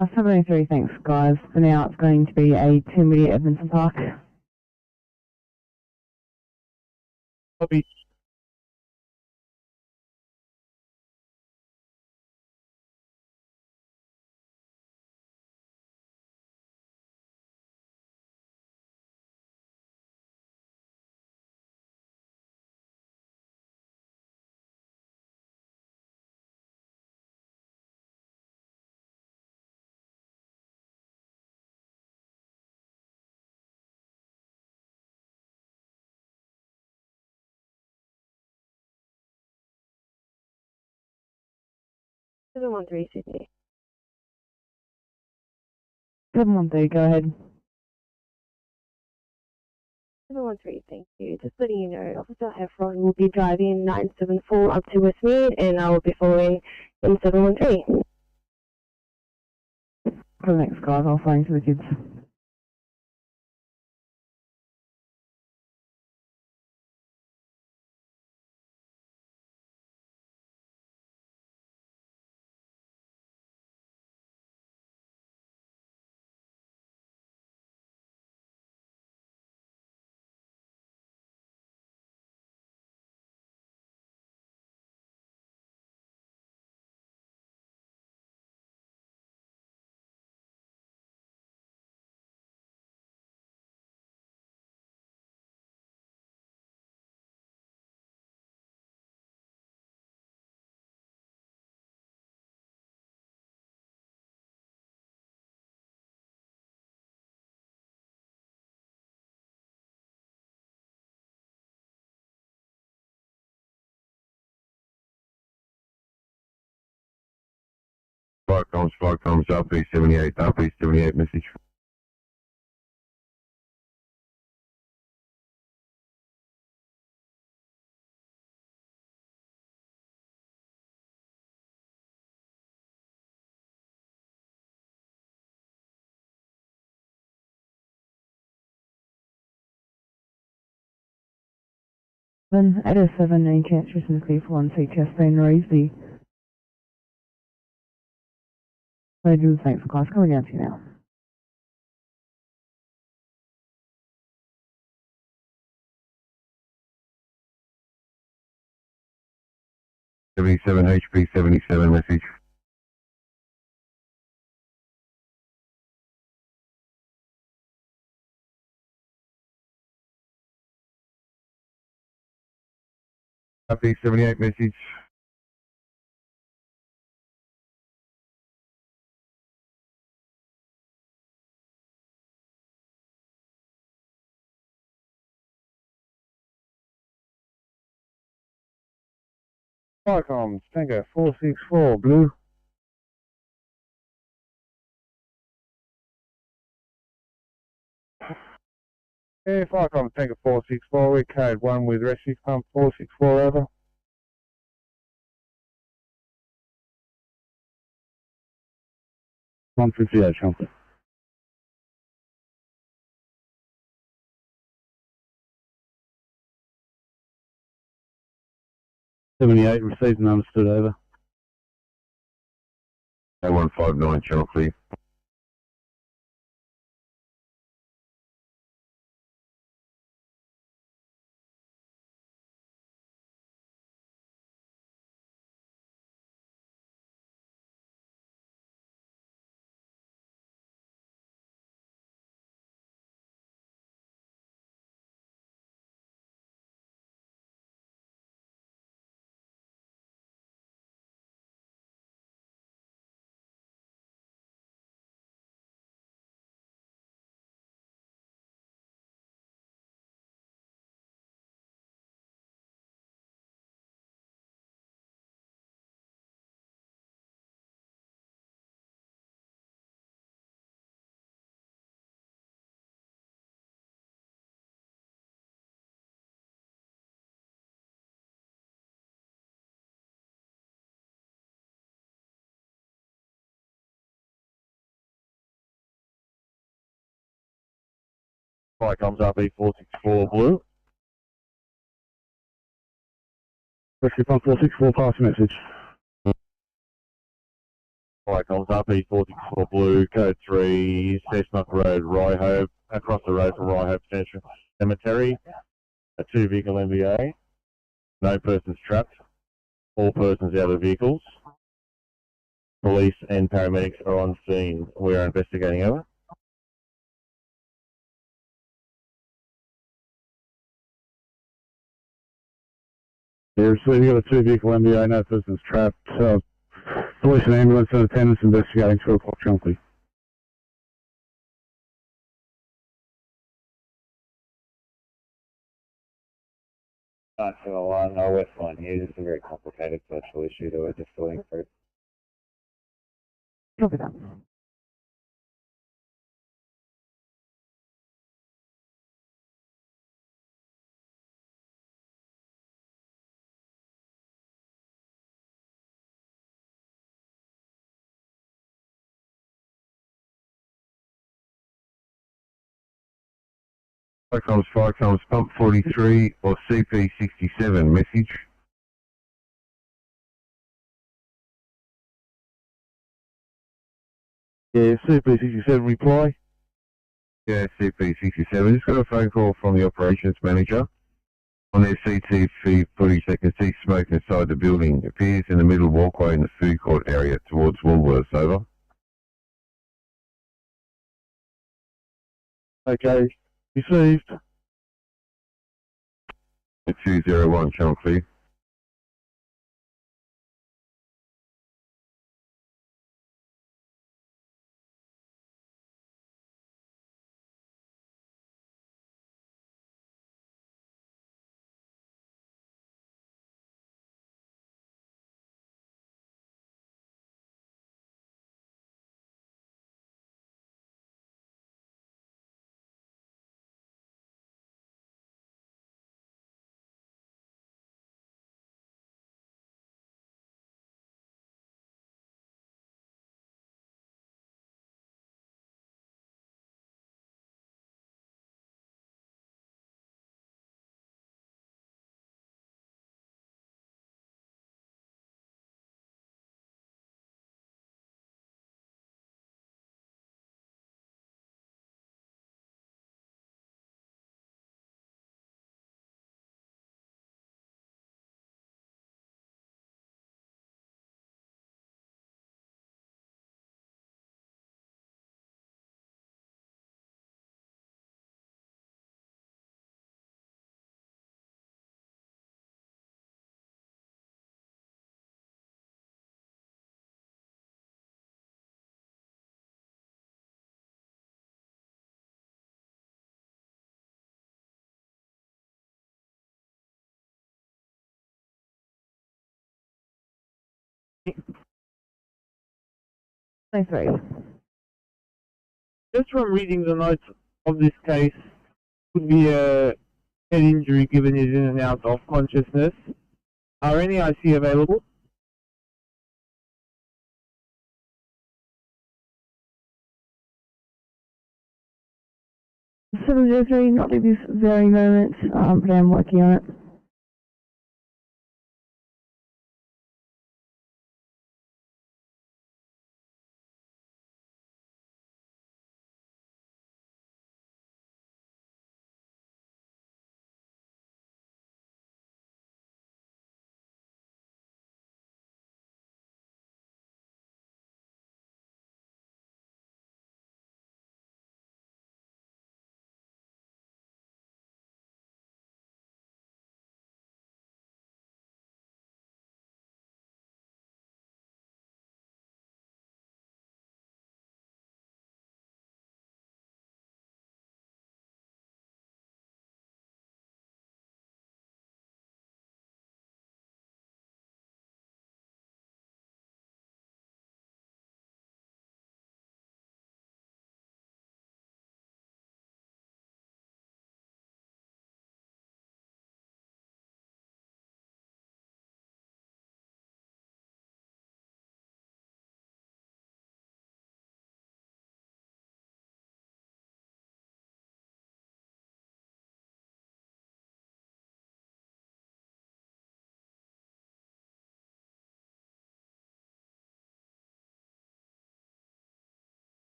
Uh, 703, thanks guys. For now it's going to be a 2-minute Edmondson Park. Copy. Sydney. 713, go ahead. 713, thank you. Just letting you know, Officer Heffron will be driving 974 up to Westmead, and I will be following in 713. Thanks guys, I'll phone to the kids. fire comms, RP78 message. Then 807 and captures and clear for 1 CTS being raised. The ladies, thanks for class coming out to you now. HP 77 message. RP78 message. Fire comms, Tango 464, blue. Yeah, fire comms, Tango 464, we're code 1 with rescue pump 464 over. $158, Sean. $78, received and understood, over. 0159, channel clear. Fire comms RP464, blue. Rescue pump 464, pass message. Fire comms RP464, blue, code 3, Cessnock Road, Ryhope, across the road from Ryhope Central Cemetery. A 2-vehicle MVA. No persons trapped. All persons out of vehicles. Police and paramedics are on scene. We are investigating, over. Yeah, so you got a 2-vehicle MBA, no persons trapped. Police and ambulance and attendants investigating 2 o'clock Chunkley. Channel 1, no West line here, just a very complicated social issue that we're just going through. Copy that. Fire comms, pump 43 or CP67 message. Yeah, CP67 reply. Yeah, CP67. Just got a phone call from the operations manager. On their CTV footage, they can see smoke inside the building. It appears in the middle walkway in the food court area towards Woolworths, over. Okay, received. 201, channel clear. 23. Just from reading the notes of this case, could be a head injury given he's in and out of consciousness. Are any IC available? Seven zero three, not at this very moment, but I'm working on it.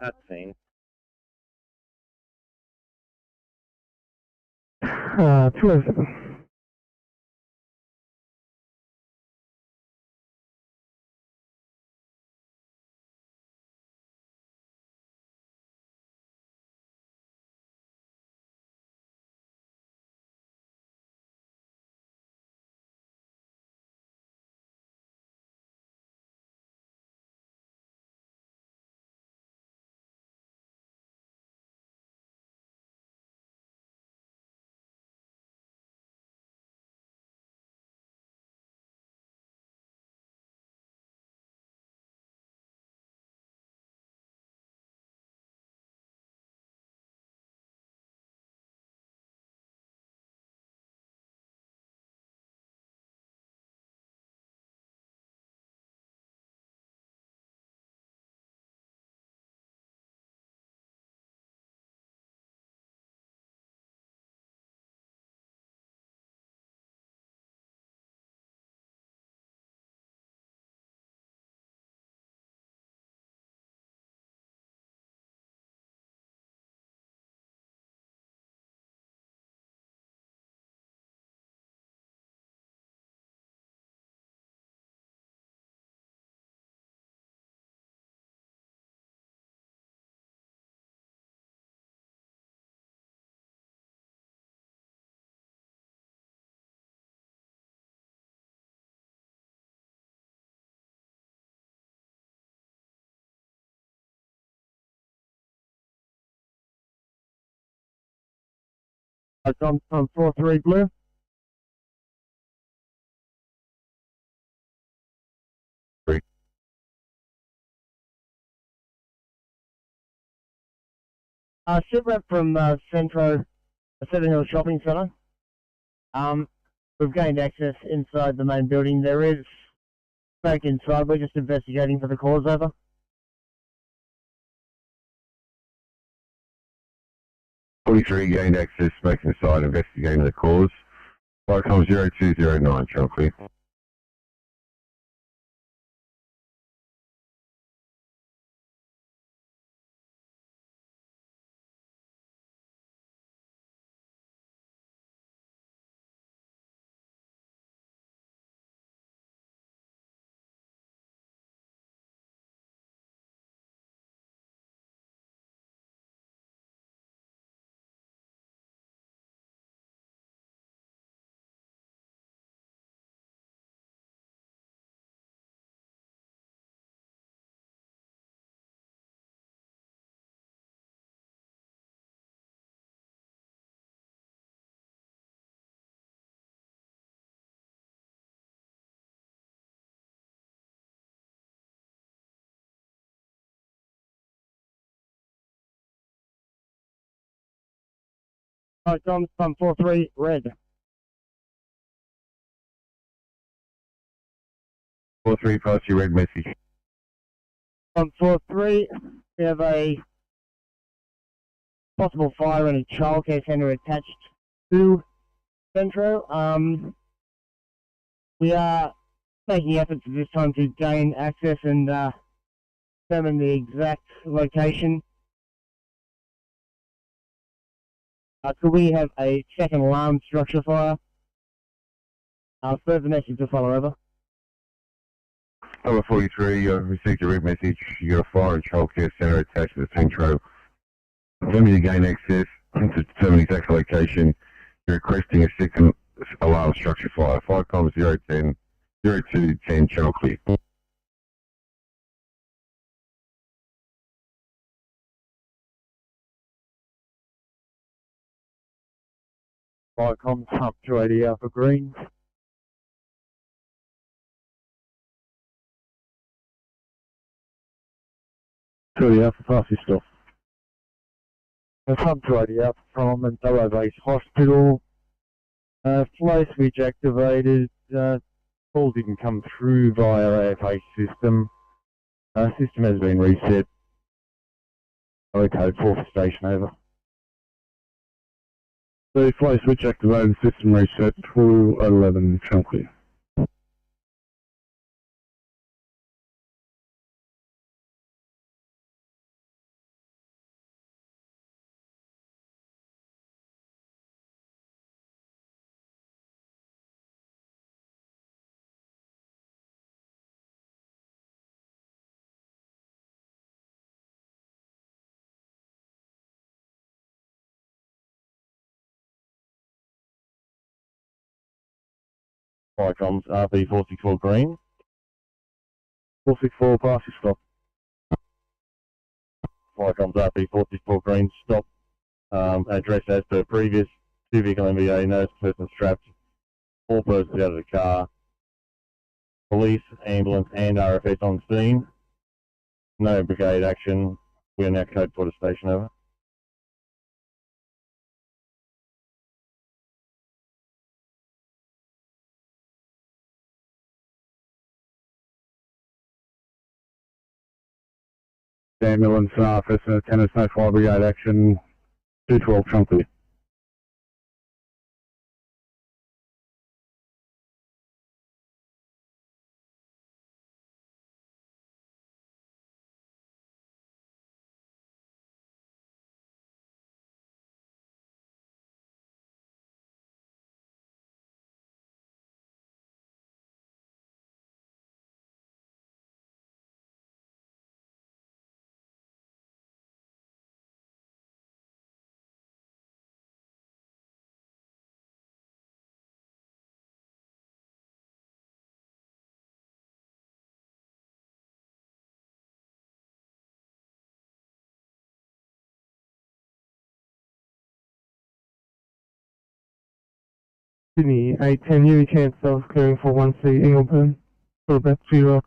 At scene. 207. Tom 43 blue. Ship rep from Centro, Seven Hills Shopping Centre. We've gained access inside the main building. There is smoke inside. We're just investigating for the cause. Over. Gained access, smoke inside, investigating the cause. Flightcom 0209, channel clear. Tom 43 red. 43 past your red message. 43, we have a possible fire in a childcare centre attached to Centro. We are making efforts at this time to gain access and determine the exact location. Could we have a second alarm structure fire? Further message to follow. Over. Number 43, you received a red message. You got a fire in childcare centre attached to the Centro. Remember to gain access to determine exact location. You're requesting a second alarm structure fire. Flightcom 010, 0210, channel clear. Flightcom up 280 Alpha Green. Alpha, pass your stuff. Hub 280 Alpha from and Double Base Hospital. Flow switch activated. Call didn't come through via AFA system. System has been reset. Code 4 for station. Over. The flow switch activated, system reset, 211, channel clear. Flightcom's RP464 green. 464, pass your stop. Flightcom's RP464 green, stop. Address as per previous. 2 vehicle MVA, no person strapped. 4 persons out of the car. Police, ambulance and RFS on scene. No brigade action. We are now code 4 to station. Over. Ambulance, RFS and attendants, no fire brigade action, 212, channel clear. Sydney 810, any chance of clearing for 1C Ingleburn for about 0.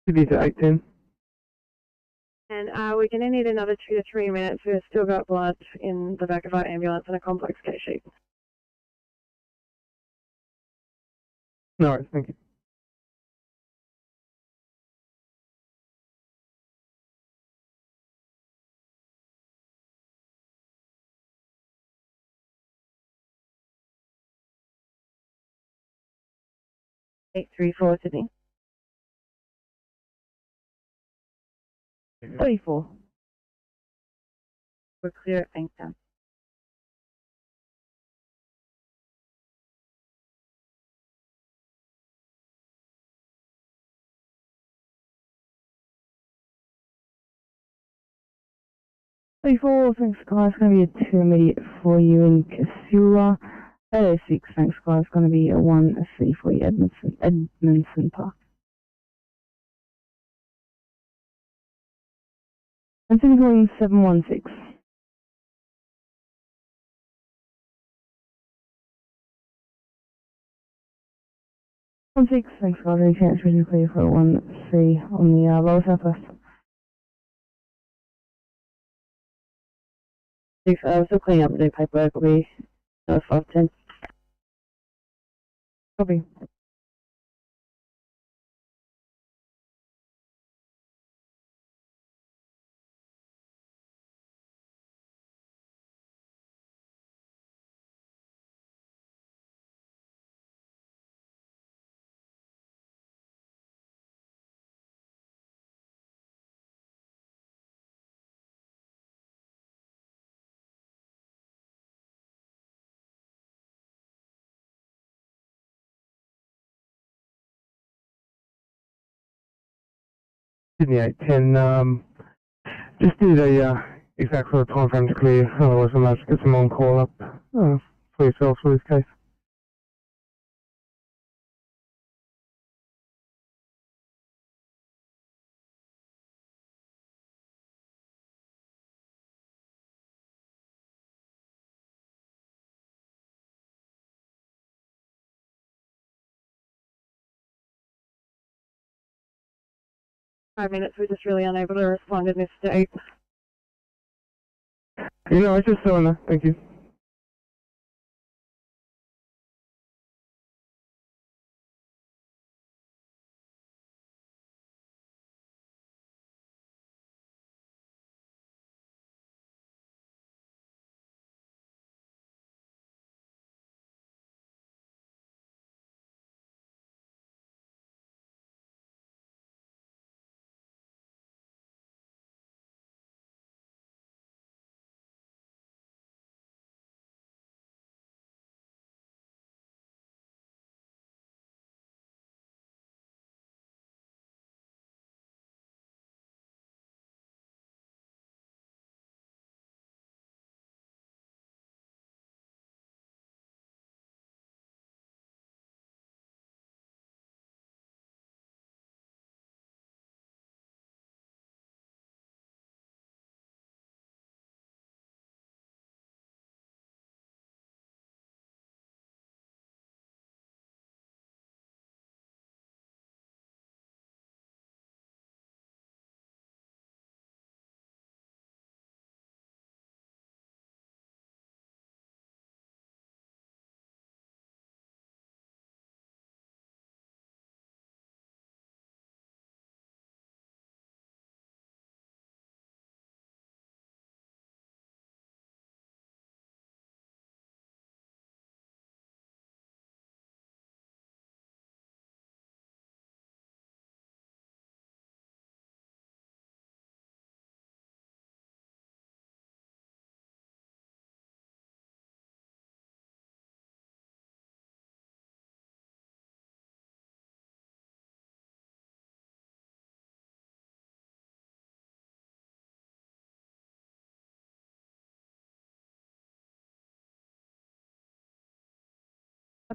Sydney's at 810. And we're going to need another 2 to 3 minutes. We've still got blood in the back of our ambulance and a complex case sheet. No worries, thank you. Eight three four Sydney. 34. We're clear at Bankstown. Thanks guys, going to be a 2 immediate for you in Casula. 806, thanks guys, going to be a 1C for you Edmondson Park. And Sydney calling 716. 16, thanks guys, any chance we can clear for a 1C on the lower southwest. I'm still cleaning up and doing paperwork. Will be 510. Copy. Sydney 810, just do the exact sort of time frame to clear, otherwise I might have to get some on call up for yourself for this case. Five minutes, we're just really unable to respond in this state. You know, I just saw that. Thank you.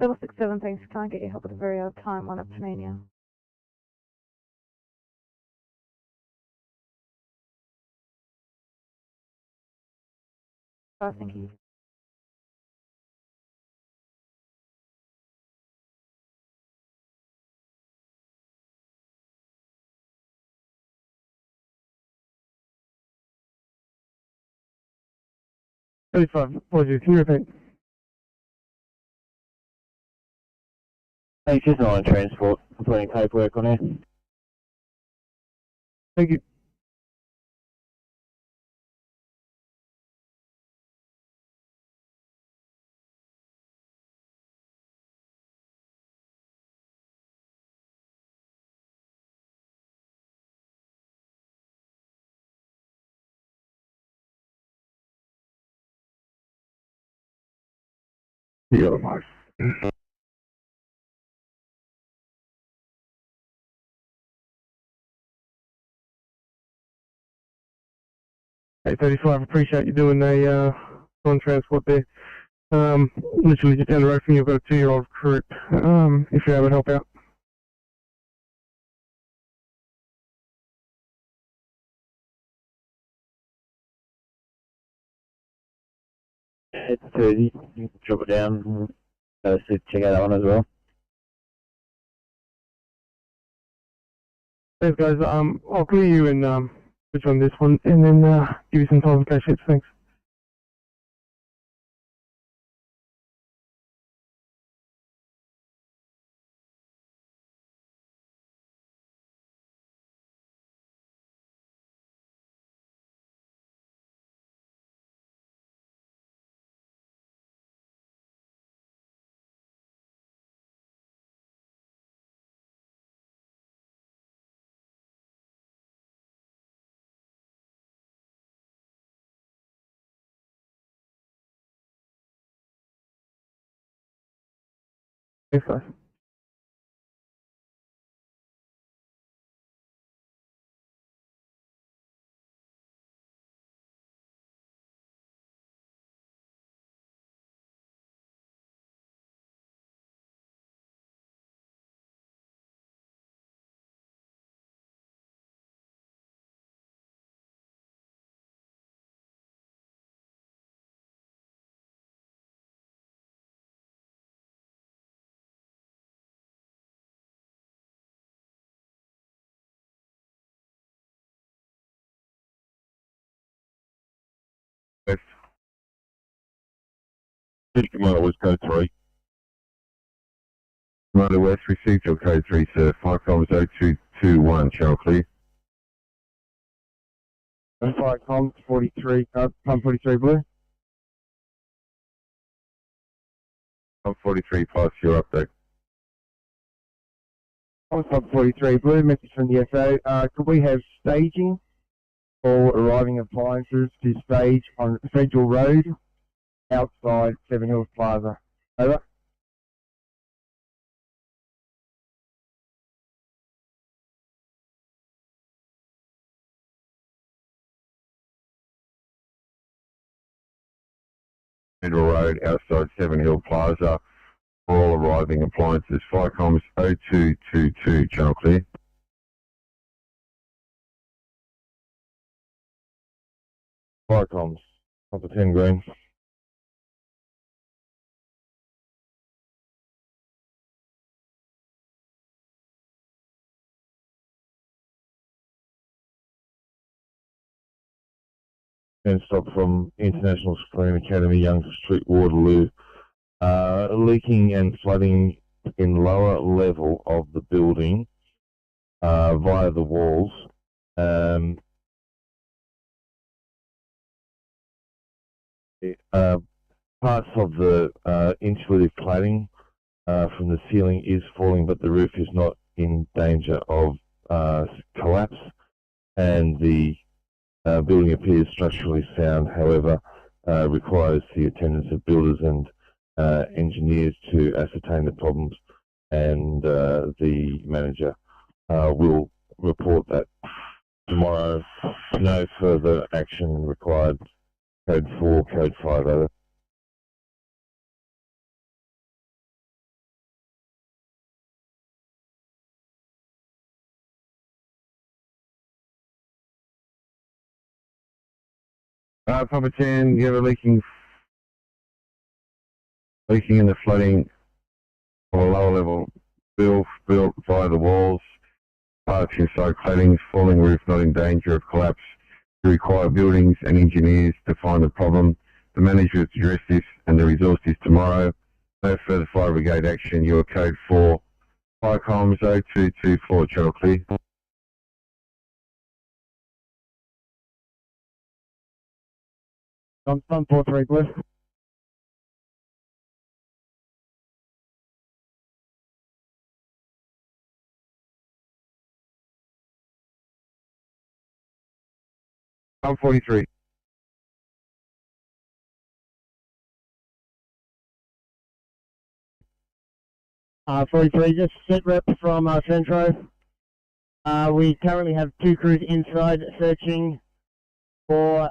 Level 67, thanks. Can't get your help at a very odd time. One up to me now. Oh, thank you. Apologies, can you repeat? Hey, just on transport, completing paperwork on it. Thank you. You got a mic. Hey, 35, appreciate you doing a on transport there. Literally just down the road from you, I've got a 2-year-old recruit, if you're able to help out. It's 30, you can drop it down, so check out that one as well. Thanks guys, I'll clear you and switch on this one, and then give you some time for cash hits, thanks. Thanks guys. City Commander West Code 3. Commander West received your code 3, sir. 5 comms 0221, channel clear. Fire comms 43, com 43 blue. Com 43, pass your update. Com 43 blue, message from the SO. Could we have staging for arriving appliances to stage on Federal Road outside Seven Hills Plaza? Over. Federal Road outside Seven Hill Plaza for all arriving appliances. Fire comms 0222, channel clear. Fire comms, up to 10 green. And stop from International Supreme Academy, Young Street, Waterloo. Leaking and flooding in lower level of the building via the walls. Parts of the insulative cladding from the ceiling is falling, but the roof is not in danger of collapse, and the building appears structurally sound. However, requires the attendance of builders and engineers to ascertain the problems, and the manager will report that tomorrow. No further action required. Code 4, Code 5, over. Papa 10, you have a leaking in the flooding of a lower level built via the walls, parts inside claddings, falling roof not in danger of collapse. You require buildings and engineers to find the problem. The manager to address this and the resource is tomorrow. No further fire brigade action. You are code 4. Fire comms 0224, channel clear. I'm 43, please. I'm 43. 43, just sit rep from Centro. We currently have 2 crews inside searching for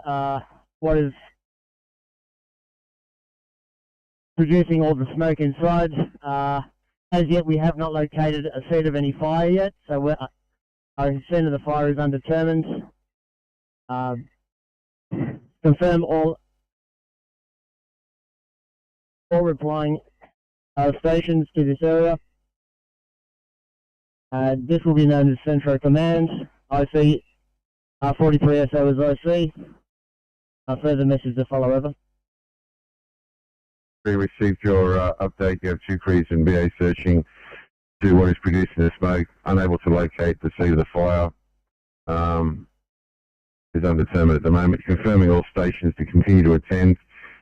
what is producing all the smoke inside. As yet, we have not located a seat of any fire yet, so our extent of the fire is undetermined. Confirm all replying stations to this area. This will be known as Centro Command. IC 43 SO is IC. Further message to follow over. We received your update. You have 2 crews in BA searching to what is producing the smoke. Unable to locate the seat of the fire. Is undetermined at the moment. Confirming all stations to continue to attend.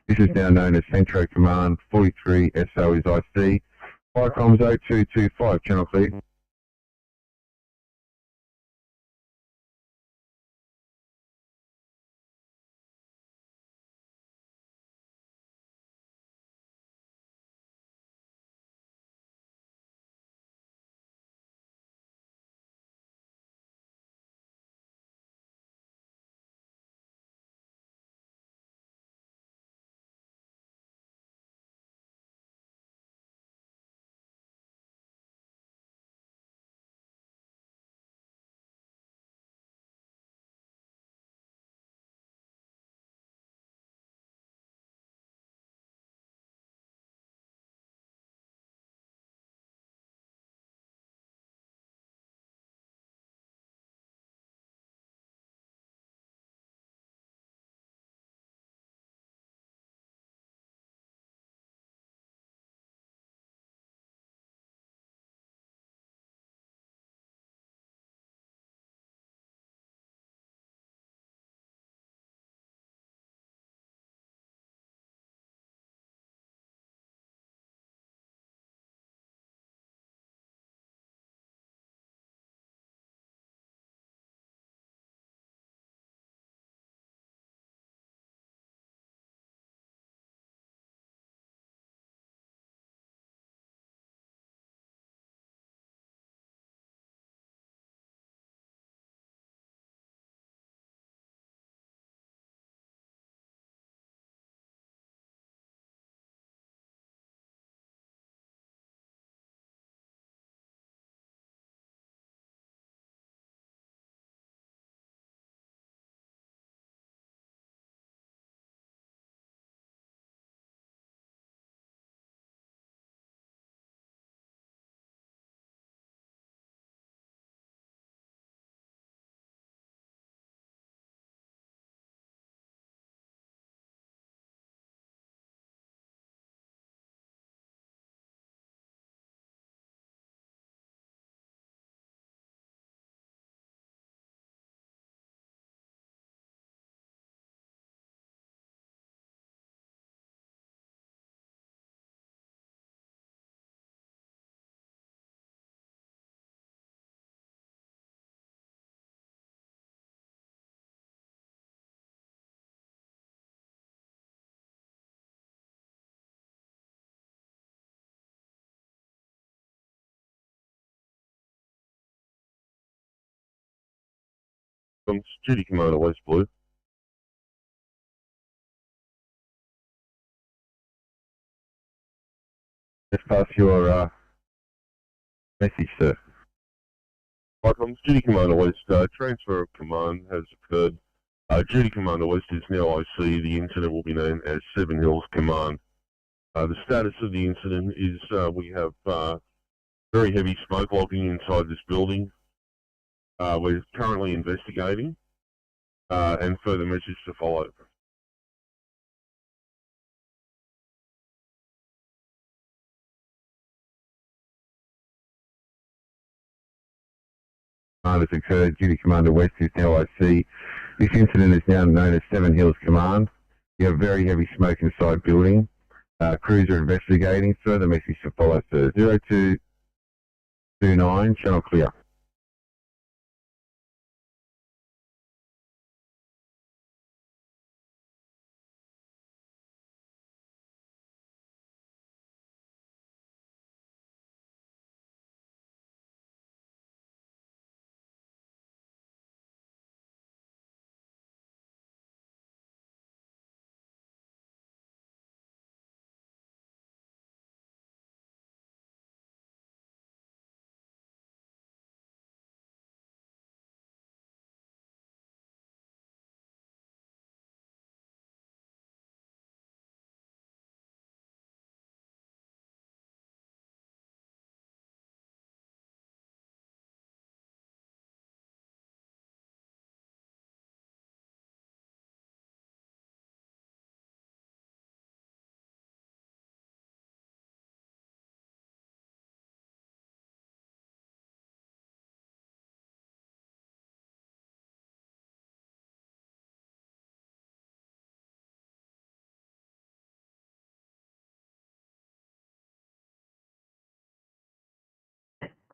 This is now known as Centro Command. 43 SO is IC. Fire comms 0225, channel clear. From Duty Commander West Blue. Just pass your message, sir. Welcome, Duty Commander West. Transfer of command has occurred. Duty Commander West is now IC. The incident will be known as Seven Hills Command. The status of the incident is we have very heavy smoke logging inside this building. We're currently investigating and further measures to follow. Has occurred. Duty Commander West is now IC. This incident is now known as Seven Hills Command. You have very heavy smoke inside building. Crews are investigating. Further message to follow, sir. 0229, channel clear.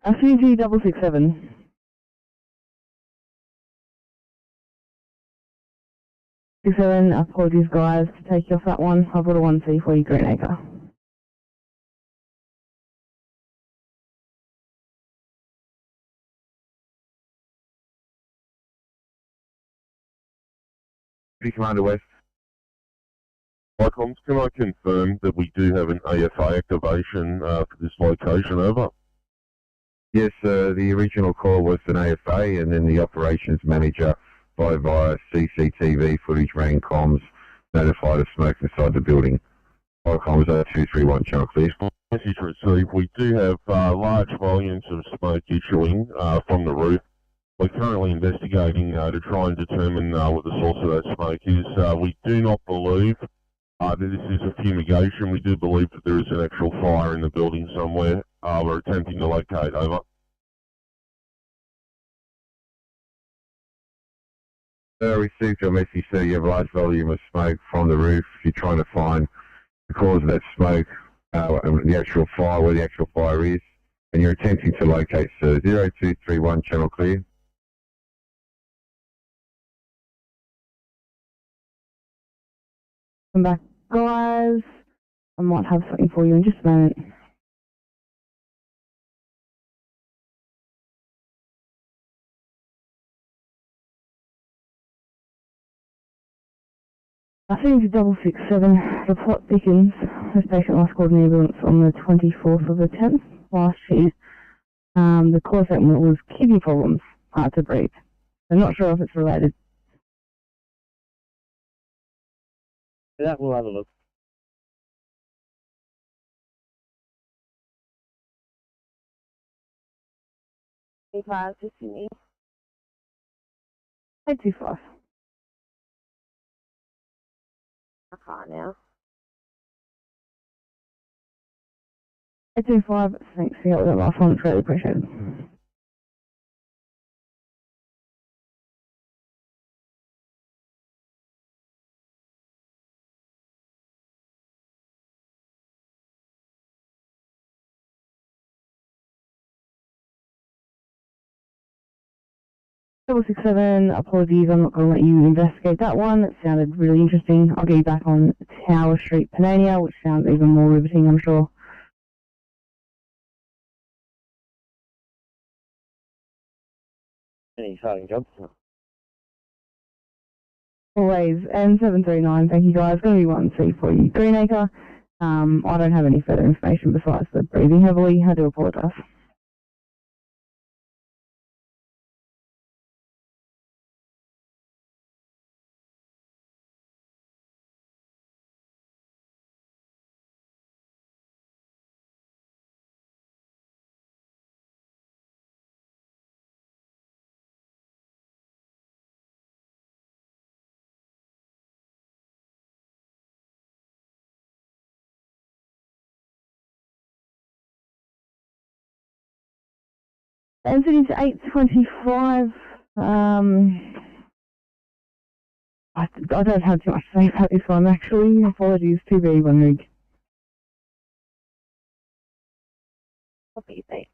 CG 667. Apologies guys to take you off that one. I've got a 1C for you, Greenacre. Duty Commander West. Comms, can I confirm that we do have an AFA activation for this location, over? Yes, the original call was an AFA, and then the operations manager, via CCTV footage, ran comms, notified of smoke inside the building. Comms 0231, channel clear. Message received. We do have large volumes of smoke issuing from the roof. We're currently investigating to try and determine what the source of that smoke is. We do not believe that this is a fumigation. We do believe that there is an actual fire in the building somewhere. We're attempting to locate, over. Received your message, sir. You have a large volume of smoke from the roof. You're trying to find the cause of that smoke, the actual fire, where the actual fire is, and you're attempting to locate, sir. 0231, channel clear. Come back, guys. I might have something for you in just a moment. I think it's 667. The plot thickens. This patient last called an ambulance on the 24th of the 10th last year. The cause statement was kidney problems, hard to breathe. I'm not sure if it's related. That we'll have a look. A5 to Sydney. 825. I can't now. 825, thanks for your help with that last one, it's really appreciated. Double 67, apologies, I'm not going to let you investigate that one. It sounded really interesting. I'll get you back on Tower Street, Panania, which sounds even more riveting, I'm sure. Any exciting jobs? Always, N739, thank you guys. Going to be 1C for you. Greenacre, I don't have any further information besides the breathing heavily. I do apologise. As it is 8:25, I don't have too much to say about this one actually. Apologies, 2B, 1 rig. Copy, thanks.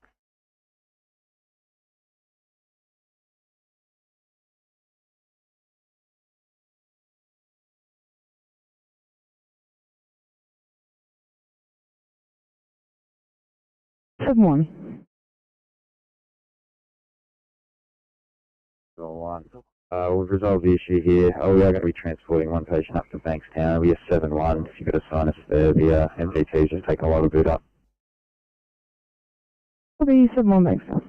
Someone. We've resolved the issue here. We are going to be transporting one patient up to Bankstown. We are 7-1. If you've got a sinus there, the MDT's just taking a lot of boot up. Copy, 7-1, thanks, sir.